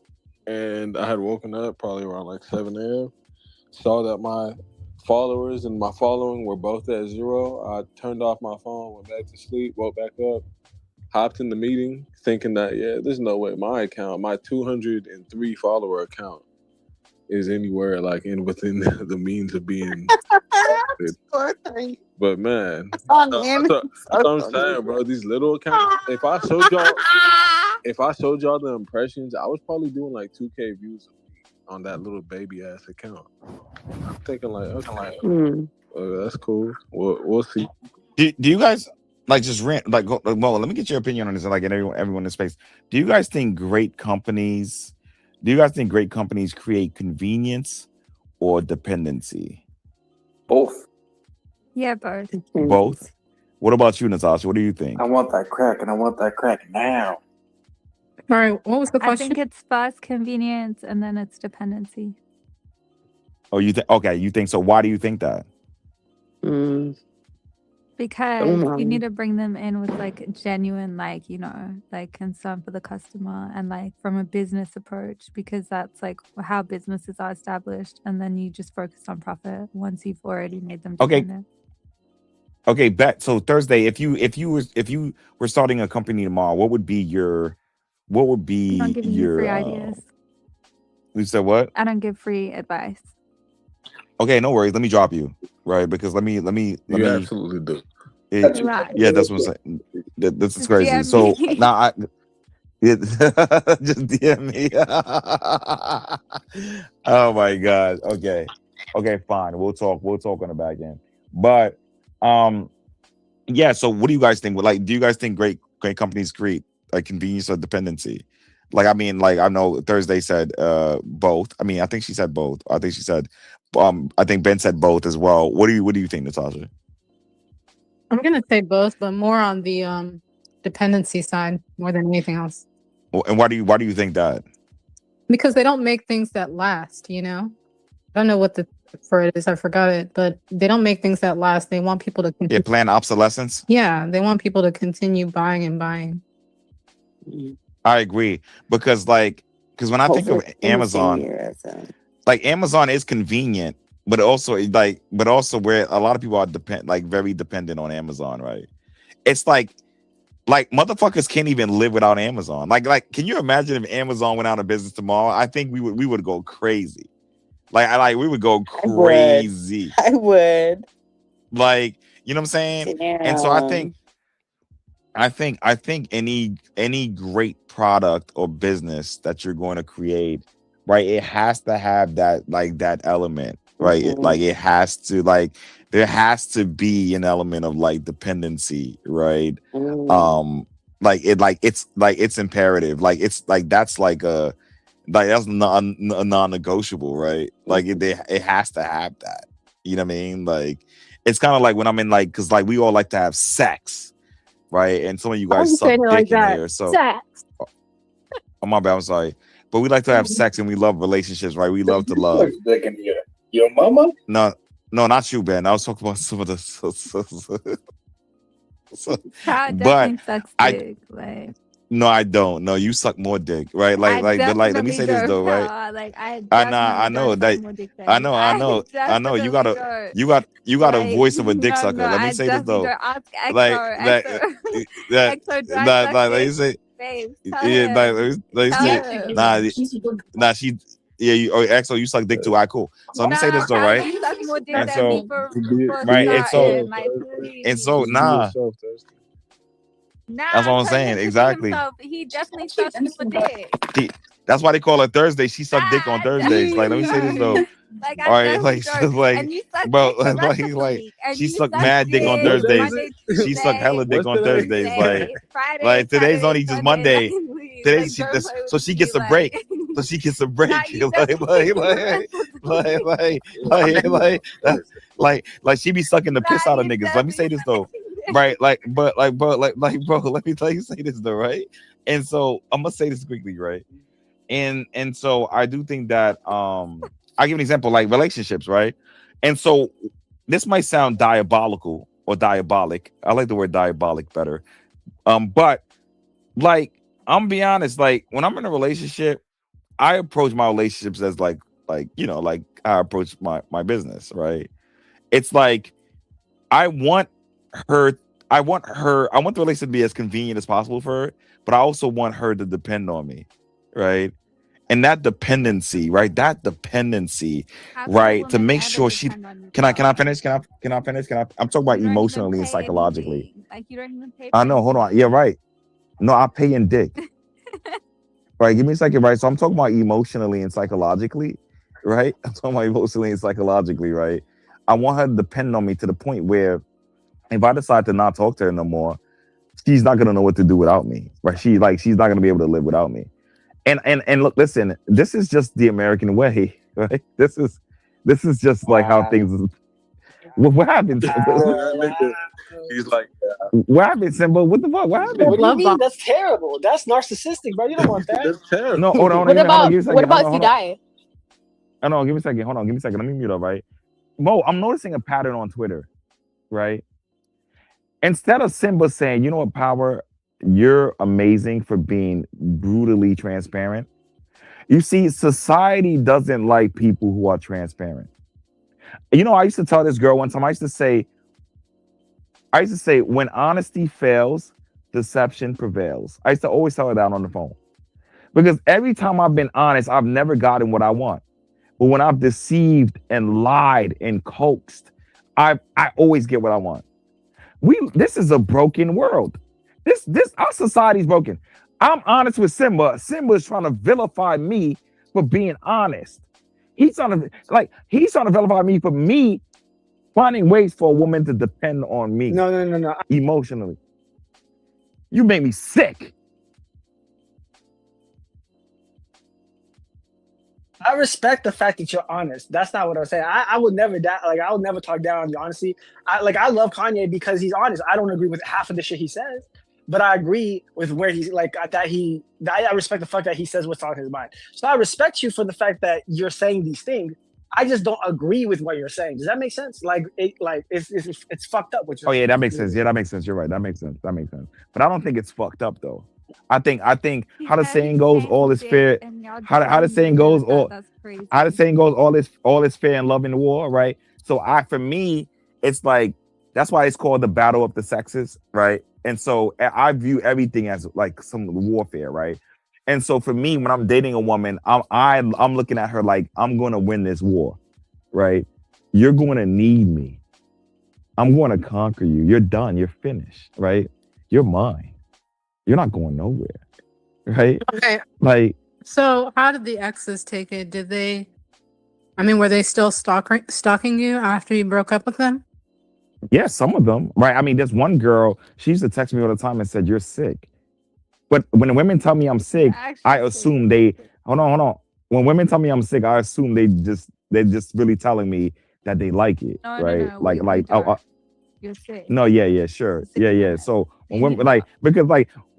and I had woken up probably around like 7 a.m. Saw that my followers and my following were both at 0. I turned off my phone, went back to sleep, woke back up, hopped in the meeting thinking that, there's no way my 203 follower account is anywhere like within the means of being. But man, that's what I'm saying, bro. These little accounts. If I showed y'all the impressions, I was probably doing like 2K views a week on that little baby ass account. I'm thinking like, okay, that's cool. We'll see. Do you guys like just rent? Like, Mo, let me get your opinion on this. Like, everyone in space. Do you guys think great companies create convenience or dependency? Both. Yeah, both. Both. What about you, Natasha? What do you think? I want that crack, and I want that crack now. All right, what was the question? I think it's first convenience and then it's dependency. Oh, you think? Okay, you think so. Why do you think that? Because you need to bring them in with like genuine, like, like concern for the customer and like from a business approach, because that's like how businesses are established. And then you just focus on profit once you've already made them dependent. Okay, bet. So Thursday, if you were starting a company tomorrow, what would be your I don't give you free ideas. You said what? I don't give free advice. Okay, no worries. Let me drop you, right? Because let me. You absolutely do. Yeah, that's what I'm saying. This is crazy. So now Just DM me. Oh my god. Okay. Okay, fine. We'll talk on the back end. But yeah, so what do you guys think? Like, do you guys think great companies create like convenience or dependency? Like, I mean, like I know Thursday said both. I mean, I think she said both. I think she said I think Ben said both as well. What do you think, Natasha? I'm gonna say both, but more on the dependency side more than anything else. And why do you think that? Because they don't make things that last, you know? I don't know what the for it is, I forgot it, but they don't make things that last. They want people to continue. Yeah, planned obsolescence. Yeah, they want people to continue buying and buying. I agree because when I think of Amazon, like Amazon is convenient, but also where a lot of people are very dependent on Amazon, right? It's like motherfuckers can't even live without Amazon. Like can you imagine if Amazon went out of business tomorrow? I think we would go crazy. We would go crazy. I would. Like, you know what I'm saying? Damn. And so I think any great product or business that you're going to create, right? It has to have that element, right? It has to there has to be an element of dependency, right? It's imperative. That's that's non-negotiable, right? It has to have that. You know what I mean? It's kind of like when I'm in because we all like to have sex, right? And some of you guys suck dick in here, so sex. Oh my bad, I'm sorry, but we like to have sex and we love relationships, right? We love to love. Dick in here. Your mama? No, not you, Ben. I was talking about some of the. Chad But definitely sucks dick. No, I don't. No, you suck more dick, right? But let me say this though, right? I know that. I know. You got a voice of a dick sucker. Let me say this though. Let me say. Exo, you suck dick too. Alright, cool. So let me say this though, right? That's what I'm saying. Exactly. He definitely sucks more dick. That's why they call her Thursday. She sucked dick on Thursdays. Let me say this though. All right, she sucked mad dick on Thursdays. She sucked hella dick on Thursdays. Today's only just Monday. So she gets a break. So she gets a break. She be sucking the piss out of niggas. Let me say this though. Right, bro, let me say this though, right? And so I'm gonna say this quickly, right? And so I do think that I'll give an example, like relationships, right? And so this might sound diabolical or diabolic. I like the word diabolic better. But I'm gonna be honest, when I'm in a relationship, I approach my relationships as like I approach my business, right? It's I want the relationship to be as convenient as possible for her, but I also want her to depend on me, right? And that dependency, right? Right? To make sure she can I finish? Can I finish? I'm talking about emotionally and psychologically. You don't even pay. I know, hold on. Yeah, right. No, I pay in dick. Right, give me a second, right? So I'm talking about emotionally and psychologically, right? I'm talking about emotionally and psychologically, right? I want her to depend on me to the point where if I decide to not talk to her no more, she's not gonna know what to do without me, right? She's not gonna be able to live without me. And look, listen, this is just the American way, right? This is just how things. What happened? He's like, what happened, Simba? What the fuck? What happened? What do you mean? That's terrible. That's narcissistic, bro. You don't want that. That's terrible. No, hold on. What about if you die? Oh no, give me a second. Hold on, give me a second. Let me mute up, right? Mo, I'm noticing a pattern on Twitter, right? Instead of Simba saying, you know what, Power, you're amazing for being brutally transparent. You see, society doesn't like people who are transparent. You know, I used to tell this girl one time, I used to say, when honesty fails, deception prevails. I used to always tell her that on the phone. Because every time I've been honest, I've never gotten what I want. But when I've deceived and lied and coaxed, I always get what I want. This is a broken world. Our society's broken. I'm honest with Simba. Simba is trying to vilify me for being honest. He's trying to vilify me for me finding ways for a woman to depend on me No. emotionally. You make me sick. I respect the fact that you're honest. That's not what I'm saying. I would never I would never talk down on your honesty. I love Kanye because he's honest. I don't agree with half of the shit he says, but I agree with where he's I respect the fact that he says what's on his mind. So I respect you for the fact that you're saying these things. I just don't agree with what you're saying. Does that make sense? It's fucked up. Oh yeah, that makes sense. Yeah, that makes sense. You're right. That makes sense. But I don't think it's fucked up though. I think how the saying goes, all is fair. How the saying goes, all is fair in love and war, right? So for me, it's like that's why it's called the battle of the sexes, right? And so I view everything as like some warfare, right? And so for me, when I'm dating a woman, I'm looking at her like I'm going to win this war, right? You're going to need me. I'm going to conquer you. You're done. You're finished, right? You're mine. You're not going nowhere, right? Okay. Like, so how did the exes take it? Were they still stalking you after you broke up with them? Yeah, some of them, right? I mean, there's one girl, she used to text me all the time and said, "You're sick." But when the women tell me I'm sick, I assume hold on. When women tell me I'm sick, I assume they're just really telling me that they like it, right? No, you're sick. No, yeah, sure, yeah. So when women but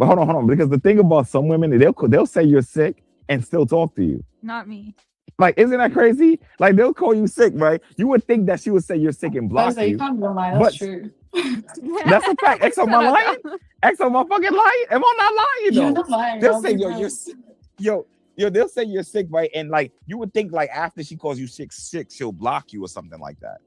hold on, because the thing about some women, they'll say you're sick and still talk to you. Not me. Like, isn't that crazy? Like, they'll call you sick, right? You would think that she would say you're sick and block you. You can't lie. That's true. That's a fact. X, am I lying? X, am I fucking lying? Am I not lying though? You're not lying. They'll say you're sick. Yo, they'll say you're sick, right? And like you would think like after she calls you sick, she'll block you or something like that.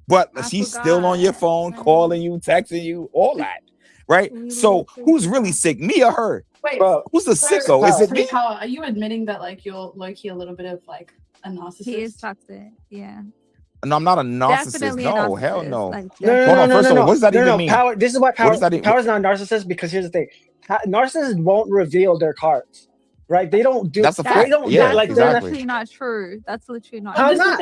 But she's still on your phone, calling you, texting you, all that, right? So who's really sick, me or her? Wait, who's the sicko? Is it me? Are you admitting that like you're low-key a little bit of like a narcissist? He is toxic, yeah. No, I'm not a narcissist. Definitely no, a hell narcissist. no. Like, First of all, what does that even mean? Power. This is why power's not a narcissist, because here's the thing: narcissists won't reveal their cards, right? They don't do. That's a fact. Yeah, that's exactly. literally not true. That's literally not. How true. not?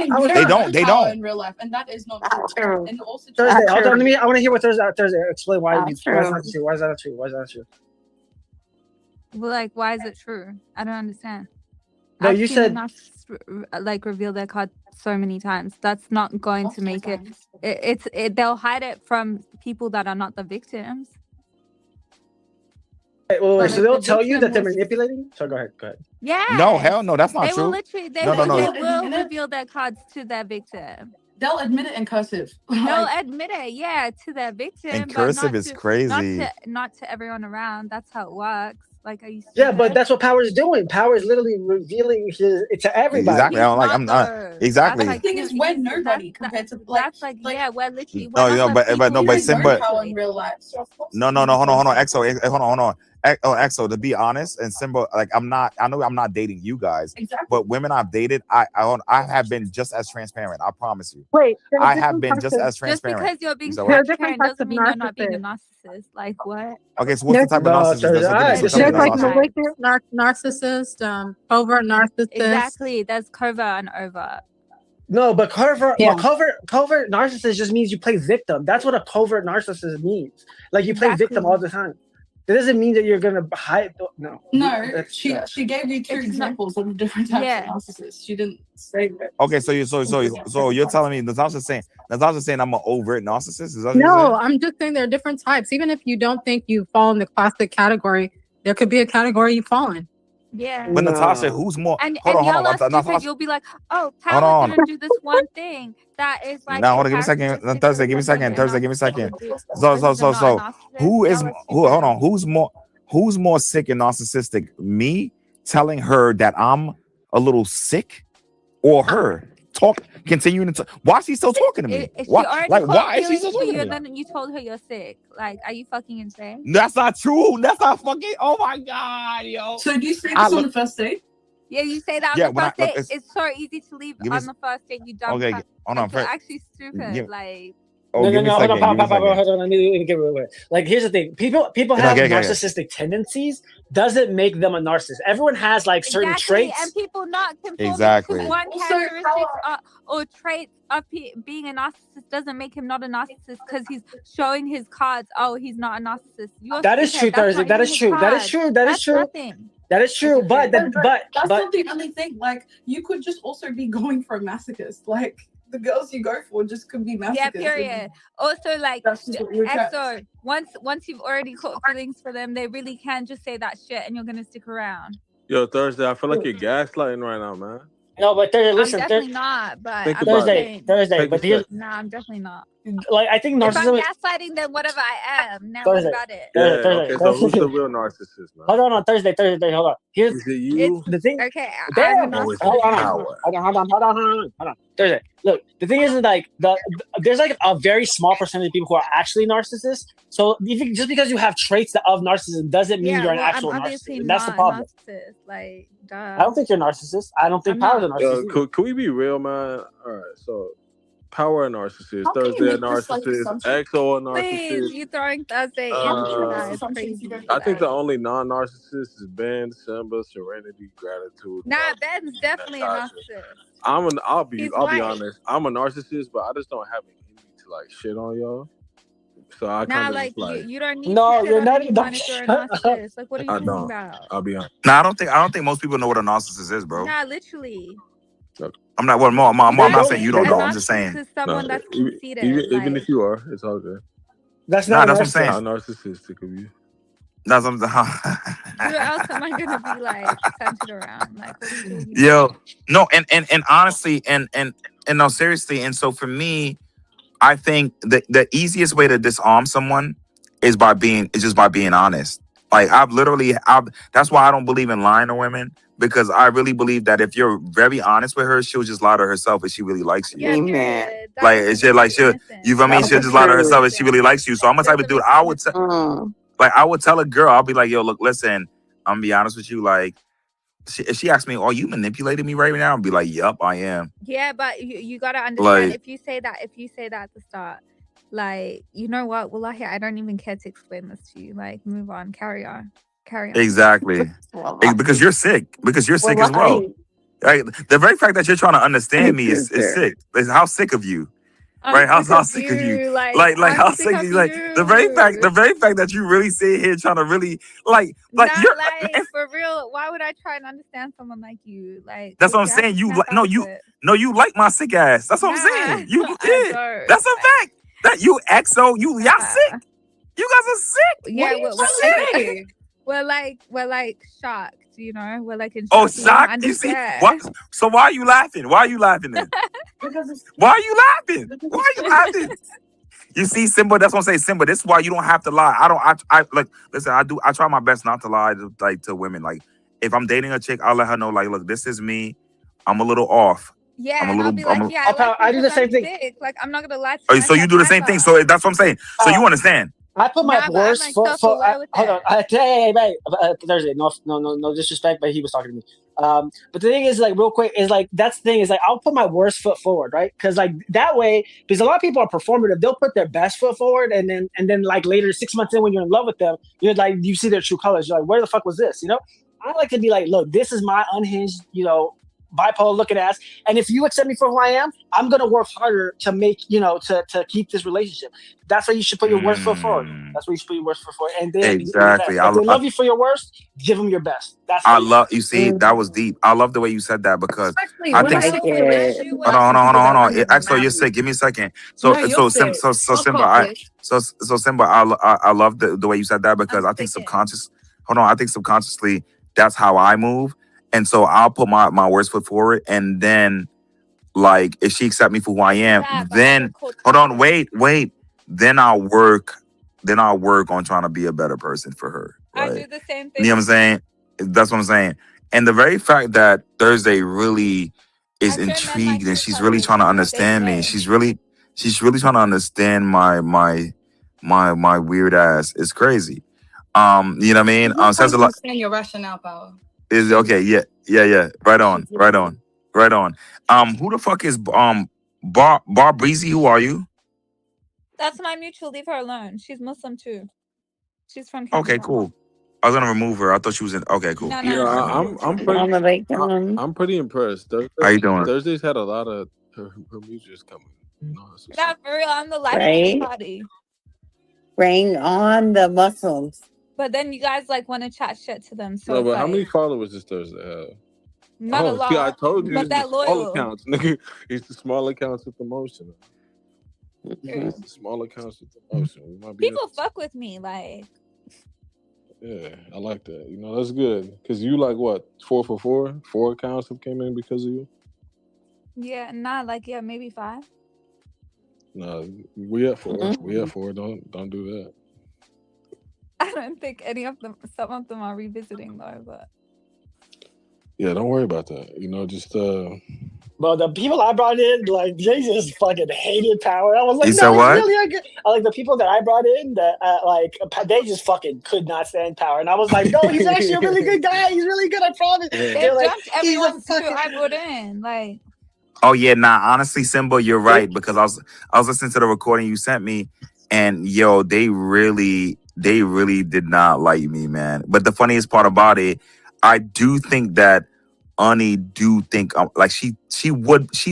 They don't in real life, and that is not true. And also, Thursday. I want to hear what Thursday. Explain why. Why is that true? Why is that true? Why is that true? Well, like, why is it true? I don't understand. No, you said like reveal their card so many times. That's not going to make it. They'll hide it from people that are not the victims. Wait, so they'll tell you that they're manipulating? So go ahead. Yeah. No, hell no, that's not they true. Will literally, they no. will reveal their cards to their victim. They'll admit it in cursive. They'll admit it, yeah, to their victim. And cursive is crazy. Not to everyone around. That's how it works. Like, are you? Yeah, but that's what Power is doing. Power is literally revealing it to everybody. Exactly. I'm not. Exactly. The thing is, we're nobody compared to that's like yeah, we're literally. But Simba. Power in real life. No. Hold on. Hold on. Exo, to be honest, and Simba, like I know I'm not dating you guys, but women I've dated, I have been just as transparent. I promise you. Wait, I have been just as transparent. Just because you're being transparent doesn't mean you're not being a narcissist. Like what? Okay, so what's the type of narcissist? There's like malicious narcissist, covert narcissist. Exactly, there's covert and overt. No, but covert narcissist just means you play victim. That's what a covert narcissist means. Like you play victim all the time. That doesn't mean that you're gonna hide. No. She gave you two examples of different types of narcissists. She didn't say that. Okay, so you're telling me Natasha's saying I'm an overt narcissist? Is that no, I'm just saying there are different types. Even if you don't think you fall in the classic category, there could be a category you fall in. Yeah. But Natasha, who's more? Hold on. You'll be like, oh, Power's gonna do this one thing that is like. Now, hold on, give me a second. Thursday, give me a second. Thursday, give me a second. So, hold on. Who's more sick and narcissistic? Me telling her that I'm a little sick, or her continuing to? Why is she still talking to me? Why is she still talking to me? And then you told her you're sick. Like, are you fucking insane? That's not true. That's not fucking. Oh my god, yo. So do you say this on the first date? Yeah, you say that on the first date. It's so easy to leave on the first date. You dumb. Okay, hold on. You're actually stupid. Like. Oh, No, give me a hold on, second. Give me a hold on, second. hold on. Let me get it. Like, here's the thing: people have Okay. narcissistic tendencies. Doesn't make them a narcissist. Everyone has like certain Exactly, traits. and people not conforming Exactly. to one Also, characteristics power. or traits of being a narcissist doesn't make him not a narcissist because he's showing his cards. Oh, he's not a narcissist. You're That is stupid. true, That's Thursday. not That even is his true. That is cards. true. That is That's true. nothing. That is true. But But that's not the only thing. Like, you could just also be going for a masochist. Like, the girls you go for just could be masochists. Yeah, period. Also, like, That's just what you attract. EXO, once you've already caught feelings for them, they really can just say that shit and you're gonna stick around. Yo, Thursday, I feel like you're gaslighting right now, man. No, but Thursday, listen, I'm definitely not, but Think I'm about just it. saying. Thursday. But here's Nah, I'm definitely not. like I think If I'm narcissism. gaslighting, then whatever I am. Now what Thursday. about it? Yeah, Thursday. okay, so who's the real narcissist, man? Hold on, Thursday. Hold on. Here's Is it you? the thing. Okay, I'm a Damn. Or is narcissist. it Hold on. Thursday. Look, the thing is like there's like a very small percentage of people who are actually narcissists. So just because you have traits of narcissism doesn't mean Yeah, you're an well, actual I'm obviously narcissist. And that's the not a problem. narcissist. Like, duh. I don't think you're a narcissist. I don't think I'm Power's a not. narcissist. either. Can we be real, man? All right, so Power a narcissist, How can you Thursday a make this like narcissist, assumption? EXO a Please, narcissist. you throwing Thursday How can you into make that this is assumption if crazy. you don't I think the Like, only non-narcissist is Ben, Simba, Serenity, Gratitude. nah, Ben's definitely a Natasha. narcissist. I'll be He's white. honest. I'm a narcissist, but I just don't have it in me to like shit on y'all. So I Nah, kind of like just like you don't need No, to shit you're on not. anyone if you're a narcissist. Like, what are you I talking don't. about? I'll be honest. Nah, I don't think most people know what a narcissist is, bro. Nah, literally. I'm not. Well, I'm not saying you don't A know. I'm just narcissist saying. is someone that's conceited. Even like, if you are, it's all good. That's Nah, not a that's what I'm narcissist. saying. How narcissistic of you. That's what I'm who else am I gonna be like centered around? Like, what are you talking Yo, about? no, and honestly, and no, seriously, and so for me, I think the easiest way to disarm someone is just by being honest. Like that's why I don't believe in lying to women, because I really believe that if you're very honest with her, she'll just lie to herself if she really likes you. Yeah, Amen. period. Like That's it's just like she'll, you feel me? She'll just lie to herself if she really likes you. So I'm a type of dude. I would tell a girl, I'll be like, yo, look, listen, I'm gonna be honest with you. Like, if she asks me, "Are you manipulating me right now?" I'll be like, "Yup, I am." Yeah, but you gotta understand, Like, if you say that at the start, like, you know what? Wallahi, I don't even care to explain this to you. Like, move on, carry on. exactly, because you're sick. Because you're sick as well. Right? The very fact that you're trying to understand me is sick. It's how sick of you. Right? How sick of you? Like how sick of you? Like the very fact that you really sit here trying to really like Nah, you're like, for real, why would I try and understand someone like you? Like, that's what I'm okay, I saying. can You snap like out of it. you like my sick ass. That's what I'm saying. You did. That's a fact. That you EXO, y'all sick. You guys are sick. Yeah, we're like shocked, you know? We're like in shock. Oh, We don't shocked? You see? understand. What? So why are you laughing? Why are you laughing then? Why are you laughing? Why are you laughing? You see, Simba, that's what I'm saying. Simba, this is why you don't have to lie. I like, listen, I try my best not to lie to women. Like, if I'm dating a chick, I'll let her know, like, look, this is me. I'm a little off. Yeah, I'm a and little, I'll be like, yeah, I like I do the same thing. sick. Like, I'm not gonna lie to Oh, myself. so you do the same thing. So that's what I'm saying. So you understand. I put my Nah, but worst I'm, like, foot. self-aware with Hold on. Hey, Thursday. No disrespect, but he was talking to me. But the thing is, like, real quick, is like that's the thing is like I'll put my worst foot forward, right? Because like that way, because a lot of people are performative, they'll put their best foot forward, and then like later, 6 months in, when you're in love with them, you're like you see their true colors. You're like, where the fuck was this? You know? I like to be like, look, this is my unhinged, bipolar looking ass, and if you accept me for who I am, I'm gonna work harder to make to keep this relationship. That's why you should put your worst foot forward. That's why you should put your worst foot forward, and then Exactly. if they love you for your worst, give them your best. That's you see, that was deep. I love the way you said that, because Especially I when think I hold on. EXO, you're sick. Give me a second. So Simba, Simba, I love the way you said that, because I think subconsciously that's how I move. And so I'll put my worst foot forward, and then, like, if she accept me for who I am, then hold on, wait. Then I'll work on trying to be a better person for her. Right? I do the same thing. You know what I'm saying? That's what I'm saying. And the very fact that Thursday really is intrigued, and she's really trying to understand me. She's really trying to understand my weird ass. It's crazy. You know what I mean? Says a lot. understand your rationale, Power. Is okay, yeah. Right on. Who the fuck is Bar Breezy? Who are you? That's my mutual. Leave her alone. She's Muslim too. She's from Okay, Canada. cool. I was gonna remove her. I thought she was in. Okay, cool. No, Yeah, no. I'm pretty impressed. How you doing? Thursday's had a lot of her music's coming. No, that's what's Not up. for real. I'm the life of Right? the party. Bring on the Muslims. But then you guys like want to chat shit to them. So No, it's but how like many followers does Thursday have? not a lot. See, I told you but it's that the small loyal. accounts, nigga. It's the small accounts with the motion. True. It's the small accounts with the motion. We might be People fuck with me, like. Yeah, I like that. You know, that's good. Because you like what? 4 for 4? 4 accounts have came in because of you? Yeah, not like maybe 5. No, we at 4. We at 4. Don't do that. I don't think any of them. Some of them are revisiting though, but. Yeah, don't worry about that. You know, just But the people I brought in, like, they just fucking hated Power. I was like, You no, said he's what? really good. Like, the people that I brought in, that they just fucking could not stand Power. And I was like, no, he's actually a really good guy. He's really good, I promise. They They're like, jumped he's a everyone fucking... I put in, like. Oh yeah, nah. Honestly, Simba, you're right because I was listening to the recording you sent me, and yo, they really did not like me, man. But the funniest part about it, I do think that Ani do think like she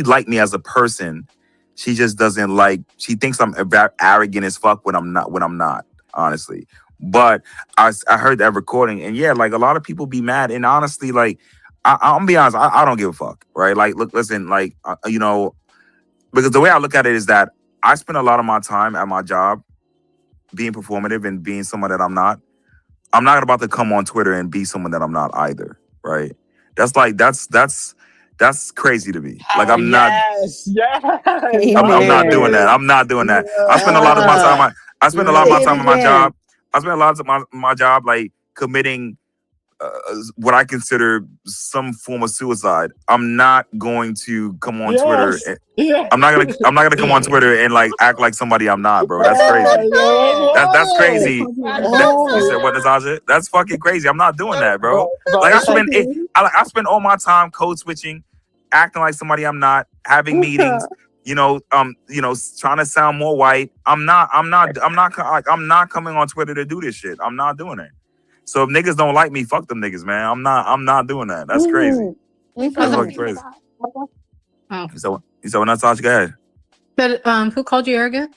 like me as a person. She just doesn't like. She thinks I'm arrogant as fuck when I'm not. Honestly, but I heard that recording, and yeah, like a lot of people be mad, and honestly, like. I'm gonna be honest. I don't give a fuck, right? Like, look, listen, like, you know, because the way I look at it is that I spend a lot of my time at my job being performative and being someone that I'm not. I'm not about to come on Twitter and be someone that I'm not either, right? That's like that's crazy to me. Like I'm not. Yes. I'm not doing that. I'm not doing that. I spend a lot of my time. I spend a lot of my time at my job. I spend a lot of my job like committing. What I consider some form of suicide. I'm not going to come on Twitter. I'm not gonna come on Twitter and like act like somebody I'm not, bro. That's crazy. That's crazy. You said what, Natasha? That's fucking crazy. I'm not doing that, bro. Like I spend all my time code switching, acting like somebody I'm not, having meetings. You know, trying to sound more white. I'm not coming on Twitter to do this shit. I'm not doing it. So if niggas don't like me, fuck them niggas, man. I'm not doing that. That's crazy. That's fucking crazy. Oh. So Natasha, go ahead. But who called you arrogant?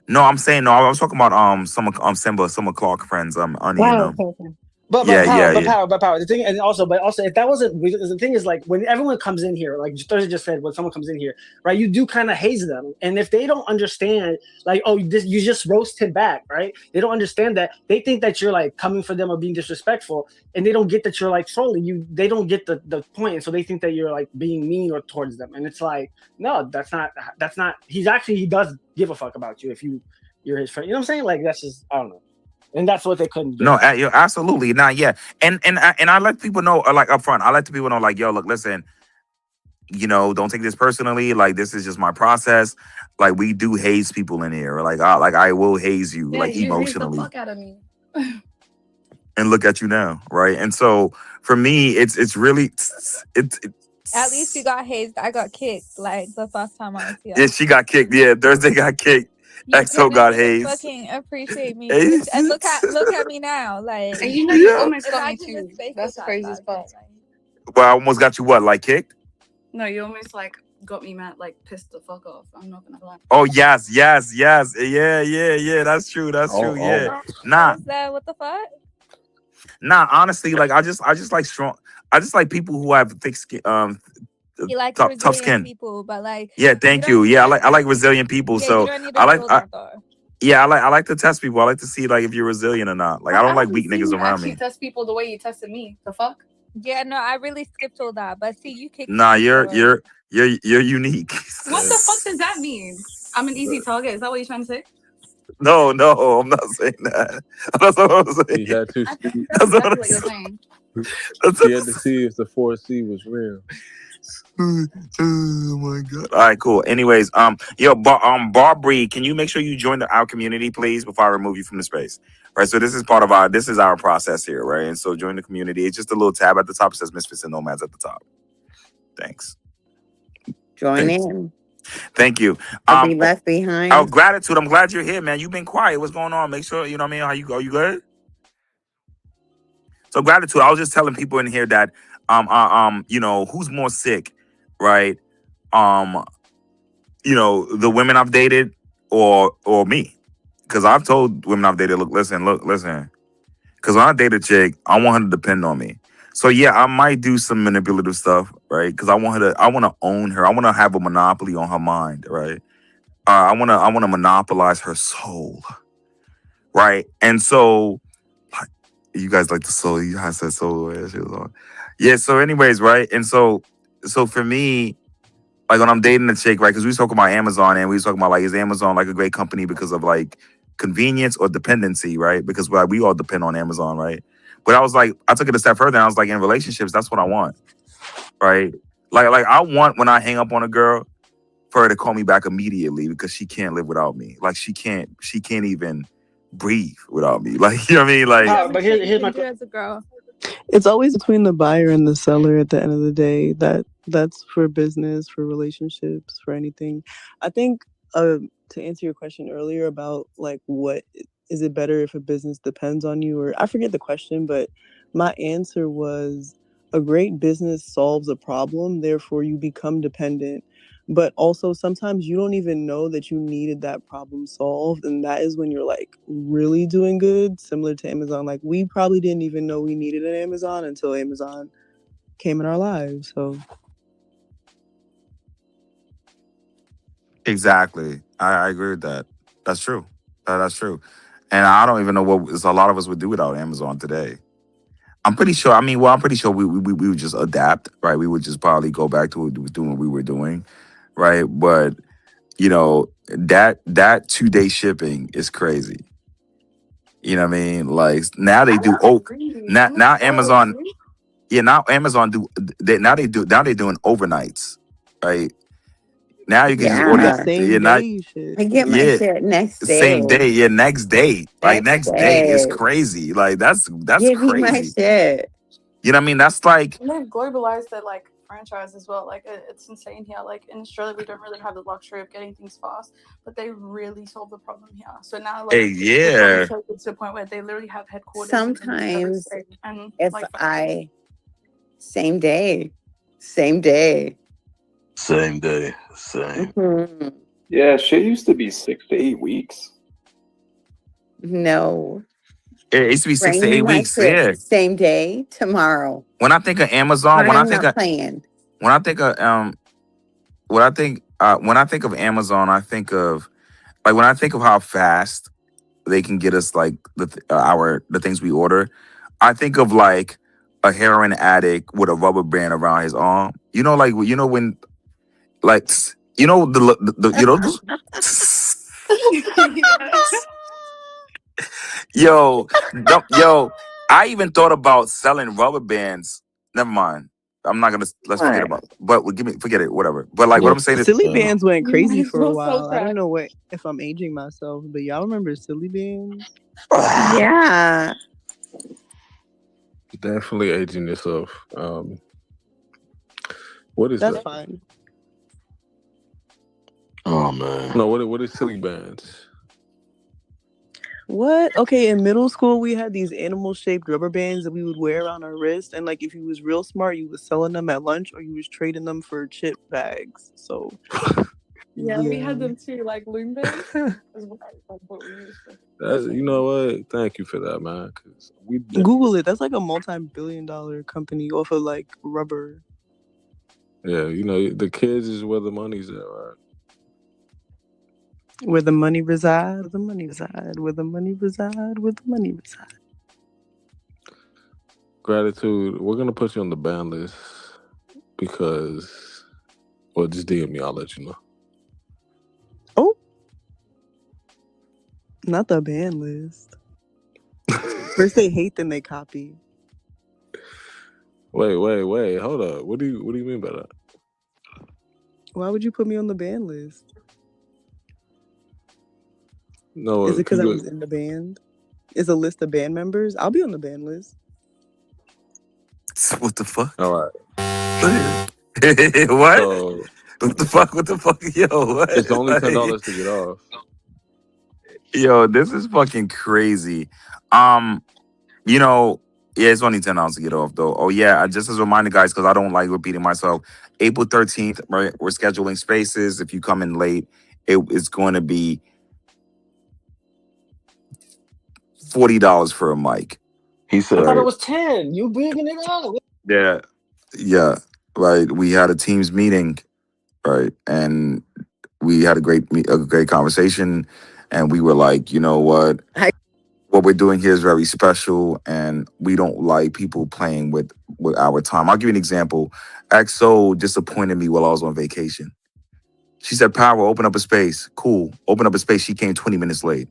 No, I'm saying no. I was talking about some of Clark friends. Ani and Okay. But yeah. power. The thing, and also if that wasn't, the thing is, like, when everyone comes in here, like Thursday just said, when someone comes in here, right, you do kind of haze them, and if they don't understand, like, oh, you just roast him back, right? They don't understand that. They think that you're like coming for them or being disrespectful, and they don't get that you're like trolling you. They don't get the point, and so they think that you're like being mean or towards them, and it's like, no, that's not. He does give a fuck about you if you're his friend. You know what I'm saying? Like, that's just, I don't know. And that's what they couldn't do. No, absolutely not. Yeah, and I let people know, like up front. I let the people know, like, yo, look, listen, you know, don't take this personally. Like, this is just my process. Like, we do haze people in here. Like, I will haze you, like, emotionally. The fuck out of me. And look at you now, right? And so for me, it's really At least you got hazed. I got kicked. Like the first time I was here. Yeah, she got kicked. Yeah, Thursday got kicked. EXO got hazed. Fucking appreciate me. And look at me now. Like, And you almost got me too. That's the craziest part. Well, I almost got you what, like kicked? No, you almost like got me mad, like pissed the fuck off. I'm not gonna lie. Oh yes. Yeah. That's true. Yeah. Nah. What the fuck? Nah. Honestly, like I just like strong. I just like people who have thick skin. You like tough skin people, but like thank you. Yeah, I like resilient people. So I like to test people. I like to see like if you're resilient or not. Like I don't like weak niggas around me. Test people the way you tested me. The fuck? Yeah, no, I really skipped all that. But see, you kicked. Nah, you're unique. What the fuck does that mean? I'm an easy target. Is that what you're trying to say? No, I'm not saying that. That's what I'm saying. You had to. That's what you're saying. You had to see if the 4C was real. Oh my god! All right, cool. Anyways, Barbary, can you make sure you join our community, please, before I remove you from the space? Right. So this is part of our process here, right? And so join the community. It's just a little tab at the top. It says Misfits and Nomads at the top. Thanks. Join in. Thank you. Or be left behind. Oh, gratitude. I'm glad you're here, man. You've been quiet. What's going on? Make sure you know what I mean. How you go? You good? So gratitude. I was just telling people in here that you know, who's more sick, right? You know, the women I've dated or me. Because I've told women I've dated, look. Because when I date a chick, I want her to depend on me. So yeah, I might do some manipulative stuff, right? Because I want to own her. I want to have a monopoly on her mind, right? I want to monopolize her soul, right? And so, you guys like the soul. You guys said soul. Yeah. So, anyways, right? And so for me, like when I'm dating a chick, right? Because we was talking about Amazon, and we was talking about like, is Amazon like a great company because of like convenience or dependency, right? Because we all depend on Amazon, right? But I was like, I took it a step further, and I was like, in relationships, that's what I want, right? Like I want when I hang up on a girl for her to call me back immediately because she can't live without me. Like she can't even breathe without me. Like, you know what I mean? Like, Yeah, but here's my do as a girl. It's always between the buyer and the seller at the end of the day. That's for business, for relationships, for anything. I think to answer your question earlier about like what is it better if a business depends on you, or I forget the question, but my answer was a great business solves a problem, therefore you become dependent. But also sometimes you don't even know that you needed that problem solved, and that is when you're like really doing good, similar to Amazon. Like we probably didn't even know we needed an Amazon until Amazon came in our lives. So exactly. I agree with that. That's true. That's true. And I don't even know what a lot of us would do without Amazon today. I'm pretty sure. I mean, well, I'm pretty sure we would just adapt, right? We would just probably go back to doing what we were doing, right? But you know, that 2-day shipping is crazy. You know what I mean? Like now they do. Oh, now Amazon. Yeah, now Amazon now they're doing overnights, right? Now you can just order. Yeah. same day shit. I get my shit next day. Same day. Yeah, next day. Like Next next day is day. crazy. Like that's Give me my crazy. shit. You know what I mean? That's like And they've globalized their like franchise as well. Like it's insane here. Like in Australia, we don't really have the luxury of getting things fast, but they really solve the problem here. So now, like, they've probably taken it to the point where they literally have headquarters in every Sometimes state. And if like, same day. Same day. Same. Mhm. Yeah, shit used to be 6 to 8 weeks. No. it used to be 6 to Bring 8 me my weeks. shit Yeah. same day, tomorrow. When I think of Amazon, when I think of playing. when I think of when I think of Amazon, I think of like when I think of how fast they can get us like the things we order. I think of like a heroin addict with a rubber band around his arm. You know, like when like you know the you know. Yo, I even thought about selling rubber bands. Never mind. I'm not gonna. Let's forget about it. But forget it. Whatever. But like, what I'm saying is, Silly bands went You crazy might as for a well sell while. I don't crack. know if I'm aging myself, but y'all remember silly bands? Yeah. Definitely aging yourself. What is That's that? fine. Oh man. No, what is silly bands? What? Okay, in middle school we had these animal-shaped rubber bands that we would wear around our wrist, and like if you was real smart, you was selling them at lunch or you was trading them for chip bags. So Yeah, we had them too, like loom bands. Is what we used to. You know what? Thank you for that, man. Cause we Google it. That's like a multi-billion-dollar company off of like rubber. Yeah, you know the kids is where the money's at, right? Where the money reside, where the money reside, where the money reside, where the money reside. Gratitude. We're gonna put you on the ban list because, well, just DM me. I'll let you know. Oh, not the ban list. First they hate, then they copy. Wait. Hold up. What do you mean by that? Why would you put me on the ban list? No, is it because I was in the band? Is a list of band members? I'll be on the band list. What the fuck? All right. What? So What the fuck? What the fuck? Yo, what? It's only $10 Like, to get off. yo, this is fucking crazy. You know, yeah, it's only $10 to get off though. Oh yeah, just as a reminder, guys, because I don't like repeating myself. April 13th, right? We're scheduling spaces. If you come in late, it's going to be $40 for a mic. He I said, thought it Right? was 10. You bigging it up. Yeah. Yeah. Right. We had a team's meeting, right? And we had a great conversation. And we were like, you know what? What we're doing here is very special, and we don't like people playing with our time. I'll give you an example. XO disappointed me while I was on vacation. She said, Power, open up a space. Cool. Open up a space. She came 20 minutes late.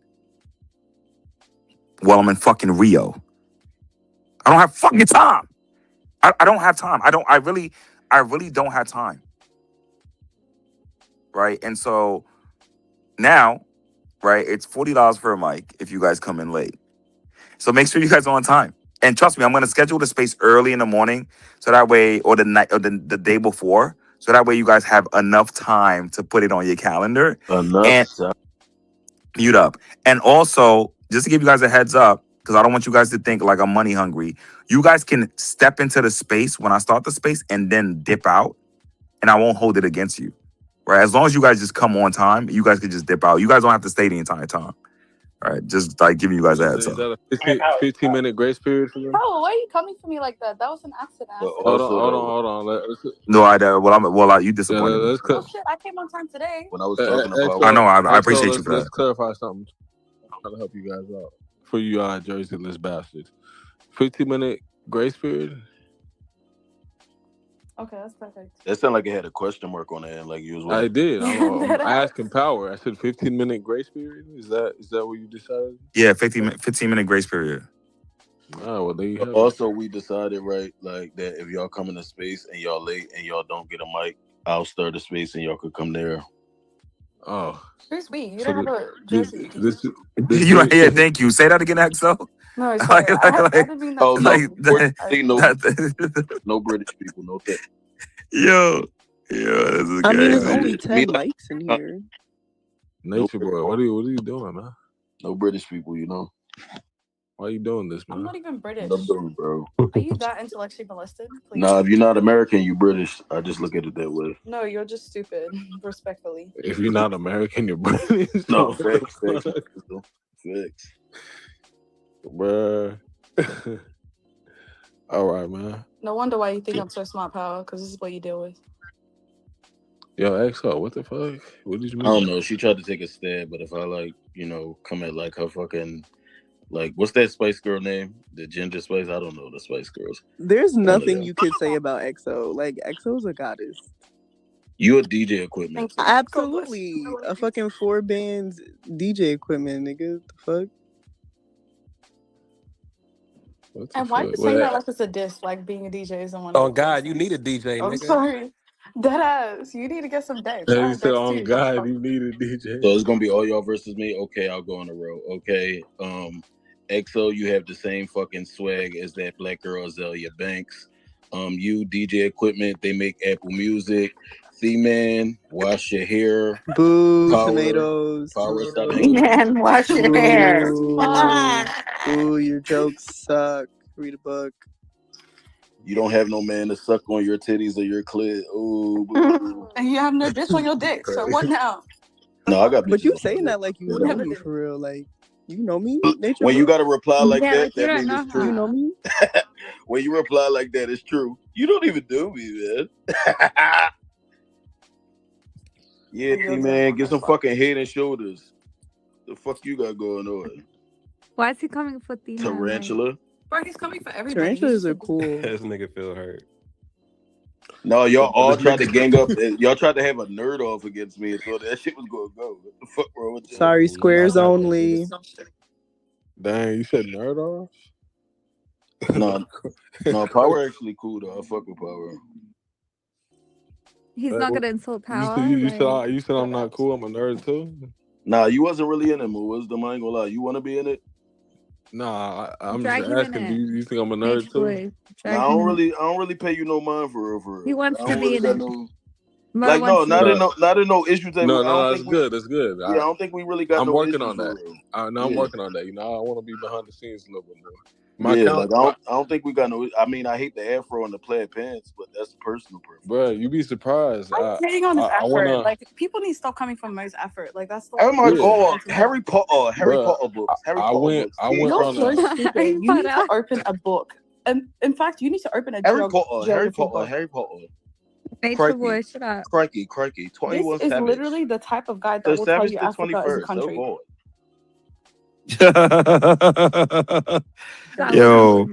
While I'm in fucking Rio. I don't have fucking time. I don't have time. I really don't have time. Right? And so now, right, it's $40 for a mic if you guys come in late. So make sure you guys are on time. And trust me, I'm going to schedule the space early in the morning so that way, or the night, or the day before, so that way you guys have enough time to put it on your calendar and mute up. And also, just to give you guys a heads up, because I don't want you guys to think like I'm money hungry, you guys can step into the space when I start the space and then dip out, and I won't hold it against you. Right? As long as you guys just come on time, you guys can just dip out. You guys don't have to stay the entire time. All right, just like giving you guys a heads up. Is that a 15-minute grace period for you? Bro, why are you coming for me like that? That was an accident. Hold on. No, you disappointed me. Oh shit, I came on time today. When I was talking about, I know, I appreciate you for Let's that. clarify something. I'm trying to help you guys out. For you Jersey-less bastards. 15-minute grace period? Okay, that's perfect. that sounded like it had a question mark on it, like you was. I did. I'm asking Power. I said 15-minute grace period. Is that what you decided? Yeah, 15-minute grace period. Oh, well, there you have Also, we decided, right, like that if y'all come in a space and y'all late and y'all don't get a mic, I'll start the space and y'all could come there. Oh. Who's we? You don't have a jersey. You don't hear? Thank you. Say that again, XO. No, sorry. I didn't mean that. No British people, no that. Yo, this is I mean, crazy. it's only 10 mics in here. Nature boy, what are you doing, man? No British people, you know. Why are you doing this, man? I'm not even British. I'm doing, bro. Are you that intellectually molested? Please? Nah, if you're not American, you British. I just look at it that way. No, you're just stupid. Respectfully. If you're not American, you're British. No, facts. Bruh. All right, man. No wonder why you think I'm so smart, Power, because this is what you deal with. Yo, XO, what the fuck? What did you mean? I don't know. She tried to take a stab, but if I come at like her fucking, like, what's that Spice Girl name? The Ginger Spice? I don't know the Spice Girls. There's nothing you could say about XO. Like, XO's a goddess. You a DJ equipment. Absolutely. A fucking 4 bands DJ equipment, nigga. The fuck? And why are you saying that like it's a diss, like being a DJ isn't one of Oh God, you need a DJ, I'm nigga. sorry. Deadass. You need to get some decks. You said, on God, you need a DJ. So it's gonna be all y'all versus me. Okay, I'll go on a row. Okay, XO, you have the same fucking swag as that black girl Azalea Banks. You DJ equipment, they make Apple Music. C-Man, wash your hair. Boo, tomatoes. Power, stop. Man, wash your hair. Boo, your jokes suck. Read a book. You don't have no man to suck on your titties or your clit. Ooh. And you have no bitch on your dick. So what now? No, I got. But you saying that like you know me for real, like you know me. Nature when you got to reply like Yeah, that, like, you that don't means know it's true. You know me. When you reply like that, it's true. You don't even do me, man. Yeah, man, get some fucking head and shoulders. The fuck you got going on? Why is he coming for Thina? Tarantula. Bro, he's coming for everybody. Tarantulas are cool. This nigga feel hurt. No, y'all all tried to gang up. Y'all tried to have a nerd off against me, so that shit was gonna go. What the fuck, bro? Sorry, squares only. Dang, you said nerd off? No, Power actually cool though. I fuck with Power. He's not gonna insult Power. You said I'm not cool. I'm a nerd too. Nah, you wasn't really in it, Moo. Was the mind gonna lie? You want to be in it? Nah, I'm Drag just him in asking. it. Do you think I'm a nerd too? Boy, Nah, I don't really pay you no mind for real. He wants I to don't be really in got it. no. Like no, not in no issues. That No, that's good. That's good. I don't think we really got. I'm no working issues on that. I'm working on that. You know, I want to be behind the scenes a little bit more. I don't think we got no. I mean, I hate the afro and the plaid pants, but that's personal preference. Bro, you'd be surprised. I'm hating on his effort. Like people need to stop coming from Mo's effort. Like that's. Oh my god, Harry Potter books. I went You're so from stupid. You need to open a book. And in fact, you need to open a Harry geography Potter. book. Harry Potter. Nature boy, shut up. Crikey. 21 This is Savage. literally the type of guy that will tell you Africa is a country. Yo,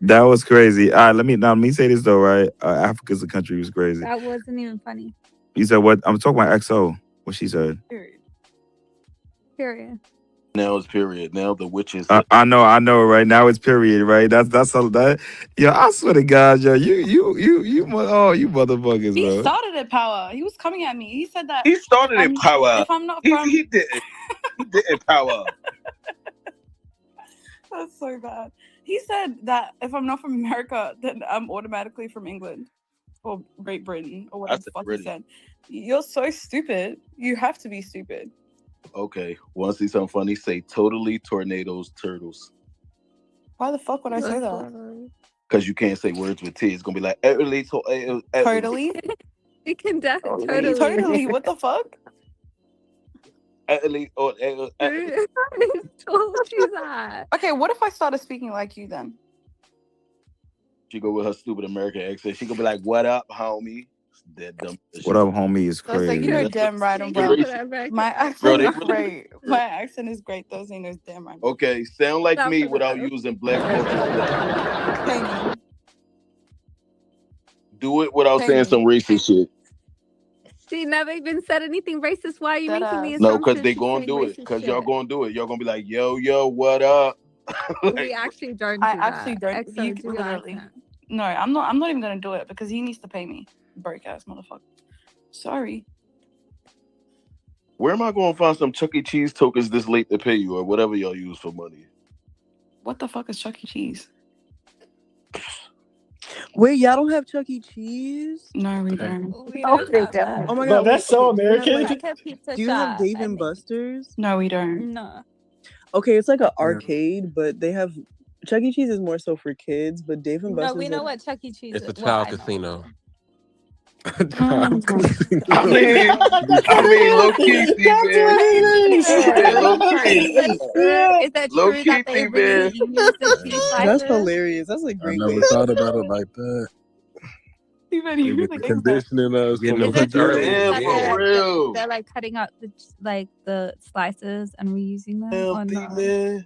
that was crazy. All right, let me say this though, right? Africa's a country was crazy. That wasn't even funny. You said what? I'm talking about XO. What she said. Period. Now it's period. Now the witches. I know. Right now it's period. Right. That's all that. Yo, I swear to God, yo, you motherfuckers, He bro. started at power. He was coming at me. He said that he started at power. If I'm not from, he did it. He did it power. That's so bad. He said that if I'm not from America, then I'm automatically from England or Great Britain or whatever the fuck he said. You're so stupid. You have to be stupid. Okay. Want to see something funny? Say totally tornadoes, turtles. Why the fuck would I say that? Because you can't say words with T. It's gonna be like totally. You can definitely totally. What the fuck? Who told you that? Okay, what if I started speaking like you then? She go with her stupid American accent. She gonna be like, "What up, homie?" That dumb. What up, homie? Is So it's like, crazy. you're damn right I'm Bro, My accent is great. My accent is great. Those ain't those damn right. Okay, sound like me without using black culture. Do it without saying some racist shit. She never even said anything racist. Why are you making me assumptions? No, because they gonna do it. Because y'all gonna do it. Y'all gonna be like, yo, what up? We actually don't. I actually don't. You literally. No, I'm not even gonna do it because he needs to pay me. Broke ass motherfucker. Sorry. Where am I going to find some Chuck E. Cheese tokens this late to pay you or whatever y'all use for money? What the fuck is Chuck E. Cheese? Wait, y'all don't have Chuck E. Cheese? No, we don't. Oh my god, that's so American. Do you have Dave and Buster's? No, we don't. No. Okay, it's like an arcade, but they have Chuck E. Cheese is more so for kids, but Dave and Buster's. No, we know what Chuck E. Cheese is. It's a child casino. I mean, low key, Is that low true key, that they really use the cheese slices? That's hilarious. That's a great. I never thought about it like that. Conditioning us getting from them early. For real. They're like cutting out the slices and reusing them. Or no?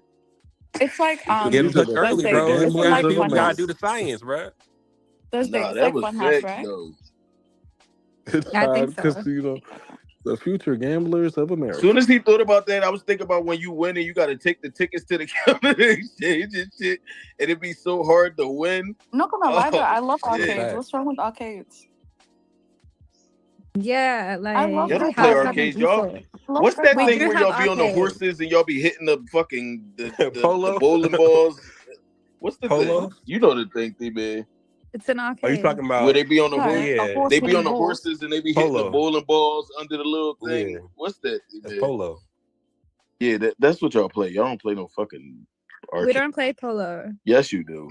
It's like get them cooked early, bro. It's like People gotta Funhouse. do the science, bro. Those Nah, things, that like was Funhouse, sex, right? though. I think so. Casino, the future gamblers of America. As soon as he thought about that, I was thinking about when you win and you got to take the tickets to the counter exchange and shit, and it'd be so hard to win. I'm not gonna lie, though. I love shit. arcades. What's wrong with arcades? Yeah, like I love Y'all don't arcades. play arcades, y'all. What's that We thing do where have y'all be on the arcades. horses and y'all be hitting the fucking the Polo? bowling balls? What's the Polo? thing? You know the thing, man. It's an arcade. Are you talking about Where they be on the horse? Yeah. They be on the horses and they be hitting the Polo. bowling balls under the little thing. Yeah. What's that? That's man? polo. Yeah, that's what y'all play. Y'all don't play no fucking arcade. We don't play polo. Yes, you do.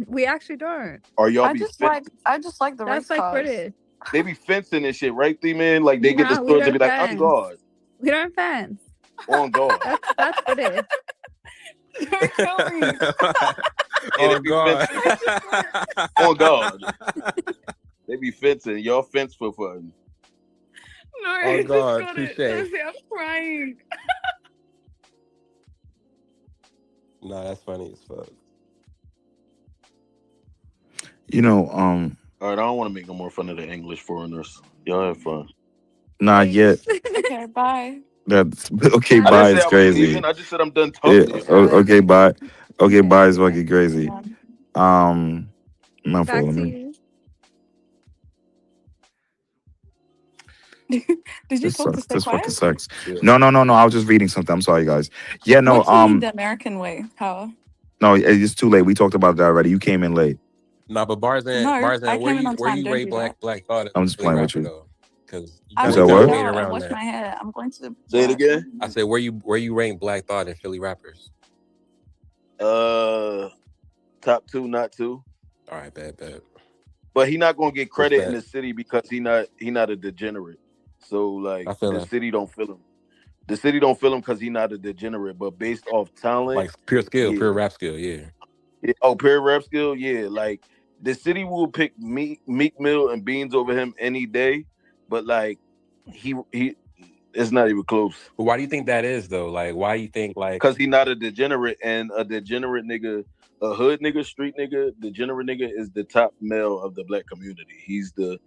We actually don't. Or y'all I be just like the That's race like cars. British. they be fencing and shit, right, man? Like they get the No, we stores and be don't like, "On fence. guard, We don't fence. on guard." That's British. Don't kill me. Yeah, Oh God. on guard. They be fencing. Y'all fence for fun. No, Oh, I just God, got it. touche. I'm crying. Nah, that's funny as fuck. You know, All right, I don't want to make no more fun of the English foreigners. Y'all have fun. not yet. Okay, bye. That's okay. I Bye didn't is say I was crazy. leaving. I just said I'm done Yeah, talking. okay, bye. Okay, bye is fucking crazy. My Back fault. to Man. you. Did you This talk to sucks. stay This quiet? fucking sucks. No. I was just reading something. I'm sorry, guys. Yeah, no. What do you mean the American way, Power? No, it's too late. We talked about that already. You came in late. Nah, but Barzan, No, I where came in on you time. Don't rate do that. Black Thought? I'm just playing with you. Though? because you I got said went you to got what? weight shower and around washed that. my hair. I'm going to Say it work. again. I said, where you rank Black Thought in Philly rappers? Top 2, not 2. All right, bad. But he not gonna get credit in Respect. the city because he not a degenerate. So like I feel the that. city don't feel him. The city don't feel him because he not a degenerate. But based off talent, Like pure skill, yeah. pure rap skill, yeah. Oh, pure rap skill, yeah. Like the city will pick Meek Mill and Beans over him any day. But like he it's not even close. But why do you think that is though? Like, why do you think like? Because he not a degenerate, and a degenerate nigga, a hood nigga, street nigga, degenerate nigga is the top male of the black community. He's the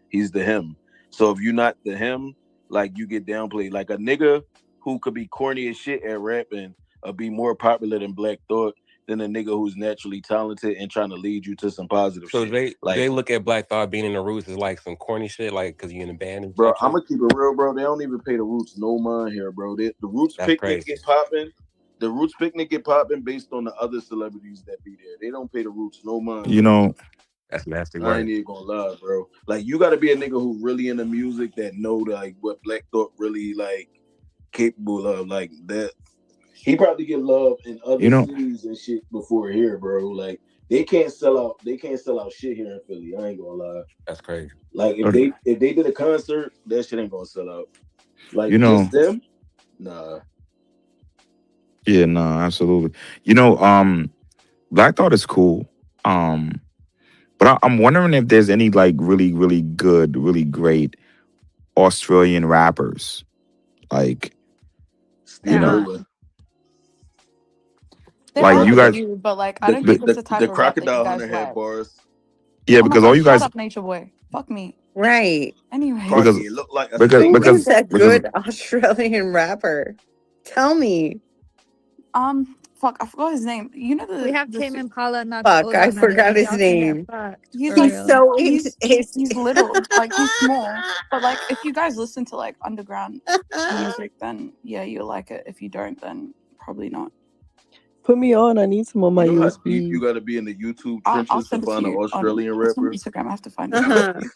him. So if you're not the him, like you get downplayed. Like a nigga who could be corny as shit at rapping or be more popular than Black Thought than a nigga who's naturally talented and trying to lead you to some positive So shit. they look at Black Thought being in the Roots as like some corny shit, like because you in a band and Bro, type I'm shit. gonna keep it real, bro. They don't even pay the Roots no mind here, bro. The Roots That's picnic crazy. get popping. The Roots picnic get popping based on the other celebrities that be there. They don't pay the Roots no mind. You know, That's nasty I ain't work. even gonna lie, bro. Like you gotta be a nigga who really into music that know like what Black Thought really like capable of. Like that he probably get love in other you know, cities and shit before here, bro. Like they can't sell out shit here in Philly. I ain't gonna lie. That's crazy. Like if okay, they did a concert, that shit ain't gonna sell out. Like you know, just them? Nah. yeah, no, absolutely. You know, Black Thought is cool. But I'm wondering if there's any like really, really good, really great Australian rappers. Like, Steve know, Irwin. There like are you a guys, few, but like I don't think it's the type The of rap that you Crocodile guys Hunter had like. bars. yeah, Oh my because all god, you shut guys, up, Nature Boy. Fuck me. Right. Anyways, because Cartier looked like a because snake. Who because is a because good Australian rapper? Tell me. fuck, I forgot his name. You know We have the Tame Impala, not Fuck, I Oda, forgot man. his Y'all can get name. fucked he's for like He's real. so into he's little, like he's small. But like if you guys listen to like underground music, then yeah, you'll like it. If you don't, then probably not. Put me on. I need some on my You know how USB. deep you gotta be in the YouTube I'll trenches to send it to find an you on Australian it's on rapper? Instagram. I have to find it.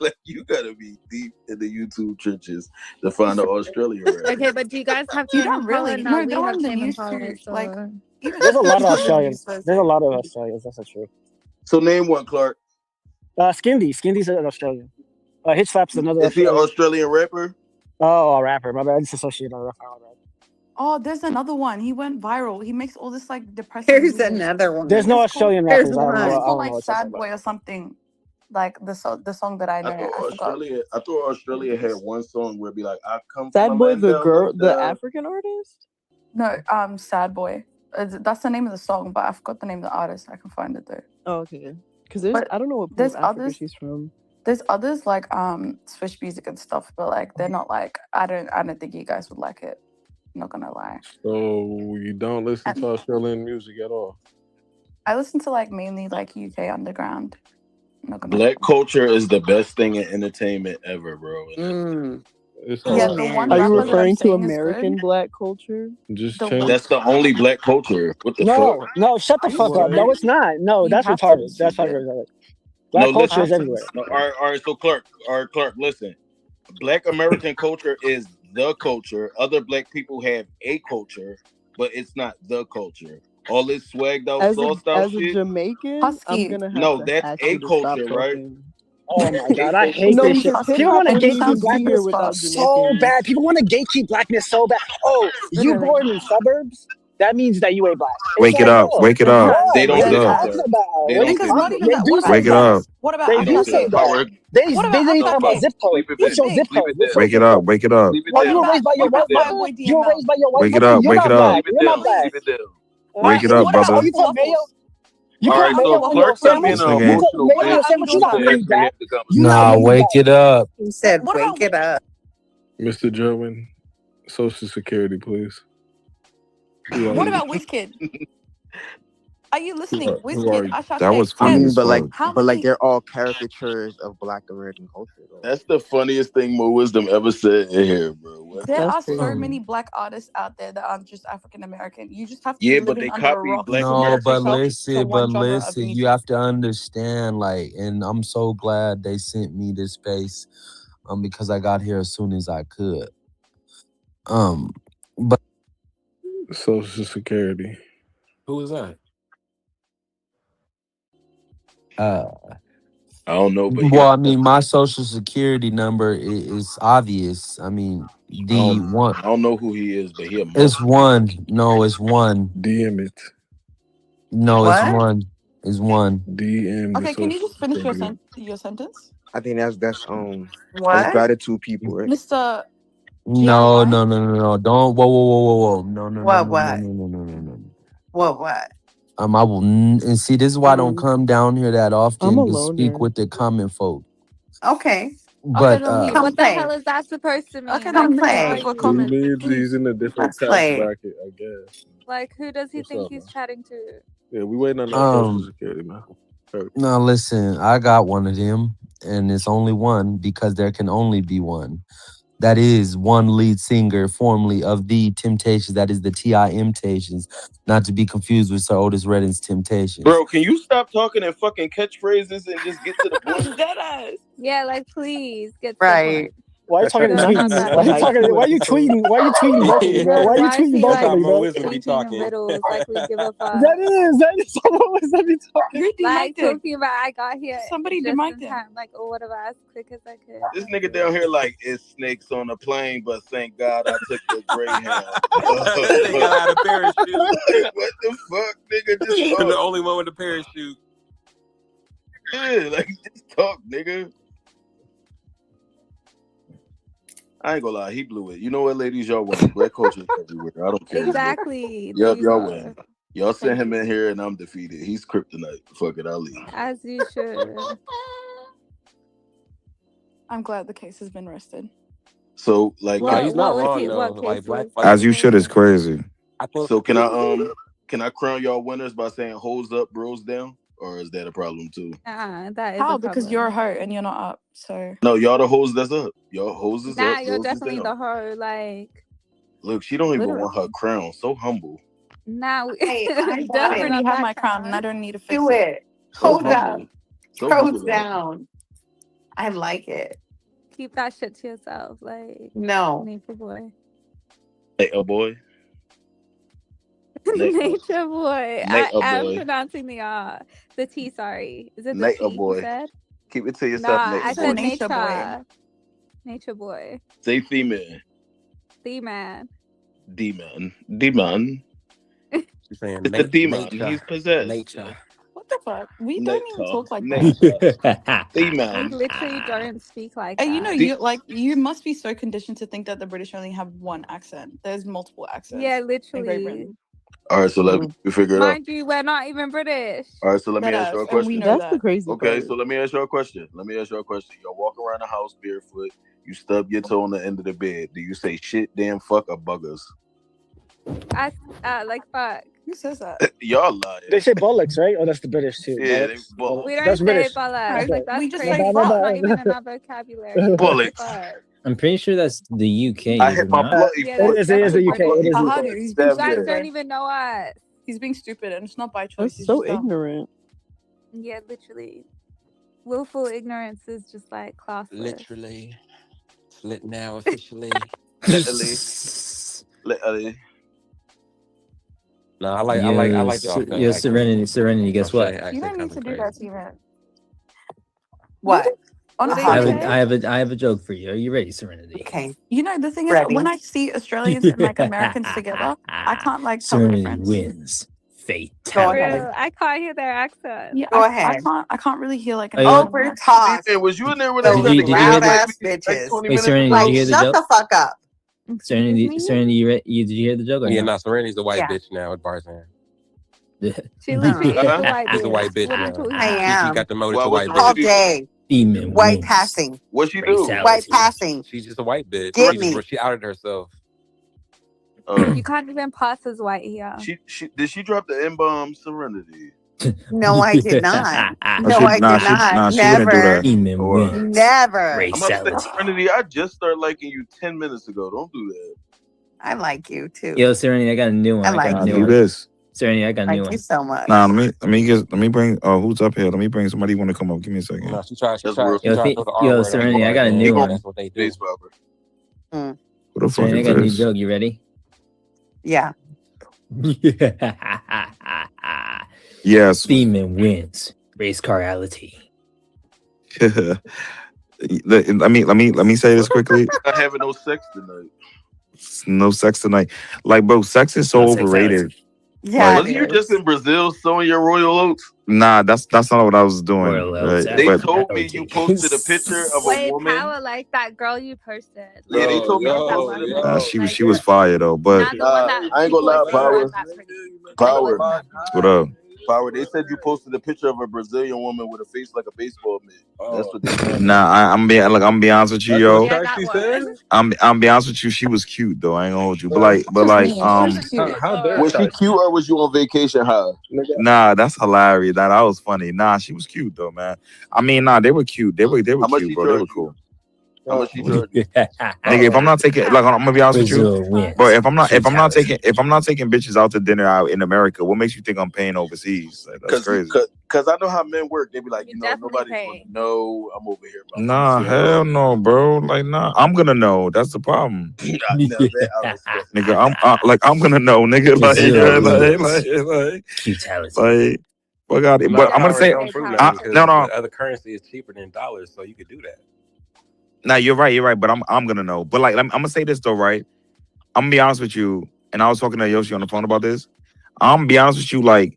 Like you gotta be deep in the YouTube trenches to find an Australian rapper. Okay, but do you guys have You Tame don't Impala? really. No, No, we they're have on the Tame news Impala. too. So Like even There's a lot of on the Australians. news, There's a lot of Australians. That's not true. So name one, Clark. Skindy. Skindy's an Australian. Hitch Slap's another Is he an Australian. Australian rapper? Oh, a rapper. My bad. I just associated on rapper. oh, there's another one. He went viral. He makes all this like depressing There's music. another one. There's no It's called Australian There's rappers. I don't know. one. I it's called don't know like what you're talking Sad about. Boy or something. Like the song that I know. I forgot. I thought Australia had one song where it'd be like, I come from Sad a Boy, land the down girl, the under. African artist. No, Sad Boy. That's the name of the song, but I forgot the name of the artist. I can find it though. Oh, okay. Because there's, But I don't know what part there's of Africa others. she's from. There's others like Swish music and stuff, but like they're not like I don't think you guys would like it. I'm not gonna lie. So you don't listen to Australian music at all? I listen to like mainly like UK underground. I'm not gonna Black culture is the best thing in entertainment ever, bro. It's Yeah, all the right. one Are you rapper that I'm referring to saying is American good. Black culture? Just The change. one That's the only black culture. What the No, fuck? no, shut the Are you fuck up. No, stupid? it's not. No, You that's have to be retarded. That's stupid. retarded. Black No, culture listen. is everywhere. No, all right. So Clark, listen. Black American culture is the culture. Other black people have a culture, but it's not the culture. All this swagged out, sauced out As a shit. Jamaican, I'm Husky. gonna have No, to that's ask a you to stop culture, right? talking. Oh my god, I A hate No, this He's shit. because hip husky People hop want to and he wouldn't gatekeep sounds even be stupid here blackness as fuck. without so Jamaicans. bad. People want to gatekeep blackness so bad. Oh, you Literally. born in suburbs? That means that you ain't black. It's wake it like, up, bro, wake it up, bro, They what don't are wake you it say up, that, talking Clark. about? They What are don't you Because say not that. even They that. do What about say wake it that. up, What about They They don't do say say that. Ashake? that. They What they about ain't talking about Ashake? zip code. Sleep it What's there. your zip Big. code? Sleep it What's there. your wake zip it up, code? wake it up, Sleep it Oh, What you there. were about raised by your Sleep it white there. Fireboy mother? You were DML? raised by your white wake it mother? up, You're wake not it up, black. Sleep it You're there. not black. Sleep it there. wake it And up, What about brother. you Uncle put mayo. Waffles? You All put right, mayo so on your Clark stop being sandwich. This an You nigga, put emotional mayo What on your about bitch. sandwich. You're Indoor He not said really Vibes? we black. have to come. You're not Nah, really wake black. it up. He said, What wake about it up. Mr. Jerwin, Social Security, please. Who are what you? about WizKid? Are you listening? Who are WizKid, you? that Ashake, was I funny Kev. mean, as fuck. How but like many? they're all caricatures of Black American culture, though. That's the funniest thing Mo Wisdom ever said in here, bro. What There the are so fuck? many black artists out there that aren't just African American. You just have to be Yeah, but living they under a copy rock Black to No, limit but American yourself culture. to listen, one genre of you music. have to understand, like, and I'm so glad they sent me this space. because I got here as soon as I could. But Social Security. Who is that? I don't know, but well, I mean, my social security number is obvious. I mean, the one. I don't know who he is, but he a It's motherfucker. one. No, it's one. DM it. No, it's What? one. It's one. DM the Okay, can you Social just finish Security. your sentence? I think that's What? gratitude people, right? Mr. No, GIY? no. Don't. Whoa. No. What? I will. And see, this is why I don't come down here that I'm often a to speak loner. with the common folk. Okay. But Wait, Come what the play. hell is that supposed to mean? Okay, Like, then who please are speak for a you? comment. He means he's in a different Let's tax play. bracket, I guess. Like, who does he What's think up, he's man? chatting to? Yeah, we waiting on that Social Security, man. Now listen, I got one of them, and it's only one because there can only be one. That is one lead singer, formerly of the Temptations. That is the Temptations, not to be confused with Sir Otis Redding's Temptations. Bro, can you stop talking in fucking catchphrases and just get to the point? Yeah, like, please get to Right. Why are you talking in That's tweets? not that Why are you deep. talking? Why are you tweeting? Why are you tweeting vocally, bro? Why are you Why is tweeting he like vocally, bro? speaking in riddles? Like, we give a fuck. That is someone was let me talking. Who Like, demiked him? talking about I got here Somebody just demiked in him. time. Like, or whatever, as quick as I could. This nigga down here like, it's snakes on a plane, but thank God I took the Greyhound. They got out of parachute. What the fuck, nigga? Just The talk. only one with the parachute. Yeah, like, just talk, nigga. I ain't gonna lie, he blew it. You know what, ladies, y'all win. Black culture is everywhere. I don't care. Exactly. Yep, There you y'all go. win. Y'all send him in here and I'm defeated. He's kryptonite. Fuck it, I'll leave. As you should. I'm glad the case has been rested. So, like, What- he's not what was wrong he- though. what Like, case black, was- like, As you should is crazy. so can I crown y'all winners by saying hoes up, bros down? Or is that a problem too? That is How? a Because problem. you're a hoe and you're not up. So No, y'all the hoes that's up. Y'all hoes is Nah, up. you're Bros is definitely down. the hoe. Like, Look, she don't even Literally. want her crown. So humble. now Hey, I I already have my crown and I don't need to fix Do it. So Hold up. humble. So Throw humble. down. I like it. keep that shit to yourself. Like, No. nature boy. Hey, a boy. Nature boy. I Nature am boy. pronouncing the T, sorry. Is it the Nature T you boy. said? Keep it to yourself, Nah, I nature said boy. nature boy. Nature boy. Say female. D-man. Demon. Demon. She's saying It's the demon. nature. He's possessed. Nature. What the fuck? We don't even Nature. talk like that. We Demon. literally don't speak like And that. you know, you must be so conditioned to think that the British only have one accent. There's multiple accents. Yeah, in Great literally. Britain. All right, so let me figure it out. Mind you, we're not even British. All right, so let me ask you a question. And we know That's that. the crazy Okay, part. so let me ask you a question. Y'all walk around the house barefoot. You stub your toe on the end of the bed. Do you say shit, damn, fuck, or buggers? I like fuck. Who says that? Y'all lie. They say bollocks, right? Oh, that's the British too. Yeah, Bollocks. they bollocks. We don't That's say British. bollocks. Okay. Like, that's We just crazy. say My It's bad. not even in our vocabulary. Bollocks. Fuck. I'm pretty sure that's the UK. I is hit it my not? bloody Yeah, foot. It is the UK. It is Haha, UK. dude, he's You being guys Stab don't stupid. even know us. He's being stupid, and it's not by choice. That's He's so just dumb. ignorant. Yeah, literally. Willful ignorance is just like classless. Literally. Lit now officially. Literally. No, I like the Yo, Serenity. Guess what? You don't need to do that, Steven. What? Honestly, I have a joke for you. Are you ready, Serenity? Okay. you know, the thing is, Ready. when I see Australians and like Americans together, I can't like tell the Serenity difference. wins. Go Fatality. ahead. Real, I can't hear their accent. Yeah, Go I ahead. can't really hear like an Oh, you- American Over accent. talk. Steven, was you in there when Those they Did you hear loud the- ass like bitches. 20 Wait, minutes Serenity, ago? Like, did you hear the shut joke? the fuck up. Serenity, did you hear the joke or Yeah, no? no, Serenity's a white Yeah. bitch now at Barzan. She literally is a Uh-huh. white bitch. She's a white bitch What are you now. talking I about? She am. got demoted Well, to what's white the All bitch. day. Demon White wins. passing. What she do? White passing. She's just a white bitch. Get She, me. just, she outed herself. You can't even pass as white here. She did she drop the N-bomb Serenity? No, I did not. No, she- I nah, did she- not. nah, she wouldn't do Never. that. Demon Or- wins. Never. I'm about to say, Serenity, I just started liking you 10 minutes ago. Don't do that. I like you too. Yo, Serenity, I got a new one. I like Nah, do this. Serenity, I got a new Thank one. you so much. Nah, let me bring. Who's up here? Let me bring somebody who want to come up. Give me a second. No, she tried to Yo, throw the R word on Serenity, I your got a ass, new and one. that's what they do. Mm. Who the fuck Serenity, I is got a new this? joke. You ready? Yeah. Yes. Demon wins. Race carality. let me say this quickly. Not having no sex tonight. No sex tonight. Like, bro, sex is so No overrated. Yeah, Like, Wasn't you just in Brazil sowing your royal oats? nah, that's not what I was doing. Royal oats, Right? They But told me you posted a picture of a Wait, woman. power like that girl you posted. Yeah, they told me you That posted a woman. nah, picture. she was fire though. But Not the one that I ain't people gonna were lie, saying Power. was that pretty. Power. what up? Power. They said you posted a picture of a Brazilian woman with a face like a baseball mitt. That's what they said. Nah, I'm being honest with you, yo. Yeah, that one. I'm being honest with you. She was cute though. I ain't gonna hold you. But Was she cute or was you on vacation high? nah, that's hilarious. That was funny. Nah, she was cute though, man. I mean, nah, they were cute. They were How much cute, she bro. They were charged cool. How much she charged you? Nigga, if I'm not taking, like, I'm gonna be honest with Brazil you, wins. but if I'm not taking bitches out to dinner out in America, what makes you think I'm paying overseas? Like, that's crazy. Cause I know how men work. They be like, nobody's gonna know I'm over here. Nah, hell no, bro. Like, nah, I'm gonna know. That's the problem. Nigga, I'm gonna know, nigga. Like, Cutality. what got it? No, But I'm gonna Power, say, don't prove that because no. the other currency is cheaper than dollars, so you could do that. Nah, you're right. But I'm gonna know. But like, I'm gonna say this though, right? I'm gonna be honest with you. And I was talking to Yoshi on the phone about this. I'm gonna be honest with you, like,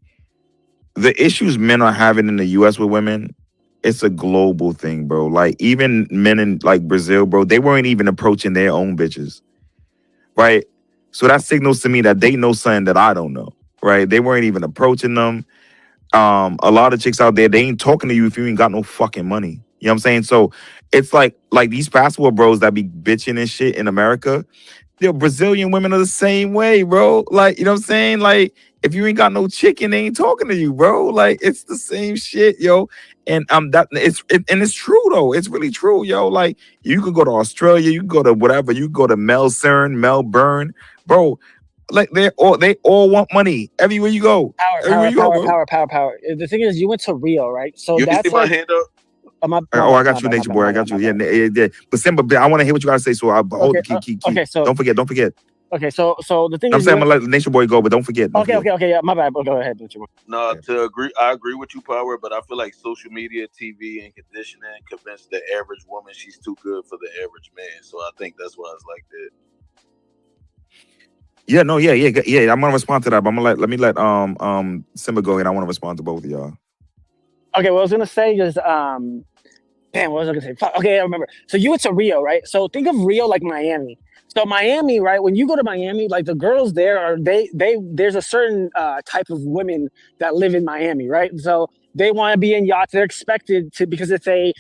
the issues men are having in the US with women, it's a global thing, bro. Like, even men in like Brazil, bro, they weren't even approaching their own bitches. Right? So that signals to me that they know something that I don't know. Right? They weren't even approaching them. A lot of chicks out there, they ain't talking to you if you ain't got no fucking money. You know what I'm saying? So it's like these passport bros that be bitching and shit in America. The Brazilian women are the same way, bro. Like, you know what I'm saying? Like, if you ain't got no chicken, they ain't talking to you, bro. Like, it's the same shit, yo. And it's true though. It's really true, yo. Like, you could go to Australia, you can go to whatever, you go to Melbourne, bro. Like, they all want money everywhere you go. Everywhere you go, bro. Power. The thing is, you went to Rio, right? So You that's see my like. hand up? I got you, Nature Boy. I got you. Yeah. But Simba, I want to hear what you gotta say. So I hold the key. Okay, so don't forget. Okay, so the thing I'm is, saying I'm gonna let Nature Boy go, but don't forget. Okay, yeah, my bad. Go ahead, Nature Boy. No, I agree with you, Power, but I feel like social media, TV, and conditioning convinced the average woman she's too good for the average man. So I think that's why it's like that. Yeah, no, yeah. I'm gonna respond to that, but let me let Simba go ahead. I want to respond to both of y'all. Okay, what I was gonna say is damn, what was I gonna say? Fuck, okay, I remember. So you went to Rio, right? So think of Rio like Miami. So Miami, right? When you go to Miami, like the girls there are there's a certain type of women that live in Miami, right? So they want to be in yachts. They're expected to because it's a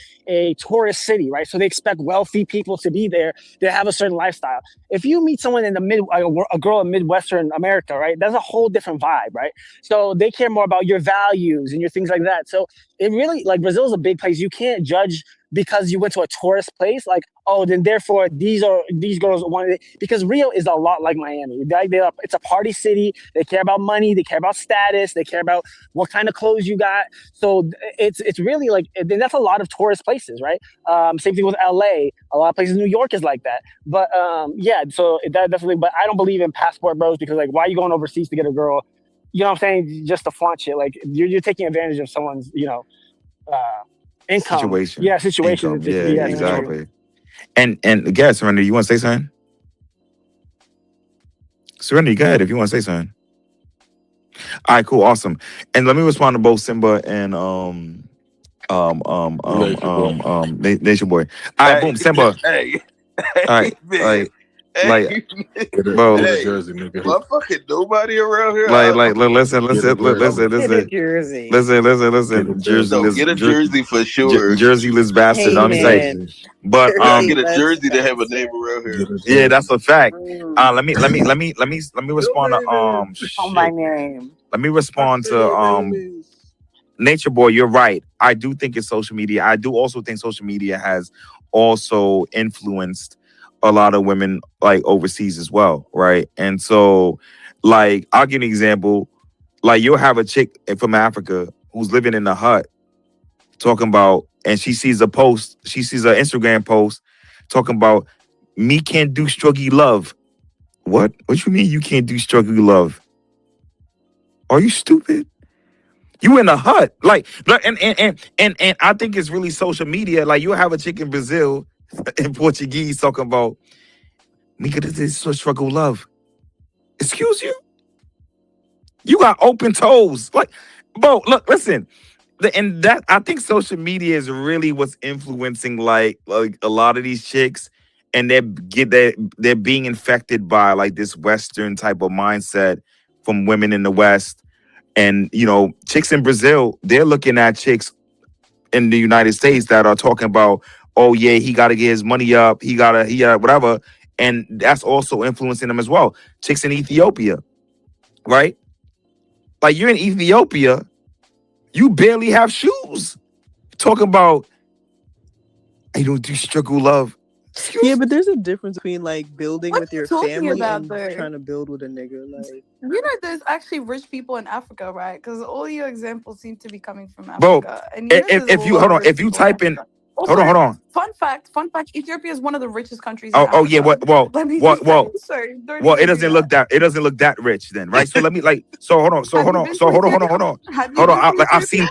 tourist city, right? So they expect wealthy people to be there. They have a certain lifestyle. If you meet someone in a girl in Midwestern America, right? That's a whole different vibe, right? So they care more about your values and your things like that. So it really, like, Brazil is a big place. You can't judge because you went to a tourist place, like, oh, then therefore these girls wanted it, because Rio is a lot like Miami. It's a party city. They care about money. They care about status. They care about what kind of clothes you got. So it's really like, then that's a lot of tourist places, right? Same thing with LA. A lot of places in New York is like that. But yeah, so that definitely. But I don't believe in passport bros, because like, why are you going overseas to get a girl? You know what I'm saying? Just to flaunt shit. Like, you're taking advantage of someone's, income. Situation. Yeah, situation. Income. Yeah, exactly. And guys, Serenity, you want to say something? Serenity, go ahead if you want to say something. All right, cool, awesome. And let me respond to both Simba and Nature Boy. All right, boom, Simba. Hey, all right, man. Bro, my fucking nobody around here. Listen. Get a jersey for sure. Jerseyless bastard. Let me say, but get a jersey to have a name around here. Yeah, that's a fact. Let me respond to Call my name. Let me respond to Nature Boy. You're right. I do think it's social media. I do also think social media has also influenced a lot of women like overseas as well, right? And so, like, I'll give you an example. Like you'll have a chick from Africa who's living in a hut talking about, and she sees an Instagram post talking about me can't do struggle love. What? What you mean you can't do struggle love? Are you stupid? You in a hut, and I think it's really social media. Like you have a chick in Brazil, in Portuguese, talking about me could do struggle love. Excuse you? You got open toes, like, bro. Look, listen, and that I think social media is really what's influencing like a lot of these chicks, and they're being infected by like this Western type of mindset from women in the West. And chicks in Brazil, they're looking at chicks in the United States that are talking about, oh yeah, he got to get his money up, he got whatever, and that's also influencing them as well. Chicks in Ethiopia, right? Like you're in Ethiopia, you barely have shoes. Talking about, I don't do struggle love. Yeah, but there's a difference between like building What with are you your talking family about, and though? trying to build with a nigga. Like, There's actually rich people in Africa, right? Because all your examples seem to be coming from Bro, Africa, and there's if a you lot hold of on, rich if you people in type in, Africa. hold Also, on. fun fact, Ethiopia is one of the richest countries in Oh yeah, Africa. what Let me just say, so don't well, it even do doesn't look that rich then, right? So let me hold on, Have you been to Ethiopia? Have you hold on. been to I've Ethiopia? seen.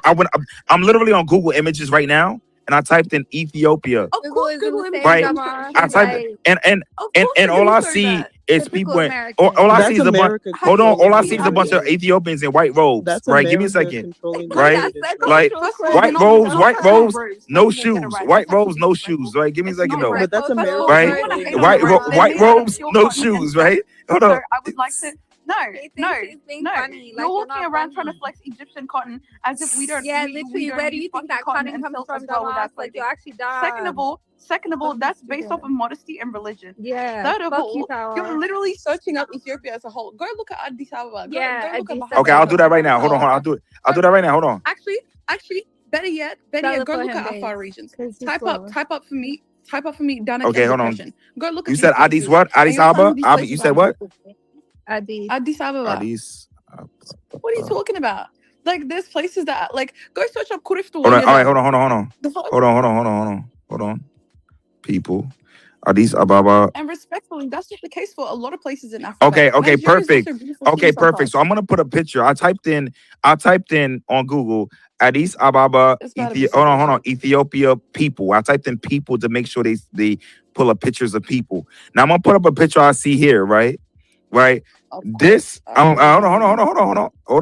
I'm literally on Google Images right now, and I typed in Ethiopia, Of course, Google Images right? will I show typed that. and Of and course, and it all will I show see that. is people. All I see that's is a bunch. America Hold on, all controlling I the see is a bunch of narrative. Ethiopians in white robes, That's right? Give me a America second, controlling the right? narrative. Like First of all, they're not white robes, no First of all, get it shoes. right. White That's actually robes, no disrespectful. shoes, right? Give me a It's second not though, right. But that's First of all, America if you right? want to controlling hate the on the White race, they're white narrative. made out of robes, pure no cotton and shoes, stuff. right? Hold So up. I would like to. No. You're walking around trying to flex Egyptian cotton as if we don't. Yeah, we literally, don't where do use you think fucking that cotton cotton and comes silk from, as well with our dumbass? Like, you're clothing. actually dumb. Second of all, that's based stupid. off of modesty and religion. Yeah, Third of fuck you, all, Power. you're literally searching up Ethiopia as a whole. Go look at Addis Ababa. Go Yeah, look at Addis Okay, I'll do that right Ababa. now. Hold on. I'll do it. I'll do that right now. Hold on. Actually, better yet, Spell it go for look him, at our far babes, regions. 'cause he's Type slow. up for me. Type up for me Danak Okay, and hold on. depression. Go look at You these said Addis places. what? Addis And you'll tell me Ababa? these You places said are what? Addis Ababa. Addis. What are you talking about? Like, there's places that like go search up Kuriftu Hold when on. you're All right, done. hold on. People. Addis Ababa. And respectfully, that's not the case for a lot of places in Africa. Okay, Nigeria is perfect. also beautiful too Okay, in some perfect. parts. So I'm gonna put a picture. I typed in on Google Addis Ababa, It's about to be hold some on, Ethiopia people. I typed in people to make sure they pull up pictures of people. Now I'm gonna put up a picture I see here, right? Right. This hold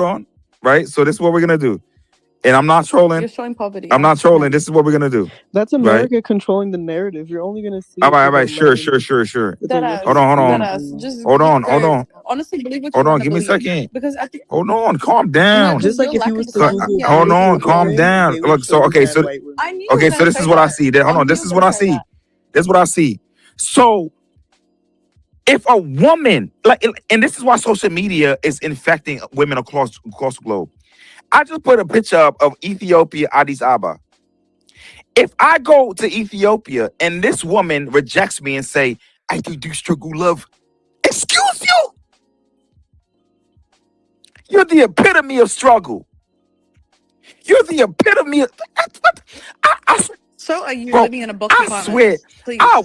on. Right. So this is what we're gonna do. And I'm not trolling. You're showing poverty. I'm not trolling. This is what we're gonna do. That's Right. America controlling the narrative. You're only gonna see All it through right. the lens. Sure. It's a Deadass. Hold on. representation. Just Hold on. honestly believe what you Hold on. want to Give me a believe. second. Because at the Hold on. Calm no, down. Just because like your if you lack of was to discernment. Google Yeah, Hold beautiful on. Calm women, down. they will Look. show So you okay. mad So white women. I knew you were okay. So gonna this say is what I that. see. Hold I on. knew This you is were what gonna I say see. that. This is what I see. So if a woman and this is why social media is infecting women across the globe. I just put a picture up of Ethiopia, Addis Ababa. If I go to Ethiopia and this woman rejects me and say, I do struggle love, excuse you? You're the epitome of struggle. You're the epitome of So are you bro, living in a box I apartment? swear, Please. I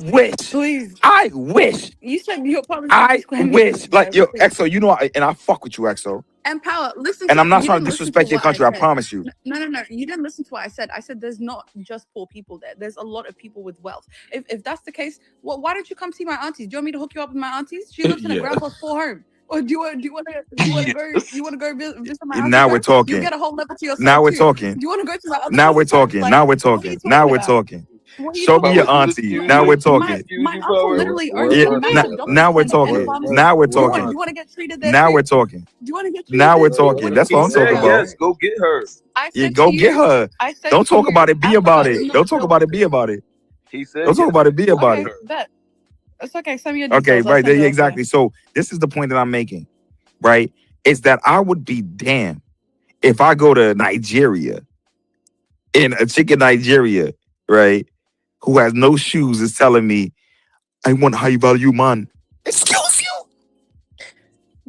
wish, You said your apartment's 50 square meters, like, bro. yo, Please. EXO, and I fuck with you, EXO. And Power, listen And to I'm not you trying to didn't listen to disrespect your what I country, I said. promise you. No. You didn't listen to what I said. I said there's not just poor people there. There's a lot of people with wealth. If that's the case, why don't you come see my aunties? Do you want me to hook you up with my aunties? She lives in a ground plus 4 home. Or do you want to go visit my aunties? Now we're Home? talking. You get a whole level to yourself Now we're too. talking. Do you want to go to my other Now we're cousins' homes? talking. Like, Now we're what are you talking. talking Now we're about? talking. What are you Show me talking your about? auntie. Now we're talking. My uncle literally Where owns a auntie massive at? dog Now we're center and a talking. pharmacy. Now we're Do you talking. want to get treated there Now too? we're talking. Do you want to get treated Now there we're too? What talking. are That's you what I'm He talking said talking about? about. yes. Go get her. I Yeah, said go to get you, her. I said Don't to talk you, about it. Be Africa about is it. not Don't talk built. about it. Be about it. He said Don't talk yes. about it. Be Go about get it. her. Bet. It's okay. Send me your Okay, details. I'll right send there. you Exactly. So this is the point that I'm making, right? Is that I would be damned if I go to Nigeria and a chick in Nigeria, right, who has no shoes is telling me, I want high value man. Excuse you.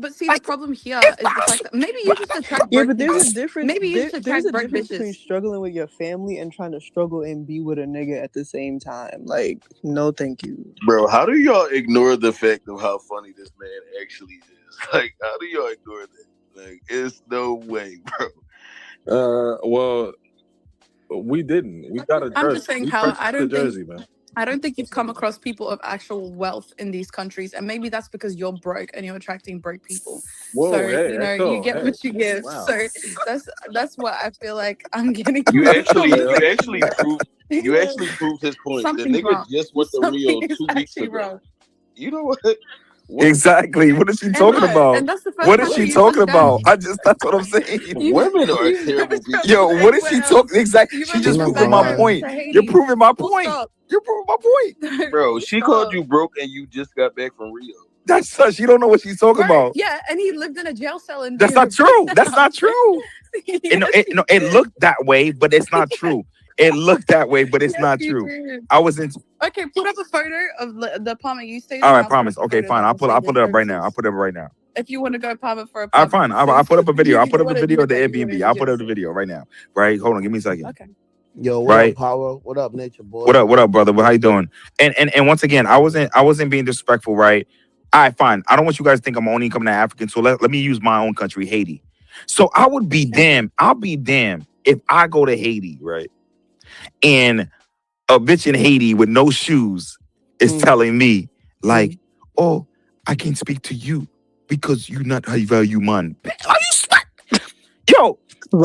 But see, the problem here is the fact that maybe you just attract Yeah, broke but there's a people. difference. Maybe you just There's attract a broke difference between bitches. struggling with your family and trying to struggle and be with a nigga at the same time. Like, no, thank you. Bro, how do y'all ignore the fact of how funny this man actually is? Like, how do y'all ignore that? Like, it's no way, bro. Well, we didn't. We got a jersey. I'm just saying We how purchased I the don't think jersey, man. I don't think you've come across people of actual wealth in these countries, and maybe that's because you're broke and you're attracting broke people. Whoa, So hey, you know Echo, you get hey, what you give. wow. So that's what I feel like I'm getting. You from actually conversation. proved his point. The Something's nigga wrong. just went to Something Rio is 2 weeks actually ago. wrong. You know what? Exactly. What is she And talking no, about? and that's the first What time is that she you've talking done about? That's what I'm saying. Women are you've never terrible people. Yo, traveled what is she anywhere talking? else. Exactly. You've She only just been proving back my home point. to You're Haiti. proving my Full point. stop. You're proving my point. Bro, Full she called stop. you broke and you just got back from Rio. That's such. You don't know what she's talking Right? about. Yeah, and he lived in a jail cell in That's Rio not true. right That's now. not true. Yes, It looked that way, but it's not true. It looked that way, but it's yes, not you true. did. I was in. Okay, put up a photo of the apartment you stayed in. All And right, I'll put promise. up a Okay, photo fine. that I'll will say put the it up right now. I'll services. put it up right now. If you want to go apartment for All right, apartment, fine. so I'll put up a video. I'll you put up a want to video of admit the that you were in Airbnb. a I'll put jail up the cell. video right now. Right? Hold on. Give me a second. Okay. Yo, what Right? up, Power? What up, Nature Boy? What up, brother? How you doing? And once again, I wasn't being disrespectful, right? All right, fine. I don't want you guys to think I'm only coming to African. So let me use my own country, Haiti. So I would be damned. I'll be damned if I go to Haiti, right? And a bitch in Haiti with no shoes is telling me, like, oh, I can't speak to you because you not how you value man. Bitch, are you Yo,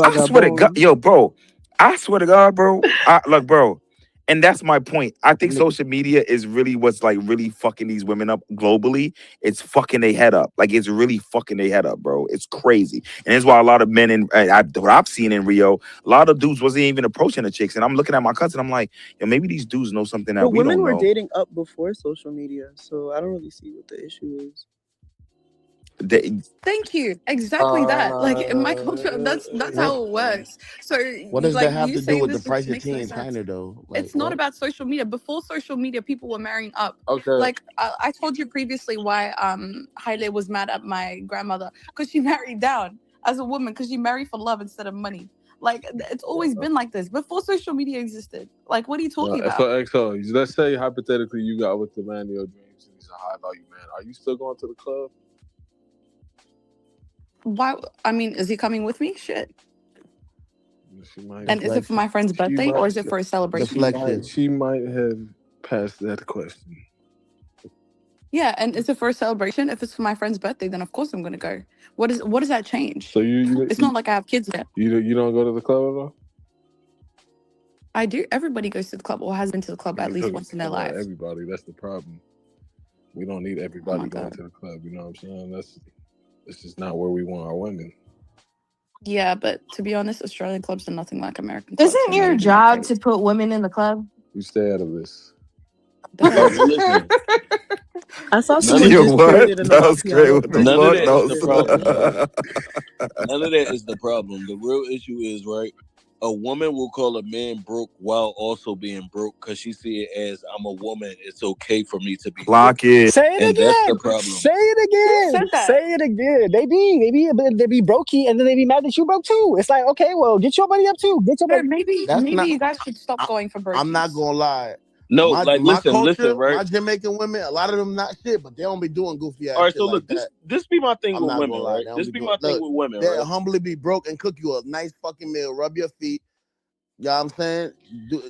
I swear to God, yo, bro. I swear to God, bro. Look, bro. And that's my point. I think social media is really what's like really fucking these women up globally. It's fucking their head up. Like it's really fucking their head up, bro. It's crazy. And that's why a lot of men in what I've seen in Rio, a lot of dudes wasn't even approaching the chicks. And I'm looking at my cousin, I'm like, yo, maybe these dudes know something that But we women don't were know. dating up before social media, so I don't really see what the issue is. Thank you. Exactly that. Like in my culture, that's how it works. So What does like that have you to do saying with the this just price of makes tea no in sense. China, though? Like, It's not what? about social media. Before social media, people were marrying up. Okay. Like I told you previously why Haile was mad at my grandmother because she married down as a woman because she married for love instead of money. Like it's always been like this before social media existed. Like what are you talking about? So let's say hypothetically you got with the man of your dreams and he's a high value man. Are you still going to the club? Why? I mean, is he coming with me? Shit. And is it for my friend's birthday or is it for a celebration? She might have passed that question. Yeah, and is it for a celebration? If it's for my friend's birthday, then of course I'm gonna go. What does that change? So it's not like I have kids yet. You don't go to the club at all? I do. Everybody goes to the club or has been to the club at least once in their life. Everybody, that's the problem. We don't need everybody going to the club. You know what I'm saying? That's just not where we want our women. Yeah, but to be honest, Australian clubs are nothing like American clubs. Isn't your job to put women in the club? You stay out of this. Listen, I saw none someone of just created That was great. piano What the None of fuck? that That is the was- problem, right? None of that is the problem. The real issue is, right, a woman will call a man broke while also being broke because she see it as I'm a woman. It's okay for me to be Clock broke. it. Say it And that's the again. problem. Say it again. said that? Say it again. They be brokey, and then they be mad that you broke too. It's like, okay, well, get your money up too. Get your No, money. maybe you guys should stop going for brokies. I'm not gonna lie. No, my like, my listen, culture, right? my Jamaican women, a lot of them not shit, but they don't be doing goofy ass All right, shit so like look, that. this be my thing I'm with not women, gonna lie. right? They don't This be be doing. my thing Look, with women, they'll right? humbly be broke and cook you a nice fucking meal, rub your feet. You know what I'm saying?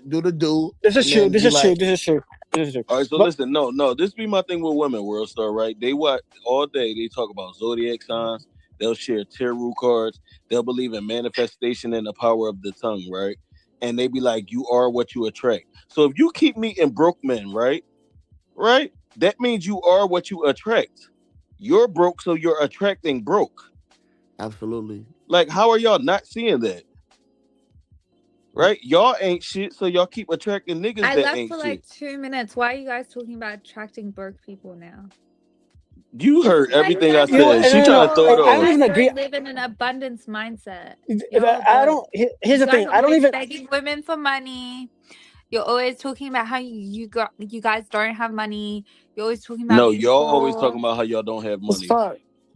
Do the do. This is and true. then This be is true. like, This is true. This is true. All right, so But listen, no, this be my thing with women, World Star, right? They watch all day. They talk about zodiac signs. They'll share tarot cards. They'll believe in manifestation and the power of the tongue, right? And they be like, you are what you attract. So if you keep meeting broke men, right? That means you are what you attract. You're broke, so you're attracting broke. absolutely. Like, how are y'all not seeing that? Right? Y'all ain't shit, so y'all keep attracting niggas I that left ain't for shit. like 2 minutes. Why are you guys talking about attracting broke people now? You heard everything I Like, said. She trying to throw it I don't off. even agree. don't live in an abundance mindset. I don't. Here's the thing. I don't even. Begging women for money. You're always talking about how you guys don't have money. You're always talking about No, being y'all always poor. talking about how y'all don't have money.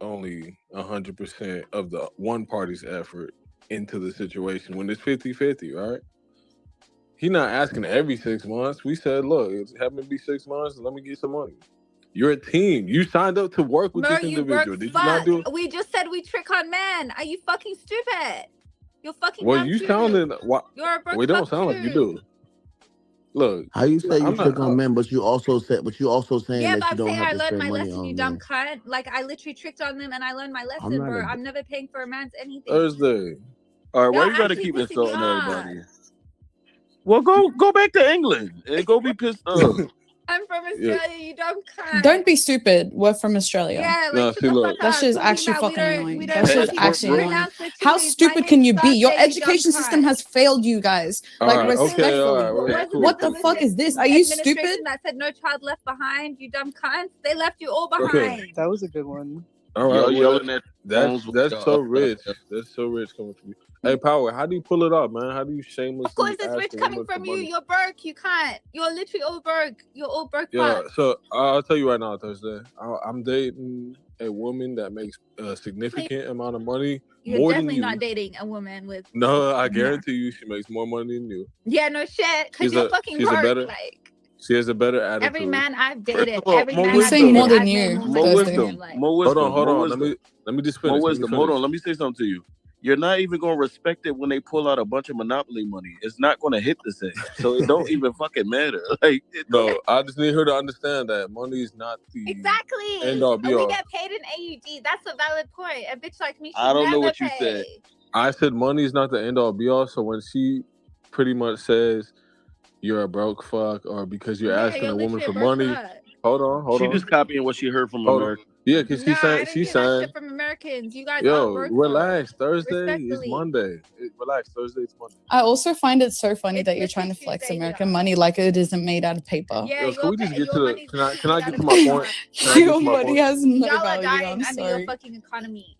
only 100% of the one party's effort into the situation when it's 50-50, right? He's not asking every 6 months. We said, look, it's happened to be 6 months. Let me get some money. You're a team. You signed up to work with Bro, this you work individual. Did you not fuck. do it? We just said we trick on men. Are you fucking stupid? You're fucking Well, dumb you too. sounded. You're a broke We don't fuck sound like you too. do. Look, How you say you I'm trick not. on men, but you also saying Yeah, that but you I'm don't saying have I to learned spend my money lesson, you on dumb men. cunt. Like I literally tricked on them and I learned my I'm lesson, not bro. a. I'm never paying for a man's anything. Thursday. All right, why Y'all you gotta actually keep pissing me insulting off. everybody? Well, go back to England and go be pissed off. I'm from Yeah. Australia, you dumb cunt. Don't be stupid. We're from Australia. Yeah, No, like shut see, the look. fuck That up. shit's Talking actually about fucking annoying. we That don't shit's fucking actually annoying. pronounce the How T's. My stupid can name's you be? Your Thursday, you dumb education system cunt. has failed you guys. All Like right. Okay. All respectfully. right. Wasn't Cool. What it the the fuck is this? Are you stupid? administration that said no child left behind, you dumb cunts? They left you all Okay. behind. That was a good one. All right. Y'all Well, yelling at phones with that's so y'all. rich. That's so rich coming from you. Hey, Power. How do you pull it off, man? How do you Of shamelessly course, it's ask rich a coming woman for from you. money? You're broke. You can't. You're literally all broke. You're all broke. Yeah. Fuck. So I'll tell you right now, Thursday. I'm dating a woman that makes a significant amount of money, You're more than definitely you. not dating a woman with. No, I Yeah. guarantee you, she makes more money than you. Yeah, no shit. Cause you're fucking She's a broke. better. Like She has a better attitude. every man I've First dated, of all, every more man He's I've saying wisdom. more dated, than I've made you, more More money than Thursday. him. wisdom. Like More wisdom. Hold More on. wisdom. Let me just More finish. wisdom. Hold on. Let me say something to you. You're not even gonna respect it when they pull out a bunch of Monopoly money. It's not gonna hit the same. So it don't even fucking matter. Like it don't. No, I just need her to understand that money is not the exactly. end all be We all. get paid in AUD. That's a valid point. A bitch like me should I don't know never what you said. pay. I said money is not the end all be all. So when she pretty much says you're a broke fuck or because you're Yeah, asking you're a woman literally a for broke money, fuck. hold She on. just copying what she heard from Hold on. America. Yeah, because Nah, I didn't she's hear that saying, shit from Americans. You guys are yo, broke relax. fucks. Thursday is Respectfully. Monday. Relax. Thursday is Monday. I also find it so funny It's that you're literally trying to flex Tuesday American here. money like it isn't made out of paper. Yeah, Yo, can we just get to your the? money's Can I literally made get out to of my paper. point? Can I get Your to my money point? has no Y'all are value. dying I'm under your sorry. fucking economy.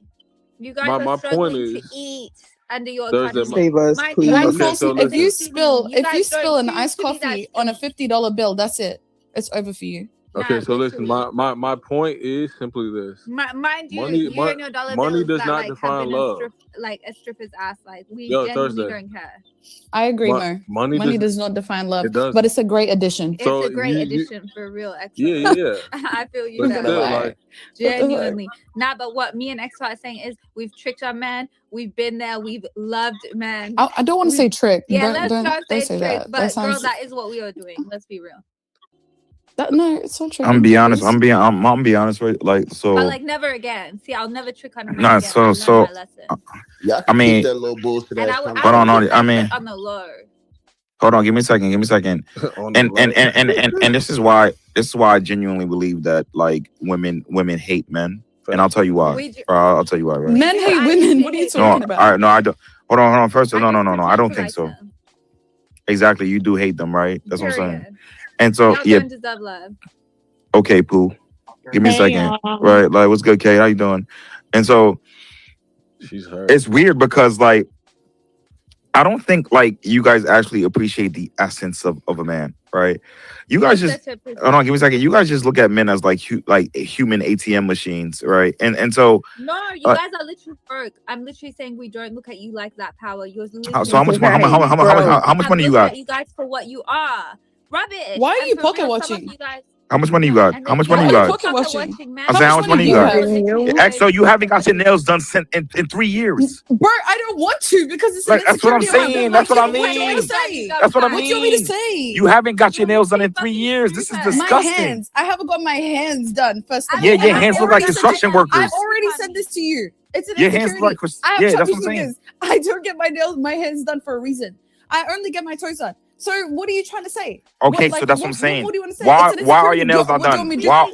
You guys My are point struggling to is eat under your Thursday. economy. Save us, Mind you, guys please. Okay, don't so choose to If be you listen. skinny. You guys spill don't an choose iced to be that coffee on a skinny. $50 bill, that's it. It's over for you. Okay, Nah, so listen. literally. My point is simply this: Mind you, money, you and your dollar money bills does that not like have define been a love. stripper's ass. Like we Yo, genuinely Thursday. don't care. I agree, Mo. Money Money does. does not define love, It doesn't. but it's a great addition. So It's a great you addition for real, XO. yeah. I feel you But there. still, Fuck? like What the fuck? Genuinely. Nah, but what me and XO are saying is we've tricked our man. We've been there. We've loved man. I don't want to say trick. Yeah, Don't say say trick. that. But That girl, sounds. that is what we are doing. Let's be real. No, it's not tricking. I'm be honest. please. I'm be honest with like But so. like never again. See, I'll never trick on a man Nah, again. I learned my lesson. Y'all I can mean, keep that little bullshit And ass I hold on. will keep I that mean, shit on the low. hold on. Give me a second. on the And this is why I genuinely believe that like women hate men, and I'll tell you why. I'll tell you why. Right? Men hate women. What are you talking about? I don't. Hold on. First, no. I don't think to so. like them. Exactly. You do hate them, right? That's what I'm saying. Period. And so Y'all yeah. don't deserve love. Okay, Pooh. Give me a second. Right? Like, what's good, Kate? How you doing? And so she's hurt. It's weird because like I don't think like you guys actually appreciate the essence of a man, right? You guys just hold on, give me a second. You guys just look at men as like human ATM machines, right? And so No, you guys are literally broke. I'm literally saying we don't look at you like that, Power. You're literally so how much money you got? Look at you guys for what you are. Rubbish. Why are And you for pocket real, some watching? of you guys. How much money you got? How much money you got? Pocket watching. I'm saying how much money you got? Guys. So you haven't got your nails done in 3 years. Bro, I don't want to because it's Like, an that's what I'm insecurity saying. of mine. That's what I What do you want me to mean. say? That's what I What do you want me to mean. say? You haven't got your nails done in 3 years. This is My disgusting. hands. I haven't got my hands done. First of all, Yeah, your And I hands look like already said construction this- workers. I already said this to you. It's an Your hands insecurity. look like I have yeah, that's chubby what I'm saying. fingers. I don't get my hands done for a reason. I only get my toes done. So what are you trying to say? Okay, What, so that's what I'm saying. What do you want to say? Why It's an are your insecurity. nails not What do you done? want me to do? Why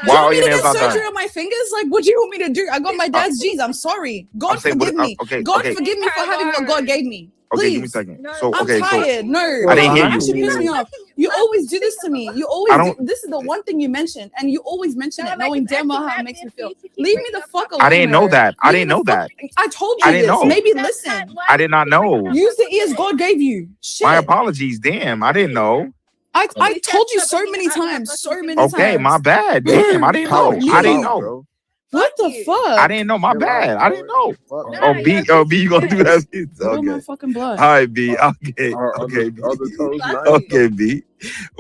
Do you are want me your to nails get not surgery done? on my fingers? Like, what do you want me to do? I got my dad's G's. I'm sorry. God saying, forgive me. okay, God okay. forgive me for having what God gave me. Okay, give me a Please. second. So I'm okay, so tired. No, I didn't hear you actually you. piss me off. You always do this to me. You always I do. don't. This is the one thing you mention, and you always mention it, knowing damn well how it makes me feel. Leave me the fuck alone. I didn't know Mo. that. I Leave me didn't the know fuck- that. I told I you didn't this. know. Maybe listen. I did not know. Use the ears God gave you. Shit. My apologies. Damn, I didn't know. I told you so many times. So many times. Okay, my bad. Damn, I didn't know. I didn't know. What the fuck? I didn't know. My bad. I didn't know. No, B, you gonna do that? Blow my Okay. fucking blood. All right, B. Okay. Are Okay, the toes nice? okay, B.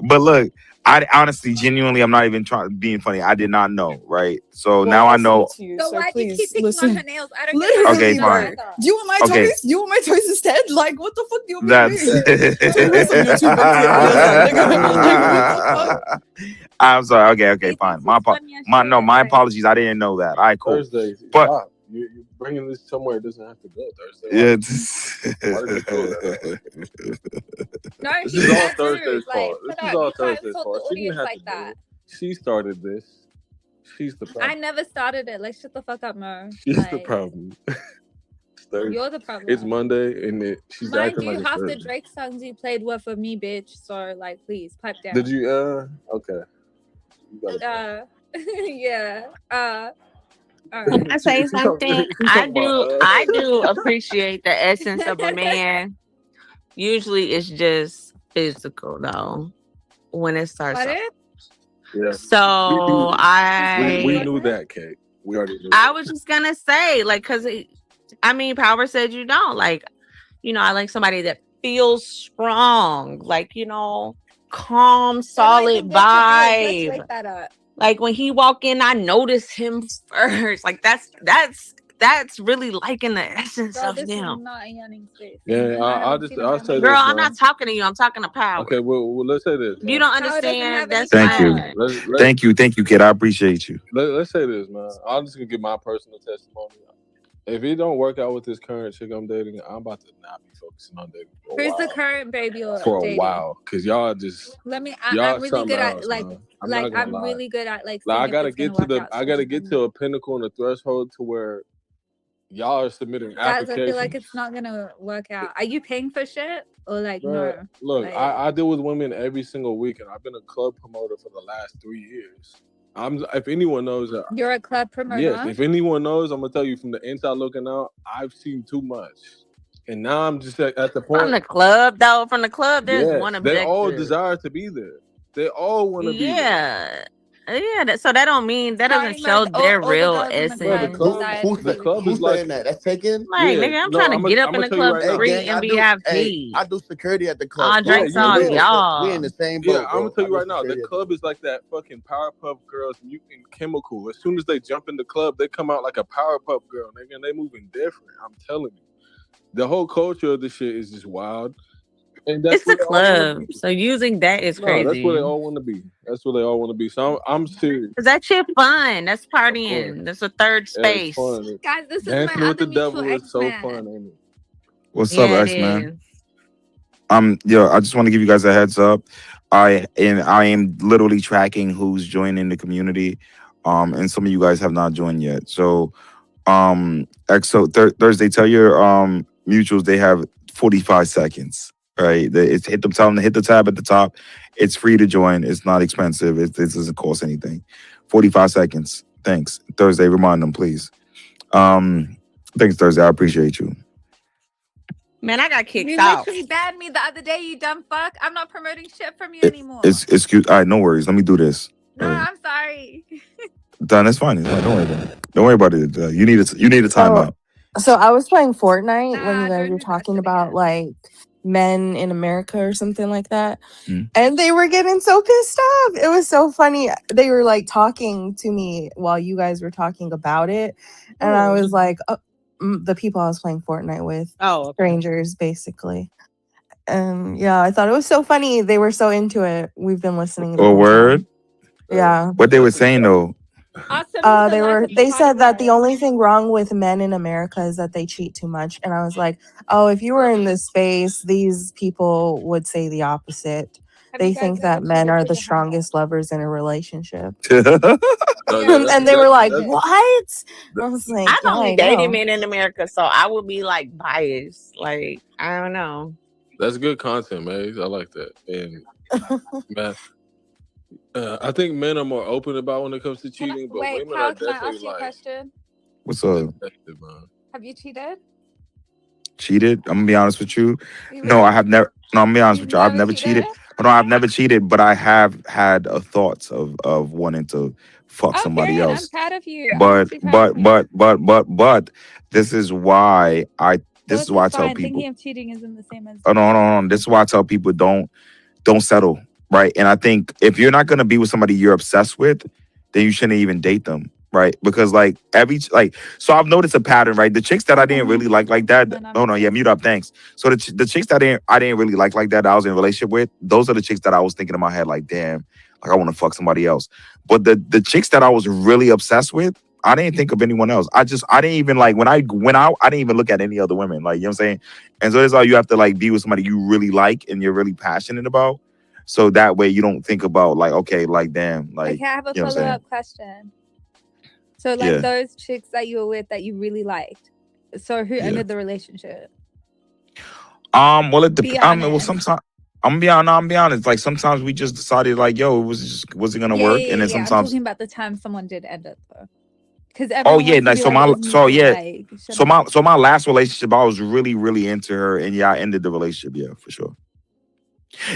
But look, I honestly, genuinely, I'm not even trying being funny. I did not know, right? So now I know. So why do you keep picking on her nails? I don't get why Okay, you fine. Do you want my Okay. toys? Do you want my toys instead? Like, what the fuck do you want me That's. to do? Turn on some YouTube and see how you're like, nigga. Like, what the fuck? I'm sorry. Okay, fine. My apologies. I didn't know that. All right, cool. Thursday, But stop. You're bringing this somewhere it doesn't have to go Thursday. yeah, Why did you feel that way? No, This he's is all dead serious. Thursday's Like, fault. This shut is up. all You can't Thursday's insult fault. the She didn't audience have like to do that. it. She started this. She's the problem. I never started it. Like, shut the fuck up, Mo. She's the Like, problem. It's Thursday. you're the problem. It's Monday, and she's Mind acting you, like it's half the Thursday. Drake songs you played were for me, bitch. So, like, please, pipe down. Did you? Okay. You gotta Yeah. Can I say something? I do appreciate the essence of a man. Usually it's just physical though when it starts What off. it? Yeah. So we knew that, Kate. We already knew. I was just gonna say, like, cause I mean, Power said you don't like, I like somebody that feels strong, like, calm, solid vibe. Let's wake that up. Like when he walk in, I notice him first. Like that's really liking the essence Girl, of this him. is not a yawning space. Yeah, I'll say Girl, this. I'm not talking to you. I'm talking to Power. Okay, well, let's say this. If you don't understand, that's Thank you. fine. Thank you, kid. I appreciate you. Let's say this, man. I'm just gonna give my personal testimony. If it don't work out with this current chick I'm dating, I'm about to not be focusing on dating for a Who's while. the current baby or For a dating? while, cause y'all just I'm y'all really something good at else, like man. I'm not gonna lie. really good at like. I seeing gotta if it's get gonna to work out, I gotta get to a pinnacle and a threshold to where y'all are submitting Guys, I applications. feel like it's not gonna work out. Are you paying for shit or like Bruh, no? Look, Like, I deal with women every single week, and I've been a club promoter for the last 3 years. If anyone knows that, you're a club promoter. yes, if anyone knows, I'm gonna tell you from the inside looking out, I've seen too much, and now I'm just at the point. From the club, though, there's Yes, one they objective. all desire to be there. They all want to be there. Yeah. So that don't mean that doesn't show their real essence. The club Who's is like saying that? That's taken. Like, nigga, I'm trying to get up in the club free and VIP. I do security at the club. Drinks on y'all. We in the same boat. Yeah, I'm gonna tell you I do right now, the security at club is like that fucking Powerpuff Girls mutant chemical. As soon as they jump in the club, they come out like a Powerpuff Girl, nigga, and they moving different. I'm telling you, the whole culture of this shit is just wild. And that's It's a club, so using that is crazy. That's where they all want to be. That's where they all want to be. So I'm serious. Cause that shit fun. That's partying. That's a third space. Fun. Guys, this Dancing is my with the other devil mutual is so X-Man. fun, ain't it? What's up, X-Man? I just want to give you guys a heads up. I am literally tracking who's joining the community. And some of you guys have not joined yet. So Thursday, tell your mutuals they have 45 seconds. Right? Tell them to hit the tab at the top. It's free to join. It's not expensive. It doesn't cost anything. 45 seconds. Thanks. Thursday, remind them, please. Thanks, Thursday. I appreciate you. Man, I got kicked You out. literally banned me the other day, you dumb fuck. I'm not promoting shit from you anymore. Excuse. All right, no worries. Let me do this. No, I'm sorry. Done. It's fine. It's fine. Don't worry about it. Don't worry about it. You need a timeout. So I was playing Fortnite when you guys were talking about like men in America or something like that. And they were getting so pissed off. It was so funny. They were like talking to me while you guys were talking about it. And I was like, the people I was playing Fortnite with. Strangers, basically. And yeah, I thought it was so funny. They were so into it. We've been listening. The Oh, whole word? time. Yeah. What they were saying though. They said that the only thing wrong with men in America is that they cheat too much. And I was like, oh, if you were in this space, these people would say the opposite. They think that men are the strongest lovers in a relationship. And they were like, what? I was like, I've only I dated know. men in America, so I would be like biased. Like, I don't know. That's good content, man. I like that. And man, I think men are more open about when it comes to cheating, but Wait, women Pal, are can I definitely ask you a like. question? What's up? Have you cheated? Cheated? I'm gonna be honest with you. No, I have never. No, I'm gonna be honest with you. I've never cheated. No, I've never cheated, but I have had thoughts of wanting to fuck somebody I'm else. proud of you. I'm But actually proud of you. but this is why I this is why I tell Fine. people. Thinking of cheating isn't the same as. Oh no. This is why I tell people don't settle. right? And I think if you're not gonna be with somebody you're obsessed with, then you shouldn't even date them, right? Because like so I've noticed a pattern, right? The chicks that I didn't really like that. Oh no, yeah, mute up, thanks. So the chicks that I didn't really like that I was in a relationship with, those are the chicks that I was thinking in my head like, damn, like I want to fuck somebody else. But the chicks that I was really obsessed with, I didn't think of anyone else. I didn't even like when I went out, I didn't even look at any other women. Like, you know what I'm saying? And so that's all you have to like be with somebody you really like and you're really passionate about. So that way you don't think about like, okay, like damn, like Okay, I have a you know what I'm saying? follow-up question. So like those chicks that you were with that you really liked. So who ended the relationship? Well it depends. I mean, well sometimes I'm gonna be honest. Like sometimes we just decided like, yo, wasn't gonna work. And then I'm sometimes talking about the time someone did end it though. Because oh yeah, like so my last relationship, I was really, really into her, and yeah, I ended the relationship, yeah, for sure.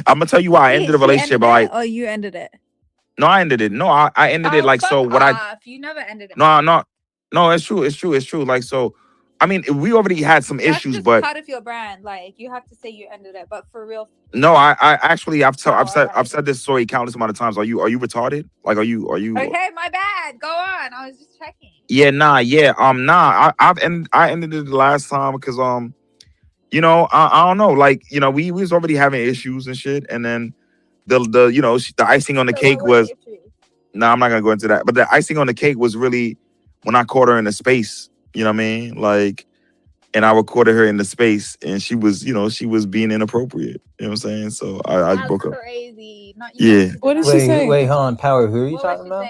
I'm gonna tell you why I ended the relationship. Or you ended it? No, I ended it. No, I ended it like so. What you never ended it. No, it's true. Like so, I mean, we already had some That's issues, just but part of your brand. Like you have to say you ended it, but for real. no, I actually I've said this story countless amount of times. Are you retarded? Like are you? Okay, my bad. Go on. I was just checking. Yeah, I ended it the last time because you know, I don't know, like you know, we was already having issues and shit, and then the you know the icing on the cake was. No, I'm not gonna go into that. But the icing on the cake was really when I caught her in the space. You know what I mean? Like, and I recorded her in the space, and she was, you know, she was being inappropriate. You know what I'm saying? So I broke up. Crazy. Yeah. What did she say? Wait, hold on, Power. Who are you talking about?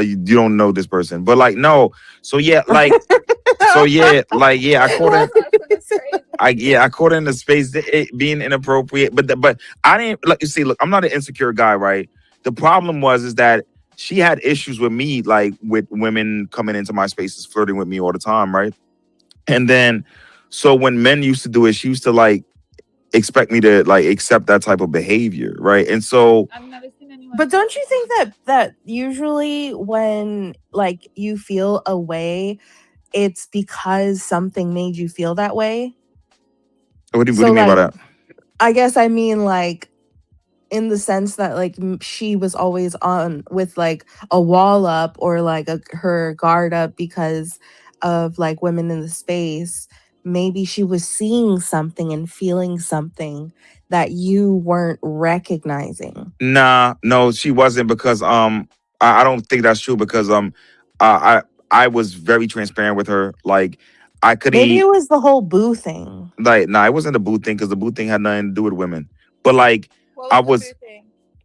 You don't know this person, but like no. So yeah, like, I caught her. I caught her in the space being inappropriate, but I didn't like you see. Look, I'm not an insecure guy, right? The problem is that she had issues with me, like with women coming into my spaces, flirting with me all the time, right? And then, so when men used to do it, she used to like expect me to like accept that type of behavior, right? And so, But don't you think that usually when like you feel a way, it's because something made you feel that way? what do you mean by that? I guess I mean like in the sense that like she was always on with like a wall up or like her guard up because of like women in the space. Maybe she was seeing something and feeling something that you weren't recognizing. Nah, no, she wasn't because I don't think that's true because I was very transparent with her. Like I couldn't. Maybe it was the whole boo thing. Like, nah, it wasn't the boo thing because the boo thing had nothing to do with women. But like, I was.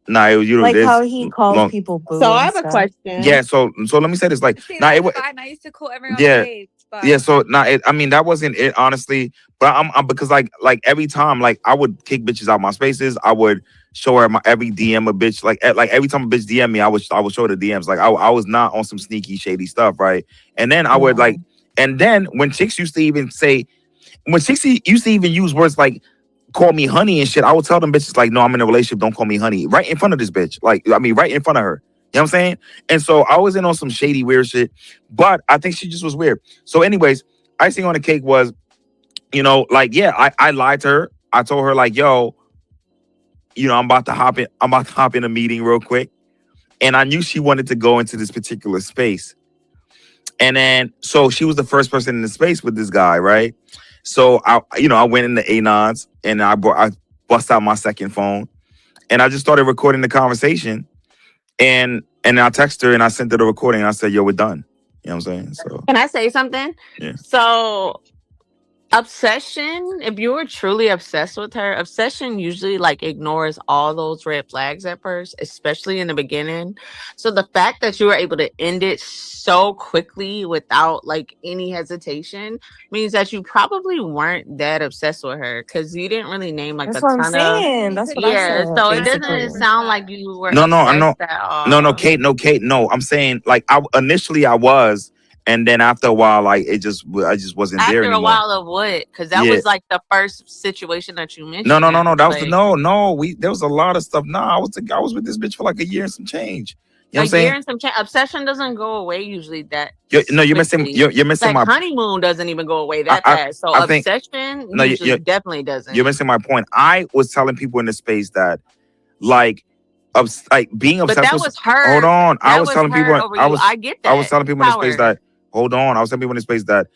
Nah, it was you know, like how he calls people boo. So I have a question. Yeah, so let me say this. Like, nah, it was. I used to call everyone Yeah, but... yeah. So I mean, that wasn't it, honestly. But I'm because like every time, like I would kick bitches out my spaces. I would show her my every DM a bitch. Like every time a bitch DM me, I would show her the DMs. Like I was not on some sneaky shady stuff, right? And then I would like, and then when chicks used to even say. When 60 used to even use words like call me honey and shit, I would tell them bitches like, no, I'm in a relationship, don't call me honey. Right in front of this bitch. Like, I mean, right in front of her. You know what I'm saying? And so I was in on some shady, weird shit. But I think she just was weird. So anyways, icing on the cake was, you know, like, yeah, I lied to her. I told her, like, yo, you know, I'm about to hop in a meeting real quick. And I knew she wanted to go into this particular space. And then, so she was the first person in the space with this guy, right? So I went in the Anons and I bust out my second phone and I just started recording the conversation. And I texted her and I sent her the recording and I said, yo, we're done. You know what I'm saying? So can I say something? Yeah. So obsession, if you were truly obsessed with her, obsession usually like ignores all those red flags at first, especially in the beginning. So the fact that you were able to end it so quickly without like any hesitation means that you probably weren't that obsessed with her because you didn't really name like That's a what I'm ton saying. of That's what I said. so it basically. doesn't sound like you were No, I know. obsessed at all. No, Kate, no. I'm saying like initially I was, and then after a while, like I just wasn't there anymore. After a while of what? Because that was like the first situation that you mentioned. No. That was there was a lot of stuff. No, I was with this bitch for like a year and some change. You know what I'm saying? A year and some change. Obsession doesn't go away usually that. You're missing. You're missing like my honeymoon doesn't even go away that fast. So obsession usually definitely doesn't. You're missing my point. I was telling people in the space that, like, like being But obsessed that with. was her. Hold on, I That was was telling people. her over you. I get I was that. telling people in the space Power. that. Hold on, I was telling people in the space that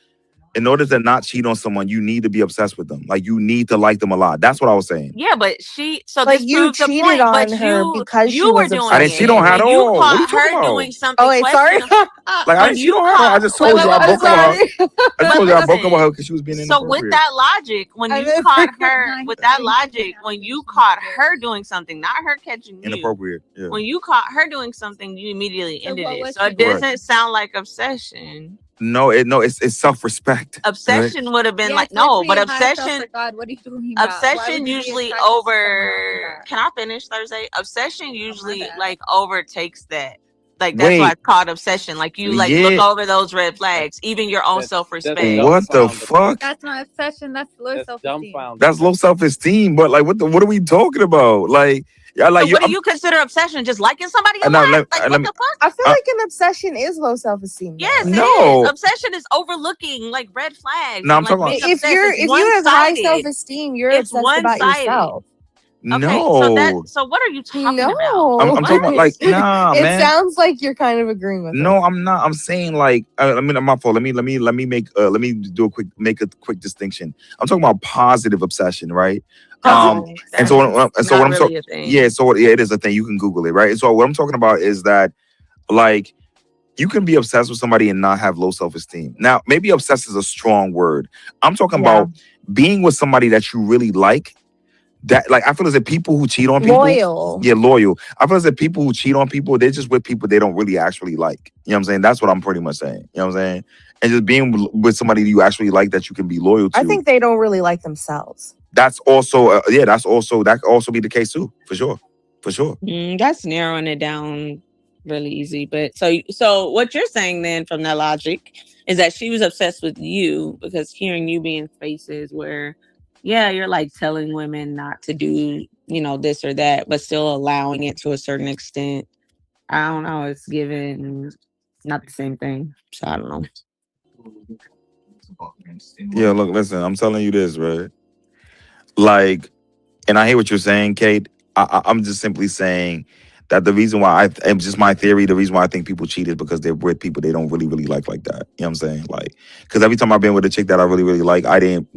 in order to not cheat on someone, you need to be obsessed with them. Like you need to like them a lot. That's what I was saying. Yeah, but so But this you proves the cheated point. on But her because she you were was doing I didn't obsessed cheat with on it her at when you. you all. What are you caught talking her about? doing something Oh wait, sorry. questionable. Like When she don't you have no. I caught, just wait, told wait, you I wait, I'm wait, broke up with wait. her. sorry. I just But told you I broke up with listen. her because she was being So with inappropriate. that logic, when I'm you caught her with that logic, when you caught her doing something, not her catching you. Inappropriate. Yeah. When you caught her doing something, you immediately ended what it. was So it she doing? doesn't sound like obsession. No, it's self-respect. Right? Obsession would have been Yes, like no, but literally high obsession. self-regard. What are you talking about? Why would Obsession you be usually attracted to someone over. after that? Can I finish Thursday? Obsession usually bad. like overtakes that. Like that's why Wait. it's called obsession. Like you like look Yeah. over those red flags, even your own That's self-respect. What the dumbfounded. fuck? That's not obsession. That's low That's self-esteem. dumbfounded. That's low self-esteem. But like, what are we talking about? Like, yeah, like So what do you consider obsession? Just liking somebody a no, lot? let, Like let what me. the fuck? I feel Uh, like an obsession is low self-esteem. Though. Yes, it no. is. Obsession is overlooking like red flags No, I'm and like talking about. being obsessed. It's If you have high one-sided. self-esteem, you're It's obsessed about one-sided. yourself. Okay, No. so what are you talking about? No, I'm talking about like nah, it man. sounds like you're kind of agreeing with No, her. I'm not. I'm saying like I mean, my fault. Let me do a quick distinction. I'm talking about positive obsession, right? No, And that's so not what I'm really a thing. yeah, so yeah, it is a thing. You can Google it, right? And so what I'm talking about is that like you can be obsessed with somebody and not have low self-esteem. Now, maybe obsessed is a strong word. I'm talking about being with somebody that you really like. That like I feel as if people who cheat on people, Loyal. yeah, loyal. I feel as if people who cheat on people, they're just with people they don't really actually like. You know what I'm saying? That's what I'm pretty much saying. You know what I'm saying? And just being with somebody you actually like that you can be loyal to. I think they don't really like themselves. That's also that could also be the case too, for sure. That's narrowing it down really easy. But so what you're saying then from that logic is that she was obsessed with you because hearing you be in spaces where, yeah, you're like telling women not to do, this or that, but still allowing it to a certain extent. I don't know. It's given not the same thing. So I don't know. Yeah, look, listen, I'm telling you this, right? Like, and I hear what you're saying, Kate. I'm just simply saying that the reason why it's just my theory, the reason why I think people cheat is because they're with people they don't really, really like that. You know what I'm saying? Like, because every time I've been with a chick that I really, really like, I didn't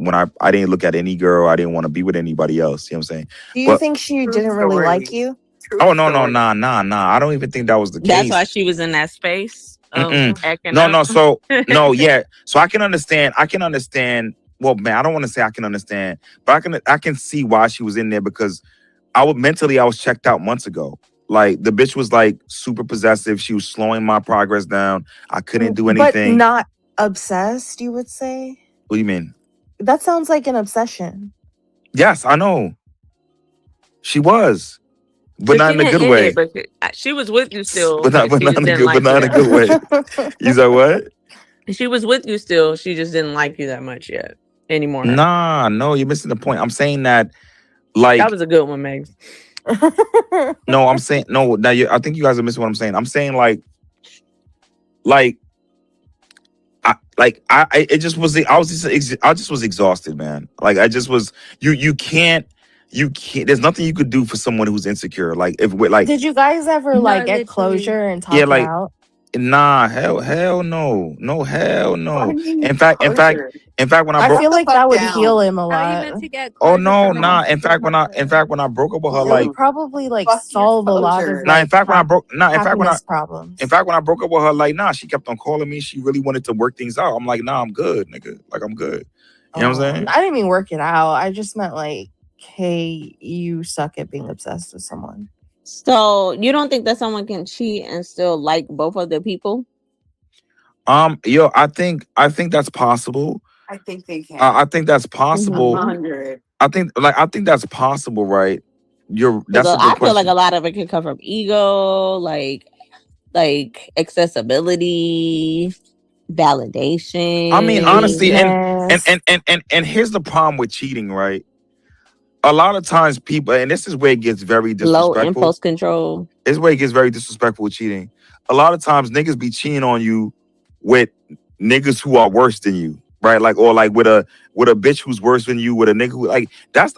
look at any girl, I didn't want to be with anybody else. You know what I'm saying? Do you think she didn't really like you? Oh no, nah. I don't even think that was the case. That's why she was in that space of acting up. No. So no, yeah. So I can understand. Well, man, I don't want to say I can understand, but I can see why she was in there because I was checked out months ago. Like the bitch was like super possessive. She was slowing my progress down. I couldn't do anything. But not obsessed, you would say? What do you mean? That sounds like an obsession. Yes, I know. She was. But So not she in a didn't good end way. it, but she was with you still. But not in a good way. You said what? She was with you still. She just didn't like you that much yet anymore. Nah, no, you're missing the point. I'm saying that, like, that was a good one, Megs. No, I'm saying no. Now, I think you guys are missing what I'm saying. I'm saying like, it just was. I just was exhausted, man. Like I just was. You can't. There's nothing you could do for someone who's insecure. Like if we're like. Did you guys ever like get closure and talk it out? Nah, hell no, hell no. In fact, when I broke, I feel like that would heal him a lot. oh no, nah. In fact, when I broke up with her, It like, would probably like solve a lot of nah. In fact, when I broke happiness problems. in fact, when I broke up with her, like, nah, she kept on calling me. She really wanted to work things out. I'm like, nah, I'm good, nigga. Like, I'm good. You know what I'm saying? I didn't mean work it out. I just meant like, hey, you suck at being obsessed with someone. So you don't think that someone can cheat and still like both of the people? Yo, I think that's possible. I think they can. I think that's possible. 100. I think that's possible, right? That's a good I feel question. like a lot of it can come from ego, like accessibility, validation. I mean, honestly, and here's the problem with cheating, right? A lot of times people, and this is where it gets very disrespectful. Low impulse control. This is where it gets very disrespectful with cheating. A lot of times niggas be cheating on you with niggas who are worse than you, right? Like, or like with a bitch who's worse than you, with a nigga who like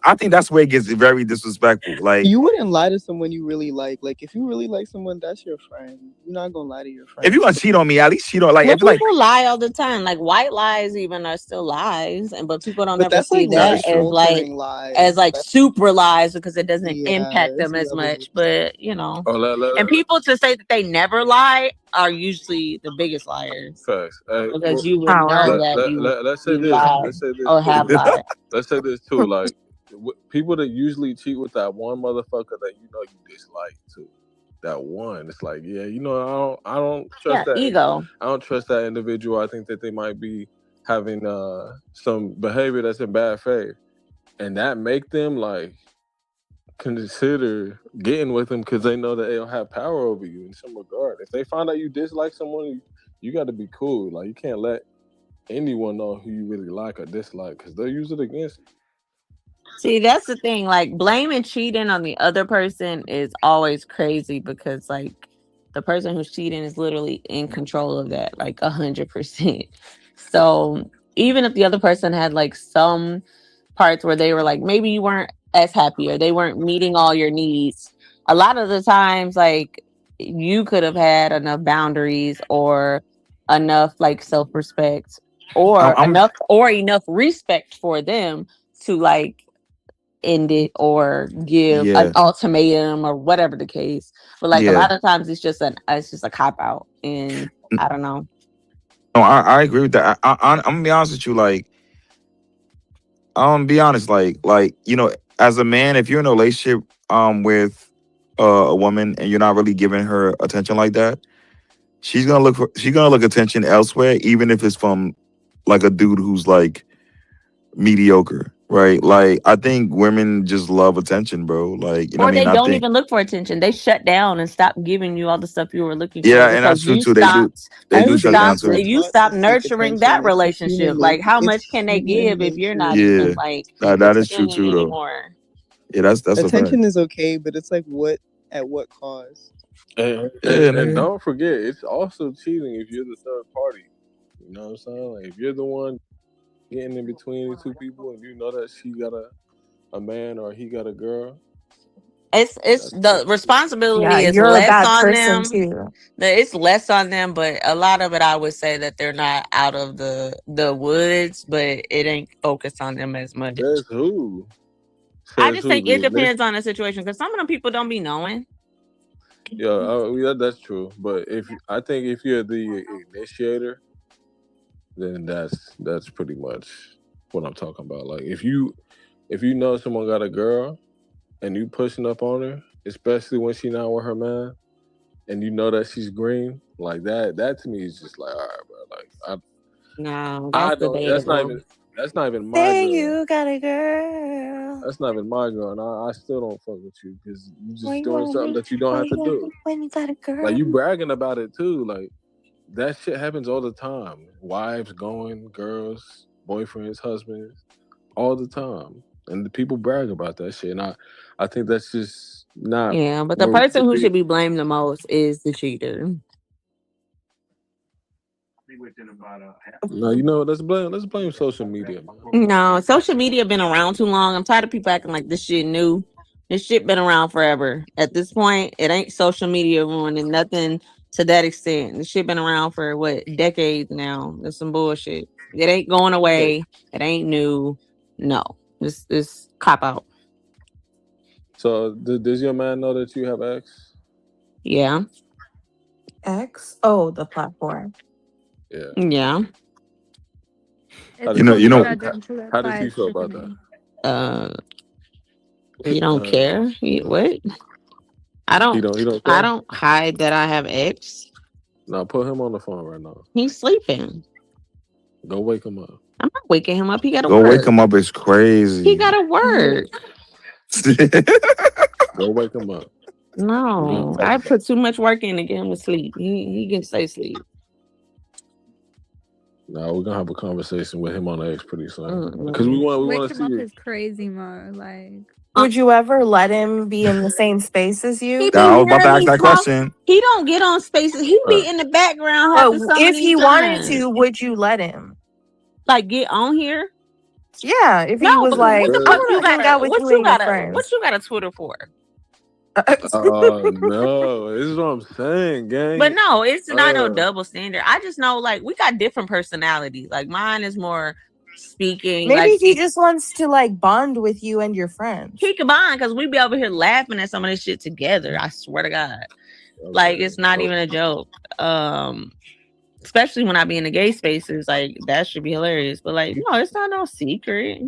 I think that's where it gets very disrespectful. Like, you wouldn't lie to someone you really like. Like if you really like someone, that's your friend. You're not gonna lie to your friend. if you gonna cheat on me, at least cheat on like Well, if like people lie all the time. Like white lies even are still lies, but people don't But ever that's see like that life-altering lies. as like super lies because it doesn't Yeah, impact it's them as levels. much. But you know, Oh, and people to say that they never lie are usually the biggest liars facts. Hey, because you would know that let's say you this. lied Let's say this or too. have lied. Let's say this too. Like people that usually cheat with that one motherfucker that you know you dislike too. That one, it's like, yeah, you know, I don't trust that. Ego. I don't trust that individual. I think that they might be having some behavior that's in bad faith, and that make them like consider getting with them because they know that they'll have power over you in some regard. If they find out you dislike someone, you got to be cool. Like you can't let anyone know who you really like or dislike because they'll use it against you. See, that's the thing. Like blaming cheating on the other person is always crazy because like the person who's cheating is literally in control of that, like 100%. So even if the other person had like some parts where they were like maybe you weren't as happy or they weren't meeting all your needs, a lot of the times like you could have had enough boundaries or enough like self-respect or enough respect for them to like end it or give an yeah, ultimatum or whatever the case. But like a yeah. lot of times it's just a cop out, and I don't know. No, I agree with that. I'm gonna be honest with you. Like, be honest. Like you know, as a man, if you're in a relationship with a woman and you're not really giving her attention like that, she's gonna look attention elsewhere, even if it's from like a dude who's like mediocre, right? Like I think women just love attention, bro. Like you know Or what I they mean? I don't think even look for attention. They shut down and stop giving you all the stuff you were looking for yeah, and that's because true too. They do shut down too. you stopped nurturing that relationship. Like how much can they give if you're not even Yeah, like that is true interested in too it though. anymore? Yeah, that's a fact. Attention is okay, but it's like at what cost? And Yeah, don't forget, it's also cheating if you're the third party. You know what I'm saying? Like if you're the one getting in between the two people and you know that she got a man or he got a girl. It's the responsibility Yeah, is you're a less bad on person them. too. It's less on them, but a lot of it I would say that they're not out of the woods, but it ain't focused on them as much. Says who? I just think it depends on the situation because some of them people don't be knowing. Yeah, that's true. But I think if you're the initiator, then that's pretty much what I'm talking about. Like if you know someone got a girl and you pushing up on her, especially when she not with her man, and you know that she's green, like that to me is just like, all right, bro. Like No, I that's don't. debatable. That's not even my Say girl. you got a girl. That's not even my girl, and I still don't fuck with you because you What just you doing want something me? that you don't What have to you want do. me when you got a girl? Like you bragging about it too. Like that shit happens all the time. Wives going, girls, boyfriends, husbands, all the time, and the people brag about that shit. And I think that's just not. Yeah, but the where we person should who be. should be blamed the most is the cheater. No, you know, let's blame social media, man. No, social media been around too long. I'm tired of people acting like this shit new. This shit been around forever. At this point, it ain't social media ruining nothing to that extent. This shit been around for what decades now. There's some bullshit. It ain't going away. It ain't new. No, this cop out. So does your man know that you have ex? Yeah. X? Oh, the platform. Yeah. Yeah. How You does know. how does he feel about that? You don't care. What? I don't. He don't I care? don't hide that I have ex. Now put him on the phone right now. He's sleeping. Go wake him up. I'm not waking him up. He got to Go work. wake him up is crazy. He got to work. Go wake him up. No, I put too much work in to get him to sleep. He can stay asleep. No, we're gonna have a conversation with him on X pretty soon because we want Wake to him up see. is crazy, Mo. Like, Would you ever let him be in the same space as He you? be I was about to hearing ask me that talk. question. He don't get on spaces. He be in the background half But of some of if these he wanted times. to, would you let him? Like get on here? Yeah, if he No, was because like, I what you want to hang out got? with you and your friends. What you got a Twitter for? Oh no, this is what I'm saying, gang. But no, it's not no double standard. I just know like we got different personalities. Like mine is more speaking. Maybe like he just wants to like bond with you and your friends. he combined because we be over here laughing at some of this shit together. I swear to God. Like it's not even a joke. Especially when I be in the gay spaces, like that should be hilarious. But like, no, it's not no secret.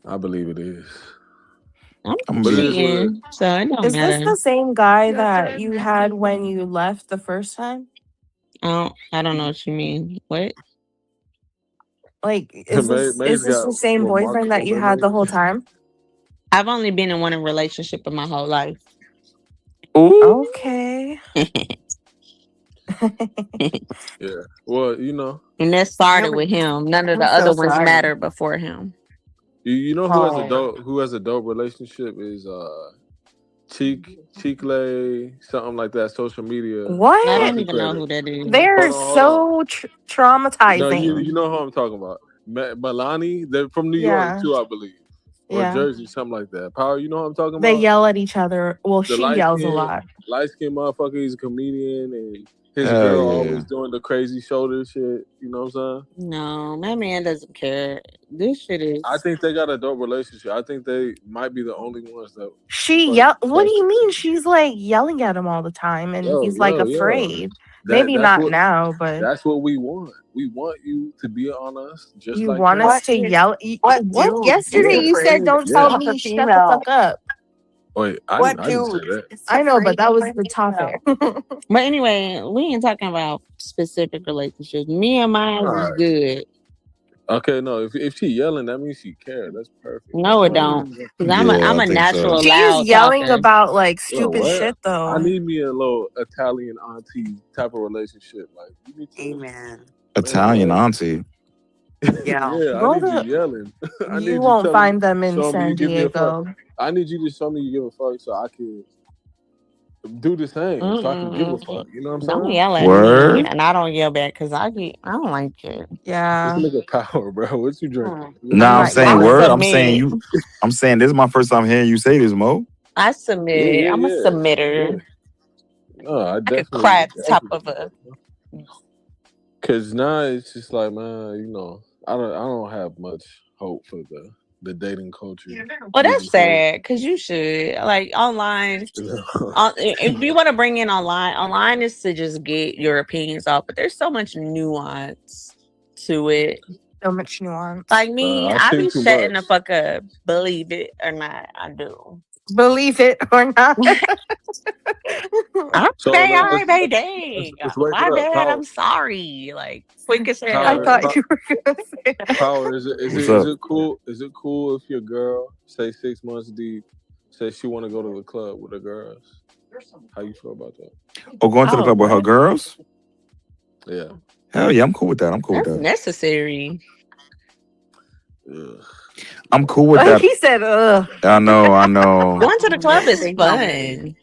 I believe it is. I'm cheating, so it don't Is matter. this the same guy that you had when you left the first time? I don't know what you mean. What? Like, is this the same boyfriend that you had the whole time? I've only been in one relationship in my whole life. Okay. Yeah. Well, you know. And that started with him. None of the other ones mattered before him. You know who has a dope relationship is Chicle, something like that, social media. What? I don't even know who that is. They're so traumatizing. No, you know who I'm talking about. Milani, they're from New York too, I believe. Or Jersey, something like that. Power, you know what I'm talking about? They yell at each other. Well, she yells a lot. Light-skinned motherfucker, he's a comedian, and his girl always doing the crazy shoulder shit. You know what I'm saying? No, my man doesn't care. This shit is... I think they got a dope relationship. I think they might be the only ones that... What do you mean? She's like yelling at him all the time, and he's like afraid. Maybe not now, but... That's what we want. We want you to be on us just you like want us to yell. What? Yesterday you said, "Don't tell me, shut the fuck up." Wait, I didn't say that. I know, but that was the topic. But anyway, we ain't talking about specific relationships. Me and mine is good. Okay, no, if she yelling, that means she cares. That's perfect. No, it don't. Because I'm a natural She's loud yelling talker. about like stupid What? shit though. I need me a little Italian auntie type of relationship. Like, you need to, amen. Italian auntie. Yeah, I need you yelling. I need You won't find them in show me San you give me a Diego. fuck. I need you to show me you give a fuck so I can do the same. So I can give a fuck. You know what I'm saying? Don't yell at me, and I don't yell back because I don't like it. Yeah. This nigga power, bro. What you drinking? Nah, I'm saying word. I'm saying this is my first time hearing you say this, Mo. I submit. Yeah, I'm a submitter. No, I Like definitely. a cry at the top of a. Cause now it's just like, man, you know, I don't have much hope for the dating culture. Well, that's sad because you should like online. If you want to bring in online is to just get your opinions off. But there's so much nuance to it. So much nuance. Like me, I've I seen be too shutting the much. fuck up. Believe it or not, I do. Believe it or not. Okay, all right, baby. Let's wake My it up. bad. Power. I'm sorry. Like quick as hell. I thought you were gonna say that. Power, is it cool? Is it cool if your girl, say 6 months deep, says she want to go to the club with her girls? How you feel about that? Oh, going to the club with her girls? Yeah. Hell yeah, I'm cool with that. I'm cool with That's that. necessary. I'm cool with that. He said, "Ugh." I know. Going to the club is fun.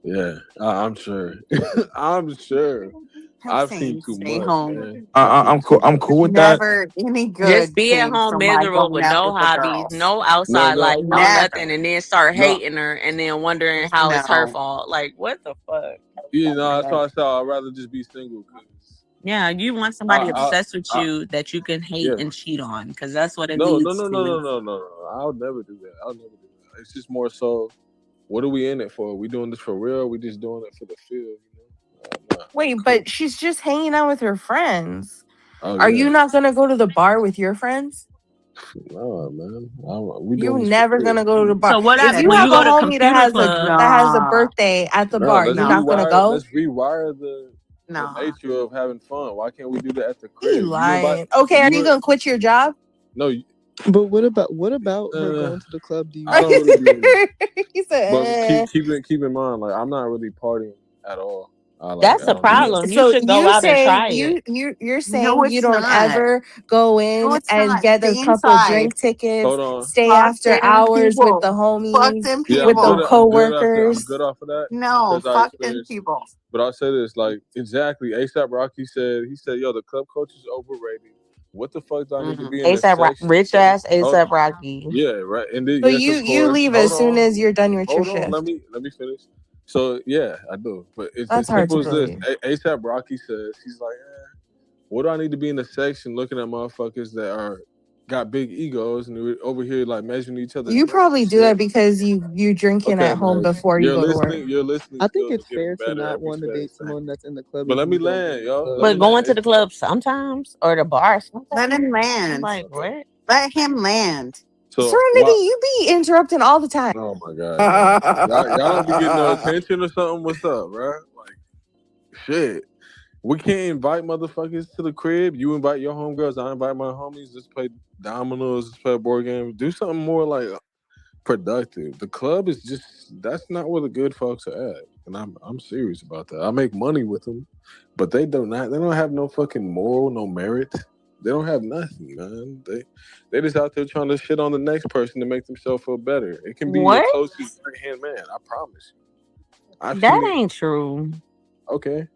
Yeah, I'm sure. I'm sure. I've seen too much. Man. I'm cool. I'm cool with that. Never any good. Just be at home miserable with no hobbies, no outside life, no nothing, and then start hating her and then wondering how it's her fault. Like, what the fuck? Yeah, no, that's why I said I'd rather just be single. Yeah, you want somebody obsessed with you that you can hate and cheat on, because that's what it leads to. No. I'll never do that. It's just more so, what are we in it for? Are we doing this for real? Or we just doing it for the feel? You know? Wait, but she's just hanging out with her friends. Are you not gonna go to the bar with your friends? No, man. You're never gonna go to the bar. So what if you have a homie that has a birthday at the bar, you're not gonna go. Let's rewire the nature of having fun. Why can't we do that at the crib? He lying. Okay, are you gonna quit your job? No. But what about her going to the club? Do you? I don't really do He said, but keep in mind, like, I'm not really partying at all. That's the problem. You So should go you out and saying try it. you're No, saying you it's don't not. ever go No, in it's and not. get a Stay couple inside. drink tickets, Hold on. stay Fuck after them hours with the people. Fuck homies, them Yeah, with the people. I'm good after. I'm coworkers. good off of that No, because I fuck them experienced. people. But I'll say this, like exactly. ASAP Rocky said. He said, "Yo, the club coach is overrated. What the fuck do I need to be in this section Rich for?" ass Oh, ASAP Rocky. yeah, right. And then, So yes, of you course. leave Hold as soon on. as you're done with your Hold on. Let shift. me finish. So yeah, I do. But it's That's as hard simple to as this. believe. ASAP Rocky says he's like, what do I need to be in the section looking at motherfuckers that are got big egos and we're over here like measuring each other's You drinks probably and do that shit? because you drinking Okay, at home Mesh, before you go to work. Your listening I think skills it's are getting fair to better not every want to date space. Thank someone you. that's in the club But if let me you don't be land, in the y'all. club. Let me But going land. to the club sometimes or the bar Let sometimes. him I'm land. like, what? Let him land. So Serenity, why? you be interrupting all the time. Oh my god, bro. Y'all don't be getting no attention or something. What's up, bro? Like shit. We can't invite motherfuckers to the crib. You invite your homegirls. I invite my homies. Let's play dominoes. Let's play a board game. Do something more like productive. The club is that's not where the good folks are at. And I'm serious about that. I make money with them, but they don't have no fucking moral, no merit. They don't have nothing, man. They just out there trying to shit on the next person to make themselves feel better. It can be your What? closest right hand man. I promise you. I've seen That it. ain't true. Okay.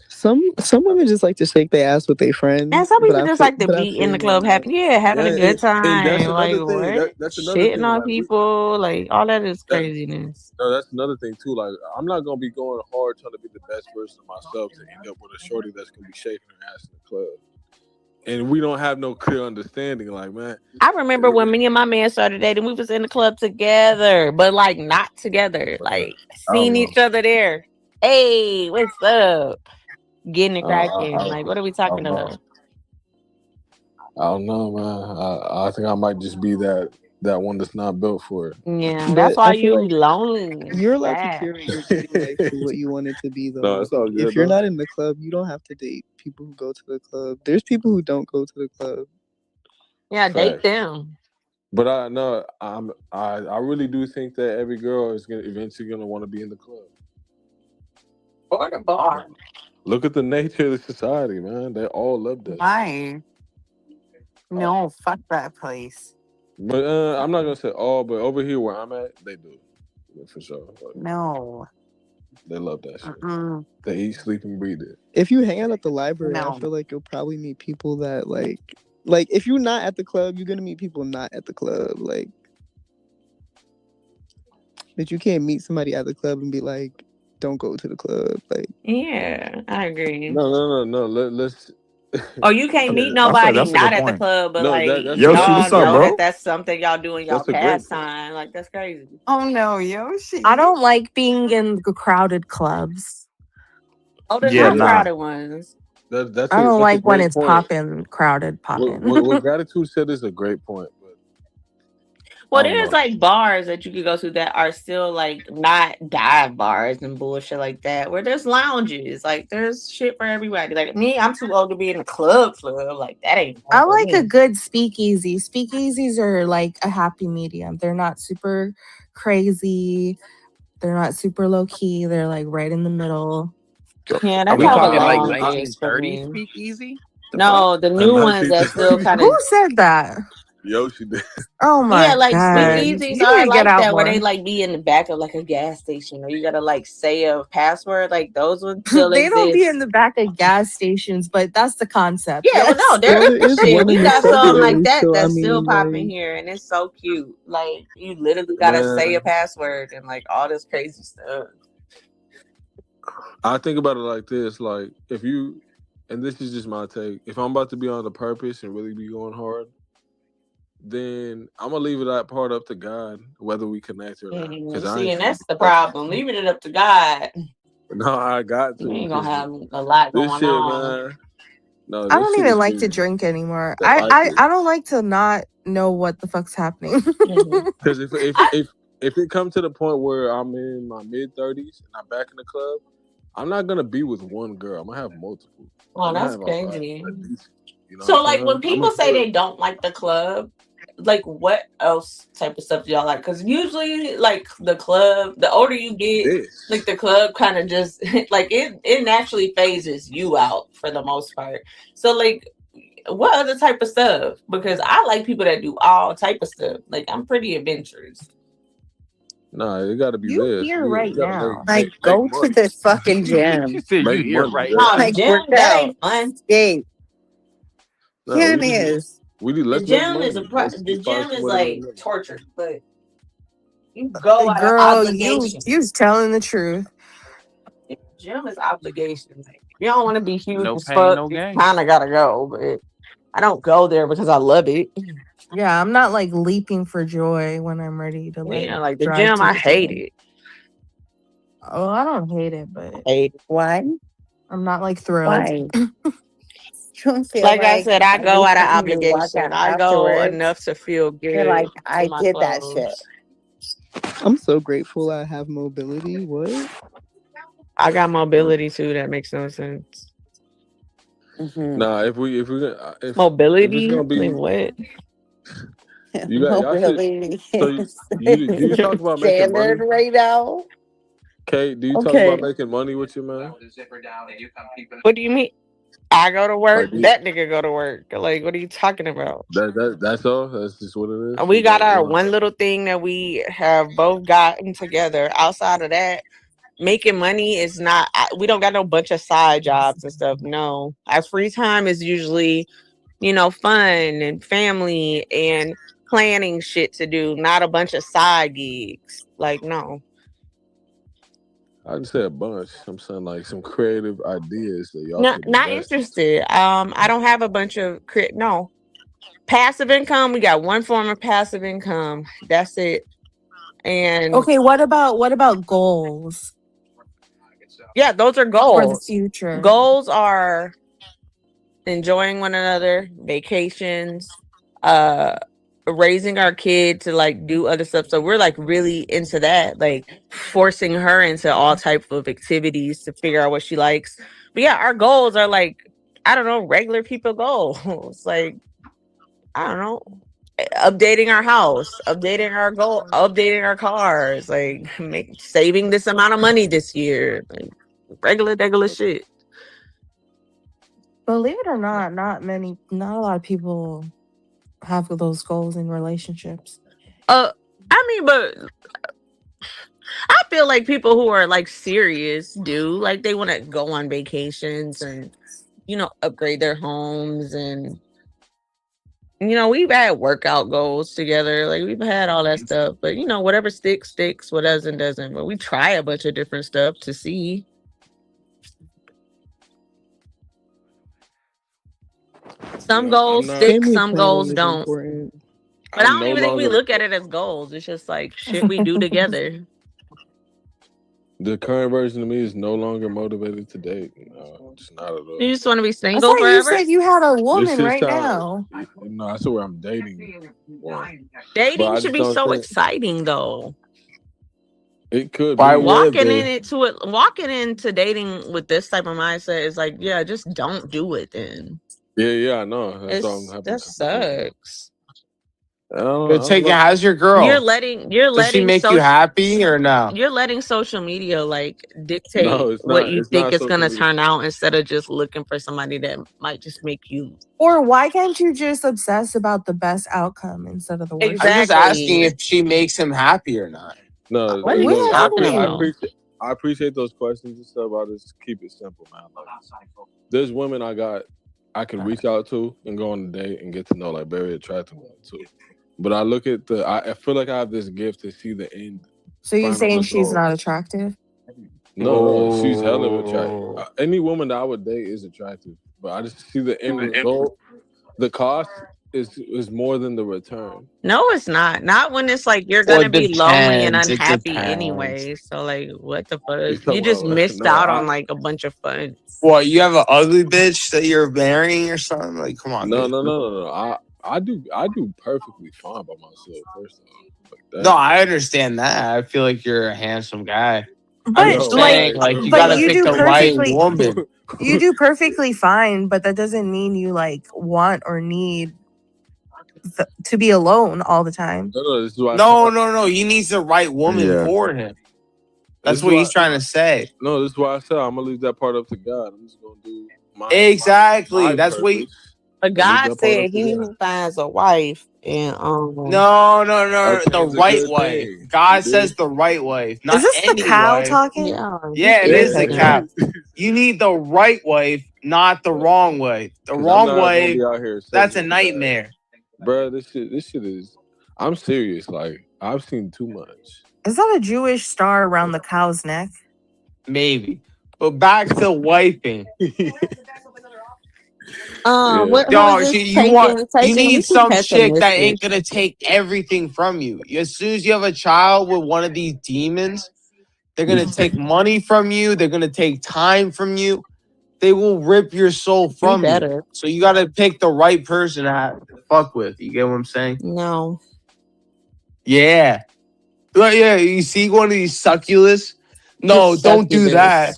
Some women just like to shake their ass with their And friends, some but people just like to I be in the feel club y'all. having a good And that's time. Like another thing. what? That's another Shitting thing. on Like people, like all that is that, craziness. no, that's another thing too. Like I'm not gonna be going hard trying to be the best version of myself to end up with a shorty that's gonna be shaking her ass in the club. And we don't have no clear understanding. Like, man, I remember when me and my man started dating, we was in the club together, but like not together, like I don't seeing know. each other there. Hey, what's up? Getting it cracking. I Like, what are we don't talking know. about? I don't know, man. I think I might just be that one that's not built for it. Yeah, that's But why I feel you like lonely. you're allowed to Sad. curate your dating life to what you want it to be, No, though. it's all If good you're though. not in the club, you don't have to date people who go to the club. There's people who don't go to the club. Yeah, date Facts. them. But I really do think that every girl is eventually gonna want to be in the club. Or the bar. Look at the nature of the society, man. They all love that shit. Why? No, fuck that place. But I'm not gonna say all, but over here where I'm at, they do. Yeah, for sure. Like, No. they love that shit. Mm-mm. They eat, sleep, and breathe it. If you hang out at the library, I No. feel like you'll probably meet people that like if you're not at the club, you're gonna meet people not at the club. Like, but you can't meet somebody at the club and be like, don't go to the club. Like, Yeah, I agree. No. Let's. Or you can't meet I feel like nobody that's a good not at the point. club, but No, like that's Yoshi, y'all what's up, know bro? that that's something y'all do in y'all a great point. pastime. Like that's crazy. Oh no, Yoshi. I don't like being in crowded clubs. Oh, there's Yeah, not nah. crowded ones. That's I don't a like when great it's point. crowded popping. What gratitude said is a great point, but Well, I don't there's know. like bars that you could go to that are still like not dive bars and bullshit like that, where there's lounges. Like there's shit for everybody. Like me, I'm too old to be in a club. Like that ain't I fun for like a me. good speakeasy. Speakeasies are like a happy medium. They're not super crazy. They're not super low key. They're like right in the middle. Yeah, Are that's we how the talking like lounge is for 1930s me. speakeasy? The fuck? No, the A new ones that still 1930s. kind Who of said that? Yoshi did. Oh yeah, my like god. speakeasies You need are to get like out that, where more. they like be in the back of like a gas station, or you gotta like say a password. Like those would still They don't be exist. in the back of gas stations, but that's the concept. Yeah, well, no, Yes. there well, there is shit. one in We the got some like subway, that so I that's still mean, popping like, here, and it's so cute. Like you literally gotta say a Man, password and like all this crazy stuff. I think about it like this: like if you, and this is just my take. If I'm about to be on the purpose and really be going hard, then I'm gonna leave that part up to God, whether we connect or not. Because I See, ain't and finna that's be the fucking. problem. Leaving it up to God, No, I got you to ain't gonna because have a lot this going shit, on. man. No, I this don't shit even is like to serious. drink anymore. I like it. I don't like to not know what the fuck's happening. Because if it comes to the point where I'm in my mid-30s and I'm back in the club, I'm not gonna be with one girl. I'm gonna have multiple. Oh, I'm gonna that's have crazy. at least. You know So, what I'm like, when saying? I'm people gonna say do it. they don't like the club, like what else type of stuff do y'all like? Because usually, like the club, the older you get, like the club kind of just like it naturally phases you out for the most part. So like, what other type of stuff? Because I like people that do all type of stuff. Like I'm pretty adventurous. Nah, it got to be You this. here You right gotta now. make Like, go to money. the fucking gym. She said you Make here money. right Yeah. now. No, Like, gym, work that out. ain't fun. Skate. No, Yeah, we it just is. The let's make gym is money. the Let's find gym is somewhere to make like money. torture, but you go out of Girl, you obligation. was telling the truth. Gym is obligation. Like, if you don't want to be huge No as pain, fuck, no you gain. kind of gotta go. But I don't go there because I love it. Yeah, I'm not like leaping for joy when I'm ready to like Yeah, like the drive gym, to I the hate gym. it. Oh, I don't hate it, but Hate it. Why? I'm not like thrilled. Why? You don't feel Like I like said, I go out of anytime you walk obligation. out I go afterwards, enough to feel you're good like, to I my did that shit. clothes. I'm so grateful I have mobility. What? I got mobility too. That makes no sense. Mm-hmm. Nah, if it's Mobility? gonna Like be what? you got y'all should. Mobility So is do you talk about making standard money? right now. Kate, do you talk Okay. about making money with your man? What do you mean? I go to work. Like do you- That nigga go to work. Like, what are you talking about? that's all. That's just what it is. We You got our don't- one little thing that we have both gotten together. Outside of that, making money is not. We don't got no bunch of side jobs and stuff. No, our free time is usually, fun and family and planning shit to do. Not a bunch of side gigs. Like no. I didn't say a bunch. I'm saying like some creative ideas that y'all Not could not invest. interested. I don't have a bunch of no passive income. We got one form of passive income. That's it. And Okay, what about goals yeah, those are for the goals. future? Goals are enjoying one another, vacations, raising our kid to like do other stuff. So we're like really into that, like forcing her into all type of activities to figure out what she likes. But yeah, our goals are like, I don't know, regular people goals. Like, I don't know, updating our house, updating our cars, like saving this amount of money this year. Like regular shit. Believe it or not, not a lot of people have those goals in relationships. I mean, but I feel like people who are like serious do like they want to go on vacations and upgrade their homes and we've had workout goals together, like we've had all that stuff, but whatever sticks, what doesn't. But we try a bunch of different stuff to see. Some goals stick, Family some planning goals is don't. important. But I I'm don't no even think we longer look at it as goals. It's just like shit we do together. the current version of me is no longer motivated to date. No, it's not at all. You just want to be I single thought you forever? said you had a This woman shit right sound now. no, that's where I'm dating one. But Dating I should just be don't so think exciting though. it could Why be. would Walking into dating with this type of mindset is like, yeah, just don't do it then. Yeah, I know. That's all I'm having That a conversation. sucks. I don't But take it, how's your girl? You're letting Does she make you happy or no? You're letting social media like No, dictate it's what not. you It's think not it's social gonna media. turn out instead of just looking for somebody that might just make you Or why can't you just obsess about the best outcome instead of the worst? I'm just asking exactly. if she makes him happy or not. No, What are you look, talking about? I appreciate those questions and stuff. I'll just keep it simple, man. Like, there's women I can reach out to and go on a date and get to know, like very attractive women too. But I look at I feel like I have this gift to see the end. So you're final saying she's result. not attractive? No, she's hella attractive. Any woman that I would date is attractive, but I just see the end result. The cost is more than the return. No, it's not. Not when it's like you're Well, gonna it be lonely and depends. It unhappy depends. anyway. So like, what the You fuck? talking You just about missed no? out on like a bunch of fun. What, you have an ugly bitch that you're marrying or something? Like, come on. No. I do perfectly fine by myself. First of all, like that. No, I understand that. I feel like you're a handsome guy. I'm But just saying, like, you but gotta you pick do the right perfectly. woman. You do perfectly fine, but that doesn't mean you like want or need to be alone all the time. This is why No. He needs the right woman for him. That's what he's trying to say. No, this is why I said I'm gonna leave that part up to God. I'm just gonna do my exactly. That's purpose. what. But God said he finds a wife, and No. The right wife. God says the right wife, not Is this any the cow wife. talking? Yeah, It is the cow. You need the right wife, not the wrong wife. The wrong wife, that's a nightmare. Bro, this shit is. I'm serious. Like I've seen too much. Is that a Jewish star around the cow's neck? Maybe. But back to wifing. What You need some chick that ain't gonna take everything from you. As soon as you have a child with one of these demons, they're gonna take money from you. They're gonna take time from you. They will rip your soul from you. So you gotta pick the right person to fuck with. You get what I'm saying? No. Yeah. Yeah. You see one of these succulus? No, don't do that.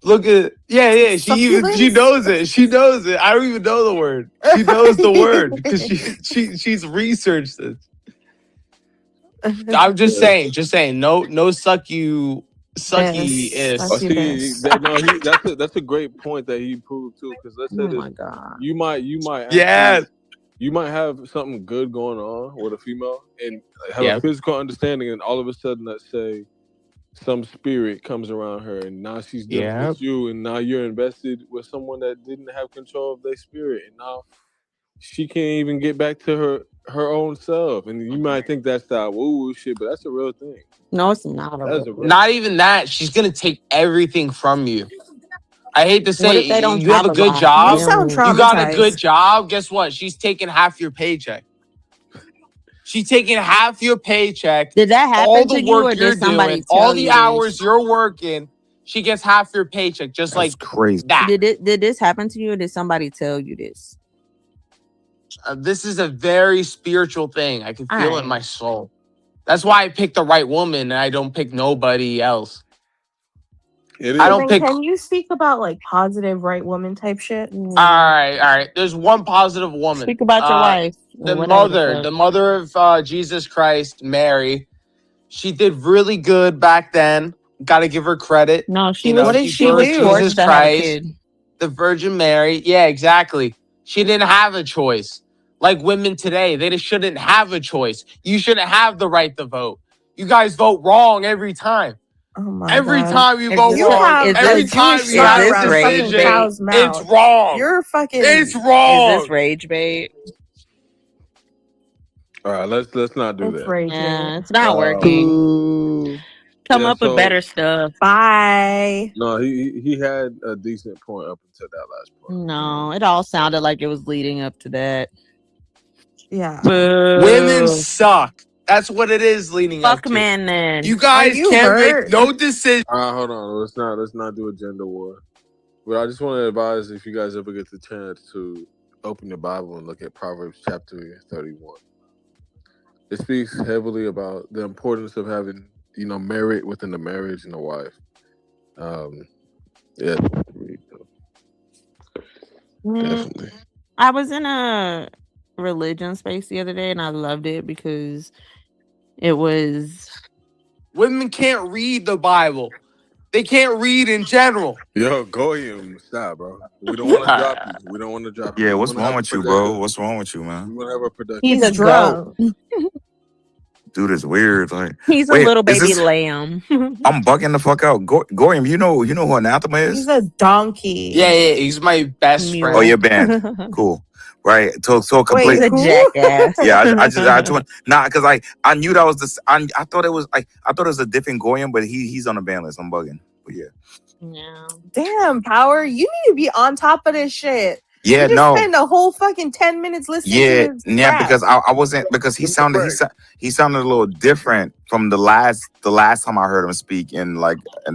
Look at She knows it. She knows it. I don't even know the word. She knows the word because she's researched it. I'm just saying. No sucky is. That's a great point that he proved too. Because let's say this, you might you might have something good going on with a female and have a physical understanding, and all of a sudden, let's say some spirit comes around her, and now she's dealing with you, and now you're invested with someone that didn't have control of their spirit, and now she can't even get back to her own self. And you might think that's that woo shit, but that's a real thing. No, it's not. Not even that. She's gonna take everything from you. I hate to say, What if they don't you have a have a good lot? job. You sound You got a traumatized. good job. Guess what? She's taking half your paycheck. She's taking half your paycheck. Did that happen all the to you, work or you're did somebody doing, tell all the you hours this? you're working, she gets half your paycheck, just like crazy. that. Did this happen to you, or did somebody tell you this? This is a very spiritual thing. I can feel it in Alright. my soul. That's why I pick the right woman and I don't pick nobody else. I don't pick. Can you speak about like positive right woman type shit? Mm. All right. There's one positive woman. Speak about your wife. The or mother of Jesus Christ, Mary. She did really good back then. Got to give her credit. No, she What did she birthed do? Jesus Christ, the Virgin Mary. Yeah, exactly. She didn't have a choice. Like women today, they just shouldn't have a choice. You shouldn't have the right to vote. You guys vote wrong every time. Oh my Every God. time you vote You wrong, have every a time Jewish you star have around a a fucking decision, cow's mouth. it's wrong. You're fucking. It's wrong. Is this rage bait? All right, let's not do that. Rage Yeah, it's not working. Come up with better stuff. Bye. No, he had a decent point up until that last part. No, it all sounded like it was leading up to that. Yeah. Women suck. That's what it is leading up Fuck to. men then. You guys can't make no decision. All right, hold on. Let's not do a gender war. But I just want to advise, if you guys ever get the chance to open the Bible and look at Proverbs chapter 31. It speaks heavily about the importance of having, merit within the marriage and the wife. Definitely. I was in a religion space the other day, and I loved it because it was. Women can't read the Bible. They can't read in general. Yo, Goyim, stop, bro. We don't want to drop you. We don't want to drop you. Yeah, We what's wanna wrong have a with you, productive- bro? What's wrong with you, man? We want to have a productive. He's a goat. Dude is weird. Like, He's a wait, little is baby this- lamb. I'm bugging the fuck out. Goyim, you know who Anathema is? He's a donkey. Yeah, he's my best friend. Oh, your band. Cool. Right. So complete. He's a jackass. Yeah, I just because I knew that was this. I thought it was a different Goyim, but he's on the band list. I'm bugging. But yeah. Yeah. Damn, Power. You need to be on top of this shit. Yeah, you just no. spend a whole fucking 10 minutes listening to his crap. Because I wasn't, because he sounded a little different from the last time I heard him speak in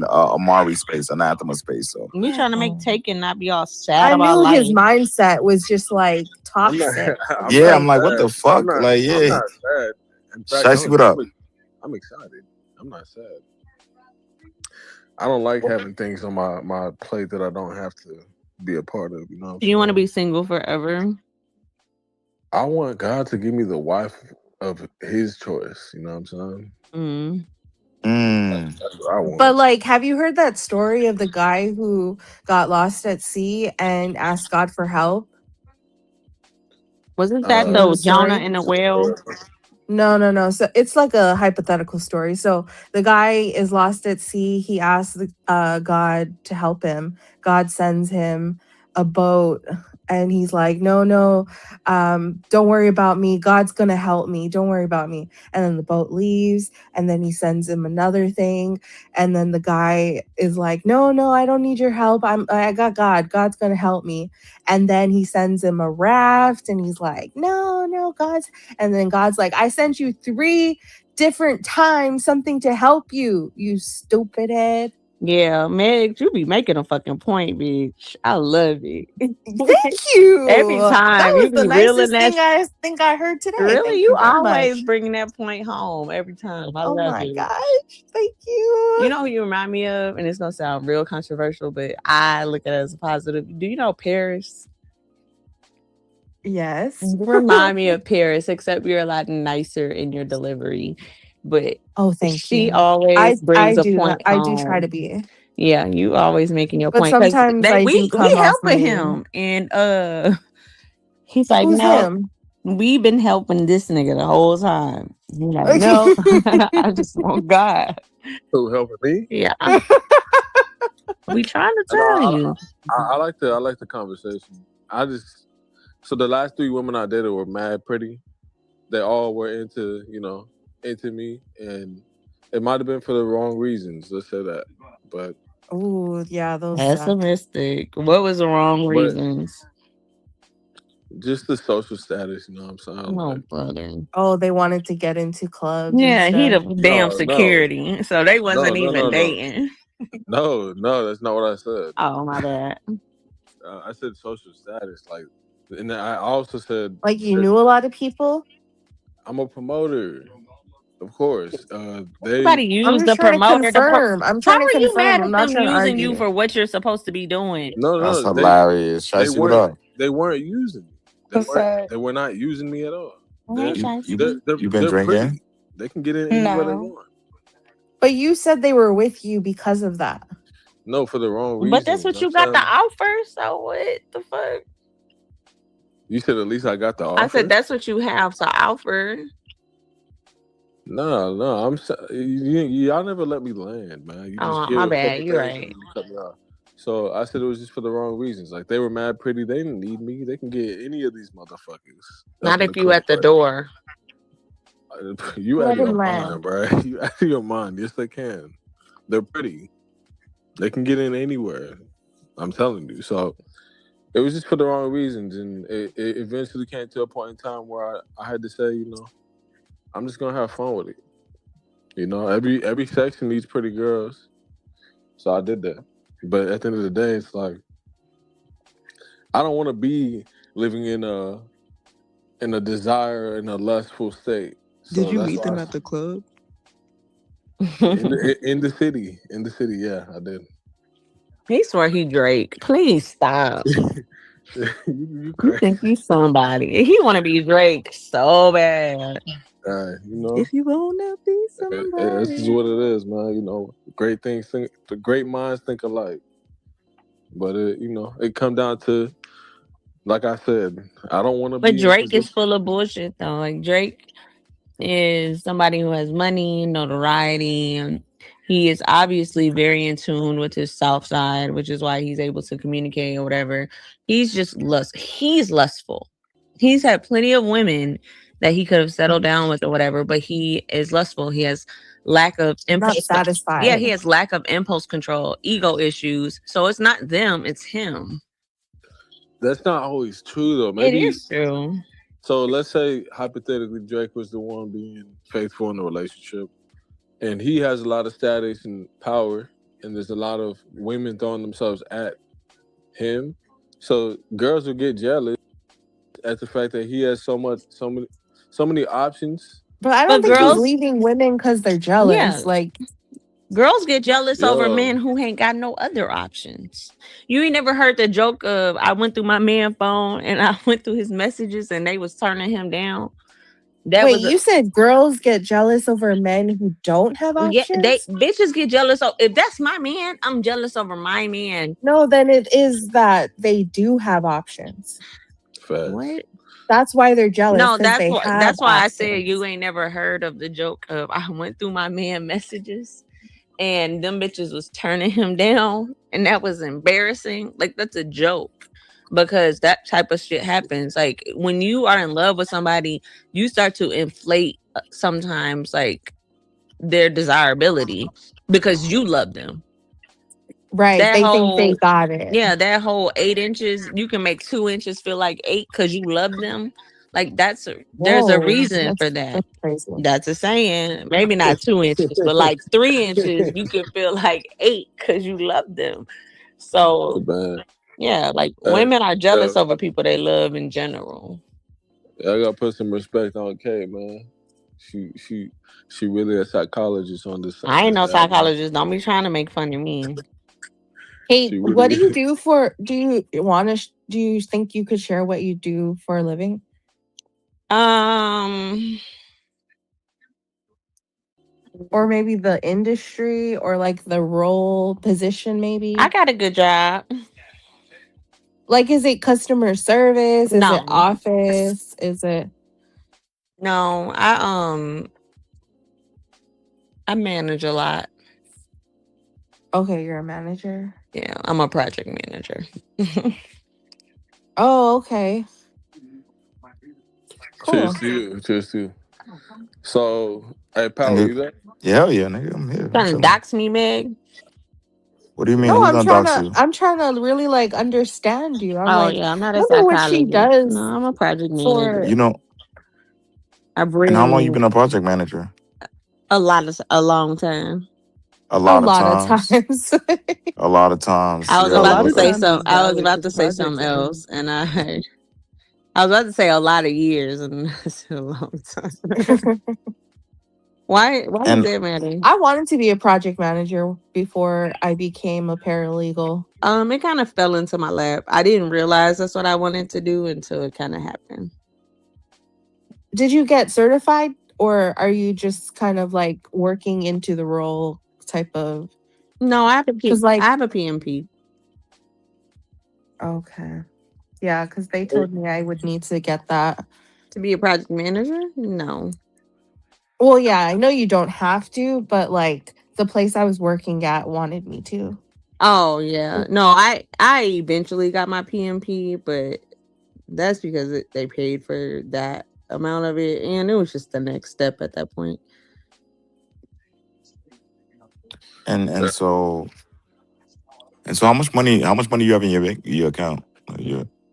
Amari space, Anathema space. So We trying to make Taken not be all sad I about knew life. his mindset was just like toxic. I'm like, what the fuck? I'm not sad. In fact, Shicey, what up? I'm excited. I'm not sad. I don't like having things on my plate that I don't have to be a part of. Do you want to be single forever? I want God to give me the wife of His choice. You know what I'm saying? That's what I want. But like, have you heard that story of the guy who got lost at sea and asked God for help? Wasn't that You know the the Jonah story? and the whale? No. So it's like a hypothetical story. So the guy is lost at sea. He asks God to help him. God sends him a boat, and he's like, no, don't worry about me. God's gonna help me. Don't worry about me. And then the boat leaves, and then he sends him another thing, and then the guy is like, no, I don't need your help. I got God. God's gonna help me. And then he sends him a raft, and he's like, no, God's. And then God's like, I sent you 3 different times something to help you, you stupid head. Yeah, Meg, you be making a fucking point, bitch. I love it. Thank you. Every That time you was the be reeling nicest that. thing I think I heard today. Really, Thank you you very always much. bringing that point home every time. I Oh love my it. gosh. Thank you. You know who you remind me of? And it's going to sound real controversial, but I look at it as a positive. Do you know Paris? Yes. You remind me of Paris, except you're a lot nicer in your delivery. But Oh, thank she you. always brings a point I do try to home. be. Yeah, you always making your But point. Because sometimes I do we come off helping mean. him. And he's like, Who's no, him? we've been helping this nigga the whole time. He's like, no, I just want God. Who helping me? Yeah. We trying to And tell you. I like the conversation. So the last 3 women I dated were mad pretty. They all were into me, and it might have been for the wrong reasons. Let's say that, but Oh yeah, those Pessimistic. What was the wrong reasons? Just the social status, you know what I'm saying? No, brother. Oh, they wanted to get into clubs. Yeah, and he the stuff. damn security. So they wasn't even dating. No, that's not what I said. Oh, my bad. I said social status, and then I also said Like you knew a lot of people. I'm a promoter, of course. Everybody use I'm just the trying to promoter. confirm. I'm trying How to are you confirm. mad I'm at not them trying to using you argue. for what you're supposed to be doing? That's No, hilarious. they Tracy, what up? weren't using me. They were not using me at all. You've been They're drinking? pretty. They can get in anywhere they want. But you said they were with you because of that. No, for the wrong reasons. But that's what you got the offer. So what the fuck? You said at least I got the offer. I said that's what you have to offer. No, y'all never let me land, man. You just My bad. You're right. cut me off. So I said it was just for the wrong reasons. Like they were mad pretty. They didn't need me. They can get any of these motherfuckers. Not if you at the door. You out of your mind, bro. You out of your mind. Yes, they can. They're pretty. They can get in anywhere. I'm telling you. So it was just for the wrong reasons, and it eventually came to a point in time where I had to say, I'm just gonna have fun with it. Every section needs pretty girls, so I did that. But at the end of the day, it's like I don't want to be living in a desire in a lustful state. So did you meet them at the club? In the city, yeah, I did. He swore he Drake. Please stop. you think he's somebody. He want to be Drake so bad. If you wanna be somebody, this is what it is, man. Great things the great minds think alike. But it come down to, like I said, I don't want to be. But Drake is full of bullshit though. Like Drake is somebody who has money, notoriety, and he is obviously very in tune with his South Side, which is why he's able to communicate or whatever. He's just he's lustful. He's had plenty of women that he could have settled down with or whatever, but he is lustful. He has lack of impulse. Not satisfied. Yeah, he has lack of impulse control, ego issues. So it's not them, it's him. That's not always true though. Maybe it is true. So let's say hypothetically Drake was the one being faithful in the relationship, and he has a lot of status and power, and there's a lot of women throwing themselves at him. So girls will get jealous at the fact that he has so many options. But I don't think he's leaving women because they're jealous. Yeah. Like Girls get jealous over Yo. men who ain't got no other options. You ain't never heard the joke of I went through my man phone and I went through his messages and they was turning him down. That Wait, was you said girls get jealous over men who don't have yeah, they options? bitches get jealous. So if that's my man, I'm jealous over my man. No, then it is that they do have options. What? That's why they're jealous, No, because they have that's why I said options. you ain't never heard of the joke of I went through my man messages and them bitches was turning him down and that was embarrassing. Like that's a joke. Because that type of shit happens. Like when you are in love with somebody, you start to inflate sometimes like their desirability because you love them. Right. That They think they whole got it. yeah, that whole 8 inches, you can make 2 inches feel like 8 because you love them. Like there's a Whoa. reason for that. That's crazy. That's a saying. Maybe not 2 inches, but like 3 inches, you can feel like 8 because you love them. So yeah, like women are jealous over people they love in general. Yeah, I gotta put some respect on Kay, man. She really a psychologist on this. I ain't no this album. psychologist. Don't be trying to make fun of me. Hey, She what do really you do for? Do you think you could share what you do for a living? Or maybe the industry or like the role position, maybe. I got a good job. Like, is it customer service? Is it No. office? Is it? No, I manage a lot. Okay, you're a manager. Yeah, I'm a project manager. Oh, okay. Cool. Cheers to you. Cheers to you. So, hey, Power, you there? Yeah, nigga, I'm here. Trying to dox me, Meg? What do you mean? No, Who's gonna dox you? I'm trying to really like understand you. I'm Oh like, yeah, I'm not a wonder what she psychologist. does. No, I'm a project for manager. You know, I and how long you bring been a project manager? a long time. A lot of times. A lot of times. I was Yeah, about to okay. say something. I was about to say something else, and I was about to say a lot of years, and that's a long time. Why does that matter? I wanted to be a project manager before I became a paralegal. It kind of fell into my lap. I didn't realize that's what I wanted to do until it kind of happened. Did you get certified, or are you just kind of like working into the role type of? No, I have I have a PMP. Okay. Yeah, because they told me I would need to get that. To be a project manager? No. Well, yeah, I know you don't have to, but like the place I was working at wanted me to. Oh yeah. No, I eventually got my PMP, but that's because they paid for that amount of it, and it was just the next step at that point. And so how much money you have in your account?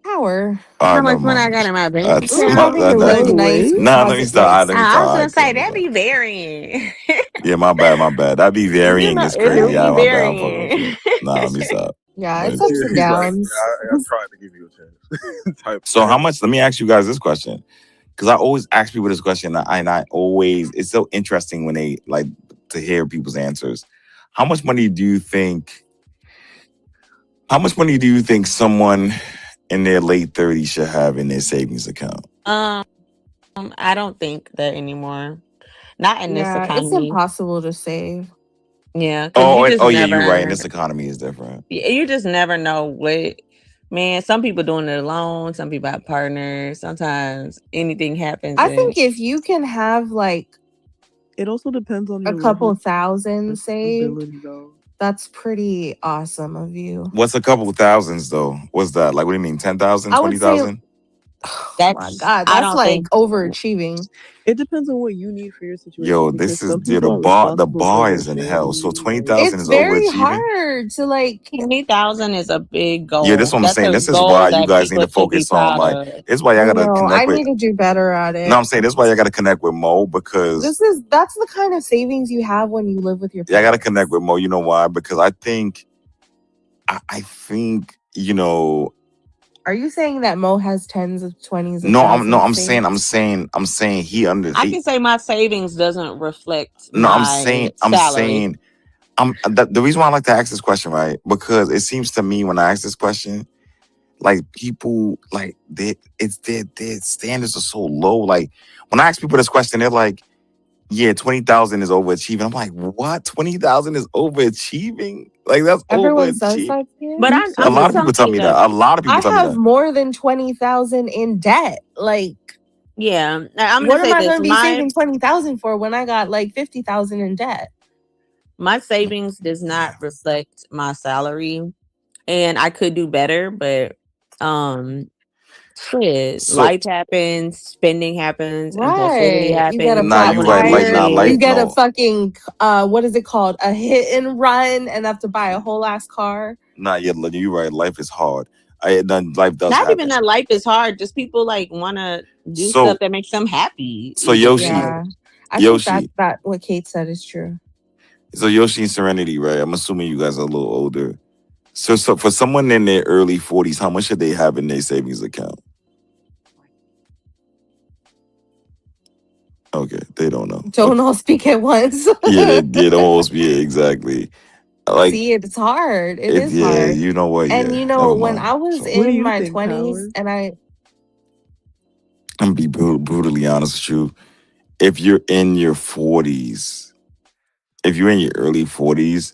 Power. How Never much money I mind. got in my bank That's We're not having that. a really nice Nah, let me stop. Let me I was gonna stop. say that be varying. Yeah, my bad. That be varying. It's it crazy. do be Yeah, my bad. I'm fucking with varying. you. Nah, let me stop. Yeah, it's But- ups and downs. I tried to give you a chance. So how much? Let me ask you guys this question, because I always ask people this question, and I always, it's so interesting when they like to hear people's answers. How much money do you think? How much money do you think someone in their late 30s should have in their savings account? I don't think that anymore. Not in this Yeah, it's economy. impossible to save. Yeah. Oh, yeah, you're right. This economy is different. You just never know what. Man, some people doing it alone. Some people have partners. Sometimes anything happens. I think if you can have like, it also depends on a couple thousand saved. That's pretty awesome of you. What's a couple of thousands though? What's that? Like, what do you mean? 10,000, I would say 20,000? Oh my God, that's like overachieving. It depends on what you need for your situation. Yo, because this is some the people are bar. The responsible for bar their is in hell. So family, 20,000 It's is very overachieving. hard to like. 20,000 is a big goal. Yeah, this is what I'm That's saying. a This is goal why you that guys need people to should be focus on proud like. of. This is why y'all gotta No, I connect with. need to do better at it. No, I'm saying this is why y'all gotta connect with Mo, because That's the kind of savings you have when you live with your y'all parents. gotta connect with Mo. You know why? Because I think, you know. Are you saying that Mo has tens of 20s? No, I'm saved? saying he under. I can say my savings doesn't reflect No, my salary. The reason why I like to ask this question, right? Because it seems to me when I ask this question, like people, like their standards are so low. Like when I ask people this question, they're like, "Yeah, 20,000 is overachieving." I'm like, "What? 20,000 is overachieving? Like that's Everyone says overachieving." that here. But A I'm lot just of people telling tell you me that. that. A lot of people I tell me have that. more than 20,000 in debt. Like, Yeah, I'm what gonna am say I going this. to be saving 20,000 for when I got like 50,000 in debt? My savings does not reflect my salary, and I could do better, but shit, So life happens, spending happens, impulsivity Right. You get a happens. I nah, flat you want to right. do Like tire. nah, You life shit. get a no. fucking what is it called? A hit and run and have to buy a whole ass car. Nah, yeah, you right. Life is hard. Life does Not even happen. that life is hard. Just people like want to do stuff So that makes them happy. so Is the Yoshi, thing. Yeah. I think Yoshi. that what Kate said is true. So Yoshi and Serenity, right? I'm assuming you guys are a little older. So for someone in their early 40s, how much should they have in their savings account? Okay, they don't know. Don't Okay. all speak at once. They don't always be exactly. Like See, it's hard. It is yeah, hard. you know what? And Yeah, you know, never when mind. I was So What do in you my think, 20s Howard? and I'm gonna be brutally honest with you. If you're in your 40s, if you're in your early 40s,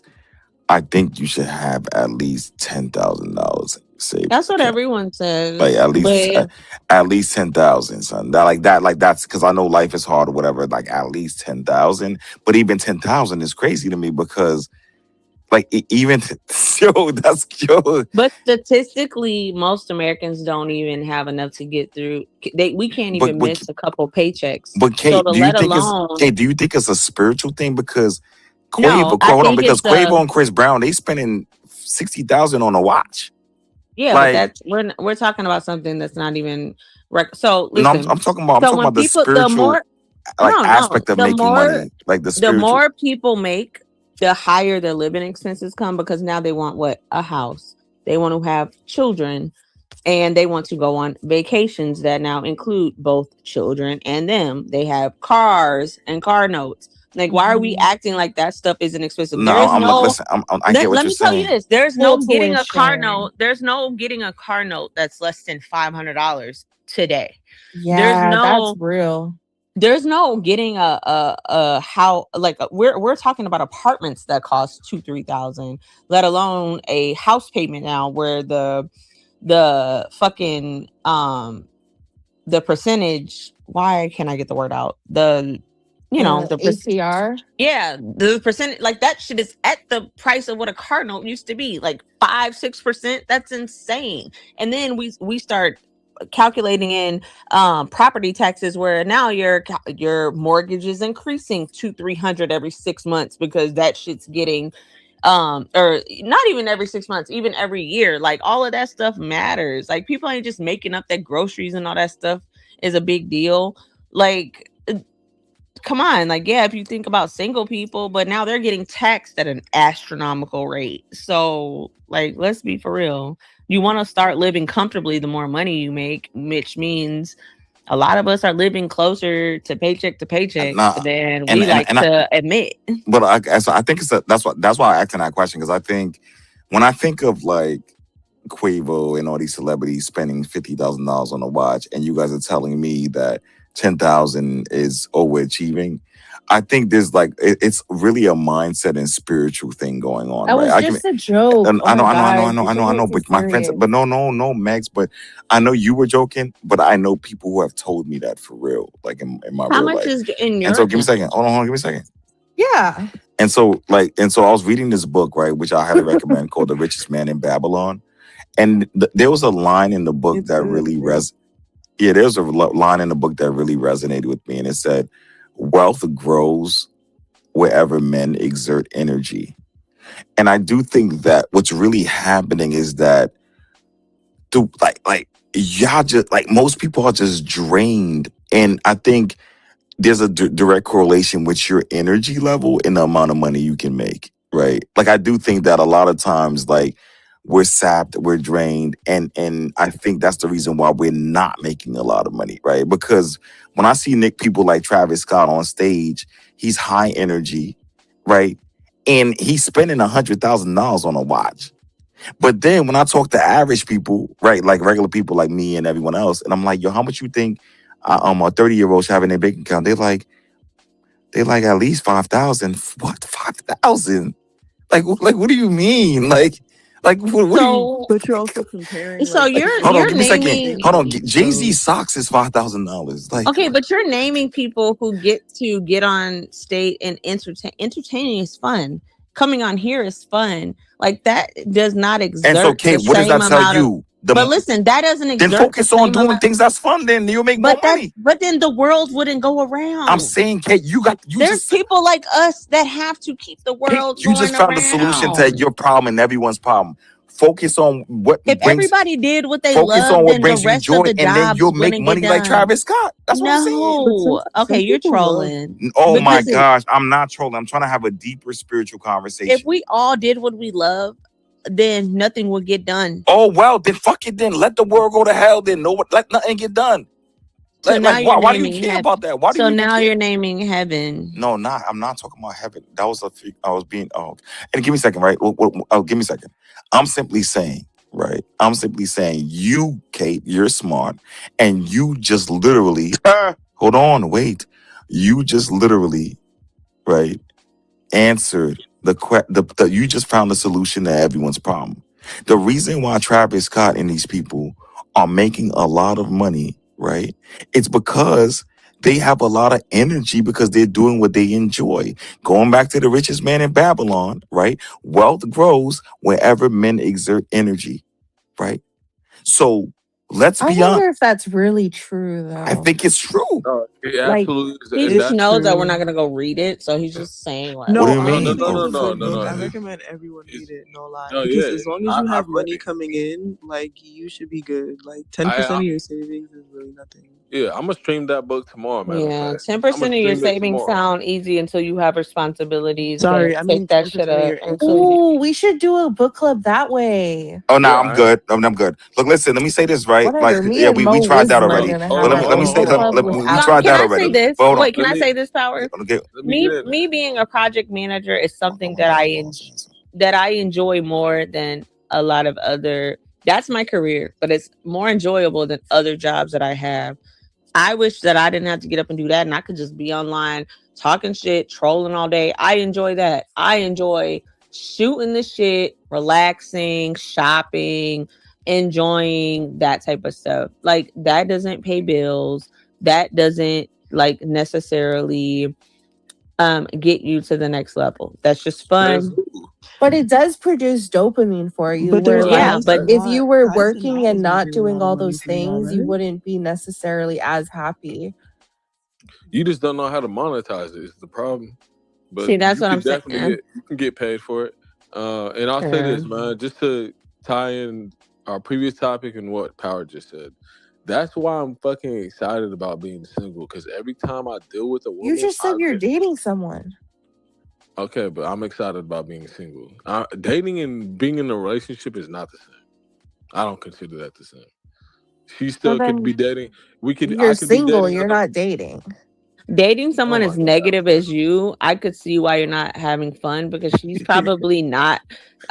I think you should have at least $10,000 That's savings what account. everyone Like says. But at least 10,000, son. That's because I know life is hard or whatever. Like at least 10,000, but even 10,000 is crazy to me because like even yo, that's yo. But statistically, most Americans don't even have enough to get through. We can't But even miss a couple paychecks. but So Kate, to let alone, Do you think it's a spiritual thing because no, I Hold on, think because it's a Quavo and Chris Brown they spending 60,000 on a watch. yeah. But Like that's we're talking about something that's not even so. no, Listen, I'm so talking when about the people, the spiritual more like no, aspect of making money, like the the spiritual. more people make, the higher their living expenses come because now they want what? A house. They want to have children and they want to go on vacations that now include both children and them. They have cars and car notes. Like, why are we acting like that stuff isn't expensive? No, There is no. listen. I get what Let you're me tell you saying. this: there's Full no getting a car tuition. note. There's no getting a car note that's less than $500 today. Yeah, that's real. There's no getting a how like we're talking about apartments that cost 2,000-3,000, let alone a house payment now where the fucking the percentage, why can't I get the word out, the APR. yeah, the percentage, like that shit is at the price of what a car note used to be, like 5-6%. That's insane. And then we start calculating in property taxes where now your mortgage is increasing 200-300 every 6 months because that shit's getting or not even every 6 months, even every year. Like all of that stuff matters. Like people ain't just making up that groceries and all that stuff is a big deal. Like come on, like yeah, if you think about single people, but now they're getting taxed at an astronomical rate. So like let's be for real. You want to start living comfortably the more money you make, which means a lot of us are living closer to paycheck Nah, than and we like to admit. but I think that's why I asked that question because I think when I think of like Quavo and all these celebrities spending $50,000 on a watch, and you guys are telling me that 10,000 is overachieving. I think there's like it's really a mindset and spiritual thing going on, That right? was just a joke. Oh my god. People get too But my friends, serious. but no, Megs, but I know you were joking, but I know people who have told me that for real, like in my How real much life. is in And your so, give me a account? second. Hold on, give me a second. Yeah. And so I was reading this book, right, which I highly recommend, called The Richest Man in Babylon. And there was a line in the book It's that good really too. there's a line in the book that really resonated with me, and it said, "Wealth grows wherever men exert energy." And I do think that what's really happening is that, y'all just like most people are just drained, and I think there's a direct correlation with your energy level and the amount of money you can make, right? Like I do think that a lot of times, like we're sapped, we're drained, and I think that's the reason why we're not making a lot of money, right? Because when I see people like Travis Scott on stage, he's high energy, right? and he's spending $100,000 on a watch. But then when I talk to average people, right, like regular people like me and everyone else, and I'm like, yo, how much you think a 30-year-old should have in their bank account? They like at least 5,000. What, 5,000? Like what do you mean? Like what do you? But you're also comparing. So Like, Hold on, you're give me a second. naming. Hold on, Jay-Z socks is $5,000. Like, Okay, but you're naming people who get to get on stage and entertaining is fun. Coming on here is fun. Like that does not exert and so, Kate, the what does same that tell amount of. you? But listen, that doesn't exert Then focus the on same doing amount. things that's fun. Then you'll make more money. But then the world wouldn't go around. I'm saying, Kate, There's people like us that have to keep the world you just found a solution to your problem and everyone's problem. Focus on what if brings. everybody did what they Focus love, on what then brings the you rest joy, of the and then jobs you'll make wouldn't get money like done. Travis Scott. That's what I'm saying. No, okay, you're trolling. Oh my Because gosh, I'm not trolling. I'm trying to have a deeper spiritual conversation. if we all did what we love, then nothing would get done. Oh well, then fuck it. Then let the world go to hell. Then let nothing get done. So now you're why do you naming care heaven. about that? Why do you now care? you're naming heaven. No, I'm not talking about heaven. That was I was being. Oh, and give me a second, right? Give me a second. I'm simply saying, right? I'm simply saying, you, Kate, you're smart, and you just literally. Hold on, wait. You just literally, right, answered the you just found the solution to everyone's problem. The reason why Travis Scott and these people are making a lot of money, right? It's because they have a lot of energy because they're doing what they enjoy. Going back to the richest man in Babylon, right? Wealth grows wherever men exert energy, right? So let's I be honest. wonder if that's really true, though. I think it's true. It Like, absolutely is. He And just that's knows that true. we're not gonna go read it, so he's just saying like. No, What do you honestly, mean? it's a good No. book. I It's, recommend everyone read it. No lie, no, because yeah. as long as you have I've read money it. coming in, like you should be good. Like 10% of your savings is really nothing. Yeah, I'm gonna stream that book tomorrow. Matter of Yeah, fact, 10% of your stream it savings tomorrow. sound easy until you have responsibilities Sorry, that I take mean that 10% shit of up. your income. ooh, we should do a book club that way. Oh no, Yeah, I'm good. I'm good. Look, listen. Let me say this, right? Like, Whatever. Me yeah, and we Mo tried that Wisdom are already. gonna But have our let me own say book that. club with We No, tried can that I say already. this? But hold on. Wait, can I say this, Power? Okay. Me being a project manager is something that I enjoy more than a lot of other. That's my career, but it's more enjoyable than other jobs that I have. I wish that I didn't have to get up and do that, and I could just be online talking shit, trolling all day. I enjoy that. I enjoy shooting the shit, relaxing, shopping, enjoying that type of stuff. Like that doesn't pay bills. That doesn't like necessarily get you to the next level. That's just fun. But it does produce dopamine for you, But where there's like if you were guys and working and models not making a doing lot of all money those from that, things, you right? wouldn't be necessarily as happy. You just don't know how to monetize it. Is the problem. But See, that's you what can I'm definitely saying. you can get paid for it. And I'll say this, Sure. man, just to tie in our previous topic and what Power just said. That's why I'm fucking excited about being single. Because every time I deal with a You woman, just said you're dating someone. okay, but I'm excited about being single. Dating and being in a relationship is not the same. I don't consider that the same. She So still could then be dating. you're I could be single, dating you're her. not dating. Dating Oh someone my as god. negative as you, I could see why you're not having fun because she's probably not.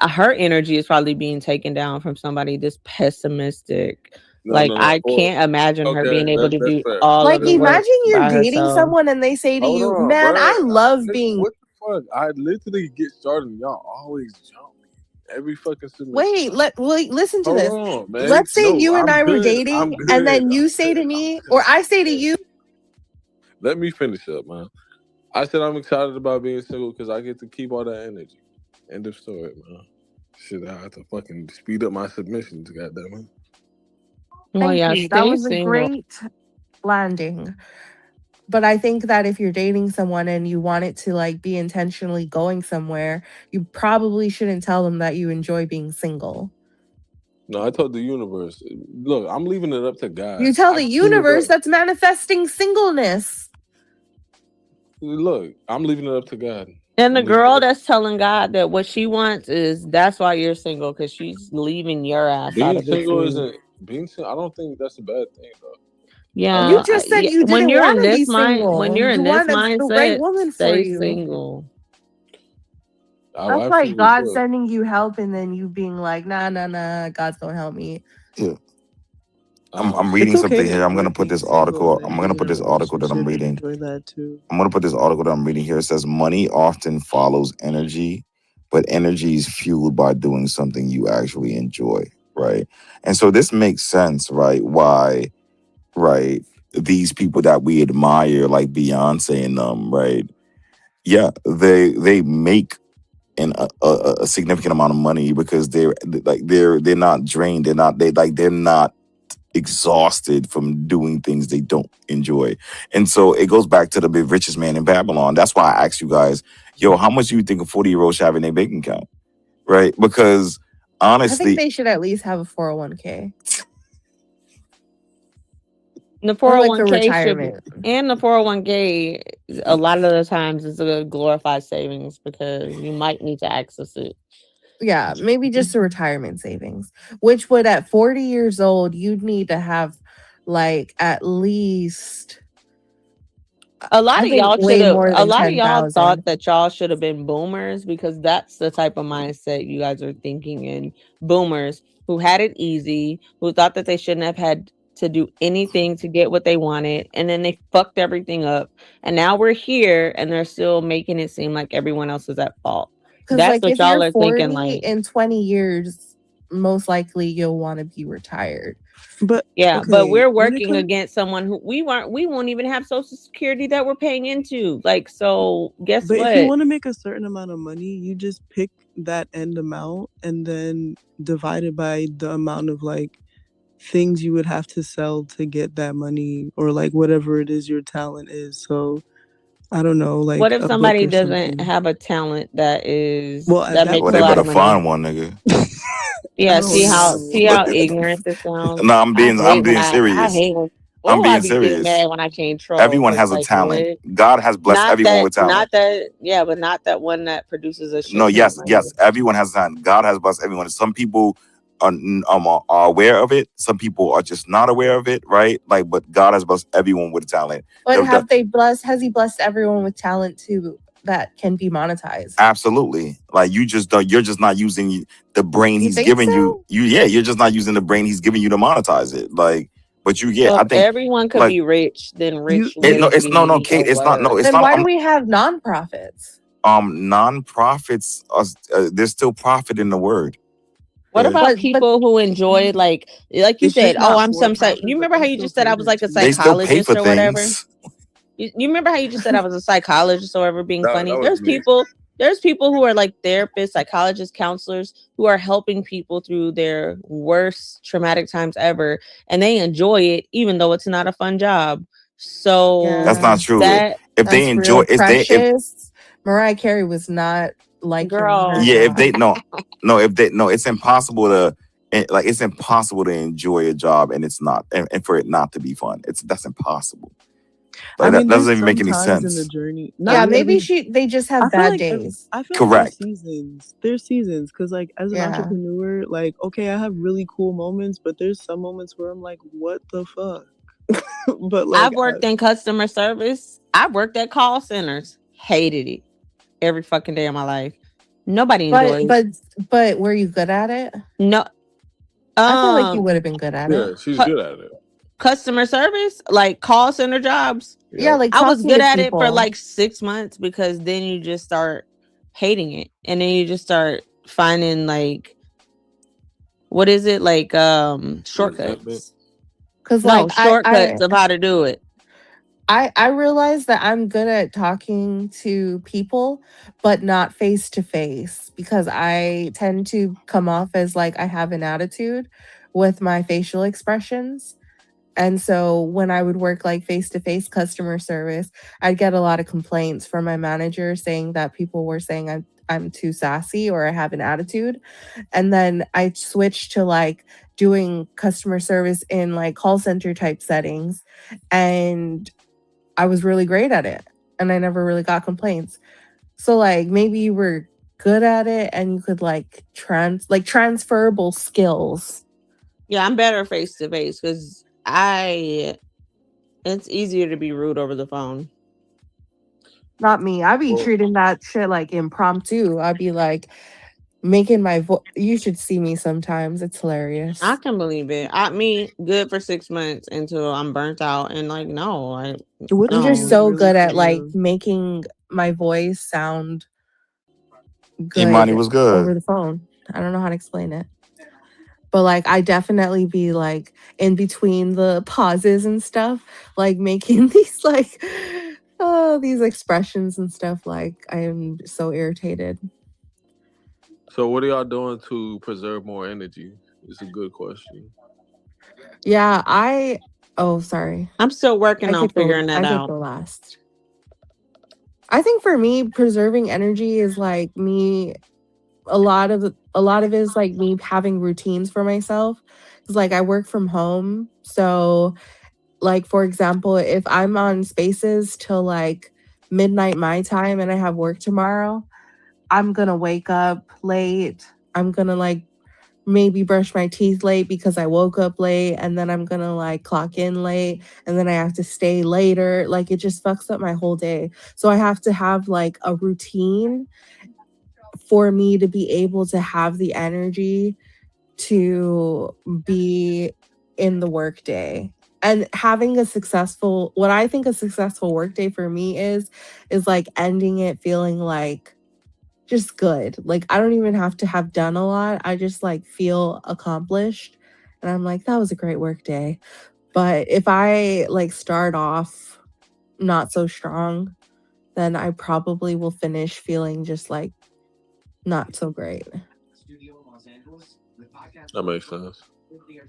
Her energy is probably being taken down from somebody this pessimistic. Like No. I Well, can't imagine her being okay, able to that's do fair. all of Like the work imagine you're by dating herself. someone and they say to Hold you, on, "Man, bro. I love Nigga, being." what the fuck? I literally get started and y'all always jump me. Every fucking submission. Wait, listen to Hold this. on, man. Let's say No, you and I'm I were good. I'm dating, and good. then you say to me, or I say to you, Let me finish up, man. I said I'm excited about being single because I get to keep all that energy. End of story, man. Shit, I have to fucking speed up my submissions, goddamn it. Well, "Thank yeah, you. That stay was a single. great landing." But I think that if you're dating someone and you want it to like be intentionally going somewhere, you probably shouldn't tell them that you enjoy being single. No, I told the universe. Look, I'm leaving it up to God. You tell I the can choose universe that. that's manifesting singleness. Look, I'm leaving it up to God. And the I'm leaving it girl up. that's telling God that what she wants is that's why you're single because she's leaving your ass out Being of the single truth. isn't being single. I don't think that's a bad thing, though. You Yeah, just said yeah. you When didn't you're want in to be this mind, when single. you're You in this wanted the right mindset, woman for stay you. single. That's like God sending you help and then you being like, nah, God's gonna help me. Yeah. I'm reading something here. I'm gonna put this article. I'm gonna put this article that I'm reading. Enjoy that too. I'm gonna put this article that I'm reading here. It says money often follows energy, but energy is fueled by doing something you actually enjoy, right? And so this makes sense, right? Why, right? These people that we admire, like Beyonce and them, right? Yeah, they make a significant amount of money because they're not drained. They're not exhausted from doing things they don't enjoy. And so it goes back to the big richest man in Babylon. That's why I asked you guys, yo, how much do you think a 40-year-old should have in their bank account? Right? Because I honestly, think they should at least have a 401k. The Or like a 401k should be, retirement. and the 401k a lot of the times is a glorified savings because you might need to access it. Yeah, maybe just a retirement savings, which would at 40 years old, you'd need to have like at least A lot I of think y'all way should have. more A than lot of y'all 10,000. thought that y'all should have been boomers because that's the type of mindset you guys are thinking in. Boomers who had it easy, who thought that they shouldn't have had to do anything to get what they wanted, and then they fucked everything up. And now we're here, and they're still making it seem like everyone else is at fault. Because That's like what if y'all you're are thinking. 40 Like, in 20 years, most likely you'll want to be retired. But yeah, but okay, we're when it working comes, against someone who we won't even have social security that we're paying into. Like, so guess but if you what? want to make a certain amount of money, you just pick that end amount and then divide it by the amount of like things you would have to sell to get that money, or like whatever it is your talent is. So I don't know, like What if a book somebody or doesn't something. have a talent that is Well, at that that makes well, a they lot better of money? find one, nigga. Yeah, Oh see no. how ignorant this sounds. No, I I'm hate when being I serious. hate when I'm I being be getting serious. mad when I can't troll Everyone because has a like talent. what? God has blessed everyone with talent. Not that yeah, but not that one that produces a No, shit ton of yes, money. yes. Everyone has talent. God has blessed everyone. Some people are aware of it. Some people are just not aware of it, right? Like, but God has blessed everyone with talent. But has he blessed everyone with talent too that can be monetized? Absolutely. Like you're just not using the brain You he's think giving so? you're just not using the brain he's giving you to monetize it. Like, but So I if think everyone could like be rich, then rich it's wouldn't no, be a Kate, it's not, no, word. it's Then not. why do we have nonprofits? Nonprofits are, there's still profit in the word. What about But people who enjoy like you It's said, just oh, not I'm for some profit, you but remember how they you still just said pay I was their like a They still pay psychologist for or whatever? things. You remember how you just said I was a psychologist or whatever being That funny? was me. There's people who are like therapists, psychologists, counselors who are helping people through their worst traumatic times ever, and they enjoy it even though it's not a fun job. So That's not true. that If they That's enjoy, real if precious. Mariah Carey was not liking her girl, yeah, if they job. no, it's impossible to it's impossible to enjoy a job and it's not, and for it not to be fun. That's impossible. I Like that mean, doesn't there's even make some any times in the sense. journey. Yeah, Not maybe every. they just have bad days. I feel like there's Correct. seasons. There's seasons because, like, as an Yeah. entrepreneur, like, okay, I have really cool moments, but there's some moments where I'm like, what the fuck? But like, I've worked in customer service. I've worked at call centers. Hated it every fucking day of my life. Nobody But enjoys. were you good at it? No, I feel like you would have been good at Yeah, it. she's good at it. customer service, like call center jobs. Yeah, like I was talking good to at it for people. like 6 months because then you just start hating it, and then you just start finding like what is it like shortcuts. Because No, like shortcuts of how to do it. I realize that I'm good at talking to people, but not face to face because I tend to come off as like I have an attitude with my facial expressions. And so when I would work like face to face customer service, I'd get a lot of complaints from my manager saying that people were saying I'm too sassy or I have an attitude. And then I switched to like doing customer service in like call center type settings. And I was really great at it and I never really got complaints. So like maybe you were good at it and you could like transferable skills. Yeah, I'm better face to face because it's easier to be rude over the phone. Not me. I be Well, treating that shit like impromptu. I'd be like making my voice. You should see me sometimes. It's I hilarious. can believe it. Good for 6 months until I'm burnt out and like no, What I'm do you just no. use so really good for at like oil? making my voice sound Imani good was good. over the phone. I don't know how to explain it. But like I definitely be like in between the pauses and stuff, like making these expressions and stuff. Like I am so irritated. so what are y'all doing to preserve more energy? It's a good question. Yeah, oh sorry. I'm still working I on could go figuring I that could out. go last. I think for me, preserving energy is like me a lot of it is like me having routines for myself. Cause like I work from home. So like for example, if I'm on spaces till like midnight my time and I have work tomorrow, I'm gonna wake up late. I'm gonna like maybe brush my teeth late because I woke up late, and then I'm gonna like clock in late, and then I have to stay later. Like it just fucks up my whole day. So I have to have like a routine for me to be able to have the energy to be in the workday. And having a successful, what I think a successful workday for me is like ending it feeling like just good. Like I don't even have to have done a lot. I just like feel accomplished. And I'm like, that was a great work day. But if I like start off not so strong, then I probably will finish feeling just like not so great. That makes sense.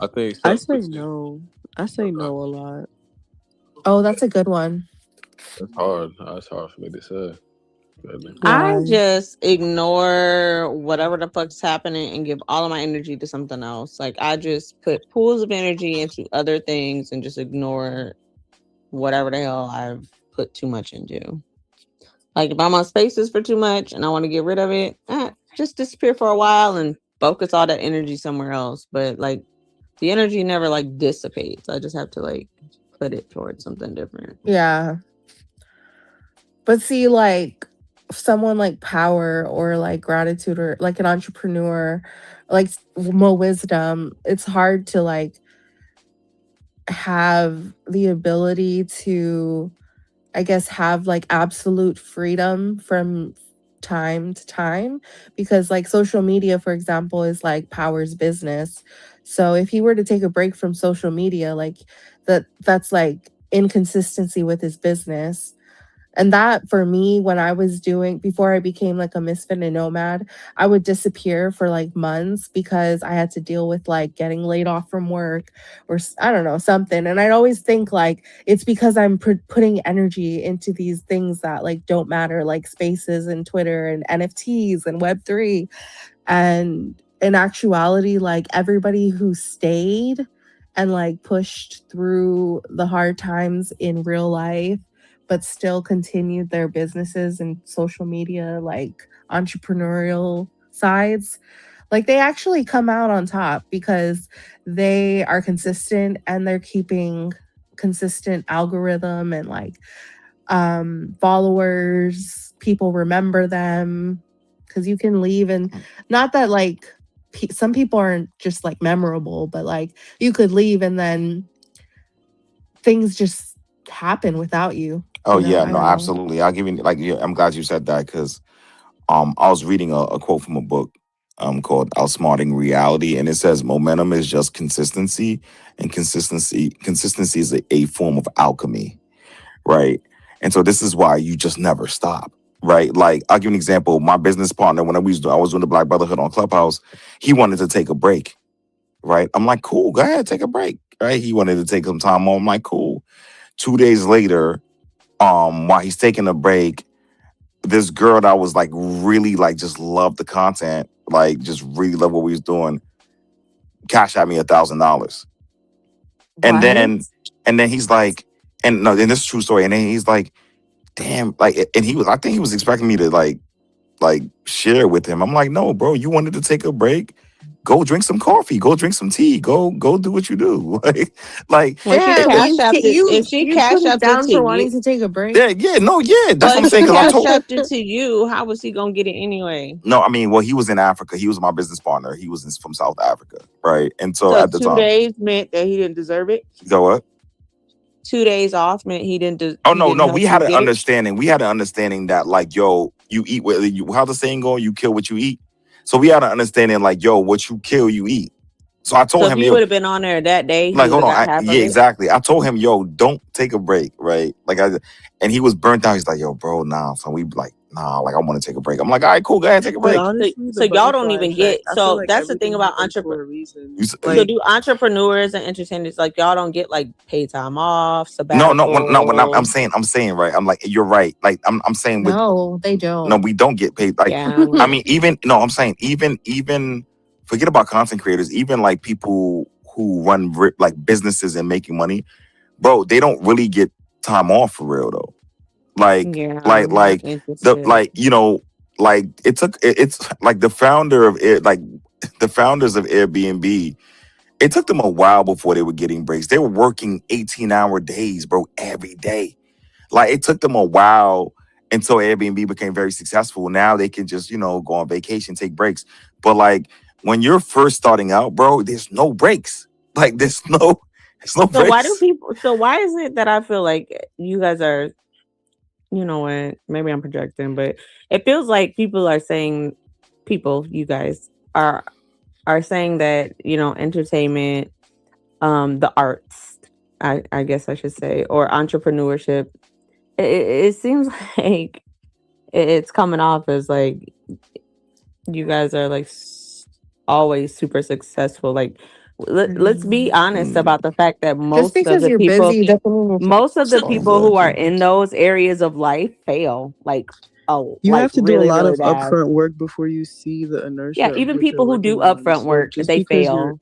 I think I self say no. I say no a lot. Oh, that's a good one. That's hard. That's hard for me to say. Really. I Why? just ignore whatever the fuck's happening and give all of my energy to something else. Like I just put pools of energy into other things and just ignore whatever the hell I've put too much into. Like if I'm on spaces for too much and I want to get rid of it, just disappear for a while and focus all that energy somewhere else. But like the energy never like dissipates. I just have to like put it towards something different. Yeah. But see, like someone like power or like gratitude or like an entrepreneur, like more wisdom, it's hard to like have the ability to, I guess, have like absolute freedom from time to time because like social media, for example, is like power's business. So if he were to take a break from social media, like that's like inconsistency with his business. And that for me, when I was doing before I became like a misfit and nomad, I would disappear for like months because I had to deal with like getting laid off from work or I don't know, something. And I'd always think like it's because I'm putting energy into these things that like don't matter, like spaces and Twitter and NFTs and Web3. And in actuality, like everybody who stayed and like pushed through the hard times in real life but still continued their businesses and social media like entrepreneurial sides, like they actually come out on top because they are consistent and they're keeping consistent algorithm and like followers, people remember them because you can leave and not that like some people aren't just like memorable, but like you could leave and then things just happen without you. Oh You know, yeah, I no, don't know. absolutely. I'll give you like yeah, I'm glad you said that because I was reading a quote from a book called Outsmarting Reality, and it says momentum is just consistency, and consistency is a form of alchemy, right? And so this is why you just never stop, right? Like I'll give you an example. My business partner, when I was doing the Black Brotherhood on Clubhouse, he wanted to take a break, right? I'm like, cool, go ahead, take a break, right? He wanted to take some time off. I'm like, cool. 2 days later, while he's taking a break, this girl that I was like really like just loved the content, like just really love what we was doing, cash out me $1,000. And What? then he's like, and no, and this is a true story. And then he's like, damn, like, and I think he was expecting me to like share with him. I'm like, no, bro, you wanted to take a break. go drink some coffee, go drink some tea, go do what you do. Like When she cash apped it, if she you cash put it apped it down to for you, wanting to take a break. yeah. That's well, what I'm if saying. she Because I cash told. apped it to you, how was he gonna get it anyway? No, I mean, well, he was in Africa. He was my business partner. He was from South Africa, right? And so So at the 2 time, days meant that he didn't deserve it. go what? 2 days off meant he Oh he didn't no, help we you had an get it. understanding. We had an understanding that like, yo, you eat what you. How the saying go? You kill what you eat. So we had an understanding like, yo, what you kill, you eat. So I So told if him, he yo, would have been on there that day, he like, would hold have on, got half of yeah, it. exactly. I told him, yo, don't take a break, right? And he was burnt out. He's like, yo, bro, nah. So we like, nah, like I want to take a break. I'm like, all right, cool, go ahead, take a But break. honestly, So the y'all don't butterfly even get. effect, I feel So like that's the thing everything about happens for a reason. So Like, do entrepreneurs and entertainers, like, y'all don't get like paid time off, No. I'm sabbatical? saying, right. I'm like, you're right. Like, I'm saying with No, they no, don't. we don't get paid. Like, Yeah. I mean, I'm saying even forget about content creators. Even like people who run like businesses and making money, bro, they don't really get time off for real though. Like, Yeah, I'm not interested. like it's like the founders of Airbnb. It took them a while before they were getting breaks. They were working 18-hour days, bro, every day. Like it took them a while until Airbnb became very successful. Now they can just, go on vacation, take breaks. But like when you're first starting out, bro, there's no breaks. Like there's no So why do breaks. people? So why is it that I feel like you guys are? You know what? Maybe I'm projecting, but it feels like people are saying, you guys are saying that entertainment, the arts, I guess I should say, or entrepreneurship. It seems like it's coming off as like you guys are like always super successful. Like let's be honest about the fact that Just because you're busy doesn't mean you're most of the successful. people who are in those areas of life fail. Like you have to do a really, lot really of bad. upfront work before you see the Yeah, inertia of even what you're people who do working on. upfront So work, they fail.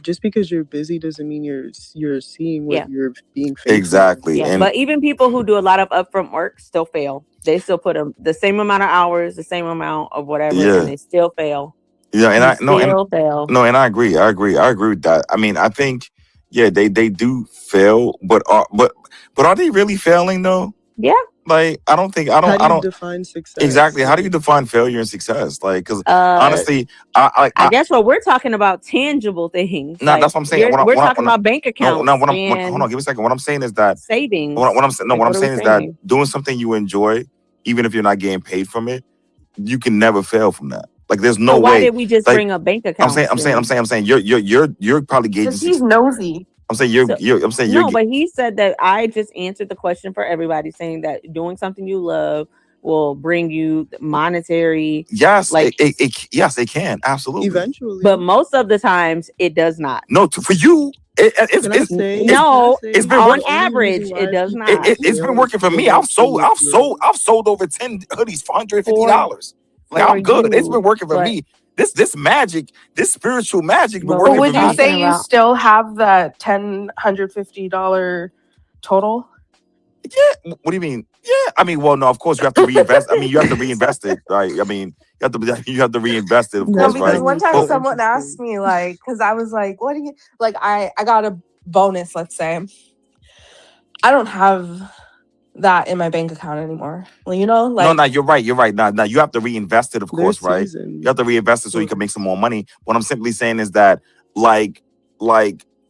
just because you're busy doesn't mean you're seeing what Yeah. you're being faced Exactly. Yeah, And but even people who do a lot of upfront work still fail. They still put the same amount of hours, the same amount of whatever, and yeah. they still fail. Yeah, and You still fail. and I agree. I agree with that. I mean, I think they do fail, but are they really failing though? Yeah. Like I don't How do I you don't define success? exactly. How do you define failure and success? Like cuz Uh, honestly, I guess what we're talking about tangible things. no, Like that's what I'm saying. we're talking about bank accounts Hold on, and give me a second. What I'm saying is that savings. what I'm What are we saying is that saying? doing something you enjoy, even if you're not getting paid from it, you can never fail from that. Like there's So no why way. did we just Like bring up bank I'm accounts? saying you're probably gauging Because he's nosy. I'm saying No, but he said that I just answered the question for everybody, saying that doing something you love will bring you monetary. Yes, like yes, it can absolutely. Eventually, but most of the times it does not. No, for you, it's been on working. average it does not. It's been working for me. I've sold over 10 hoodies for $150. Like I'm good. It's been working for me. This magic, this spiritual magic, been But working would for you me. say you still have that $150 total? Yeah. What do you mean? Yeah. I mean, well, no. Of course, you have to reinvest. I mean, you have to reinvest it, right? I mean, you have to reinvest it, of No, course, because right? one time But someone asked me, like, because I was like, what do you like? I got a bonus, let's say. I don't have that in my bank account anymore. Well, like no, you're right. You're right. Now you have to reinvest it, of there's course, right? seasons. You have to reinvest it so you can make some more money. What I'm simply saying is that, like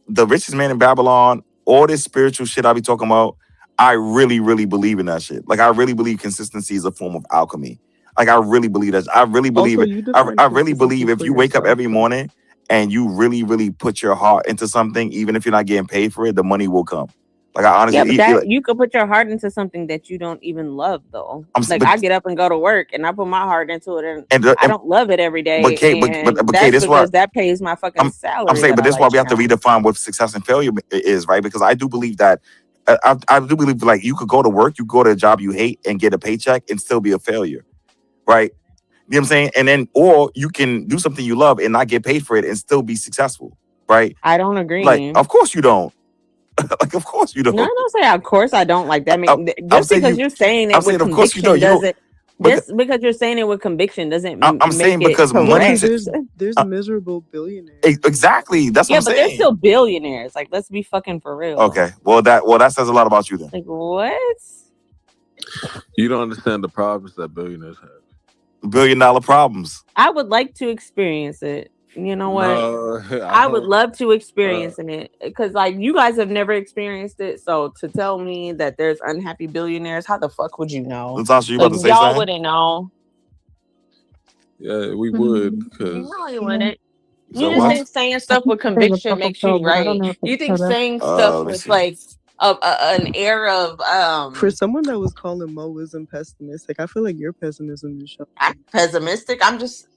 the richest man in Babylon, all this spiritual shit I be talking about, I really, really believe in that shit. Like I really believe consistency is a form of alchemy. Like I really believe that. I really believe Also, it. you define I really believe consistency if for you wake up yourself, every though. morning and you really, really put your heart into something, even if you're not getting paid for it, the money will come. Like I honestly, Yeah, but that you could put your heart into something that you don't even love, though. I get up and go to work, and I put my heart into it, and I don't love it every day. But Kate, and but that's Kate, this because why that pays my fucking salary. I'm saying, that but I this is why like we have to now. redefine what success and failure is, right? Because I do believe that I do believe like you could go to work, you go to a job you hate and get a paycheck and still be a failure, right? You know what I'm saying? And then, or you can do something you love and not get paid for it and still be successful, right? I don't agree. Like, of course you don't. Like, of course you don't. No, I don't say. Of course, I don't like that. I mean, just because you're saying it I'm with saying, of course you conviction don't. doesn't. This because you're saying it with conviction doesn't I'm make saying it because money. correct. There's miserable billionaires. Exactly. That's what Yeah, I'm but they're saying. still billionaires. Like, let's be fucking for real. Okay. Well, that says a lot about you then. Like, what? You don't understand the problems that billionaires have. $1 billion problems. I would like to experience it. You know what? No, I would love to experience it because, like, you guys have never experienced it. So to tell me that there's unhappy billionaires, how the fuck would you know? Natasha, you Like, about to say y'all something? wouldn't know. Yeah, we would because. No, you wouldn't. So You just what? think saying stuff with conviction makes you right. You think saying stuff Let me with see. like an air of For someone that was calling Moism pessimistic, I feel like your pessimism is showing. I'm pessimistic.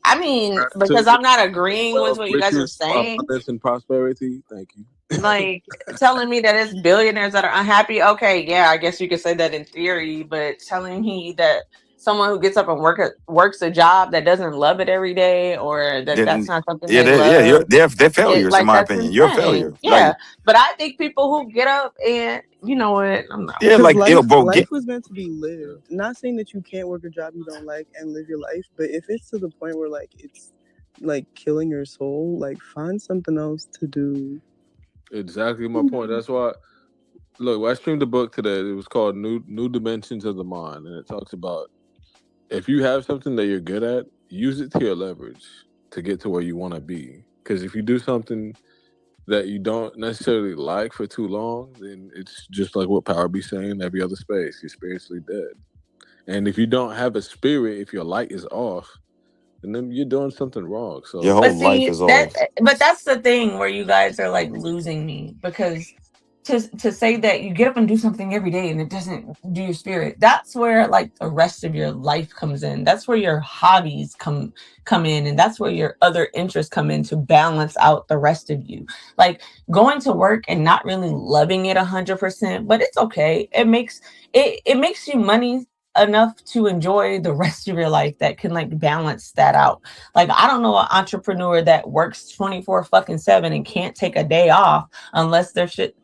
I mean, because I'm not agreeing with what you guys are saying. Abundance and prosperity. Thank you. Like telling me that it's billionaires that are unhappy. Okay, yeah, I guess you could say that in theory, but telling me that someone who gets up and works a job that doesn't love it every day, or that's not something they love. They're failures in Like my that's opinion. You're a failure. insane. Yeah, but I think people who get up and you know what, I'm not. Yeah, like life was meant to be lived. Not saying that you can't work a job you don't like and live your life, but if it's to the point where like it's like killing your soul, like find something else to do. Exactly my point. That's why. Look, I streamed a book today. It was called New Dimensions of the Mind, and it talks about if you have something that you're good at, use it to your leverage to get to where you want to be. Because if you do something that you don't necessarily like for too long, then it's just like what Power be saying, every other space, you're spiritually dead. And if you don't have a spirit, if your light is off, then you're doing something wrong. So your whole life is off. But that's the thing where you guys are like losing me because to say that you get up and do something every day and it doesn't do your spirit, that's where like the rest of your life comes in. That's where your hobbies come in, and that's where your other interests come in to balance out the rest of you. Like going to work and not really loving it 100%, but it's okay. It makes you money enough to enjoy the rest of your life that can like balance that out. Like I don't know an entrepreneur that works 24/7 and can't take a day off unless their shit,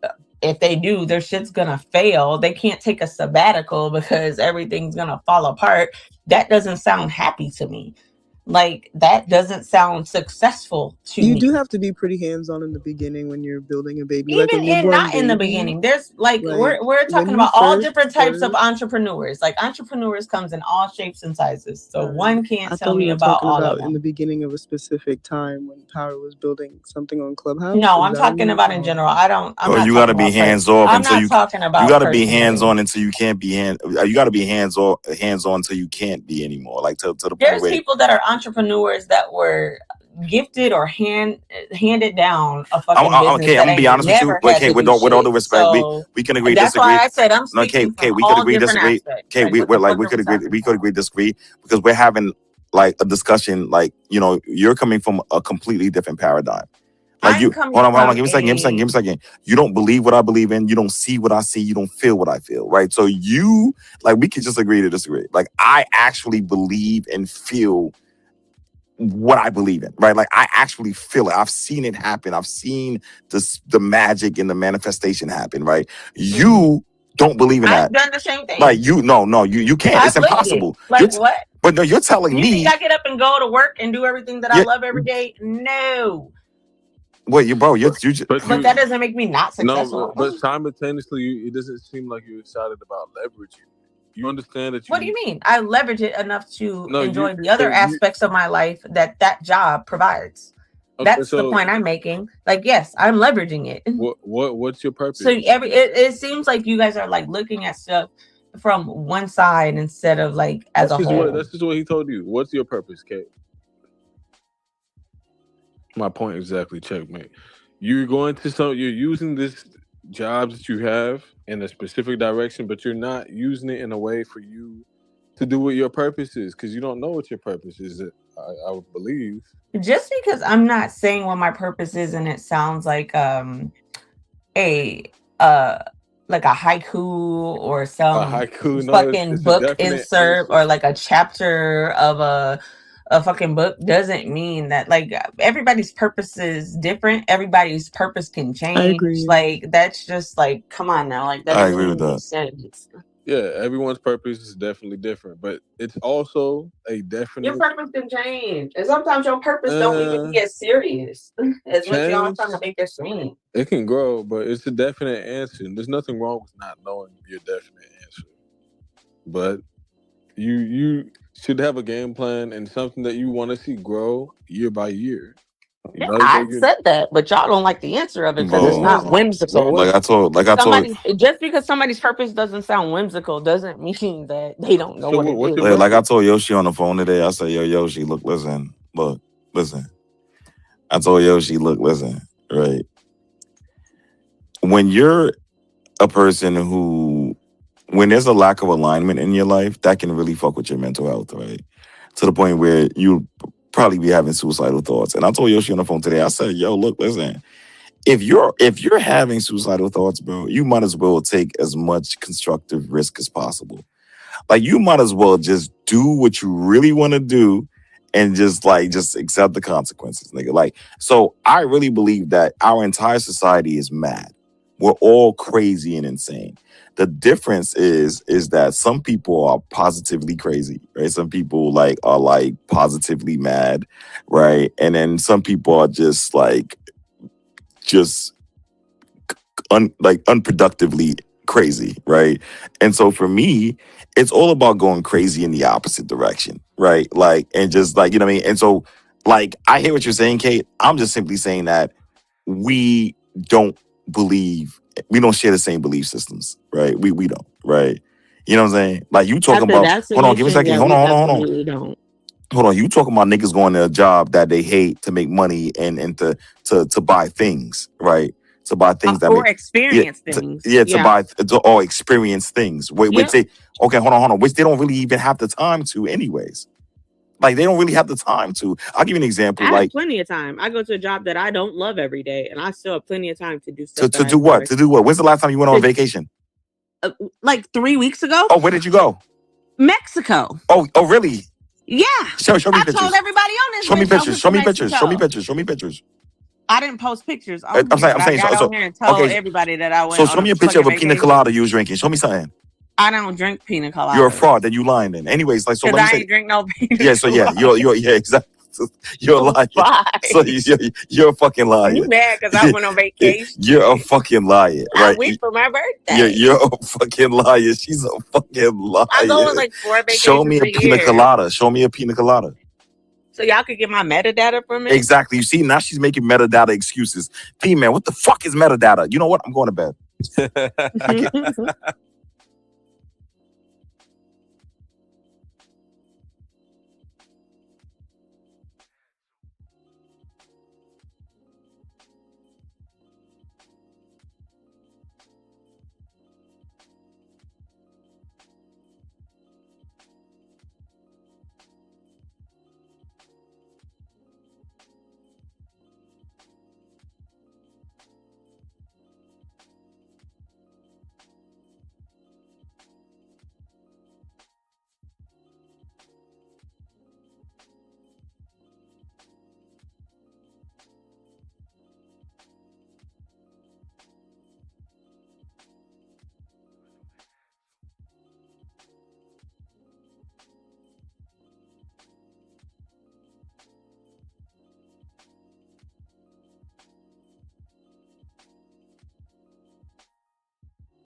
if they do, their shit's gonna fail. They can't take a sabbatical because everything's gonna fall apart. That doesn't sound happy to me. Like that doesn't sound successful to You me. do have to be pretty hands-on in the beginning when you're building a baby. Even like a newborn not in the baby, beginning. There's like we're talking you about all first different types of entrepreneurs. Like entrepreneurs comes in all shapes and sizes. So one can't I tell thought we me were about talking all about of in them. the beginning of a specific time when Power was building something on Clubhouse. No, Is I'm that what talking you- about in general. I'm Oh, not you talking got to be about hands off I'm until not you. talking about You got to be personally. hands on until you can't be You got to be hands on until you can't be anymore. Like to the point There's where people that are entrepreneurs that were gifted or handed down a fucking business okay, that I'm gonna be ain't honest with you. never had Okay, to with do all shit. due respect, So we can agree, that's why disagree. I said I'm No, speaking from we could all agree, different disagree. aspects. Okay, Like, what the fuck we are could we agree. talking We could agree, disagree because we're having like a discussion. Like you're coming from a completely different paradigm. Like I'm coming hold on, from give me a second. You don't believe what I believe in. You don't see what I see. You don't feel what I feel. Right? So we could just agree to disagree. Like I actually believe and feel what I believe in, right? Like I actually feel it. I've seen it happen. I've seen the magic and the manifestation happen, right? You don't believe in I've that. done the same thing. Like you can't. It's I've lived it. impossible. Like what? But no, you're telling You me. think I get up and go to work and do everything that I love every day? No. Wait, you just. But that doesn't make me not successful. No, but simultaneously, it doesn't seem like you're excited about leveraging. You understand that you. What do you mean? I leverage it enough to enjoy you- the other so you- aspects of my life that job provides. That's the point I'm making. Like, yes, I'm leveraging it. What's your purpose? So it seems like you guys are like looking at stuff from one side instead of like as a whole. That's just what he told you. What's your purpose, Kate? My point exactly. Checkmate. You're going to you're using this job that you have in a specific direction, but you're not using it in a way for you to do what your purpose is because you don't know what your purpose is. I would believe. Just because I'm not saying what my purpose is, and it sounds like a like a haiku or some fucking book insert or like a chapter of a fucking book doesn't mean that like everybody's purpose is different. Everybody's purpose can change. agree. Like that's just like come on now, like that I doesn't agree even with make that. sense. Yeah, everyone's purpose is definitely different, but it's also a definite. Your purpose can change, and sometimes your purpose don't even be as serious as what y'all change. trying to make it seem. It can grow, but it's a definite answer. And there's nothing wrong with not knowing your definite answer. But you should have a game plan and something that you want to see grow year by year. Yeah, I said that, but y'all don't like the answer of it because it's There's not no whimsical. Like I told, Somebody just because somebody's purpose doesn't sound whimsical doesn't mean that they don't know what it is. like I told Yoshi on the phone today. I said, "Yo, Yoshi, look, listen. I told Yoshi, look, listen. Right, when you're a person who, when there's a lack of alignment in your life, that can really fuck with your mental health, right? To the point where you probably be having suicidal thoughts. And I told Yoshi on the phone today. I said, "Yo, look, listen. If you're having suicidal thoughts, bro, you might as well take as much constructive risk as possible. Like you might as well just do what you really want to do and just accept the consequences, nigga. Like, so I really believe that our entire society is mad. We're all crazy and insane. The difference is that some people are positively crazy, right? Some people are positively mad, right? And then some people are just unproductively crazy, right? And so for me, it's all about going crazy in the opposite direction, right? And just you know what I mean? And so I hear what you're saying, Kate. I'm just simply saying that we don't share the same belief systems, right? We don't, right? You know what I'm saying? Like you talking After about, that hold on, give me a submission, second. yeah, Hold we on. absolutely don't. Hold on, you talking about niggas going to a job that they hate to make money and to buy things, right? To buy things that Or make experience things. to buy or experience things. Which they hold on, which they don't really even have the time to, anyways. Like they don't really have the time to. I'll give you an example. I have plenty of time. I go to a job that I don't love every day, and I still have plenty of time to do stuff. To do what? To do what? When's the last time you went on vacation? Like 3 weeks ago. Oh, where did you go? Mexico. Oh, really? Yeah. Show me pictures. I told everybody on this. Show me pictures. I didn't post pictures. I'm saying. I got on here and told everybody that I went. So show me a picture of a pina colada you was drinking. Show me something. I don't drink pina colada. You're a fraud. Then you lying. Then, anyways, so let me say. I ain't drink no pina. Yeah. So yeah, you're exactly. You're a liar. So you're a fucking liar. You mad because I went on vacation? You're a fucking liar, right? I went for my birthday. You're a fucking liar. She's a fucking liar. I go on like 4 vacations. Show me a pina colada. Show me a pina colada. So y'all could get my metadata from it? Exactly. You see, now she's making metadata excuses. P man, what the fuck is metadata? You know what? I'm going to bed.